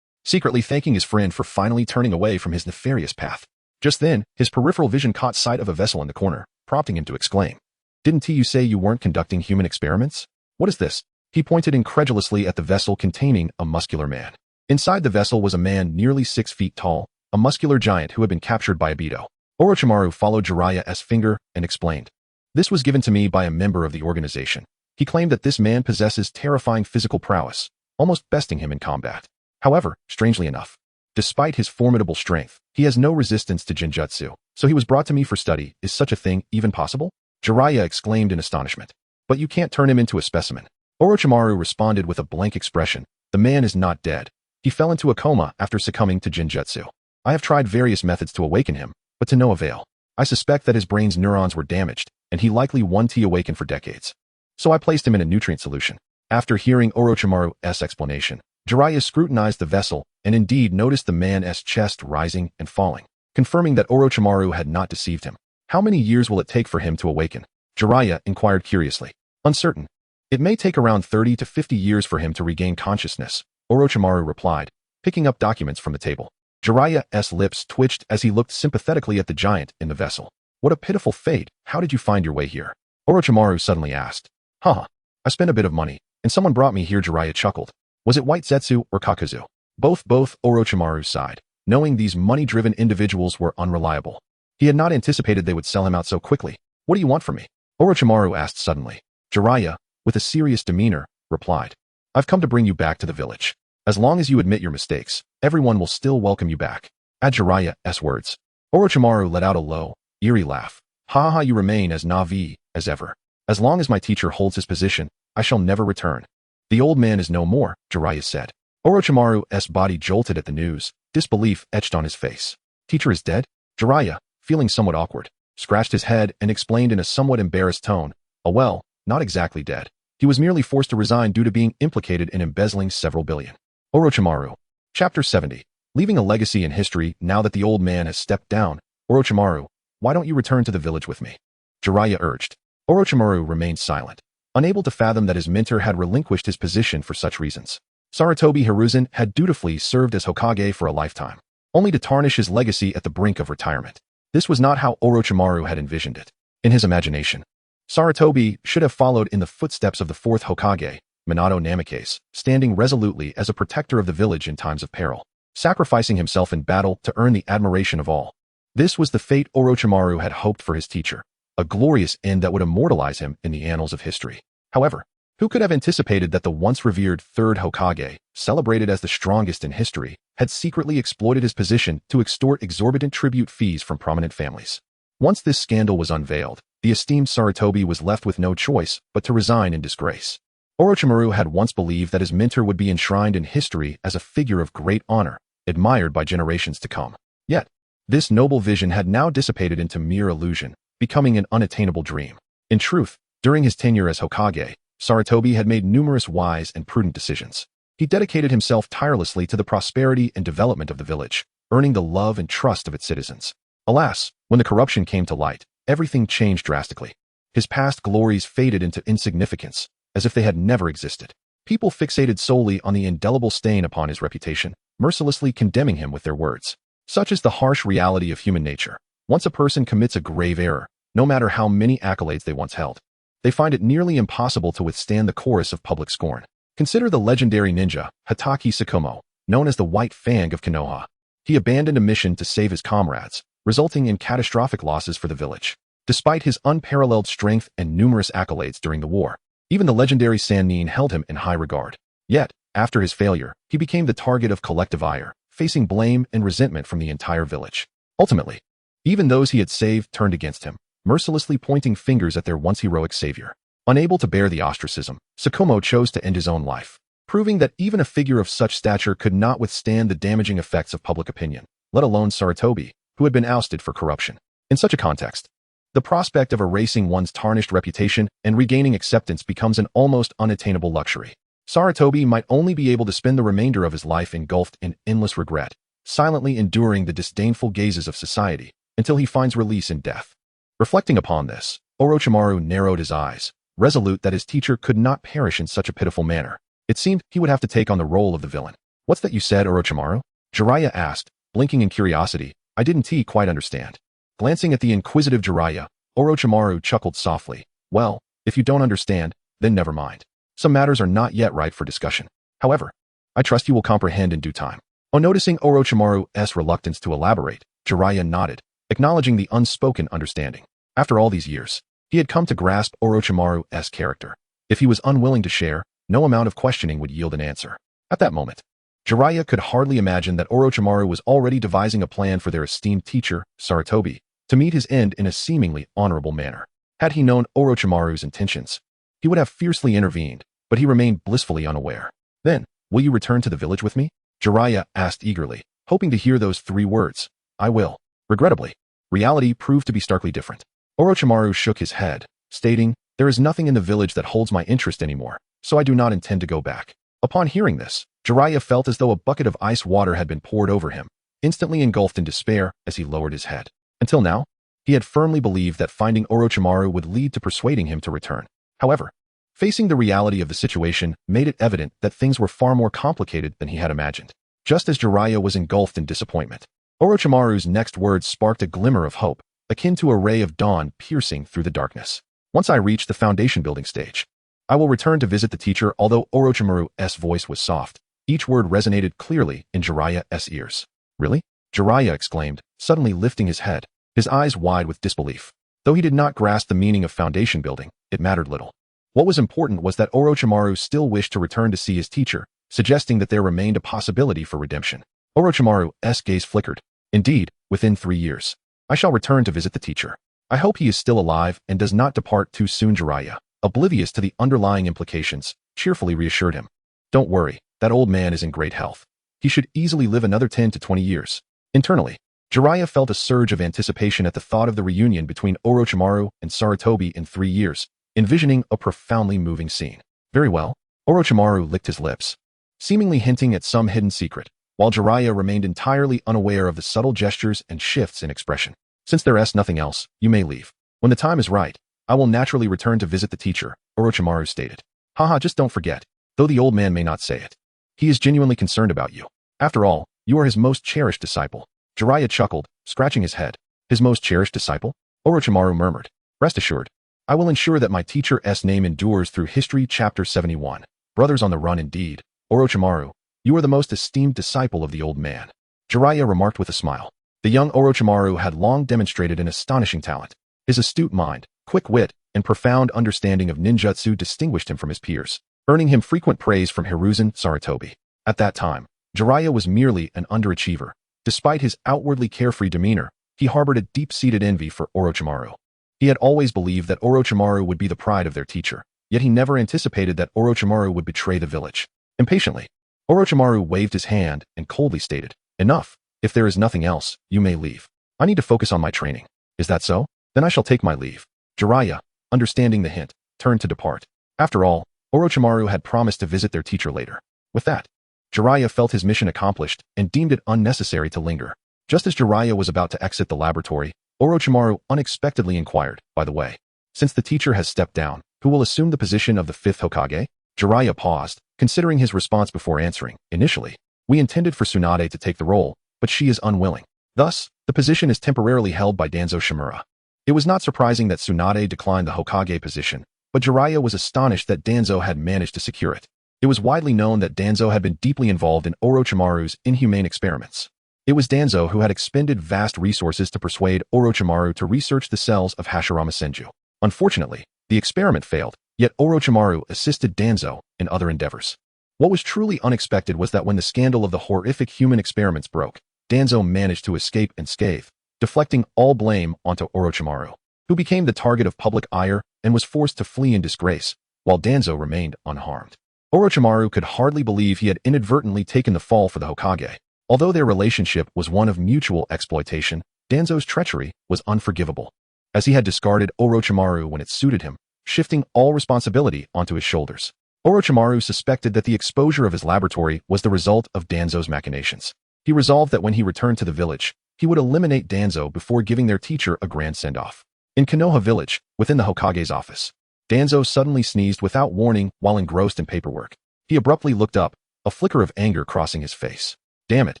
secretly thanking his friend for finally turning away from his nefarious path. Just then, his peripheral vision caught sight of a vessel in the corner, prompting him to exclaim. Didn't you say you weren't conducting human experiments? What is this? He pointed incredulously at the vessel containing a muscular man. Inside the vessel was a man nearly 6 feet tall, a muscular giant who had been captured by Obito. Orochimaru followed Jiraiya's finger and explained. This was given to me by a member of the organization. He claimed that this man possesses terrifying physical prowess, almost besting him in combat. However, strangely enough, despite his formidable strength, he has no resistance to Genjutsu, so he was brought to me for study. Is such a thing even possible? Jiraiya exclaimed in astonishment. But you can't turn him into a specimen. Orochimaru responded with a blank expression. The man is not dead. He fell into a coma after succumbing to Genjutsu. I have tried various methods to awaken him, but to no avail. I suspect that his brain's neurons were damaged, and he likely won't awaken for decades. So I placed him in a nutrient solution. After hearing Orochimaru's explanation, Jiraiya scrutinized the vessel and indeed noticed the man's chest rising and falling, confirming that Orochimaru had not deceived him. How many years will it take for him to awaken? Jiraiya inquired curiously. Uncertain. It may take around 30 to 50 years for him to regain consciousness, Orochimaru replied, picking up documents from the table. Jiraiya's lips twitched as he looked sympathetically at the giant in the vessel. What a pitiful fate. How did you find your way here? Orochimaru suddenly asked. Haha. I spent a bit of money, and someone brought me here. Jiraiya chuckled. Was it White Zetsu or Kakazu? Both. Orochimaru sighed, knowing these money-driven individuals were unreliable. He had not anticipated they would sell him out so quickly. What do you want from me? Orochimaru asked suddenly. Jiraiya, with a serious demeanor, replied. I've come to bring you back to the village. As long as you admit your mistakes, everyone will still welcome you back. At Jiraiya's words, Orochimaru let out a low, eerie laugh. Ha ha, you remain as Navi as ever. As long as my teacher holds his position, I shall never return. The old man is no more, Jiraiya said. Orochimaru's body jolted at the news, disbelief etched on his face. Teacher is dead? Jiraiya, feeling somewhat awkward, scratched his head and explained in a somewhat embarrassed tone. Oh well, not exactly dead. He was merely forced to resign due to being implicated in embezzling several billion. Orochimaru. Chapter 70. Leaving a legacy in history now that the old man has stepped down. Orochimaru, why don't you return to the village with me? Jiraiya urged. Orochimaru remained silent, unable to fathom that his mentor had relinquished his position for such reasons. Sarutobi Hiruzen had dutifully served as Hokage for a lifetime, only to tarnish his legacy at the brink of retirement. This was not how Orochimaru had envisioned it. In his imagination, Sarutobi should have followed in the footsteps of the fourth Hokage, Minato Namikaze, standing resolutely as a protector of the village in times of peril, sacrificing himself in battle to earn the admiration of all. This was the fate Orochimaru had hoped for his teacher, a glorious end that would immortalize him in the annals of history. However, who could have anticipated that the once revered third Hokage, celebrated as the strongest in history, had secretly exploited his position to extort exorbitant tribute fees from prominent families? Once this scandal was unveiled, the esteemed Sarutobi was left with no choice but to resign in disgrace. Orochimaru had once believed that his mentor would be enshrined in history as a figure of great honor, admired by generations to come. Yet, this noble vision had now dissipated into mere illusion, becoming an unattainable dream. In truth, during his tenure as Hokage, Sarutobi had made numerous wise and prudent decisions. He dedicated himself tirelessly to the prosperity and development of the village, earning the love and trust of its citizens. Alas, when the corruption came to light, everything changed drastically. His past glories faded into insignificance, as if they had never existed. People fixated solely on the indelible stain upon his reputation, mercilessly condemning him with their words. Such is the harsh reality of human nature. Once a person commits a grave error, no matter how many accolades they once held, they find it nearly impossible to withstand the chorus of public scorn. Consider the legendary ninja, Hatake Sakumo, known as the White Fang of Konoha. He abandoned a mission to save his comrades, resulting in catastrophic losses for the village. Despite his unparalleled strength and numerous accolades during the war, even the legendary Sannin held him in high regard. Yet, after his failure, he became the target of collective ire, facing blame and resentment from the entire village. Ultimately, even those he had saved turned against him, mercilessly pointing fingers at their once heroic savior. Unable to bear the ostracism, Sakumo chose to end his own life, proving that even a figure of such stature could not withstand the damaging effects of public opinion, let alone Sarutobi, who had been ousted for corruption. In such a context, the prospect of erasing one's tarnished reputation and regaining acceptance becomes an almost unattainable luxury. Sarutobi might only be able to spend the remainder of his life engulfed in endless regret, silently enduring the disdainful gazes of society, until he finds release in death. Reflecting upon this, Orochimaru narrowed his eyes, resolute that his teacher could not perish in such a pitiful manner. It seemed he would have to take on the role of the villain. What's that you said, Orochimaru? Jiraiya asked, blinking in curiosity. I didn't quite understand. Glancing at the inquisitive Jiraiya, Orochimaru chuckled softly. Well, if you don't understand, then never mind. Some matters are not yet ripe for discussion. However, I trust you will comprehend in due time. On noticing Orochimaru's reluctance to elaborate, Jiraiya nodded, acknowledging the unspoken understanding. After all these years, he had come to grasp Orochimaru's character. If he was unwilling to share, no amount of questioning would yield an answer. At that moment, Jiraiya could hardly imagine that Orochimaru was already devising a plan for their esteemed teacher, Sarutobi, to meet his end in a seemingly honorable manner. Had he known Orochimaru's intentions, he would have fiercely intervened, but he remained blissfully unaware. Then, will you return to the village with me? Jiraiya asked eagerly, hoping to hear those three words. I will. Regrettably, reality proved to be starkly different. Orochimaru shook his head, stating, there is nothing in the village that holds my interest anymore, so I do not intend to go back. Upon hearing this, Jiraiya felt as though a bucket of ice water had been poured over him, instantly engulfed in despair as he lowered his head. Until now, he had firmly believed that finding Orochimaru would lead to persuading him to return. However, facing the reality of the situation made it evident that things were far more complicated than he had imagined. just as Jiraiya was engulfed in disappointment. Orochimaru's next words sparked a glimmer of hope, akin to a ray of dawn piercing through the darkness. Once I reach the foundation building stage, I will return to visit the teacher. Although Orochimaru's voice was soft, each word resonated clearly in Jiraiya's ears. Really? Jiraiya exclaimed, suddenly lifting his head, his eyes wide with disbelief. Though he did not grasp the meaning of foundation building, it mattered little. What was important was that Orochimaru still wished to return to see his teacher, suggesting that there remained a possibility for redemption. Orochimaru's gaze flickered. Indeed, within 3 years, I shall return to visit the teacher. I hope he is still alive and does not depart too soon. Jiraiya, oblivious to the underlying implications, cheerfully reassured him. Don't worry, that old man is in great health. He should easily live another 10 to 20 years. Internally, Jiraiya felt a surge of anticipation at the thought of the reunion between Orochimaru and Sarutobi in 3 years, envisioning a profoundly moving scene. Very well. Orochimaru licked his lips, seemingly hinting at some hidden secret, while Jiraiya remained entirely unaware of the subtle gestures and shifts in expression. Since there is nothing else, you may leave. When the time is right, I will naturally return to visit the teacher, Orochimaru stated. Haha, just don't forget, though the old man may not say it. He is genuinely concerned about you. After all, you are his most cherished disciple. Jiraiya chuckled, scratching his head. His most cherished disciple? Orochimaru murmured. Rest assured, I will ensure that my teacher's name endures through history. Chapter 71. Brothers on the run indeed. Orochimaru, you are the most esteemed disciple of the old man. Jiraiya remarked with a smile. The young Orochimaru had long demonstrated an astonishing talent. His astute mind, quick wit, and profound understanding of ninjutsu distinguished him from his peers, earning him frequent praise from Hiruzen Sarutobi. At that time, Jiraiya was merely an underachiever. Despite his outwardly carefree demeanor, he harbored a deep-seated envy for Orochimaru. He had always believed that Orochimaru would be the pride of their teacher, yet he never anticipated that Orochimaru would betray the village. Impatiently, Orochimaru waved his hand and coldly stated, Enough. If there is nothing else, you may leave. I need to focus on my training. Is that so? Then I shall take my leave. Jiraiya, understanding the hint, turned to depart. After all, Orochimaru had promised to visit their teacher later. With that, Jiraiya felt his mission accomplished and deemed it unnecessary to linger. Just as Jiraiya was about to exit the laboratory, Orochimaru unexpectedly inquired, by the way, since the teacher has stepped down, who will assume the position of the 5th Hokage? Jiraiya paused, considering his response before answering. Initially, we intended for Tsunade to take the role, but she is unwilling. Thus, the position is temporarily held by Danzo Shimura. It was not surprising that Tsunade declined the Hokage position, but Jiraiya was astonished that Danzo had managed to secure it. It was widely known that Danzo had been deeply involved in Orochimaru's inhumane experiments. It was Danzo who had expended vast resources to persuade Orochimaru to research the cells of Hashirama Senju. Unfortunately, the experiment failed, yet Orochimaru assisted Danzo in other endeavors. What was truly unexpected was that when the scandal of the horrific human experiments broke, Danzo managed to escape unscathed, deflecting all blame onto Orochimaru, who became the target of public ire and was forced to flee in disgrace, while Danzo remained unharmed. Orochimaru could hardly believe he had inadvertently taken the fall for the Hokage. Although their relationship was one of mutual exploitation, Danzo's treachery was unforgivable, as he had discarded Orochimaru when it suited him, shifting all responsibility onto his shoulders. Orochimaru suspected that the exposure of his laboratory was the result of Danzo's machinations. He resolved that when he returned to the village, he would eliminate Danzo before giving their teacher a grand send-off. In Konoha village, within the Hokage's office, Danzo suddenly sneezed without warning while engrossed in paperwork. He abruptly looked up, a flicker of anger crossing his face. Damn it,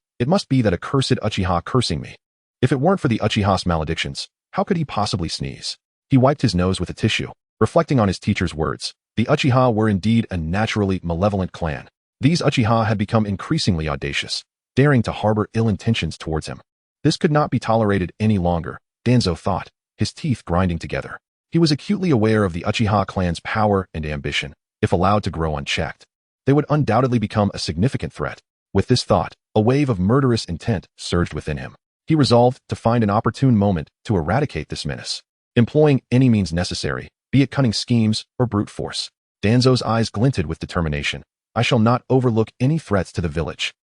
it must be that accursed Uchiha cursing me. If it weren't for the Uchiha's maledictions, how could he possibly sneeze? He wiped his nose with a tissue, reflecting on his teacher's words. The Uchiha were indeed a naturally malevolent clan. These Uchiha had become increasingly audacious, daring to harbor ill intentions towards him. This could not be tolerated any longer, Danzo thought, his teeth grinding together. He was acutely aware of the Uchiha clan's power and ambition. If allowed to grow unchecked, they would undoubtedly become a significant threat. With this thought, a wave of murderous intent surged within him. He resolved to find an opportune moment to eradicate this menace, employing any means necessary, be it cunning schemes or brute force. Danzo's eyes glinted with determination. I shall not overlook any threats to the village.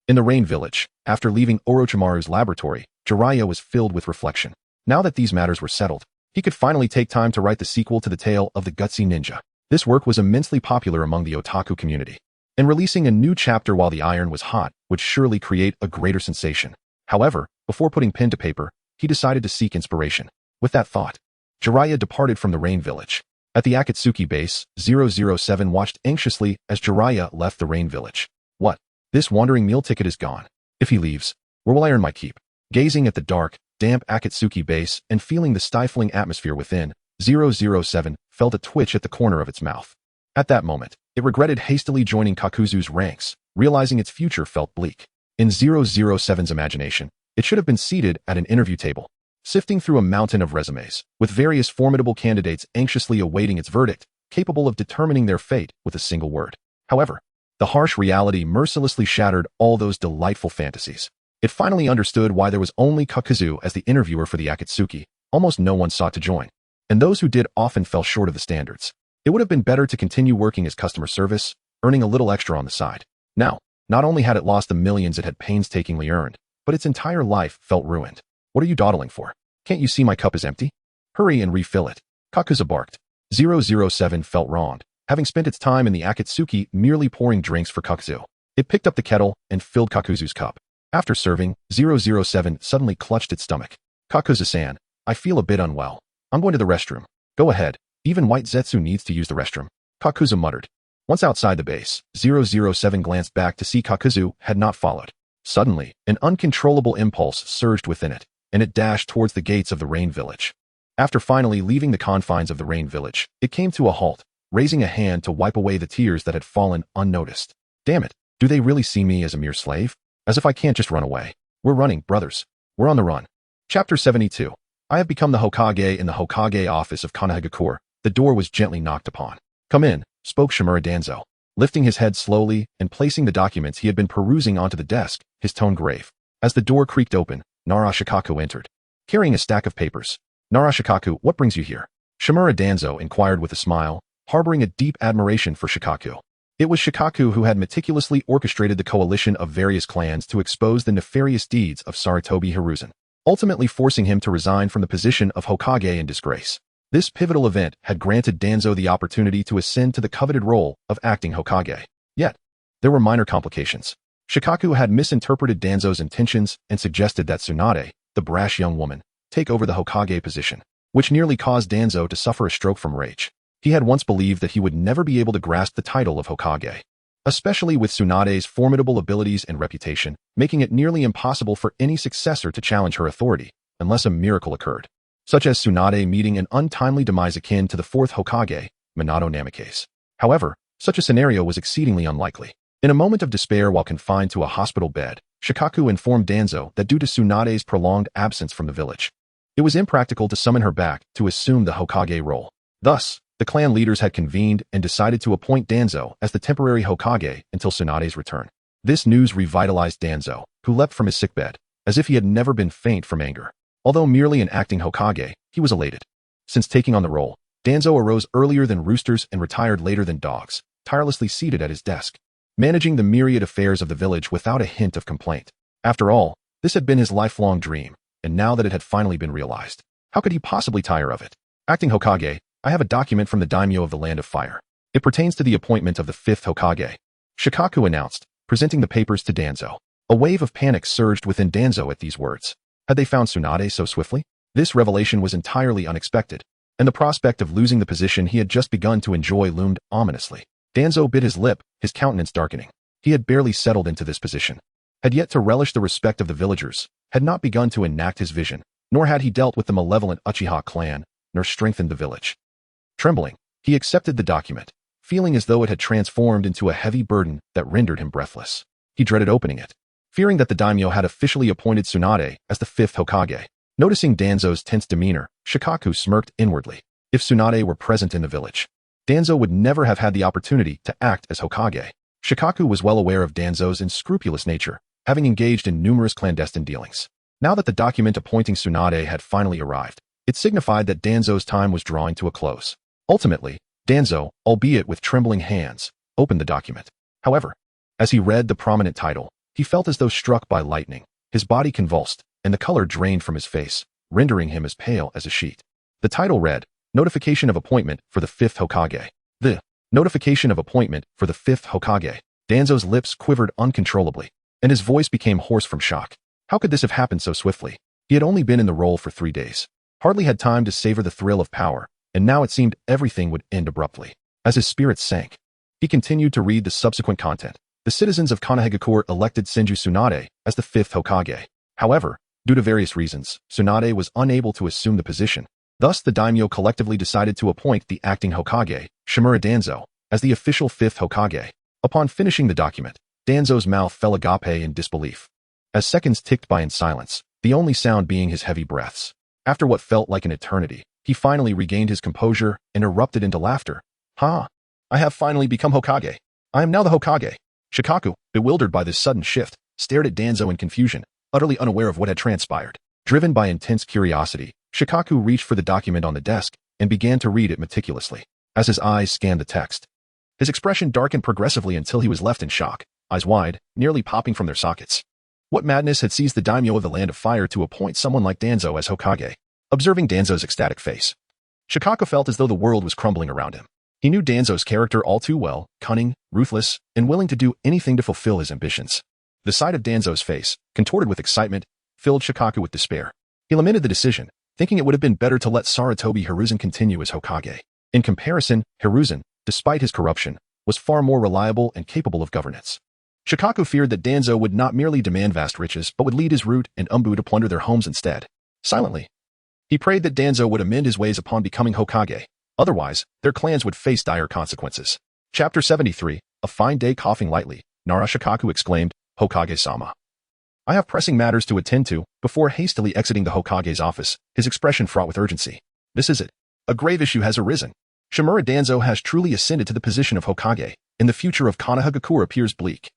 In the Rain Village, after leaving Orochimaru's laboratory, Jiraiya was filled with reflection. Now that these matters were settled, he could finally take time to write the sequel to the tale of the Gutsy Ninja. This work was immensely popular among the otaku community, and releasing a new chapter while the iron was hot would surely create a greater sensation. However, before putting pen to paper, he decided to seek inspiration. With that thought, Jiraiya departed from the Rain Village. At the Akatsuki base, 007 watched anxiously as Jiraiya left the Rain Village. What? This wandering meal ticket is gone. If he leaves, where will I earn my keep? Gazing at the dark, damp Akatsuki base and feeling the stifling atmosphere within, 007 felt a twitch at the corner of its mouth. At that moment, it regretted hastily joining Kakuzu's ranks, realizing its future felt bleak. In 007's imagination, it should have been seated at an interview table, sifting through a mountain of resumes, with various formidable candidates anxiously awaiting its verdict, capable of determining their fate with a single word. However, the harsh reality mercilessly shattered all those delightful fantasies. It finally understood why there was only Kakuzu as the interviewer for the Akatsuki. Almost no one sought to join, and those who did often fell short of the standards. It would have been better to continue working as customer service, earning a little extra on the side. Now, not only had it lost the millions it had painstakingly earned, but its entire life felt ruined. What are you dawdling for? Can't you see my cup is empty? Hurry and refill it. Kakuzu barked. 007 felt wronged, having spent its time in the Akatsuki merely pouring drinks for Kakuzu. It picked up the kettle and filled Kakuzu's cup. After serving, 007 suddenly clutched its stomach. Kakuzu-san, I feel a bit unwell. I'm going to the restroom. Go ahead. Even White Zetsu needs to use the restroom. Kakuzu muttered. Once outside the base, 007 glanced back to see Kakuzu had not followed. Suddenly, an uncontrollable impulse surged within it, and it dashed towards the gates of the Rain Village. After finally leaving the confines of the Rain Village, it came to a halt, raising a hand to wipe away the tears that had fallen unnoticed. Damn it, do they really see me as a mere slave? As if I can't just run away. We're running, brothers. We're on the run. Chapter 72. I have become the Hokage in the Hokage office of Konohagakure. The door was gently knocked upon. Come in, spoke Shimura Danzo, lifting his head slowly and placing the documents he had been perusing onto the desk, his tone grave. As the door creaked open, Nara Shikaku entered, carrying a stack of papers. Nara Shikaku, what brings you here? Shimura Danzo inquired with a smile, harboring a deep admiration for Shikaku. It was Shikaku who had meticulously orchestrated the coalition of various clans to expose the nefarious deeds of Sarutobi Hiruzen, ultimately forcing him to resign from the position of Hokage in disgrace. This pivotal event had granted Danzo the opportunity to ascend to the coveted role of acting Hokage. Yet, there were minor complications. Shikaku had misinterpreted Danzo's intentions and suggested that Tsunade, the brash young woman, take over the Hokage position, which nearly caused Danzo to suffer a stroke from rage. He had once believed that he would never be able to grasp the title of Hokage, especially with Tsunade's formidable abilities and reputation, making it nearly impossible for any successor to challenge her authority, unless a miracle occurred, such as Tsunade meeting an untimely demise akin to the fourth Hokage, Minato Namikaze. However, such a scenario was exceedingly unlikely. In a moment of despair while confined to a hospital bed, Shikaku informed Danzo that due to Tsunade's prolonged absence from the village, it was impractical to summon her back to assume the Hokage role. Thus, the clan leaders had convened and decided to appoint Danzo as the temporary Hokage until Tsunade's return. This news revitalized Danzo, who leapt from his sickbed, as if he had never been faint from anger. Although merely an acting Hokage, he was elated. Since taking on the role, Danzo arose earlier than roosters and retired later than dogs, tirelessly seated at his desk, managing the myriad affairs of the village without a hint of complaint. After all, this had been his lifelong dream, and now that it had finally been realized, how could he possibly tire of it? Acting Hokage, I have a document from the daimyo of the Land of Fire. It pertains to the appointment of the fifth Hokage, Shikaku announced, presenting the papers to Danzo. A wave of panic surged within Danzo at these words. Had they found Tsunade so swiftly? This revelation was entirely unexpected, and the prospect of losing the position he had just begun to enjoy loomed ominously. Danzo bit his lip, his countenance darkening. He had barely settled into this position, had yet to relish the respect of the villagers, had not begun to enact his vision, nor had he dealt with the malevolent Uchiha clan, nor strengthened the village. Trembling, he accepted the document, feeling as though it had transformed into a heavy burden that rendered him breathless. He dreaded opening it, fearing that the daimyo had officially appointed Tsunade as the fifth Hokage. Noticing Danzo's tense demeanor, Shikaku smirked inwardly. If Tsunade were present in the village, Danzo would never have had the opportunity to act as Hokage. Shikaku was well aware of Danzo's unscrupulous nature, having engaged in numerous clandestine dealings. Now that the document appointing Tsunade had finally arrived, it signified that Danzo's time was drawing to a close. Ultimately, Danzo, albeit with trembling hands, opened the document. However, as he read the prominent title, he felt as though struck by lightning. His body convulsed, and the color drained from his face, rendering him as pale as a sheet. The title read, Notification of Appointment for the Fifth Hokage. The notification of appointment for the fifth Hokage. Danzo's lips quivered uncontrollably, and his voice became hoarse from shock. How could this have happened so swiftly? He had only been in the role for 3 days, hardly had time to savor the thrill of power, and now it seemed everything would end abruptly. As his spirits sank, he continued to read the subsequent content. the citizens of Kanahegakure elected Senju Tsunade as the 5th Hokage. However, due to various reasons, Tsunade was unable to assume the position. Thus, the daimyo collectively decided to appoint the acting Hokage, Shimura Danzo, as the official 5th Hokage. Upon finishing the document, Danzo's mouth fell agape in disbelief. As seconds ticked by in silence, the only sound being his heavy breaths. After what felt like an eternity, he finally regained his composure and erupted into laughter. Ha! I have finally become Hokage. I am now the Hokage. Shikaku, bewildered by this sudden shift, stared at Danzo in confusion, utterly unaware of what had transpired. Driven by intense curiosity, Shikaku reached for the document on the desk and began to read it meticulously. As his eyes scanned the text, his expression darkened progressively until he was left in shock, eyes wide, nearly popping from their sockets. What madness had seized the daimyo of the Land of Fire to appoint someone like Danzo as Hokage? Observing Danzo's ecstatic face, Shikaku felt as though the world was crumbling around him. He knew Danzo's character all too well, cunning, ruthless, and willing to do anything to fulfill his ambitions. The sight of Danzo's face, contorted with excitement, filled Shikaku with despair. He lamented the decision, thinking it would have been better to let Sarutobi Hiruzen continue as Hokage. In comparison, Hiruzen, despite his corruption, was far more reliable and capable of governance. Shikaku feared that Danzo would not merely demand vast riches but would lead his root and Umbu to plunder their homes instead. Silently, he prayed that Danzo would amend his ways upon becoming Hokage. Otherwise, their clans would face dire consequences. Chapter 73, A Fine Day. Coughing lightly, Nara Shikaku exclaimed, Hokage-sama. I have pressing matters to attend to, before hastily exiting the Hokage's office, his expression fraught with urgency. This is it. A grave issue has arisen. Shimura Danzo has truly ascended to the position of Hokage, and the future of Kanahegakure appears bleak.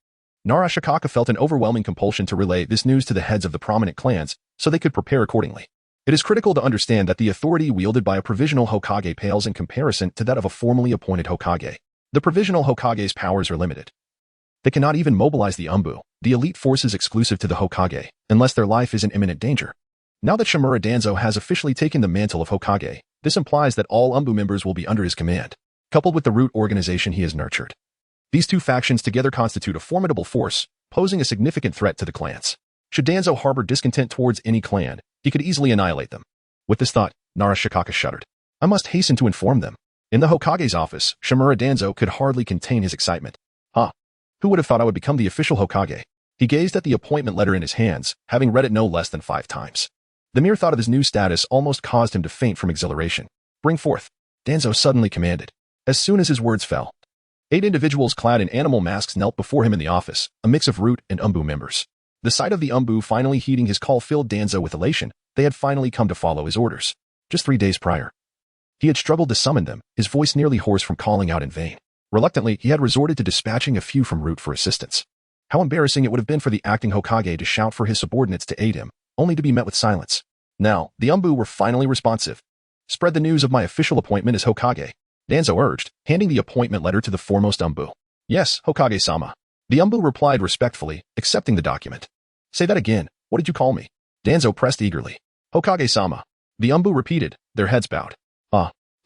Nara Shikaku felt an overwhelming compulsion to relay this news to the heads of the prominent clans, so they could prepare accordingly. It is critical to understand that the authority wielded by a provisional Hokage pales in comparison to that of a formally appointed Hokage. The provisional Hokage's powers are limited. They cannot even mobilize the Umbu, the elite forces exclusive to the Hokage, unless their life is in imminent danger. Now that Shimura Danzo has officially taken the mantle of Hokage, this implies that all Umbu members will be under his command, coupled with the root organization he has nurtured. These two factions together constitute a formidable force, posing a significant threat to the clans. Should Danzo harbor discontent towards any clan, he could easily annihilate them. With this thought, Nara Shikaku shuddered. I must hasten to inform them. In the Hokage's office, Shimura Danzo could hardly contain his excitement. Who would have thought I would become the official Hokage? He gazed at the appointment letter in his hands, having read it no less than 5 times. The mere thought of his new status almost caused him to faint from exhilaration. Bring forth, Danzo suddenly commanded. As soon as his words fell, 8 individuals clad in animal masks knelt before him in the office, a mix of root and Umbu members. The sight of the Umbu finally heeding his call filled Danzo with elation. They had finally come to follow his orders. Just 3 days prior, he had struggled to summon them, his voice nearly hoarse from calling out in vain. Reluctantly, he had resorted to dispatching a few from root for assistance. How embarrassing it would have been for the acting Hokage to shout for his subordinates to aid him, only to be met with silence. Now, the Umbu were finally responsive. Spread the news of my official appointment as Hokage, Danzo urged, handing the appointment letter to the foremost Umbu. Yes, Hokage-sama. The Umbu replied respectfully, accepting the document. Say that again. What did you call me? Danzo pressed eagerly. Hokage-sama. The Umbu repeated, their heads bowed.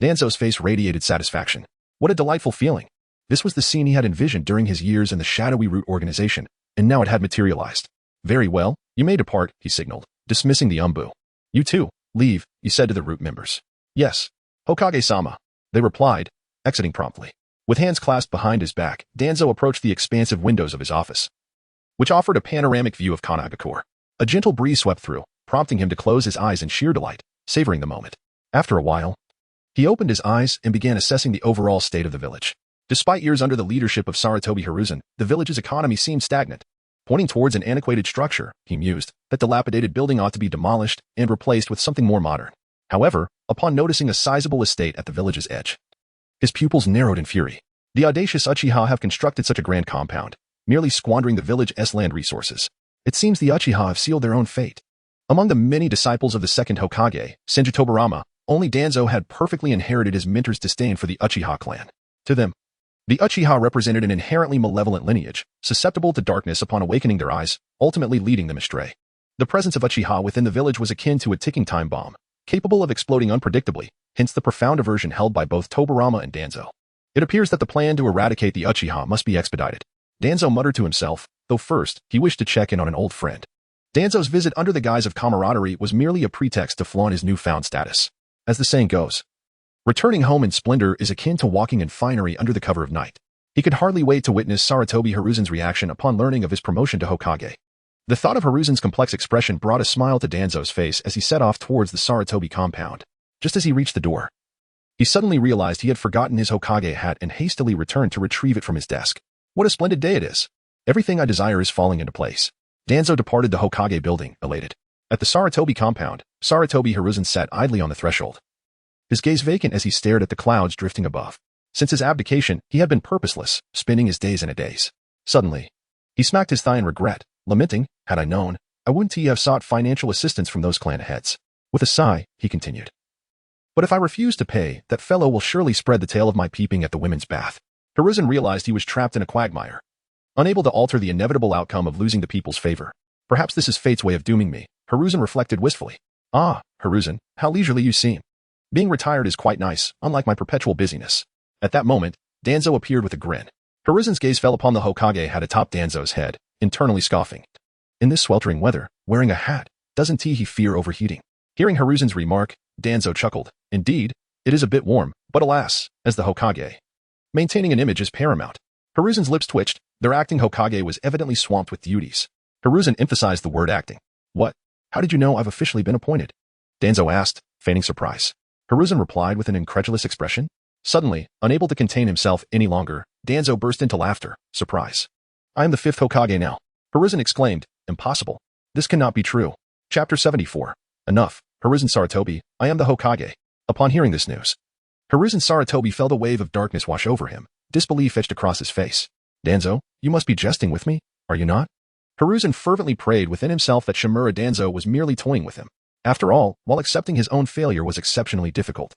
Danzo's face radiated satisfaction. What a delightful feeling. This was the scene he had envisioned during his years in the shadowy root organization, and now it had materialized. Very well, you may depart, he signaled, dismissing the Umbu. You too, leave, he said to the root members. Yes, Hokage-sama. They replied, exiting promptly. With hands clasped behind his back, Danzo approached the expansive windows of his office, which offered a panoramic view of Kanahegakure. A gentle breeze swept through, prompting him to close his eyes in sheer delight, savoring the moment. After a while, he opened his eyes and began assessing the overall state of the village. Despite years under the leadership of Sarutobi Hiruzen, the village's economy seemed stagnant. Pointing towards an antiquated structure, he mused, that dilapidated building ought to be demolished and replaced with something more modern. However, upon noticing a sizable estate at the village's edge, his pupils narrowed in fury. The audacious Uchiha have constructed such a grand compound, merely squandering the village's land resources. It seems the Uchiha have sealed their own fate. Among the many disciples of the second Hokage, Senju Tobirama, only Danzo had perfectly inherited his mentor's disdain for the Uchiha clan. To them, the Uchiha represented an inherently malevolent lineage, susceptible to darkness upon awakening their eyes, ultimately leading them astray. The presence of Uchiha within the village was akin to a ticking time bomb, capable of exploding unpredictably, hence the profound aversion held by both Tobirama and Danzo. It appears that the plan to eradicate the Uchiha must be expedited. Danzo muttered to himself, though first, he wished to check in on an old friend. Danzo's visit under the guise of camaraderie was merely a pretext to flaunt his newfound status. As the saying goes, returning home in splendor is akin to walking in finery under the cover of night. He could hardly wait to witness Sarutobi Hiruzen's reaction upon learning of his promotion to Hokage. The thought of Hiruzen's complex expression brought a smile to Danzo's face as he set off towards the Sarutobi compound. Just as he reached the door, he suddenly realized he had forgotten his Hokage hat and hastily returned to retrieve it from his desk. What a splendid day it is! Everything I desire is falling into place. Danzo departed the Hokage building, elated. At the Sarutobi compound, Sarutobi Hiruzen sat idly on the threshold, his gaze vacant as he stared at the clouds drifting above. Since his abdication, he had been purposeless, spending his days in a daze. Suddenly, he smacked his thigh in regret, lamenting, had I known, I wouldn't have sought financial assistance from those clan heads. With a sigh, he continued. But if I refuse to pay, that fellow will surely spread the tale of my peeping at the women's bath. Hiruzen realized he was trapped in a quagmire, unable to alter the inevitable outcome of losing the people's favor. Perhaps this is fate's way of dooming me, Hiruzen reflected wistfully. Ah, Hiruzen, how leisurely you seem. Being retired is quite nice, unlike my perpetual busyness. At that moment, Danzo appeared with a grin. Hiruzen's gaze fell upon the Hokage hat atop Danzo's head, internally scoffing. In this sweltering weather, wearing a hat, doesn't he fear overheating? Hearing Hiruzen's remark, Danzo chuckled. Indeed, it is a bit warm, but alas, as the Hokage, maintaining an image is paramount. Hiruzen's lips twitched. Their acting Hokage was evidently swamped with duties. Hiruzen emphasized the word acting. What? How did you know I've officially been appointed? Danzo asked, feigning surprise. Hiruzen replied with an incredulous expression. Suddenly, unable to contain himself any longer, Danzo burst into laughter. Surprise. I am the 5th Hokage now. Hiruzen exclaimed. Impossible. This cannot be true. Chapter 74. Enough. Hiruzen Sarutobi, I am the Hokage. Upon hearing this news, Hiruzen Sarutobi felt a wave of darkness wash over him. Disbelief etched across his face. Danzo, you must be jesting with me, are you not? Hiruzen fervently prayed within himself that Shimura Danzo was merely toying with him. After all, while accepting his own failure was exceptionally difficult,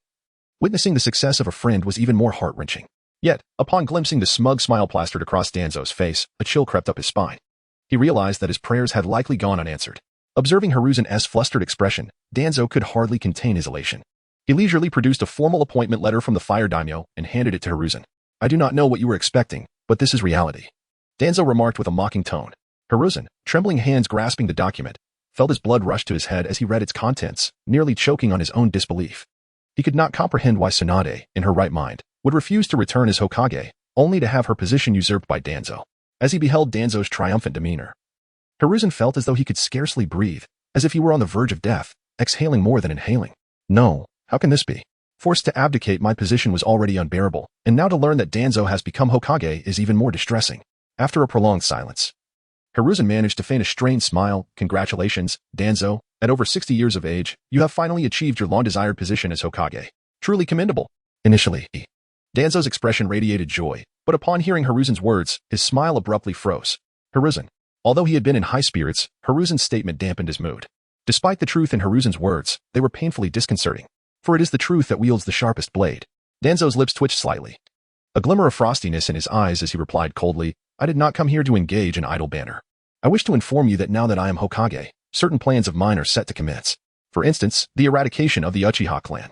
witnessing the success of a friend was even more heart-wrenching. Yet, upon glimpsing the smug smile plastered across Danzo's face, a chill crept up his spine. He realized that his prayers had likely gone unanswered. Observing Hiruzen's flustered expression, Danzo could hardly contain his elation. He leisurely produced a formal appointment letter from the Fire Daimyo and handed it to Hiruzen. I do not know what you were expecting, but this is reality. Danzo remarked with a mocking tone. Hiruzen, trembling hands grasping the document, felt his blood rush to his head as he read its contents, nearly choking on his own disbelief. He could not comprehend why Tsunade, in her right mind, would refuse to return as Hokage, only to have her position usurped by Danzo. As he beheld Danzo's triumphant demeanor, Hiruzen felt as though he could scarcely breathe, as if he were on the verge of death, exhaling more than inhaling. No, how can this be? Forced to abdicate, my position was already unbearable, and now to learn that Danzo has become Hokage is even more distressing. After a prolonged silence, Hiruzen managed to feign a strained smile. Congratulations, Danzo. At over 60 years of age, you have finally achieved your long-desired position as Hokage. Truly commendable. Initially, Danzo's expression radiated joy, but upon hearing Hiruzen's words, his smile abruptly froze. Hiruzen. Although he had been in high spirits, Hiruzen's statement dampened his mood. Despite the truth in Hiruzen's words, they were painfully disconcerting. For it is the truth that wields the sharpest blade. Danzo's lips twitched slightly, a glimmer of frostiness in his eyes as he replied coldly, I did not come here to engage in idle banter. I wish to inform you that now that I am Hokage, certain plans of mine are set to commence. For instance, the eradication of the Uchiha clan.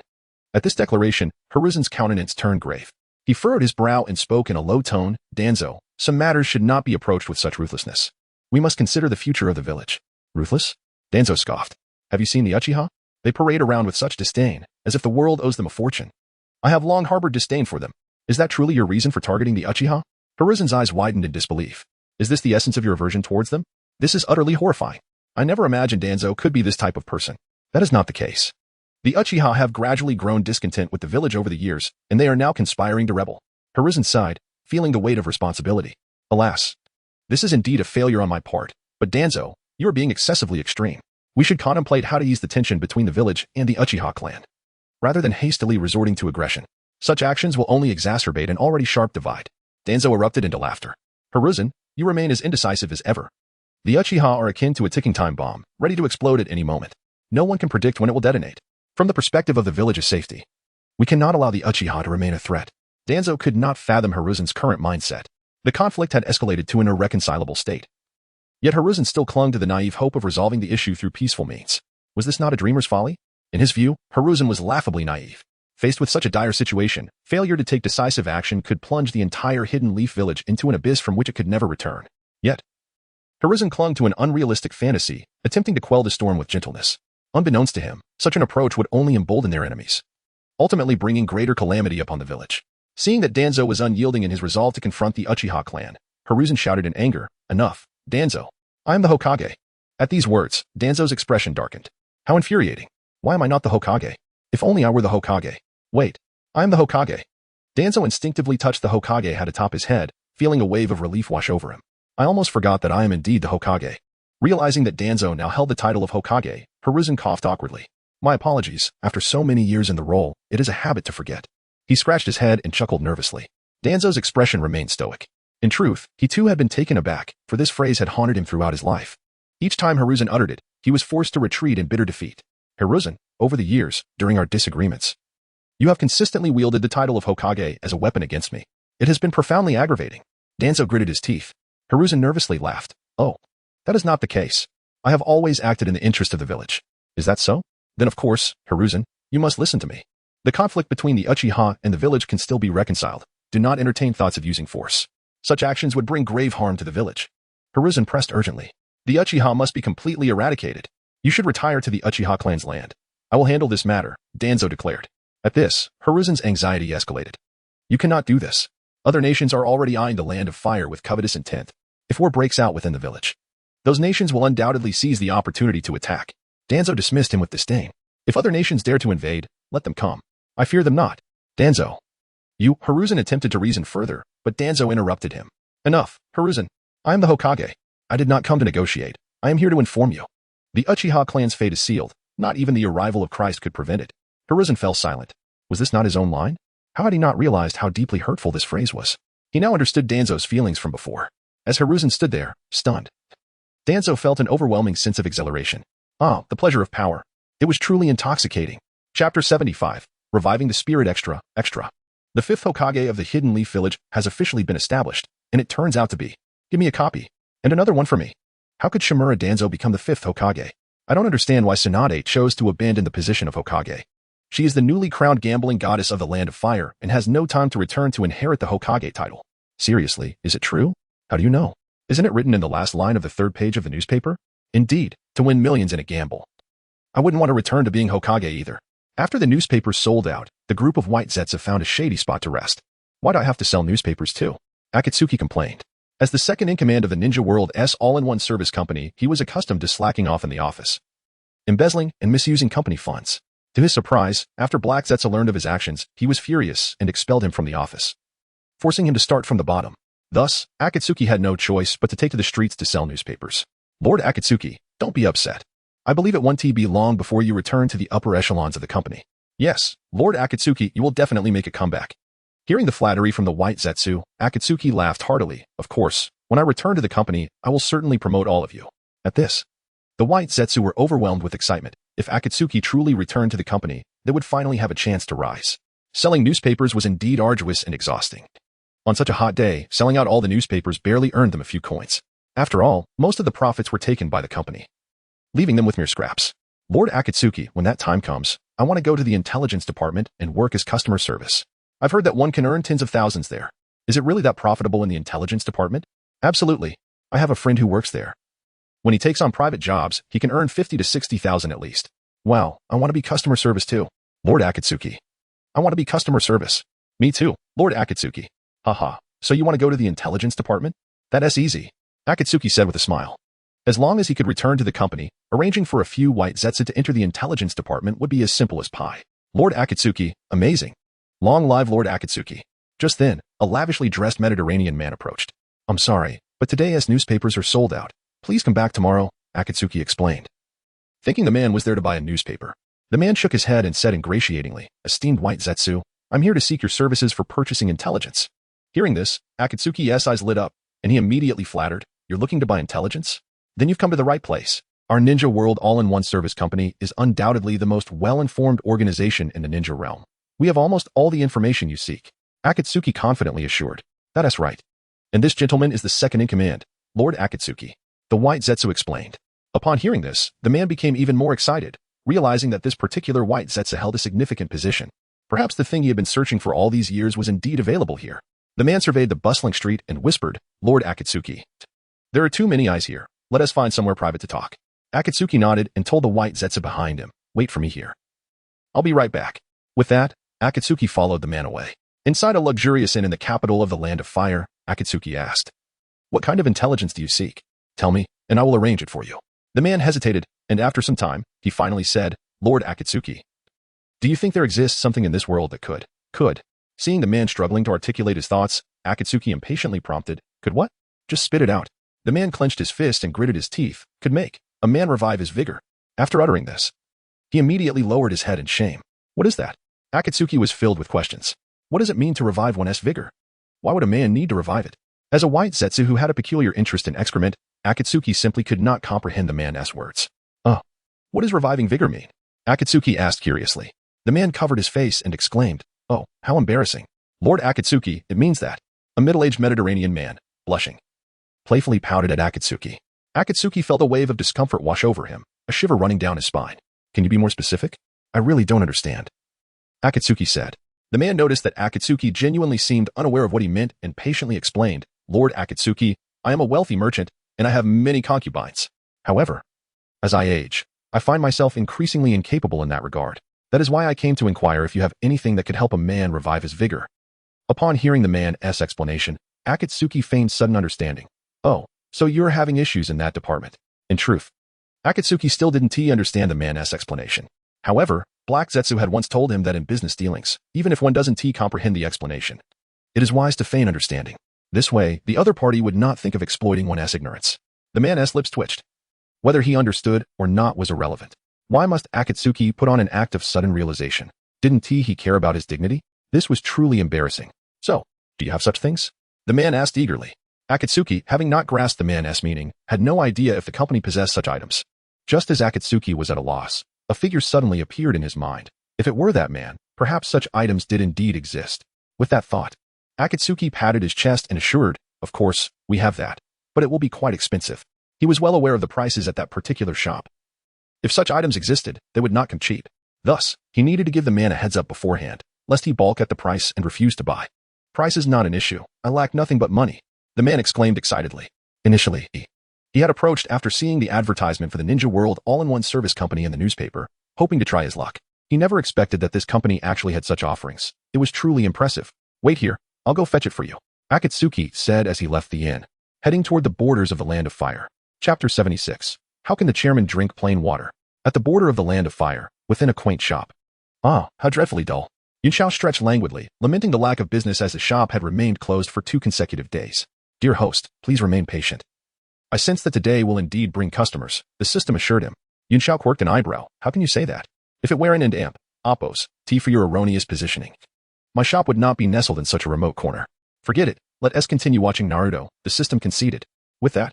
At this declaration, Hiruzen's countenance turned grave. He furrowed his brow and spoke in a low tone, Danzo, some matters should not be approached with such ruthlessness. We must consider the future of the village. Ruthless? Danzo scoffed. Have you seen the Uchiha? They parade around with such disdain, as if the world owes them a fortune. I have long harbored disdain for them. Is that truly your reason for targeting the Uchiha? Hiruzen's eyes widened in disbelief. Is this the essence of your aversion towards them? This is utterly horrifying. I never imagined Danzo could be this type of person. That is not the case. The Uchiha have gradually grown discontent with the village over the years, and they are now conspiring to rebel. Hiruzen sighed, feeling the weight of responsibility. Alas, this is indeed a failure on my part, but Danzo, you are being excessively extreme. We should contemplate how to ease the tension between the village and the Uchiha clan, rather than hastily resorting to aggression. Such actions will only exacerbate an already sharp divide. Danzo erupted into laughter. Hiruzen, you remain as indecisive as ever. The Uchiha are akin to a ticking time bomb, ready to explode at any moment. No one can predict when it will detonate. From the perspective of the village's safety, we cannot allow the Uchiha to remain a threat. Danzo could not fathom Hiruzen's current mindset. The conflict had escalated to an irreconcilable state. Yet Hiruzen still clung to the naive hope of resolving the issue through peaceful means. Was this not a dreamer's folly? In his view, Hiruzen was laughably naive. Faced with such a dire situation, failure to take decisive action could plunge the entire Hidden Leaf village into an abyss from which it could never return. Yet, Hiruzen clung to an unrealistic fantasy, attempting to quell the storm with gentleness. Unbeknownst to him, such an approach would only embolden their enemies, ultimately bringing greater calamity upon the village. Seeing that Danzo was unyielding in his resolve to confront the Uchiha clan, Hiruzen shouted in anger, "Enough, Danzo. I am the Hokage." At these words, Danzo's expression darkened. How infuriating. Why am I not the Hokage? If only I were the Hokage. Wait, I am the Hokage. Danzo instinctively touched the Hokage hat atop his head, feeling a wave of relief wash over him. I almost forgot that I am indeed the Hokage. Realizing that Danzo now held the title of Hokage, Hiruzen coughed awkwardly. My apologies, after so many years in the role, it is a habit to forget. He scratched his head and chuckled nervously. Danzo's expression remained stoic. In truth, he too had been taken aback, for this phrase had haunted him throughout his life. Each time Hiruzen uttered it, he was forced to retreat in bitter defeat. Hiruzen, over the years, during our disagreements, you have consistently wielded the title of Hokage as a weapon against me. It has been profoundly aggravating. Danzo gritted his teeth. Hiruzen nervously laughed. Oh, that is not the case. I have always acted in the interest of the village. Is that so? Then of course, Hiruzen, you must listen to me. The conflict between the Uchiha and the village can still be reconciled. Do not entertain thoughts of using force. Such actions would bring grave harm to the village. Hiruzen pressed urgently. The Uchiha must be completely eradicated. You should retire to the Uchiha clan's land. I will handle this matter, Danzo declared. At this, Hiruzen's anxiety escalated. You cannot do this. Other nations are already eyeing the land of fire with covetous intent. If war breaks out within the village, those nations will undoubtedly seize the opportunity to attack. Danzo dismissed him with disdain. If other nations dare to invade, let them come. I fear them not. Danzo. Hiruzen attempted to reason further, but Danzo interrupted him. Enough, Hiruzen. I am the Hokage. I did not come to negotiate. I am here to inform you. The Uchiha clan's fate is sealed. Not even the arrival of Christ could prevent it. Hiruzen fell silent. Was this not his own line? How had he not realized how deeply hurtful this phrase was? He now understood Danzo's feelings from before. As Hiruzen stood there, stunned, Danzo felt an overwhelming sense of exhilaration. Ah, the pleasure of power. It was truly intoxicating. Chapter 75. Reviving the Spirit Extra. The fifth Hokage of the Hidden Leaf Village has officially been established, and it turns out to be. Give me a copy. And another one for me. How could Shimura Danzo become the fifth Hokage? I don't understand why Tsunade chose to abandon the position of Hokage. She is the newly crowned gambling goddess of the Land of Fire and has no time to return to inherit the Hokage title. Seriously, is it true? How do you know? Isn't it written in the last line of the third page of the newspaper? Indeed, to win millions in a gamble. I wouldn't want to return to being Hokage either. After the newspapers sold out, the group of white Zetsu found a shady spot to rest. Why do I have to sell newspapers too? Akatsuki complained. As the second in command of the Ninja World's all-in-one service company, he was accustomed to slacking off in the office, embezzling and misusing company funds. To his surprise, after Black Zetsu learned of his actions, he was furious and expelled him from the office, forcing him to start from the bottom. Thus, Akatsuki had no choice but to take to the streets to sell newspapers. Lord Akatsuki, don't be upset. I believe it won't be long before you return to the upper echelons of the company. Yes, Lord Akatsuki, you will definitely make a comeback. Hearing the flattery from the white Zetsu, Akatsuki laughed heartily. Of course, when I return to the company, I will certainly promote all of you. At this, the white Zetsu were overwhelmed with excitement. If Akatsuki truly returned to the company, they would finally have a chance to rise. Selling newspapers was indeed arduous and exhausting. On such a hot day, selling out all the newspapers barely earned them a few coins. After all, most of the profits were taken by the company, leaving them with mere scraps. Lord Akatsuki, when that time comes, I want to go to the intelligence department and work as customer service. I've heard that one can earn tens of thousands there. Is it really that profitable in the intelligence department? Absolutely. I have a friend who works there. When he takes on private jobs, he can earn 50 to 60,000 at least. Wow, I want to be customer service too. Lord Akatsuki. I want to be customer service. Me too, Lord Akatsuki. Haha, so you want to go to the intelligence department? That's easy, Akatsuki said with a smile. As long as he could return to the company, arranging for a few white Zetsu to enter the intelligence department would be as simple as pie. Lord Akatsuki, amazing. Long live Lord Akatsuki. Just then, a lavishly dressed Mediterranean man approached. I'm sorry, but today's newspapers are sold out. Please come back tomorrow, Akatsuki explained. Thinking the man was there to buy a newspaper, the man shook his head and said ingratiatingly, Esteemed white Zetsu, I'm here to seek your services for purchasing intelligence. Hearing this, Akatsuki's eyes lit up, and he immediately flattered, You're looking to buy intelligence? Then you've come to the right place. Our Ninja World all-in-one service company is undoubtedly the most well-informed organization in the ninja realm. We have almost all the information you seek, Akatsuki confidently assured. That's right. And this gentleman is the second in command, Lord Akatsuki. The white Zetsu explained. Upon hearing this, the man became even more excited, realizing that this particular white Zetsu held a significant position. Perhaps the thing he had been searching for all these years was indeed available here. The man surveyed the bustling street and whispered, Lord Akatsuki. There are too many eyes here. Let us find somewhere private to talk. Akatsuki nodded and told the white Zetsu behind him, Wait for me here. I'll be right back. With that, Akatsuki followed the man away. Inside a luxurious inn in the capital of the Land of Fire, Akatsuki asked, "What kind of intelligence do you seek? Tell me, and I will arrange it for you." The man hesitated, and after some time, he finally said, "Lord Akatsuki, do you think there exists something in this world that could? Seeing the man struggling to articulate his thoughts, Akatsuki impatiently prompted, "Could what? Just spit it out." The man clenched his fist and gritted his teeth. Could make a man revive his vigor. After uttering this, he immediately lowered his head in shame. What is that? Akatsuki was filled with questions. What does it mean to revive one's vigor? Why would a man need to revive it? As a white Zetsu who had a peculiar interest in excrement, Akatsuki simply could not comprehend the man's words. What does reviving vigor mean? Akatsuki asked curiously. The man covered his face and exclaimed, "Oh, how embarrassing. Lord Akatsuki, it means that." A middle-aged Mediterranean man, blushing, playfully pouted at Akatsuki. Akatsuki felt a wave of discomfort wash over him, a shiver running down his spine. "Can you be more specific? I really don't understand," Akatsuki said. The man noticed that Akatsuki genuinely seemed unaware of what he meant and patiently explained, "Lord Akatsuki, I am a wealthy merchant, and I have many concubines. However, as I age, I find myself increasingly incapable in that regard. That is why I came to inquire if you have anything that could help a man revive his vigor." Upon hearing the man's explanation, Akatsuki feigned sudden understanding. "Oh, so you're having issues in that department." In truth, Akatsuki still didn't understand the man's explanation. However, Black Zetsu had once told him that in business dealings, even if one doesn't comprehend the explanation, it is wise to feign understanding. This way, the other party would not think of exploiting one's ignorance. The man's lips twitched. Whether he understood or not was irrelevant. Why must Akatsuki put on an act of sudden realization? Didn't he care about his dignity? This was truly embarrassing. "So, do you have such things?" the man asked eagerly. Akatsuki, having not grasped the man's meaning, had no idea if the company possessed such items. Just as Akatsuki was at a loss, a figure suddenly appeared in his mind. If it were that man, perhaps such items did indeed exist. With that thought, Akatsuki patted his chest and assured, "Of course, we have that, but it will be quite expensive." He was well aware of the prices at that particular shop. If such items existed, they would not come cheap. Thus, he needed to give the man a heads up beforehand, lest he balk at the price and refuse to buy. "Price is not an issue. I lack nothing but money," the man exclaimed excitedly. Initially, he had approached after seeing the advertisement for the Ninja World all-in-one service company in the newspaper, hoping to try his luck. He never expected that this company actually had such offerings. It was truly impressive. "Wait here, I'll go fetch it for you," Akatsuki said as he left the inn, heading toward the borders of the Land of Fire. Chapter 76. How can the chairman drink plain water? At the border of the Land of Fire, within a quaint shop. "Ah, how dreadfully dull." Yunxiao stretched languidly, lamenting the lack of business as the shop had remained closed for 2 consecutive days. "Dear host, please remain patient. I sense that today will indeed bring customers," the system assured him. Yunxiao quirked an eyebrow. "How can you say that? If it were an amp, Oppos, T for your erroneous positioning. My shop would not be nestled in such a remote corner." "Forget it, let us continue watching Naruto," the system conceded. With that,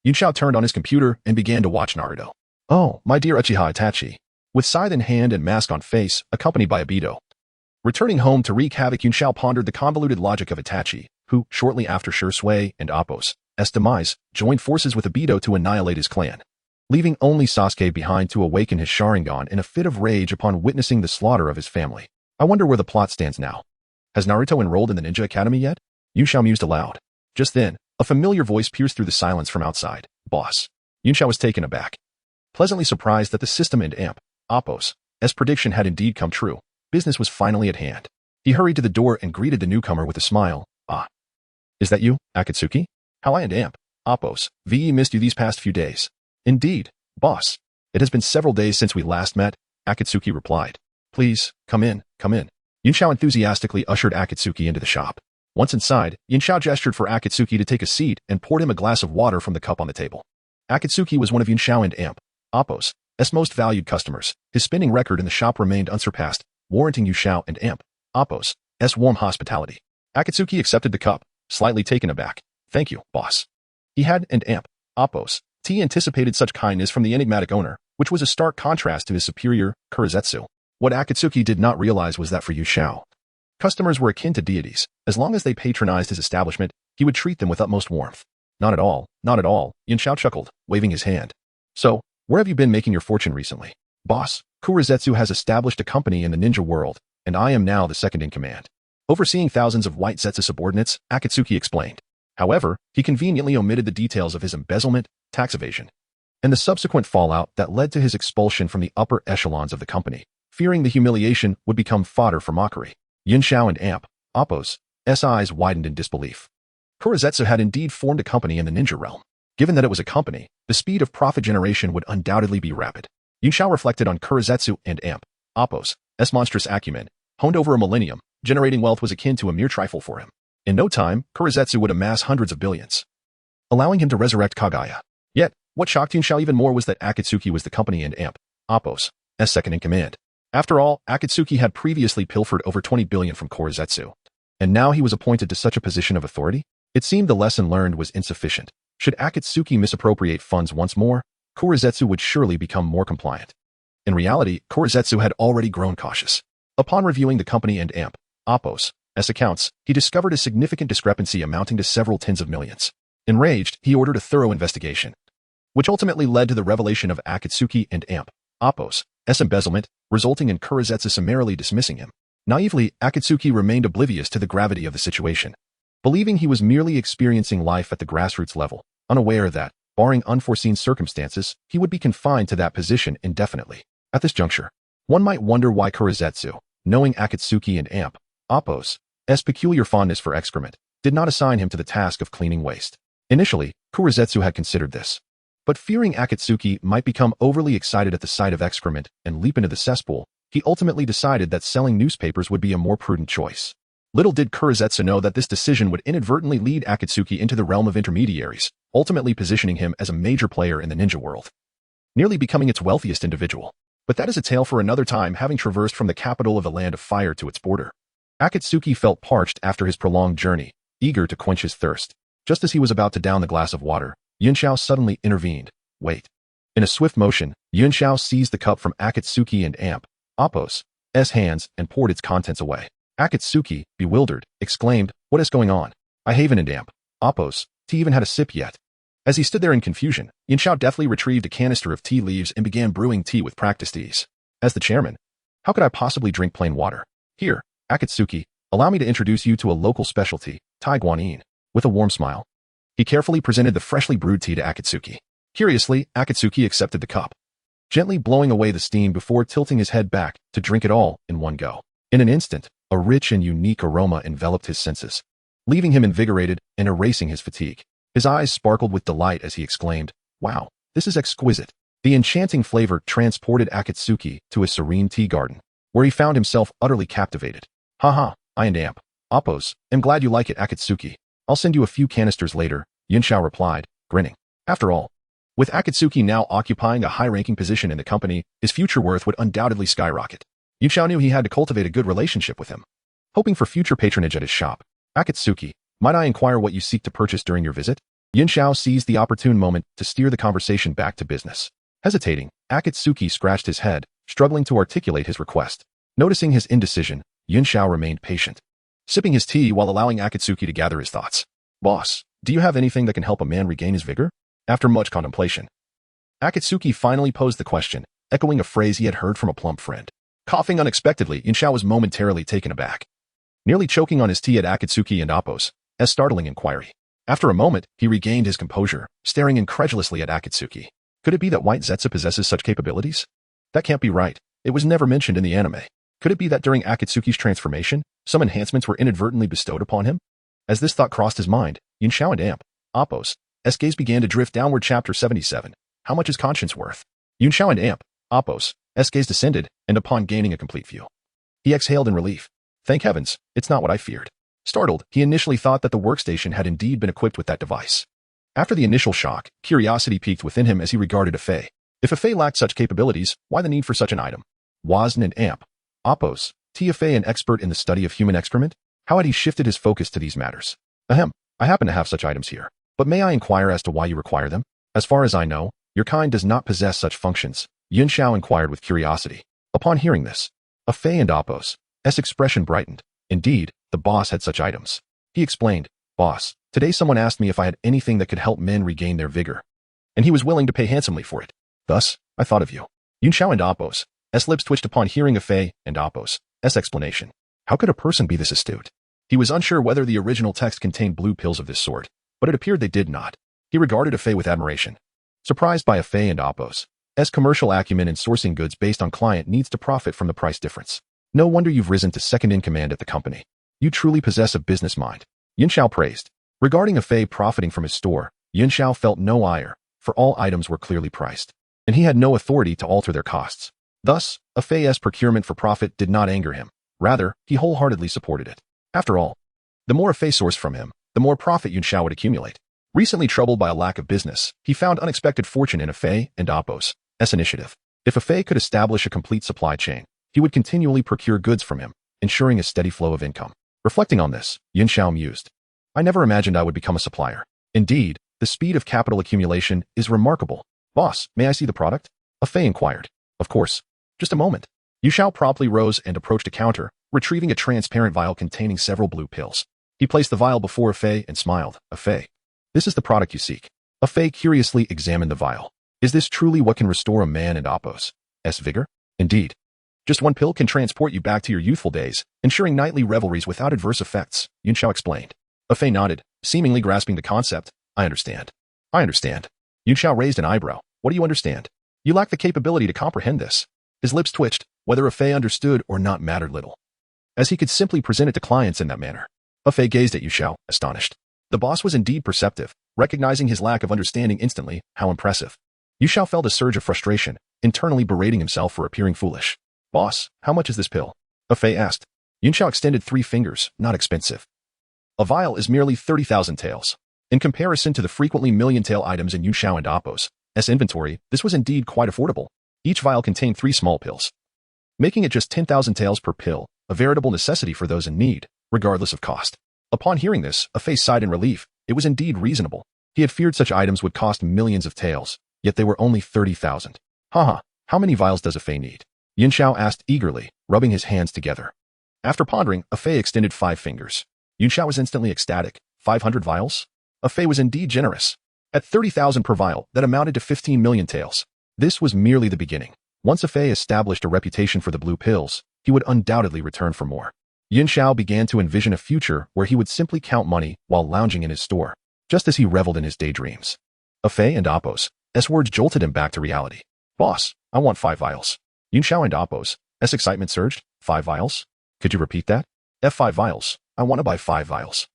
Yunxiao turned on his computer and began to watch Naruto. "Oh, my dear Uchiha Itachi." With scythe in hand and mask on face, accompanied by Obito. Returning home to wreak havoc, Yunxiao pondered the convoluted logic of Itachi, who, shortly after Shursui and Oppos' demise, joined forces with Obito to annihilate his clan, leaving only Sasuke behind to awaken his Sharingan in a fit of rage upon witnessing the slaughter of his family. "I wonder where the plot stands now. Has Naruto enrolled in the Ninja Academy yet?" Yunxiao mused aloud. Just then, a familiar voice pierced through the silence from outside. "Boss." Yunxiao was taken aback, pleasantly surprised that the system and Oppos' prediction had indeed come true. Business was finally at hand. He hurried to the door and greeted the newcomer with a smile. "Ah, is that you, Akatsuki? How I and Oppos, VE missed you these past few days." "Indeed, boss. It has been several days since we last met," Akatsuki replied. "Please, come in, come in." Yunxiao enthusiastically ushered Akatsuki into the shop. Once inside, Yunxiao gestured for Akatsuki to take a seat and poured him a glass of water from the cup on the table. Akatsuki was one of Yunxiao and Oppos' most valued customers. His spending record in the shop remained unsurpassed, warranting Yunxiao and Oppos' warm hospitality. Akatsuki accepted the cup, slightly taken aback. "Thank you, boss." He had Oppos' anticipated such kindness from the enigmatic owner, which was a stark contrast to his superior, Kurizetsu. What Akatsuki did not realize was that for Yunxiao, customers were akin to deities. As long as they patronized his establishment, he would treat them with utmost warmth. Not at all, not at all," Yunxiao chuckled, waving his hand. "So, where have you been making your fortune recently?" "Boss, Kurizetsu has established a company in the ninja world, and I am now the second in command, overseeing thousands of white Zetsu subordinates," Akatsuki explained. However, he conveniently omitted the details of his embezzlement, tax evasion, and the subsequent fallout that led to his expulsion from the upper echelons of the company, fearing the humiliation would become fodder for mockery. Yunxiao and Appo's eyes widened in disbelief. Kurozetsu had indeed formed a company in the ninja realm. Given that it was a company, the speed of profit generation would undoubtedly be rapid. Yunxiao reflected on Kurozetsu and Appo's monstrous acumen. Honed over a millennium, generating wealth was akin to a mere trifle for him. In no time, Kurozetsu would amass hundreds of billions, allowing him to resurrect Kagaya. Yet, what shocked Yunxiao even more was that Akatsuki was the company and Appo's second in command. After all, Akatsuki had previously pilfered over 20 billion from Kurozetsu. And now he was appointed to such a position of authority? It seemed the lesson learned was insufficient. Should Akatsuki misappropriate funds once more, Kurozetsu would surely become more compliant. In reality, Kurozetsu had already grown cautious. Upon reviewing the company and Appo's accounts, he discovered a significant discrepancy amounting to several tens of millions. Enraged, he ordered a thorough investigation, which ultimately led to the revelation of Akatsuki and Appo's embezzlement, resulting in Kurozetsu summarily dismissing him. Naively, Akatsuki remained oblivious to the gravity of the situation, believing he was merely experiencing life at the grassroots level, unaware that, barring unforeseen circumstances, he would be confined to that position indefinitely. At this juncture, one might wonder why Kurozetsu, knowing Akatsuki and Appo's peculiar fondness for excrement, did not assign him to the task of cleaning waste. Initially, Kurozetsu had considered this, but fearing Akatsuki might become overly excited at the sight of excrement and leap into the cesspool, he ultimately decided that selling newspapers would be a more prudent choice. Little did Kurozetsu know that this decision would inadvertently lead Akatsuki into the realm of intermediaries, ultimately positioning him as a major player in the ninja world, nearly becoming its wealthiest individual. But that is a tale for another time, having traversed from the capital of the land of fire to its border. Akatsuki felt parched after his prolonged journey, eager to quench his thirst. Just as he was about to down the glass of water, Yunxiao suddenly intervened. Wait. In a swift motion, Yunxiao seized the cup from Akatsuki and Appo's hands and poured its contents away. Akatsuki, bewildered, exclaimed, "What is going on? I haven't and Appo's tea even had a sip yet." As he stood there in confusion, Yunxiao deftly retrieved a canister of tea leaves and began brewing tea with practiced ease. As the chairman, how could I possibly drink plain water? Here, Akatsuki, allow me to introduce you to a local specialty, Tai Guanyin. With a warm smile, he carefully presented the freshly brewed tea to Akatsuki. Curiously, Akatsuki accepted the cup, gently blowing away the steam before tilting his head back to drink it all in one go. In an instant, a rich and unique aroma enveloped his senses, leaving him invigorated and erasing his fatigue. His eyes sparkled with delight as he exclaimed, "Wow, this is exquisite." The enchanting flavor transported Akatsuki to a serene tea garden, where he found himself utterly captivated. "Haha, I and Appo's, am glad you like it, Akatsuki. I'll send you a few canisters later," Yunxiao replied, grinning. After all, with Akatsuki now occupying a high-ranking position in the company, his future worth would undoubtedly skyrocket. Yunxiao knew he had to cultivate a good relationship with him. Hoping for future patronage at his shop, "Akatsuki, might I inquire what you seek to purchase during your visit?" Yunxiao seized the opportune moment to steer the conversation back to business. Hesitating, Akatsuki scratched his head, struggling to articulate his request. Noticing his indecision, Yunxiao remained patient, sipping his tea while allowing Akatsuki to gather his thoughts. "Boss, do you have anything that can help a man regain his vigor?" After much contemplation, Akatsuki finally posed the question, echoing a phrase he had heard from a plump friend. Coughing unexpectedly, Yunxiao was momentarily taken aback, nearly choking on his tea at Akatsuki and Appo's startling inquiry. After a moment, he regained his composure, staring incredulously at Akatsuki. Could it be that White Zetsu possesses such capabilities? That can't be right. It was never mentioned in the anime. Could it be that during Akatsuki's transformation, some enhancements were inadvertently bestowed upon him? As this thought crossed his mind, Yunxiao and Appo's gaze began to drift downward. Chapter 77. How much is conscience worth? Yunxiao and Appo's gaze descended, and upon gaining a complete view, he exhaled in relief. Thank heavens, it's not what I feared. Startled, he initially thought that the workstation had indeed been equipped with that device. After the initial shock, curiosity peaked within him as he regarded Afei. If Afei lacked such capabilities, why the need for such an item? Wazn and Appo's Afei, an expert in the study of human excrement? How had he shifted his focus to these matters? Ahem, I happen to have such items here. But may I inquire as to why you require them? As far as I know, your kind does not possess such functions, Yunxiao inquired with curiosity. Upon hearing this, Afei and Appo's expression brightened. Indeed, the boss had such items. He explained, "Boss, today someone asked me if I had anything that could help men regain their vigor, and he was willing to pay handsomely for it. Thus, I thought of you." Yunxiao and Appo's lips twitched upon hearing Afei and Appo's explanation. How could a person be this astute? He was unsure whether the original text contained blue pills of this sort, but it appeared they did not. He regarded Afei with admiration, surprised by Afei and Appo's commercial acumen in sourcing goods based on client needs to profit from the price difference. No wonder you've risen to second in command at the company. You truly possess a business mind. Yun Xiao praised. Regarding a Fei profiting from his store, Yun Xiao felt no ire, for all items were clearly priced, and he had no authority to alter their costs. Thus, a Fei's procurement for profit did not anger him. Rather, he wholeheartedly supported it. After all, the more a Fei sourced from him, the more profit Yun Xiao would accumulate. Recently troubled by a lack of business, he found unexpected fortune in a Fei and Apos' initiative. If a Fei could establish a complete supply chain, he would continually procure goods from him, ensuring a steady flow of income. Reflecting on this, Yun Xiao mused. I never imagined I would become a supplier. Indeed, the speed of capital accumulation is remarkable. Boss, may I see the product? A Fei inquired. Of course. Just a moment. Yu Xiao promptly rose and approached a counter, retrieving a transparent vial containing several blue pills. He placed the vial before a Fei and smiled. A Fei. This is the product you seek. A Fei curiously examined the vial. Is this truly what can restore a man and Apos' vigor? Indeed. Just one pill can transport you back to your youthful days, ensuring nightly revelries without adverse effects, Yun Xiao explained. A Fei nodded, seemingly grasping the concept. I understand. I understand. Yun Xiao raised an eyebrow. What do you understand? You lack the capability to comprehend this. His lips twitched. Whether a Fei understood or not mattered little, as he could simply present it to clients in that manner. A Fei gazed at Yu Xiao, astonished. The boss was indeed perceptive, recognizing his lack of understanding instantly. How impressive. Yu Xiao felt a surge of frustration, internally berating himself for appearing foolish. Boss, how much is this pill? A Fei asked. Yun Xiao extended 3 fingers. Not expensive. A vial is merely 30,000 taels. In comparison to the frequently million-tael items in Yu Xiao and Apos' inventory, this was indeed quite affordable. Each vial contained 3 small pills, making it just 10,000 taels per pill, a veritable necessity for those in need, regardless of cost. Upon hearing this, a Fei sighed in relief. It was indeed reasonable. He had feared such items would cost millions of taels, yet they were only 30,000. Haha, how many vials does a Fei need? Yun Xiao asked eagerly, rubbing his hands together. After pondering, a Fei extended 5 fingers. Yun Xiao was instantly ecstatic. 500 vials? A Fei was indeed generous. At 30,000 per vial, that amounted to 15 million taels. This was merely the beginning. Once a Fei established a reputation for the blue pills, he would undoubtedly return for more. Yun Xiao began to envision a future where he would simply count money while lounging in his store, just as he reveled in his daydreams. A Fei and Apos' words jolted him back to reality. Boss, I want 5 vials. Yun Xiao and Apos' excitement surged. 5 vials? Could you repeat that? F5 vials. I want to buy 5 vials.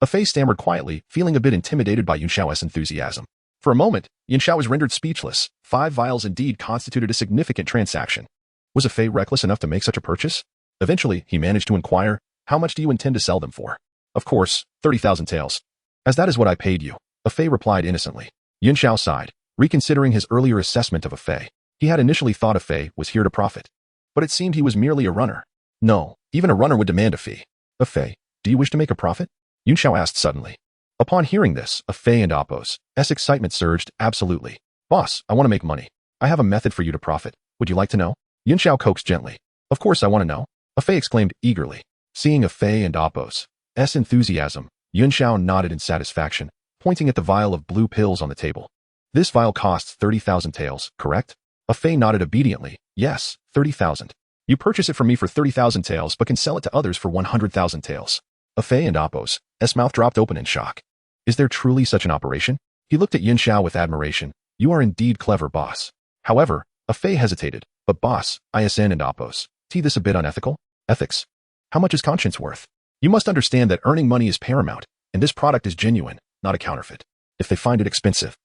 A Fei stammered quietly, feeling a bit intimidated by Yun Xiao's enthusiasm. For a moment, Yun Xiao was rendered speechless. 5 vials indeed constituted a significant transaction. Was a Fei reckless enough to make such a purchase? Eventually, he managed to inquire, how much do you intend to sell them for? Of course, 30,000 taels. As that is what I paid you, a Fei replied innocently. Yun Xiao sighed, reconsidering his earlier assessment of a Fei. He had initially thought a Fei was here to profit, but it seemed he was merely a runner. No, even a runner would demand a fee. A Fei, do you wish to make a profit? Yun Xiao asked suddenly. Upon hearing this, a Fei and Apos' excitement surged. Absolutely. Boss, I want to make money. I have a method for you to profit. Would you like to know? Yun Xiao coaxed gently. Of course I want to know. A Fei exclaimed eagerly. Seeing a Fei and Apos' enthusiasm, Yun Xiao nodded in satisfaction, pointing at the vial of blue pills on the table. This vial costs 30,000 taels, correct? A Fei nodded obediently. Yes, 30,000. You purchase it from me for 30,000 taels but can sell it to others for 100,000 taels. A Fei and Apos' mouth dropped open in shock. Is there truly such an operation? He looked at Yun Xiao with admiration. You are indeed clever, boss. However, a Fei hesitated. But boss, ISN and Apos', this a bit unethical? Ethics? How much is conscience worth? You must understand that earning money is paramount, and this product is genuine, not a counterfeit. If they find it expensive,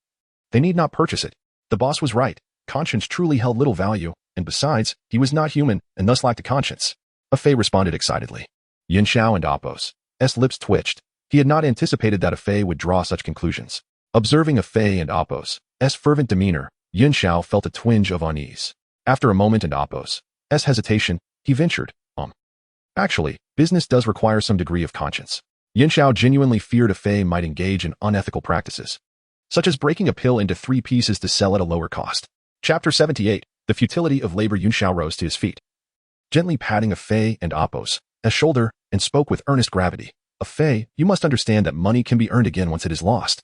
they need not purchase it. The boss was right. Conscience truly held little value, and besides, he was not human and thus lacked a conscience. A Fei responded excitedly. Yun Xiao and Apos' lips twitched. He had not anticipated that a Fei would draw such conclusions. Observing a Fei and Apos' fervent demeanor, Yun Xiao felt a twinge of unease. After a moment and Apos' hesitation, he ventured, Actually, business does require some degree of conscience. Yun Xiao genuinely feared a Fei might engage in unethical practices, such as breaking a pill into 3 pieces to sell at a lower cost. Chapter 78, The Futility of Labor. Yun Xiao rose to his feet, gently patting a Fei and Apos' shoulder, and spoke with earnest gravity. A Fei, you must understand that money can be earned again once it is lost.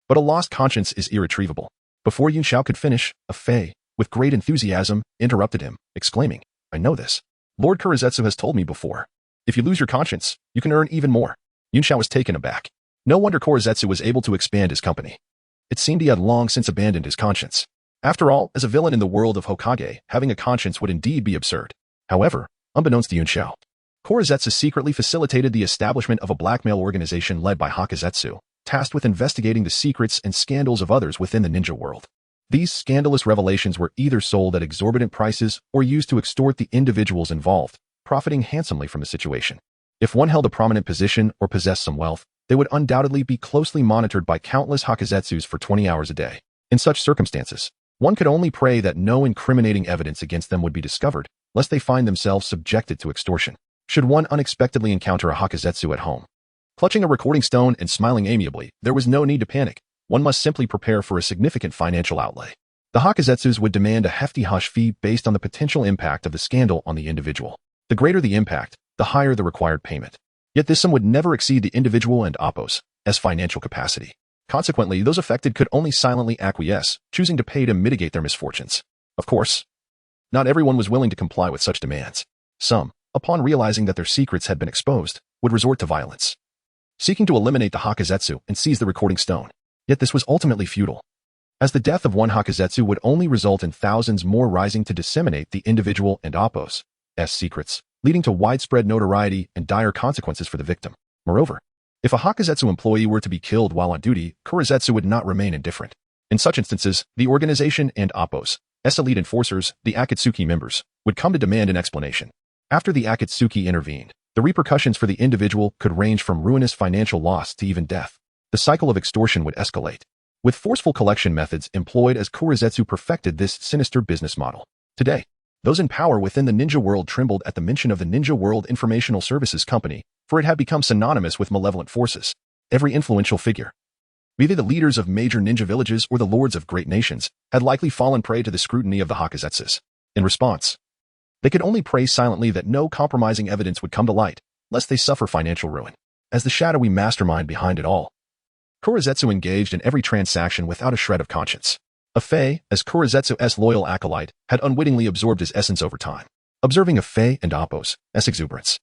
But a lost conscience is irretrievable. Before Yun Xiao could finish, a Fei, with great enthusiasm, interrupted him, exclaiming, I know this. Lord Kurizetsu has told me before. If you lose your conscience, you can earn even more. Yun Xiao was taken aback. No wonder Kurizetsu was able to expand his company. It seemed he had long since abandoned his conscience. After all, as a villain in the world of Hokage, having a conscience would indeed be absurd. However, unbeknownst to Yun Xiao, Korezetsu secretly facilitated the establishment of a blackmail organization led by Hakazetsu, tasked with investigating the secrets and scandals of others within the ninja world. These scandalous revelations were either sold at exorbitant prices or used to extort the individuals involved, profiting handsomely from the situation. If one held a prominent position or possessed some wealth, they would undoubtedly be closely monitored by countless Hakazetsus for 20 hours a day. In such circumstances, one could only pray that no incriminating evidence against them would be discovered, lest they find themselves subjected to extortion. Should one unexpectedly encounter a Hakazetsu at home, clutching a recording stone and smiling amiably, there was no need to panic. One must simply prepare for a significant financial outlay. The Hakazetsus would demand a hefty hush fee based on the potential impact of the scandal on the individual. The greater the impact, the higher the required payment. Yet this sum would never exceed the individual and Appos' financial capacity. Consequently, those affected could only silently acquiesce, choosing to pay to mitigate their misfortunes. Of course, not everyone was willing to comply with such demands. Some, upon realizing that their secrets had been exposed, would resort to violence, seeking to eliminate the Hakazetsu and seize the recording stone. Yet this was ultimately futile, as the death of one Hakazetsu would only result in thousands more rising to disseminate the individual and Appos' secrets, leading to widespread notoriety and dire consequences for the victim. Moreover, if a Hakazetsu employee were to be killed while on duty, Korezetsu would not remain indifferent. In such instances, the organization and Appos' elite enforcers, the Akatsuki members, would come to demand an explanation. After the Akatsuki intervened, the repercussions for the individual could range from ruinous financial loss to even death. The cycle of extortion would escalate, with forceful collection methods employed as Korezetsu perfected this sinister business model. Today, those in power within the ninja world trembled at the mention of the Ninja World Informational Services Company, for it had become synonymous with malevolent forces. Every influential figure, be they the leaders of major ninja villages or the lords of great nations, had likely fallen prey to the scrutiny of the Hakazetsus. In response, they could only pray silently that no compromising evidence would come to light, lest they suffer financial ruin. As the shadowy mastermind behind it all, Korezetsu engaged in every transaction without a shred of conscience. Afei, as Korezetsu's loyal acolyte, had unwittingly absorbed his essence over time. Observing Afei and Appos' exuberance,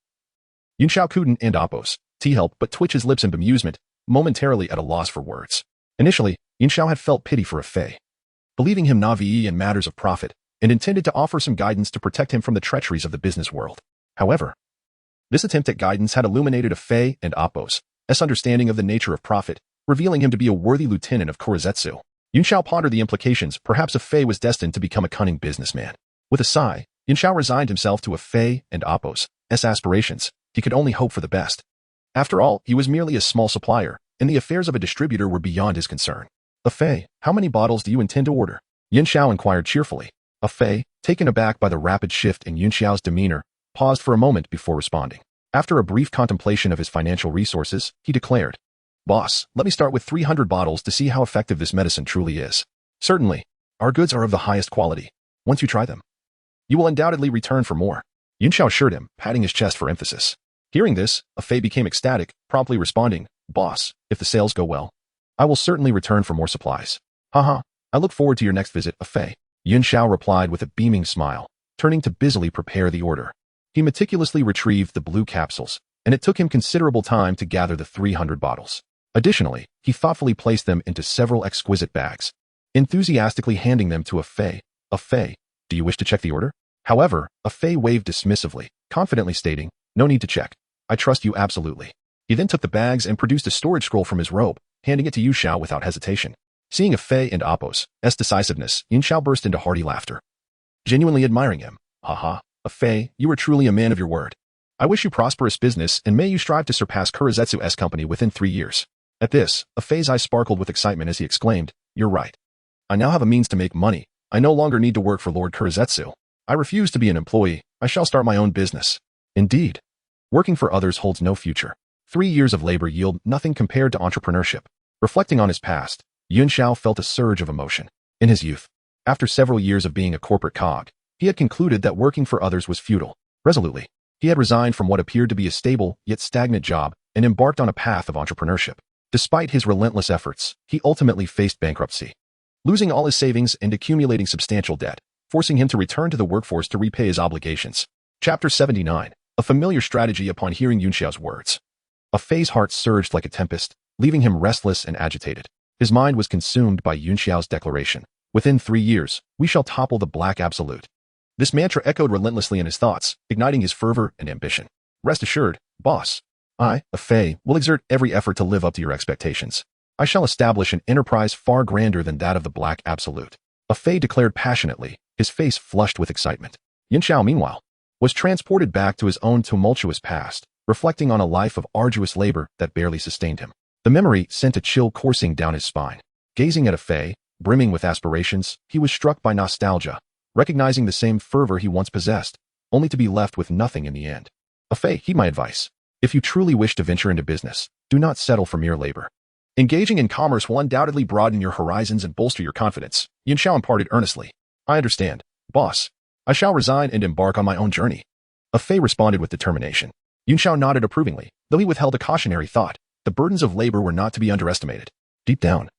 Yunxiao couldn't and Appos' help but twitch his lips in bemusement, momentarily at a loss for words. Initially, Yunxiao had felt pity for Afei, believing him naive in matters of profit, and intended to offer some guidance to protect him from the treacheries of the business world. However, this attempt at guidance had illuminated Afei and Appos' understanding of the nature of profit, revealing him to be a worthy lieutenant of Korezetsu. Yunxiao pondered the implications. Perhaps Afei was destined to become a cunning businessman. With a sigh, Yunxiao resigned himself to Afei and Appos' aspirations. He could only hope for the best. After all, he was merely a small supplier, and the affairs of a distributor were beyond his concern. Afei, how many bottles do you intend to order? Yunxiao inquired cheerfully. Afei, taken aback by the rapid shift in Yunxiao's demeanor, paused for a moment before responding. After a brief contemplation of his financial resources, he declared, "Boss, let me start with 300 bottles to see how effective this medicine truly is. Certainly, our goods are of the highest quality. Once you try them, you will undoubtedly return for more." Yunxiao assured him, patting his chest for emphasis. Hearing this, Afei became ecstatic, promptly responding, "Boss, if the sales go well, I will certainly return for more supplies." "Haha, I look forward to your next visit, Afei," Yunxiao replied with a beaming smile, turning to busily prepare the order. He meticulously retrieved the blue capsules, and it took him considerable time to gather the 300 bottles. Additionally, he thoughtfully placed them into several exquisite bags, enthusiastically handing them to Afei. "Afei, do you wish to check the order?" However, Afei waved dismissively, confidently stating, "No need to check. I trust you absolutely." He then took the bags and produced a storage scroll from his robe, handing it to Yunxiao without hesitation. Seeing Afei and Appos' decisiveness, Yunxiao burst into hearty laughter, genuinely admiring him. "Haha, Afei, you are truly a man of your word. I wish you prosperous business and may you strive to surpass Korezetsu's company within 3 years. At this, Afei's eyes sparkled with excitement as he exclaimed, "You're right. I now have a means to make money. I no longer need to work for Lord Korezetsu. I refuse to be an employee. I shall start my own business." Indeed, working for others holds no future. 3 years of labor yield nothing compared to entrepreneurship. Reflecting on his past, Yunxiao felt a surge of emotion. In his youth, after several years of being a corporate cog, he had concluded that working for others was futile. Resolutely, he had resigned from what appeared to be a stable yet stagnant job and embarked on a path of entrepreneurship. Despite his relentless efforts, he ultimately faced bankruptcy, losing all his savings and accumulating substantial debt, forcing him to return to the workforce to repay his obligations. Chapter 79. A familiar strategy. Upon hearing Yunxiao's words, Afei's heart surged like a tempest, leaving him restless and agitated. His mind was consumed by Yunxiao's declaration. "Within 3 years, we shall topple the Black Absolute." This mantra echoed relentlessly in his thoughts, igniting his fervor and ambition. Rest assured, boss. I, a Fey, will exert every effort to live up to your expectations. I shall establish an enterprise far grander than that of the Black Absolute. A Fey declared passionately, his face flushed with excitement. Yin Xiao, meanwhile, was transported back to his own tumultuous past, reflecting on a life of arduous labor that barely sustained him. The memory sent a chill coursing down his spine. Gazing at a Fey, brimming with aspirations, he was struck by nostalgia, recognizing the same fervor he once possessed, only to be left with nothing in the end. A Fey, heed my advice. If you truly wish to venture into business, do not settle for mere labor. Engaging in commerce will undoubtedly broaden your horizons and bolster your confidence, Yin Xiao imparted earnestly. I understand, boss. I shall resign and embark on my own journey. A Fey responded with determination. Yin Xiao nodded approvingly, though he withheld a cautionary thought. The burdens of labor were not to be underestimated. Deep down,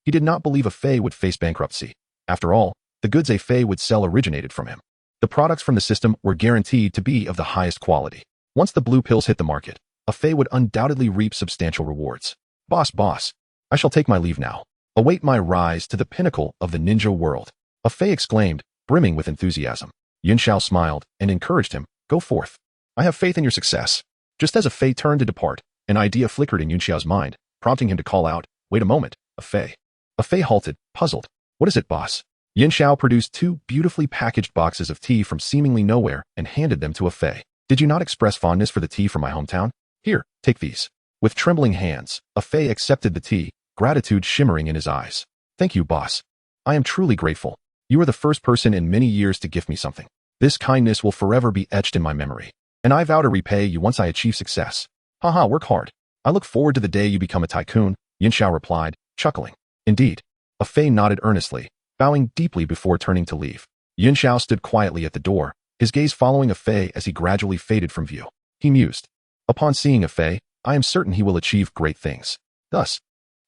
he did not believe a Fey would face bankruptcy. After all, the goods a Fey would sell originated from him. The products from the system were guaranteed to be of the highest quality. Once the blue pills hit the market, a Fey would undoubtedly reap substantial rewards. Boss, I shall take my leave now. Await my rise to the pinnacle of the ninja world. A Fey exclaimed, brimming with enthusiasm. Yin Xiao smiled and encouraged him. Go forth. I have faith in your success. Just as a Fey turned to depart, an idea flickered in Yin Xiao's mind, prompting him to call out, wait a moment, a Fey. A Fey halted, puzzled. What is it, boss? Yin Xiao produced 2 beautifully packaged boxes of tea from seemingly nowhere and handed them to a Fey. Did you not express fondness for the tea from my hometown? Here, take these. With trembling hands, a Fey accepted the tea, gratitude shimmering in his eyes. Thank you, boss. I am truly grateful. You are the first person in many years to gift me something. This kindness will forever be etched in my memory, and I vow to repay you once I achieve success. Haha, work hard. I look forward to the day you become a tycoon, Yin Xiao replied, chuckling. Indeed. A Fey nodded earnestly, bowing deeply before turning to leave. Yin Xiao stood quietly at the door, his gaze following a Fey as he gradually faded from view. He mused. Upon seeing a Fey, I am certain he will achieve great things. Thus,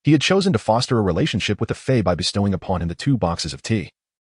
he had chosen to foster a relationship with the Fey by bestowing upon him the 2 boxes of tea.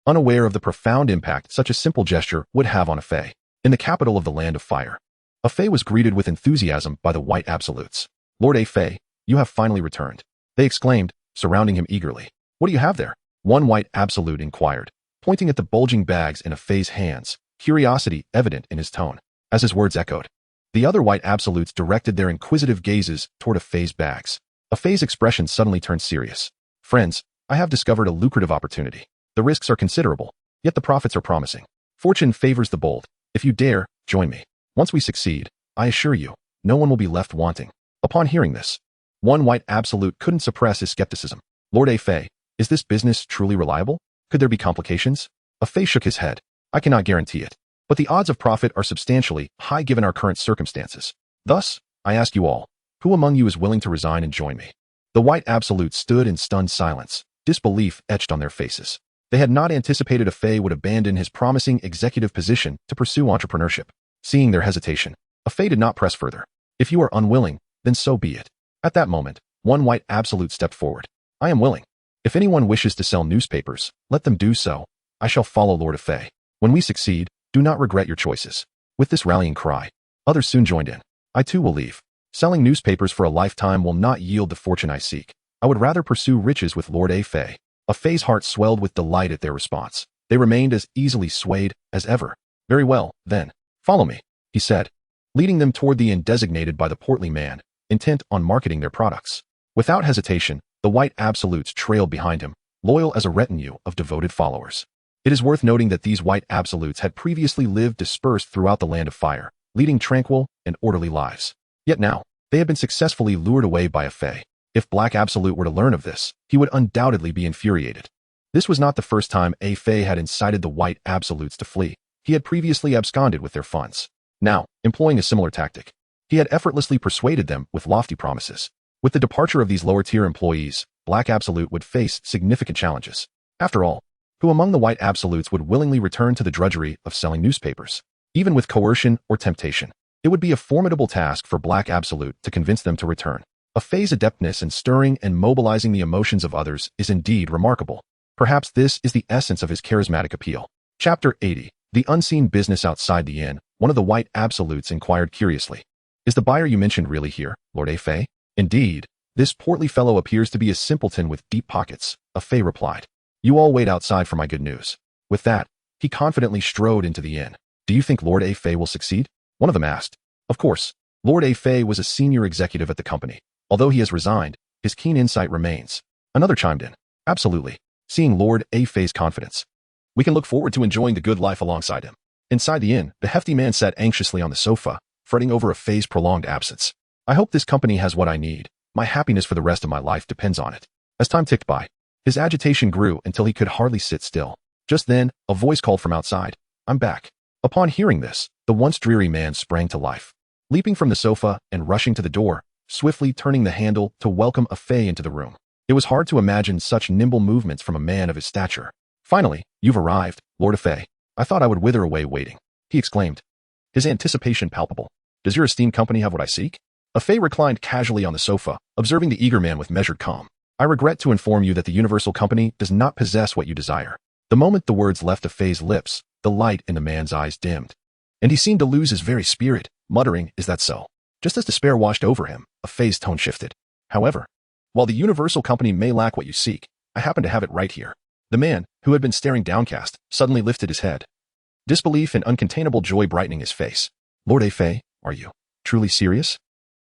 Unaware of the profound impact such a simple gesture would have on a Fey. In the capital of the Land of Fire, a Fey was greeted with enthusiasm by the White Absolutes. Lord A Fey, you have finally returned. They exclaimed, surrounding him eagerly. What do you have there? One White Absolute inquired, pointing at the bulging bags in a Fey's hands, curiosity evident in his tone. As his words echoed, the other White Absolutes directed their inquisitive gazes toward a Fey's bags. A Fey's expression suddenly turned serious. Friends, I have discovered a lucrative opportunity. The risks are considerable, yet the profits are promising. Fortune favors the bold. If you dare, join me. Once we succeed, I assure you, no one will be left wanting. Upon hearing this, one White Absolute couldn't suppress his skepticism. Lord A Fey, is this business truly reliable? Could there be complications? A Fey shook his head. I cannot guarantee it, but the odds of profit are substantially high given our current circumstances. Thus, I ask you all, who among you is willing to resign and join me? The White Absolutes stood in stunned silence, disbelief etched on their faces. They had not anticipated a Fey would abandon his promising executive position to pursue entrepreneurship. Seeing their hesitation, a Fey did not press further. If you are unwilling, then so be it. At that moment, one White Absolute stepped forward. I am willing. If anyone wishes to sell newspapers, let them do so. I shall follow Lord A Fey. When we succeed, do not regret your choices. With this rallying cry, others soon joined in. I too will leave. Selling newspapers for a lifetime will not yield the fortune I seek. I would rather pursue riches with Lord A Fey. A Fey's heart swelled with delight at their response. They remained as easily swayed as ever. Very well, then. Follow me, he said, leading them toward the inn designated by the portly man, intent on marketing their products. Without hesitation, the White Absolutes trailed behind him, loyal as a retinue of devoted followers. It is worth noting that these White Absolutes had previously lived dispersed throughout the Land of Fire, leading tranquil and orderly lives. Yet now, they had been successfully lured away by a Fey. If Black Absolute were to learn of this, he would undoubtedly be infuriated. This was not the first time a Fey had incited the White Absolutes to flee. He had previously absconded with their funds. Now, employing a similar tactic, he had effortlessly persuaded them with lofty promises. With the departure of these lower-tier employees, Black Absolute would face significant challenges. After all, who among the White Absolutes would willingly return to the drudgery of selling newspapers? Even with coercion or temptation, it would be a formidable task for Black Absolute to convince them to return. A Fey's adeptness in stirring and mobilizing the emotions of others is indeed remarkable. Perhaps this is the essence of his charismatic appeal. Chapter 80. The unseen business outside the inn. One of the White Absolutes inquired curiously. Is the buyer you mentioned really here, Lord A Fey? Indeed. This portly fellow appears to be a simpleton with deep pockets, a Fey replied. You all wait outside for my good news. With that, he confidently strode into the inn. Do you think Lord A Fey will succeed? One of them asked. Of course, Lord A. Fei was a senior executive at the company. Although he has resigned, his keen insight remains. Another chimed in. Absolutely. Seeing Lord A. Fei's confidence, we can look forward to enjoying the good life alongside him. Inside the inn, the hefty man sat anxiously on the sofa, fretting over a Fei's prolonged absence. I hope this company has what I need. My happiness for the rest of my life depends on it. As time ticked by, his agitation grew until he could hardly sit still. Just then, a voice called from outside. I'm back. Upon hearing this, the once dreary man sprang to life, leaping from the sofa and rushing to the door, swiftly turning the handle to welcome a Fei into the room. It was hard to imagine such nimble movements from a man of his stature. Finally, you've arrived, Lord Fei. I thought I would wither away waiting, he exclaimed, his anticipation palpable. Does your esteemed company have what I seek? A Fei reclined casually on the sofa, observing the eager man with measured calm. I regret to inform you that the Universal Company does not possess what you desire. The moment the words left a Fei's lips, the light in the man's eyes dimmed, and he seemed to lose his very spirit, muttering, is that so? Just as despair washed over him, a Fei's tone shifted. However, while the Universal Company may lack what you seek, I happen to have it right here. The man, who had been staring downcast, suddenly lifted his head, disbelief and uncontainable joy brightening his face. Lord A. Fei, are you truly serious?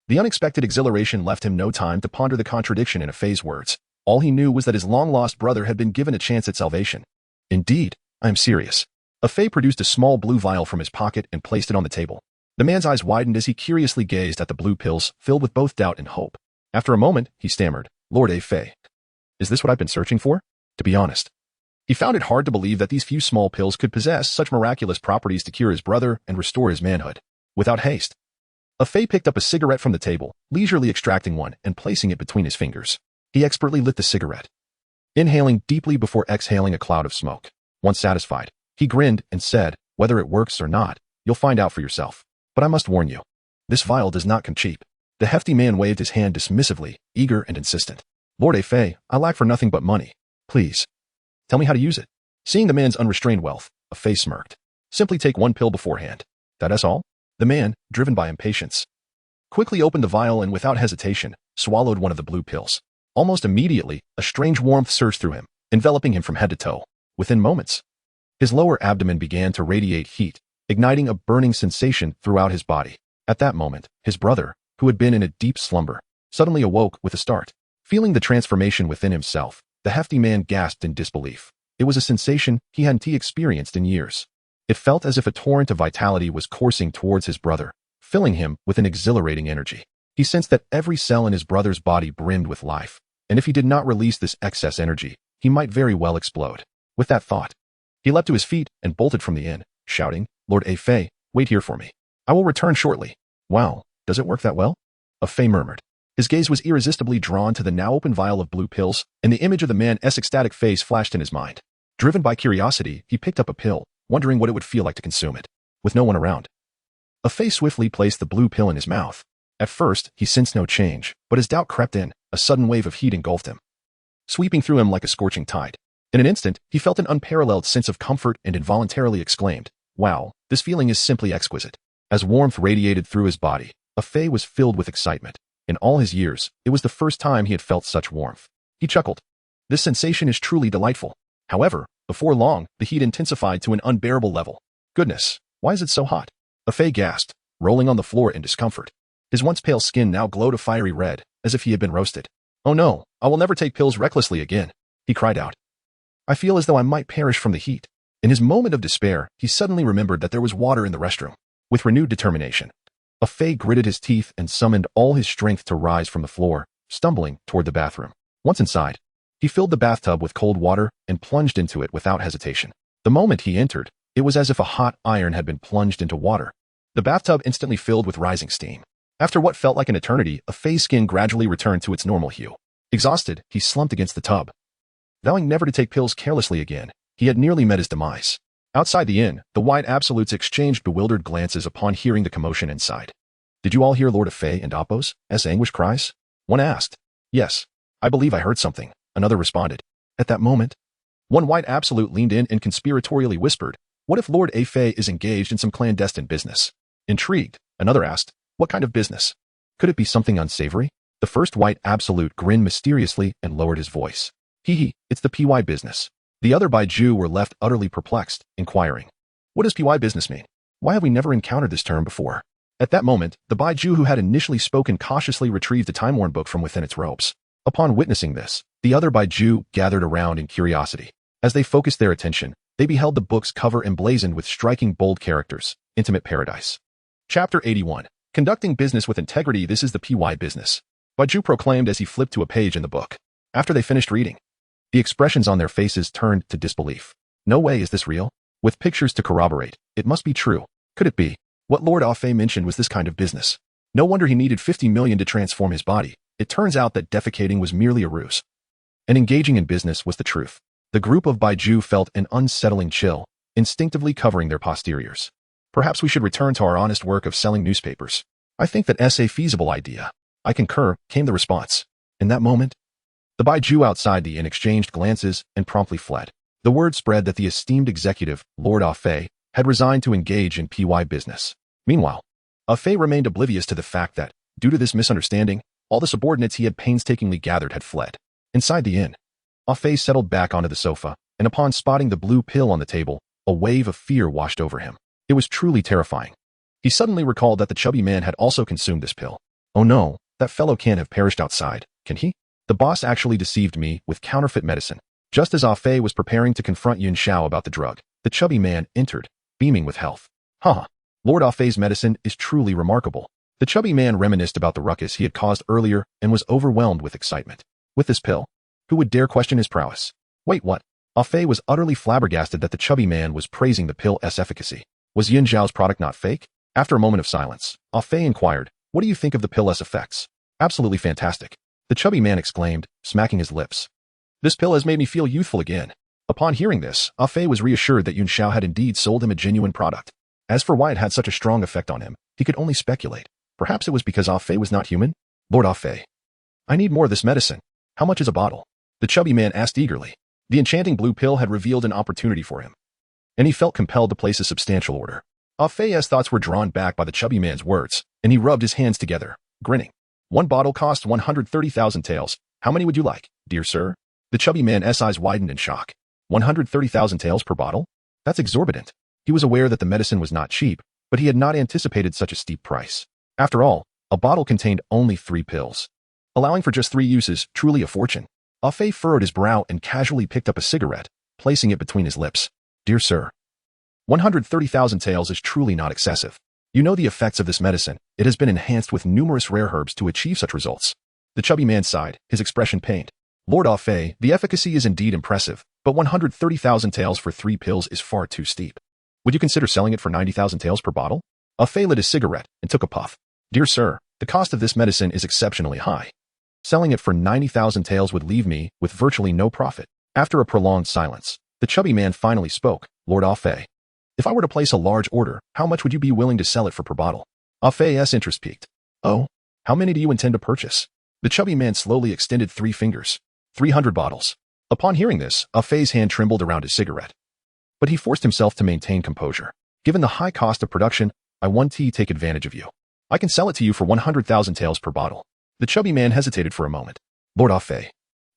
The unexpected exhilaration left him no time to ponder the contradiction in a Fei's words. All he knew was that his long-lost brother had been given a chance at salvation. Indeed, I am serious. A Fei produced a small blue vial from his pocket and placed it on the table. The man's eyes widened as he curiously gazed at the blue pills, filled with both doubt and hope. After a moment, he stammered, Lord A. Fei, is this what I've been searching for? To be honest, he found it hard to believe that these few small pills could possess such miraculous properties to cure his brother and restore his manhood. Without haste, a Fei picked up a cigarette from the table, leisurely extracting one and placing it between his fingers. He expertly lit the cigarette, inhaling deeply before exhaling a cloud of smoke. Once satisfied, he grinned and said, whether it works or not, you'll find out for yourself. But I must warn you, this vial does not come cheap. The hefty man waved his hand dismissively, eager and insistent. Lord A. Fei, I lack for nothing but money. Please, tell me how to use it. Seeing the man's unrestrained wealth, a Fei smirked. Simply take one pill beforehand. That is all? The man, driven by impatience, quickly opened the vial and without hesitation, swallowed one of the blue pills. Almost immediately, a strange warmth surged through him, enveloping him from head to toe. Within moments, his lower abdomen began to radiate heat, igniting a burning sensation throughout his body. At that moment, his brother, who had been in a deep slumber, suddenly awoke with a start. Feeling the transformation within himself, the hefty man gasped in disbelief. It was a sensation he hadn't experienced in years. It felt as if a torrent of vitality was coursing towards his brother, filling him with an exhilarating energy. He sensed that every cell in his brother's body brimmed with life, and if he did not release this excess energy, he might very well explode. With that thought, he leapt to his feet and bolted from the inn, shouting, Lord A. Fei, wait here for me. I will return shortly. Wow, does it work that well? A Fei murmured. His gaze was irresistibly drawn to the now open vial of blue pills, and the image of the man's ecstatic face flashed in his mind. Driven by curiosity, he picked up a pill, wondering what it would feel like to consume it. With no one around, a Fei swiftly placed the blue pill in his mouth. At first, he sensed no change, but as doubt crept in, a sudden wave of heat engulfed him, sweeping through him like a scorching tide. In an instant, he felt an unparalleled sense of comfort and involuntarily exclaimed, wow, this feeling is simply exquisite. As warmth radiated through his body, a Fei was filled with excitement. In all his years, it was the first time he had felt such warmth. He chuckled. This sensation is truly delightful. However, before long, the heat intensified to an unbearable level. Goodness, why is it so hot? A Fei gasped, rolling on the floor in discomfort. His once pale skin now glowed a fiery red, as if he had been roasted. Oh no, I will never take pills recklessly again, he cried out. I feel as though I might perish from the heat. In his moment of despair, he suddenly remembered that there was water in the restroom. With renewed determination, a Fei gritted his teeth and summoned all his strength to rise from the floor, stumbling toward the bathroom. Once inside, he filled the bathtub with cold water and plunged into it without hesitation. The moment he entered, it was as if a hot iron had been plunged into water. The bathtub instantly filled with rising steam. After what felt like an eternity, a Fei's skin gradually returned to its normal hue. Exhausted, he slumped against the tub. Vowing never to take pills carelessly again, he had nearly met his demise. Outside the inn, the white absolutes exchanged bewildered glances upon hearing the commotion inside. Did you all hear Lord of Fei and Appo's anguish cries? One asked. Yes, I believe I heard something, another responded. At that moment, one white absolute leaned in and conspiratorially whispered, what if Lord A. Fei is engaged in some clandestine business? Intrigued, another asked, what kind of business? Could it be something unsavory? The first white absolute grinned mysteriously and lowered his voice. Hee, it's the PY business. The other Baiju were left utterly perplexed, inquiring, what does PY business mean? Why have we never encountered this term before? At that moment, the Baiju who had initially spoken cautiously retrieved the time-worn book from within its robes. Upon witnessing this, the other Baiju gathered around in curiosity. As they focused their attention, they beheld the book's cover emblazoned with striking bold characters, Intimate Paradise. Chapter 81. Conducting Business with Integrity. This is the PY business, Baiju proclaimed as he flipped to a page in the book. After they finished reading, the expressions on their faces turned to disbelief. No way is this real? With pictures to corroborate, it must be true. Could it be? What Lord Afei mentioned was this kind of business. No wonder he needed 50 million to transform his body. It turns out that defecating was merely a ruse. And engaging in business was the truth. The group of Baiju felt an unsettling chill, instinctively covering their posteriors. Perhaps we should return to our honest work of selling newspapers. I think that's a feasible idea. I concur, came the response. In that moment, the Baiju outside the inn exchanged glances and promptly fled. The word spread that the esteemed executive, Lord Afei, had resigned to engage in PY business. Meanwhile, Afei remained oblivious to the fact that, due to this misunderstanding, all the subordinates he had painstakingly gathered had fled. Inside the inn, Afei settled back onto the sofa, and upon spotting the blue pill on the table, a wave of fear washed over him. It was truly terrifying. He suddenly recalled that the chubby man had also consumed this pill. Oh no, that fellow can't have perished outside, can he? The boss actually deceived me with counterfeit medicine. Just as Afei was preparing to confront Yun Xiao about the drug, the chubby man entered, beaming with health. Haha, Lord Afei's medicine is truly remarkable. The chubby man reminisced about the ruckus he had caused earlier and was overwhelmed with excitement. With this pill, who would dare question his prowess? Wait, what? Afei was utterly flabbergasted that the chubby man was praising the pill's efficacy. Was Yun Xiao's product not fake? After a moment of silence, Afei inquired, what do you think of the pill's effects? Absolutely fantastic. The chubby man exclaimed, smacking his lips. This pill has made me feel youthful again. Upon hearing this, Afei was reassured that Yun Xiao had indeed sold him a genuine product. As for why it had such a strong effect on him, he could only speculate. Perhaps it was because Afei was not human? Lord Afei, I need more of this medicine. How much is a bottle? The chubby man asked eagerly. The enchanting blue pill had revealed an opportunity for him, and he felt compelled to place a substantial order. Afei's thoughts were drawn back by the chubby man's words, and he rubbed his hands together, grinning. One bottle cost 130,000 taels. How many would you like, dear sir? The chubby man's eyes widened in shock. 130,000 taels per bottle? That's exorbitant. He was aware that the medicine was not cheap, but he had not anticipated such a steep price. After all, a bottle contained only 3 pills. Allowing for just 3 uses, truly a fortune. Afei furrowed his brow and casually picked up a cigarette, placing it between his lips. Dear sir, 130,000 taels is truly not excessive. You know the effects of this medicine. It has been enhanced with numerous rare herbs to achieve such results. The chubby man sighed, his expression pained. Lord Afei, the efficacy is indeed impressive, but 130,000 taels for 3 pills is far too steep. Would you consider selling it for 90,000 taels per bottle? Afei lit his cigarette and took a puff. Dear sir, the cost of this medicine is exceptionally high. Selling it for 90,000 taels would leave me with virtually no profit. After a prolonged silence, the chubby man finally spoke. Lord Afei, if I were to place a large order, how much would you be willing to sell it for per bottle? Afei's interest peaked. Oh, how many do you intend to purchase? The chubby man slowly extended 3 fingers. 300 bottles. Upon hearing this, Afei's hand trembled around his cigarette. But he forced himself to maintain composure. Given the high cost of production, I want to take advantage of you. I can sell it to you for 100,000 taels per bottle. The chubby man hesitated for a moment. Lord Afei,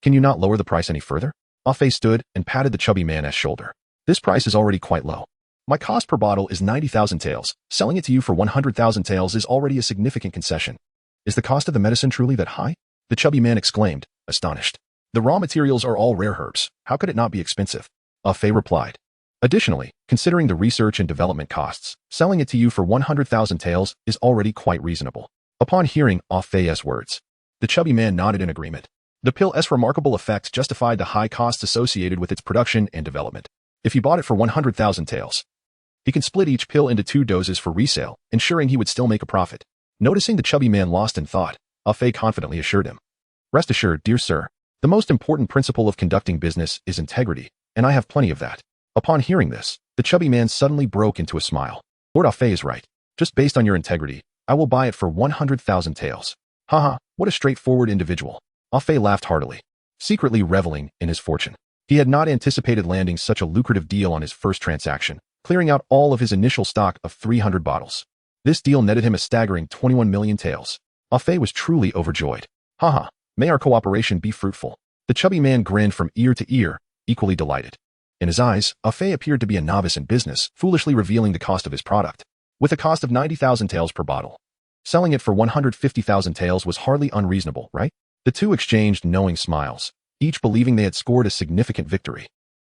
can you not lower the price any further? Afei stood and patted the chubby man's shoulder. This price is already quite low. My cost per bottle is 90,000 taels. Selling it to you for 100,000 taels is already a significant concession. Is the cost of the medicine truly that high? The chubby man exclaimed, astonished. The raw materials are all rare herbs. How could it not be expensive? Afei replied. Additionally, considering the research and development costs, selling it to you for 100,000 taels is already quite reasonable. Upon hearing Afei's words, the chubby man nodded in agreement. The pill's remarkable effects justified the high costs associated with its production and development. If he bought it for 100,000 taels, he can split each pill into 2 doses for resale, ensuring he would still make a profit. Noticing the chubby man lost in thought, Afei confidently assured him. Rest assured, dear sir, the most important principle of conducting business is integrity, and I have plenty of that. Upon hearing this, the chubby man suddenly broke into a smile. Lord Afei is right. Just based on your integrity, I will buy it for 100,000 taels. Haha, what a straightforward individual. Afei laughed heartily, secretly reveling in his fortune. He had not anticipated landing such a lucrative deal on his first transaction, clearing out all of his initial stock of 300 bottles. This deal netted him a staggering 21 million taels. Afei was truly overjoyed. Haha, may our cooperation be fruitful. The chubby man grinned from ear to ear, equally delighted. In his eyes, Afei appeared to be a novice in business, foolishly revealing the cost of his product. with a cost of 90,000 taels per bottle. Selling it for 150,000 taels was hardly unreasonable, right? The two exchanged knowing smiles, each believing they had scored a significant victory.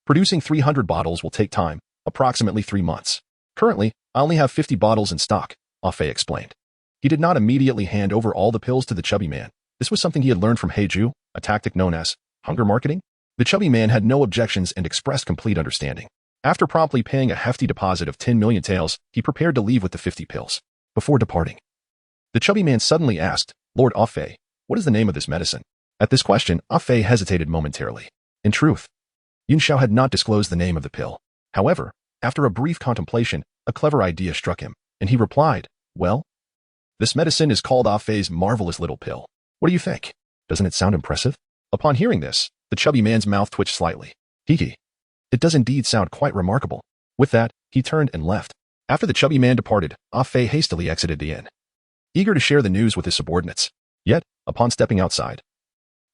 Producing 300 bottles will take time, approximately 3 months. Currently, I only have 50 bottles in stock, Afei explained. He did not immediately hand over all the pills to the chubby man. This was something he had learned from Heiju, a tactic known as hunger marketing. The chubby man had no objections and expressed complete understanding. After promptly paying a hefty deposit of 10 million taels, he prepared to leave with the 50 pills. Before departing, the chubby man suddenly asked, Lord Afei, what is the name of this medicine? At this question, Afei hesitated momentarily. In truth, Yun Xiao had not disclosed the name of the pill. However, after a brief contemplation, a clever idea struck him, and he replied, well, this medicine is called Afei's marvelous little pill. What do you think? Doesn't it sound impressive? Upon hearing this, the chubby man's mouth twitched slightly. Hee. It does indeed sound quite remarkable. With that, he turned and left. After the chubby man departed, Afei hastily exited the inn, eager to share the news with his subordinates. Yet, upon stepping outside,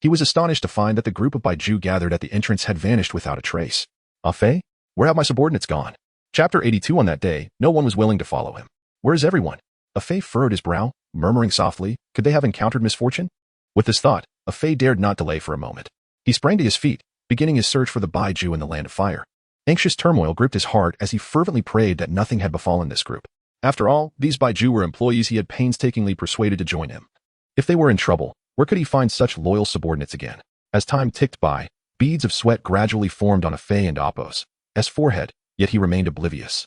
he was astonished to find that the group of Baiju gathered at the entrance had vanished without a trace. Afei? Where have my subordinates gone? Chapter 82. On that day, no one was willing to follow him. Where is everyone? Afei furrowed his brow, murmuring softly, could they have encountered misfortune? With this thought, Afei dared not delay for a moment. He sprang to his feet, beginning his search for the Baiju in the land of fire. Anxious turmoil gripped his heart as he fervently prayed that nothing had befallen this group. After all, these Baiju were employees he had painstakingly persuaded to join him. If they were in trouble, where could he find such loyal subordinates again? As time ticked by, beads of sweat gradually formed on Afei and Appo's forehead, yet he remained oblivious,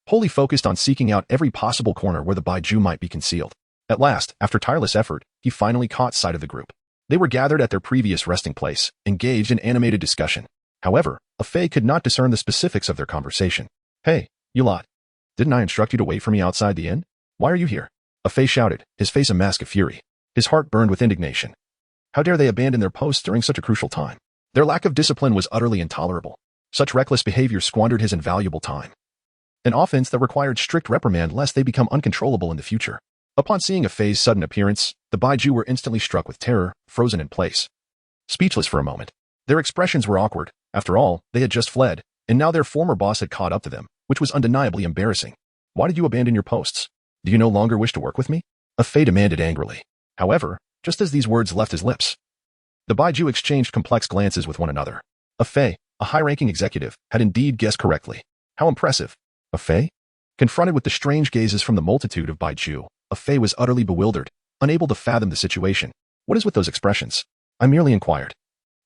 wholly focused on seeking out every possible corner where the Baiju might be concealed. At last, after tireless effort, he finally caught sight of the group. They were gathered at their previous resting place, engaged in animated discussion. However, Afei could not discern the specifics of their conversation. Hey, you lot. Didn't I instruct you to wait for me outside the inn? Why are you here? Afei shouted, his face a mask of fury. His heart burned with indignation. How dare they abandon their posts during such a crucial time? Their lack of discipline was utterly intolerable. Such reckless behavior squandered his invaluable time, an offense that required strict reprimand lest they become uncontrollable in the future. Upon seeing Afei's sudden appearance, the Baiju were instantly struck with terror, frozen in place, speechless for a moment. Their expressions were awkward. After all, they had just fled, and now their former boss had caught up to them, which was undeniably embarrassing. Why did you abandon your posts? Do you no longer wish to work with me? Afei demanded angrily. However, just as these words left his lips, the Baiju exchanged complex glances with one another. Afei, a high-ranking executive, had indeed guessed correctly. How impressive. Afei? Confronted with the strange gazes from the multitude of Baiju, Afei was utterly bewildered, unable to fathom the situation. What is with those expressions? I merely inquired.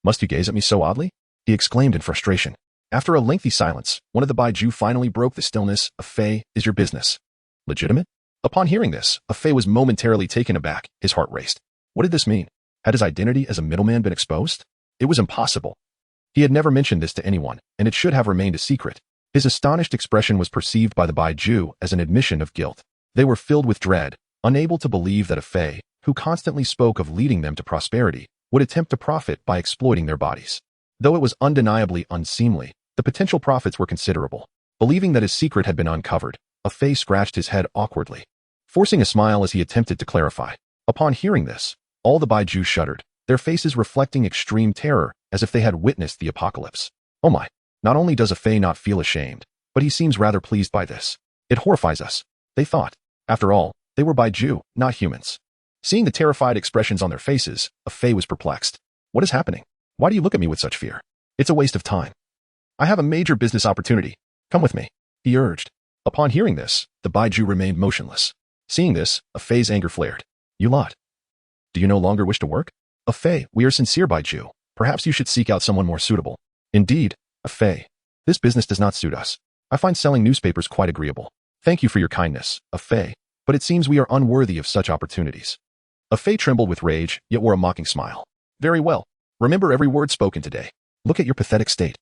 Must you gaze at me so oddly? He exclaimed in frustration. After a lengthy silence, one of the Baiju finally broke the stillness. Afei, is your business legitimate? Upon hearing this, Afei was momentarily taken aback. His heart raced. What did this mean? Had his identity as a middleman been exposed? It was impossible. He had never mentioned this to anyone, and it should have remained a secret. His astonished expression was perceived by the Baiju as an admission of guilt. They were filled with dread, unable to believe that Afei, who constantly spoke of leading them to prosperity, would attempt to profit by exploiting their bodies. Though it was undeniably unseemly, the potential profits were considerable. Believing that his secret had been uncovered, Afei scratched his head awkwardly, forcing a smile as he attempted to clarify. Upon hearing this, all the Baiju shuddered, their faces reflecting extreme terror as if they had witnessed the apocalypse. Oh my, not only does Afei not feel ashamed, but he seems rather pleased by this. It horrifies us, they thought. After all, they were Baiju, not humans. Seeing the terrified expressions on their faces, Afei was perplexed. What is happening? Why do you look at me with such fear? It's a waste of time. I have a major business opportunity. Come with me, he urged. Upon hearing this, the Baiju remained motionless. Seeing this, Afei's anger flared. You lot. Do you no longer wish to work? Afei, we are sincere Baiju. Perhaps you should seek out someone more suitable. Indeed, Afei, this business does not suit us. I find selling newspapers quite agreeable. Thank you for your kindness, Afei, but it seems we are unworthy of such opportunities. Afei trembled with rage, yet wore a mocking smile. Very well. Remember every word spoken today. Look at your pathetic state.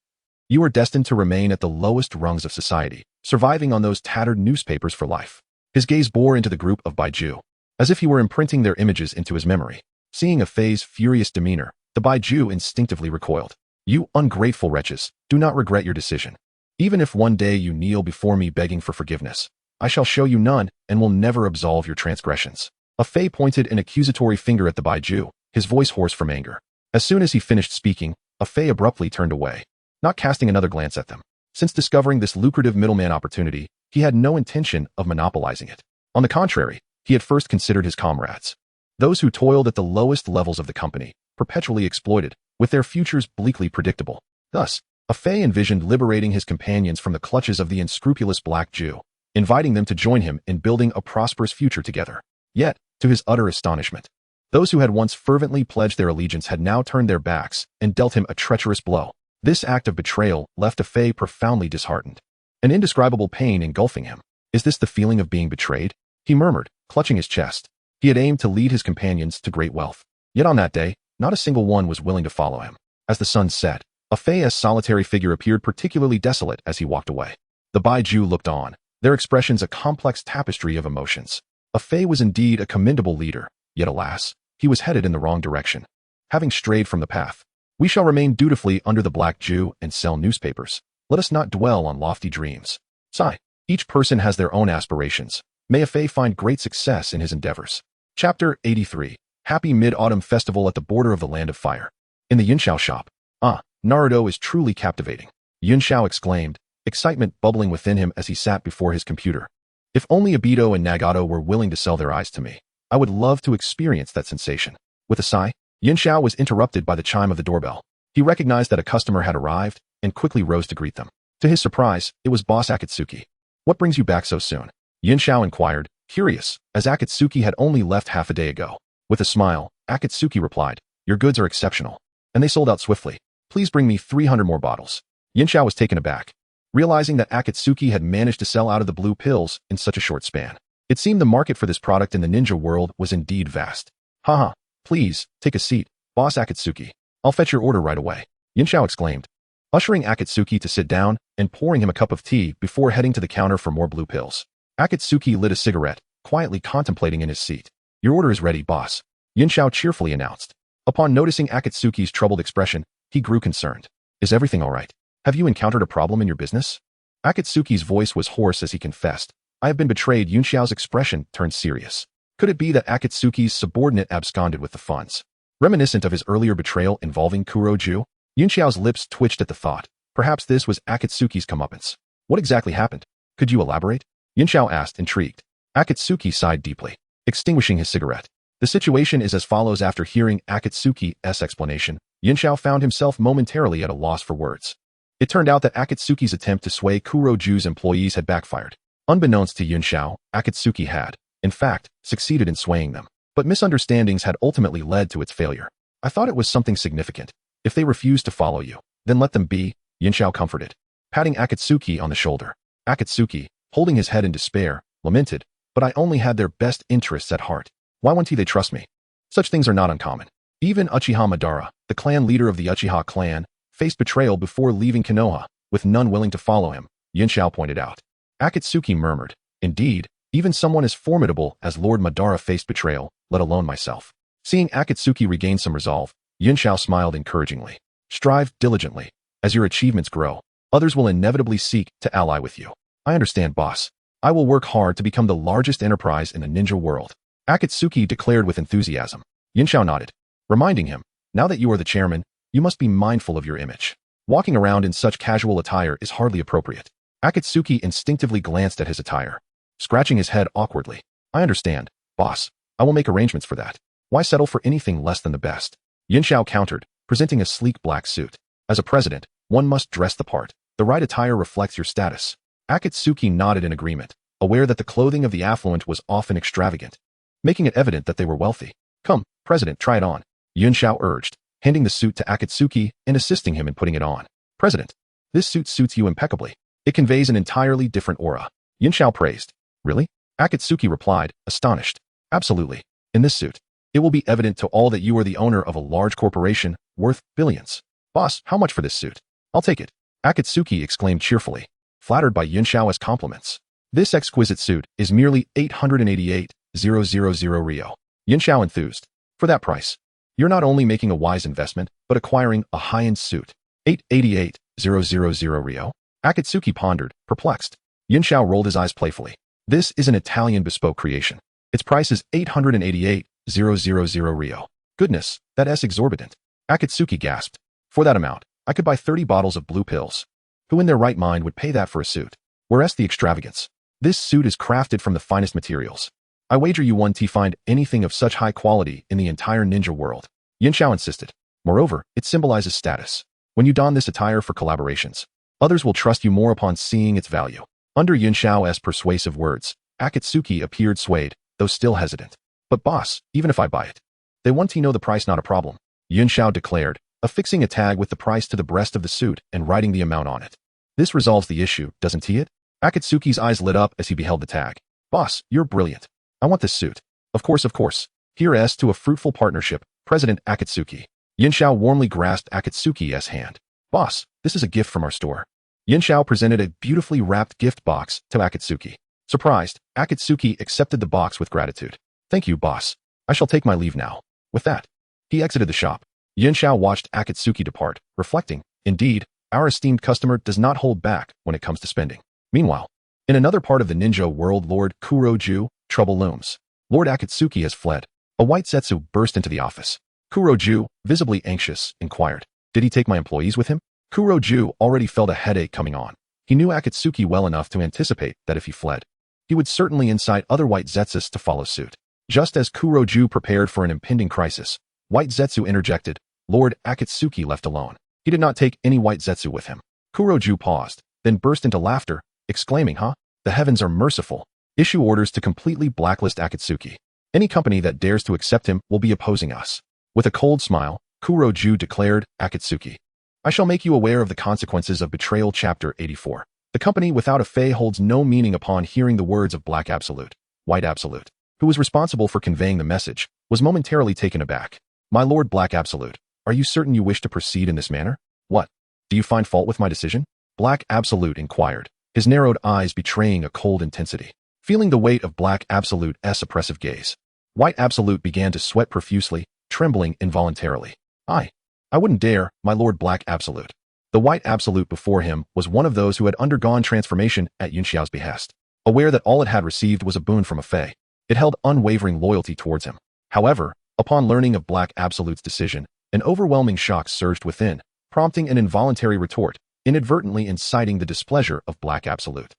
You are destined to remain at the lowest rungs of society, surviving on those tattered newspapers for life. His gaze bore into the group of Baiju, as if he were imprinting their images into his memory. Seeing Afei's furious demeanor, the Baiju instinctively recoiled. You ungrateful wretches, do not regret your decision. Even if one day you kneel before me begging for forgiveness, I shall show you none and will never absolve your transgressions. Afei pointed an accusatory finger at the Baiju, his voice hoarse from anger. As soon as he finished speaking, Afei abruptly turned away, not casting another glance at them. Since discovering this lucrative middleman opportunity, he had no intention of monopolizing it. On the contrary, he had first considered his comrades, those who toiled at the lowest levels of the company, perpetually exploited, with their futures bleakly predictable. Thus, Afei envisioned liberating his companions from the clutches of the unscrupulous Black Jew, inviting them to join him in building a prosperous future together. Yet, to his utter astonishment, those who had once fervently pledged their allegiance had now turned their backs and dealt him a treacherous blow. This act of betrayal left Afei profoundly disheartened, an indescribable pain engulfing him. Is this the feeling of being betrayed? He murmured, clutching his chest. He had aimed to lead his companions to great wealth. Yet on that day, not a single one was willing to follow him. As the sun set, Afei's solitary figure appeared particularly desolate as he walked away. The Baiju looked on, their expressions a complex tapestry of emotions. Afei was indeed a commendable leader, yet alas, he was headed in the wrong direction. Having strayed from the path, we shall remain dutifully under the Black Jew and sell newspapers. Let us not dwell on lofty dreams. Sigh. Each person has their own aspirations. May Afei find great success in his endeavors. Chapter 83. Happy Mid-Autumn Festival at the border of the Land of Fire. In the Yunxiao shop. Ah, Naruto is truly captivating, Yunxiao exclaimed, excitement bubbling within him as he sat before his computer. If only Obito and Nagato were willing to sell their eyes to me, I would love to experience that sensation. With a sigh, Yunxiao was interrupted by the chime of the doorbell. He recognized that a customer had arrived and quickly rose to greet them. To his surprise, it was boss Akatsuki. What brings you back so soon? Yunxiao inquired, curious, as Akatsuki had only left half a day ago. With a smile, Akatsuki replied, your goods are exceptional, and they sold out swiftly. Please bring me 300 more bottles. Yunxiao was taken aback, realizing that Akatsuki had managed to sell out of the blue pills in such a short span. It seemed the market for this product in the ninja world was indeed vast. Haha, please, take a seat, boss Akatsuki. I'll fetch your order right away, Yunxiao exclaimed, ushering Akatsuki to sit down and pouring him a cup of tea before heading to the counter for more blue pills. Akatsuki lit a cigarette, quietly contemplating in his seat. Your order is ready, boss, Yunxiao cheerfully announced. Upon noticing Akatsuki's troubled expression, he grew concerned. Is everything all right? Have you encountered a problem in your business? Akatsuki's voice was hoarse as he confessed. I have been betrayed. Yunxiao's expression turned serious. Could it be that Akatsuki's subordinate absconded with the funds? Reminiscent of his earlier betrayal involving Kuroju, Yunxiao's lips twitched at the thought. Perhaps this was Akatsuki's comeuppance. What exactly happened? Could you elaborate? Yunxiao asked, intrigued. Akatsuki sighed deeply, extinguishing his cigarette. The situation is as follows. After hearing Akatsuki's explanation, Yunxiao found himself momentarily at a loss for words. It turned out that Akatsuki's attempt to sway Kuroju's employees had backfired. Unbeknownst to Yunxiao, Akatsuki had, in fact, succeeded in swaying them. But misunderstandings had ultimately led to its failure. I thought it was something significant. If they refuse to follow you, then let them be, Yunxiao comforted, patting Akatsuki on the shoulder. Akatsuki, holding his head in despair, lamented, but I only had their best interests at heart. Why won't they trust me? Such things are not uncommon. Even Uchiha Madara, the clan leader of the Uchiha clan, faced betrayal before leaving Konoha, with none willing to follow him, Yunxiao pointed out. Akatsuki murmured, indeed, even someone as formidable as Lord Madara faced betrayal, let alone myself. Seeing Akatsuki regain some resolve, Yunxiao smiled encouragingly. Strive diligently. As your achievements grow, others will inevitably seek to ally with you. I understand, boss. I will work hard to become the largest enterprise in the ninja world, Akatsuki declared with enthusiasm. Yunxiao nodded, reminding him, now that you are the chairman, you must be mindful of your image. Walking around in such casual attire is hardly appropriate. Akatsuki instinctively glanced at his attire, scratching his head awkwardly. I understand, boss. I will make arrangements for that. Why settle for anything less than the best? Yunxiao countered, presenting a sleek black suit. As a president, one must dress the part. The right attire reflects your status. Akatsuki nodded in agreement, aware that the clothing of the affluent was often extravagant, making it evident that they were wealthy. Come, President, try it on, Yunxiao urged, handing the suit to Akatsuki and assisting him in putting it on. President, this suit suits you impeccably. It conveys an entirely different aura, Yunxiao praised. Really? Akatsuki replied, astonished. Absolutely. In this suit, it will be evident to all that you are the owner of a large corporation worth billions. Boss, how much for this suit? I'll take it, Akatsuki exclaimed cheerfully, flattered by Yunxiao's compliments. This exquisite suit is merely 888,000 Rio. Yunxiao enthused. For that price, you're not only making a wise investment, but acquiring a high-end suit. 888,000 Rio? Akatsuki pondered, perplexed. Yunxiao rolled his eyes playfully. This is an Italian bespoke creation. Its price is 888,000 Rio. Goodness, that's exorbitant. Akatsuki gasped. For that amount, I could buy 30 bottles of blue pills. Who in their right mind would pay that for a suit? Whereas the extravagance. This suit is crafted from the finest materials. I wager you won't find anything of such high quality in the entire ninja world. Yin Xiao insisted. Moreover, it symbolizes status. When you don this attire for collaborations, others will trust you more upon seeing its value. Under Yin Xiao's persuasive words, Akatsuki appeared swayed, though still hesitant. But boss, even if I buy it, they want to know the price, not a problem. Yin Xiao declared, affixing a tag with the price to the breast of the suit and writing the amount on it. This resolves the issue, doesn't it? Akatsuki's eyes lit up as he beheld the tag. Boss, you're brilliant. I want this suit. Of course. Here's to a fruitful partnership, President Akatsuki. Yin Xiao warmly grasped Akatsuki's hand. Boss, this is a gift from our store. Yin Xiao presented a beautifully wrapped gift box to Akatsuki. Surprised, Akatsuki accepted the box with gratitude. Thank you, boss. I shall take my leave now. With that, he exited the shop. Yin Xiao watched Akatsuki depart, reflecting, indeed, our esteemed customer does not hold back when it comes to spending. Meanwhile, in another part of the ninja world, Lord Kuroju, trouble looms. Lord Akatsuki has fled. A white Zetsu burst into the office. Kuroju, visibly anxious, inquired, did he take my employees with him? Kuroju already felt a headache coming on. He knew Akatsuki well enough to anticipate that if he fled, he would certainly incite other white Zetsus to follow suit. Just as Kuroju prepared for an impending crisis, white Zetsu interjected. Lord Akatsuki left alone. He did not take any white Zetsu with him. Kuroju paused, then burst into laughter, exclaiming, the heavens are merciful. Issue orders to completely blacklist Akatsuki. Any company that dares to accept him will be opposing us. With a cold smile, Kuroju declared, Akatsuki, I shall make you aware of the consequences of betrayal. Chapter 84. The company without a Fei holds no meaning. Upon hearing the words of Black Absolute, White Absolute, who was responsible for conveying the message, was momentarily taken aback. My Lord Black Absolute, are you certain you wish to proceed in this manner? What? Do you find fault with my decision? Black Absolute inquired, his narrowed eyes betraying a cold intensity. Feeling the weight of Black Absolute's oppressive gaze, White Absolute began to sweat profusely, trembling involuntarily. I wouldn't dare, my Lord Black Absolute. The White Absolute before him was one of those who had undergone transformation at Yin Xiao's behest. Aware that all it had received was a boon from a Fei, it held unwavering loyalty towards him. However, upon learning of Black Absolute's decision, an overwhelming shock surged within, prompting an involuntary retort, inadvertently inciting the displeasure of Black Absolute.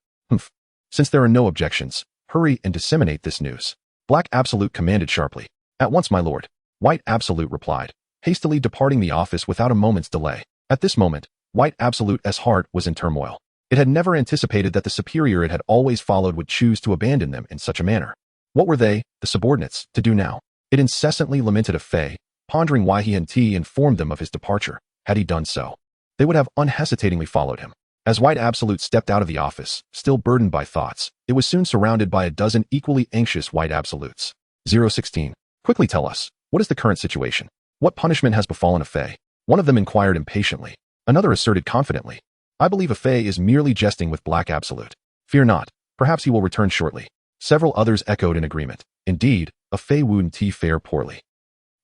Since there are no objections, hurry and disseminate this news. Black Absolute commanded sharply. At once, my lord. White Absolute replied, hastily departing the office without a moment's delay. At this moment, White Absolute's heart was in turmoil. It had never anticipated that the superior it had always followed would choose to abandon them in such a manner. What were they, the subordinates, to do now? It incessantly lamented of Fei, pondering why he hadn't informed them of his departure. Had he done so, they would have unhesitatingly followed him. As White Absolute stepped out of the office, still burdened by thoughts, it was soon surrounded by a dozen equally anxious White Absolutes. 016. Quickly tell us, what is the current situation? What punishment has befallen a Fei? One of them inquired impatiently. Another asserted confidently. I believe a Fei is merely jesting with Black Absolute. Fear not, perhaps he will return shortly. Several others echoed in agreement. Indeed, a Fei wouldn't fare poorly.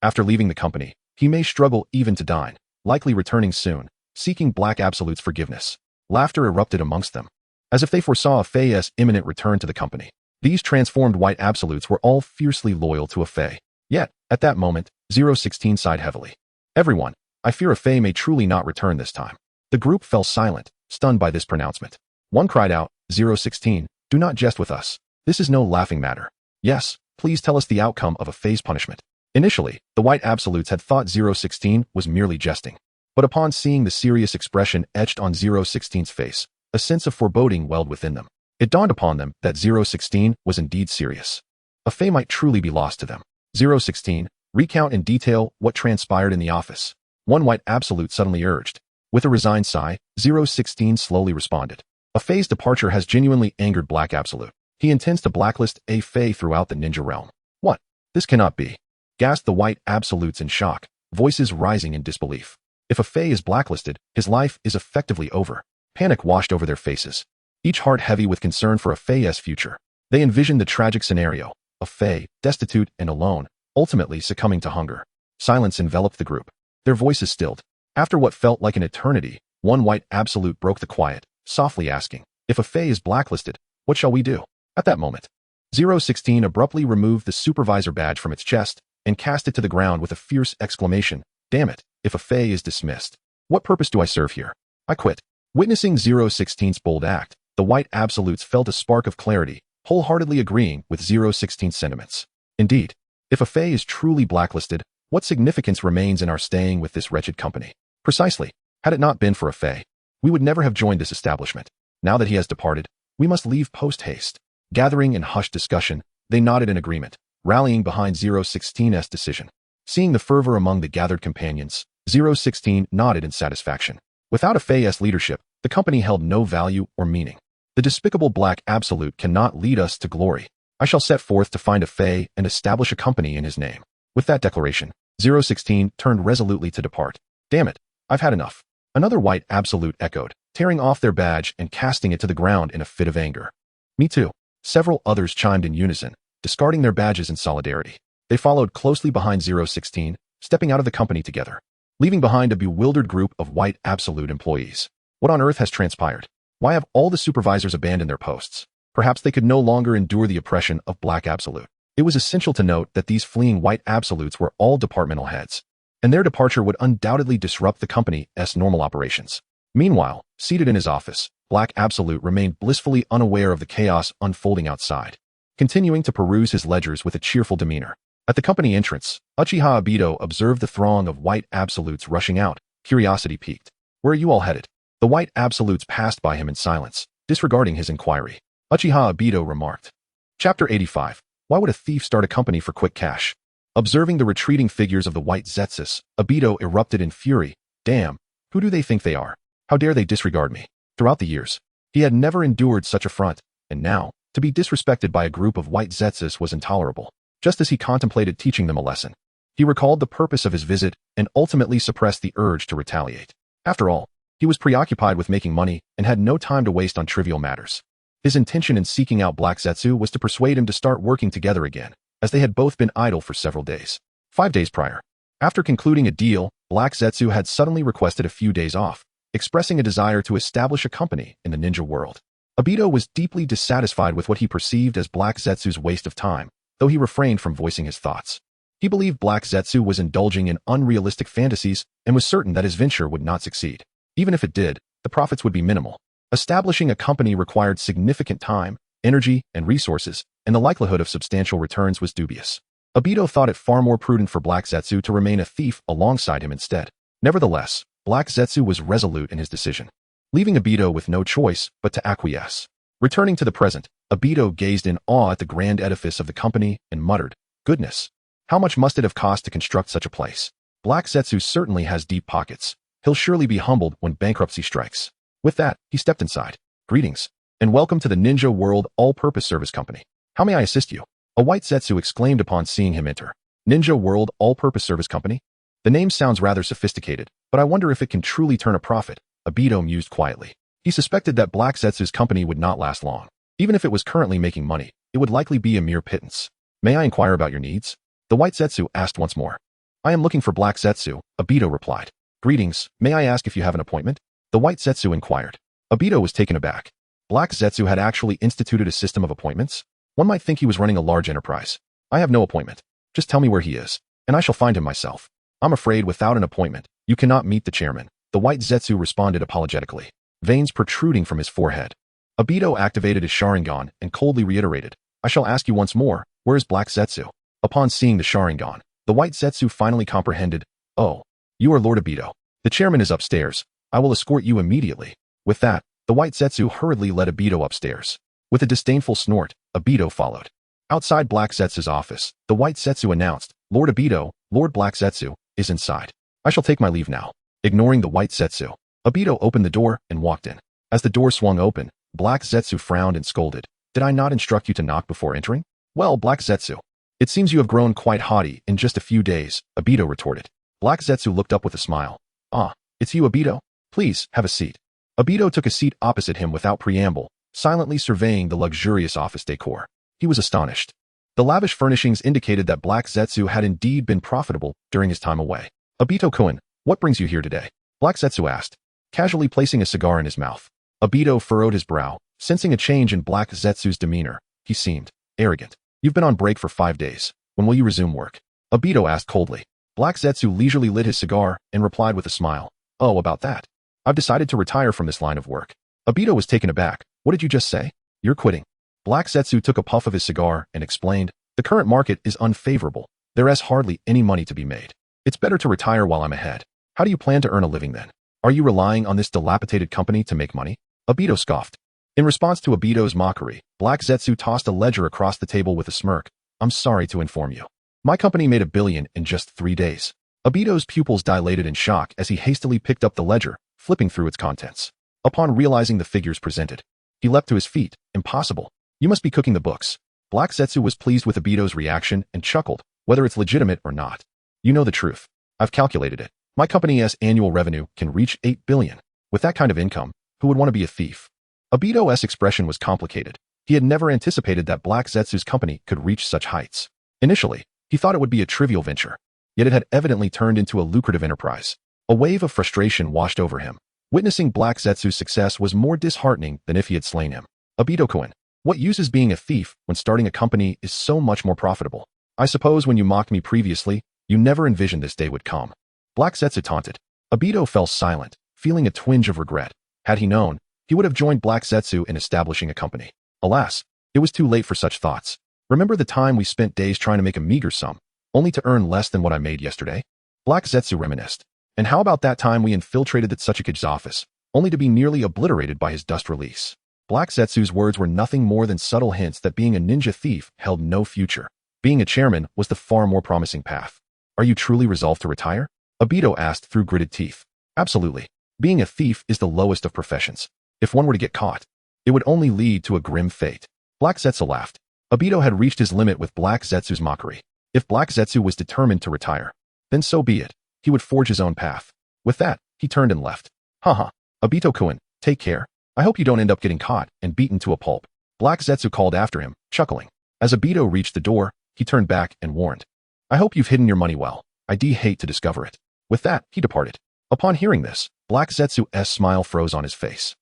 After leaving the company, he may struggle even to dine, likely returning soon, seeking Black Absolute's forgiveness. Laughter erupted amongst them, as if they foresaw a Fei's imminent return to the company. These transformed White Absolutes were all fiercely loyal to a Fei. Yet, at that moment, 016 sighed heavily. Everyone, I fear a Fei may truly not return this time. The group fell silent, stunned by this pronouncement. One cried out, 016, do not jest with us. This is no laughing matter. Yes, please tell us the outcome of a Fei's punishment. Initially, the White Absolutes had thought 016 was merely jesting. But upon seeing the serious expression etched on 016's face, a sense of foreboding welled within them. It dawned upon them that 016 was indeed serious. A Fei might truly be lost to them. 016, recount in detail what transpired in the office. One White Absolute suddenly urged. With a resigned sigh, 016 slowly responded. A Fei's departure has genuinely angered Black Absolute. He intends to blacklist a Fei throughout the ninja realm. What? This cannot be. Gasped the White Absolutes in shock, voices rising in disbelief. If a Fei is blacklisted, his life is effectively over. Panic washed over their faces, each heart heavy with concern for a Fei's future. They envisioned the tragic scenario, a Fei, destitute and alone, ultimately succumbing to hunger. Silence enveloped the group. Their voices stilled. After what felt like an eternity, one White Absolute broke the quiet, softly asking, if a Fei is blacklisted, what shall we do? At that moment, 016 abruptly removed the supervisor badge from its chest and cast it to the ground with a fierce exclamation. Damn it, if a Fei is dismissed, what purpose do I serve here? I quit. Witnessing 016's bold act, the White Absolutes felt a spark of clarity, wholeheartedly agreeing with 016's sentiments. Indeed, if a Fae is truly blacklisted, what significance remains in our staying with this wretched company? Precisely. Had it not been for a Fae, we would never have joined this establishment. Now that he has departed, we must leave post-haste. Gathering in hushed discussion, they nodded in agreement, rallying behind 016's decision. Seeing the fervor among the gathered companions, 016 nodded in satisfaction. Without a Fae's leadership, the company held no value or meaning. The despicable Black Absolute cannot lead us to glory. I shall set forth to find a Fae and establish a company in his name. With that declaration, 016 turned resolutely to depart. Damn it, I've had enough. Another White Absolute echoed, tearing off their badge and casting it to the ground in a fit of anger. Me too. Several others chimed in unison, discarding their badges in solidarity. They followed closely behind 016, stepping out of the company together, leaving behind a bewildered group of White Absolute employees. What on earth has transpired? Why have all the supervisors abandoned their posts? Perhaps they could no longer endure the oppression of Black Absolute. It was essential to note that these fleeing White Absolutes were all departmental heads, and their departure would undoubtedly disrupt the company's normal operations. Meanwhile, seated in his office, Black Absolute remained blissfully unaware of the chaos unfolding outside, continuing to peruse his ledgers with a cheerful demeanor. At the company entrance, Uchiha Obito observed the throng of White Absolutes rushing out, curiosity piqued. Where are you all headed? The White Absolutes passed by him in silence, disregarding his inquiry. Uchiha Obito remarked. Chapter 85. Why would a thief start a company for quick cash? Observing the retreating figures of the White Zetsus, Obito erupted in fury. Damn, who do they think they are? How dare they disregard me? Throughout the years, he had never endured such affront, and now, to be disrespected by a group of White Zetsus was intolerable. Just as he contemplated teaching them a lesson, he recalled the purpose of his visit and ultimately suppressed the urge to retaliate. After all, he was preoccupied with making money and had no time to waste on trivial matters. His intention in seeking out Black Zetsu was to persuade him to start working together again, as they had both been idle for several days. 5 days prior, after concluding a deal, Black Zetsu had suddenly requested a few days off, expressing a desire to establish a company in the ninja world. Obito was deeply dissatisfied with what he perceived as Black Zetsu's waste of time, though he refrained from voicing his thoughts. He believed Black Zetsu was indulging in unrealistic fantasies and was certain that his venture would not succeed. Even if it did, the profits would be minimal. Establishing a company required significant time, energy, and resources, and the likelihood of substantial returns was dubious. Obito thought it far more prudent for Black Zetsu to remain a thief alongside him instead. Nevertheless, Black Zetsu was resolute in his decision, leaving Obito with no choice but to acquiesce. Returning to the present, Obito gazed in awe at the grand edifice of the company and muttered, "Goodness, how much must it have cost to construct such a place? Black Zetsu certainly has deep pockets. He'll surely be humbled when bankruptcy strikes." With that, he stepped inside. "Greetings, and welcome to the Ninja World All-Purpose Service Company. How may I assist you?" A White Zetsu exclaimed upon seeing him enter. Ninja World All-Purpose Service Company? The name sounds rather sophisticated, but I wonder if it can truly turn a profit, Obito mused quietly. He suspected that Black Zetsu's company would not last long. Even if it was currently making money, it would likely be a mere pittance. "May I inquire about your needs?" The White Zetsu asked once more. "I am looking for Black Zetsu," Obito replied. "Greetings, may I ask if you have an appointment?" The White Zetsu inquired. Obito was taken aback. Black Zetsu had actually instituted a system of appointments? One might think he was running a large enterprise. "I have no appointment. Just tell me where he is, and I shall find him myself." "I'm afraid without an appointment, you cannot meet the chairman," the White Zetsu responded apologetically, veins protruding from his forehead. Obito activated his Sharingan and coldly reiterated, "I shall ask you once more, where is Black Zetsu?" Upon seeing the Sharingan, the White Zetsu finally comprehended. "Oh, you are Lord Obito. The chairman is upstairs. I will escort you immediately." With that, the White Zetsu hurriedly led Obito upstairs. With a disdainful snort, Obito followed. Outside Black Zetsu's office, the White Zetsu announced, "Lord Obito, Lord Black Zetsu, is inside. I shall take my leave now." Ignoring the White Zetsu, Obito opened the door and walked in. As the door swung open, Black Zetsu frowned and scolded. "Did I not instruct you to knock before entering?" "Well, Black Zetsu, it seems you have grown quite haughty in just a few days," Obito retorted. Black Zetsu looked up with a smile. "Ah, it's you, Obito? Please, have a seat." Obito took a seat opposite him without preamble, silently surveying the luxurious office decor. He was astonished. The lavish furnishings indicated that Black Zetsu had indeed been profitable during his time away. "Obito-kun, what brings you here today?" Black Zetsu asked, casually placing a cigar in his mouth. Obito furrowed his brow, sensing a change in Black Zetsu's demeanor. He seemed arrogant. "You've been on break for 5 days. When will you resume work?" Obito asked coldly. Black Zetsu leisurely lit his cigar and replied with a smile. "Oh, about that. I've decided to retire from this line of work. Obito was taken aback. What did you just say? You're quitting. Black Zetsu took a puff of his cigar and explained, the current market is unfavorable. There is hardly any money to be made. It's better to retire while I'm ahead. How do you plan to earn a living then? Are you relying on this dilapidated company to make money? Obito scoffed. In response to Obito's mockery, Black Zetsu tossed a ledger across the table with a smirk. I'm sorry to inform you. My company made $1 billion in just 3 days. Obito's pupils dilated in shock as he hastily picked up the ledger, flipping through its contents. Upon realizing the figures presented, he leapt to his feet. Impossible. You must be cooking the books. Black Zetsu was pleased with Obito's reaction and chuckled, whether it's legitimate or not. You know the truth. I've calculated it. My company's annual revenue can reach 8 billion. With that kind of income, who would want to be a thief? Obito's expression was complicated. He had never anticipated that Black Zetsu's company could reach such heights. Initially, he thought it would be a trivial venture, yet it had evidently turned into a lucrative enterprise. A wave of frustration washed over him. Witnessing Black Zetsu's success was more disheartening than if he had slain him. Obito-kun, what use is being a thief when starting a company is so much more profitable? I suppose when you mocked me previously, you never envisioned this day would come. Black Zetsu taunted. Obito fell silent, feeling a twinge of regret. Had he known, he would have joined Black Zetsu in establishing a company. Alas, it was too late for such thoughts. Remember the time we spent days trying to make a meager sum, only to earn less than what I made yesterday? Black Zetsu reminisced. And how about that time we infiltrated the Tsuchikage's office, only to be nearly obliterated by his dust release? Black Zetsu's words were nothing more than subtle hints that being a ninja thief held no future. Being a chairman was the far more promising path. Are you truly resolved to retire? Obito asked through gritted teeth. Absolutely. Being a thief is the lowest of professions. If one were to get caught, it would only lead to a grim fate. Black Zetsu laughed. Obito had reached his limit with Black Zetsu's mockery. If Black Zetsu was determined to retire, then so be it. He would forge his own path. With that, he turned and left. Haha. Obito-kun, take care. I hope you don't end up getting caught and beaten to a pulp. Black Zetsu called after him, chuckling. As Obito reached the door, he turned back and warned. I hope you've hidden your money well. I'd hate to discover it. With that, he departed. Upon hearing this, Black Zetsu's smile froze on his face.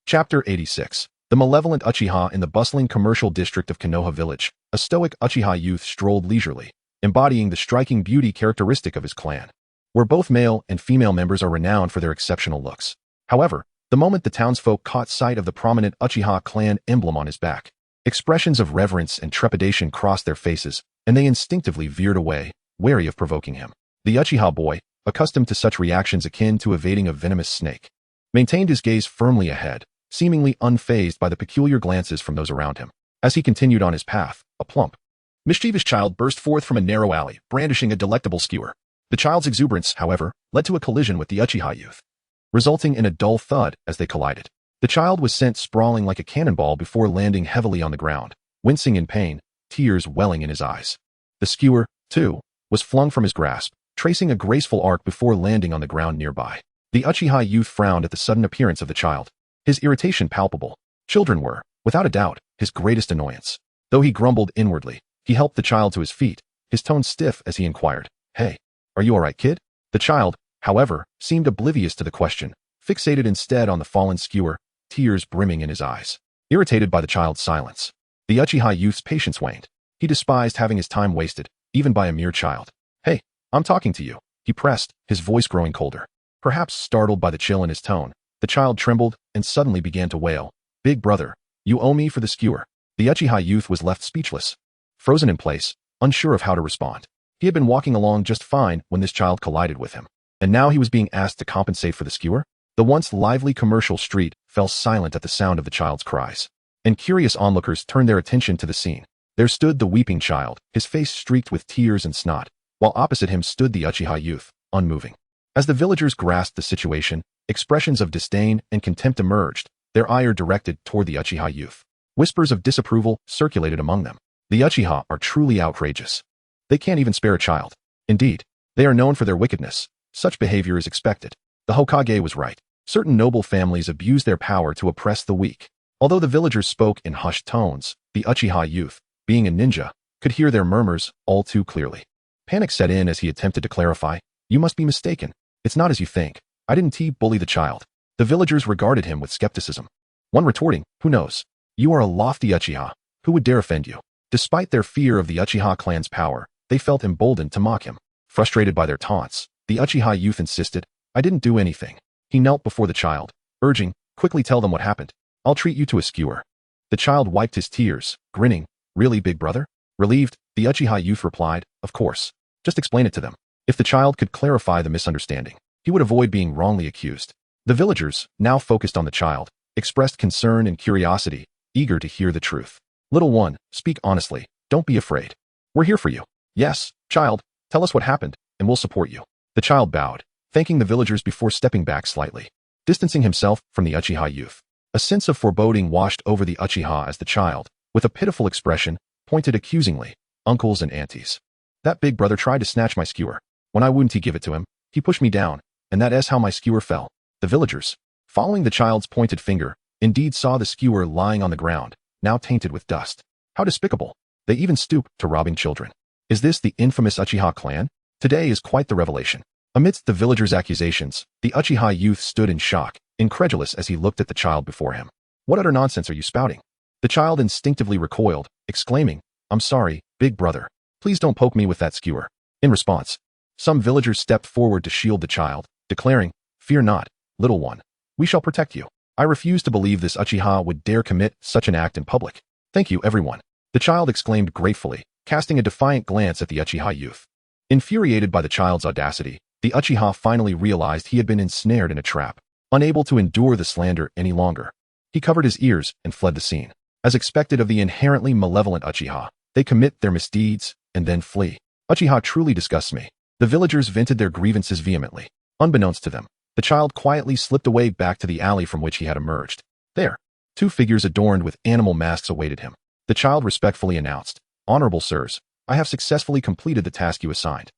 Chapter 86. The malevolent Uchiha in the bustling commercial district of Konoha Village. A stoic Uchiha youth strolled leisurely, embodying the striking beauty characteristic of his clan, where both male and female members are renowned for their exceptional looks. However, the moment the townsfolk caught sight of the prominent Uchiha clan emblem on his back, expressions of reverence and trepidation crossed their faces, and they instinctively veered away, wary of provoking him. The Uchiha boy, accustomed to such reactions akin to evading a venomous snake, maintained his gaze firmly ahead, seemingly unfazed by the peculiar glances from those around him. As he continued on his path, a plump, mischievous child burst forth from a narrow alley, brandishing a delectable skewer. The child's exuberance, however, led to a collision with the Uchiha youth, resulting in a dull thud as they collided. The child was sent sprawling like a cannonball before landing heavily on the ground, wincing in pain, tears welling in his eyes. The skewer, too, was flung from his grasp, tracing a graceful arc before landing on the ground nearby. The Uchiha youth frowned at the sudden appearance of the child, his irritation palpable. Children were, without a doubt, his greatest annoyance. Though he grumbled inwardly, he helped the child to his feet, his tone stiff as he inquired, Hey, are you all right, kid? The child, however, seemed oblivious to the question, fixated instead on the fallen skewer, tears brimming in his eyes. Irritated by the child's silence, the Uchiha youth's patience waned. He despised having his time wasted, even by a mere child. Hey, I'm talking to you, he pressed, his voice growing colder. Perhaps startled by the chill in his tone, the child trembled and suddenly began to wail. Big brother, you owe me for the skewer. The Uchiha youth was left speechless, frozen in place, unsure of how to respond. He had been walking along just fine when this child collided with him, and now he was being asked to compensate for the skewer? The once lively commercial street fell silent at the sound of the child's cries, and curious onlookers turned their attention to the scene. There stood the weeping child, his face streaked with tears and snot, while opposite him stood the Uchiha youth, unmoving. As the villagers grasped the situation, expressions of disdain and contempt emerged, their ire directed toward the Uchiha youth. Whispers of disapproval circulated among them. The Uchiha are truly outrageous. They can't even spare a child. Indeed, they are known for their wickedness. Such behavior is expected. The Hokage was right. Certain noble families abuse their power to oppress the weak. Although the villagers spoke in hushed tones, the Uchiha youth, being a ninja, could hear their murmurs all too clearly. Panic set in as he attempted to clarify. You must be mistaken. It's not as you think. I didn't bully the child. The villagers regarded him with skepticism. One retorting, who knows? You are a lofty Uchiha. Who would dare offend you? Despite their fear of the Uchiha clan's power, they felt emboldened to mock him. Frustrated by their taunts, the Uchiha youth insisted, I didn't do anything. He knelt before the child, urging, quickly tell them what happened. I'll treat you to a skewer. The child wiped his tears, grinning. Really, big brother? Relieved, the Uchiha youth replied, of course. Just explain it to them. If the child could clarify the misunderstanding, he would avoid being wrongly accused. The villagers, now focused on the child, expressed concern and curiosity, eager to hear the truth. Little one, speak honestly. Don't be afraid. We're here for you. Yes, child, tell us what happened, and we'll support you. The child bowed, thanking the villagers before stepping back slightly, distancing himself from the Uchiha youth. A sense of foreboding washed over the Uchiha as the child, with a pitiful expression, pointed accusingly, uncles and aunties. That big brother tried to snatch my skewer. When I wouldn't give it to him, he pushed me down, and that is how my skewer fell. The villagers, following the child's pointed finger, indeed saw the skewer lying on the ground, now tainted with dust. How despicable. They even stoop to robbing children. Is this the infamous Uchiha clan? Today is quite the revelation. Amidst the villagers' accusations, the Uchiha youth stood in shock, incredulous as he looked at the child before him. What utter nonsense are you spouting? The child instinctively recoiled, exclaiming, I'm sorry, big brother. Please don't poke me with that skewer. In response, some villagers stepped forward to shield the child, declaring, Fear not, little one. We shall protect you. I refuse to believe this Uchiha would dare commit such an act in public. Thank you, everyone. The child exclaimed gratefully, casting a defiant glance at the Uchiha youth. Infuriated by the child's audacity, the Uchiha finally realized he had been ensnared in a trap. Unable to endure the slander any longer, he covered his ears and fled the scene. As expected of the inherently malevolent Uchiha, they commit their misdeeds and then flee. Uchiha truly disgusts me. The villagers vented their grievances vehemently. Unbeknownst to them, the child quietly slipped away back to the alley from which he had emerged. There, two figures adorned with animal masks awaited him. The child respectfully announced, Honorable sirs, I have successfully completed the task you assigned.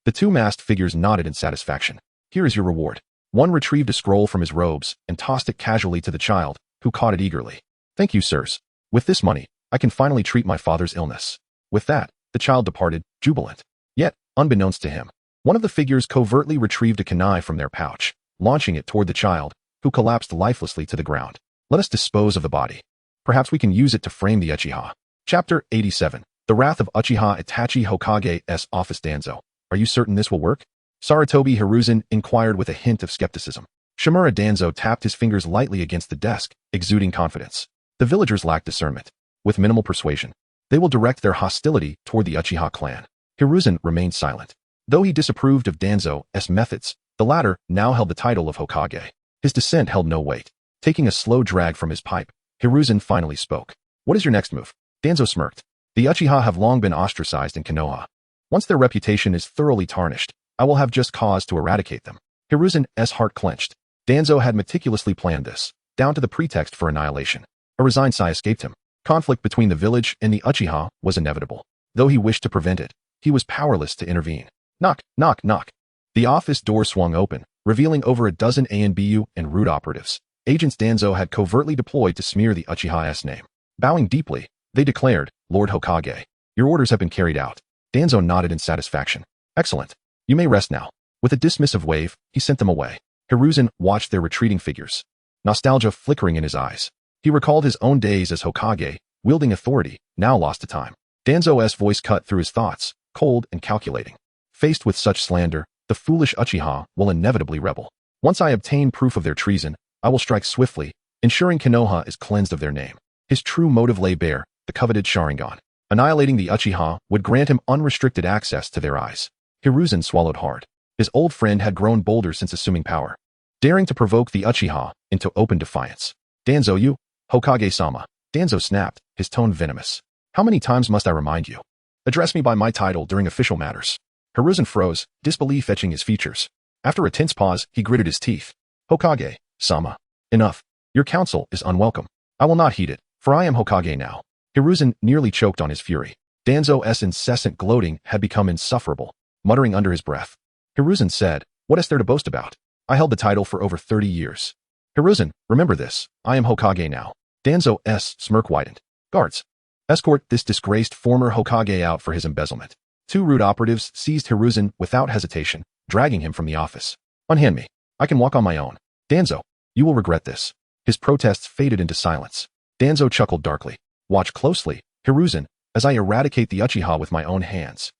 The two masked figures nodded in satisfaction. Here is your reward. One retrieved a scroll from his robes and tossed it casually to the child, who caught it eagerly. Thank you, sirs. With this money, I can finally treat my father's illness. With that, the child departed, jubilant. Yet, unbeknownst to him, one of the figures covertly retrieved a kunai from their pouch, launching it toward the child, who collapsed lifelessly to the ground. Let us dispose of the body. Perhaps we can use it to frame the Uchiha. Chapter 87. The Wrath of Uchiha Itachi Hokage's Office. Danzo. Are you certain this will work? Sarutobi Hiruzen inquired with a hint of skepticism. Shimura Danzo tapped his fingers lightly against the desk, exuding confidence. The villagers lacked discernment. With minimal persuasion, they will direct their hostility toward the Uchiha clan. Hiruzen remained silent. Though he disapproved of Danzo's methods, the latter now held the title of Hokage. His dissent held no weight. Taking a slow drag from his pipe, Hiruzen finally spoke. What is your next move? Danzo smirked. The Uchiha have long been ostracized in Konoha. Once their reputation is thoroughly tarnished, I will have just cause to eradicate them. Hiruzen's heart clenched. Danzo had meticulously planned this, down to the pretext for annihilation. A resigned sigh escaped him. Conflict between the village and the Uchiha was inevitable. Though he wished to prevent it, he was powerless to intervene. Knock, knock, knock. The office door swung open, revealing over a dozen ANBU and root operatives. Agents Danzo had covertly deployed to smear the Uchiha's name. Bowing deeply, they declared, Lord Hokage, your orders have been carried out. Danzo nodded in satisfaction. Excellent. You may rest now. With a dismissive wave, he sent them away. Hiruzen watched their retreating figures, nostalgia flickering in his eyes. He recalled his own days as Hokage, wielding authority, now lost to time. Danzo's voice cut through his thoughts, cold and calculating. Faced with such slander, the foolish Uchiha will inevitably rebel. Once I obtain proof of their treason, I will strike swiftly, ensuring Konoha is cleansed of their name. His true motive lay bare, the coveted Sharingan. Annihilating the Uchiha would grant him unrestricted access to their eyes. Hiruzen swallowed hard. His old friend had grown bolder since assuming power, daring to provoke the Uchiha into open defiance. Danzo, you, Hokage-sama. Danzo snapped, his tone venomous. How many times must I remind you? Address me by my title during official matters. Hiruzen froze, disbelief etching his features. After a tense pause, he gritted his teeth. Hokage-sama. Enough. Your counsel is unwelcome. I will not heed it, for I am Hokage now. Hiruzen nearly choked on his fury. Danzo's incessant gloating had become insufferable, muttering under his breath. Hiruzen said, What is there to boast about? I held the title for over 30 years. Hiruzen, remember this, I am Hokage now. Danzo's smirk widened. Guards, escort this disgraced former Hokage out for his embezzlement. Two rude operatives seized Hiruzen without hesitation, dragging him from the office. Unhand me. I can walk on my own. Danzo, you will regret this. His protests faded into silence. Danzo chuckled darkly. Watch closely, Hiruzen, as I eradicate the Uchiha with my own hands.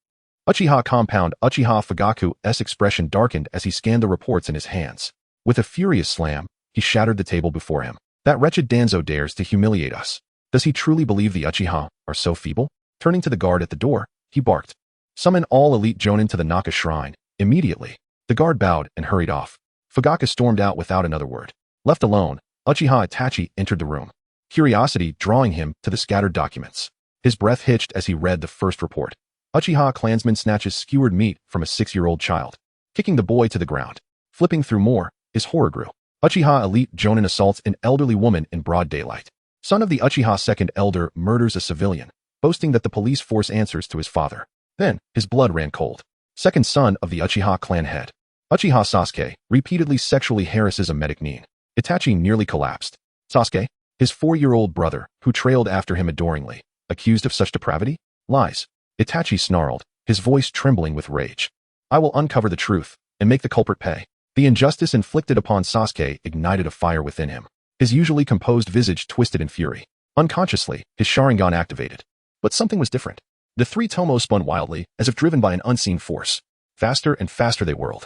Uchiha compound Uchiha Fugaku's expression darkened as he scanned the reports in his hands. With a furious slam, he shattered the table before him. That wretched Danzo dares to humiliate us. Does he truly believe the Uchiha are so feeble? Turning to the guard at the door, he barked. Summon all elite jonin to the Naka shrine, immediately. The guard bowed and hurried off. Fugaku stormed out without another word. Left alone, Uchiha Itachi entered the room, curiosity drawing him to the scattered documents. His breath hitched as he read the first report. Uchiha clansman snatches skewered meat from a 6-year-old child, kicking the boy to the ground. Flipping through more, his horror grew. Uchiha elite jonin assaults an elderly woman in broad daylight. Son of the Uchiha second elder murders a civilian, boasting that the police force answers to his father. Then, his blood ran cold. Second son of the Uchiha clan head, Uchiha Sasuke, repeatedly sexually harasses a medic nin. Itachi nearly collapsed. Sasuke, his 4-year-old brother, who trailed after him adoringly, accused of such depravity? Lies. Itachi snarled, his voice trembling with rage. I will uncover the truth, and make the culprit pay. The injustice inflicted upon Sasuke ignited a fire within him. His usually composed visage twisted in fury. Unconsciously, his Sharingan activated. But something was different. The 3 tomos spun wildly, as if driven by an unseen force. Faster and faster they whirled,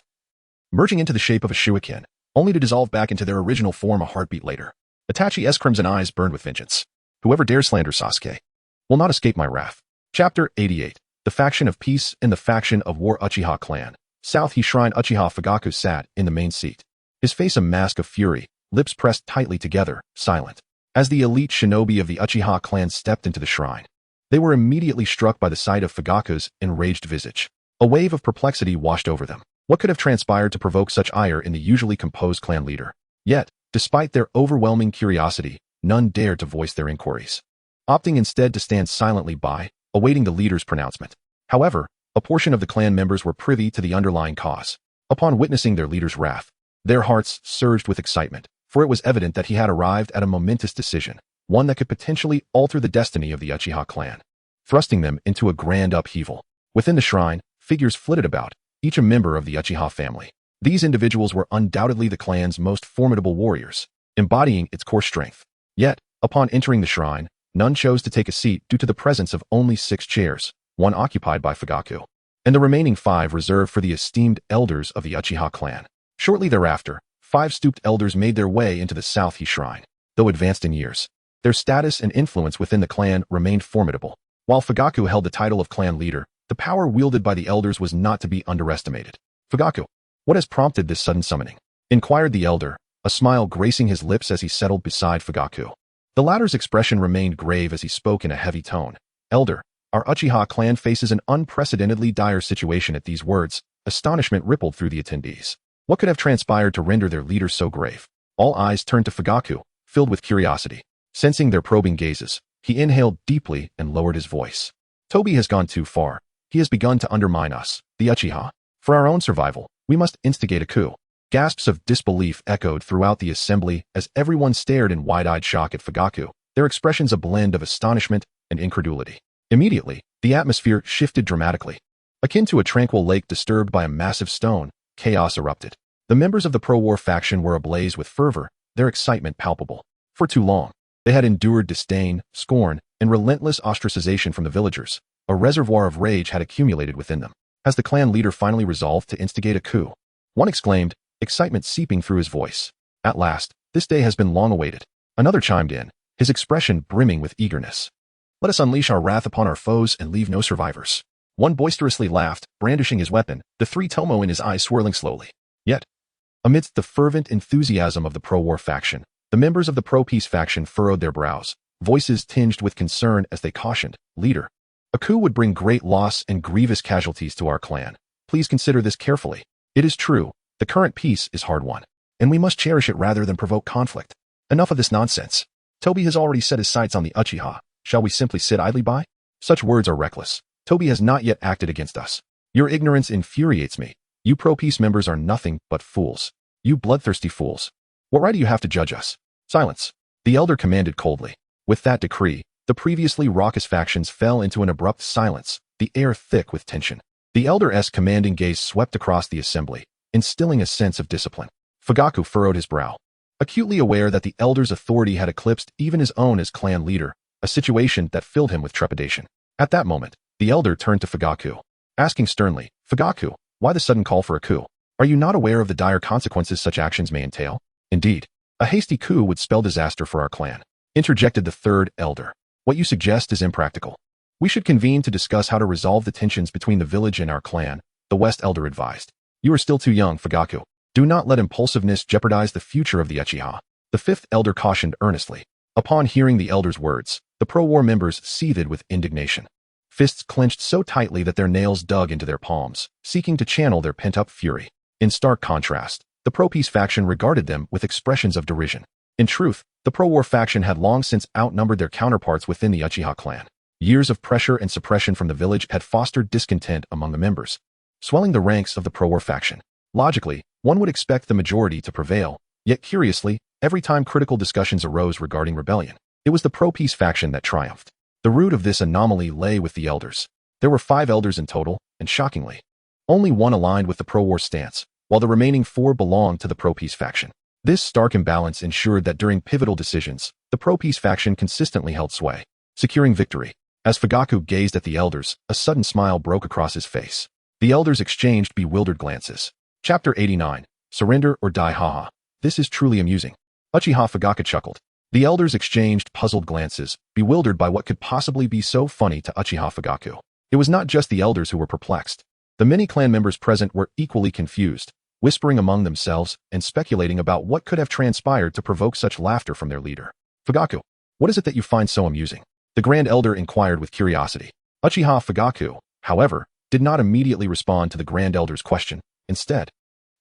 merging into the shape of a shuriken, only to dissolve back into their original form a heartbeat later. Itachi's crimson eyes burned with vengeance. Whoever dares slander Sasuke will not escape my wrath. Chapter 88. The Faction of Peace and the Faction of War. Uchiha Clan. South He Shrine. Uchiha Fugaku sat in the main seat, his face a mask of fury, lips pressed tightly together, silent. As the elite shinobi of the Uchiha clan stepped into the shrine, they were immediately struck by the sight of Fugaku's enraged visage. A wave of perplexity washed over them. What could have transpired to provoke such ire in the usually composed clan leader? Yet, despite their overwhelming curiosity, none dared to voice their inquiries, opting instead to stand silently by, awaiting the leader's pronouncement. However, a portion of the clan members were privy to the underlying cause. Upon witnessing their leader's wrath, their hearts surged with excitement, for it was evident that he had arrived at a momentous decision, one that could potentially alter the destiny of the Uchiha clan, thrusting them into a grand upheaval. Within the shrine, figures flitted about, each a member of the Uchiha family. These individuals were undoubtedly the clan's most formidable warriors, embodying its core strength. Yet, upon entering the shrine, none chose to take a seat due to the presence of only 6 chairs, 1 occupied by Fugaku, and the remaining 5 reserved for the esteemed elders of the Uchiha clan. Shortly thereafter, 5 stooped elders made their way into the South He Shrine. Though advanced in years, their status and influence within the clan remained formidable. While Fugaku held the title of clan leader, the power wielded by the elders was not to be underestimated. Fugaku, what has prompted this sudden summoning? Inquired the elder, a smile gracing his lips as he settled beside Fugaku. The latter's expression remained grave as he spoke in a heavy tone. Elder, our Uchiha clan faces an unprecedentedly dire situation. At these words, astonishment rippled through the attendees. What could have transpired to render their leader so grave? All eyes turned to Fugaku, filled with curiosity. Sensing their probing gazes, he inhaled deeply and lowered his voice. Toby has gone too far. He has begun to undermine us, the Uchiha. For our own survival, we must instigate a coup. Gasps of disbelief echoed throughout the assembly as everyone stared in wide-eyed shock at Fugaku, their expressions a blend of astonishment and incredulity. Immediately, the atmosphere shifted dramatically. Akin to a tranquil lake disturbed by a massive stone, chaos erupted. The members of the pro-war faction were ablaze with fervor, their excitement palpable. For too long, they had endured disdain, scorn, and relentless ostracization from the villagers. A reservoir of rage had accumulated within them. As the clan leader finally resolved to instigate a coup, one exclaimed, excitement seeping through his voice. At last, this day has been long awaited. Another chimed in, his expression brimming with eagerness. Let us unleash our wrath upon our foes and leave no survivors. One boisterously laughed, brandishing his weapon, the 3 tomo in his eyes swirling slowly. Yet, amidst the fervent enthusiasm of the pro-war faction, the members of the pro-peace faction furrowed their brows, voices tinged with concern as they cautioned, Leader, a coup would bring great loss and grievous casualties to our clan. Please consider this carefully. It is true, the current peace is hard-won, and we must cherish it rather than provoke conflict. Enough of this nonsense. Toby has already set his sights on the Uchiha. Shall we simply sit idly by? Such words are reckless. Toby has not yet acted against us. Your ignorance infuriates me. You pro-peace members are nothing but fools. You bloodthirsty fools. What right do you have to judge us? Silence. The elder commanded coldly. With that decree, the previously raucous factions fell into an abrupt silence, the air thick with tension. The elder's commanding gaze swept across the assembly, instilling a sense of discipline. Fugaku furrowed his brow, acutely aware that the elder's authority had eclipsed even his own as clan leader, a situation that filled him with trepidation. At that moment, the elder turned to Fugaku, asking sternly, Fugaku, why the sudden call for a coup? Are you not aware of the dire consequences such actions may entail? Indeed, a hasty coup would spell disaster for our clan, interjected the third elder. What you suggest is impractical. We should convene to discuss how to resolve the tensions between the village and our clan, the West elder advised. You are still too young, Fugaku. Do not let impulsiveness jeopardize the future of the Uchiha. The fifth elder cautioned earnestly. Upon hearing the elder's words, the pro-war members seethed with indignation. Fists clenched so tightly that their nails dug into their palms, seeking to channel their pent-up fury. In stark contrast, the pro-peace faction regarded them with expressions of derision. In truth, the pro-war faction had long since outnumbered their counterparts within the Uchiha clan. Years of pressure and suppression from the village had fostered discontent among the members, swelling the ranks of the pro-war faction. Logically, one would expect the majority to prevail, yet curiously, every time critical discussions arose regarding rebellion, it was the pro-peace faction that triumphed. The root of this anomaly lay with the elders. There were 5 elders in total, and shockingly, only one aligned with the pro-war stance, while the remaining 4 belonged to the pro-peace faction. This stark imbalance ensured that during pivotal decisions, the pro-peace faction consistently held sway, securing victory. As Fugaku gazed at the elders, a sudden smile broke across his face. The elders exchanged bewildered glances. Chapter 89. Surrender or Die, haha. This is truly amusing. Uchiha Fugaku chuckled. The elders exchanged puzzled glances, bewildered by what could possibly be so funny to Uchiha Fugaku. It was not just the elders who were perplexed. The many clan members present were equally confused, whispering among themselves and speculating about what could have transpired to provoke such laughter from their leader. Fugaku, what is it that you find so amusing? The Grand Elder inquired with curiosity. Uchiha Fugaku, however, did not immediately respond to the Grand Elder's question. Instead,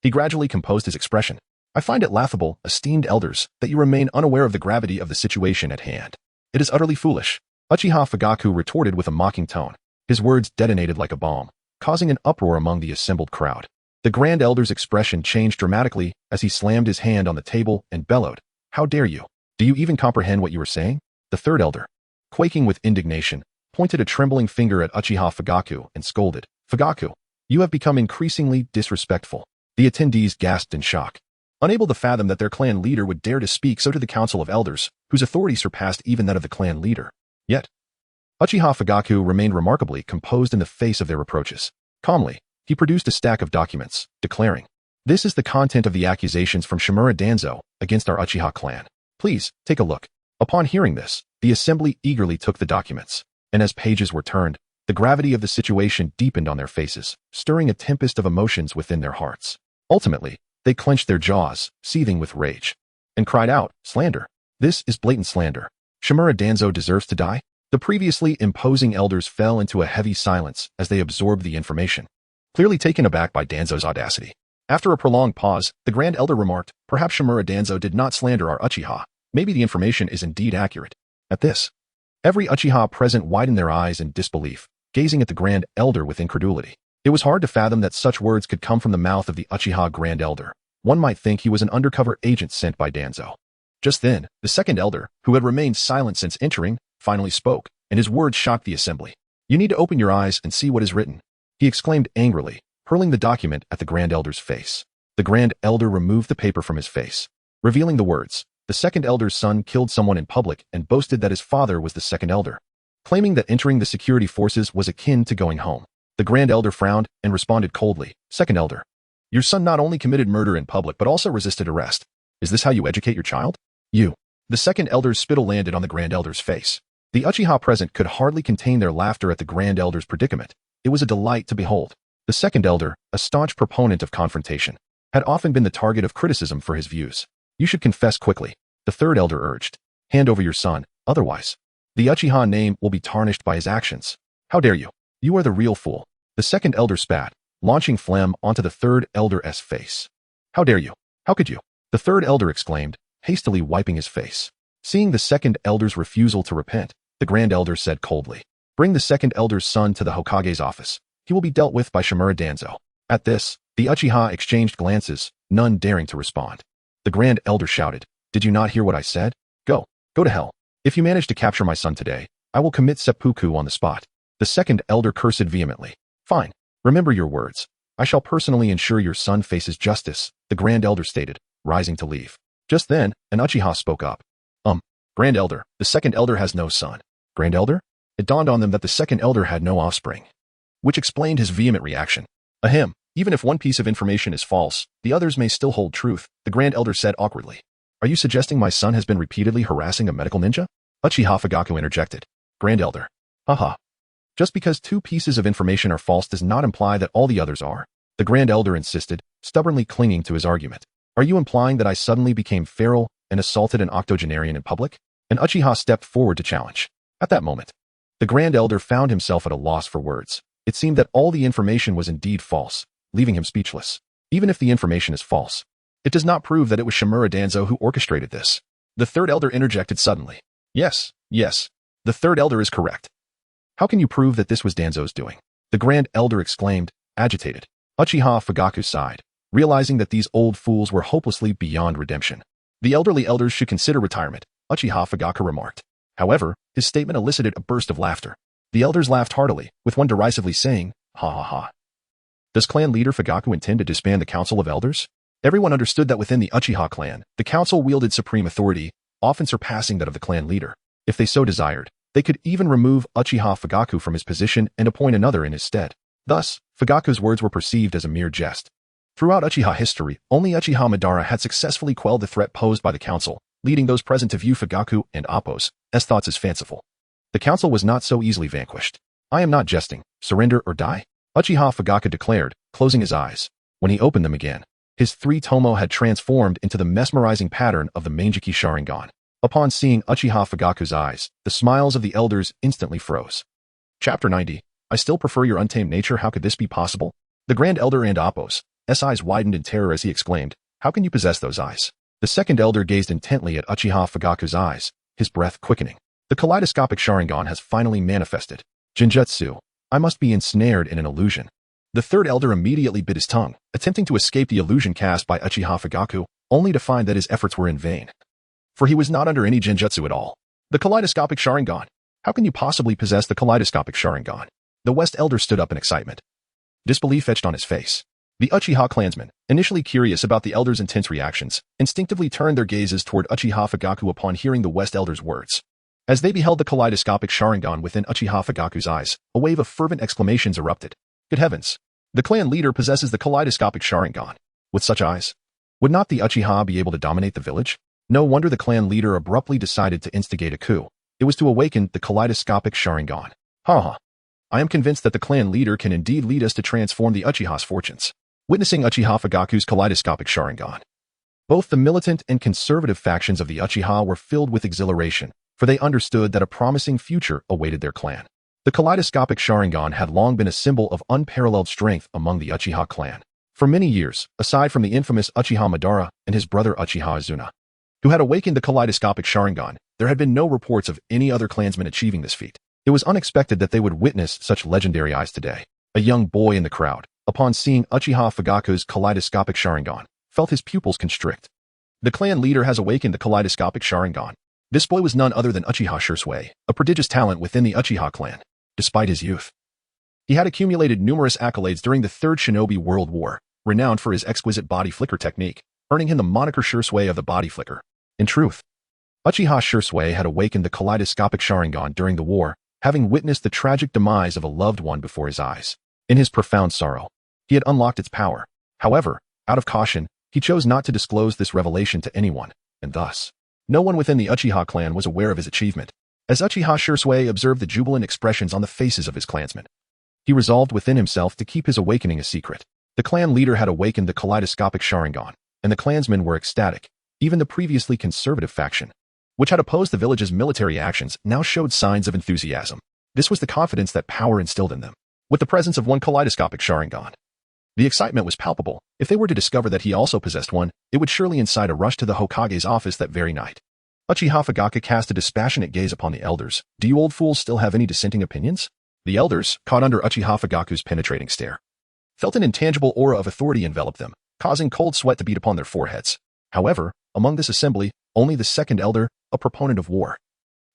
he gradually composed his expression. I find it laughable, esteemed elders, that you remain unaware of the gravity of the situation at hand. It is utterly foolish. Uchiha Fugaku retorted with a mocking tone. His words detonated like a bomb, causing an uproar among the assembled crowd. The Grand Elder's expression changed dramatically as he slammed his hand on the table and bellowed. How dare you? Do you even comprehend what you are saying? The third elder, quaking with indignation, pointed a trembling finger at Uchiha Fugaku and scolded. Fugaku, you have become increasingly disrespectful. The attendees gasped in shock, unable to fathom that their clan leader would dare to speak so to the Council of Elders, whose authority surpassed even that of the clan leader. Yet, Uchiha Fugaku remained remarkably composed in the face of their reproaches. Calmly, he produced a stack of documents, declaring, This is the content of the accusations from Shimura Danzo against our Uchiha clan. Please, take a look. Upon hearing this, the assembly eagerly took the documents, and as pages were turned, the gravity of the situation deepened on their faces, stirring a tempest of emotions within their hearts. Ultimately, they clenched their jaws, seething with rage, and cried out, Slander! This is blatant slander. Shimura Danzo deserves to die? The previously imposing elders fell into a heavy silence as they absorbed the information, clearly taken aback by Danzo's audacity. After a prolonged pause, the Grand Elder remarked, Perhaps Shimura Danzo did not slander our Uchiha. Maybe the information is indeed accurate. At this, every Uchiha present widened their eyes in disbelief, gazing at the Grand Elder with incredulity. It was hard to fathom that such words could come from the mouth of the Uchiha Grand Elder. One might think he was an undercover agent sent by Danzo. Just then, the second elder, who had remained silent since entering, finally spoke, and his words shocked the assembly. You need to open your eyes and see what is written, he exclaimed angrily, hurling the document at the Grand Elder's face. The Grand Elder removed the paper from his face, revealing the words. The second elder's son killed someone in public and boasted that his father was the second elder, claiming that entering the security forces was akin to going home. The Grand Elder frowned and responded coldly, Second elder, your son not only committed murder in public but also resisted arrest. Is this how you educate your child? You. The second elder's spittle landed on the Grand Elder's face. The Uchiha present could hardly contain their laughter at the Grand Elder's predicament. It was a delight to behold. The second elder, a staunch proponent of confrontation, had often been the target of criticism for his views. You should confess quickly, the third elder urged. Hand over your son, otherwise, the Uchiha name will be tarnished by his actions. How dare you? You are the real fool. The second elder spat, launching phlegm onto the third elder's face. How dare you? How could you? The third elder exclaimed, hastily wiping his face. Seeing the second elder's refusal to repent, the Grand Elder said coldly, Bring the second elder's son to the Hokage's office. He will be dealt with by Shimura Danzo. At this, the Uchiha exchanged glances, none daring to respond. The Grand Elder shouted, Did you not hear what I said? Go to hell. If you manage to capture my son today, I will commit seppuku on the spot. The second elder cursed vehemently. Fine. Remember your words. I shall personally ensure your son faces justice, the Grand Elder stated, rising to leave. Just then, an Uchiha spoke up. Grand Elder, the second elder has no son. Grand Elder? It dawned on them that the second elder had no offspring, which explained his vehement reaction. Ahem, Even if one piece of information is false, the others may still hold truth, the Grand Elder said awkwardly. Are you suggesting my son has been repeatedly harassing a medical ninja? Uchiha Fugaku interjected. Grand Elder. Haha. Just because two pieces of information are false does not imply that all the others are. The Grand Elder insisted, stubbornly clinging to his argument. Are you implying that I suddenly became feral and assaulted an octogenarian in public? And Uchiha stepped forward to challenge. At that moment, the Grand Elder found himself at a loss for words. It seemed that all the information was indeed false, leaving him speechless. Even if the information is false, it does not prove that it was Shimura Danzo who orchestrated this. The Third Elder interjected suddenly. Yes, the Third Elder is correct. How can you prove that this was Danzo's doing? The Grand Elder exclaimed, agitated. Uchiha Fugaku sighed, realizing that these old fools were hopelessly beyond redemption. The elderly elders should consider retirement, Uchiha Fugaku remarked. However, his statement elicited a burst of laughter. The elders laughed heartily, with one derisively saying, ha ha ha. Does clan leader Fugaku intend to disband the Council of Elders? Everyone understood that within the Uchiha clan, the council wielded supreme authority, often surpassing that of the clan leader. If they so desired, they could even remove Uchiha Fugaku from his position and appoint another in his stead. Thus, Fugaku's words were perceived as a mere jest. Throughout Uchiha history, only Uchiha Madara had successfully quelled the threat posed by the council, leading those present to view Fugaku and Appo's thoughts as fanciful. The council was not so easily vanquished. I am not jesting. Surrender or die? Uchiha Fugaku declared, closing his eyes. When he opened them again, his three tomo had transformed into the mesmerizing pattern of the Manjiki Sharingan. Upon seeing Uchiha Fugaku's eyes, the smiles of the elders instantly froze. Chapter 90. I still prefer your untamed nature. How could this be possible? The Grand Elder and Appo's eyes widened in terror as he exclaimed, how can you possess those eyes? The second elder gazed intently at Uchiha Fugaku's eyes, his breath quickening. The kaleidoscopic Sharingan has finally manifested. Genjutsu. I must be ensnared in an illusion. The third elder immediately bit his tongue, attempting to escape the illusion cast by Uchiha Fugaku, only to find that his efforts were in vain. For he was not under any genjutsu at all. The kaleidoscopic Sharingan. How can you possibly possess the kaleidoscopic Sharingan? The West elder stood up in excitement. Disbelief etched on his face. The Uchiha clansmen, initially curious about the elder's intense reactions, instinctively turned their gazes toward Uchiha Fugaku upon hearing the West elder's words. As they beheld the kaleidoscopic Sharingan within Uchiha Fugaku's eyes, a wave of fervent exclamations erupted. Good heavens! The clan leader possesses the kaleidoscopic Sharingan. With such eyes, would not the Uchiha be able to dominate the village? No wonder the clan leader abruptly decided to instigate a coup. It was to awaken the kaleidoscopic Sharingan. Ha! I am convinced that the clan leader can indeed lead us to transform the Uchiha's fortunes. Witnessing Uchiha Fugaku's kaleidoscopic Sharingan, both the militant and conservative factions of the Uchiha were filled with exhilaration, for they understood that a promising future awaited their clan. The kaleidoscopic Sharingan had long been a symbol of unparalleled strength among the Uchiha clan. For many years, aside from the infamous Uchiha Madara and his brother Uchiha Azuna, who had awakened the kaleidoscopic Sharingan, there had been no reports of any other clansman achieving this feat. It was unexpected that they would witness such legendary eyes today. A young boy in the crowd, upon seeing Uchiha Fugaku's kaleidoscopic Sharingan, felt his pupils constrict. The clan leader has awakened the kaleidoscopic Sharingan. This boy was none other than Uchiha Shisui, a prodigious talent within the Uchiha clan. Despite his youth, he had accumulated numerous accolades during the Third Shinobi World War, renowned for his exquisite body flicker technique, earning him the moniker Shisui of the body flicker. In truth, Uchiha Shisui had awakened the kaleidoscopic Sharingan during the war, having witnessed the tragic demise of a loved one before his eyes. In his profound sorrow, he had unlocked its power. However, out of caution, he chose not to disclose this revelation to anyone, and thus, no one within the Uchiha clan was aware of his achievement. As Uchiha Shisui observed the jubilant expressions on the faces of his clansmen, he resolved within himself to keep his awakening a secret. The clan leader had awakened the kaleidoscopic Sharingan, and the clansmen were ecstatic. Even the previously conservative faction, which had opposed the village's military actions, now showed signs of enthusiasm. This was the confidence that power instilled in them. With the presence of one kaleidoscopic Sharingan, the excitement was palpable. If they were to discover that he also possessed one, it would surely incite a rush to the Hokage's office that very night. Uchiha Fugaku cast a dispassionate gaze upon the elders. Do you old fools still have any dissenting opinions? The elders, caught under Uchiha Fugaku's penetrating stare, felt an intangible aura of authority envelop them, causing cold sweat to beat upon their foreheads. However, among this assembly, only the second elder, a proponent of war,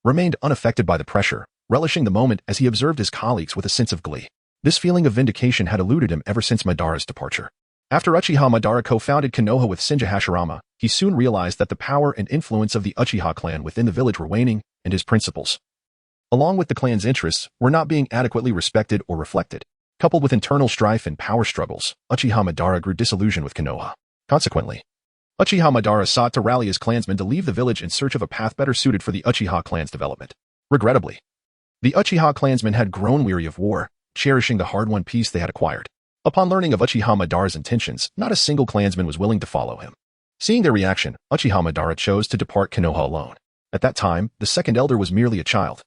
remained unaffected by the pressure, relishing the moment as he observed his colleagues with a sense of glee. This feeling of vindication had eluded him ever since Madara's departure. After Uchiha Madara co-founded Konoha with Senja Hashirama, he soon realized that the power and influence of the Uchiha clan within the village were waning, and his principles, along with the clan's interests, were not being adequately respected or reflected. Coupled with internal strife and power struggles, Uchiha Madara grew disillusioned with Konoha. Consequently, Uchiha Madara sought to rally his clansmen to leave the village in search of a path better suited for the Uchiha clan's development. Regrettably, the Uchiha clansmen had grown weary of war, cherishing the hard-won peace they had acquired. Upon learning of Uchiha Madara's intentions, not a single clansman was willing to follow him. Seeing their reaction, Uchiha Madara chose to depart Konoha alone. At that time, the second elder was merely a child,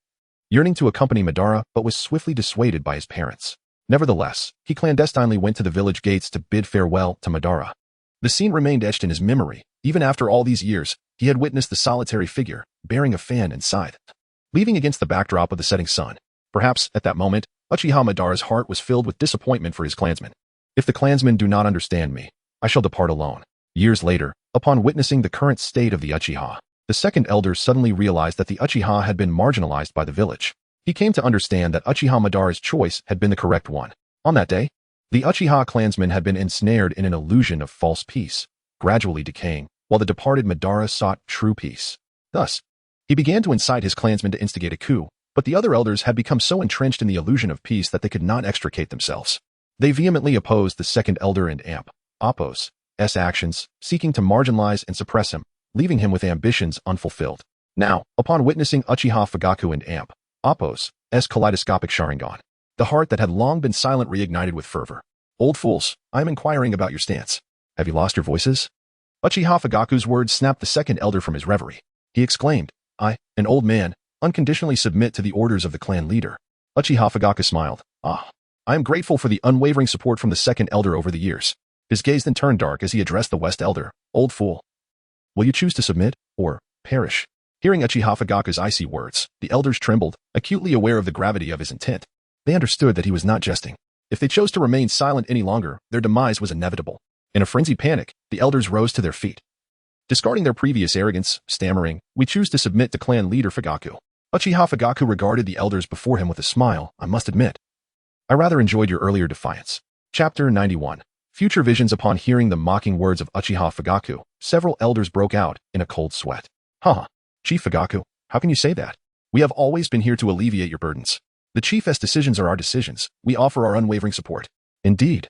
yearning to accompany Madara but was swiftly dissuaded by his parents. Nevertheless, he clandestinely went to the village gates to bid farewell to Madara. The scene remained etched in his memory. Even after all these years, he had witnessed the solitary figure, bearing a fan and scythe, leaving against the backdrop of the setting sun. Perhaps, at that moment, Uchiha Madara's heart was filled with disappointment for his clansmen. If the clansmen do not understand me, I shall depart alone. Years later, upon witnessing the current state of the Uchiha, the second elder suddenly realized that the Uchiha had been marginalized by the village. He came to understand that Uchiha Madara's choice had been the correct one. On that day, the Uchiha clansmen had been ensnared in an illusion of false peace, gradually decaying, while the departed Madara sought true peace. Thus, he began to incite his clansmen to instigate a coup, but the other elders had become so entrenched in the illusion of peace that they could not extricate themselves. They vehemently opposed the second elder and Appo's actions, seeking to marginalize and suppress him, leaving him with ambitions unfulfilled. Now, upon witnessing Uchiha Fugaku and Appo's kaleidoscopic Sharingan, the heart that had long been silent reignited with fervor. Old fools, I am inquiring about your stance. Have you lost your voices? Uchiha Fugaku's words snapped the second elder from his reverie. He exclaimed, I, an old man, unconditionally submit to the orders of the clan leader. Uchiha Fugaku smiled. I am grateful for the unwavering support from the second elder over the years. His gaze then turned dark as he addressed the west elder. Old fool. Will you choose to submit, or perish? Hearing Uchiha Fugaku's icy words, the elders trembled, acutely aware of the gravity of his intent. They understood that he was not jesting. If they chose to remain silent any longer, their demise was inevitable. In a frenzied panic, the elders rose to their feet. Discarding their previous arrogance, stammering, we choose to submit to clan leader Fugaku. Uchiha Fugaku regarded the elders before him with a smile. I must admit, I rather enjoyed your earlier defiance. Chapter 91. Future visions. Upon hearing the mocking words of Uchiha Fugaku, several elders broke out in a cold sweat. Chief Fugaku, how can you say that? We have always been here to alleviate your burdens. The chief's decisions are our decisions. We offer our unwavering support. Indeed.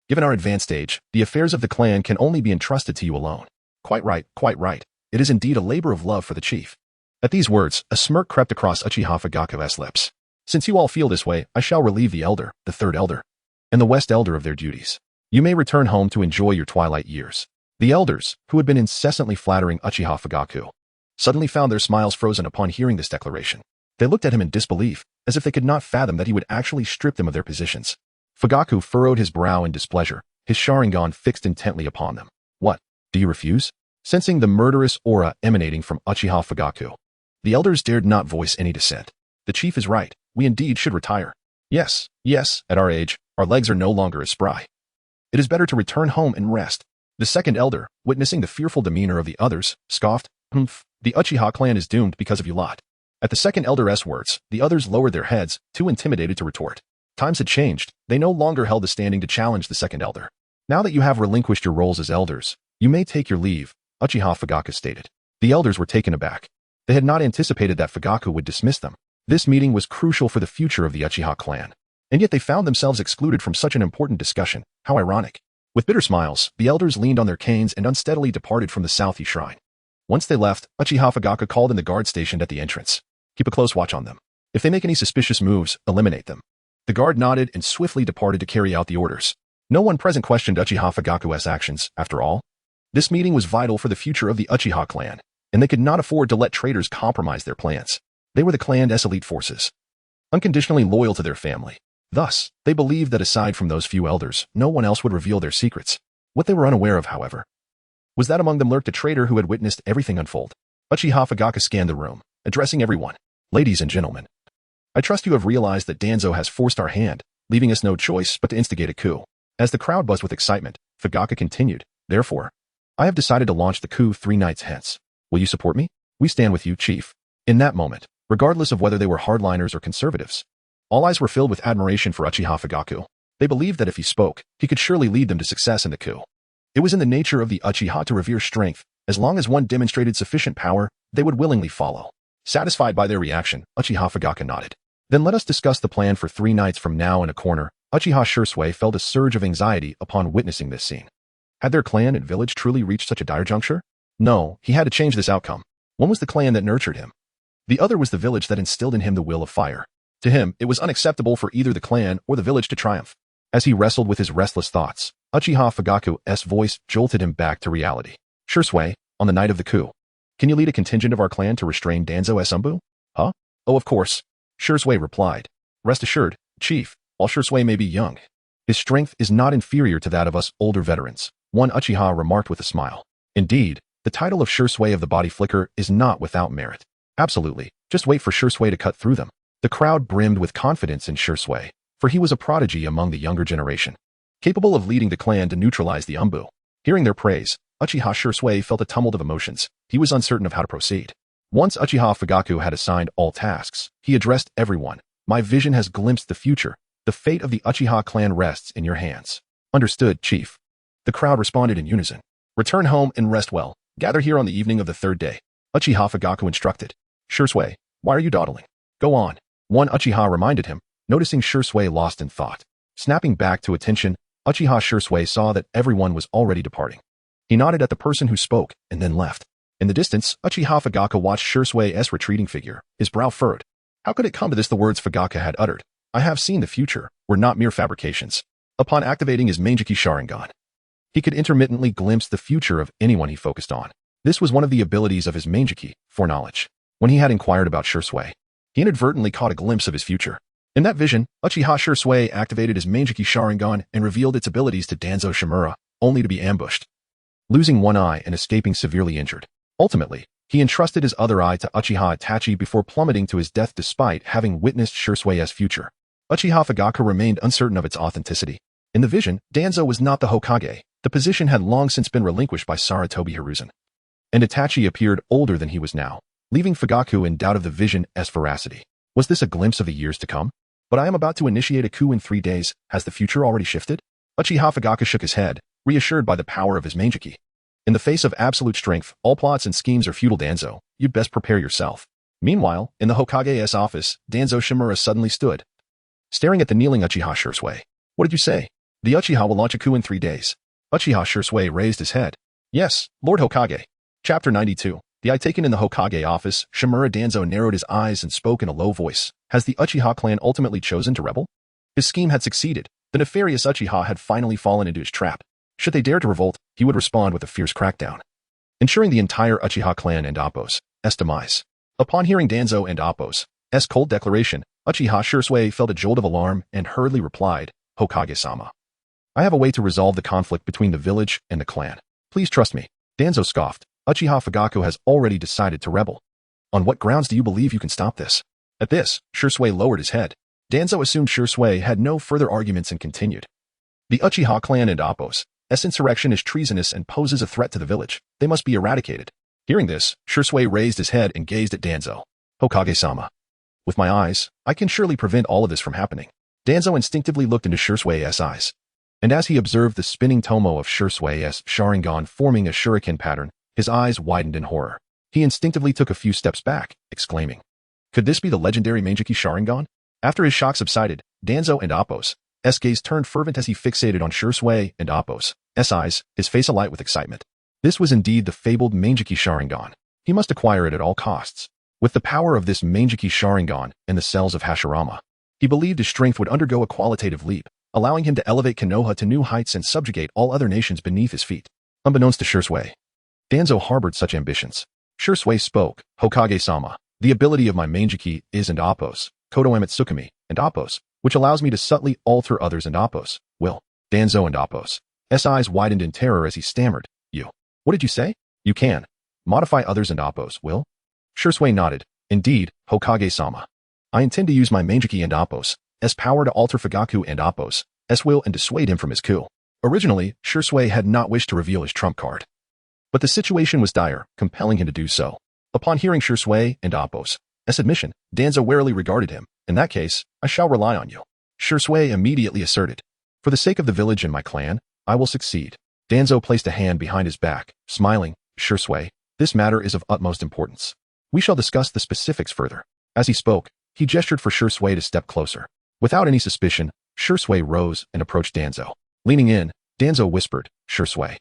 Given our advanced age, the affairs of the clan can only be entrusted to you alone. Quite right, quite right. It is indeed a labor of love for the chief. At these words, a smirk crept across Uchiha Fugaku's lips. Since you all feel this way, I shall relieve the elder, the third elder, and the west elder of their duties. You may return home to enjoy your twilight years. The elders, who had been incessantly flattering Uchiha Fugaku, suddenly found their smiles frozen upon hearing this declaration. They looked at him in disbelief, as if they could not fathom that he would actually strip them of their positions. Fugaku furrowed his brow in displeasure, his Sharingan fixed intently upon them. What? Do you refuse? Sensing the murderous aura emanating from Uchiha Fugaku, the elders dared not voice any dissent. The chief is right. We indeed should retire. Yes, at our age, our legs are no longer as spry. It is better to return home and rest. The second elder, witnessing the fearful demeanor of the others, scoffed, The Uchiha clan is doomed because of you lot. At the second elder's words, the others lowered their heads, too intimidated to retort. Times had changed. They no longer held the standing to challenge the second elder. Now that you have relinquished your roles as elders, you may take your leave, Uchiha Fugaku stated. The elders were taken aback. They had not anticipated that Fugaku would dismiss them. This meeting was crucial for the future of the Uchiha clan. And yet they found themselves excluded from such an important discussion. How ironic. With bitter smiles, the elders leaned on their canes and unsteadily departed from the Southie Shrine. Once they left, Uchiha Fugaku called in the guard stationed at the entrance. Keep a close watch on them. If they make any suspicious moves, eliminate them. The guard nodded and swiftly departed to carry out the orders. No one present questioned Uchiha Fugaku's actions, after all. This meeting was vital for the future of the Uchiha clan, and they could not afford to let traitors compromise their plans. They were the clan's elite forces, unconditionally loyal to their family. Thus, they believed that aside from those few elders, no one else would reveal their secrets. What they were unaware of, however, was that among them lurked a traitor who had witnessed everything unfold. Uchiha Fugaku scanned the room, addressing everyone. Ladies and gentlemen, I trust you have realized that Danzo has forced our hand, leaving us no choice but to instigate a coup. As the crowd buzzed with excitement, Fugaku continued, Therefore, I have decided to launch the coup 3 nights hence. Will you support me? We stand with you, Chief. In that moment, regardless of whether they were hardliners or conservatives, all eyes were filled with admiration for Uchiha Fugaku. They believed that if he spoke, he could surely lead them to success in the coup. It was in the nature of the Uchiha to revere strength. As long as one demonstrated sufficient power, they would willingly follow. Satisfied by their reaction, Uchiha Fugaku nodded. Then let us discuss the plan for 3 nights from now in a corner, Uchiha Shursui felt a surge of anxiety upon witnessing this scene. Had their clan and village truly reached such a dire juncture? No, he had to change this outcome. One was the clan that nurtured him. The other was the village that instilled in him the will of fire. To him, it was unacceptable for either the clan or the village to triumph. As he wrestled with his restless thoughts, Uchiha Fugaku's voice jolted him back to reality. Shursui, on the night of the coup, can you lead a contingent of our clan to restrain Danzo Esumbu? Huh? Oh, of course. Shursui replied. Rest assured, Chief, while Shursui may be young, his strength is not inferior to that of us older veterans, one Uchiha remarked with a smile. Indeed, the title of Shursui of the Body Flicker is not without merit. Absolutely, just wait for Shursui to cut through them. The crowd brimmed with confidence in Shursui, for he was a prodigy among the younger generation, capable of leading the clan to neutralize the Umbu. Hearing their praise, Uchiha Shursui felt a tumult of emotions. He was uncertain of how to proceed. Once Uchiha Fugaku had assigned all tasks, he addressed everyone. My vision has glimpsed the future. The fate of the Uchiha clan rests in your hands. Understood, Chief. The crowd responded in unison. Return home and rest well. Gather here on the evening of the third day. Uchiha Fugaku instructed. Shursui, why are you dawdling? Go on. One Uchiha reminded him, noticing Shursui lost in thought. Snapping back to attention, Uchiha Shursui saw that everyone was already departing. He nodded at the person who spoke and then left. In the distance, Uchiha Fugaku watched Shursui's retreating figure, his brow furrowed. How could it come to this? The words Fugaku had uttered, I have seen the future, were not mere fabrications. Upon activating his Manjiki Sharingan, he could intermittently glimpse the future of anyone he focused on. This was one of the abilities of his Manjiki, foreknowledge. When he had inquired about Shursui, he inadvertently caught a glimpse of his future. In that vision, Uchiha Shursui activated his Manjiki Sharingan and revealed its abilities to Danzo Shimura, only to be ambushed, losing one eye and escaping severely injured. Ultimately, he entrusted his other eye to Uchiha Itachi before plummeting to his death despite having witnessed Shursui's future. Uchiha Fugaku remained uncertain of its authenticity. In the vision, Danzo was not the Hokage. The position had long since been relinquished by Sarutobi Hiruzen. And Itachi appeared older than he was now, leaving Fugaku in doubt of the vision's veracity. Was this a glimpse of the years to come? But I am about to initiate a coup in 3 days. Has the future already shifted? Uchiha Fugaku shook his head, reassured by the power of his Manjiki. In the face of absolute strength, all plots and schemes are futile, Danzo. You'd best prepare yourself. Meanwhile, in the Hokage's office, Danzo Shimura suddenly stood, staring at the kneeling Uchiha Shursui. What did you say? The Uchiha will launch a coup in 3 days. Uchiha Shursui raised his head. Yes, Lord Hokage. Chapter 92. The eye taken in the Hokage office, Shimura Danzo narrowed his eyes and spoke in a low voice. Has the Uchiha clan ultimately chosen to rebel? His scheme had succeeded. The nefarious Uchiha had finally fallen into his trap. Should they dare to revolt, he would respond with a fierce crackdown, ensuring the entire Uchiha clan and Appo's demise. Upon hearing Danzo and Appo's cold declaration, Uchiha Shursui felt a jolt of alarm and hurriedly replied, Hokage-sama, I have a way to resolve the conflict between the village and the clan. Please trust me. Danzo scoffed. Uchiha Fugaku has already decided to rebel. On what grounds do you believe you can stop this? At this, Shursui lowered his head. Danzo assumed Shursui had no further arguments and continued. The Uchiha clan and Appo's insurrection is treasonous and poses a threat to the village. They must be eradicated. Hearing this, Shursui raised his head and gazed at Danzo. Hokage-sama. With my eyes, I can surely prevent all of this from happening. Danzo instinctively looked into Shursui's eyes. And as he observed the spinning tomo of Shursui's Sharingan forming a shuriken pattern, his eyes widened in horror. He instinctively took a few steps back, exclaiming, could this be the legendary Manjiki Sharingan? After his shock subsided, Danzo and Appo's gaze turned fervent as he fixated on Shursui and Appo's eyes, his face alight with excitement. This was indeed the fabled Manjiki Sharingan. He must acquire it at all costs. With the power of this Manjiki Sharingan and the cells of Hashirama, he believed his strength would undergo a qualitative leap, allowing him to elevate Konoha to new heights and subjugate all other nations beneath his feet. Unbeknownst to Shursui, Danzo harbored such ambitions. Shursui spoke, Hokage-sama, the ability of my Manjiki is and Appo's, Kodo Tsukumi, and Appo's, which allows me to subtly alter others and Appo's will. Danzo and Appo's eyes widened in terror as he stammered, you. What did you say? You can modify others and Appo's will? Shursui nodded. Indeed, Hokage-sama. I intend to use my Manjiki and Appo's power to alter Fugaku and Appo's will and dissuade him from his coup. Originally, Shursui had not wished to reveal his trump card, but the situation was dire, compelling him to do so. Upon hearing Shursui and Appo's admission, Danzo warily regarded him. In that case, I shall rely on you. Shursui immediately asserted. For the sake of the village and my clan, I will succeed. Danzo placed a hand behind his back, smiling. Shursui, this matter is of utmost importance. We shall discuss the specifics further. As he spoke, he gestured for Shursui to step closer. Without any suspicion, Shui rose and approached Danzo. Leaning in, Danzo whispered, Shui.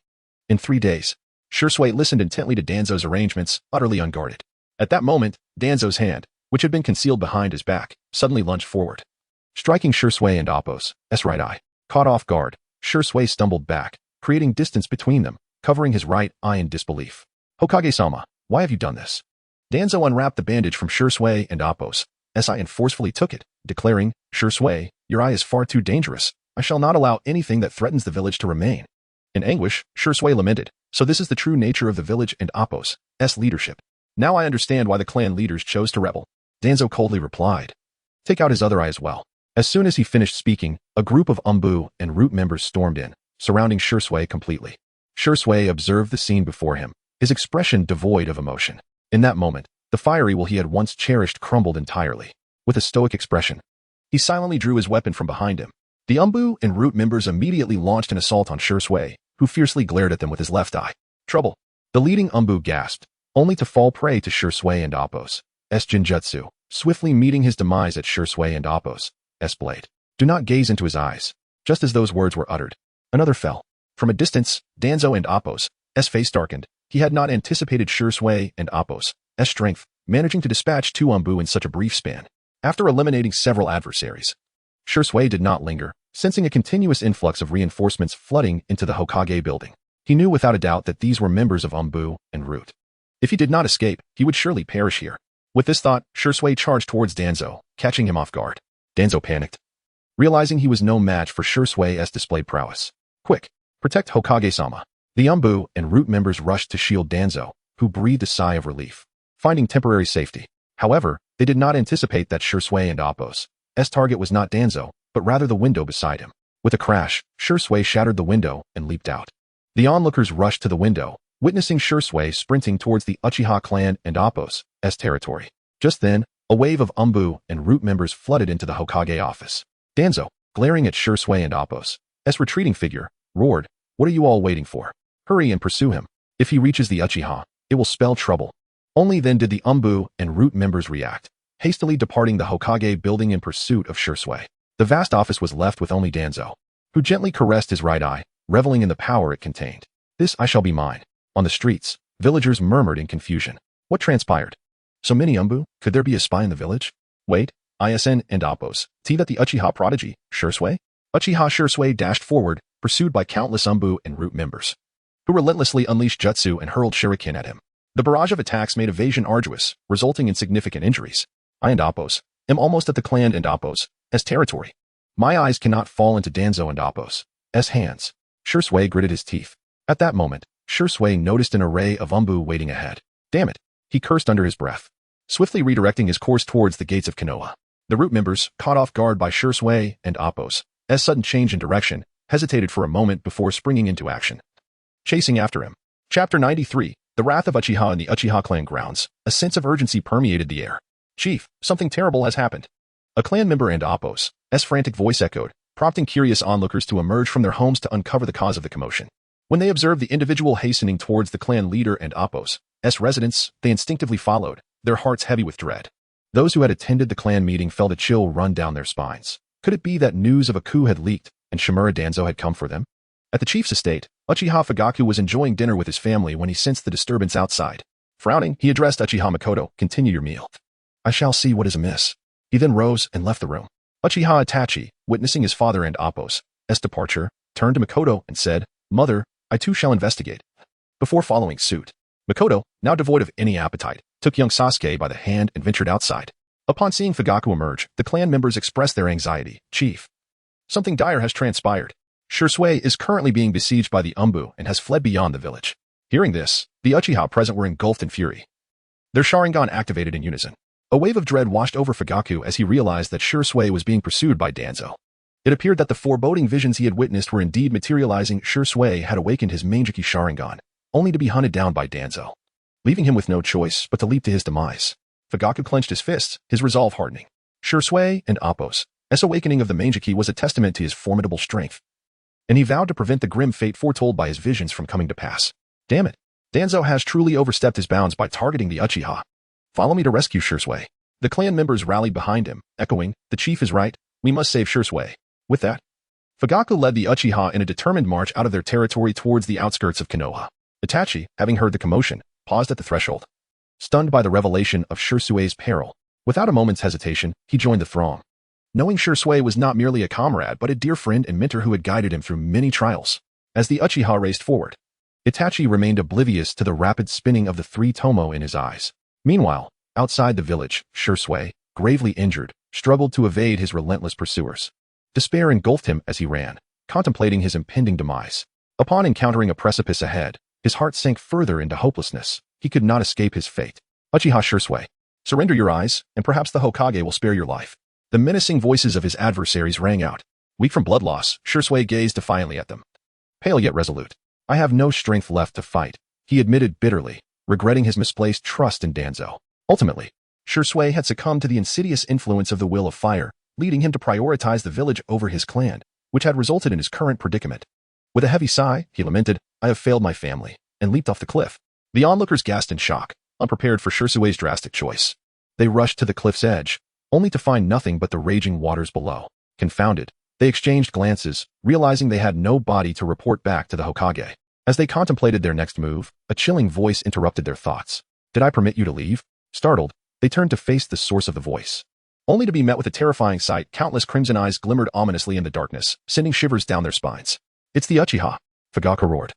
In 3 days. Shui listened intently to Danzo's arrangements, utterly unguarded. At that moment, Danzo's hand, which had been concealed behind his back, suddenly lunged forward, striking Shui and Appo's right eye. Caught off guard, Shui stumbled back, creating distance between them, covering his right eye in disbelief. Hokage-sama, why have you done this? Danzo unwrapped the bandage from Shui and Appo's eye and forcefully took it, declaring, Shui, your eye is far too dangerous. I shall not allow anything that threatens the village to remain. In anguish, Shui lamented, so this is the true nature of the village and Appo's leadership. Now I understand why the clan leaders chose to rebel. Danzo coldly replied. Take out his other eye as well. As soon as he finished speaking, a group of Umbu and Root members stormed in, surrounding Shui completely. Shui observed the scene before him, his expression devoid of emotion. In that moment, the fiery will he had once cherished crumbled entirely. With a stoic expression, he silently drew his weapon from behind him. The Umbu and Root members immediately launched an assault on Shui, who fiercely glared at them with his left eye. Trouble. The leading Umbu gasped, only to fall prey to Shui and Appo's Jinjutsu, swiftly meeting his demise at Shui and Appo's blade. Do not gaze into his eyes. Just as those words were uttered, another fell. From a distance, Danzo and Appo's face darkened. He had not anticipated Shui and Appo's strength, managing to dispatch 2 Umbu in such a brief span. After eliminating several adversaries, Shui did not linger, sensing a continuous influx of reinforcements flooding into the Hokage building. He knew without a doubt that these were members of Umbu and Root. If he did not escape, he would surely perish here. With this thought, Shui charged towards Danzo, catching him off guard. Danzo panicked, realizing he was no match for Shui's displayed prowess. Quick, protect Hokage-sama. The Umbu and Root members rushed to shield Danzo, who breathed a sigh of relief, finding temporary safety. However, they did not anticipate that Shui and Appo's target was not Danzo, but rather the window beside him. With a crash, Shui shattered the window and leaped out. The onlookers rushed to the window, witnessing Shui sprinting towards the Uchiha clan and Appo's territory. Just then, a wave of Umbu and Root members flooded into the Hokage office. Danzo, glaring at Shui and Appo's retreating figure, roared, What are you all waiting for? Hurry and pursue him. If he reaches the Uchiha, it will spell trouble. Only then did the Umbu and Root members react, hastily departing the Hokage building in pursuit of Shui. The vast office was left with only Danzo, who gently caressed his right eye, reveling in the power it contained. This eye shall be mine. On the streets, villagers murmured in confusion. What transpired? So many Umbu? Could there be a spy in the village? Wait, ISN and Appo's. See that the Uchiha prodigy, Shui? Uchiha Shui dashed forward, pursued by countless Umbu and Root members, who relentlessly unleashed jutsu and hurled shuriken at him. The barrage of attacks made evasion arduous, resulting in significant injuries. I and Appo's am almost at the clan and Appo's territory. My eyes cannot fall into Danzo and Appo's hands. Shui gritted his teeth. At that moment, Shui noticed an array of Umbu waiting ahead. Damn it, he cursed under his breath, swiftly redirecting his course towards the gates of Konoha. The Root members, caught off guard by Shui and Appo's sudden change in direction, hesitated for a moment before springing into action, chasing after him. Chapter 93, The Wrath of Uchiha in the Uchiha clan grounds. A sense of urgency permeated the air. Chief, something terrible has happened. A clan member and Appo's frantic voice echoed, prompting curious onlookers to emerge from their homes to uncover the cause of the commotion. When they observed the individual hastening towards the clan leader and Appo's residence, they instinctively followed, their hearts heavy with dread. Those who had attended the clan meeting felt a chill run down their spines. Could it be that news of a coup had leaked, and Shimura Danzo had come for them? At the chief's estate, Uchiha Fugaku was enjoying dinner with his family when he sensed the disturbance outside. Frowning, he addressed Uchiha Makoto, Continue your meal. I shall see what is amiss. He then rose and left the room. Uchiha Itachi, witnessing his father and Appo's departure, turned to Makoto and said, Mother, I too shall investigate. Before following suit, Makoto, now devoid of any appetite, took young Sasuke by the hand and ventured outside. Upon seeing Fugaku emerge, the clan members expressed their anxiety. Chief, something dire has transpired. Shui is currently being besieged by the Umbu and has fled beyond the village. Hearing this, the Uchiha present were engulfed in fury. Their Sharingan activated in unison. A wave of dread washed over Fugaku as he realized that Shui was being pursued by Danzo. It appeared that the foreboding visions he had witnessed were indeed materializing. Shui had awakened his Manjiki Sharingan, only to be hunted down by Danzo, leaving him with no choice but to leap to his demise. Fugaku clenched his fists, his resolve hardening. Shui and Appo's awakening of the Manjiki was a testament to his formidable strength, and he vowed to prevent the grim fate foretold by his visions from coming to pass. Damn it, Danzo has truly overstepped his bounds by targeting the Uchiha. Follow me to rescue Shui. The clan members rallied behind him, echoing, The chief is right, we must save Shui. With that, Fugaku led the Uchiha in a determined march out of their territory towards the outskirts of Konoha. Itachi, having heard the commotion, paused at the threshold. Stunned by the revelation of Shirsui's peril, without a moment's hesitation, he joined the throng. Knowing Shirsui was not merely a comrade but a dear friend and mentor who had guided him through many trials. As the Uchiha raced forward, Itachi remained oblivious to the rapid spinning of the three tomo in his eyes. Meanwhile, outside the village, Shirsui, gravely injured, struggled to evade his relentless pursuers. Despair engulfed him as he ran, contemplating his impending demise. Upon encountering a precipice ahead, his heart sank further into hopelessness. He could not escape his fate. Uchiha Shirsui, surrender your eyes, and perhaps the Hokage will spare your life. The menacing voices of his adversaries rang out. Weak from blood loss, Shirsui gazed defiantly at them. Pale yet resolute. I have no strength left to fight, he admitted bitterly, regretting his misplaced trust in Danzo. Ultimately, Shirsui had succumbed to the insidious influence of the will of fire, leading him to prioritize the village over his clan, which had resulted in his current predicament. With a heavy sigh, he lamented, I have failed my family, and leaped off the cliff. The onlookers gasped in shock, unprepared for Shirsui's drastic choice. They rushed to the cliff's edge, only to find nothing but the raging waters below. Confounded, they exchanged glances, realizing they had no body to report back to the Hokage. As they contemplated their next move, a chilling voice interrupted their thoughts. Did I permit you to leave? Startled, they turned to face the source of the voice. Only to be met with a terrifying sight. Countless crimson eyes glimmered ominously in the darkness, sending shivers down their spines. It's the Uchiha, Fugaku roared.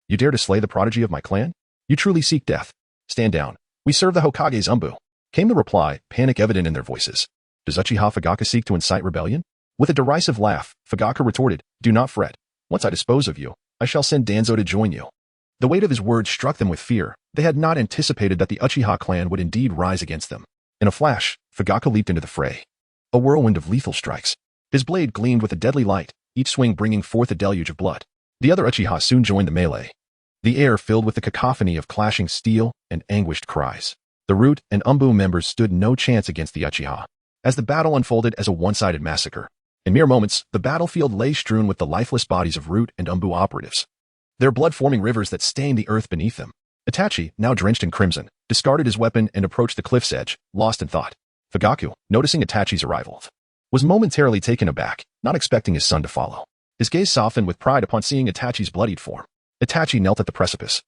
You dare to slay the prodigy of my clan? You truly seek death. Stand down. We serve the Hokage's Umbu. Came the reply, panic evident in their voices. Does Uchiha Fugaku seek to incite rebellion? With a derisive laugh, Fugaku retorted, do not fret. Once I dispose of you, I shall send Danzo to join you. The weight of his words struck them with fear. They had not anticipated that the Uchiha clan would indeed rise against them. In a flash, Fugaku leaped into the fray. A whirlwind of lethal strikes. His blade gleamed with a deadly light, each swing bringing forth a deluge of blood. The other Uchiha soon joined the melee. The air filled with the cacophony of clashing steel and anguished cries. The Root and Umbu members stood no chance against the Uchiha, as the battle unfolded as a one-sided massacre. In mere moments, the battlefield lay strewn with the lifeless bodies of Root and Umbu operatives, their blood forming rivers that stained the earth beneath them. Itachi, now drenched in crimson, discarded his weapon and approached the cliff's edge, lost in thought. Fugaku, noticing Itachi's arrival, was momentarily taken aback, not expecting his son to follow. His gaze softened with pride upon seeing Itachi's bloodied form. Itachi knelt at the precipice,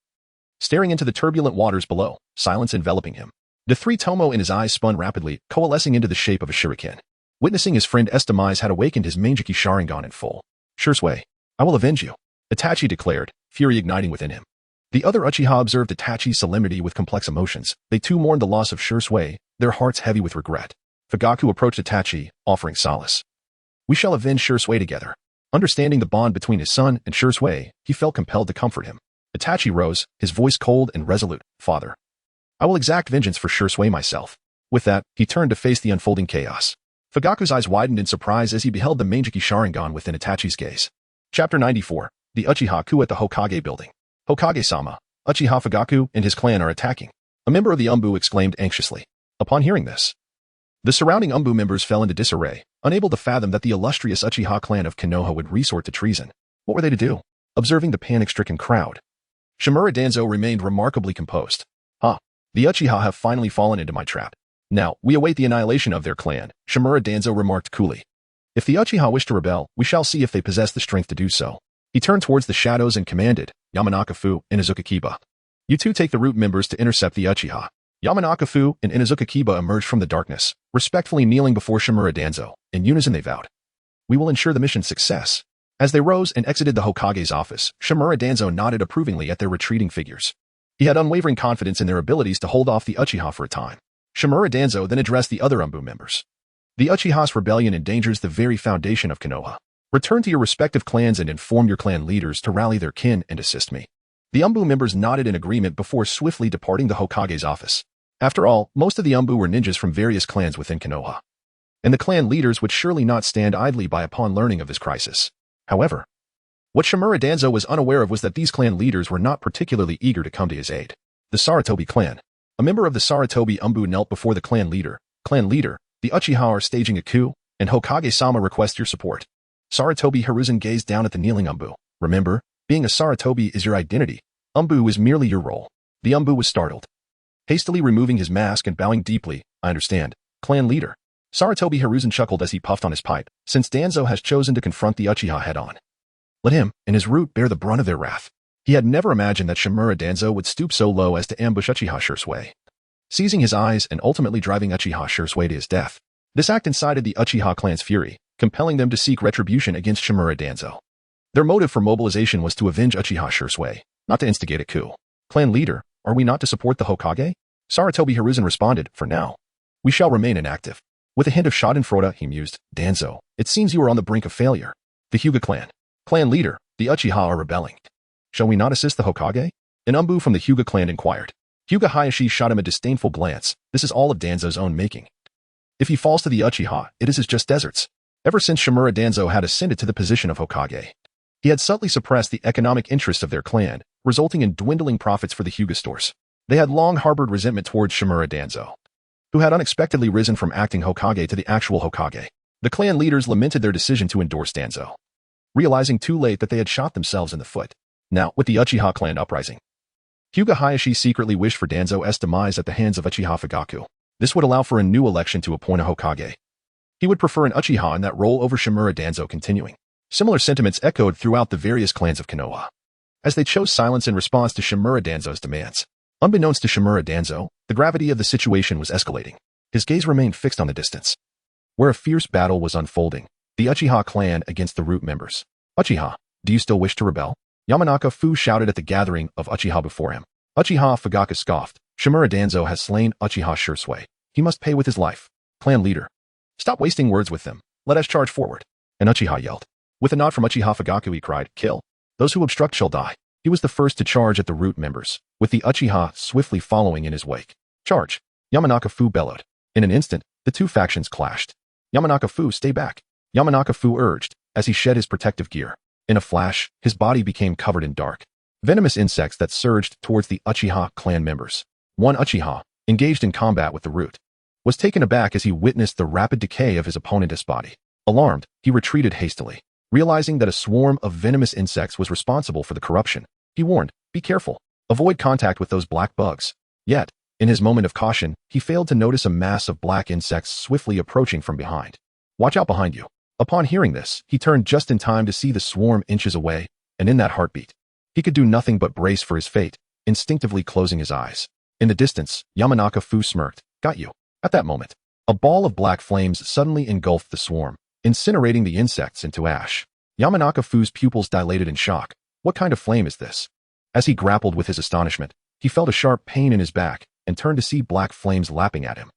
staring into the turbulent waters below, silence enveloping him. The three tomo in his eyes spun rapidly, coalescing into the shape of a shuriken. Witnessing his friend demise had awakened his Manjiki Sharingan in full. Shirsui, I will avenge you, Itachi declared, fury igniting within him. The other Uchiha observed Itachi's solemnity with complex emotions. They too mourned the loss of Shirsui, their hearts heavy with regret. Fugaku approached Itachi, offering solace. We shall avenge Shirsui together. Understanding the bond between his son and Shirsui, he felt compelled to comfort him. Itachi rose, his voice cold and resolute. Father, I will exact vengeance for Shirsui myself. With that, he turned to face the unfolding chaos. Fugaku's eyes widened in surprise as he beheld the Manjiki Sharingan within Itachi's gaze. Chapter 94. The Uchiha coup at the Hokage building. Hokage-sama, Uchiha Fugaku and his clan are attacking. A member of the Umbu exclaimed anxiously. Upon hearing this, the surrounding Umbu members fell into disarray, unable to fathom that the illustrious Uchiha clan of Konoha would resort to treason. What were they to do? Observing the panic-stricken crowd, Shimura Danzo remained remarkably composed. The Uchiha have finally fallen into my trap. Now, we await the annihilation of their clan, Shimura Danzo remarked coolly. If the Uchiha wish to rebel, we shall see if they possess the strength to do so. He turned towards the shadows and commanded, Yamanaka-fu and Inuzuka-Kiba. You two take the Root members to intercept the Uchiha. Yamanaka-fu and Inuzuka-Kiba emerged from the darkness, respectfully kneeling before Shimura Danzo. In unison they vowed, we will ensure the mission's success. As they rose and exited the Hokage's office, Shimura Danzo nodded approvingly at their retreating figures. He had unwavering confidence in their abilities to hold off the Uchiha for a time. Shimura Danzo then addressed the other Umbu members. The Uchiha's rebellion endangers the very foundation of Konoha. Return to your respective clans and inform your clan leaders to rally their kin and assist me. The Umbu members nodded in agreement before swiftly departing the Hokage's office. After all, most of the Umbu were ninjas from various clans within Konoha, and the clan leaders would surely not stand idly by upon learning of this crisis. However, what Shimura Danzo was unaware of was that these clan leaders were not particularly eager to come to his aid. The Sarutobi clan. A member of the Sarutobi Umbu knelt before the clan leader. Clan leader, the Uchiha are staging a coup, and Hokage-sama requests your support. Sarutobi Hiruzen gazed down at the kneeling Umbu. Remember, being a Sarutobi is your identity. Umbu is merely your role. The Umbu was startled. Hastily removing his mask and bowing deeply, I understand. Clan leader. Saratobi Hiruzen chuckled as he puffed on his pipe, since Danzo has chosen to confront the Uchiha head-on. Let him and his root bear the brunt of their wrath. He had never imagined that Shimura Danzo would stoop so low as to ambush Uchiha Shursui, seizing his eyes and ultimately driving Uchiha Shursui to his death. This act incited the Uchiha clan's fury, compelling them to seek retribution against Shimura Danzo. Their motive for mobilization was to avenge Uchiha Shursui, not to instigate a coup. Clan leader, are we not to support the Hokage? Saratobi Hiruzen responded, for now. We shall remain inactive. With a hint of schadenfreude, he mused, Danzo, it seems you are on the brink of failure. The Hyuga clan. Clan leader, the Uchiha are rebelling. Shall we not assist the Hokage? An umbu from the Hyuga clan inquired. Hyuga Hayashi shot him a disdainful glance. This is all of Danzo's own making. If he falls to the Uchiha, it is his just deserts. Ever since Shimura Danzo had ascended to the position of Hokage, he had subtly suppressed the economic interests of their clan, resulting in dwindling profits for the Hyuga stores. They had long harbored resentment towards Shimura Danzo, who had unexpectedly risen from acting Hokage to the actual Hokage. The clan leaders lamented their decision to endorse Danzo, realizing too late that they had shot themselves in the foot. Now, with the Uchiha clan uprising, Hyuga Hayashi secretly wished for Danzo's demise at the hands of Uchiha Fugaku. This would allow for a new election to appoint a Hokage. He would prefer an Uchiha in that role over Shimura Danzo continuing. Similar sentiments echoed throughout the various clans of Konoha, as they chose silence in response to Shimura Danzo's demands. Unbeknownst to Shimura Danzo, the gravity of the situation was escalating. His gaze remained fixed on the distance, where a fierce battle was unfolding, the Uchiha clan against the root members. Uchiha, do you still wish to rebel? Yamanaka Fu shouted at the gathering of Uchiha before him. Uchiha Fugaku scoffed. Shimura Danzo has slain Uchiha Shursui. He must pay with his life. Clan leader, stop wasting words with them. Let us charge forward. And Uchiha yelled. With a nod from Uchiha Fugaku, he cried, kill. Those who obstruct shall die. He was the first to charge at the root members, with the Uchiha swiftly following in his wake. Charge! Yamanaka Fu bellowed. In an instant, the two factions clashed. Yamanaka Fu, stay back. Yamanaka Fu urged, as he shed his protective gear. In a flash, his body became covered in dark, venomous insects that surged towards the Uchiha clan members. One Uchiha, engaged in combat with the root, was taken aback as he witnessed the rapid decay of his opponent's body. Alarmed, he retreated hastily, realizing that a swarm of venomous insects was responsible for the corruption. He warned, be careful, avoid contact with those black bugs. Yet, in his moment of caution, he failed to notice a mass of black insects swiftly approaching from behind. Watch out behind you. Upon hearing this, he turned just in time to see the swarm inches away, and in that heartbeat, he could do nothing but brace for his fate, instinctively closing his eyes. In the distance, Yamanaka Fu smirked. Got you. At that moment, a ball of black flames suddenly engulfed the swarm, incinerating the insects into ash. Yamanaka Fu's pupils dilated in shock. What kind of flame is this? As he grappled with his astonishment, he felt a sharp pain in his back and turned to see black flames lapping at him.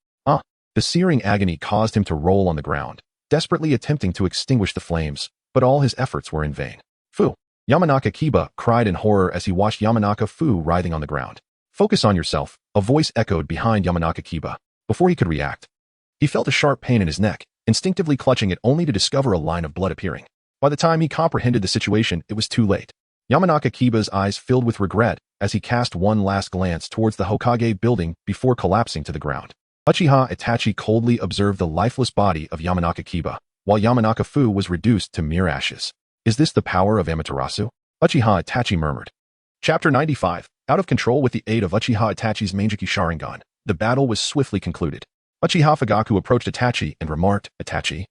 The searing agony caused him to roll on the ground, desperately attempting to extinguish the flames, but all his efforts were in vain. Fu! Yamanaka Kiba cried in horror as he watched Yamanaka Fu writhing on the ground. Focus on yourself, a voice echoed behind Yamanaka Kiba. Before he could react, he felt a sharp pain in his neck, instinctively clutching it only to discover a line of blood appearing. By the time he comprehended the situation, it was too late. Yamanaka Kiba's eyes filled with regret as he cast one last glance towards the Hokage building before collapsing to the ground. Uchiha Itachi coldly observed the lifeless body of Yamanaka Kiba, while Yamanaka Fu was reduced to mere ashes. Is this the power of Amaterasu? Uchiha Itachi murmured. Chapter 95. Out of control with the aid of Uchiha Itachi's Manjiki Sharingan, the battle was swiftly concluded. Uchiha Fugaku approached Itachi and remarked, Itachi,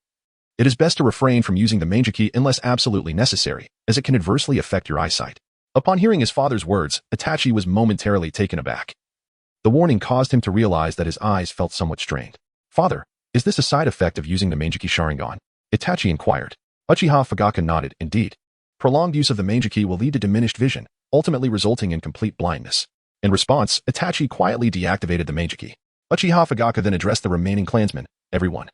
it is best to refrain from using the Manjiki unless absolutely necessary, as it can adversely affect your eyesight. Upon hearing his father's words, Itachi was momentarily taken aback. The warning caused him to realize that his eyes felt somewhat strained. Father, is this a side effect of using the Manjiki Sharingan? Itachi inquired. Uchiha Fugaku nodded, indeed. Prolonged use of the Manjiki will lead to diminished vision, ultimately resulting in complete blindness. In response, Itachi quietly deactivated the Manjiki. Uchiha Fugaku then addressed the remaining clansmen. Everyone,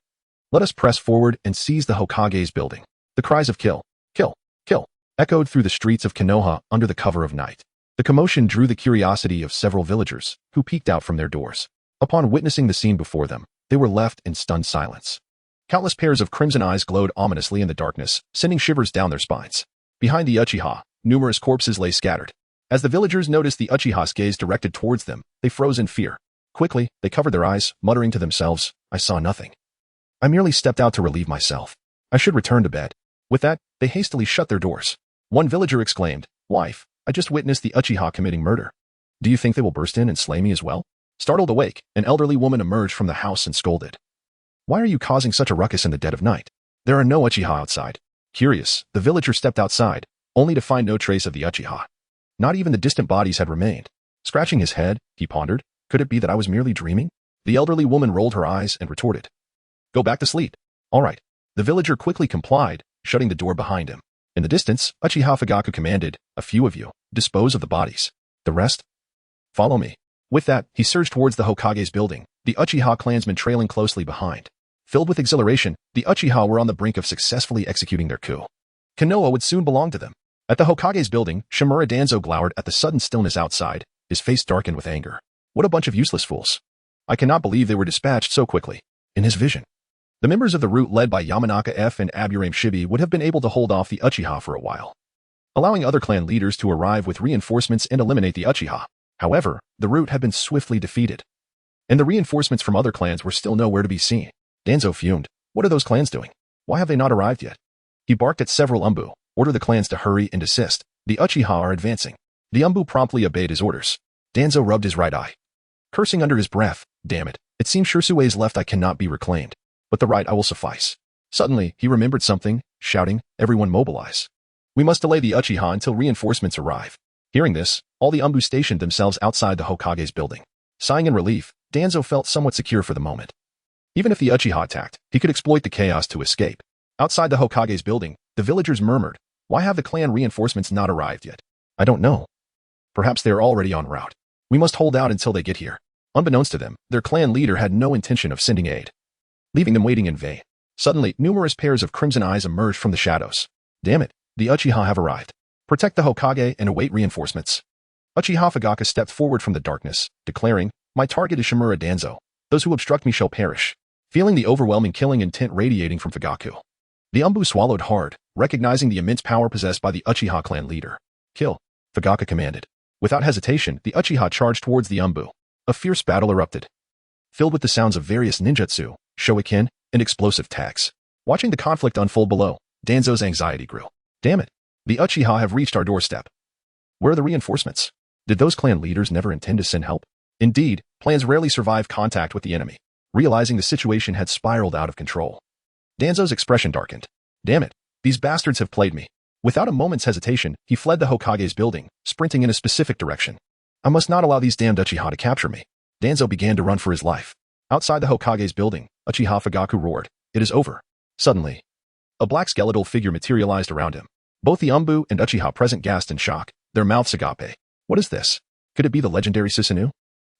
let us press forward and seize the Hokage's building. The cries of kill, kill, kill, echoed through the streets of Konoha under the cover of night. The commotion drew the curiosity of several villagers, who peeked out from their doors. Upon witnessing the scene before them, they were left in stunned silence. Countless pairs of crimson eyes glowed ominously in the darkness, sending shivers down their spines. Behind the Uchiha, numerous corpses lay scattered. As the villagers noticed the Uchiha's gaze directed towards them, they froze in fear. Quickly, they covered their eyes, muttering to themselves, I saw nothing. I merely stepped out to relieve myself. I should return to bed. With that, they hastily shut their doors. One villager exclaimed, Wife, I just witnessed the Uchiha committing murder. Do you think they will burst in and slay me as well? Startled awake, an elderly woman emerged from the house and scolded. Why are you causing such a ruckus in the dead of night? There are no Uchiha outside. Curious, the villager stepped outside, only to find no trace of the Uchiha. Not even the distant bodies had remained. Scratching his head, he pondered, could it be that I was merely dreaming? The elderly woman rolled her eyes and retorted, "Go back to sleep." "All right." The villager quickly complied, shutting the door behind him. In the distance, Uchiha Fugaku commanded, "A few of you, dispose of the bodies. The rest, follow me." With that, he surged towards the Hokage's building, the Uchiha clansmen trailing closely behind. Filled with exhilaration, the Uchiha were on the brink of successfully executing their coup. Konoha would soon belong to them. At the Hokage's building, Shimura Danzo glowered at the sudden stillness outside, his face darkened with anger. What a bunch of useless fools. I cannot believe they were dispatched so quickly. In his vision, the members of the route led by Yamanaka F and Aburame Shibi would have been able to hold off the Uchiha for a while, allowing other clan leaders to arrive with reinforcements and eliminate the Uchiha. However, the route had been swiftly defeated, and the reinforcements from other clans were still nowhere to be seen. Danzo fumed. What are those clans doing? Why have they not arrived yet? He barked at several Umbu, order the clans to hurry and desist. The Uchiha are advancing. The Umbu promptly obeyed his orders. Danzo rubbed his right eye, cursing under his breath. Damn it. It seems Shursue's left eye cannot be reclaimed, but the right eye will suffice. Suddenly, he remembered something, shouting, "Everyone mobilize. We must delay the Uchiha until reinforcements arrive." Hearing this, all the Umbu stationed themselves outside the Hokage's building. Sighing in relief, Danzo felt somewhat secure for the moment. Even if the Uchiha attacked, he could exploit the chaos to escape. Outside the Hokage's building, the villagers murmured, "Why have the clan reinforcements not arrived yet?" "I don't know. Perhaps they are already en route. We must hold out until they get here." Unbeknownst to them, their clan leader had no intention of sending aid, leaving them waiting in vain. Suddenly, numerous pairs of crimson eyes emerged from the shadows. "Damn it, the Uchiha have arrived. Protect the Hokage and await reinforcements." Uchiha Fugaku stepped forward from the darkness, declaring, "My target is Shimura Danzo. Those who obstruct me shall perish." Feeling the overwhelming killing intent radiating from Fugaku, the Umbu swallowed hard, recognizing the immense power possessed by the Uchiha clan leader. "Kill," Fugaku commanded. Without hesitation, the Uchiha charged towards the Umbu. A fierce battle erupted, filled with the sounds of various ninjutsu, shoiken, and explosive attacks. Watching the conflict unfold below, Danzo's anxiety grew. Damn it. The Uchiha have reached our doorstep. Where are the reinforcements? Did those clan leaders never intend to send help? Indeed, plans rarely survive contact with the enemy. Realizing the situation had spiraled out of control, Danzo's expression darkened. Damn it. These bastards have played me. Without a moment's hesitation, he fled the Hokage's building, sprinting in a specific direction. I must not allow these damned Uchiha to capture me. Danzo began to run for his life. Outside the Hokage's building, Uchiha Fugaku roared, "It is over." Suddenly, a black skeletal figure materialized around him. Both the Umbu and Uchiha present gasped in shock, their mouths agape. What is this? Could it be the legendary Susanoo?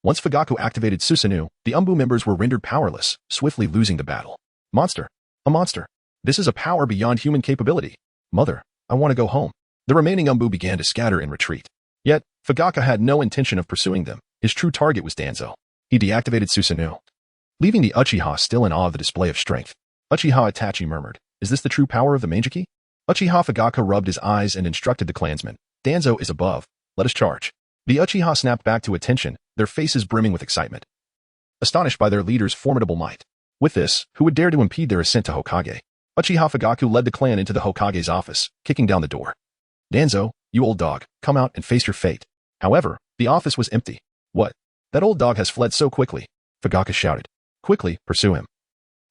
Once Fugaku activated Susanoo, the Umbu members were rendered powerless, swiftly losing the battle. Monster. A monster. This is a power beyond human capability. Mother, I want to go home. The remaining Umbu began to scatter in retreat. Yet, Fugaku had no intention of pursuing them. His true target was Danzo. He deactivated Susanoo, leaving the Uchiha still in awe of the display of strength. Uchiha Itachi murmured, "Is this the true power of the Mangeki?" Uchiha Fugaku rubbed his eyes and instructed the clansmen, "Danzo is above. Let us charge." The Uchiha snapped back to attention, their faces brimming with excitement, astonished by their leader's formidable might. With this, who would dare to impede their ascent to Hokage? Uchiha Fugaku led the clan into the Hokage's office, kicking down the door. "Danzo, you old dog, come out and face your fate." However, the office was empty. "What? That old dog has fled so quickly," Fugaku shouted. "Quickly, pursue him.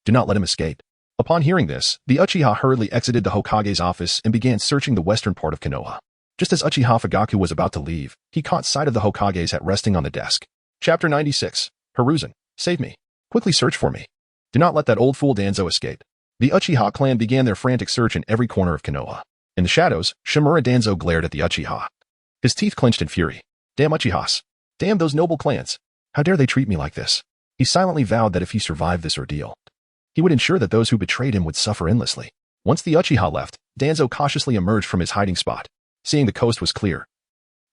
Do not let him escape." Upon hearing this, the Uchiha hurriedly exited the Hokage's office and began searching the western part of Konoha. Just as Uchiha Fugaku was about to leave, he caught sight of the Hokage's hat resting on the desk. Chapter 96. Hiruzen, save me. Quickly search for me. Do not let that old fool Danzo escape. The Uchiha clan began their frantic search in every corner of Konoha. In the shadows, Shimura Danzo glared at the Uchiha, his teeth clenched in fury. Damn Uchihas. Damn those noble clans. How dare they treat me like this? He silently vowed that if he survived this ordeal, he would ensure that those who betrayed him would suffer endlessly. Once the Uchiha left, Danzo cautiously emerged from his hiding spot. Seeing the coast was clear,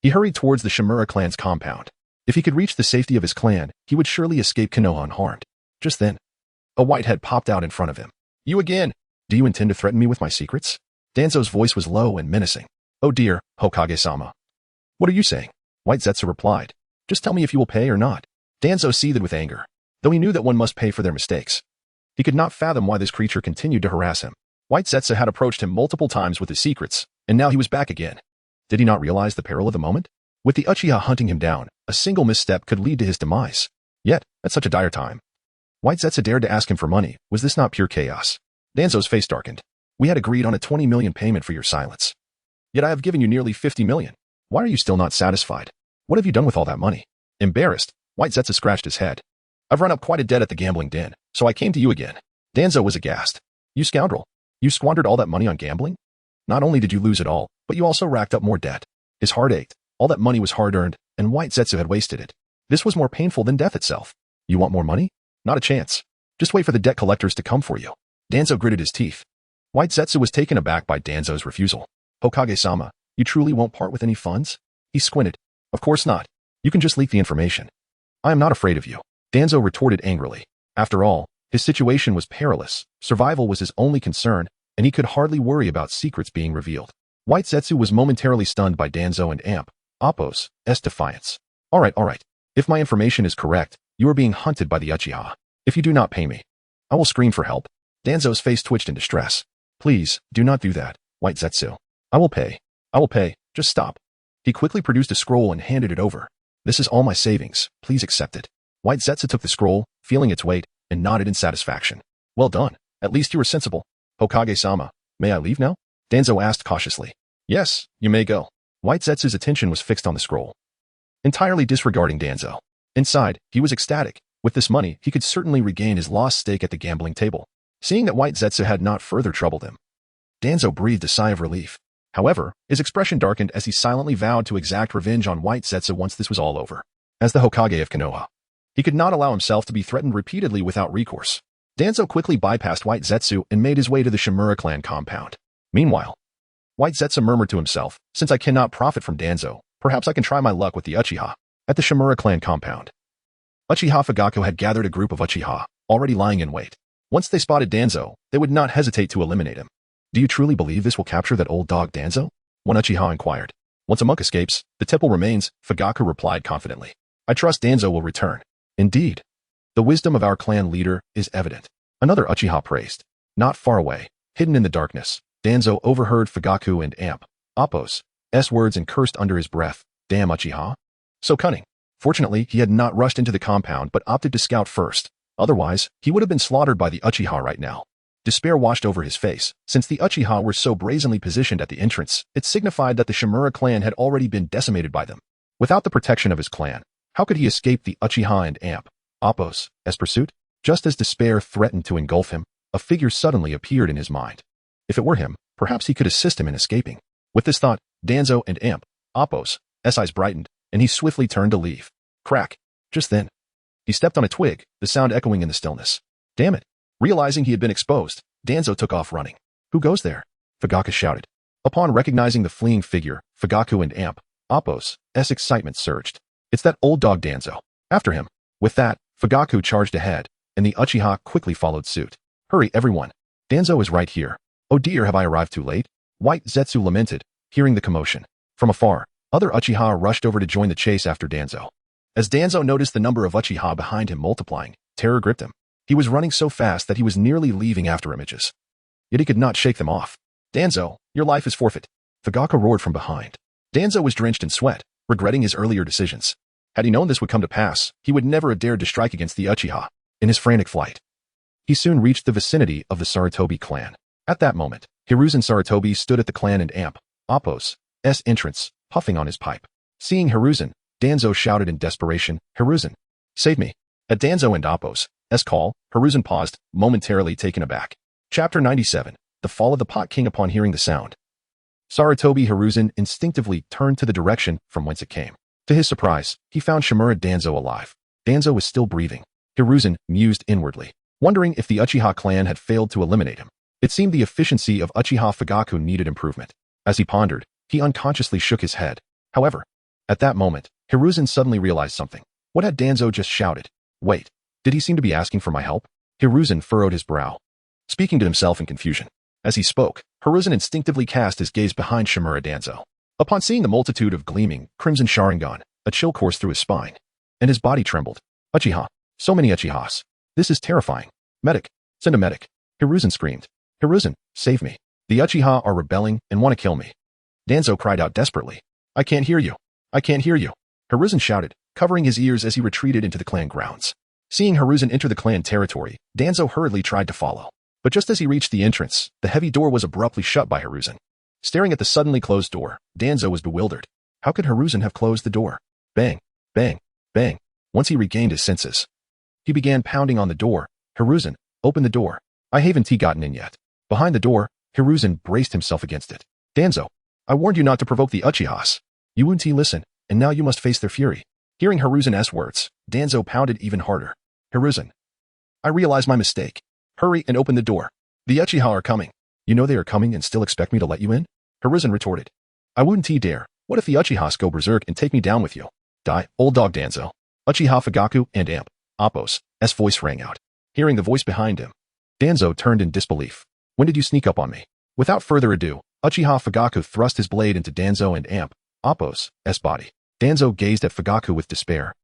he hurried towards the Shimura clan's compound. If he could reach the safety of his clan, he would surely escape Konoha unharmed. Just then, a white head popped out in front of him. "You again? Do you intend to threaten me with my secrets?" Danzo's voice was low and menacing. "Oh dear, Hokage-sama. What are you saying?" White Zetsu replied. "Just tell me if you will pay or not." Danzo seethed with anger, though he knew that one must pay for their mistakes. He could not fathom why this creature continued to harass him. White Zetsu had approached him multiple times with his secrets, and now he was back again. Did he not realize the peril of the moment? With the Uchiha hunting him down, a single misstep could lead to his demise. Yet, at such a dire time, White Zetsu dared to ask him for money. Was this not pure chaos? Danzo's face darkened. We had agreed on a 20 million payment for your silence. Yet I have given you nearly 50 million. Why are you still not satisfied? What have you done with all that money? Embarrassed, White Zetsu scratched his head. I've run up quite a debt at the gambling den, so I came to you again. Danzo was aghast. You scoundrel. You squandered all that money on gambling? Not only did you lose it all, but you also racked up more debt. His heart ached. All that money was hard-earned, and White Zetsu had wasted it. This was more painful than death itself. You want more money? Not a chance. Just wait for the debt collectors to come for you. Danzo gritted his teeth. White Zetsu was taken aback by Danzo's refusal. Hokage-sama, you truly won't part with any funds? He squinted. Of course not. You can just leak the information. I am not afraid of you. Danzo retorted angrily. After all, his situation was perilous. Survival was his only concern, and he could hardly worry about secrets being revealed. White Zetsu was momentarily stunned by Danzo and Appo's defiance. All right. If my information is correct, you are being hunted by the Uchiha. If you do not pay me, I will scream for help. Danzo's face twitched in distress. Please, do not do that, White Zetsu. I will pay. Just stop. He quickly produced a scroll and handed it over. This is all my savings. Please accept it. White Zetsu took the scroll, feeling its weight, and nodded in satisfaction. Well done. At least you were sensible. Hokage-sama, may I leave now? Danzo asked cautiously. Yes, you may go. White Zetsu's attention was fixed on the scroll, entirely disregarding Danzo. Inside, he was ecstatic. With this money, he could certainly regain his lost stake at the gambling table. Seeing that White Zetsu had not further troubled him, Danzo breathed a sigh of relief. However, his expression darkened as he silently vowed to exact revenge on White Zetsu once this was all over. As the Hokage of Konoha, he could not allow himself to be threatened repeatedly without recourse. Danzo quickly bypassed White Zetsu and made his way to the Shimura clan compound. Meanwhile, White Zetsu murmured to himself, since I cannot profit from Danzo, perhaps I can try my luck with the Uchiha. At the Shimura clan compound, Uchiha Fugaku had gathered a group of Uchiha, already lying in wait. Once they spotted Danzo, they would not hesitate to eliminate him. Do you truly believe this will capture that old dog Danzo? One Uchiha inquired. Once a monk escapes, the temple remains, Fugaku replied confidently. I trust Danzo will return. Indeed. The wisdom of our clan leader is evident. Another Uchiha praised. Not far away, hidden in the darkness, Danzo overheard Fugaku and Appo's words and cursed under his breath. Damn Uchiha. So cunning. Fortunately, he had not rushed into the compound but opted to scout first. Otherwise, he would have been slaughtered by the Uchiha right now. Despair washed over his face. Since the Uchiha were so brazenly positioned at the entrance, it signified that the Shimura clan had already been decimated by them. Without the protection of his clan, how could he escape the Uchiha and Appo's pursuit? Just as despair threatened to engulf him, a figure suddenly appeared in his mind. If it were him, perhaps he could assist him in escaping. With this thought, Danzo and Appo's eyes brightened, and he swiftly turned to leave. Crack. Just then, he stepped on a twig, the sound echoing in the stillness. Damn it. Realizing he had been exposed, Danzo took off running. Who goes there? Fugaku shouted. Upon recognizing the fleeing figure, Fugaku and Appo's excitement surged. It's that old dog Danzo. After him. With that, Fugaku charged ahead, and the Uchiha quickly followed suit. Hurry, everyone. Danzo is right here. Oh dear, have I arrived too late? White Zetsu lamented, hearing the commotion. From afar, other Uchiha rushed over to join the chase after Danzo. As Danzo noticed the number of Uchiha behind him multiplying, terror gripped him. He was running so fast that he was nearly leaving after images. Yet he could not shake them off. Danzo, your life is forfeit. Fugaku roared from behind. Danzo was drenched in sweat, regretting his earlier decisions. Had he known this would come to pass, he would never have dared to strike against the Uchiha. In his frantic flight, he soon reached the vicinity of the Sarutobi clan. At that moment, Hiruzen Sarutobi stood at the clan and Appo's entrance, puffing on his pipe. Seeing Hiruzen, Danzo shouted in desperation, Hiruzen, save me. At Danzo and Appo's call, Hiruzen paused, momentarily taken aback. Chapter 97, The Fall of the Pot King. Upon hearing the sound, Sarutobi Hiruzen instinctively turned to the direction from whence it came. To his surprise, he found Shimura Danzo alive. Danzo was still breathing. Hiruzen mused inwardly, wondering if the Uchiha clan had failed to eliminate him. It seemed the efficiency of Uchiha Fugaku needed improvement. As he pondered, he unconsciously shook his head. However, at that moment, Hiruzen suddenly realized something. What had Danzo just shouted? Wait, did he seem to be asking for my help? Hiruzen furrowed his brow, speaking to himself in confusion. As he spoke, Hiruzen instinctively cast his gaze behind Shimura Danzo. Upon seeing the multitude of gleaming, crimson Sharingan, a chill coursed through his spine, and his body trembled. Uchiha. So many Uchihas. This is terrifying. Medic. Send a medic. Hiruzen screamed. Hiruzen, save me. The Uchiha are rebelling and want to kill me. Danzo cried out desperately. I can't hear you. I can't hear you. Hiruzen shouted, covering his ears as he retreated into the clan grounds. Seeing Hiruzen enter the clan territory, Danzo hurriedly tried to follow. But just as he reached the entrance, the heavy door was abruptly shut by Hiruzen. Staring at the suddenly closed door, Danzo was bewildered. How could Hiruzen have closed the door? Bang, bang, bang. Once he regained his senses, he began pounding on the door. Hiruzen, open the door. I haven't gotten in yet. Behind the door, Hiruzen braced himself against it. Danzo, I warned you not to provoke the Uchihas. You wouldn't listen, and now you must face their fury. Hearing Hiruzen's words, Danzo pounded even harder. Hiruzen, I realize my mistake. Hurry and open the door. The Uchiha are coming. You know they are coming and still expect me to let you in? Hiruzen retorted. I wouldn't dare. What if the Uchihas go berserk and take me down with you? Die, old dog Danzo. Uchiha Fugaku and Amp. Appo's voice rang out. Hearing the voice behind him, Danzo turned in disbelief. When did you sneak up on me? Without further ado, Uchiha Fugaku thrust his blade into Danzo and Amp. Appo's body. Danzo gazed at Fugaku with despair.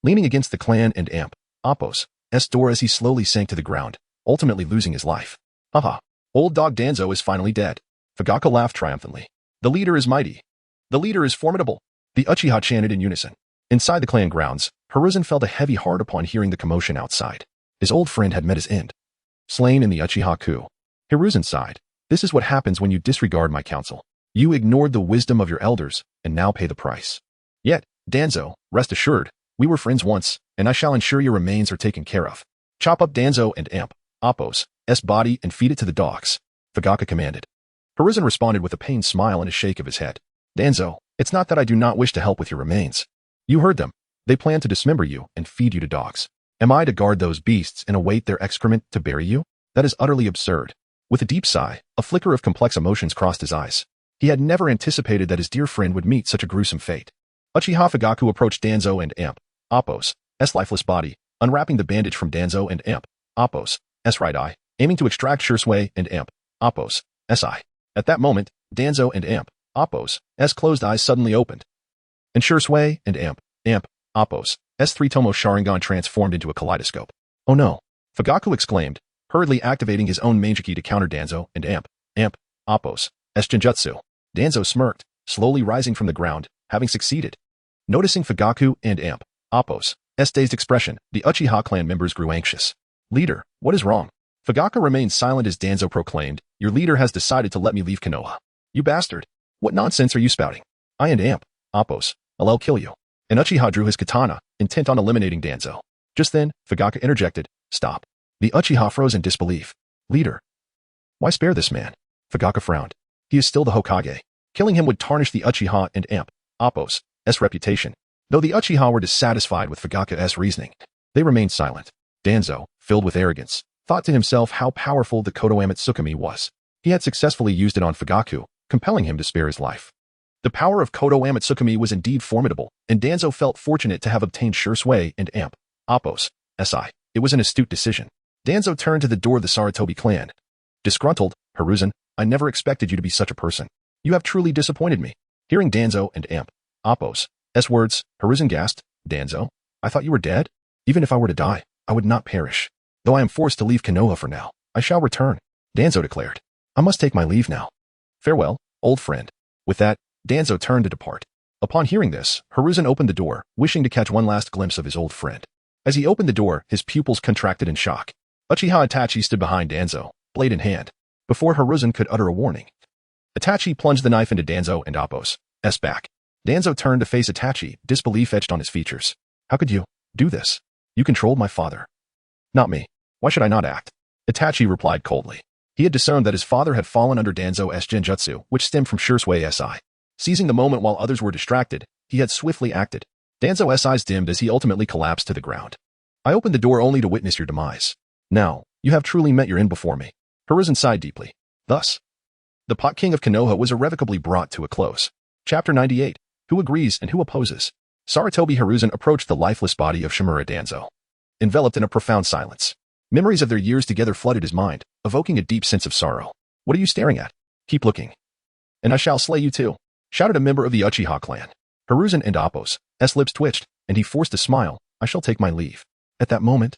Leaning against the clan and Amp. Appo's door as he slowly sank to the ground, ultimately losing his life. Haha. Old dog Danzo is finally dead. Fugaku laughed triumphantly. The leader is mighty. The leader is formidable. The Uchiha chanted in unison. Inside the clan grounds, Hiruzen felt a heavy heart upon hearing the commotion outside. His old friend had met his end. Slain in the Uchiha coup. Hiruzen sighed. This is what happens when you disregard my counsel. You ignored the wisdom of your elders, and now pay the price. Yet, Danzo, rest assured, we were friends once, and I shall ensure your remains are taken care of. Chop up Danzo and Amp. Appo's body and feed it to the dogs. Fugaku commanded. Hiruzen responded with a pained smile and a shake of his head. Danzo, it's not that I do not wish to help with your remains. You heard them. They plan to dismember you and feed you to dogs. Am I to guard those beasts and await their excrement to bury you? That is utterly absurd. With a deep sigh, a flicker of complex emotions crossed his eyes. He had never anticipated that his dear friend would meet such a gruesome fate. Uchiha Fugaku approached Danzo and Amp. Appo's lifeless body, unwrapping the bandage from Danzo and Amp. Appo's right eye, aiming to extract Shursui and Amp. Appo's eye. At that moment, Danzo and Amp. Appo's closed eyes suddenly opened. And Shursui and Amp. Appo's three-tomo Sharingan transformed into a kaleidoscope. Oh no! Fugaku exclaimed, hurriedly activating his own Manjiki to counter Danzo and Amp. Appo's Genjutsu. Danzo smirked, slowly rising from the ground, having succeeded. Noticing Fugaku and Amp. Appo's dazed expression, the Uchiha clan members grew anxious. Leader, what is wrong? Fugaku remained silent as Danzo proclaimed, your leader has decided to let me leave Konoha. You bastard! What nonsense are you spouting? I and Amp. Appo's I'll kill you. And Uchiha drew his katana, intent on eliminating Danzo. Just then, Fugaku interjected, stop. The Uchiha froze in disbelief. Leader. Why spare this man? Fugaku frowned. He is still the Hokage. Killing him would tarnish the Uchiha and Amp. Appo's reputation. Though the Uchiha were dissatisfied with Fugaku's reasoning, they remained silent. Danzo, filled with arrogance, thought to himself how powerful the Kodoame Tsukumi was. He had successfully used it on Fugaku, compelling him to spare his life. The power of Kodoame Tsukumi was indeed formidable, and Danzo felt fortunate to have obtained Shursui and Amp. Appo's It was an astute decision. Danzo turned to the door of the Sarutobi clan. Disgruntled, Hiruzen, I never expected you to be such a person. You have truly disappointed me. Hearing Danzo and Amp. Appo's words, Hiruzen gasped, Danzo, I thought you were dead? Even if I were to die, I would not perish. Though I am forced to leave Konoha for now, I shall return. Danzo declared. I must take my leave now. Farewell, old friend. With that, Danzo turned to depart. Upon hearing this, Hiruzen opened the door, wishing to catch one last glimpse of his old friend. As he opened the door, his pupils contracted in shock. Uchiha Itachi stood behind Danzo, blade in hand. Before Hiruzen could utter a warning, Itachi plunged the knife into Danzo and Appo's back. Danzo turned to face Itachi, disbelief etched on his features. How could you do this? You controlled my father. Not me. Why should I not act? Itachi replied coldly. He had discerned that his father had fallen under Danzo's genjutsu, which stemmed from Shursui SI. Seizing the moment while others were distracted, he had swiftly acted. Danzo's eyes dimmed as he ultimately collapsed to the ground. I opened the door only to witness your demise. Now, you have truly met your end before me. Hiruzen sighed deeply. Thus, the Pot King of Konoha was irrevocably brought to a close. Chapter 98. Who agrees and who opposes? Sarutobi Hiruzen approached the lifeless body of Shimura Danzo. Enveloped in a profound silence, memories of their years together flooded his mind, evoking a deep sense of sorrow. What are you staring at? Keep looking. And I shall slay you too, shouted a member of the Uchiha clan. Hiruzen and Appo's lips twitched, and he forced a smile. I shall take my leave. At that moment,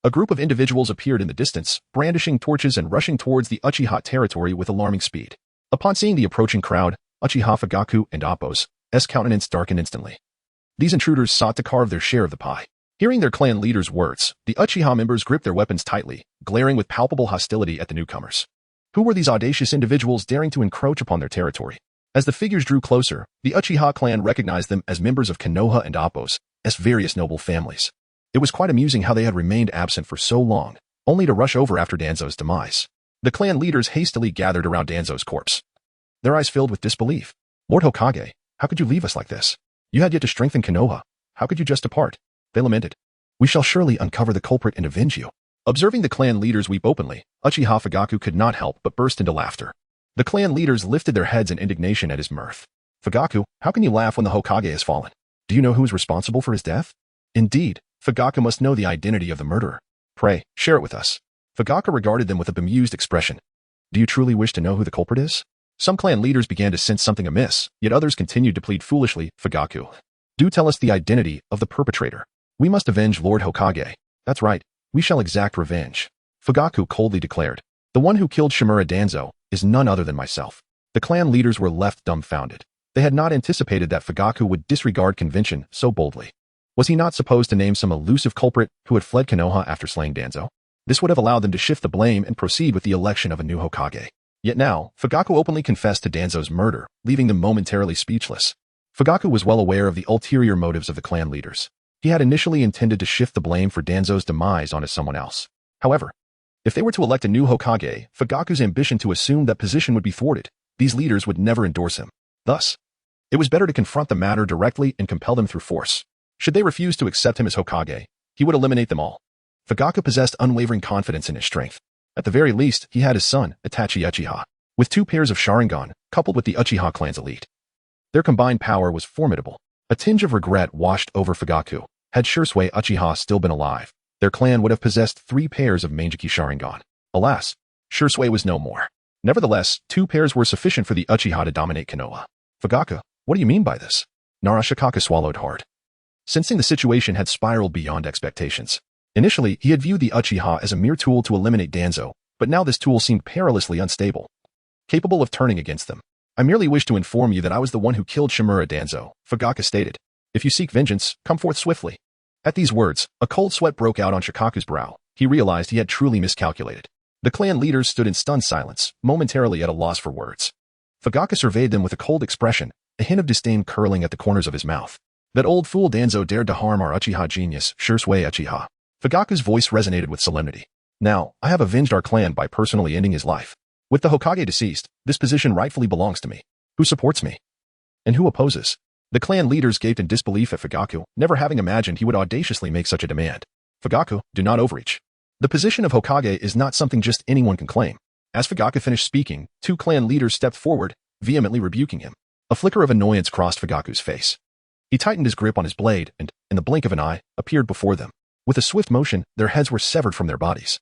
a group of individuals appeared in the distance, brandishing torches and rushing towards the Uchiha territory with alarming speed. Upon seeing the approaching crowd, Uchiha Fugaku and Appo's countenance darkened instantly. These intruders sought to carve their share of the pie. Hearing their clan leader's words, the Uchiha members gripped their weapons tightly, glaring with palpable hostility at the newcomers. Who were these audacious individuals daring to encroach upon their territory? As the figures drew closer, the Uchiha clan recognized them as members of Konoha and Appos, as various noble families. It was quite amusing how they had remained absent for so long, only to rush over after Danzo's demise. The clan leaders hastily gathered around Danzo's corpse, their eyes filled with disbelief. Lord Hokage, how could you leave us like this? You had yet to strengthen Konoha. How could you just depart? They lamented. We shall surely uncover the culprit and avenge you. Observing the clan leaders weep openly, Uchiha Fugaku could not help but burst into laughter. The clan leaders lifted their heads in indignation at his mirth. Fugaku, how can you laugh when the Hokage has fallen? Do you know who is responsible for his death? Indeed, Fugaku must know the identity of the murderer. Pray, share it with us. Fugaku regarded them with a bemused expression. Do you truly wish to know who the culprit is? Some clan leaders began to sense something amiss, yet others continued to plead foolishly. Fugaku, do tell us the identity of the perpetrator. We must avenge Lord Hokage. That's right, we shall exact revenge. Fugaku coldly declared. The one who killed Shimura Danzo is none other than myself. The clan leaders were left dumbfounded. They had not anticipated that Fugaku would disregard convention so boldly. Was he not supposed to name some elusive culprit who had fled Konoha after slaying Danzo? This would have allowed them to shift the blame and proceed with the election of a new Hokage. Yet now, Fugaku openly confessed to Danzo's murder, leaving them momentarily speechless. Fugaku was well aware of the ulterior motives of the clan leaders. He had initially intended to shift the blame for Danzo's demise onto someone else. However, if they were to elect a new Hokage, Fugaku's ambition to assume that position would be thwarted. These leaders would never endorse him. Thus, it was better to confront the matter directly and compel them through force. Should they refuse to accept him as Hokage, he would eliminate them all. Fugaku possessed unwavering confidence in his strength. At the very least, he had his son, Itachi Uchiha, with 2 pairs of Sharingan, coupled with the Uchiha clan's elite. Their combined power was formidable. A tinge of regret washed over Fugaku. Had Shursui Uchiha still been alive, their clan would have possessed 3 pairs of Manjiki Sharingan. Alas, Shursui was no more. Nevertheless, 2 pairs were sufficient for the Uchiha to dominate Konoha. Fugaku, what do you mean by this? Narashikaka swallowed hard. Sensing the situation had spiraled beyond expectations. Initially, he had viewed the Uchiha as a mere tool to eliminate Danzo, but now this tool seemed perilously unstable, capable of turning against them. I merely wish to inform you that I was the one who killed Shimura Danzo, Fugaku stated. If you seek vengeance, come forth swiftly. At these words, a cold sweat broke out on Shikaku's brow. He realized he had truly miscalculated. The clan leaders stood in stunned silence, momentarily at a loss for words. Fugaku surveyed them with a cold expression, a hint of disdain curling at the corners of his mouth. That old fool Danzo dared to harm our Uchiha genius, Shursui Uchiha. Fugaku's voice resonated with solemnity. Now, I have avenged our clan by personally ending his life. With the Hokage deceased, this position rightfully belongs to me. Who supports me? And who opposes? The clan leaders gaped in disbelief at Fugaku, never having imagined he would audaciously make such a demand. Fugaku, do not overreach. The position of Hokage is not something just anyone can claim. As Fugaku finished speaking, 2 clan leaders stepped forward, vehemently rebuking him. A flicker of annoyance crossed Fugaku's face. He tightened his grip on his blade and, in the blink of an eye, appeared before them. With a swift motion, their heads were severed from their bodies.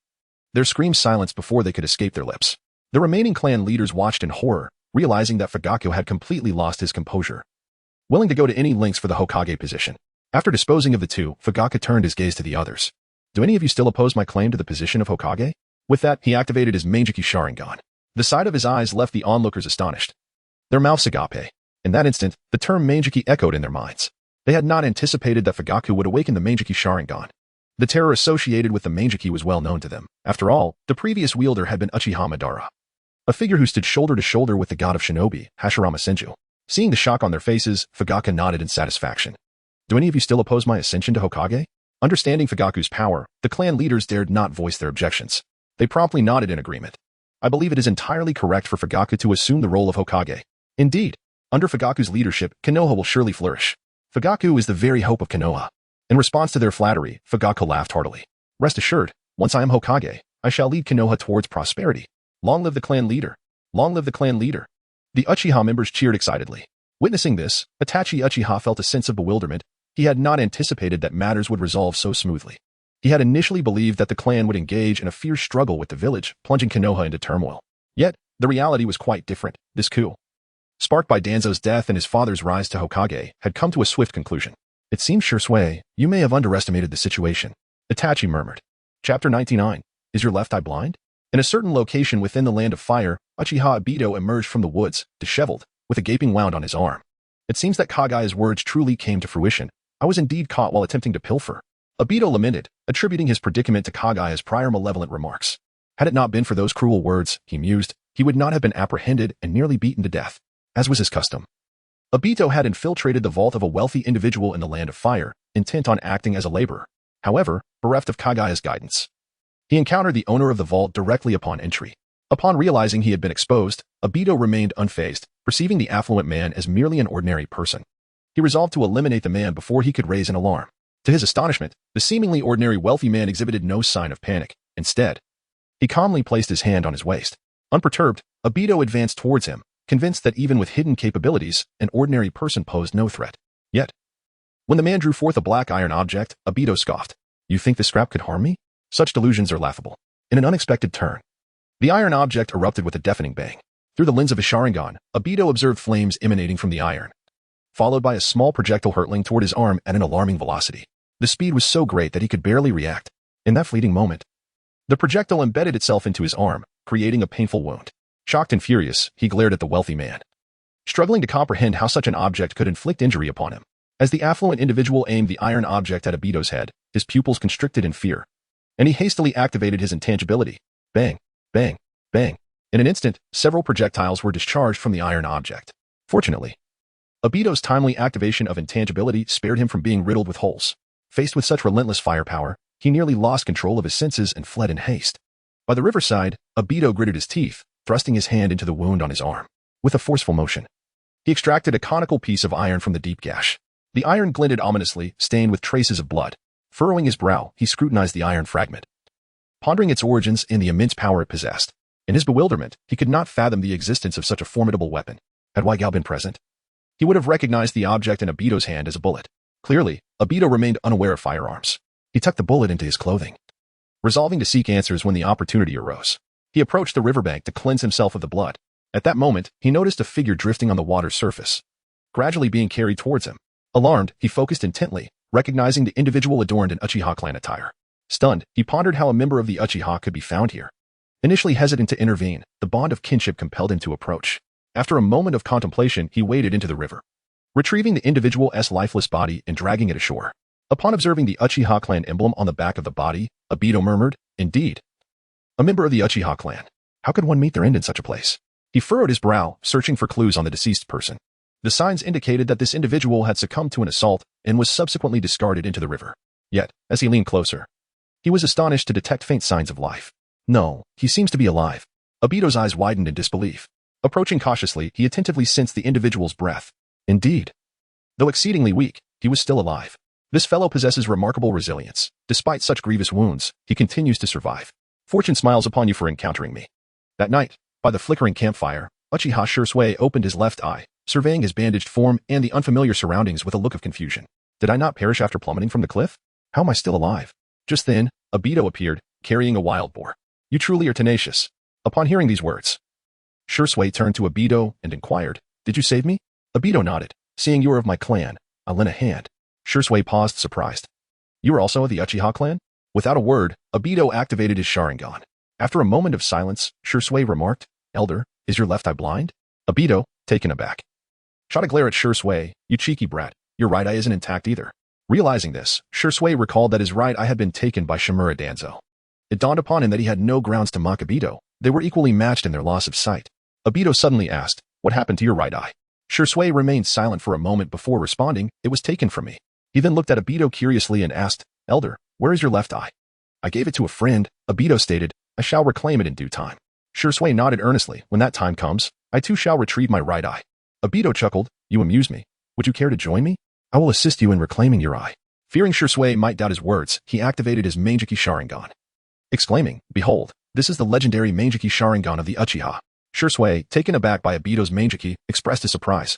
Their screams silenced before they could escape their lips. The remaining clan leaders watched in horror, realizing that Fugaku had completely lost his composure. Willing to go to any lengths for the Hokage position. After disposing of the 2, Fugaku turned his gaze to the others. Do any of you still oppose my claim to the position of Hokage? With that, he activated his Manjiki Sharingan. The side of his eyes left the onlookers astonished. Their mouths agape. In that instant, the term Manjiki echoed in their minds. They had not anticipated that Fugaku would awaken the Manjiki Sharingan. The terror associated with the Manjiki was well known to them. After all, the previous wielder had been Uchiha Madara, a figure who stood shoulder to shoulder with the god of shinobi, Hashirama Senju. Seeing the shock on their faces, Fugaku nodded in satisfaction. Do any of you still oppose my ascension to Hokage? Understanding Fugaku's power, the clan leaders dared not voice their objections. They promptly nodded in agreement. I believe it is entirely correct for Fugaku to assume the role of Hokage. Indeed, under Fugaku's leadership, Konoha will surely flourish. Fugaku is the very hope of Konoha. In response to their flattery, Fugaku laughed heartily. Rest assured, once I am Hokage, I shall lead Konoha towards prosperity. Long live the clan leader. Long live the clan leader. The Uchiha members cheered excitedly. Witnessing this, Itachi Uchiha felt a sense of bewilderment. He had not anticipated that matters would resolve so smoothly. He had initially believed that the clan would engage in a fierce struggle with the village, plunging Konoha into turmoil. Yet, the reality was quite different. This coup, sparked by Danzo's death and his father's rise to Hokage, had come to a swift conclusion. It seems, Shursui, you may have underestimated the situation, Itachi murmured. Chapter 99. Is your left eye blind? In a certain location within the Land of Fire, Uchiha Obito emerged from the woods, disheveled, with a gaping wound on his arm. It seems that Kagai's words truly came to fruition. I was indeed caught while attempting to pilfer. Obito lamented, attributing his predicament to Kagaya's prior malevolent remarks. Had it not been for those cruel words, he mused, he would not have been apprehended and nearly beaten to death, as was his custom. Obito had infiltrated the vault of a wealthy individual in the Land of Fire, intent on acting as a laborer. However, bereft of Kagaya's guidance, he encountered the owner of the vault directly upon entry. Upon realizing he had been exposed, Obito remained unfazed, perceiving the affluent man as merely an ordinary person. He resolved to eliminate the man before he could raise an alarm. To his astonishment, the seemingly ordinary wealthy man exhibited no sign of panic. Instead, he calmly placed his hand on his waist. Unperturbed, Obito advanced towards him, convinced that even with hidden capabilities, an ordinary person posed no threat. Yet, when the man drew forth a black iron object, Obito scoffed. "You think the scrap could harm me? Such delusions are laughable." In an unexpected turn, the iron object erupted with a deafening bang. Through the lens of his Sharingan, Obito observed flames emanating from the iron, followed by a small projectile hurtling toward his arm at an alarming velocity. The speed was so great that he could barely react. In that fleeting moment, the projectile embedded itself into his arm, creating a painful wound. Shocked and furious, he glared at the wealthy man, struggling to comprehend how such an object could inflict injury upon him. As the affluent individual aimed the iron object at Obito's head, his pupils constricted in fear, and he hastily activated his intangibility. Bang, bang, bang. In an instant, several projectiles were discharged from the iron object. Fortunately, Obito's timely activation of intangibility spared him from being riddled with holes. Faced with such relentless firepower, he nearly lost control of his senses and fled in haste. By the riverside, Obito gritted his teeth, thrusting his hand into the wound on his arm. With a forceful motion, he extracted a conical piece of iron from the deep gash. The iron glinted ominously, stained with traces of blood. Furrowing his brow, he scrutinized the iron fragment, pondering its origins and the immense power it possessed. In his bewilderment, he could not fathom the existence of such a formidable weapon. Had Weigao been present, he would have recognized the object in Obito's hand as a bullet. Clearly, Obito remained unaware of firearms. He tucked the bullet into his clothing, resolving to seek answers when the opportunity arose. He approached the riverbank to cleanse himself of the blood. At that moment, he noticed a figure drifting on the water's surface, gradually being carried towards him. Alarmed, he focused intently, recognizing the individual adorned in Uchiha clan attire. Stunned, he pondered how a member of the Uchiha could be found here. Initially hesitant to intervene, the bond of kinship compelled him to approach. After a moment of contemplation, he waded into the river, retrieving the individual's lifeless body and dragging it ashore. Upon observing the Uchiha clan emblem on the back of the body, Obito murmured, "Indeed, a member of the Uchiha clan. How could one meet their end in such a place?" He furrowed his brow, searching for clues on the deceased person. The signs indicated that this individual had succumbed to an assault and was subsequently discarded into the river. Yet, as he leaned closer, he was astonished to detect faint signs of life. "No, he seems to be alive." Obito's eyes widened in disbelief. Approaching cautiously, he attentively sensed the individual's breath. Indeed, though exceedingly weak, he was still alive. This fellow possesses remarkable resilience. Despite such grievous wounds, he continues to survive. Fortune smiles upon you for encountering me. That night, by the flickering campfire, Uchiha Shursui opened his left eye, surveying his bandaged form and the unfamiliar surroundings with a look of confusion. Did I not perish after plummeting from the cliff? How am I still alive? Just then, Obito appeared, carrying a wild boar. You truly are tenacious. Upon hearing these words, Shursui turned to Obito and inquired, Did you save me? Obito nodded. Seeing you are of my clan, I'll lend a hand. Shursui paused, surprised. You are also of the Uchiha clan? Without a word, Obito activated his Sharingan. After a moment of silence, Shursui remarked, Elder, is your left eye blind? Obito, taken aback, shot a glare at Shursui. You cheeky brat, your right eye isn't intact either. Realizing this, Shursui recalled that his right eye had been taken by Shimura Danzo. It dawned upon him that he had no grounds to mock Obito. They were equally matched in their loss of sight. Obito suddenly asked, What happened to your right eye? Shursui remained silent for a moment before responding, It was taken from me. He then looked at Obito curiously and asked, Elder, where is your left eye? I gave it to a friend, Obito stated. I shall reclaim it in due time. Shursui nodded earnestly. When that time comes, I too shall retrieve my right eye. Obito chuckled, You amuse me. Would you care to join me? I will assist you in reclaiming your eye. Fearing Shursui might doubt his words, he activated his Manjiki Sharingan, exclaiming, Behold, this is the legendary Manjiki Sharingan of the Uchiha. Shursui, taken aback by Obito's Manjiki, expressed his surprise.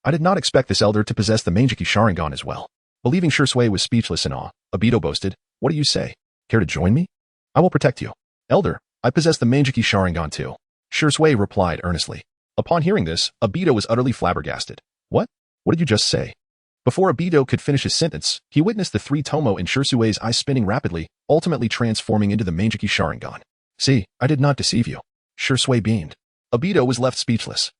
I did not expect this elder to possess the Manjiki Sharingan as well. Believing Shursui was speechless in awe, Obito boasted, What do you say? Care to join me? I will protect you. Elder, I possess the Manjiki Sharingan too. Shursui replied earnestly. Upon hearing this, Obito was utterly flabbergasted. What? What did you just say? Before Obito could finish his sentence, he witnessed the three tomo in Shursui's eyes spinning rapidly, ultimately transforming into the Manjiki Sharingan. See, I did not deceive you. Shursui beamed. Obito was left speechless.